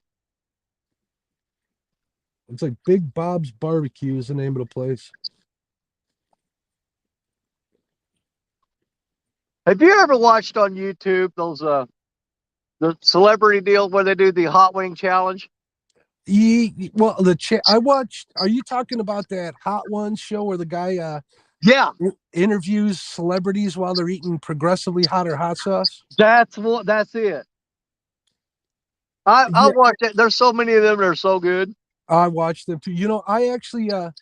It's like Big Bob's Barbecue is the name of the place. Have you ever watched on YouTube those the celebrity deal where they do the hot wing challenge? Well, I watched. Are you talking about that Hot Ones show where the guy interviews celebrities while they're eating progressively hotter hot sauce? That's it. I watched it. There's so many of them that are so good. I watched them too. You know, I actually a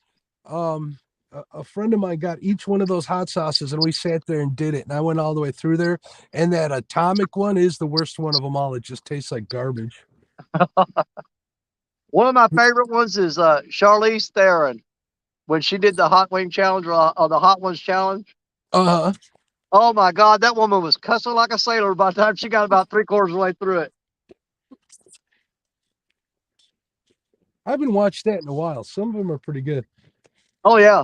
friend of mine got each one of those hot sauces and we sat there and did it, and I went all the way through there, and that atomic one is the worst one of them all. It just tastes like garbage. One of my favorite ones is Charlize Theron when she did the hot wing challenge or the hot ones challenge. Oh my God, that woman was cussing like a sailor by the time she got about 3/4 of the way through it. I haven't watched that in a while. Some of them are pretty good. Oh yeah.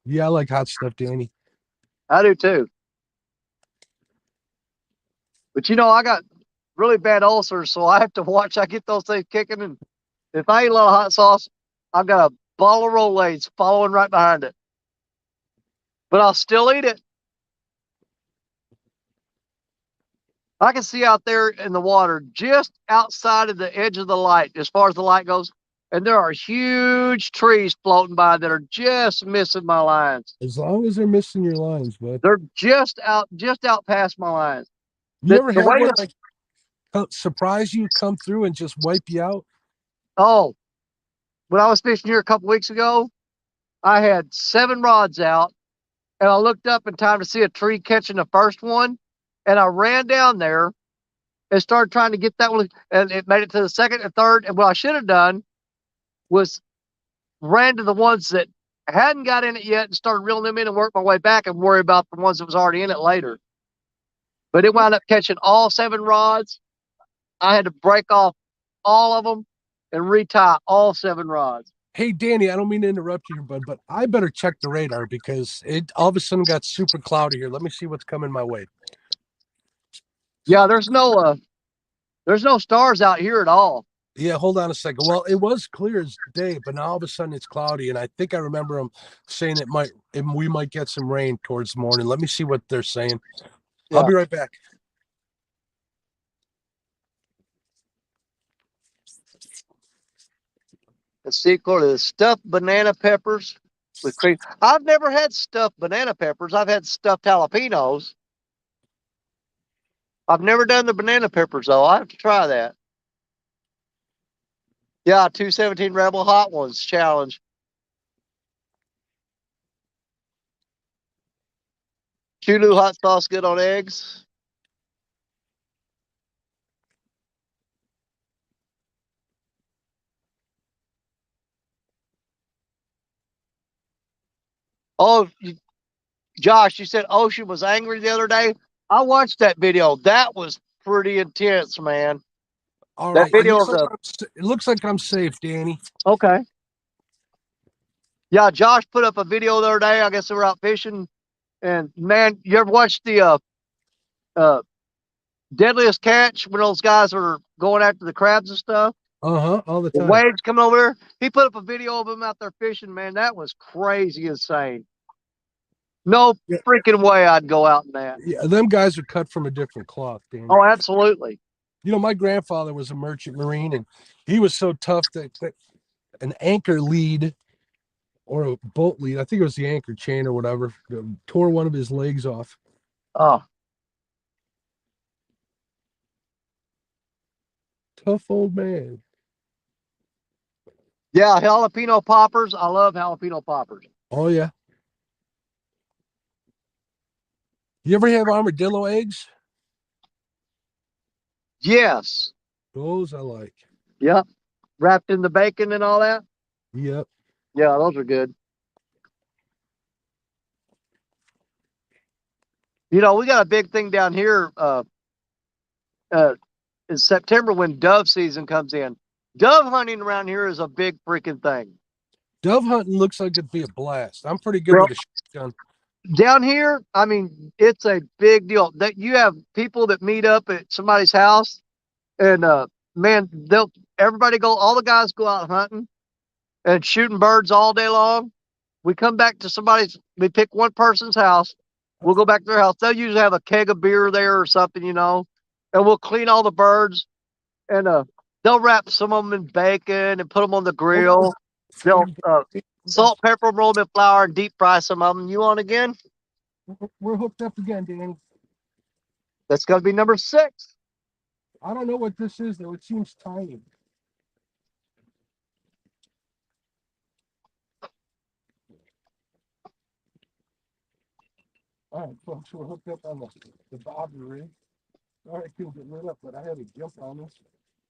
Yeah, I like hot stuff, Danny. I do too. But you know, I got really bad ulcers, so I have to watch I get those things kicking. And if I eat a lot of hot sauce, I've got a ball of Rolaids following right behind it. But I'll still eat it. I can see out there in the water, just outside of the edge of the light, as far as the light goes, and there are huge trees floating by that are just missing my lines. As long as they're missing your lines, bud. They're just out past my lines. You ever had one like surprise you, come through and just wipe you out? Oh, when I was fishing here a couple weeks ago, I had 7 rods out, and I looked up in time to see a tree catching the first one, and I ran down there and started trying to get that one, and it made it to the second and third. And what I should have done was ran to the ones that hadn't got in it yet and started reeling them in and worked my way back and worry about the ones that was already in it later. But it wound up catching all 7 rods. I had to break off all of them and retie all 7 rods. Hey, Danny, I don't mean to interrupt you, bud, but I better check the radar because it all of a sudden got super cloudy here. Let me see what's coming my way. Yeah, there's no stars out here at all. Yeah, hold on a second. Well, it was clear as day, but now all of a sudden it's cloudy, and I think I remember them saying we might get some rain towards morning. Let me see what they're saying. Yeah. I'll be right back. Let's see, the stuffed banana peppers with cream. I've never had stuffed banana peppers. I've had stuffed jalapenos. I've never done the banana peppers, though. I have to try that. Yeah, 217 Rebel Hot Ones challenge. Chulu hot sauce good on eggs. Oh, Josh, you said Ocean was angry the other day. I watched that video. That was pretty intense, man. All right. It looks like I'm safe, Danny. Okay. Yeah, Josh put up a video the other day. I guess they were out fishing. And man, you ever watched the Deadliest Catch when those guys are going after the crabs and stuff? All the The time. waves coming over there. He put up a video of him out there fishing, man. That was crazy insane. No Yeah. freaking way I'd go out in that. Yeah, them guys are cut from a different cloth, Dan. Oh, absolutely. You know, my grandfather was a merchant marine, and he was so tough that an anchor lead or a boat lead, I think it was the anchor chain or whatever, tore one of his legs off. Oh, Tough old man. yeah, jalapeno poppers. I love jalapeno poppers. Oh, yeah. You ever have armadillo eggs? Yes. Those I like. Yep. Wrapped in the bacon and all that. Yep. Yeah, those are good. You know, we got a big thing down here in September when dove season comes in. Dove hunting around here is a big freaking thing. Dove hunting looks like it'd be a blast. I'm pretty good with a shotgun. Down here, I mean, it's a big deal. That you have people that meet up at somebody's house, and man, everybody go. All the guys go out hunting and shooting birds all day long. We come back to somebody's. We pick one person's house. We'll go back to their house. They'll usually have a keg of beer there or something, you know, and we'll clean all the birds, and they'll wrap some of them in bacon and put them on the grill. They'll salt, pepper, roll them in flour, and deep fry some of them. You on again? We're hooked up again, Danny. That's going to be number 6. I don't know what this is, though. It seems tiny. All right, folks, we're hooked up on the bobber rig. All right, couldn't get lit up, but I had to jump on this.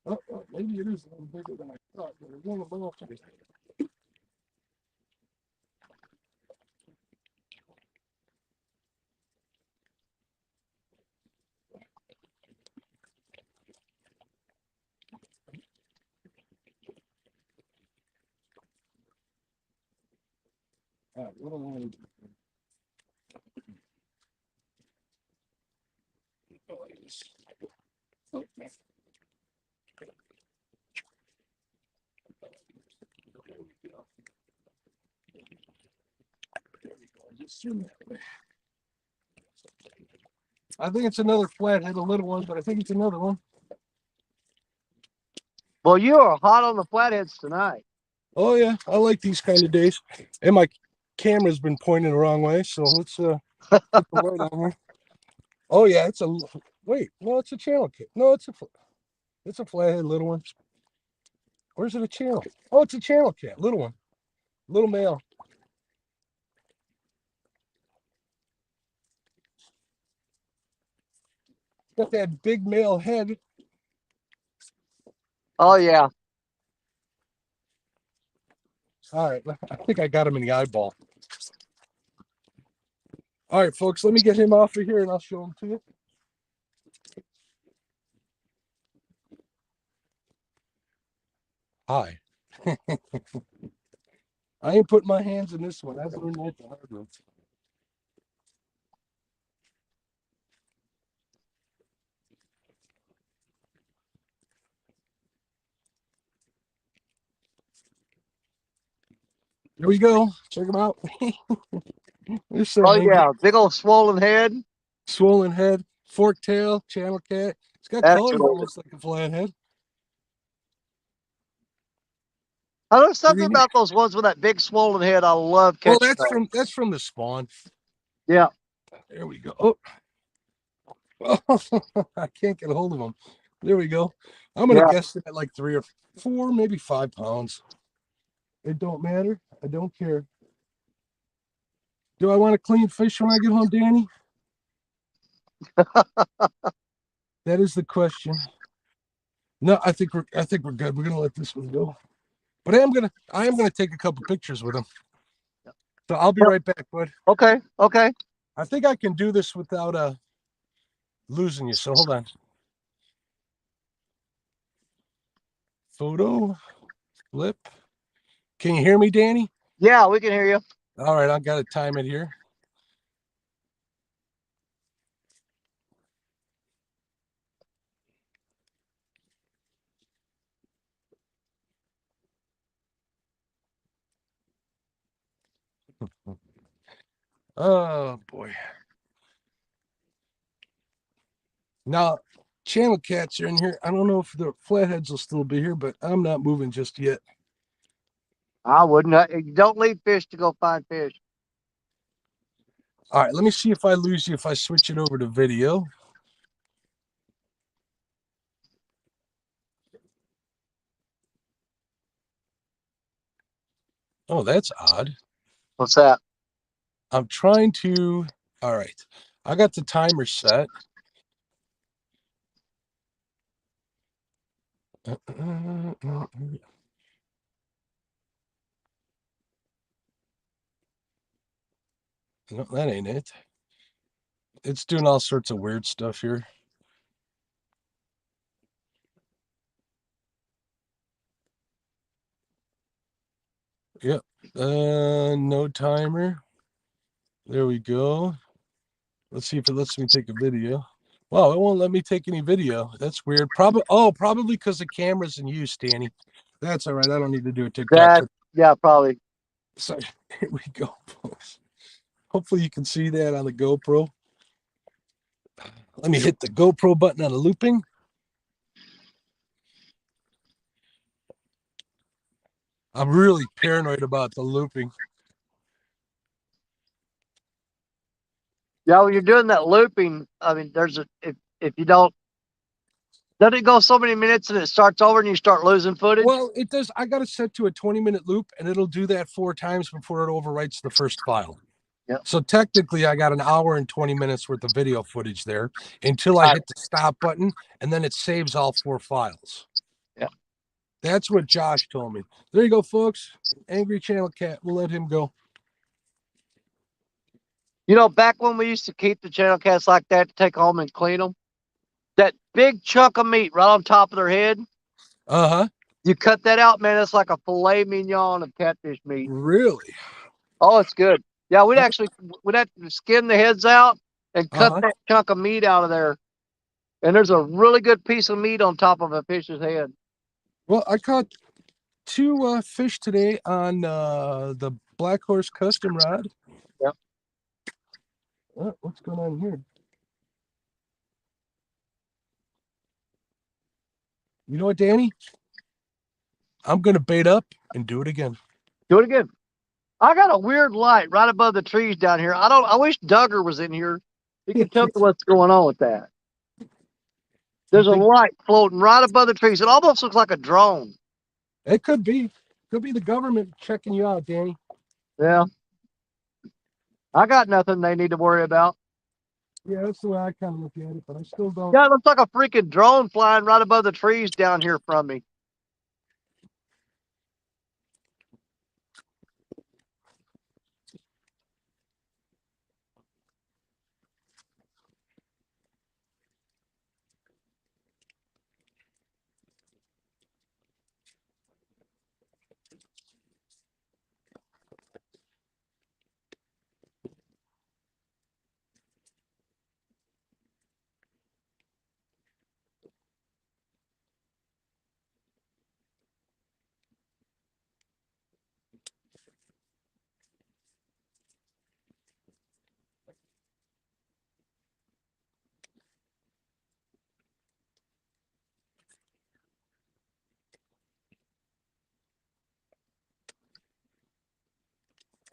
Oh, maybe it is a little bigger than I thought, but it's a little tiny. All right, what do I want to do? I think it's another flathead, a little one, but I think it's another one. Well, you are hot on the flatheads tonight. Oh yeah, I like these kind of days. And my camera's been pointing the wrong way, so let's put the light on here. Oh yeah, it's a wait. No, it's a channel kit. No, it's a flathead, little one. Or is it a channel? Oh, it's a channel cat, little one, little male. Got that big male head. Oh yeah. All right, I think I got him in the eyeball. All right, folks, let me get him off of here and I'll show him to you. Hi. I ain't putting my hands in this one. I've learned that the hard way. There we go. Check him out. Oh yeah, big old swollen head. Swollen head, fork tail, channel cat. It's got colors almost like a flathead. I know something about those ones with that big swollen head. I love catching. Well, that's from the spawn. Yeah. There we go. Oh, I can't get a hold of them. There we go. I'm gonna guess at like 3 or 4, maybe 5 pounds. It don't matter. I don't care. Do I want to clean fish when I get home, Danny? That is the question. No, I think we're good. We're gonna let this one go. But I am gonna take a couple pictures with him. So I'll be right back, bud. Okay. Okay. I think I can do this without losing you. So hold on. Photo, flip. Can you hear me, Danny? Yeah, we can hear you. All right, I've got to time it here. Oh boy. Now, channel cats are in here. I don't know if the flatheads will still be here, but I'm not moving just yet. I wouldn't. Don't leave fish to go find fish. All right, let me see if I lose you if I switch it over to video. Oh, that's odd. What's that? I'm trying to. All right, I got the timer set. No, that ain't it. It's doing all sorts of weird stuff here. Yep. No timer. There we go. Let's see if it lets me take a video. Wow, it won't let me take any video. That's weird. Probably because the camera's in use, Danny. That's all right. I don't need to do a TikTok. Yeah, probably. So here we go, folks. Hopefully you can see that on the GoPro. Let me hit the GoPro button on the looping. I'm really paranoid about the looping. Yeah, when you're doing that looping, I mean, there's a if you don't, doesn't it go so many minutes and it starts over and you start losing footage? Well, it does. I got it set to a 20-minute loop, and it'll do that 4 times before it overwrites the first file. Yeah. So technically, I got an hour and 20 minutes worth of video footage there until I hit the stop button, and then it saves all 4 files. Yeah. That's what Josh told me. There you go, folks. Angry Channel Cat. We'll let him go. You know, back when we used to keep the channel cats like that to take home and clean them, that big chunk of meat right on top of their head. Uh-huh. You cut that out, man. It's like a filet mignon of catfish meat. Really? Oh, it's good. Yeah, we'd have to skin the heads out and cut that chunk of meat out of there. And there's a really good piece of meat on top of a fish's head. Well, I caught 2 fish today on the Black Horse Custom Rod. Yep. What's going on here? You know what, Danny? I'm going to bait up and do it again. Do it again. I got a weird light right above the trees down here. I wish Duggar was in here. He could tell me what's going on with that. There's a light floating right above the trees. It almost looks like a drone. It could be. Could be the government checking you out, Danny. Yeah. I got nothing they need to worry about. Yeah, that's the way I kind of look at it, but I still don't. Yeah, it looks like a freaking drone flying right above the trees down here from me.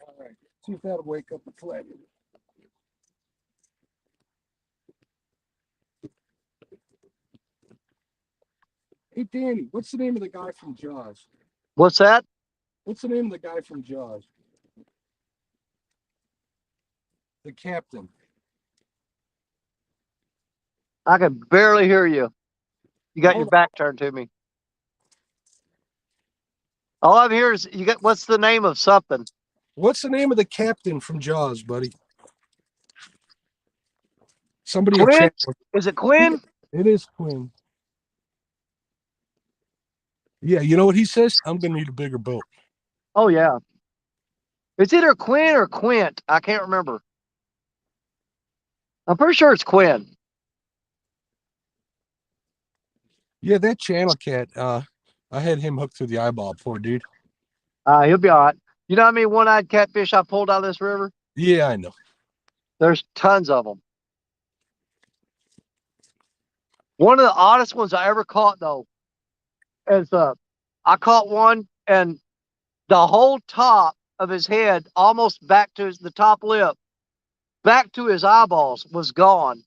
All right. See if that'll wake up the flag. Hey, Danny, what's the name of the guy from Jaws? What's that? What's the name of the guy from Jaws? The captain. I can barely hear you. You got your back turned to me. All I'm hearing is what's the name of something? What's the name of the captain from Jaws, buddy? Somebody Quinn? in chat. Is it Quinn? It is Quinn. Yeah, you know what he says? I'm going to need a bigger boat. Oh, yeah. It's either Quinn or Quint. I can't remember. I'm pretty sure it's Quinn. Yeah, that channel cat. I had him hooked through the eyeball. Poor dude. He'll be all right. You know how many one-eyed catfish I pulled out of this river? Yeah, I know. There's tons of them. One of the oddest ones I ever caught, though, is I caught one, and the whole top of his head, almost back to the top lip, back to his eyeballs, was gone.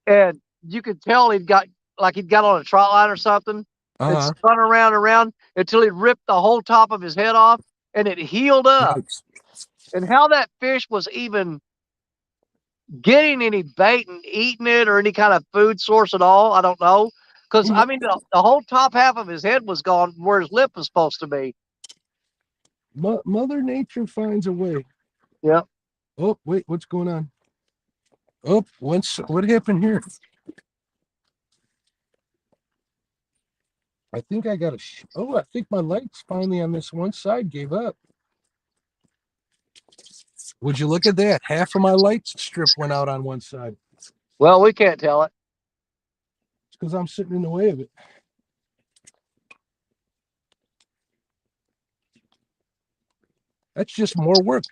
And you could tell he'd got on a trot line or something. It spun around and around until he ripped the whole top of his head off, and it healed up. Nice. And how that fish was even getting any bait and eating it or any kind of food source at all, I don't know. Because, I mean, the whole top half of his head was gone where his lip was supposed to be. Mother Nature finds a way. Yep. Oh, wait, what's going on? Oh, what happened here? I think I got I think my lights finally on this one side gave up. Would you look at that? Half of my light strip went out on one side. Well, we can't tell it. It's because I'm sitting in the way of it. That's just more work.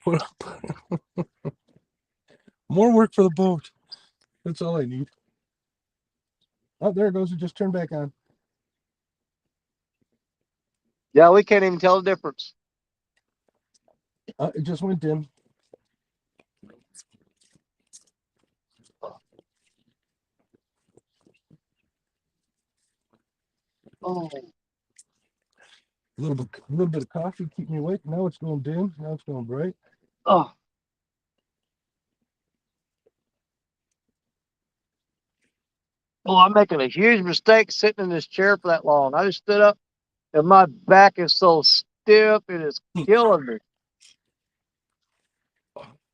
More work for the boat. That's all I need. Oh, there it goes. It just turned back on. Yeah, we can't even tell the difference. It just went dim. Oh. A little bit of coffee keep me awake. Now it's going dim. Now it's going bright. Oh. Oh, I'm making a huge mistake sitting in this chair for that long. I just stood up, and my back is so stiff, it is killing me.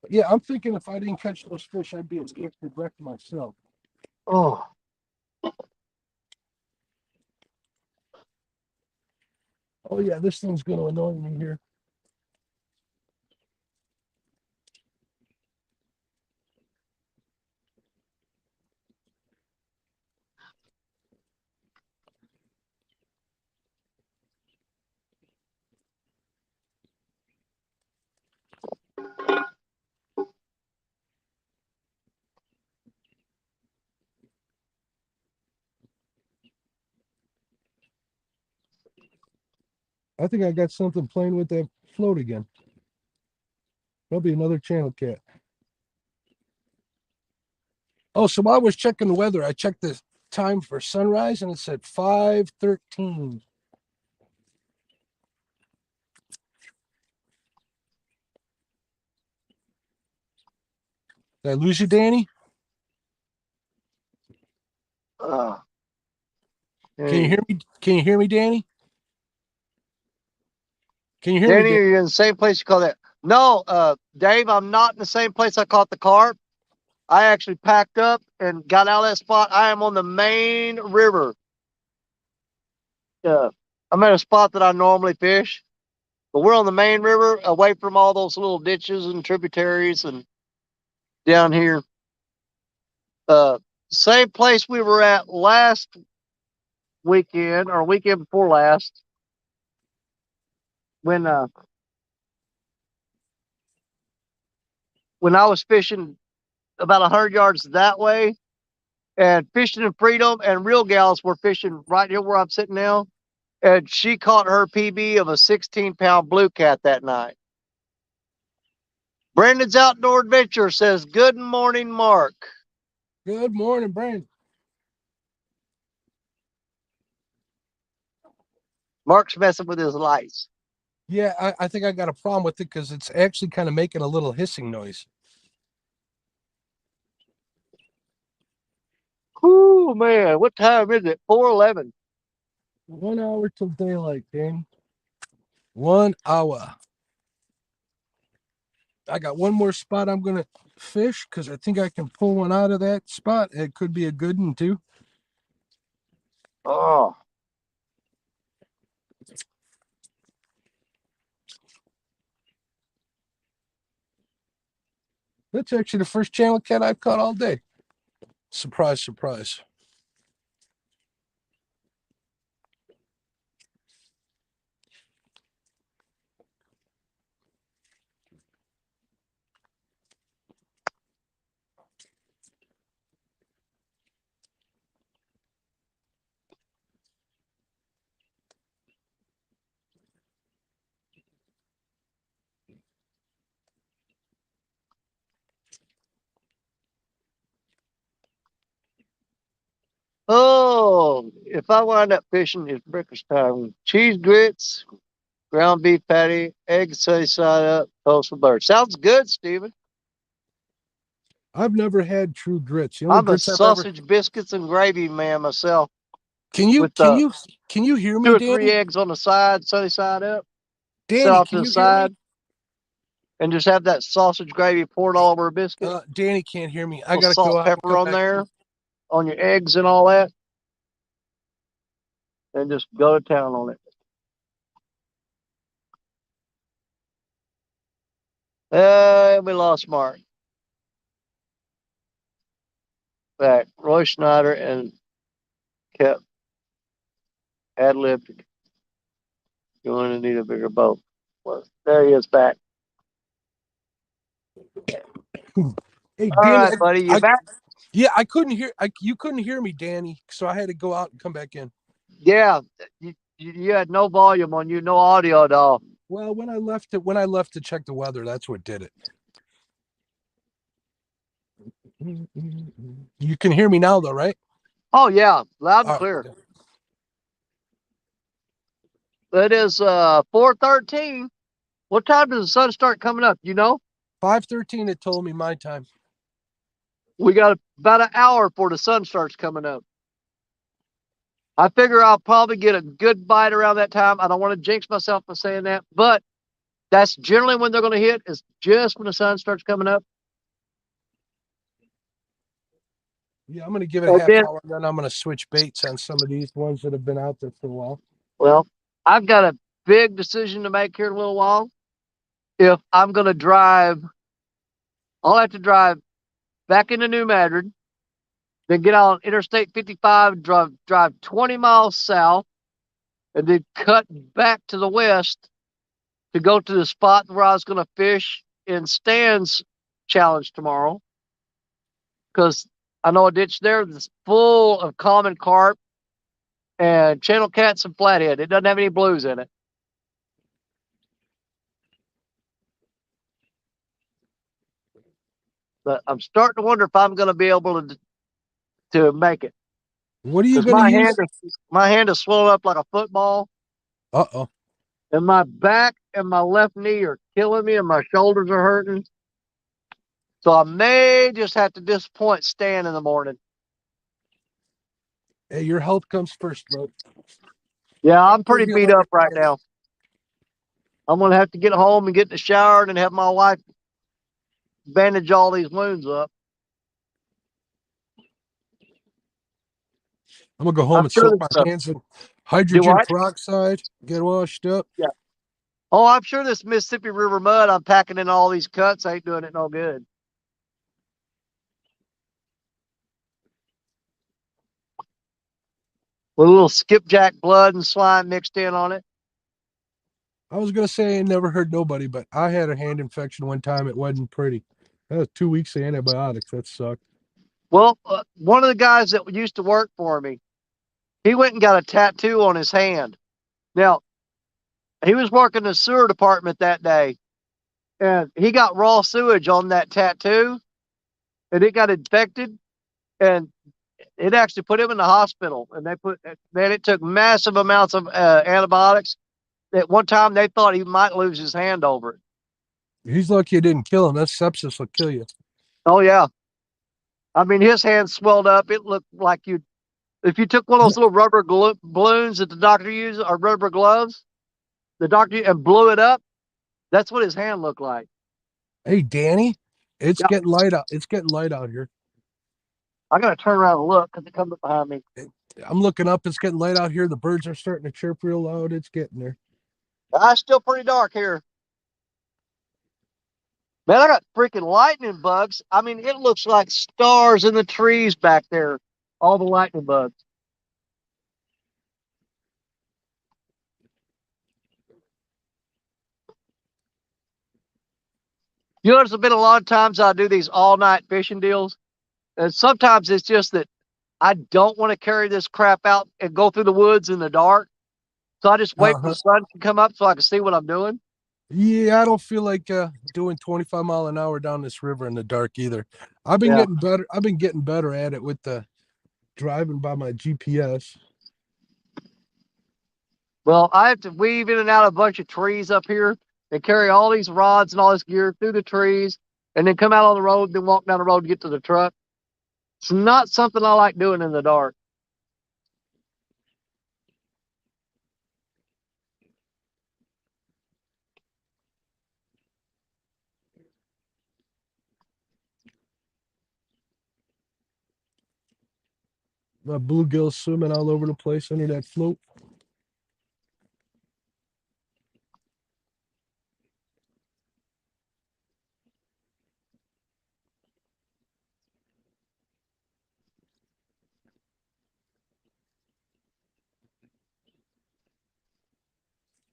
Yeah, I'm thinking if I didn't catch those fish, I'd be a gifted wreck myself. Oh. Oh, yeah, this thing's going to annoy me here. I think I got something playing with that float again. There'll be another channel cat. Oh, so while I was checking the weather, I checked the time for sunrise, and it said 5:13. Did I lose you, Danny? Can you hear me? Can you hear me, Danny? Can you hear Danny, me? are you in the same place you caught that? No, Dave, I'm not in the same place I caught the carp. I actually packed up and got out of that spot. I am on the main river. I'm at a spot that I normally fish, but we're on the main river away from all those little ditches and tributaries and down here. Same place we were at last weekend or weekend before last when I was fishing about 100 yards that way, and Fishing and Freedom and Real Gals were fishing right here where I'm sitting now, and she caught her PB of a 16-pound blue cat that night. Brandon's Outdoor Adventure says, "Good morning, Mark." Good morning, Brandon. Mark's messing with his lights. Yeah, I think I got a problem with it because it's actually kind of making a little hissing noise. Whoo, man, what time is it? 4:11. 1 hour till daylight, Danny. 1 hour. I got one more spot I'm going to fish because I think I can pull one out of that spot. It could be a good one, too. Oh. That's actually the first channel cat I've caught all day. Surprise, surprise. Oh, if I wind up fishing, it's breakfast time. Cheese grits, ground beef patty, eggs sunny side up, toast with butter. Sounds good, Steven. I've never had true grits. The only I'm a grits I've ever. sausage, biscuits, and gravy man myself. Can you With hear me, 2 or Danny? 3 eggs on the side, sunny side up. Set Danny, off can to the you hear me? side, and just have that sausage gravy poured all over a biscuit. Danny can't hear me. I Little gotta salt, go out and pepper come on back. there, on your eggs and all that, and just go to town on it. We lost Mark. Back. Roy Schneider and kept ad-libbed. You're going to need a bigger boat. Well, there he is back. Hey, All Danny, right, buddy, you back? Yeah, I couldn't hear. You couldn't hear me, Danny, so I had to go out and come back in. Yeah, you had no volume on you, no audio at all. Well, when I left to check the weather, that's what did it. You can hear me now, though, right? Oh yeah, loud and clear. It is 4:13. What time does the sun start coming up? You know? 5:13. It told me my time. We got about an hour before the sun starts coming up. I figure I'll probably get a good bite around that time. I don't want to jinx myself by saying that, but that's generally when they're going to hit, is just when the sun starts coming up. Yeah, I'm going to give it a half hour, and then I'm going to switch baits on some of these ones that have been out there for a while. Well, I've got a big decision to make here in a little while. If I'm going to drive, I'll have to drive back into New Madrid, then get on Interstate 55, drive 20 miles south, and then cut back to the west to go to the spot where I was going to fish in Stan's challenge tomorrow. Because I know a ditch there that's full of common carp and channel cats and flathead. It doesn't have any blues in it. But I'm starting to wonder if I'm going to be able to make it. What are you going to use? My hand is swollen up like a football. Uh-oh. And my back and my left knee are killing me, and my shoulders are hurting. So I may just have to disappoint Stan in the morning. Hey, your health comes first, bro. Yeah, I'm pretty beat up right now. I'm going to have to get home and get in the shower and have my wife bandage all these wounds up. I'm going to go home and soak my hands in hydrogen peroxide, get washed up. Yeah. Oh, I'm sure this Mississippi River mud I'm packing in all these cuts ain't doing it no good. With a little skipjack blood and slime mixed in on it. I was going to say I never heard nobody, but I had a hand infection one time. It wasn't pretty. That was 2 weeks of antibiotics. That sucked. Well, one of the guys that used to work for me, he went and got a tattoo on his hand. Now, he was working in the sewer department that day, and he got raw sewage on that tattoo, and it got infected, and it actually put him in the hospital. And it took massive amounts of antibiotics. At one time, they thought he might lose his hand over it. He's lucky it didn't kill him. That sepsis will kill you. Oh, yeah. I mean, his hand swelled up. It looked like if you took one of those little rubber balloons that the doctor uses, or rubber gloves, and blew it up, that's what his hand looked like. Hey, Danny, it's getting light out. It's getting light out here. I got to turn around and look because it comes up behind me. I'm looking up. It's getting light out here. The birds are starting to chirp real loud. It's getting there. It's still pretty dark here. Man, I got freaking lightning bugs. I mean, it looks like stars in the trees back there. All the lightning bugs. You know, there's been a lot of times I do these all-night fishing deals, and sometimes it's just that I don't want to carry this crap out and go through the woods in the dark. So I just wait for the sun to come up so I can see what I'm doing. Yeah, I don't feel like doing 25 mile an hour down this river in the dark either. I've been Yeah. getting better. I've been getting better at it with the driving by my GPS. Well, I have to weave in and out a bunch of trees up here and carry all these rods and all this gear through the trees and then come out on the road, then walk down the road to get to the truck. It's not something I like doing in the dark. My bluegill swimming all over the place under that float.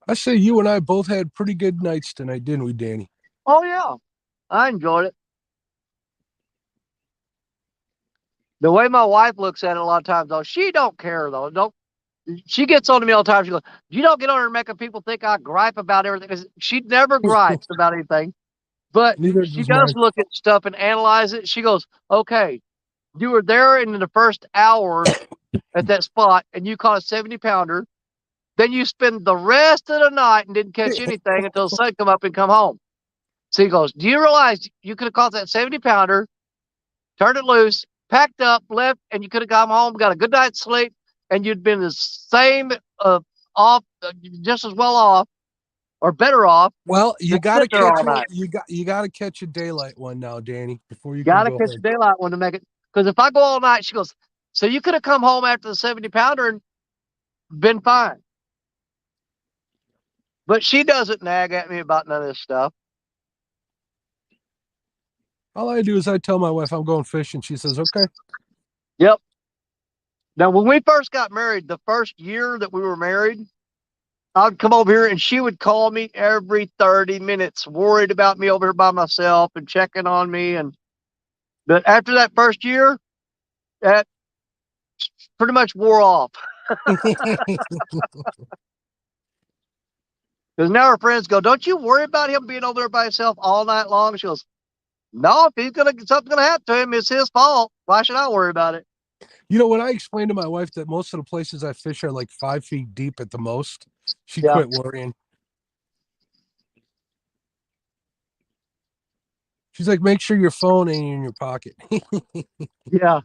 I say you and I both had pretty good nights tonight, didn't we, Danny? Oh, yeah. I enjoyed it. The way my wife looks at it a lot of times, though, she don't care, though. She gets on to me all the time. She goes, "You don't get on her making people think I gripe about everything." 'Cause she never gripes about anything, but Neither she does does mine. look at stuff and analyze it. She goes, "Okay, you were there in the first hour at that spot, and you caught a 70-pounder. Then you spend the rest of the night and didn't catch anything until the sun come up and come home." So he goes, "Do you realize you could have caught that 70-pounder, turned it loose, packed up, left, and you could have come home, got a good night's sleep, and you'd been the same off, just as well off, or better off Well, you than got to sitting there catch all one. night." You got to catch a daylight one now, Danny, before you can Got to go catch a home. daylight one to make it. Because if I go all night, she goes, "So you could have come home after the 70-pounder and been fine." But she doesn't nag at me about none of this stuff. All I do is I tell my wife I'm going fishing. She says, "Okay." Yep. Now, when we first got married, the first year that we were married, I'd come over here and she would call me every 30 minutes, worried about me over here by myself and checking on me. But after that first year, that pretty much wore off. Because now her friends go, "Don't you worry about him being over there by himself all night long." She goes, "No, if something's gonna happen to him, it's his fault. Why should I worry about it?" You know, when I explained to my wife that most of the places I fish are like 5 feet deep at the most, she Yeah. quit worrying. She's like, "Make sure your phone ain't in your pocket." Yeah.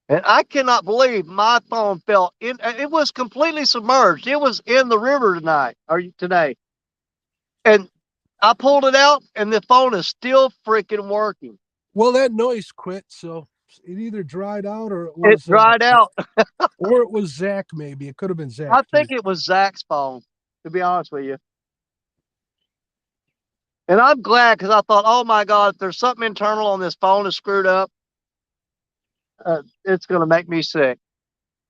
And I cannot believe my phone fell in. It was completely submerged. It was in the river today. And I pulled it out, and the phone is still freaking working. Well, that noise quit, so it either dried out or It dried out. or it was Zach. Maybe it could have been Zach I too. think it was Zach's phone, to be honest with you. And I'm glad because I thought, oh my God, if there's something internal on this phone that's screwed up, it's going to make me sick.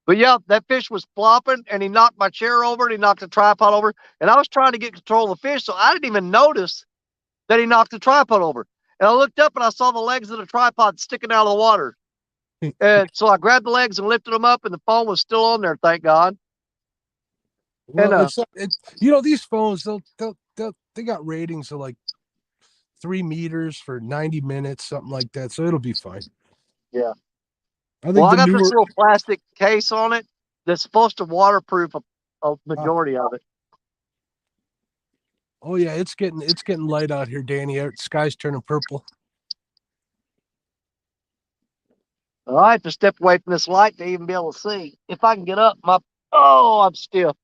But yeah, that fish was flopping and he knocked my chair over and he knocked the tripod over. And I was trying to get control of the fish, so I didn't even notice that he knocked the tripod over. And I looked up and I saw the legs of the tripod sticking out of the water. And so I grabbed the legs and lifted them up, and the phone was still on there, thank God. Well, And you know, these phones they got ratings of like 3 meters for 90 minutes, something like that. So it'll be fine. yeah. I think Well, I the got this newer. little plastic case on it that's supposed to waterproof a majority of it. Oh yeah, it's getting light out here, Danny. Sky's turning purple. I have to step away from this light to even be able to see. If I can get up, I'm stiff.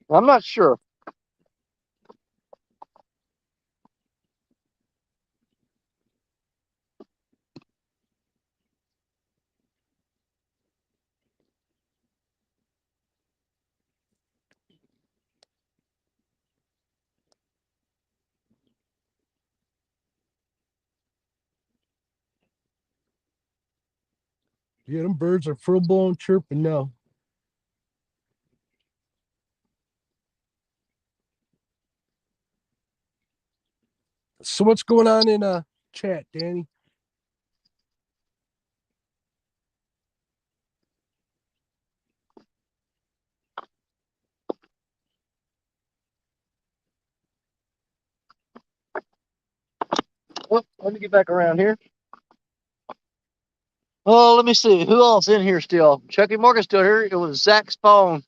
I'm not sure. Yeah, them birds are full blown chirping now. So what's going on in chat, Danny? Well, let me get back around here. Oh, let me see. Who else in here still? Chucky Morgan's still here. It was Zach's phone.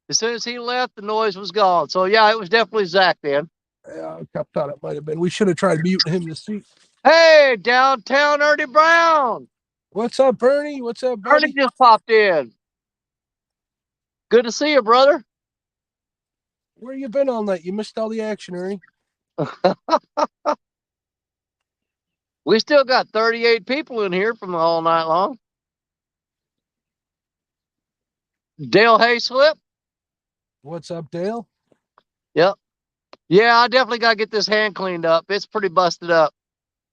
As soon as he left, the noise was gone. So, yeah, it was definitely Zach then. Yeah, I thought it might have been. We should have tried muting him to see. Hey, downtown Ernie Brown. What's up, Ernie? What's up, buddy? Ernie just popped in. Good to see you, brother. Where you been all night? You missed all the action, Ernie. We still got 38 people in here from all night long. Dale Hayslip. What's up, Dale? Yep. Yeah, I definitely got to get this hand cleaned up. It's pretty busted up.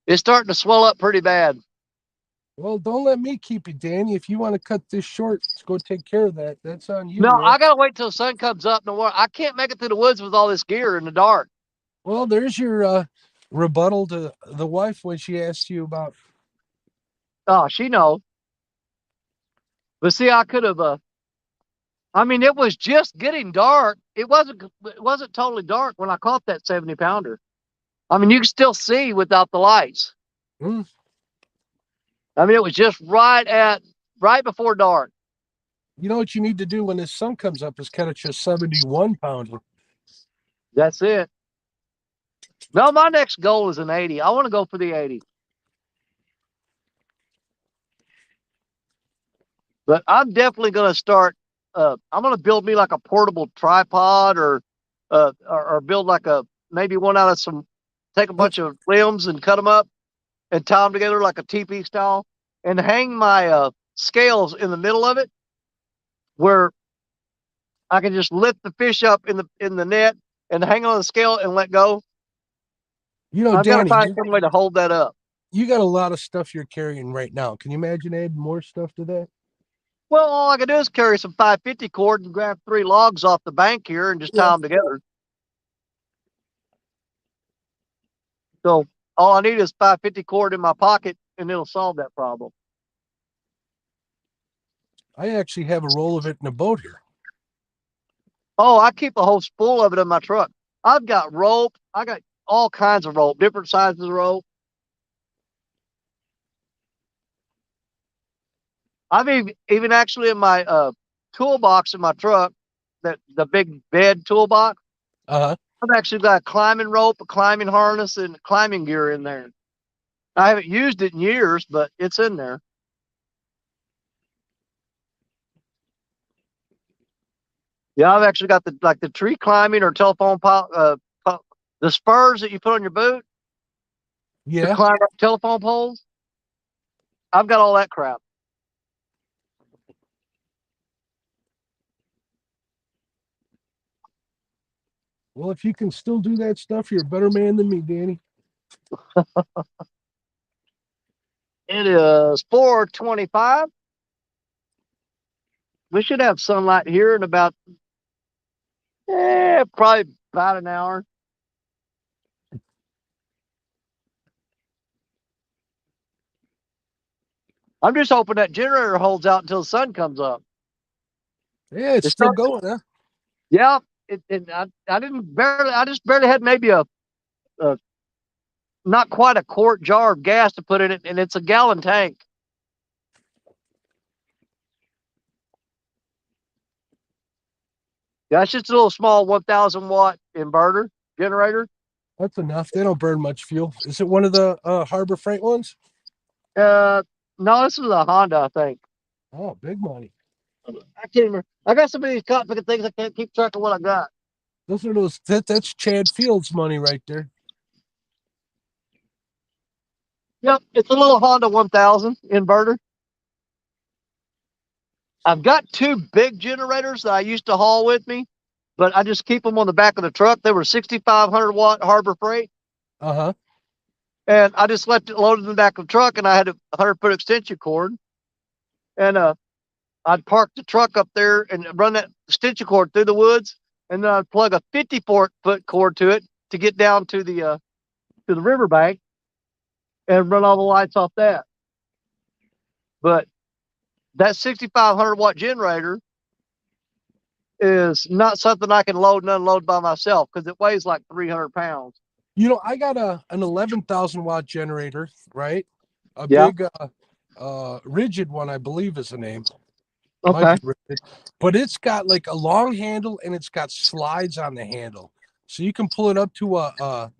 It's starting to swell up pretty bad. Well, don't let me keep you, Danny. If you want to cut this short, let's go take care of that. That's on you. No, man. I got to wait till the sun comes up. No more. I can't make it through the woods with all this gear in the dark. Well, there's your rebuttal to the wife when she asked you about. Oh, she knows. But see, I could have. I mean, it was just getting dark. It wasn't totally dark when I caught that 70-pounder. I mean, you can still see without the lights. Hmm. I mean, it was just right before dark. You know what you need to do when the sun comes up is catch a 71-pounder. That's it. No, my next goal is an 80. I want to go for the 80. But I'm definitely going to start. I'm going to build me like a portable tripod or build like maybe one out of take a bunch of limbs and cut them up and tie them together like a teepee style and hang my scales in the middle of it where I can just lift the fish up in the net and hang on the scale and let go. You know, I've got to Danny, find some way to hold that up. You got a lot of stuff you're carrying right now. Can you imagine adding more stuff to that? Well, all I can do is carry some 550 cord and grab 3 logs off the bank here and just tie them together. So all I need is 550 cord in my pocket and it'll solve that problem. I actually have a roll of it in a boat here. Oh, I keep a whole spool of it in my truck. I've got rope. I got all kinds of rope, different sizes of rope. I've even actually in my toolbox in my truck, the big bed toolbox. I've actually got a climbing rope, a climbing harness, and climbing gear in there. I haven't used it in years, but it's in there. Yeah, I've actually got the tree climbing or telephone pole, the spurs that you put on your boot. Yeah. To climb up telephone poles. I've got all that crap. Well, if you can still do that stuff, you're a better man than me, Danny. It is 4:25. We should have sunlight here in about, probably about an hour. I'm just hoping that generator holds out until the sun comes up. Yeah, it's still going, huh? Yeah, I just barely had maybe a not quite a quart jar of gas to put in it, and it's a gallon tank. Yeah, it's just a little small 1,000 watt inverter generator. That's enough. They don't burn much fuel. Is it one of the Harbor Freight ones? No, this is a Honda, I think. Oh, big money. I can't remember. I got some of these cotton things. I can't keep track of what I got. Those are that's Chad Fields money right there. Yep, it's a little Honda 1000 inverter. I've got 2 big generators that I used to haul with me, but I just keep them on the back of the truck. They were 6,500 watt Harbor Freight. And I just left it loaded in the back of the truck, and I had a 100-foot extension cord. and I'd park the truck up there and run that extension cord through the woods, and then I'd plug a 54-foot cord to it to get down to the riverbank and run all the lights off that. But that 6,500-watt generator is not something I can load and unload by myself because it weighs like 300 pounds. You know, I got an 11,000-watt generator, right? A Yeah. big rigid one, I believe is the name. Okay. Might be rigid. But it's got like a long handle and it's got slides on the handle. So you can pull it up to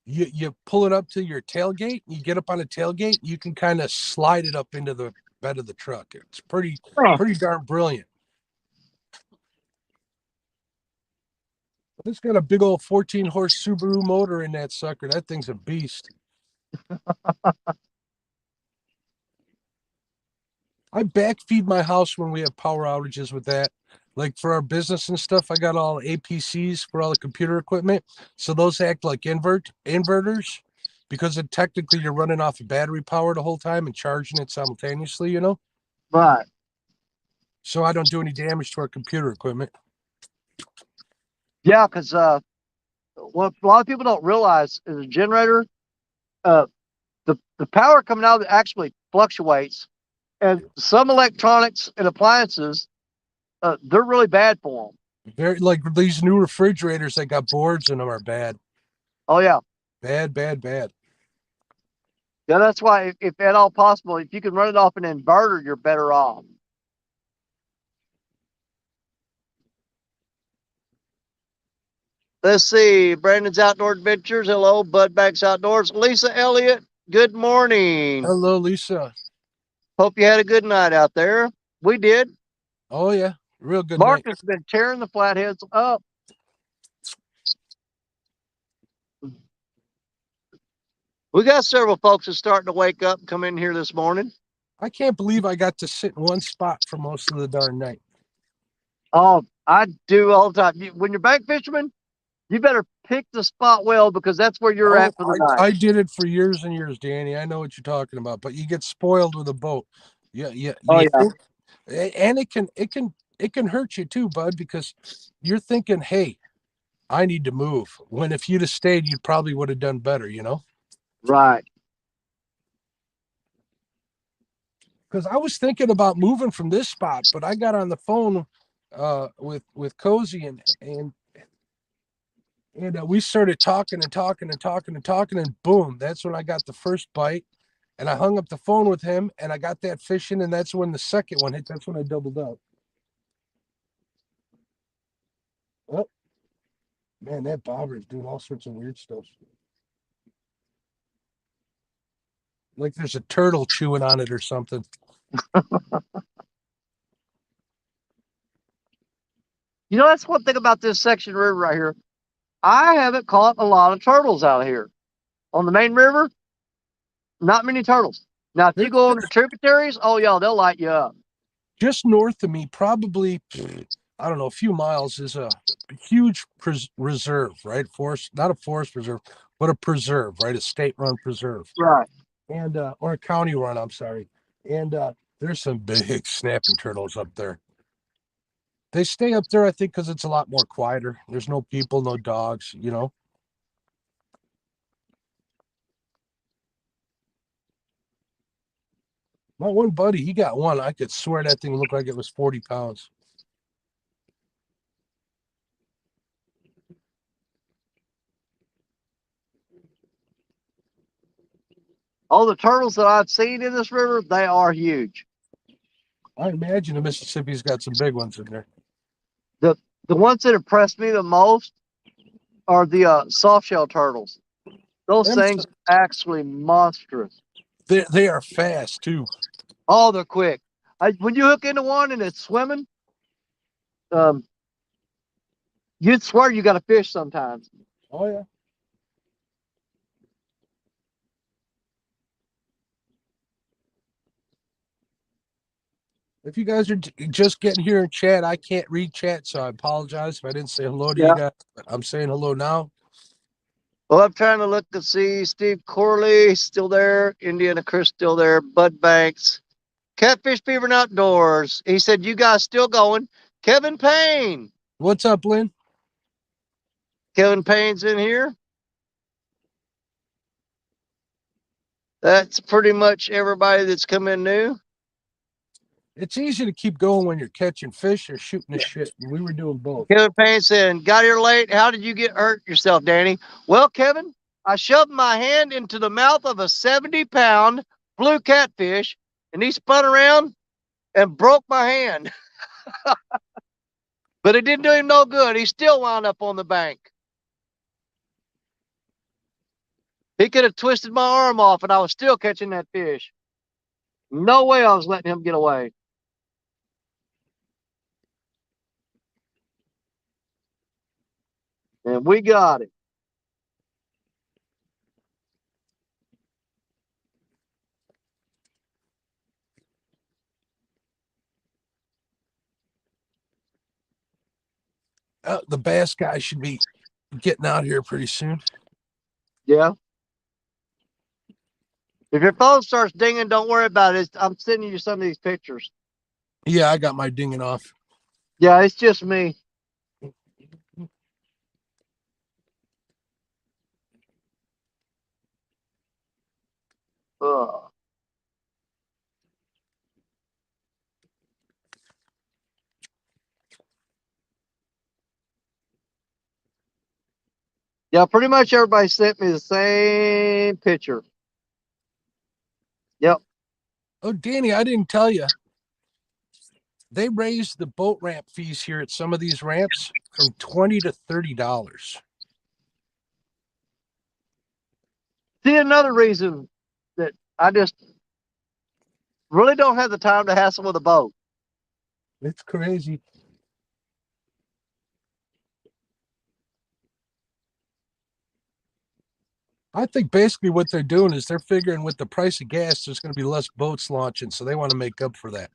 you pull it up to your tailgate, you get up on a tailgate, you can kind of slide it up into the bed of the truck. It's pretty darn brilliant. It's got a big old 14-horse Subaru motor in that sucker. That thing's a beast. I backfeed my house when we have power outages with that. Like for our business and stuff, I got all APCs for all the computer equipment. So those act like inverters because technically you're running off of battery power the whole time and charging it simultaneously, you know? Right. So I don't do any damage to our computer equipment. Yeah, because what a lot of people don't realize is a generator, the power coming out of it actually fluctuates, and some electronics and appliances, they're really bad for them. Very like these new refrigerators that got boards in them are bad. Oh yeah, bad. Yeah, that's why if at all possible, if you can run it off an inverter, you're better off. Let's see. Brandon's Outdoor Adventures. Hello. Budbags Outdoors. Lisa Elliott. Good morning. Hello, Lisa. Hope you had a good night out there. We did. Oh, yeah. Real good Mark night. has been tearing the flatheads up. We got several folks that's starting to wake up and come in here this morning. I can't believe I got to sit in one spot for most of the darn night. Oh, I do all the time. When you're bank fisherman, you better pick the spot well because that's where you're at for the night. I did it for years and years, Danny. I know what you're talking about, but you get spoiled with a boat. Yeah. And it can hurt you too, bud, because you're thinking, hey, I need to move. When if you'd have stayed, you probably would have done better, you know? Right. Because I was thinking about moving from this spot, but I got on the phone with Cozy and we started talking, and boom, that's when I got the first bite. And I hung up the phone with him, and I got that fish in, and that's when the second one hit. That's when I doubled up. Oh, man, that bobber is doing all sorts of weird stuff. Like there's a turtle chewing on it or something. You know, that's one thing about this section of river right here. I haven't caught a lot of turtles out here. On the main river, not many turtles. Now, if you go on the tributaries, oh, yeah, they'll light you up. Just north of me, probably, I don't know, a few miles, is a huge reserve, right? Forest, not a forest reserve, but a preserve, right? A state-run preserve. Right. And, or a county run, I'm sorry. And there's some big snapping turtles up there. They stay up there, I think, because it's a lot more quieter. There's no people, no dogs, you know. My one buddy, he got one. I could swear that thing looked like it was 40 pounds. All the turtles that I've seen in this river, they are huge. I imagine the Mississippi's got some big ones in there. The ones that impressed me the most are the soft-shell turtles. Those things are actually monstrous. They are fast, too. Oh, they're quick. When you hook into one and it's swimming, you'd swear you got a fish sometimes. Oh, yeah. If you guys are just getting here in chat, I can't read chat, so I apologize if I didn't say hello to you guys. I'm saying hello now. Well, I'm trying to look to see Steve Corley still there, Indiana Chris still there, Bud Banks. Catfish Beaver and Outdoors. He said, you guys still going? Kevin Payne. What's up, Lynn? Kevin Payne's in here. That's pretty much everybody that's come in new. It's easy to keep going when you're catching fish or shooting the shit. And we were doing both. Kevin Payne said, got here late. How did you get hurt yourself, Danny? Well, Kevin, I shoved my hand into the mouth of a 70-pound blue catfish, and he spun around and broke my hand. But it didn't do him no good. He still wound up on the bank. He could have twisted my arm off, and I was still catching that fish. No way I was letting him get away. And we got it. The bass guy should be getting out here pretty soon. Yeah. If your phone starts dinging, don't worry about it. I'm sending you some of these pictures. Yeah, I got my dinging off. Yeah, it's just me. Ugh. Yeah, pretty much everybody sent me the same picture. Yep. Oh, Danny, I didn't tell you. They raised the boat ramp fees here at some of these ramps from $20 to $30. See, another reason that I just really don't have the time to hassle with a boat. It's crazy. I think basically what they're doing is they're figuring with the price of gas, there's going to be less boats launching, so they want to make up for that.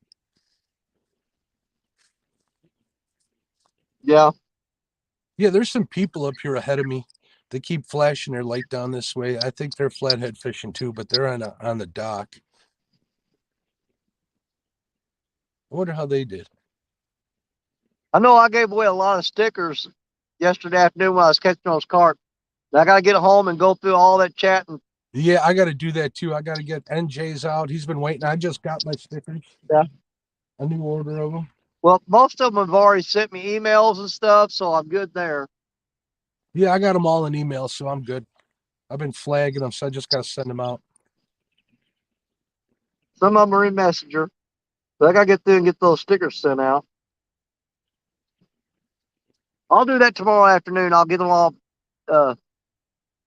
Yeah. Yeah, there's some people up here ahead of me. They keep flashing their light down this way. I think they're flathead fishing too, but they're on the dock. I wonder how they did. I know I gave away a lot of stickers yesterday afternoon when I was catching those carp. I got to get home and go through all that chatting. Yeah, I got to do that too. I got to get NJ's out. He's been waiting. I just got my stickers. Yeah. A new order of them. Well, most of them have already sent me emails and stuff, so I'm good there. Yeah, I got them all in email, so I'm good. I've been flagging them, so I just got to send them out. Some of them are in Messenger. So I got to get through and get those stickers sent out. I'll do that tomorrow afternoon. I'll get them all,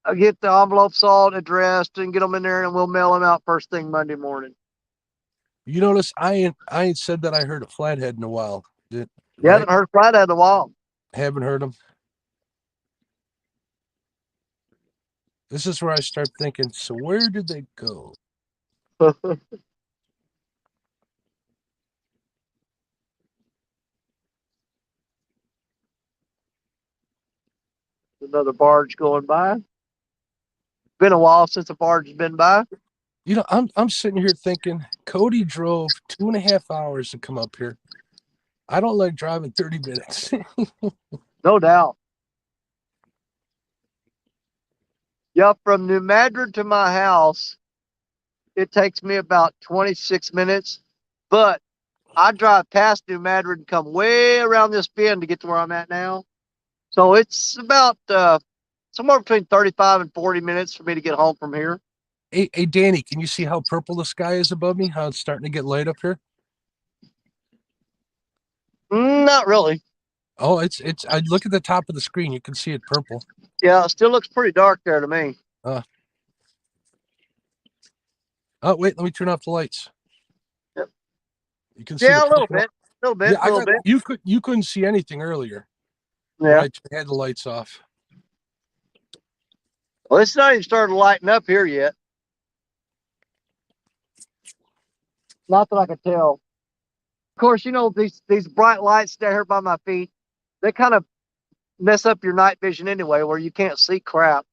I'll get the envelopes all addressed and get them in there, and we'll mail them out first thing Monday morning. You notice I ain't said that I heard a flathead in a while. You haven't heard flathead in a while. Haven't heard them. This is where I start thinking, so where did they go? Another barge going by. Been a while since a barge has been by. You know, I'm sitting here thinking, Cody drove 2.5 hours to come up here. I don't like driving 30 minutes. No doubt. Yeah, from New Madrid to my house, it takes me about 26 minutes. But I drive past New Madrid and come way around this bend to get to where I'm at now. So it's about somewhere between 35 and 40 minutes for me to get home from here. Hey, Danny, can you see how purple the sky is above me? How it's starting to get light up here? Not really. Oh, it's. I look at the top of the screen. You can see it purple. Yeah, it still looks pretty dark there to me. Oh, wait, let me turn off the lights. Yep. You can see a little bit. You couldn't see anything earlier. Yeah. I had the lights off. Well, it's not even started lighting up here yet. Not that I can tell. Of course, you know, these bright lights down here by my feet, they kind of mess up your night vision anyway, where you can't see crap.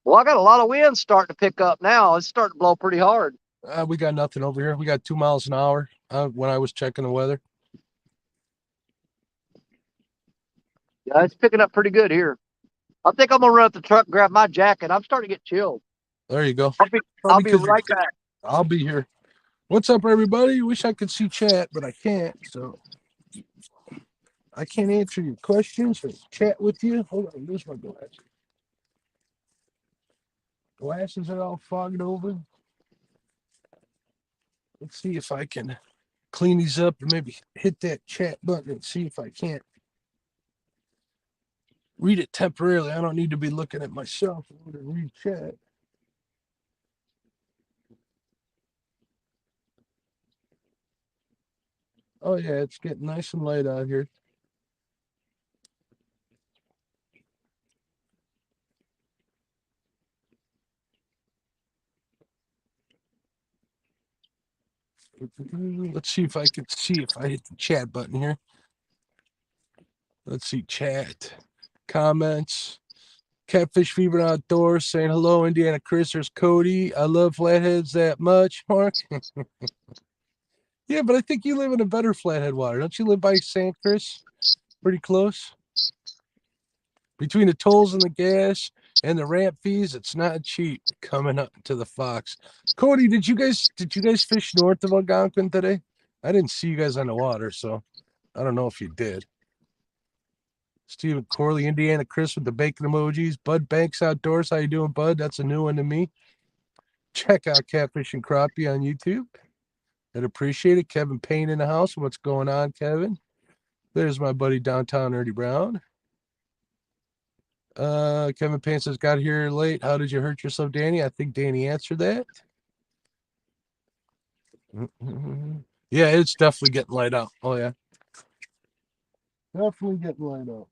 Well, I got a lot of wind starting to pick up now. It's starting to blow pretty hard. We got nothing over here. We got 2 miles an hour when I was checking the weather. Yeah, it's picking up pretty good here. I think I'm gonna run up the truck, grab my jacket. I'm starting to get chilled. There you go. I'll be right back. I'll be here. What's up, everybody? Wish I could see chat, but I can't. So I can't answer your questions or chat with you. Hold on, lose my glasses. Glasses are all fogged over. Let's see if I can clean these up and maybe hit that chat button and see if I can't read it temporarily. I don't need to be looking at myself in order to read chat. Oh yeah, it's getting nice and light out here. Let's see if I can see if I hit the chat button here. Let's see, chat, comments. Catfish Fever Outdoors saying hello, Indiana Chris. There's Cody. I love flatheads that much, Mark. Yeah, but I think you live in a better flathead water. Don't you live by St. Chris? Pretty close. Between the tolls and the gas and the ramp fees, it's not cheap coming up to the Fox. Cody, did you guys fish north of Algonquin today? I didn't see you guys on the water, so I don't know if you did. Stephen Corley, Indiana Chris with the bacon emojis. Bud Banks Outdoors. How you doing, Bud? That's a new one to me. Check out Catfish and Crappie on YouTube. I'd appreciate it. Kevin Payne in the house. What's going on, Kevin? There's my buddy Downtown Nerdy Brown. Kevin Payne says, got here late. How did you hurt yourself, Danny? I think Danny answered that. Yeah, it's definitely getting light out. Oh, yeah. Definitely getting light out.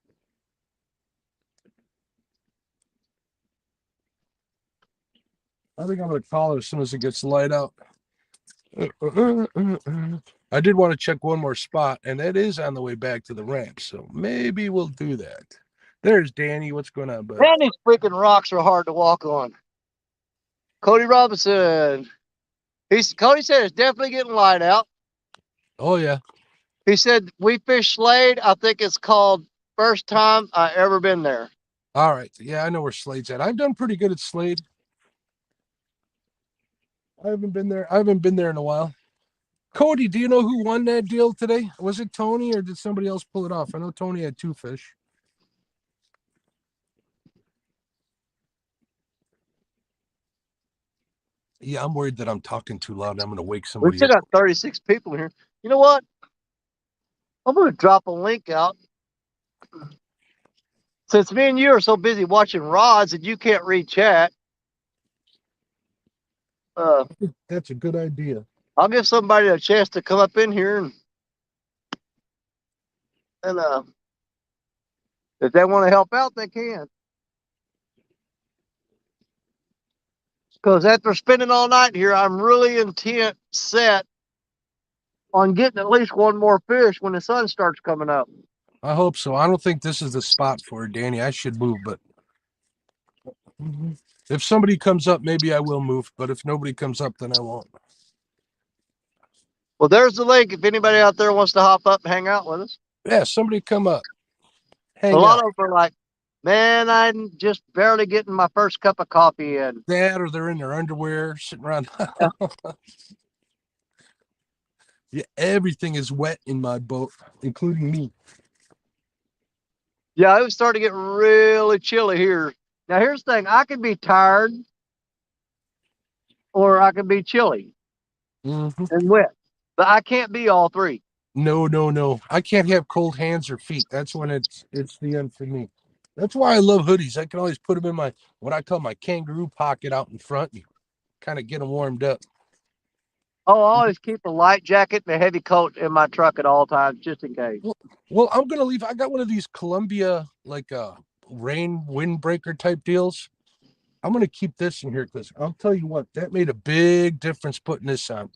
I think I'm going to call it as soon as it gets light out. I did want to check one more spot, and that is on the way back to the ramp, so maybe we'll do that. There's Danny. What's going on, bud? Man, these freaking rocks are hard to walk on. Cody Robinson. Cody said it's definitely getting light out. Oh, yeah. He said we fish Slade. I think it's called first time I ever been there. All right. Yeah, I know where Slade's at. I've done pretty good at Slade. I haven't been there in a while. Cody, do you know who won that deal today? Was it Tony or did somebody else pull it off? I know Tony had 2 fish. Yeah, I'm worried that I'm talking too loud. I'm going to wake somebody We still got 36 people here. You know what? I'm going to drop a link out. Since me and you are so busy watching rods that you can't read chat, that's a good idea. I'll give somebody a chance to come up in here and if they want to help out, they can. Because after spending all night here, I'm really set on getting at least one more fish when the sun starts coming up. I hope so. I don't think this is the spot for it, Danny. I should move, but if somebody comes up, maybe I will move. But if nobody comes up, then I won't. Well, there's the link. If anybody out there wants to hop up and hang out with us. Yeah, somebody come up. A lot of them are like, man, I'm just barely getting my first cup of coffee in. That or they're in their underwear sitting around. Yeah, everything is wet in my boat, including me. Yeah, it was starting to get really chilly here. Now, here's the thing. I could be tired or I could be chilly and wet, but I can't be all three. No. I can't have cold hands or feet. That's when it's the end for me. That's why I love hoodies. I can always put them in my, what I call my kangaroo pocket out in front and kind of get them warmed up. Oh, I always keep a light jacket and a heavy coat in my truck at all times, just in case. Well, I'm going to leave. I got one of these Columbia, like rain windbreaker type deals. I'm going to keep this in here because I'll tell you what, that made a big difference putting this on.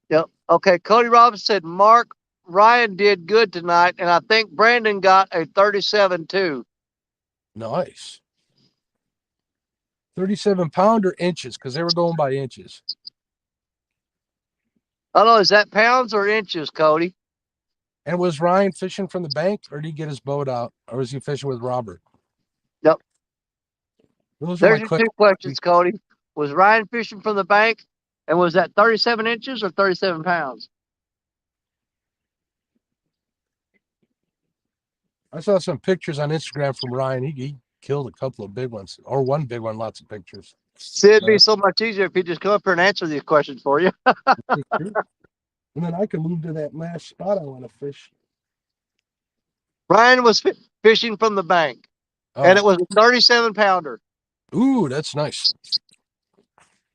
Yep. Okay. Cody Robbins said Mark Ryan did good tonight, and I think Brandon got a 37 too. Nice. 37-pounder inches, because they were going by inches. I don't know, is that pounds or inches, Cody? And was Ryan fishing from the bank, or did he get his boat out, or was he fishing with Robert? Yep. Those are There's my your two questions, Cody. Was Ryan fishing from the bank, and was that 37 inches or 37 pounds? I saw some pictures on Instagram from Ryan. He killed a couple of big ones, or one big one, lots of pictures. See, it'd be so much easier if he just come up here and answer these questions for you. And then I can move to that last spot I want to fish. Ryan was fishing from the bank, and it was a 37-pounder. Ooh, that's nice.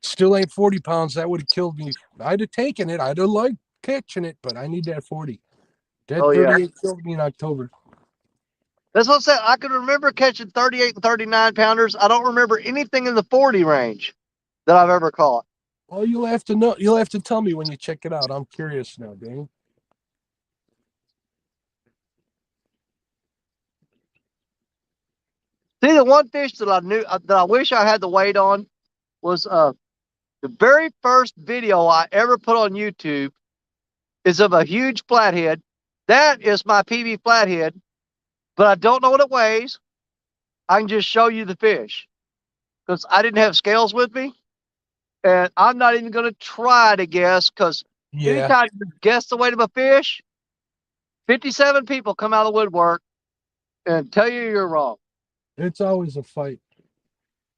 Still ain't 40 pounds. That would have killed me. I'd have taken it. I'd have liked catching it, but I need that 40. That 38 killed me in October. That's what I'm saying. I can remember catching 38 and 39 pounders. I don't remember anything in the 40 range that I've ever caught. Well, you'll have to know. You'll have to tell me when you check it out. I'm curious now, Danny. See, the one fish that I knew that I wish I had the weight on was the very first video I ever put on YouTube is of a huge flathead. That is my PB flathead, but I don't know what it weighs. I can just show you the fish because I didn't have scales with me. And I'm not even going to try to guess because anytime you guess the weight of a fish, 57 people come out of the woodwork and tell you you're wrong. It's always a fight.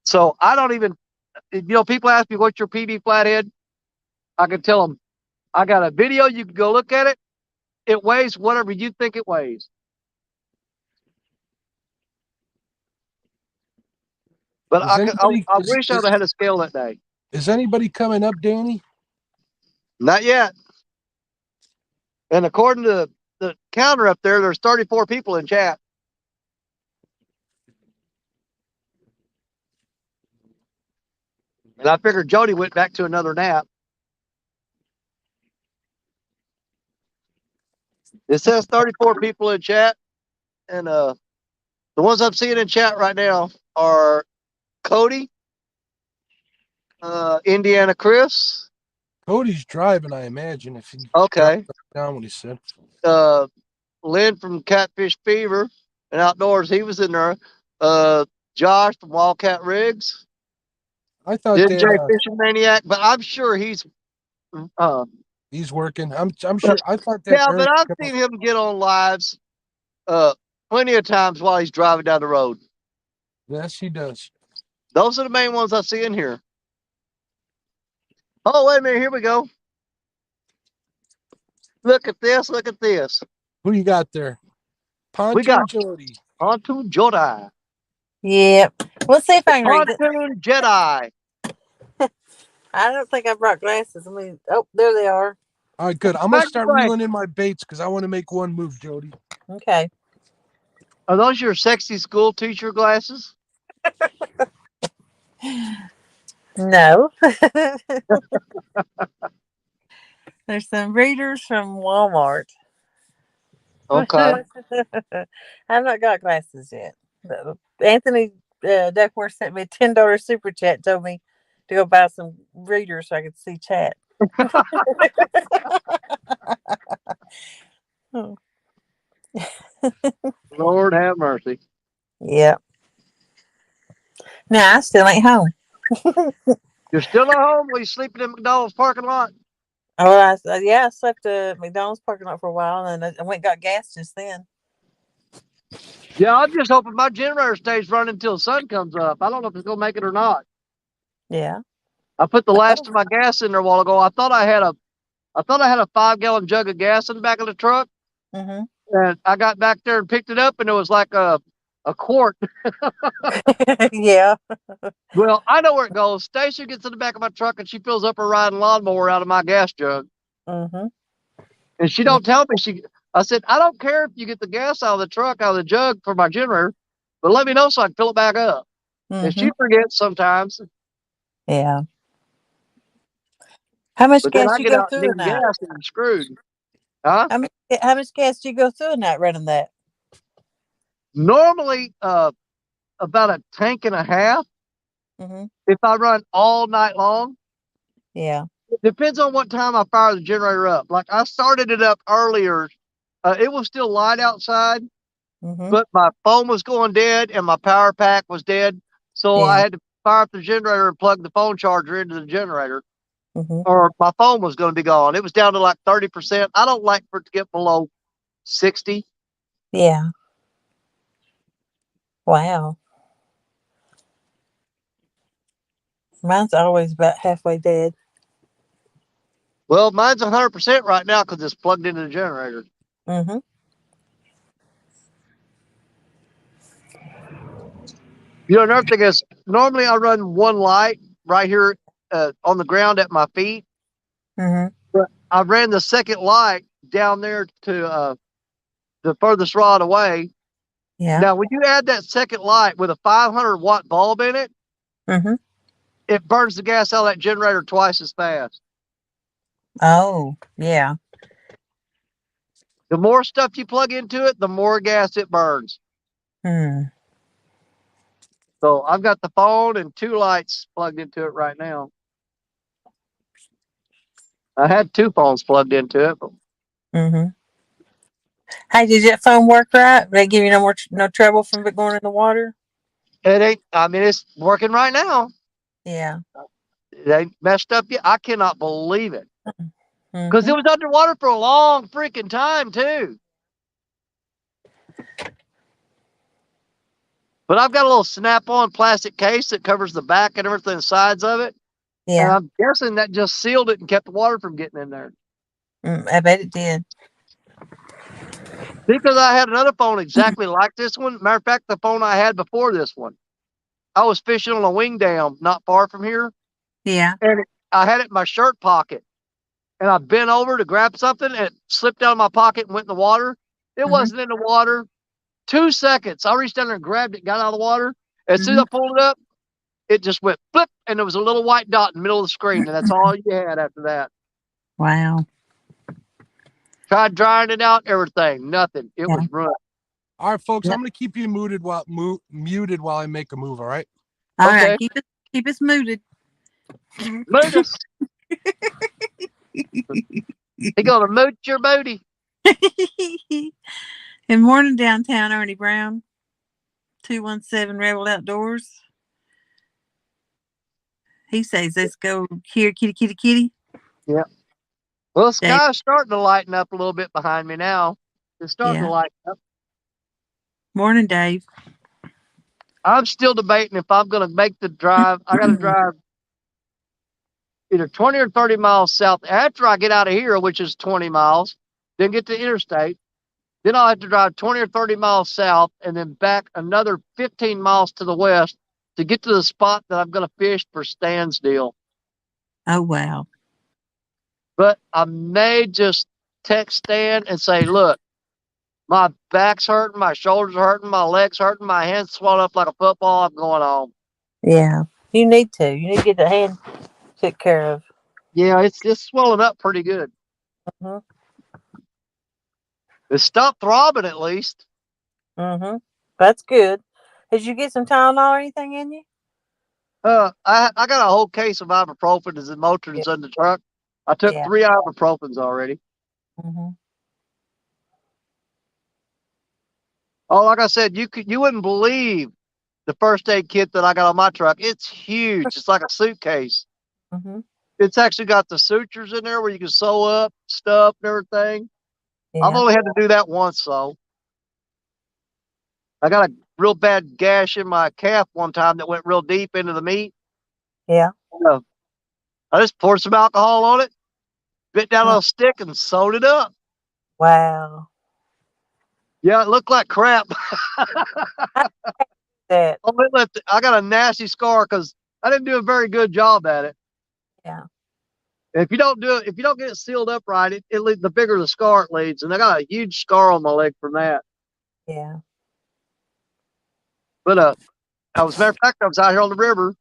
So I don't even, people ask me, what's your PB flathead? I can tell them, I got a video. You can go look at it. It weighs whatever you think it weighs. But I wish I'd have had a scale that day. Is anybody coming up, Danny? Not yet. And according to the counter up there, there's 34 people in chat. And I figured Jody went back to another nap. It says 34 people in chat. And the ones I'm seeing in chat right now are Cody, Indiana Chris. Cody's driving, I imagine. If he down what he said. Lynn from Catfish Fever and Outdoors, he was in there. Josh from Wildcat Rigs. I thought DJ Fishing Maniac, but I'm sure he's working. I'm sure. I thought that. Yeah, but I've seen him get on lives plenty of times while he's driving down the road. Yes, he does. Those are the main ones I see in here. Oh, wait a minute. Here we go. Look at this. Look at this. Who you got there? We got Jody. Pontoon Jedi. Yep. We'll see if I can read it. Pontoon Jedi. I don't think I brought glasses. I mean, oh, there they are. All right, good. I'm going to start reeling in my baits because I want to make one move, Jody. Okay. Are those your sexy school teacher glasses? No. There's some readers from Walmart. Okay. I've not got glasses yet. Anthony Duckworth sent me a $10 super chat, told me to go buy some readers so I could see chat. Lord have mercy. Yep. No, I still ain't home. You're still at home? Were you sleeping in McDonald's parking lot? Oh, I slept at McDonald's parking lot for a while, and I went and got gas just then. Yeah, I'm just hoping my generator stays running until the sun comes up. I don't know if it's gonna make it or not. Yeah. I put the last of my gas in there a while ago. I thought I had a 5-gallon jug of gas in the back of the truck. Mm-hmm. And I got back there and picked it up, and it was like a quart. Yeah. Well, I know where it goes. Stacia gets in the back of my truck, and she fills up her riding lawnmower out of my gas jug. Mm-hmm. And she don't tell me. I said, I don't care if you get the gas out of the truck, out of the jug for my generator, but let me know so I can fill it back up. Mm-hmm. And she forgets sometimes. Yeah. How much But gas then I do you get go out and through a need night? gas and I'm screwed. Huh? How much gas do you go through a night running that? Normally, about a tank and a half. Mm-hmm. If I run all night long, Yeah. it depends on what time I fire the generator up. Like I started it up earlier. It was still light outside, Mm-hmm. but my phone was going dead and my power pack was dead. So I Yeah. had to fire up the generator and plug the phone charger into the generator, Mm-hmm. or my phone was going to be gone. It was down to like 30%. I don't like for it to get below 60. Yeah. Wow. Mine's always about halfway dead. Well, mine's 100% right now because it's plugged into the generator. Mm-hmm. You know, another thing is normally I run one light right here on the ground at my feet. Mm-hmm. But I ran the second light down there to the furthest rod away. Yeah. Now, when you add that second light with a 500-watt bulb in it, Mm-hmm. it burns the gas out of that generator twice as fast. Oh, yeah. The more stuff you plug into it, the more gas it burns. Hmm. So I've got the phone and 2 lights plugged into it right now. I had 2 phones plugged into it, but Mm-hmm. Hey, did that phone work right? Did they give you no trouble from it going in the water? it ain't. I mean, it's working right now. Yeah. It ain't messed up yet. I cannot believe it because Mm-hmm. it was underwater for a long freaking time too. But I've got a little snap-on plastic case that covers the back and everything, the sides of it. And Yeah. I'm guessing that just sealed it and kept the water from getting in there. I bet it did. Because I had another phone exactly like this one. Matter of fact, the phone I had before this one, I was fishing on a wing dam not far from here. Yeah. And I had it in my shirt pocket. And I bent over to grab something and it slipped out of my pocket and went in the water. It Mm-hmm. wasn't in the water. 2 seconds. I reached down there and grabbed it, got out of the water. As soon as Mm-hmm. I pulled it up, it just went flip, and there was a little white dot in the middle of the screen, and that's all you had after that. Wow. Tried drying it out, everything, nothing. It Yeah. was ruined. All right, folks, Yep. I'm going to keep you muted while I make a move. All right. All right. Okay, Keep us muted. moot us. He gonna moot your booty. Good morning, downtown Ernie Brown. 217 Rebel Outdoors. He says, let's go here, kitty, kitty, kitty. Yeah. Well, the Dave. sky's starting to lighten up a little bit behind me now. It's starting to Yeah. lighten up. Morning, Dave. I'm still debating if I'm gonna make the drive. I gotta drive either 20 or 30 miles south after I get out of here, which is 20 miles, then get to the interstate. Then I'll have to drive 20 or 30 miles south and then back another 15 miles to the west to get to the spot that I'm going to fish for Stan's deal. Oh, wow. But I may just text Stan and say, look, my back's hurting, my shoulders are hurting, my legs hurting, my hands swelled up like a football. I'm going home. Yeah. You need to. You need to get the hand took care of. Yeah, it's swelling up pretty good. Mm-hmm. It stopped throbbing at least. Mm-hmm. That's good. Did you get some Tylenol or anything in you? I got a whole case of ibuprofen as Motrin's in the truck. I took Yeah. 3 ibuprofens already. Mm-hmm. Oh, like I said, you wouldn't believe the first aid kit that I got on my truck. It's huge. It's like a suitcase. Mm-hmm. It's actually got the sutures in there where you can sew up stuff and everything. I've Yeah. only had to do that once, though. I got a real bad gash in my calf one time that went real deep into the meat. Yeah. I just poured some alcohol on it, bit down on a stick, and sewed it up. Wow. Yeah, it looked like crap. That. I got a nasty scar because I didn't do a very good job at it. Yeah. If you don't do it, if you don't get it sealed up right, the bigger the scar it leads. And I got a huge scar on my leg from that. Yeah. But as a matter of fact, I was out here on the river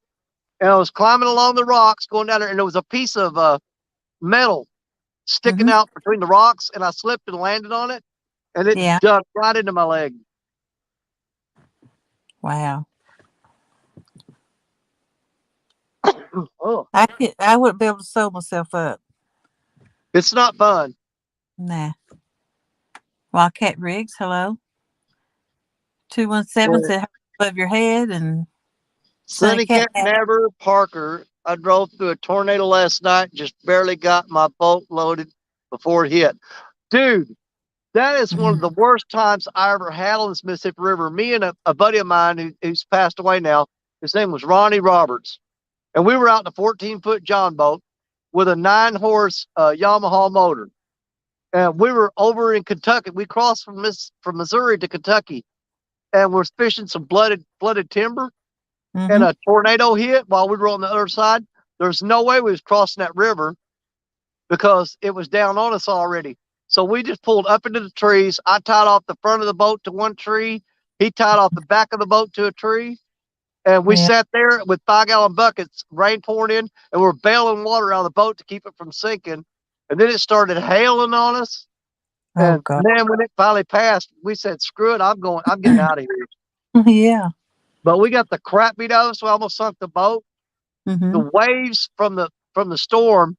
and I was climbing along the rocks going down there, and there was a piece of metal sticking Mm-hmm. out between the rocks, and I slipped and landed on it, and it Yeah. dug right into my leg. Wow. Oh, I wouldn't be able to sew myself up. it's not fun. Nah. Wildcat Rigs, hello. 217 said above your head and Sunny Sunny Cat. Cat Never Parker. I drove through a tornado last night, just barely got my boat loaded before it hit. Dude, that is one of the worst times I ever had on this Mississippi River. Me and a buddy of mine who's passed away now, his name was Ronnie Roberts. And we were out in a 14-foot John boat with a 9-horse Yamaha motor. And we were over in Kentucky. We crossed from Missouri to Kentucky, and we're fishing some flooded timber. And a tornado hit while we were on the other side. There's no way we was crossing that river because it was down on us already. So we just pulled up into the trees. I tied off the front of the boat to one tree. He tied off the back of the boat to a tree. And we sat there with 5-gallon buckets, rain pouring in, and we're bailing water out of the boat to keep it from sinking. And then it started hailing on us. And man, when it finally passed, we said, screw it, I'm getting out of here. Yeah. But we got the crap beat out of us. We almost sunk the boat. The waves from the storm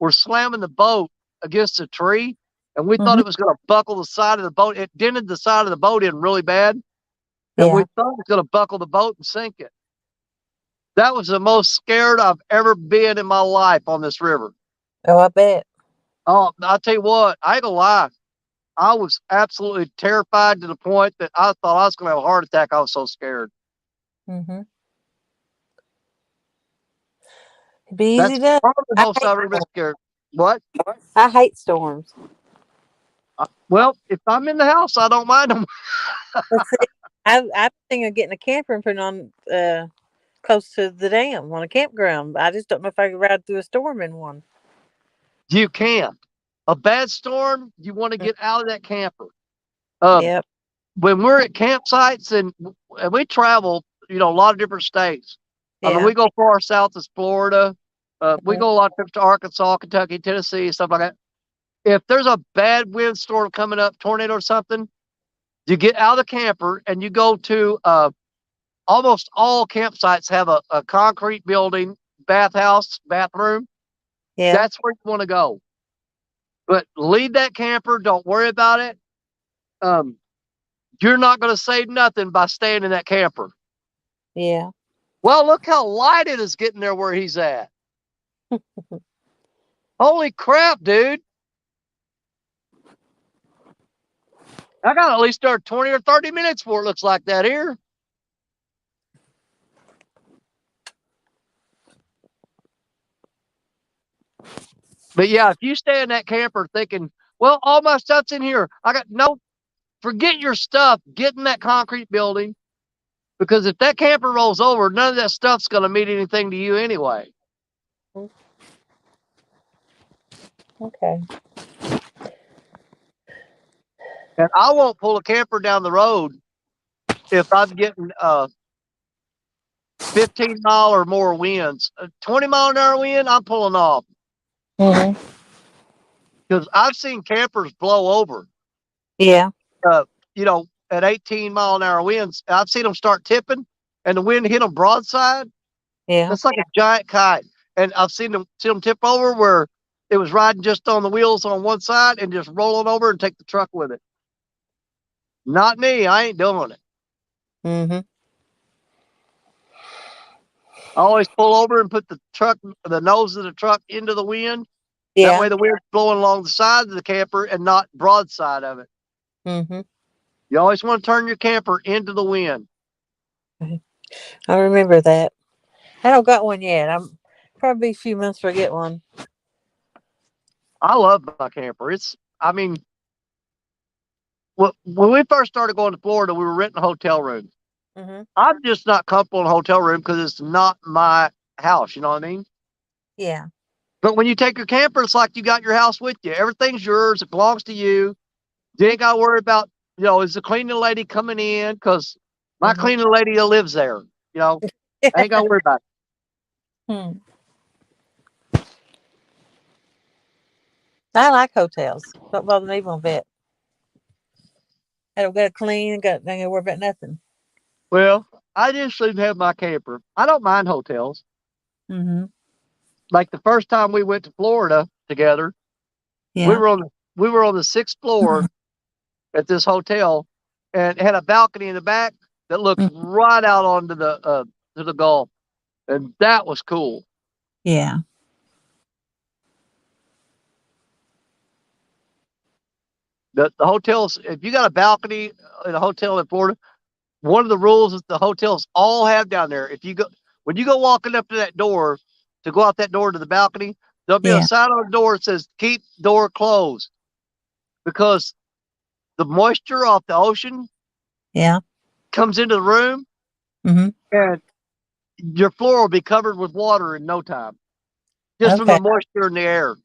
were slamming the boat against a tree, and we thought it was going to buckle the side of the boat. It dented the side of the boat in really bad, and we thought it was going to buckle the boat and sink it. That was the most scared I've ever been in my life on this river. Oh, I bet. Oh, I'll tell you what, I ain't gonna lie. I was absolutely terrified to the point that I thought I was going to have a heart attack. I was so scared. Be That's easy to. probably the most I've ever been scared. What? I hate storms. Well, if I'm in the house, I don't mind them. See, I'm thinking of getting a camper and putting on close to the dam on a campground. I just don't know if I could ride through a storm in one. You can't. A bad storm, you want to get out of that camper. Yep. When we're at campsites and we travel, a lot of different states. I mean, we go far south as Florida. We go a lot of trips to Arkansas, Kentucky, Tennessee, stuff like that. If there's a bad windstorm coming up, tornado or something, you get out of the camper and you go to almost all campsites have a concrete building, bathhouse, bathroom. Yeah. That's where you want to go. But leave that camper. Don't worry about it. You're not going to save nothing by staying in that camper. Yeah. Well, look how light it is getting there where he's at. Holy crap, dude. I got at least start 20 or 30 minutes before it looks like that here. But yeah, if you stay in that camper thinking, well, all my stuff's in here. Forget your stuff. Get in that concrete building. Because if that camper rolls over, none of that stuff's going to mean anything to you anyway. Okay. And I won't pull a camper down the road if I'm getting 15-mile or more winds. 20-mile-an-hour wind, I'm pulling off. Because I've seen campers blow over. Yeah. At 18-mile-an-hour winds. I've seen them start tipping, and the wind hit them broadside. Yeah. That's like a giant kite. And I've seen them tip over where it was riding just on the wheels on one side and just rolling over and take the truck with it. Not me. I ain't doing it. I always pull over and put the nose of the truck into the wind. Yeah. That way the wind's blowing along the side of the camper and not broadside of it. You always want to turn your camper into the wind. I remember that. I don't got one yet. I'm probably a few months before I get one. I love my camper. When we first started going to Florida, we were renting hotel rooms. I'm just not comfortable in a hotel room because it's not my house. You know what I mean? Yeah. But when you take your camper, it's like you got your house with you. Everything's yours. It belongs to you. You ain't got to worry about, is the cleaning lady coming in? Because my cleaning lady lives there. I ain't got to worry about it. I like hotels. Don't bother me one bit. I don't got to clean. I ain't got to worry about nothing. Well, I just leave have my camper. I don't mind hotels. Mm-hmm. Like the first time we went to Florida together, Yeah. we were on the 6th floor at this hotel, and it had a balcony in the back that looks right out onto the to the Gulf, and that was cool. Yeah. The hotels, if you got a balcony in a hotel in Florida, one of the rules is the hotels all have down there. When you go walking up to that door to go out that door to the balcony, there'll be a Yeah. sign on the door that says "Keep door closed," because the moisture off the ocean Yeah. comes into the room, Mm-hmm. and your floor will be covered with water in no time, just from Okay. the moisture in the air.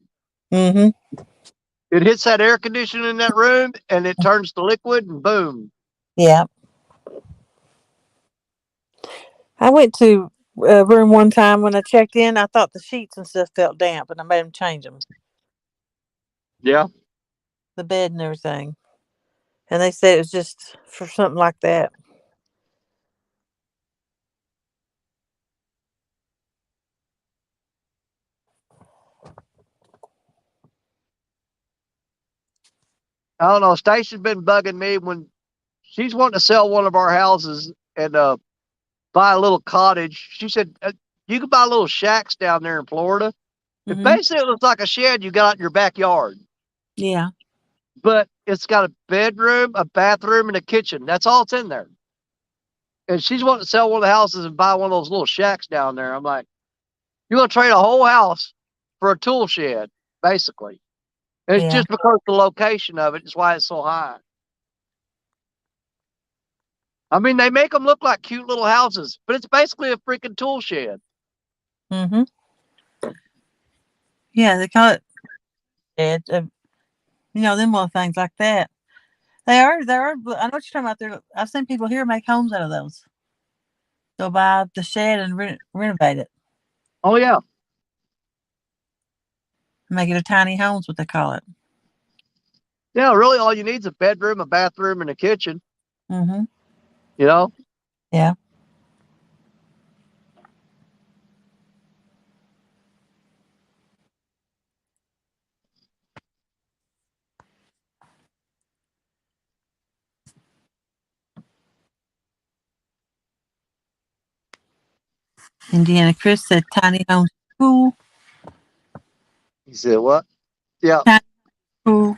Mm-hmm. It hits that air conditioner in that room, and it turns to liquid, and boom. Yeah. I went to a room one time when I checked in. I thought the sheets and stuff felt damp, and I made them change them, Yeah. the bed and everything. And they said it was just for something like that. I don't know. Stacy's been bugging me when she's wanting to sell one of our houses and buy a little cottage. She said you can buy little shacks down there in Florida. It Mm-hmm. basically looks like a shed you got out in your backyard, Yeah. but it's got a bedroom, a bathroom, and a kitchen. That's all it's in there. And she's wanting to sell one of the houses and buy one of those little shacks down there. I'm like, you're going to trade a whole house for a tool shed, basically. And it's Yeah. just because the location of it is why it's so high. I mean, they make them look like cute little houses, but it's basically a freaking tool shed. Mm-hmm. Yeah, they call it shed. Them little things like that. They are. I know what you're talking about. There, I've seen people here make homes out of those. They'll buy the shed and renovate it, Oh, yeah. make it a tiny home's what they call it. Yeah, really, all you need is a bedroom, a bathroom, and a kitchen, Mm-hmm. you know? Yeah. Indiana Chris said tiny homes cool. He said, what? Yeah. Tiny cool.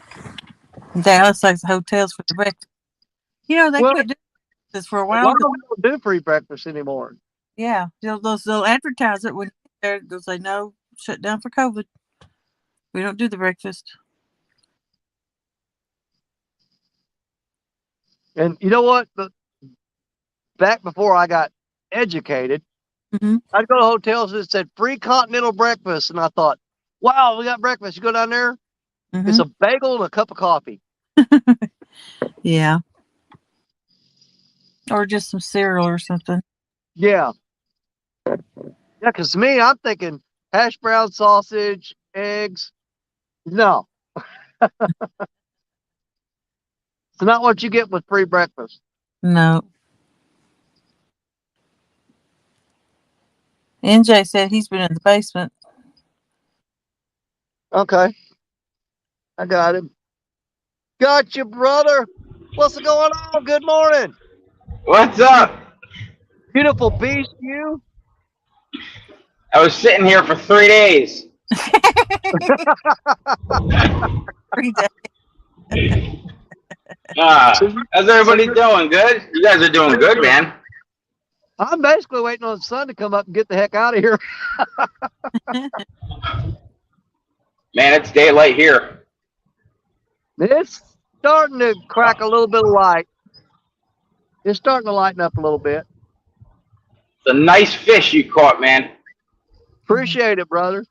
Dallas likes hotels for the breakfast. They Well, quit doing this for a a while. lot of them don't do free breakfast anymore. Yeah, they'll advertise it when you get there. They'll say no, shut down for COVID. We don't do the breakfast. And you know what? Back before I got educated, Mm-hmm. I'd go to hotels that said free continental breakfast. And I thought, wow, we got breakfast. You go down there, it's Mm-hmm. a bagel and a cup of coffee. Yeah. Or just some cereal or something. Yeah. Yeah, because to me, I'm thinking hash brown, sausage, eggs. No, it's not what you get with free breakfast. No. NJ said he's been in the basement. Okay. I got him. Got you, brother. What's going on? Good morning. What's up? Beautiful beast, you. I was sitting here for 3 days. 3 days. How's everybody doing? Good? You guys are doing good, man. I'm basically waiting on the sun to come up and get the heck out of here. Man, it's daylight here. It's starting to crack a little bit of light. It's starting to lighten up a little bit. It's a nice fish you caught, man. Appreciate it, brother.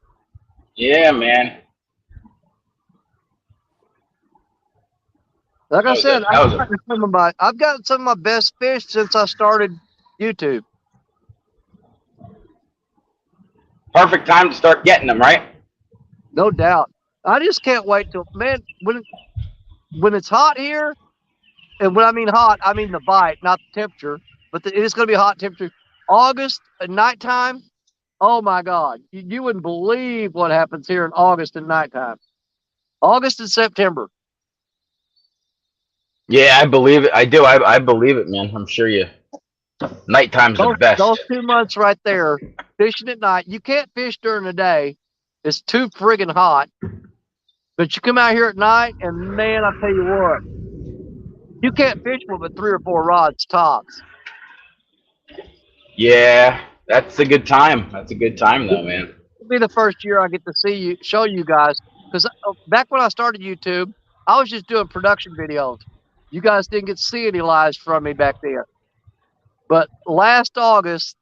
Yeah, man. Like I said, I've I've gotten some of my best fish since I started YouTube. Perfect time to start getting them, right? No doubt. I just can't wait till, man, when it's hot here, and when I mean hot, I mean the bite, not the temperature, but it is going to be a hot temperature. August at nighttime, Oh my God. You wouldn't believe what happens here in August and nighttime. August and September. Yeah, I believe it. I do. I believe it, man. I'm sure you. Nighttime's the best. Those 2 months right there, fishing at night. You can't fish during the day. It's too friggin' hot. But you come out here at night, and man, I tell you what, you can't fish with but 3 or 4 rods tops. Yeah, that's a good time. That's a good time, though, man. It'll be the first year I get to show you guys. Because back when I started YouTube, I was just doing production videos. You guys didn't get to see any lives from me back then. But last August,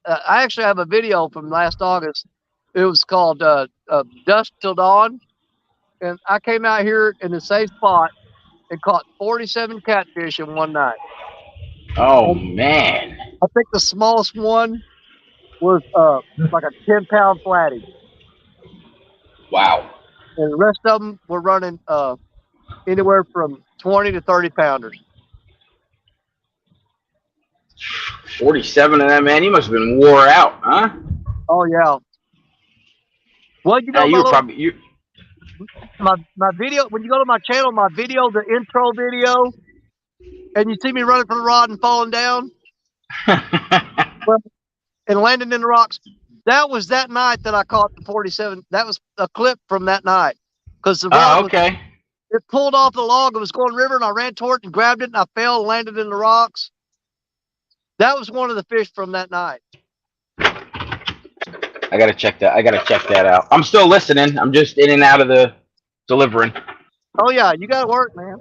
I actually have a video from last August. It was called Dusk Till Dawn. And I came out here in the same spot and caught 47 catfish in one night. Oh, man. I think the smallest one was like a 10-pound flatty. Wow. And the rest of them were running anywhere from 20 to 30 pounders. 47 of them, man. You must have been wore out, huh? Oh yeah. Well, you know, my video, when you go to my channel, my video, the intro video, and you see me running from the rod and falling down and landing in the rocks, that was that night that I caught the 47. That was a clip from that night. Because the rod it pulled off the log. It was going river, and I ran toward it and grabbed it, and I fell and landed in the rocks. That was one of the fish from that night. I gotta check that. I gotta check that out. I'm still listening. I'm just in and out of the delivering. Oh yeah, you gotta work, man.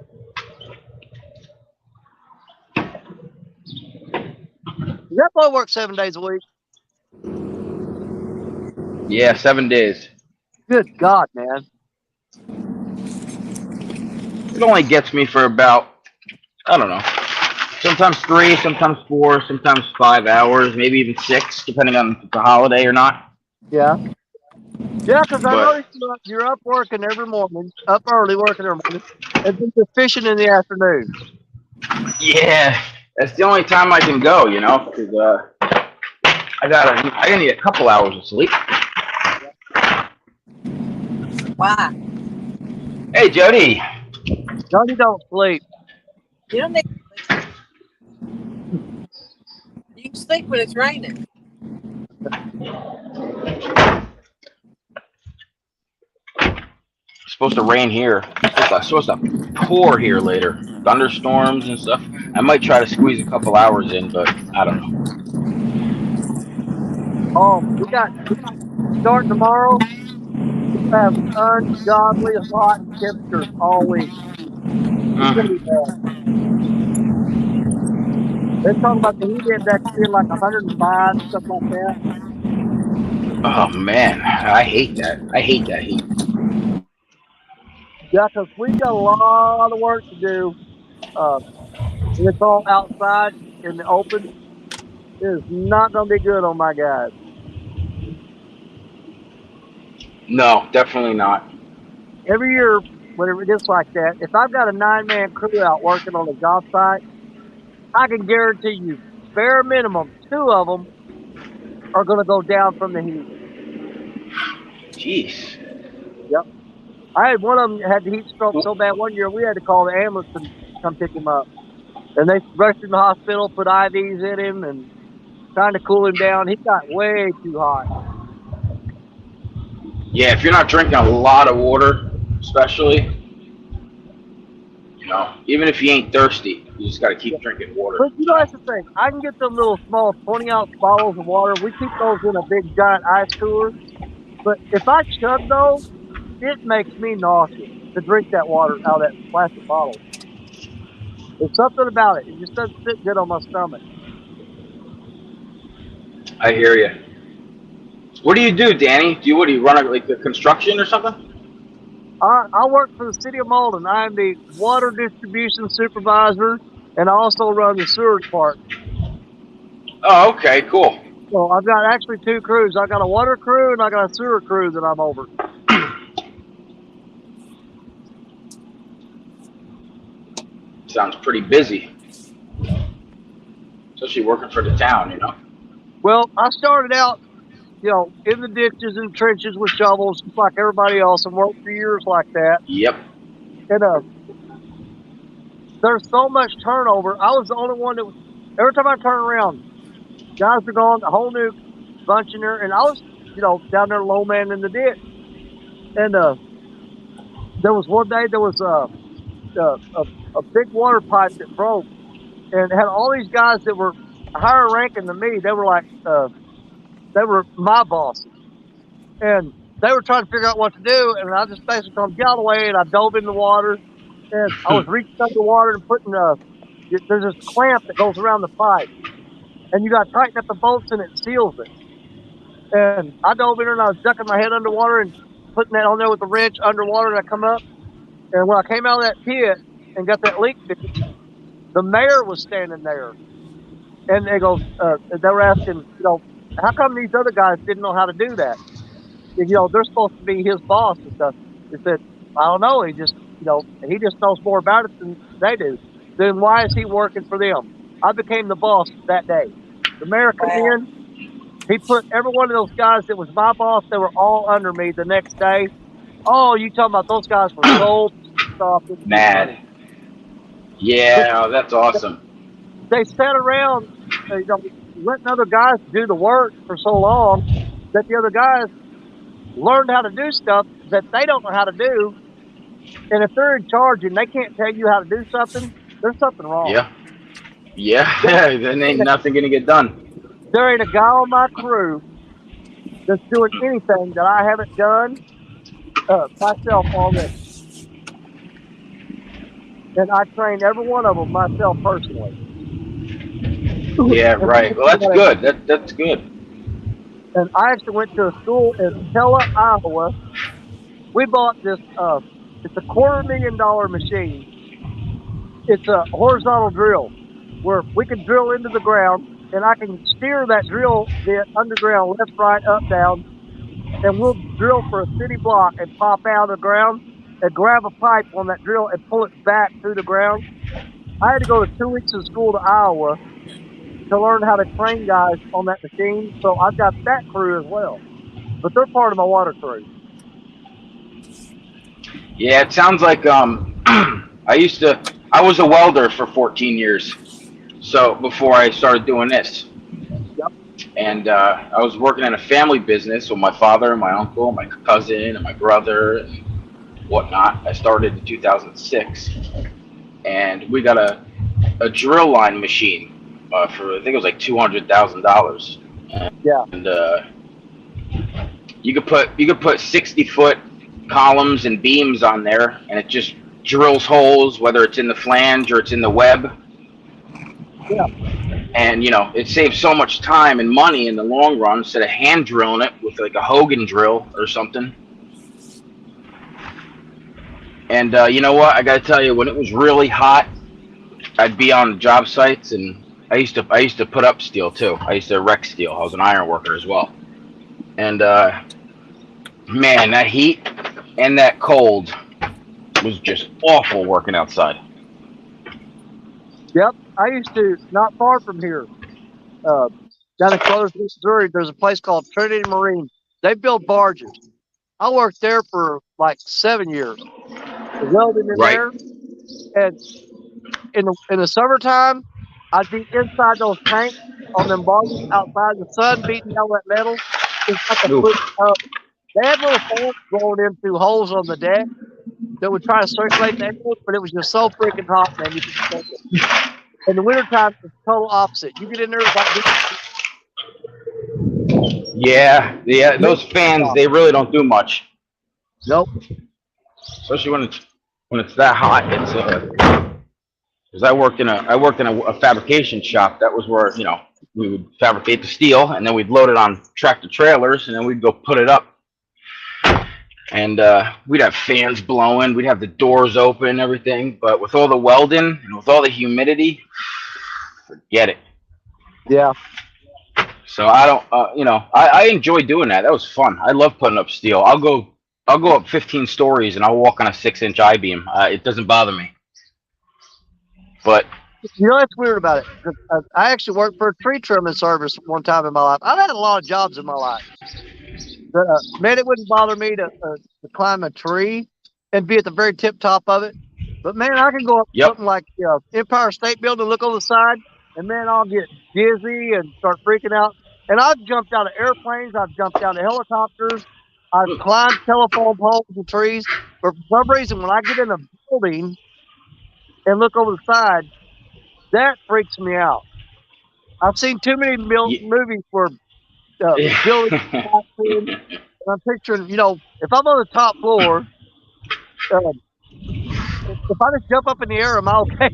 That boy works 7 days a week. Yeah, 7 days. Good God, man. It only gets me for about, I don't know, sometimes 3, sometimes 4, sometimes 5 hours, maybe even 6, depending on if it's a holiday or not. Yeah. Yeah, because I noticed you're up working every morning, up early working every morning, and then you're fishing in the afternoon. Yeah, that's the only time I can go, you know, because I gotta need a couple hours of sleep. Why? Hey, Jody. Jody don't sleep. You don't need to sleep. You can sleep when it's raining. It's supposed to rain here. It's supposed to pour here later. Thunderstorms and stuff. I might try to squeeze a couple hours in, but I don't know. Oh, we got starting tomorrow. We have ungodly hot temperatures all week. It's gonna be bad. They're talking about the heat index being like 105, stuff like that. Oh man, I hate that. I hate that heat. Yeah, because we got a lot of work to do. And it's all outside in the open. It is not going to be good on my guys. No, definitely not. Every year, whenever it gets like that, if I've got a 9-man crew out working on a job site, I can guarantee you, bare minimum, 2 of them are going to go down from the heat. Jeez. Yep. I had one of them had the heat stroke so bad one year we had to call the ambulance and come pick him up. And they rushed him to the hospital, put IVs in him, and trying to cool him down. He got way too hot. Yeah, if you're not drinking a lot of water, especially, you know, even if you ain't thirsty, you just got to keep drinking water. But you know, that's the thing. I can get them little small 20-ounce bottles of water. We keep those in a big giant ice cooler. But if I chug those, it makes me nauseous to drink that water out of that plastic bottle. There's something about it. It just doesn't sit good on my stomach. I hear you. What do you do, Danny? Do you run like the construction or something? I work for the city of Malden. I am the water distribution supervisor, and I also run the sewer department. Oh, okay, cool. So I've got actually 2 crews. I got a water crew and I got a sewer crew that I'm over. Sounds pretty busy, especially working for the town, you know. Well, I started out in the ditches and trenches with shovels, just like everybody else, and worked for years like that. Yep. And there's so much turnover. I was the only one that every time I turn around, guys are gone, a whole new bunch in there, and I was, down there low man in the ditch. And there was one day there was a big water pipe that broke, and had all these guys that were higher ranking than me. They were like they were my bosses, and they were trying to figure out what to do. And I just basically told them, get out of the way, and I dove in the water, and I was reaching under the water and putting there's this clamp that goes around the pipe, and you got to tighten up the bolts and it seals it. And I dove in there and I was ducking my head underwater and putting that on there with the wrench underwater, and I come up, and when I came out of that pit and got that leak fixed, the mayor was standing there, and they were asking, how come these other guys didn't know how to do that? And, they're supposed to be his boss and stuff. He said, I don't know. He just knows more about it than they do. Then why is he working for them? I became the boss that day. The mayor came in. He put every one of those guys that was my boss, they were all under me the next day. Oh, you talking about those guys were so off. Mad. Yeah, that's awesome. They sat around, letting other guys do the work for so long that the other guys learned how to do stuff that they don't know how to do. And if they're in charge and they can't tell you how to do something, there's something wrong. Yeah. Then ain't nothing gonna get done. There ain't a guy on my crew that's doing anything that I haven't done myself already. And I train every one of them myself personally. Yeah, right. Well, that's good. That's good. And I actually went to a school in Pella, Iowa. We bought this, it's a $250,000 machine. It's a horizontal drill where we can drill into the ground, and I can steer that drill bit underground, left, right, up, down, and we'll drill for a city block and pop out of the ground and grab a pipe on that drill and pull it back through the ground. I had to go to 2 weeks of school to Iowa to learn how to train guys on that machine. So I've got that crew as well, but they're part of my water crew. Yeah, it sounds like I was a welder for 14 years. So before I started doing this. Yep. And I was working in a family business with my father and my uncle, and my cousin and my brother and whatnot. I started in 2006, and we got a drill line machine for, I think it was like $200,000. Yeah. And you could put 60-foot columns and beams on there, and it just drills holes, whether it's in the flange or it's in the web. Yeah. And it saves so much time and money in the long run instead of hand drilling it with like a Hogan drill or something. And you know what? I got to tell you, when it was really hot, I'd be on job sites, and I used to put up steel too. I used to erect steel. I was an iron worker as well. And man, that heat and that cold was just awful working outside. Yep. I used to, not far from here, down in Clovis, Missouri, there's a place called Trinity Marine. They build barges. I worked there for like 7 years, welding in there. And in the summertime, I'd be inside those tanks on them barges outside in the sun, beating down that metal. It's like they had little fans blowing in through holes on the deck that would try to circulate the air, but it was just so freaking hot, man. You couldn't take it. In the wintertime, it's total opposite. You get in there, it's like yeah, those fans, they really don't do much. Nope. Especially when it's that hot. It's because I worked in a fabrication shop. That was where we would fabricate the steel, and then we'd load it on tractor trailers, and then we'd go put it up. And we'd have fans blowing, we'd have the doors open and everything, but with all the welding and with all the humidity, forget it. Yeah. So I don't, I enjoy doing that. That was fun. I love putting up steel. I'll go up 15 stories and I'll walk on a 6-inch I-beam. It doesn't bother me. But You know, that's weird about it. I actually worked for a tree trimming service one time in my life. I've had a lot of jobs in my life. But, man, it wouldn't bother me to climb a tree and be at the very tip top of it. But, man, I can go up Yep. something like Empire State Building and look on the side, and, man, I'll get dizzy and start freaking out. And I've jumped out of airplanes. I've jumped out of helicopters. I've climbed telephone poles and trees. But for some reason, when I get in a building and look over the side, that freaks me out. I've seen too many movies where buildings and I'm picturing, if I'm on the top floor, if I just jump up in the air, am I okay?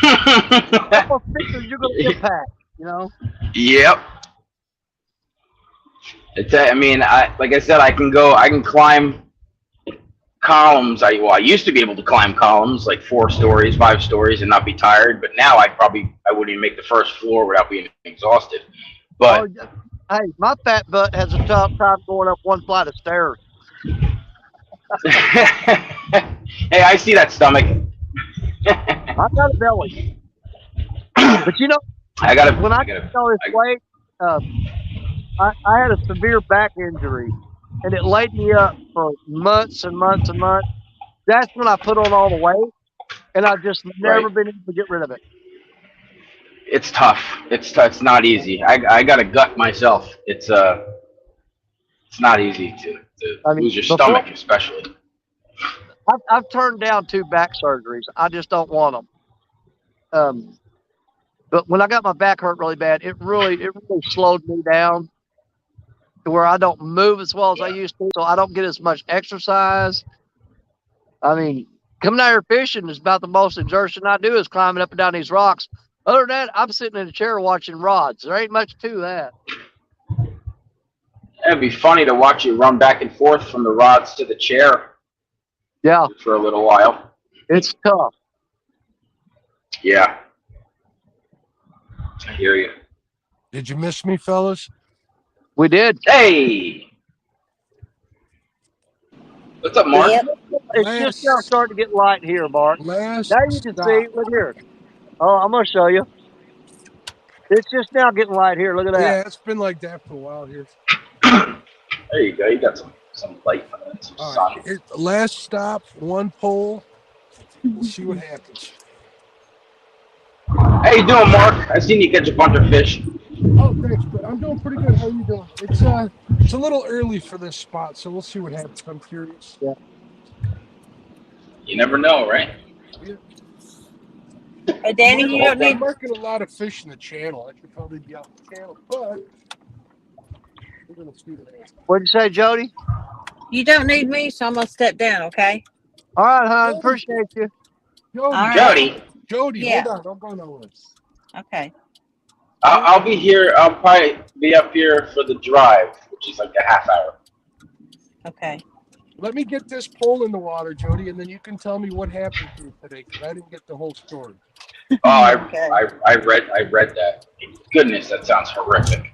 I almost picture you're going to impact, Yep. I mean, like I said, I can climb columns. I used to be able to climb columns like 4 stories, 5 stories, and not be tired. But now I wouldn't even make the first floor without being exhausted. But hey, my fat butt has a tough time going up one flight of stairs. Hey, I see that stomach. I've got a belly. But when I got all this weight, I had a severe back injury, and it laid me up for months and months and months. That's when I put on all the weight, and I've just never been able to get rid of it. It's tough. It's not easy. I got a gut myself. It's not easy to lose your stomach, especially. I've turned down 2 back surgeries. I just don't want them. But when I got my back hurt really bad, it really slowed me down to where I don't move as well as I used to, so I don't get as much exercise. I mean, coming out here fishing is about the most exertion I do is climbing up and down these rocks. Other than that, I'm sitting in a chair watching rods. There ain't much to that. It'd be funny to watch you run back and forth from the rods to the chair. Yeah. For a little while. It's tough. Yeah. I hear you. Did you miss me, fellas? We did. Hey. What's up, Mark? Yep. It's just now starting to get light here, Mark. Now you can see. Look here. Oh, I'm going to show you. It's just now getting light here. Look at that. Yeah, it's been like that for a while here. There you go. You got some light, some sun. Right. Last stop, 1 pole. We'll see what happens. How you doing, Mark? I seen you catch a bunch of fish. Oh, thanks, but I'm doing pretty good. How you doing? It's a little early for this spot, so we'll see what happens. I'm curious. Yeah. You never know, right? Yeah. Hey, Danny, you don't need. I'm marking a lot of fish in the channel. I should probably be out the channel, but we're gonna see what happens. What'd you say, Jody? You don't need me, so I'm gonna step down. Okay. All right, hon. Appreciate you. Jody, Yeah. hold on. Don't go nowhere. Okay. I'll be here. I'll probably be up here for the drive, which is like a half hour. Okay. Let me get this pole in the water, Jody, and then you can tell me what happened to you today, because I didn't get the whole story. Oh, I read that. Goodness, that sounds horrific.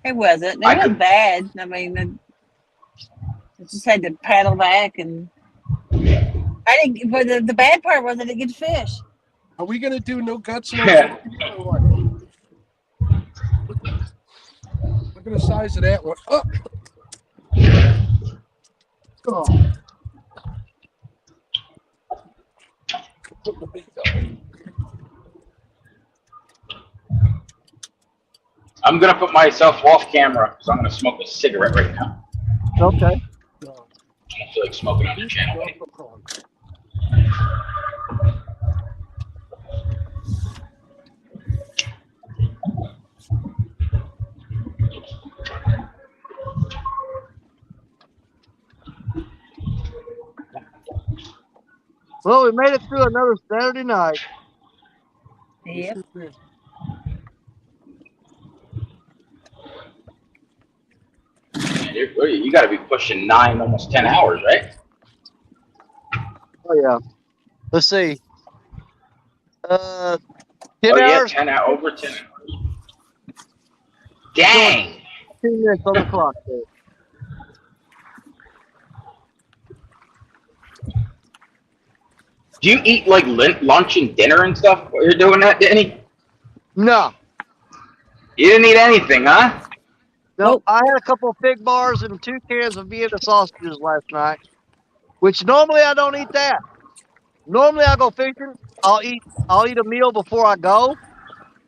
It wasn't. It wasn't bad. I mean, I just had to paddle back, and I didn't. But the bad part was I didn't get to fish. Are we gonna do no guts, no or what? Look at the size of that one. Oh. Oh. I'm gonna put myself off camera because I'm gonna smoke a cigarette right now. Okay. I don't feel like smoking on the channel. Well, we made it through another Saturday night. Yep. You got to be pushing 9, almost 10 hours, right? Oh yeah. Let's see. 10 hours. Yeah, 10 hours, over 10 hours. Dang. 2 minutes on the clock there. Do you eat like lunch and dinner and stuff while you're doing that, Danny? No. You didn't eat anything, huh? No, I had a couple of fig bars and 2 cans of Vienna sausages last night, which normally I don't eat that. Normally I go fishing. I'll eat a meal before I go,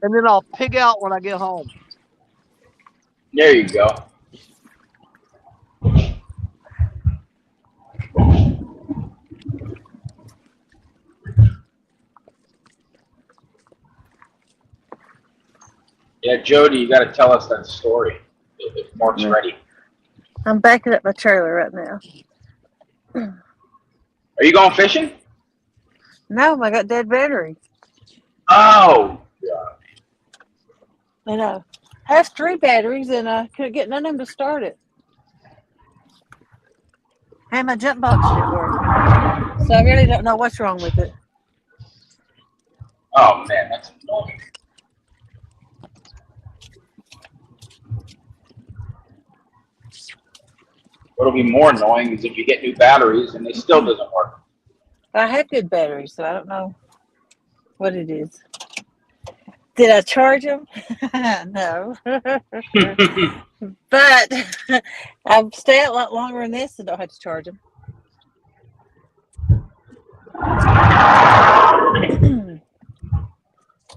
and then I'll pig out when I get home. There you go. Yeah, Jody, you got to tell us that story if Mark's ready. I'm backing up my trailer right now. Are you going fishing? No, I got dead battery. Oh, God. And I have 3 batteries, and I couldn't get none of them to start it. And my jump box didn't work. So I really don't know what's wrong with it. Oh, man, that's annoying. What'll be more annoying is if you get new batteries and they still doesn't work. I have good batteries, so I don't know what it is. Did I charge them? No. But I've stayed a lot longer than this and don't have to charge them.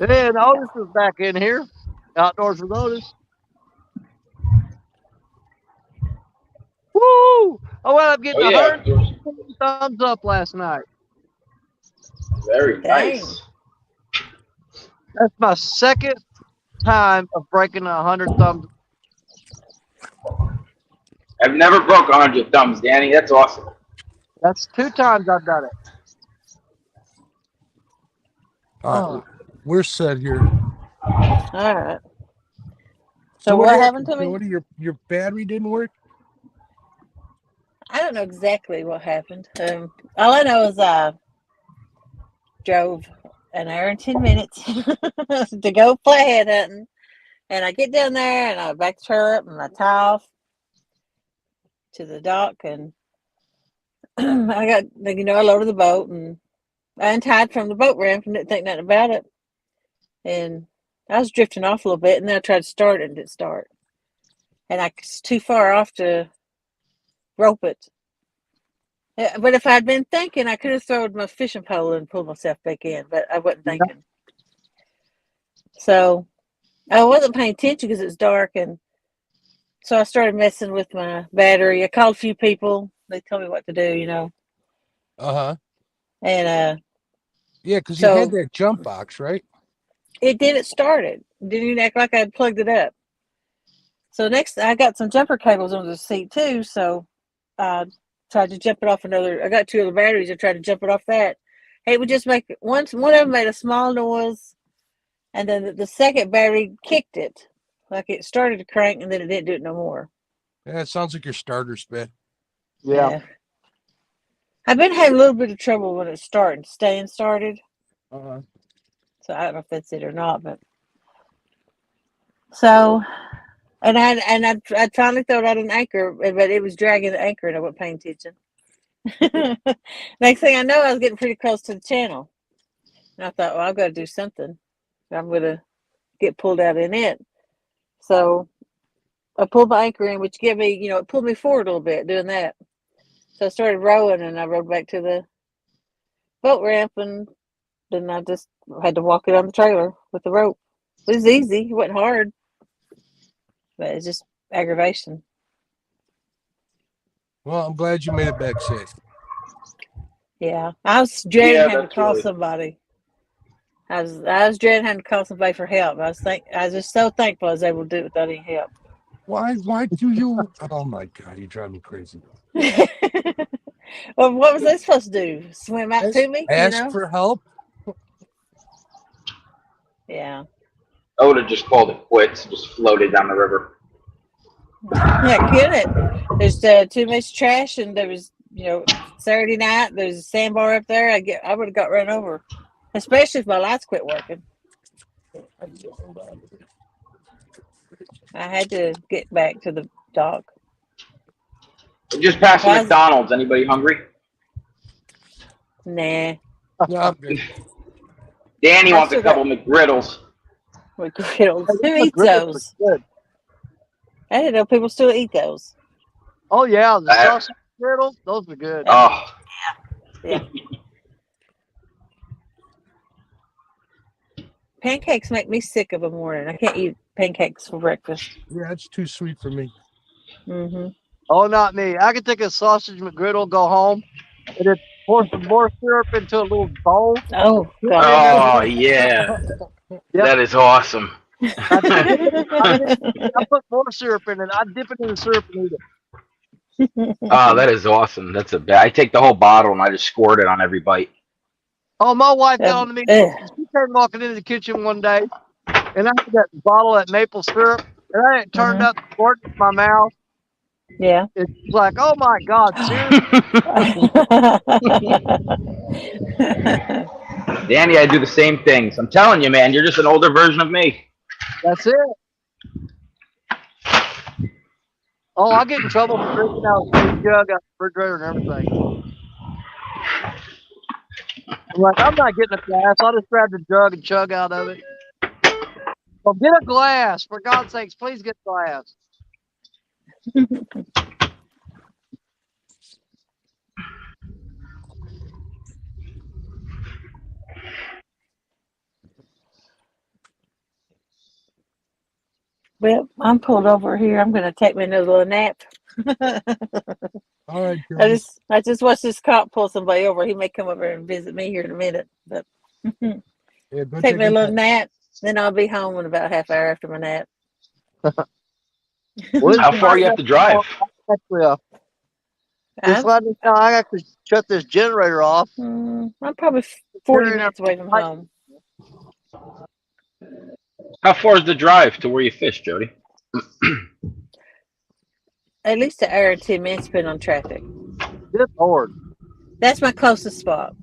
And Otis is back in here. Outdoors with Otis. Woo! I wound up getting 100 thumbs up last night. Very nice. That's my second time of breaking 100 thumbs. I've never broke 100 thumbs, Danny. That's awesome. That's 2 times I've done it. We're set here. All right. So what what happened to me? Jody, your battery didn't work? I don't know exactly what happened. All I know is I drove an hour and 10 minutes to go flathead hunting. And I get down there and I back the trailer up and I tie off to the dock, and I got, I loaded the boat and I untied from the boat ramp and didn't think nothing about it. And I was drifting off a little bit, and then I tried to start it and didn't start. And I was too far off to rope it. But if I'd been thinking, I could have thrown my fishing pole and pulled myself back in, but I wasn't thinking. So I wasn't paying attention because it was dark, and so I started messing with my battery. I called a few people. They told me what to do, Uh-huh. And yeah, because you had that jump box, right? It didn't start it. Didn't even act like I had plugged it up. So next, I got some jumper cables under the seat too. So I tried to jump it off I got 2 other batteries. I tried to jump it off that. It would just make one of them made a small noise, and then the second battery kicked it, like it started to crank, and then it didn't do it no more. Yeah, it sounds like your starter's bad. Yeah. I've been having a little bit of trouble when it's staying started. Uh-huh. So I don't know if that's it or not, but so, and I finally thrown out an anchor, but it was dragging the anchor, and I wasn't paying attention. Next thing I know, I was getting pretty close to the channel, and I thought, well, I've got to do something. I'm going to get pulled out in it. So I pulled my anchor in, which gave me, it pulled me forward a little bit doing that. So I started rowing, and I rowed back to the boat ramp, and then I just had to walk it on the trailer with the rope. It was easy. It wasn't hard. But it's just aggravation. Well, I'm glad you made it back safe. Yeah. I was dreading having to call somebody. I was dreading having to call somebody for help. I was just so thankful I was able to do it without any help. Why do you? Oh my God, you drive me crazy. Well, what was I supposed to do? Swim out to me? Ask for help? Yeah. I would have just called it quits, just floated down the river. Yeah, couldn't. There's too much trash, and there was, Saturday night, there's a sandbar up there. I would have got run over, especially if my lights quit working. I had to get back to the dock. We just passed McDonald's. Anybody hungry? Nah. No, I'm good. Danny I wants a still got- couple McGriddles. McGriddles. Hey, Who these eats McGriddles are those? good. I didn't know people still eat those. Oh yeah, the I- sausage McGriddles, those are good. Oh, Yeah. Pancakes make me sick of a morning. I can't eat pancakes for breakfast. Yeah, it's too sweet for me. Mm-hmm. Oh, not me. I can take a sausage McGriddle, go home, and then pour some more syrup into a little bowl. Oh, Dip it in God. oh yeah, Yep. that is awesome. I put more syrup in it. I dip it in the syrup and eat it. Oh, that is awesome. That's a bad. I take the whole bottle and I just squirt it on every bite. Oh, my wife got on to me. Ugh. She came walking into the kitchen one day, and I had that bottle of maple syrup, and I had turned up, squirted in my mouth. Yeah. It's like, oh my God, seriously? Danny, I do the same things. I'm telling you, man, you're just an older version of me. That's it. Oh, I'll get in trouble for drinking out of a big jug out of the refrigerator and everything. I'm like, I'm not getting a glass. I'll just grab the jug and chug out of it. Well, get a glass. For God's sakes, please get a glass. Well, I'm pulled over here. I'm going to take me another little nap. All right, I Jody. just watched this cop pull somebody over. He may come over and visit me here in a minute. But Yeah, go take me a a little nap. Then I'll be home in about half hour after my nap. How far do you have to drive? Actually, this lightning, I actually shut this generator off. I'm probably 40 minutes away from home. How far is the drive to where you fish, Jody? At least an hour and 10 minutes, depending on traffic. Good Lord. That's my closest spot.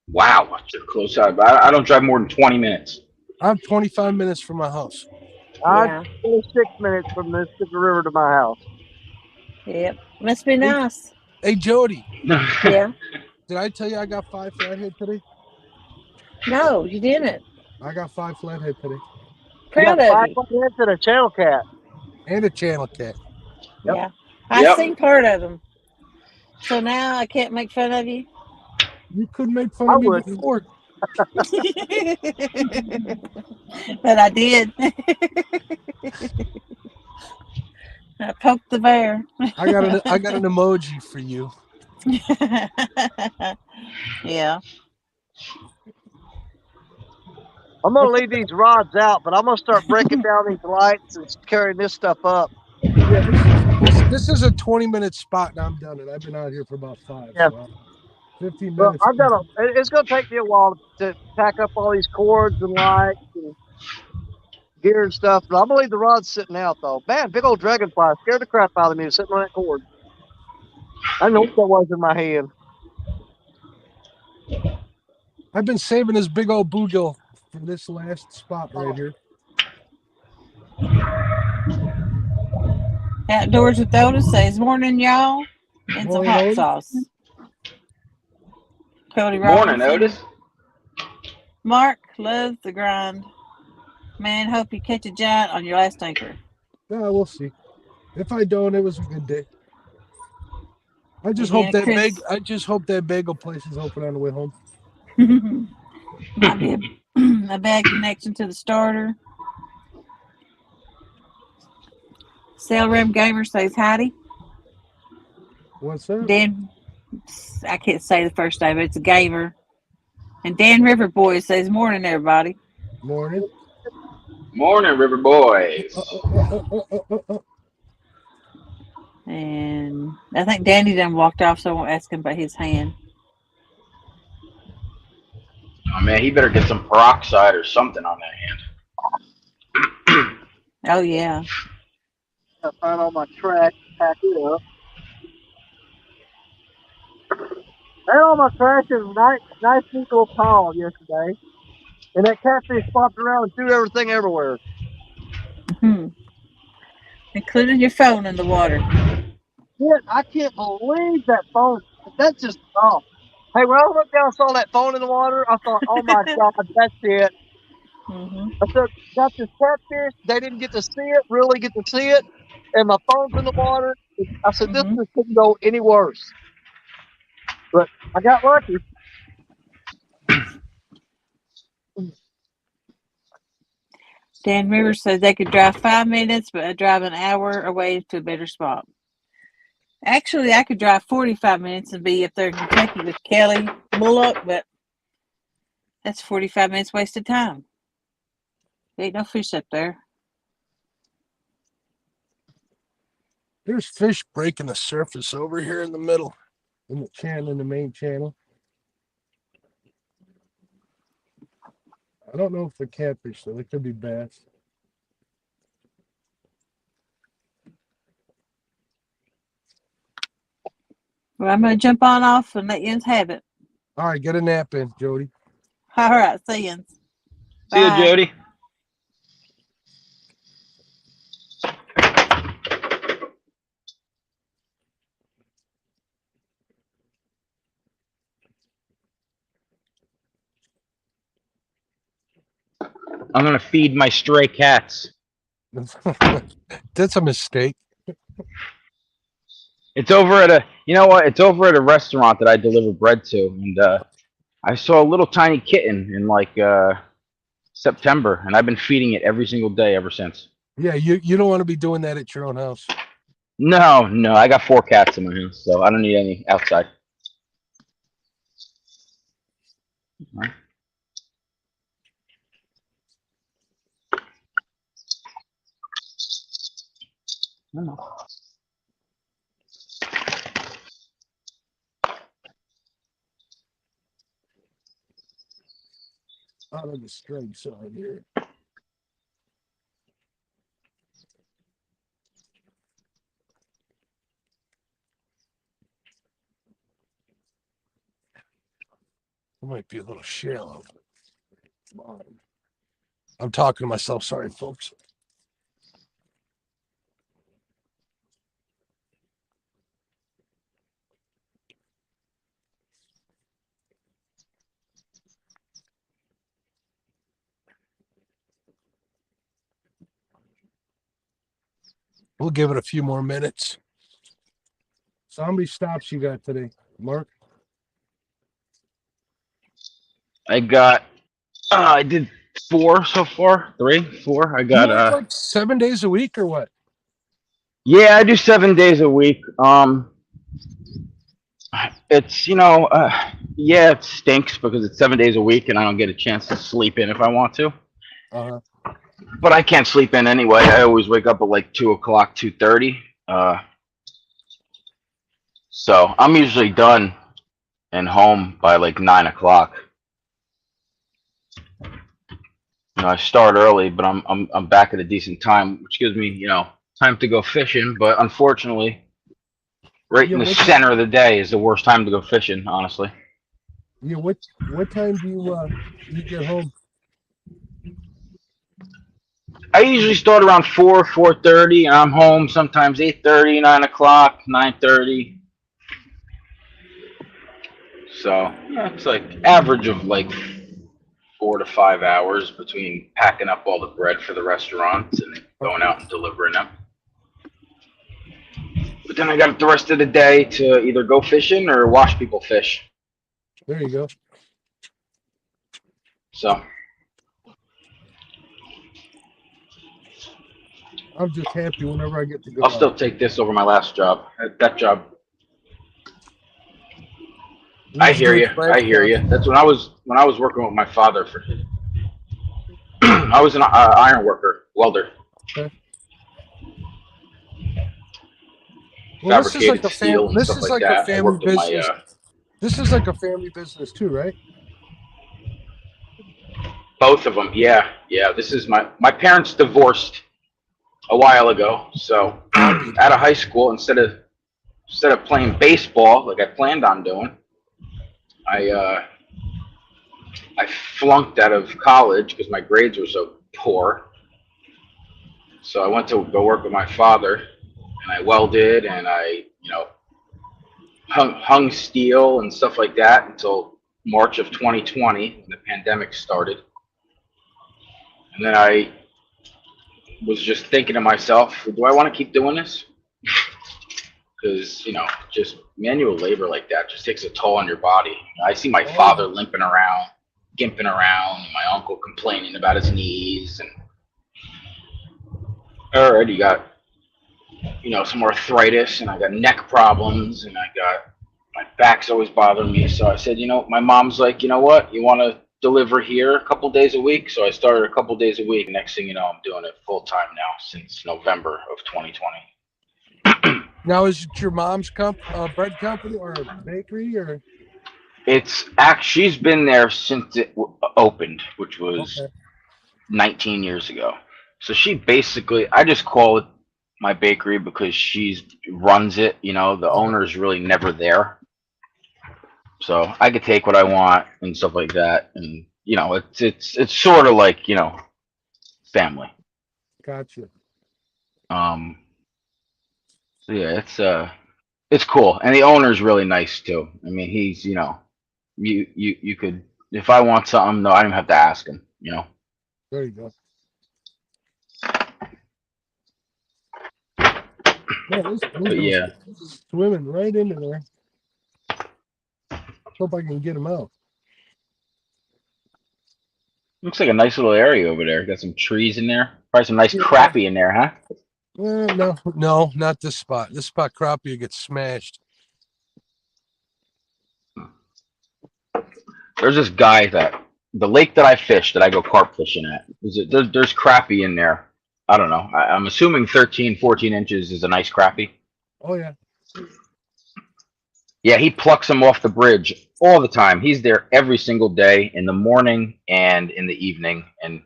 Wow, that's a close out. I don't drive more than 20 minutes. I'm 25 minutes from my house. I'm 26 minutes from the Mississippi River to my house. Yep. Must be nice. Hey, Jody. Yeah. Did I tell you I got 5 flathead today? No, you didn't. I got 5 flathead today. Proud you got of 5 you. flatheads and a channel cat. And a channel cat. Yep. Yeah. I seen part of them. So now I can't make fun of you? You couldn't make fun of me before. But I did. I poked the bear. I got an emoji for you. Yeah. I'm going to leave these rods out, but I'm going to start breaking down these lights and carrying this stuff up. Yeah, this is a 20-minute spot, and I'm done. And I've been out here for about 5. Yeah. So 15 Well, minutes. it's going to take me a while to pack up all these cords and lights and gear and stuff. But I'm going to leave the rods sitting out, though. Man, big old dragonfly scared the crap out of me sitting on that cord. I know what that was in my hand. I've been saving this big old bluegill for this last spot right here. Outdoors with Otis says, morning, y'all, and some hot Otis. sauce. Cody Morning, Robinson. Otis. Mark loves the grind. Man, hope you catch a giant on your last anchor. Yeah, we'll see. If I don't, it was a good day. I just Again, hope that Chris. I just hope that bagel place is open on the way home. Might be a bad connection to the starter. Sailram Gamer says howdy. What's that? Dan, I can't say the first name, but it's a gamer. And Dan River Boy says morning, everybody. Morning. Morning, River Boys. And I think Danny done walked off, so I won't ask him about his hand. Oh, man, he better get some peroxide or something on that hand. Oh, yeah. I find all my trash, pack it up. I had all my trash in a nice neat little pile yesterday. And that catfish popped around and threw everything everywhere. Mm-hmm. Including your phone in the water. Yeah, I can't believe that phone. That's just off. Hey, when I looked down and saw that phone in the water, I thought, oh my God, that's it. Mm-hmm. I said, got this catfish. They didn't get to see it, really get to see it. And my phone's in the water. I said, this Mm-hmm. just couldn't go any worse. But I got lucky. Dan Rivers says they could drive 5 minutes, but drive an hour away to a better spot. Actually, I could drive 45 minutes and be up there in Kentucky with Kelly Bullock, but that's 45 minutes wasted time. There ain't no fish up there. There's fish breaking the surface over here in the middle, in the channel, in the main channel. I don't know if they're catfish, though. They could be bass. Well, I'm going to jump on off and let yous have it. All right, get a nap in, Jody. All right, see yous. See you, Bye. Jody. I'm gonna feed my stray cats. That's a mistake. It's over at a, you know what? It's over at a restaurant that I deliver bread to, and I saw a little tiny kitten in like September, and I've been feeding it every single day ever since. Yeah, you don't want to be doing that at your own house. No, I got 4 cats in my house, so I don't need any outside. All right. Out of the string side here. It might be a little shallow. I'm talking to myself. Sorry, folks. We'll give it a few more minutes. So how many stops you got today, Mark? I got, I did 4 so far, 3, 4. I You got work like 7 days a week or what? Yeah, I do 7 days a week. It's yeah, it stinks because it's 7 days a week and I don't get a chance to sleep in if I want to. Uh-huh. But I can't sleep in anyway. I always wake up at like 2:00, 2:30. So I'm usually done and home by like 9:00. I start early, but I'm back at a decent time, which gives me time to go fishing. But unfortunately, right in the center of the day is the worst time to go fishing, honestly. Yeah, what time do you get home? I usually start around 4:30, and I'm home sometimes 8:30, 9:00, 9:30. So yeah, it's like average of like 4 to 5 hours between packing up all the bread for the restaurants and going out and delivering them. But then I got the rest of the day to either go fishing or watch people fish. There you go. So I'm just happy whenever I get to go. I'll still take this over my last job. That job. I hear you. I hear you. That's when I was working with my father for. I was an iron worker, welder. Okay. Well, this is like a family. This is like a family business. This is like a family business too, right? Both of them, yeah. This is my parents divorced a while ago, so out of high school, instead of playing baseball like I planned on doing, I flunked out of college because my grades were so poor. So I went to go work with my father, and I welded, and I hung steel and stuff like that until March of 2020 when the pandemic started. And then I was just thinking to myself, do I want to keep doing this? Because, just manual labor like that just takes a toll on your body. I see my father limping around, gimping around, and my uncle complaining about his knees. And I already got, some arthritis, and I got neck problems, and my back's always bothering me. So I said, my mom's like, you know what? You want to deliver here a couple days a week? So I started a couple days a week. Next thing you know, I'm doing it full time now since November of 2020. Now, is it your mom's bread company or a bakery or? It's she's been there since it opened, which was 19 years ago. So she basically, I just call it my bakery because she runs it. The owner's really never there. So I could take what I want and stuff like that. And, it's sort of like, family. Gotcha. So yeah, it's cool. And the owner's really nice too. I mean, he's, you could, if I want something, no, I don't have to ask him, There you go. Yeah, swimming right into there. Hope I can get him out. Looks like a nice little area over there. Got some trees in there. Probably some nice crappie in there, huh? No, not this spot. This spot crappie gets smashed. There's this guy the lake that I fish, that I go carp fishing at. There's crappie in there. I don't know. I'm assuming 13, 14 inches is a nice crappie. Oh, yeah. Yeah, he plucks them off the bridge all the time. He's there every single day in the morning and in the evening. And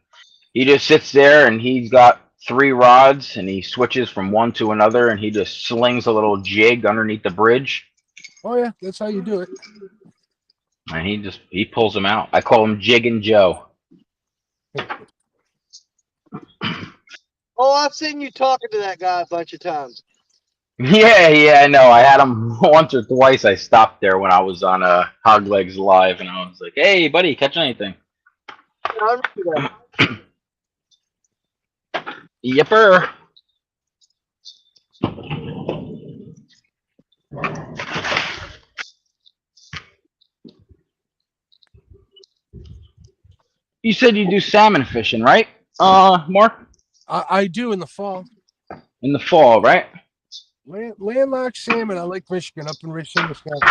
he just sits there and he's got 3 rods and he switches from one to another and he just slings a little jig underneath the bridge. Oh, yeah. That's how you do it. And he pulls them out. I call him Jiggin' Joe. Oh, I've seen you talking to that guy a bunch of times. Yeah, I know. I had him once or twice. I stopped there when I was on Hog Legs Live, and I was like, "Hey, buddy, catch anything?" I remember that. Yipper. You said you do salmon fishing, right, Mark? I do in the fall. In the fall, right? Landlocked salmon. I like Michigan, up in Richmond, Wisconsin.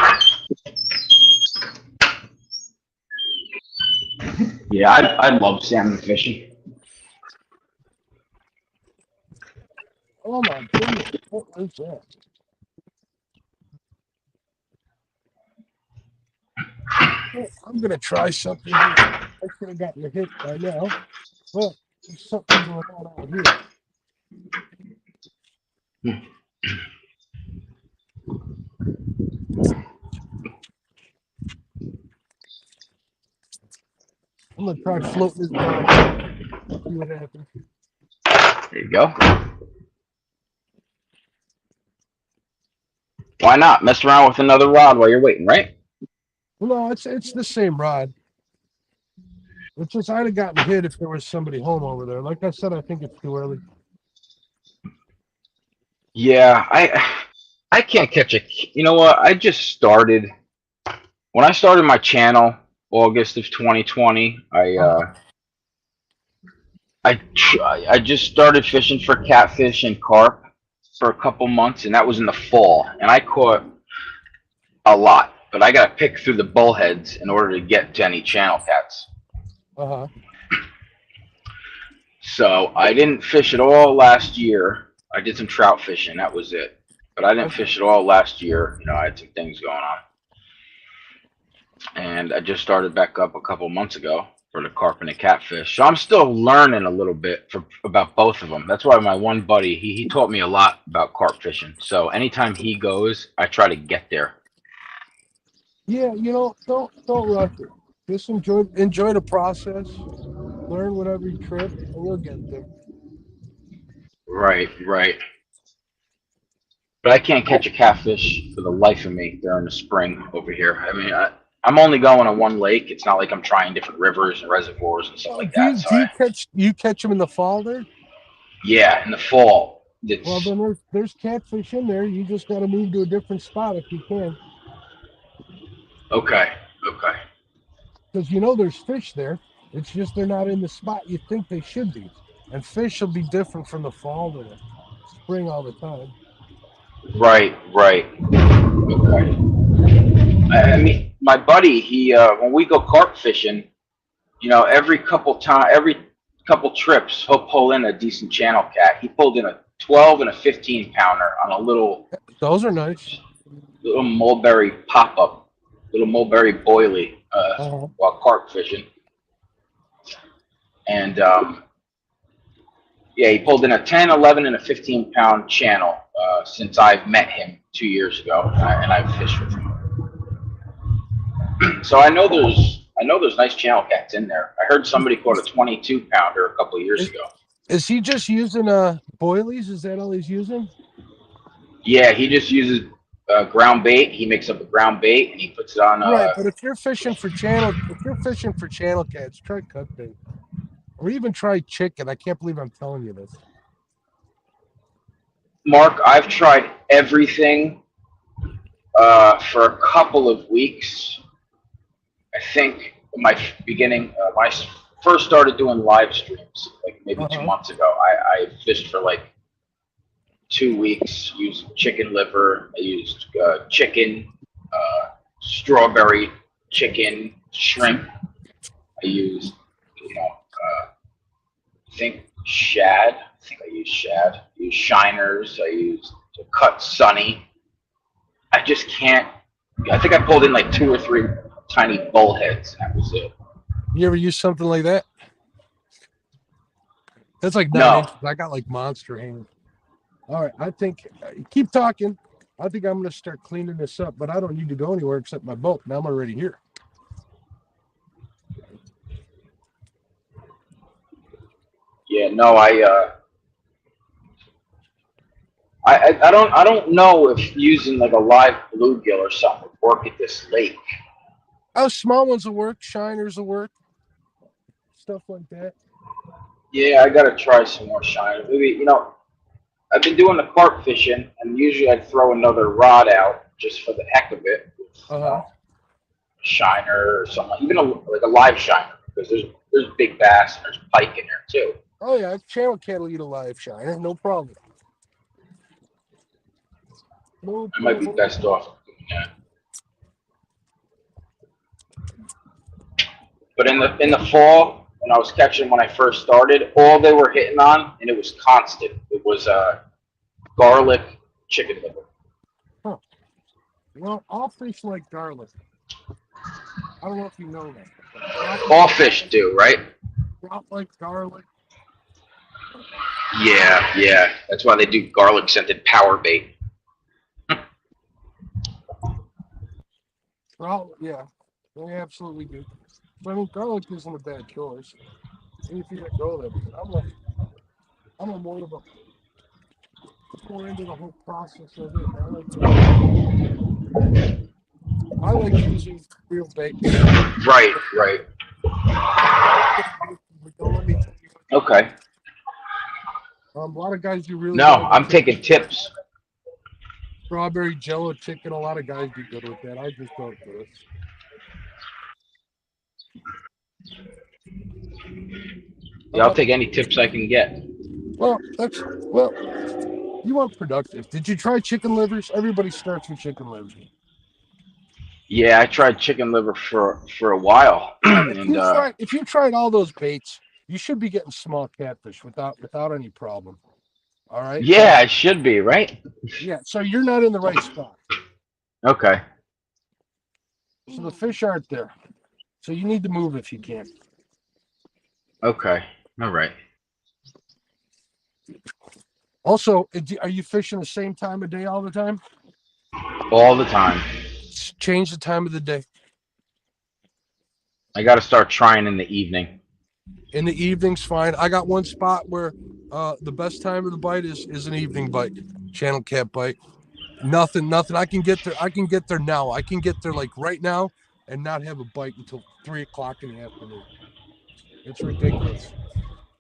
Yeah, I love salmon fishing. Oh my goodness, what is that? I'm gonna try something here. I should have gotten a hit by now. But there's something going on out here. I'm gonna try floating this down. See what happens. There you go. Why not mess around with another rod while you're waiting, right? No, it's the same rod. It's just I'd have gotten hit if there was somebody home over there. Like I said, I think it's too early. Yeah, I can't catch a. You know what? I just started. When I started my channel, August of 2020, I just started fishing for catfish and carp for a couple months, and that was in the fall. And I caught a lot, but I got to pick through the bullheads in order to get to any channel cats. Uh-huh. So I didn't fish at all last year. I did some trout fishing. That was it. But I didn't fish at all last year. I had some things going on. And I just started back up a couple months ago for the carp and the catfish. So I'm still learning a little bit about both of them. That's why my one buddy, he taught me a lot about carp fishing. So anytime he goes, I try to get there. Yeah, don't rush it. Just enjoy the process. Learn with every trip, and you'll get there. Right. But I can't catch a catfish for the life of me during the spring over here. I mean, I'm only going on one lake. It's not like I'm trying different rivers and reservoirs and stuff like that. So you catch them in the fall there? Yeah, in the fall. Well, then there's catfish in there. You just got to move to a different spot if you can. Okay. Because there's fish there. It's just they're not in the spot you think they should be. And fish will be different from the fall to the spring all the time. Right. Okay. I mean, my buddy, he when we go carp fishing, every couple trips, he'll pull in a decent channel cat. He pulled in a 12 and a 15 pounder on a little. Those are nice. Little mulberry pop-up, little mulberry boilie while carp fishing. And he pulled in a 10, 11, and a 15-pound channel since I've met him 2 years ago, and I've fished with him. So I know there's nice channel cats in there. I heard somebody caught a 22-pounder a couple of years ago. Is he just using boilies? Is that all he's using? Yeah, he just uses ground bait. He makes up a ground bait and he puts it on. Right, but if you're fishing for channel cats, try cut bait, or even try chicken. I can't believe I'm telling you this. Mark, I've tried everything for a couple of weeks. I think my beginning, when I first started doing live streams, like maybe 2 months ago, I fished for like 2 weeks, used chicken liver, I used chicken, strawberry chicken, shrimp. I used, I think shad. I used shad. I used shiners. I used cut sunny. I just can't. I think I pulled in like 2 or 3 tiny bullheads, and that was it. You ever use something like that? That's like 9 inches. I got like monster hands. All right, I think keep talking. I think I'm going to start cleaning this up, but I don't need to go anywhere except my boat. Now I'm already here. Yeah, no, I don't know if using like a live bluegill or something would work at this lake. Oh, small ones will work. Shiners will work. Stuff like that. Yeah, I gotta try some more shiners. Maybe I've been doing the carp fishing, and usually I'd throw another rod out just for the heck of it. A shiner or something, even like a live shiner, because there's big bass and there's pike in there too. Oh yeah, channel cat will eat a live shiner, no problem. I might be best off doing that. But in the fall, when I was catching when I first started, all they were hitting on, and it was constant. It was garlic chicken liver. Huh. Well, all fish like garlic. I don't know if you know that. All fish do, right? Trout like garlic. Yeah. That's why they do garlic scented power bait. Trout, yeah, they absolutely do. But I mean, garlic isn't a bad choice. Anything that go there. I'm a more into the whole process of it. I like using real bacon. Right. Okay. A lot of guys do really. No, I'm taking tips. Strawberry Jello chicken. A lot of guys do good with that. I just don't do it. Yeah, I'll take any tips I can get. Well, you want productive. Did you try chicken livers? Everybody starts with chicken livers. Yeah, I tried chicken liver for a while. If you tried all those baits, you should be getting small catfish without any problem. All right? Yeah, it should be, right? Yeah, so you're not in the right spot. Okay. So the fish aren't there. So you need to move if you can. Okay. All right. Also, are you fishing the same time of day all the time? All the time. Change the time of the day. I got to start trying in the evening. In the evening's fine. I got one spot where the best time of the bite is an evening bite, channel cat bite. Nothing. I can get there. Now. I can get there like right now and not have a bite until 3 o'clock in the afternoon. It's ridiculous.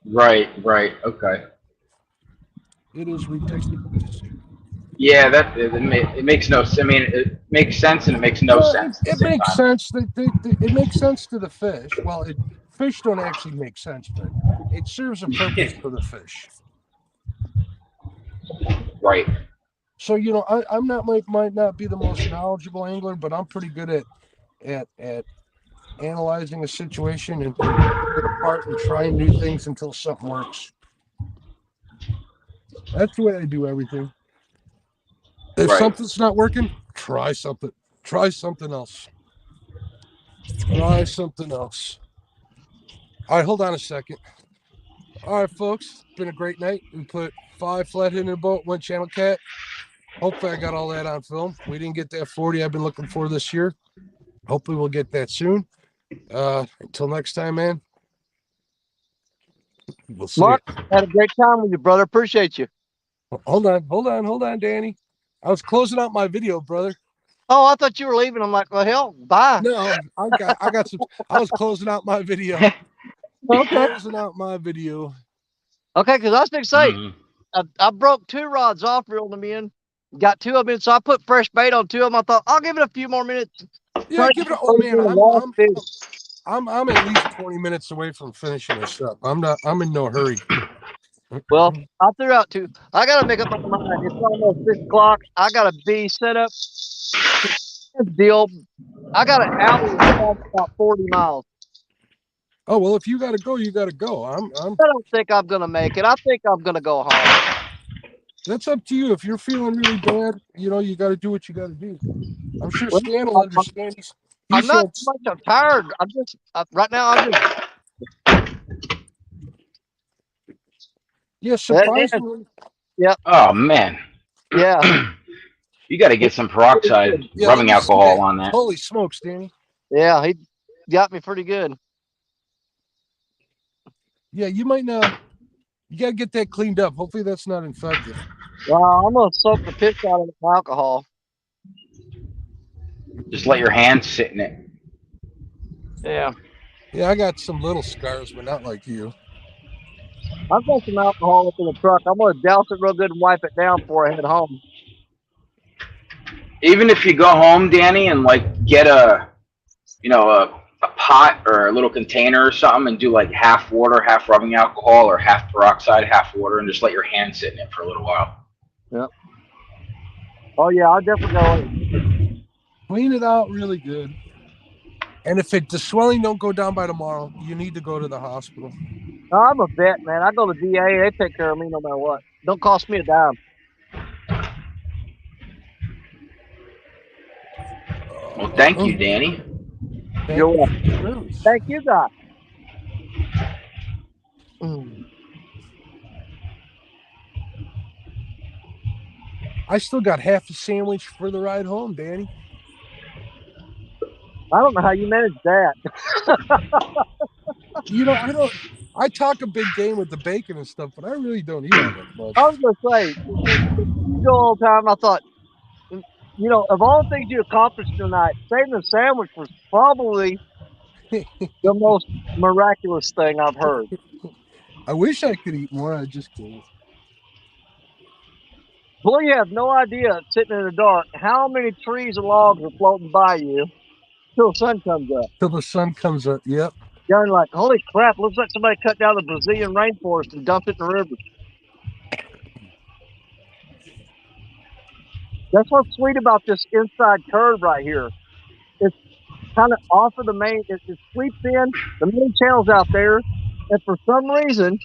Right. Okay. It is ridiculous. Yeah, it makes no sense. I mean, it makes sense and it makes no Well, sense at the it same makes time. sense. It makes sense to the fish. Well, fish don't actually make sense, but it serves a purpose for the fish. Right. So I'm not might not be the most knowledgeable angler, but I'm pretty good at analyzing a situation and picking it apart and trying new things until something works. That's the way I do everything. If something's not working, try something. Try something else. Try something else. All right, hold on a second. All right, folks, it's been a great night. We put 5 flathead in a boat, 1 channel cat. Hopefully I got all that on film. We didn't get that 40 I've been looking for this year. Hopefully we'll get that soon. Until next time, man. We'll see. Mark, had a great time with you, brother. Appreciate you. Hold on, Danny. I was closing out my video, brother. Oh, I thought you were leaving. I'm like, well, hell, bye. No, I got some. I was closing out my video. Okay. Closing out my video. Okay, because I was going to say, I broke 2 rods off, reeled them in, got 2 of them in, so I put fresh bait on 2 of them. I thought I'll give it a few more minutes. Yeah, give it. Oh man, I'm at least 20 minutes away from finishing this up. I'm in no hurry. Well, I threw out 2. I got to make up my mind. It's almost 6 o'clock. I got to be set up. Deal. I got an hour and about 40 miles. Oh well, if you got to go, you got to go. I don't think I'm gonna make it. I think I'm gonna go home. That's up to you. If you're feeling really bad, you got to do what you got to do. I'm sure Stan will understand. I'm not too much. I'm tired. I'm just right now. I'm just. Yeah, surprisingly. Yeah. Oh man. Yeah. You got to get some peroxide rubbing alcohol on that. Holy smokes, Danny. Yeah, he got me pretty good. Yeah, you might not. You got to get that cleaned up. Hopefully that's not infected. Well, I'm going to soak the piss out of the alcohol. Just let your hands sit in it. Yeah. Yeah, I got some little scars, but not like you. I've got some alcohol up in the truck. I'm going to douse it real good and wipe it down before I head home. Even if you go home, Danny, and get a pot or a little container or something and do like half water, half rubbing alcohol, or half peroxide, half water, and just let your hand sit in it for a little while. Yep. Oh yeah, I'll definitely go. Clean it out really good. And if the swelling don't go down by tomorrow, you need to go to the hospital. No, I'm a vet, man. I go to the VA. They take care of me no matter what. Don't cost me a dime. Well, thank you, Danny. You're welcome. Thank you, guys. I still got half a sandwich for the ride home, Danny. I don't know how you manage that. I talk a big game with the bacon and stuff, but I really don't eat that much. I was gonna say, you go all the time. I thought, of all the things you accomplished tonight, saving the sandwich was probably the most miraculous thing I've heard. I wish I could eat more. I just can't. Boy, you have no idea, sitting in the dark, how many trees and logs are floating by you till the sun comes up. Till the sun comes up, yep. You're like, holy crap, looks like somebody cut down the Brazilian rainforest and dumped it in the river. That's what's sweet about this inside curve right here. It's kind of off of the main, it sweeps in, the main channel's out there, and for some reason,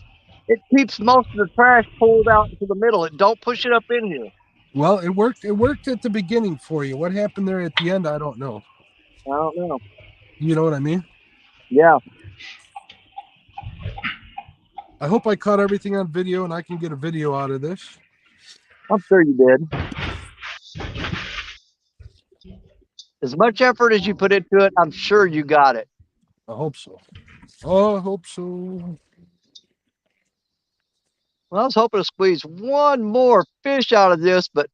it keeps most of the trash pulled out into the middle. It don't push it up in here. Well, it worked. It worked at the beginning for you. What happened there at the end, I don't know. I don't know. You know what I mean? Yeah. I hope I caught everything on video and I can get a video out of this. I'm sure you did. As much effort as you put into it, I'm sure you got it. I hope so. Oh, I hope so. Well, I was hoping to squeeze one more fish out of this, but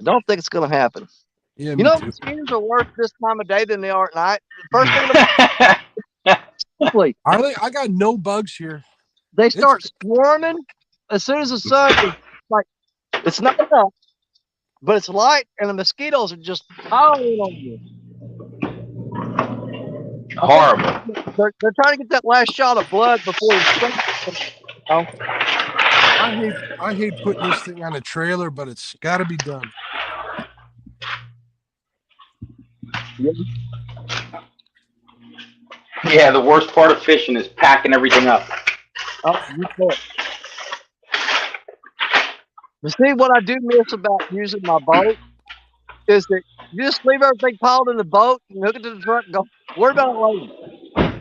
I don't think it's going to happen. Yeah, You me know, too. mosquitoes are worse this time of day than they are at night. First thing in the morning, Are they? I got no bugs here. they start swarming as soon as the sun is like, it's not enough, but it's light, and the mosquitoes are just piling on you. Horrible. They're trying to get that last shot of blood before the sun. I hate putting this thing on a trailer, but it's got to be done. Yeah, the worst part of fishing is packing everything up. Oh, you bet. But see, what I do miss about using my boat is that you just leave everything piled in the boat and hook it to the truck and go, worry about it later.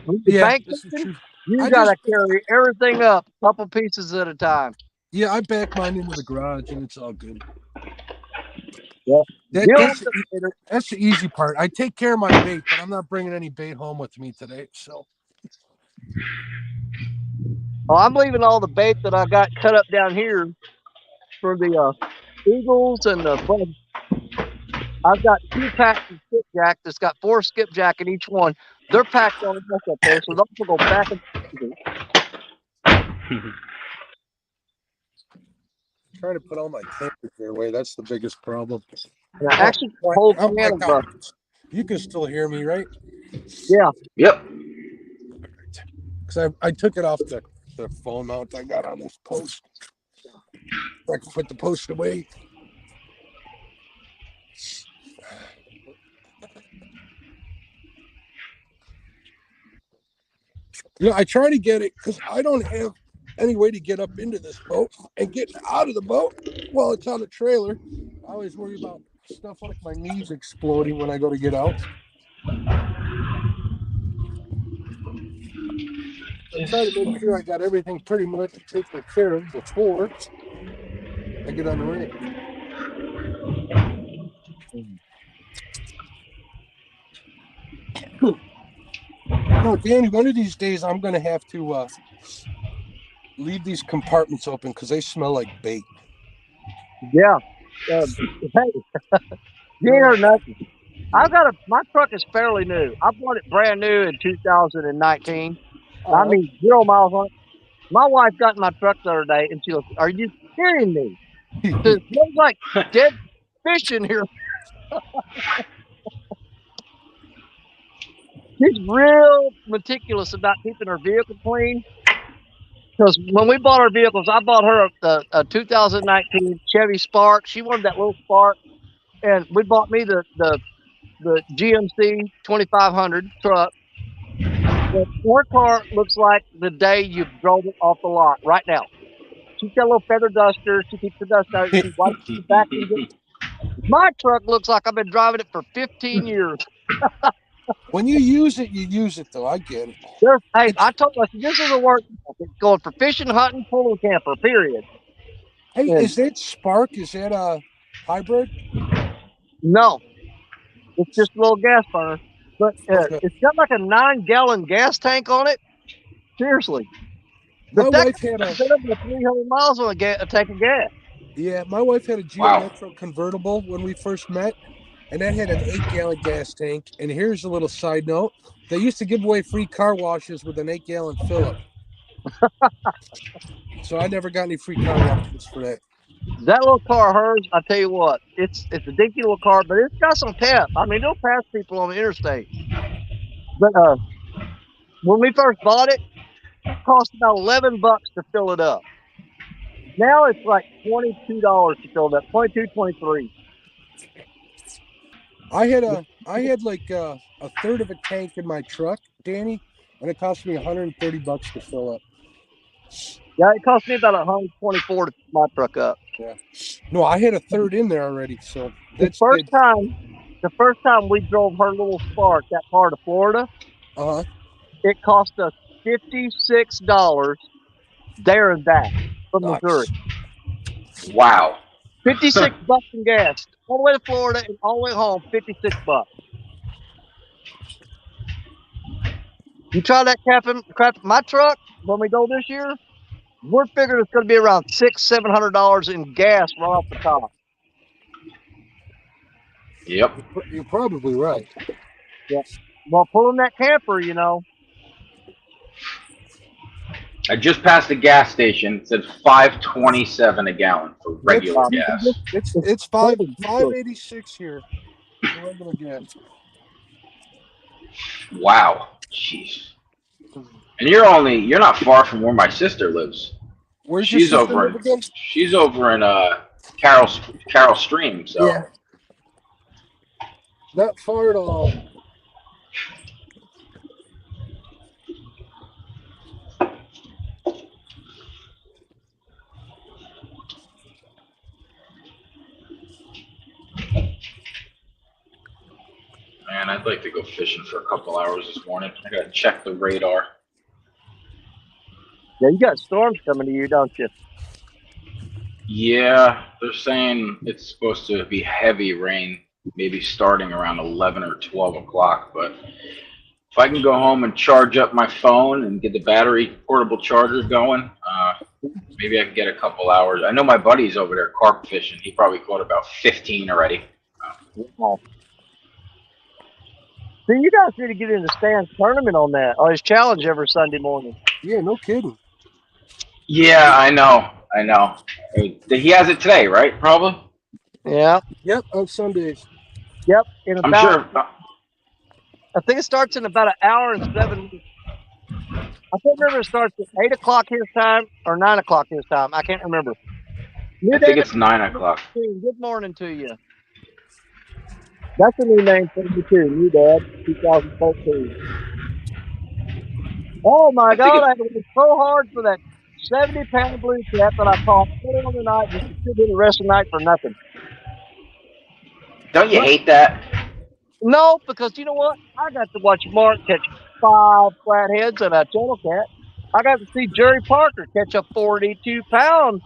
When you Yeah, bank this is fishing, true. you got to carry everything up a couple pieces at a time. Yeah, I back mine into the garage and it's all good. Yeah. That's the easy part. I take care of my bait, but I'm not bringing any bait home with me today. So. Well, I'm leaving all the bait that I got cut up down here for the eagles and the bugs. I've got 2 packs of skipjack that's got 4 skipjack in each one. They're packed on the up there, so those will go back and Trying to put all my temperature away. That's the biggest problem. And I actually whole can of you can still hear me, right? Yeah. Yep. Because I took it off the phone mount I got on this post. I can put the post away. You know, I try to get it because I don't have any way to get up into this boat and get out of the boat while it's on a trailer. I always worry about stuff like my knees exploding when I go to get out. I try to make sure I got everything pretty much taken care of before I get on the rig. No, Danny, one of these days I'm going to have to leave these compartments open because they smell like bait. Yeah. Hey, you ain't heard nothing. My truck is fairly new. I bought it brand new in 2019. I mean, 0 miles on it. My wife got in my truck the other day and she goes, "Are you kidding me? It smells like dead fish in here." She's real meticulous about keeping her vehicle clean. Because when we bought our vehicles, I bought her a 2019 Chevy Spark. She wanted that little Spark, and we bought me the GMC 2500 truck. Her car looks like the day you drove it off the lot right now. She's got a little feather duster. She keeps the dust out. She wipes the back end. My truck looks like I've been driving it for 15 years. When you use it, though. I get it. Hey, I told her, this is a work. It's going for fishing, hunting, pulling camper, period. Hey, is that Spark? Is that a hybrid? No. It's just a little gas burner. But it's got like a 9-gallon gas tank on it. Seriously. My wife had a 300 miles on a tank of gas. Yeah, my wife had a Geo Metro convertible when we first met, and that had an 8-gallon gas tank. And here's a little side note. They used to give away free car washes with an 8-gallon fill-up. So I never got any free car washes for that. That little car of hers, I tell you what, it's a dinky little car, but it's got some pep. I mean, it'll pass people on the interstate. But when we first bought it, it cost about $11 to fill it up. Now it's like $22 to fill it up, $22, $23. I had like a third of a tank in my truck, Danny, and it cost me $130 to fill up. Yeah, it cost me about $124 to fill my truck up. Yeah. No, I had a third in there already. So the first time we drove her little Spark that part of Florida, it cost us $56 there and back from Missouri. Wow. $56 in gas all the way to Florida and all the way home. $56. You try that crap my truck when we go this year. We're figuring it's going to be around $600-$700 in gas right off the top. Yep. You're probably right. Yeah. Well, pulling that camper, you know. I just passed a gas station. It said $5.27 a gallon for regular gas. It's 5.86 here for regular gas. Wow. Jeez. And you're not far from where my sister lives. Where's your sister live again? She's over in Carroll Stream. So yeah, not far at all. man, I'd like to go fishing for a couple hours this morning. I gotta check the radar. Yeah, you got storms coming to you, don't you? Yeah, they're saying it's supposed to be heavy rain, maybe starting around 11 or 12 o'clock. But if I can go home and charge up my phone and get the portable charger going, maybe I can get a couple hours. I know my buddy's over there carp fishing. He probably caught about 15 already. Wow. See, you guys need to get in the Stan's tournament on that, or his challenge every Sunday morning. Yeah, no kidding. Yeah, I know. He has it today, right? Probably. Yeah. Yep, on Sundays. Yep. I'm sure. I think it starts in about an hour and 7 minutes. I can't remember if it starts at 8 o'clock his time or 9 o'clock his time. I can't remember. I think it's 9 o'clock. Good morning to you. That's a new name for me too. New Dad, 2013. Oh my God! I worked so hard for that 70-pound blue cat that I caught early on the night just to sit in the rest of the night for nothing. Don't you hate that? No, because you know what? I got to watch Mark catch 5 flatheads and a channel cat. I got to see Jerry Parker catch a 42-pound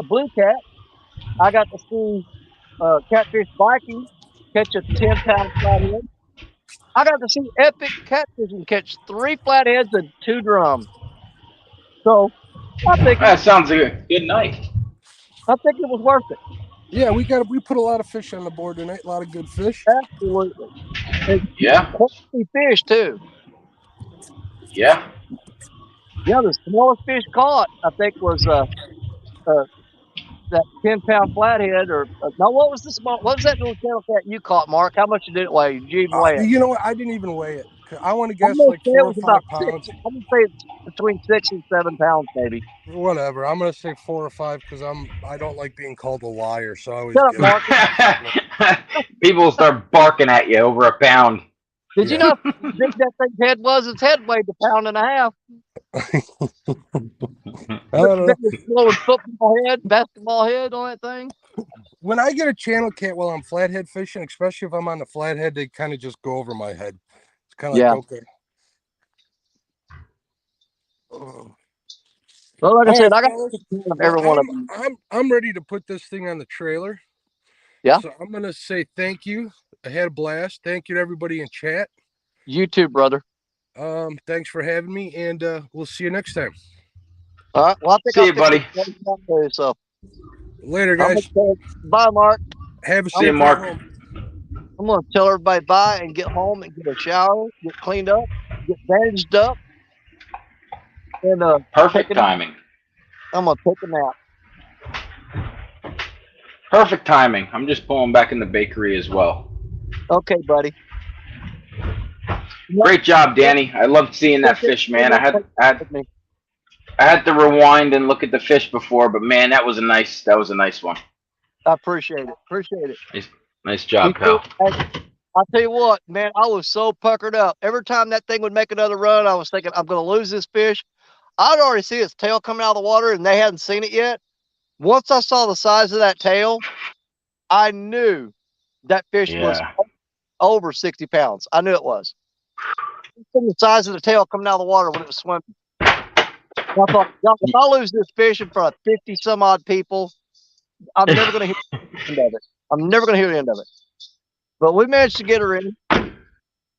blue cat. I got to see Catfish Viking catch a 10-pound flathead. I got to see Epic Catfishing catch 3 flatheads and 2 drums. So I think that sounds like a good night. I think it was worth it. Yeah, we put a lot of fish on the board tonight. A lot of good fish. Absolutely. Yeah. Quality fish too. Yeah. Yeah, the smallest fish caught, I think, was that 10-pound flathead, or no? What was that little channel cat you caught, Mark? How much did it weigh? Did you even weigh it? You know what? I didn't even weigh it. I want to guess like 4 or 5 pounds. I'm gonna say it's between 6 and 7 pounds, maybe. Whatever. I'm gonna say 4 or 5 because I don't like being called a liar, so I always Shut get up, People start barking at you over a pound. Did you know how big that thing's head was? Its head weighed 1.5 pounds. I don't know. Little football head, basketball head on that thing. When I get a channel cat while I'm flathead fishing, especially if I'm on the flathead, they kind of just go over my head. It's kind of like, okay. Well, like I said, I got every one of them. I'm ready to put this thing on the trailer. Yeah. So I'm gonna say thank you. I had a blast. Thank you to everybody in chat. You too, brother. Thanks for having me, and we'll see you next time. All right. Well, I think see you, buddy. So later, guys. Bye, Mark. Have a see you, Mark. I'm gonna tell everybody bye and get home and get a shower, get cleaned up, get bandaged up, and perfect timing. I'm gonna take a nap. Perfect timing. I'm just pulling back in the bakery as well. Okay, buddy. Great job, Danny. I loved seeing that fish, man. I had to rewind and look at the fish before, but man, that was a nice one. I appreciate it. Nice job, pal. I'll tell you what, man, I was so puckered up. Every time that thing would make another run, I was thinking, I'm going to lose this fish. I'd already see its tail coming out of the water, and they hadn't seen it yet. Once I saw the size of that tail, I knew that fish was over 60 pounds. I knew it was. From the size of the tail coming out of the water when it was swimming. I thought, if I lose this fish in front of 50 some odd people, I'm never going to hear the end of it. I'm never going to hear the end of it. But we managed to get her in,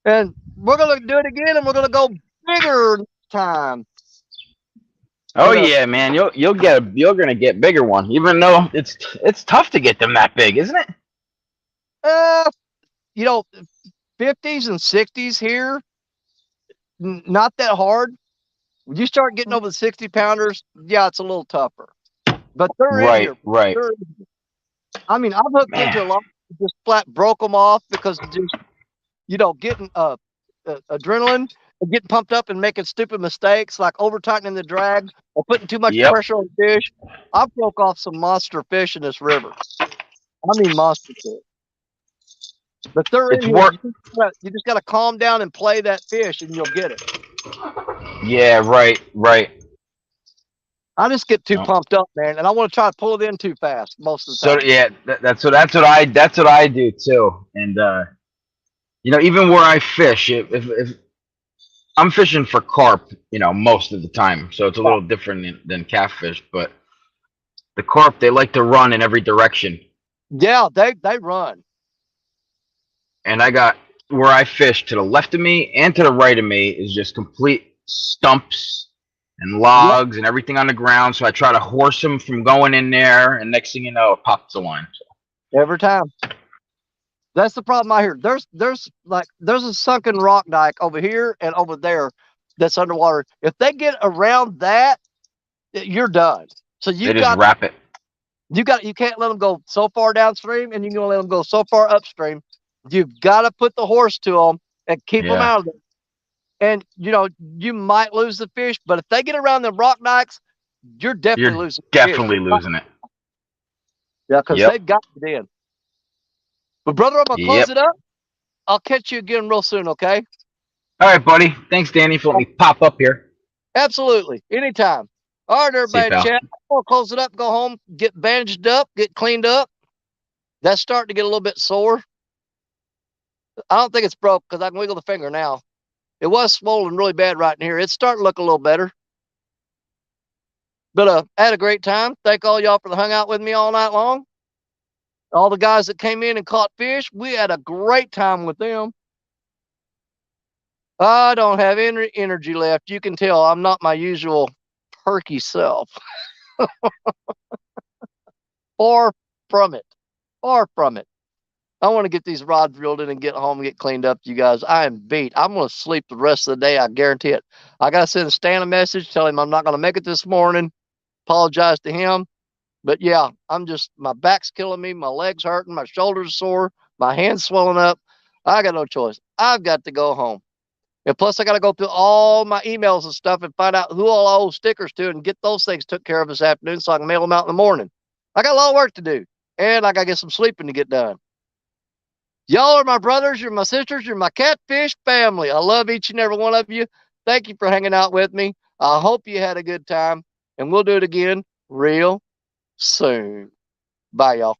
and we're going to do it again, and we're going to go bigger this time. Oh yeah, man, you're gonna get bigger one, even though it's tough to get them that big, isn't it? you know, 50s and 60s here, not that hard. When you start getting over the 60 pounders, yeah, it's a little tougher. But they're in Right, here. right. I mean, I've hooked into a Man. lot, just flat broke them off because just, getting adrenaline, and getting pumped up and making stupid mistakes like over tightening the drag or putting too much Yep. pressure on the fish. I broke off some monster fish in this river. I mean, monster fish. But they're in It's here. work. You just got to calm down and play that fish, and you'll get it. Yeah, right, right. I just get too No. pumped up, man, and I want to try to pull it in too fast most of the So time. yeah, that's what I do too. And even where I fish, if I'm fishing for carp, most of the time, so it's a little different than catfish. But the carp, they like to run in every direction. Yeah, they run. And I got where I fish to the left of me and to the right of me is just complete stumps and logs and everything on the ground. So I try to horse them from going in there, and next thing you know, it pops the line. Every time. That's the problem I hear. There's a sunken rock dike over here and over there that's underwater. If they get around that, you're done. So They just wrap it. you can't let them go so far downstream, and you can let them go so far upstream. You've got to put the horse to them and keep them Yeah. out of it. And you might lose the fish, but if they get around the rock dikes, you're definitely losing. Definitely losing it. Yeah, because Yep. they've got it in. But brother, I'm gonna close Yep. it up. I'll catch you again real soon, okay? All right, buddy. Thanks, Danny, for letting me pop up here. Absolutely. Anytime. All right, See you, everybody in pal. chat. I'm gonna close it up, go home, get bandaged up, get cleaned up. That's starting to get a little bit sore. I don't think it's broke because I can wiggle the finger now. It was swollen really bad right in here. It's starting to look a little better. But I had a great time. Thank all y'all for the hung out with me all night long. All the guys that came in and caught fish, we had a great time with them. I don't have any energy left. You can tell I'm not my usual perky self. Far from it. Far from it. I want to get these rods reeled in and get home and get cleaned up, you guys. I am beat. I'm going to sleep the rest of the day. I guarantee it. I got to send Stan a message, tell him I'm not going to make it this morning. Apologize to him. But yeah, my back's killing me. My legs hurting. My shoulders sore. My hands swelling up. I got no choice. I've got to go home. And plus, I got to go through all my emails and stuff and find out who all I owe stickers to and get those things took care of this afternoon so I can mail them out in the morning. I got a lot of work to do. And I got to get some sleeping to get done. Y'all are my brothers. You're my sisters. You're my catfish family. I love each and every one of you. Thank you for hanging out with me. I hope you had a good time. And we'll do it again real soon. Bye, y'all.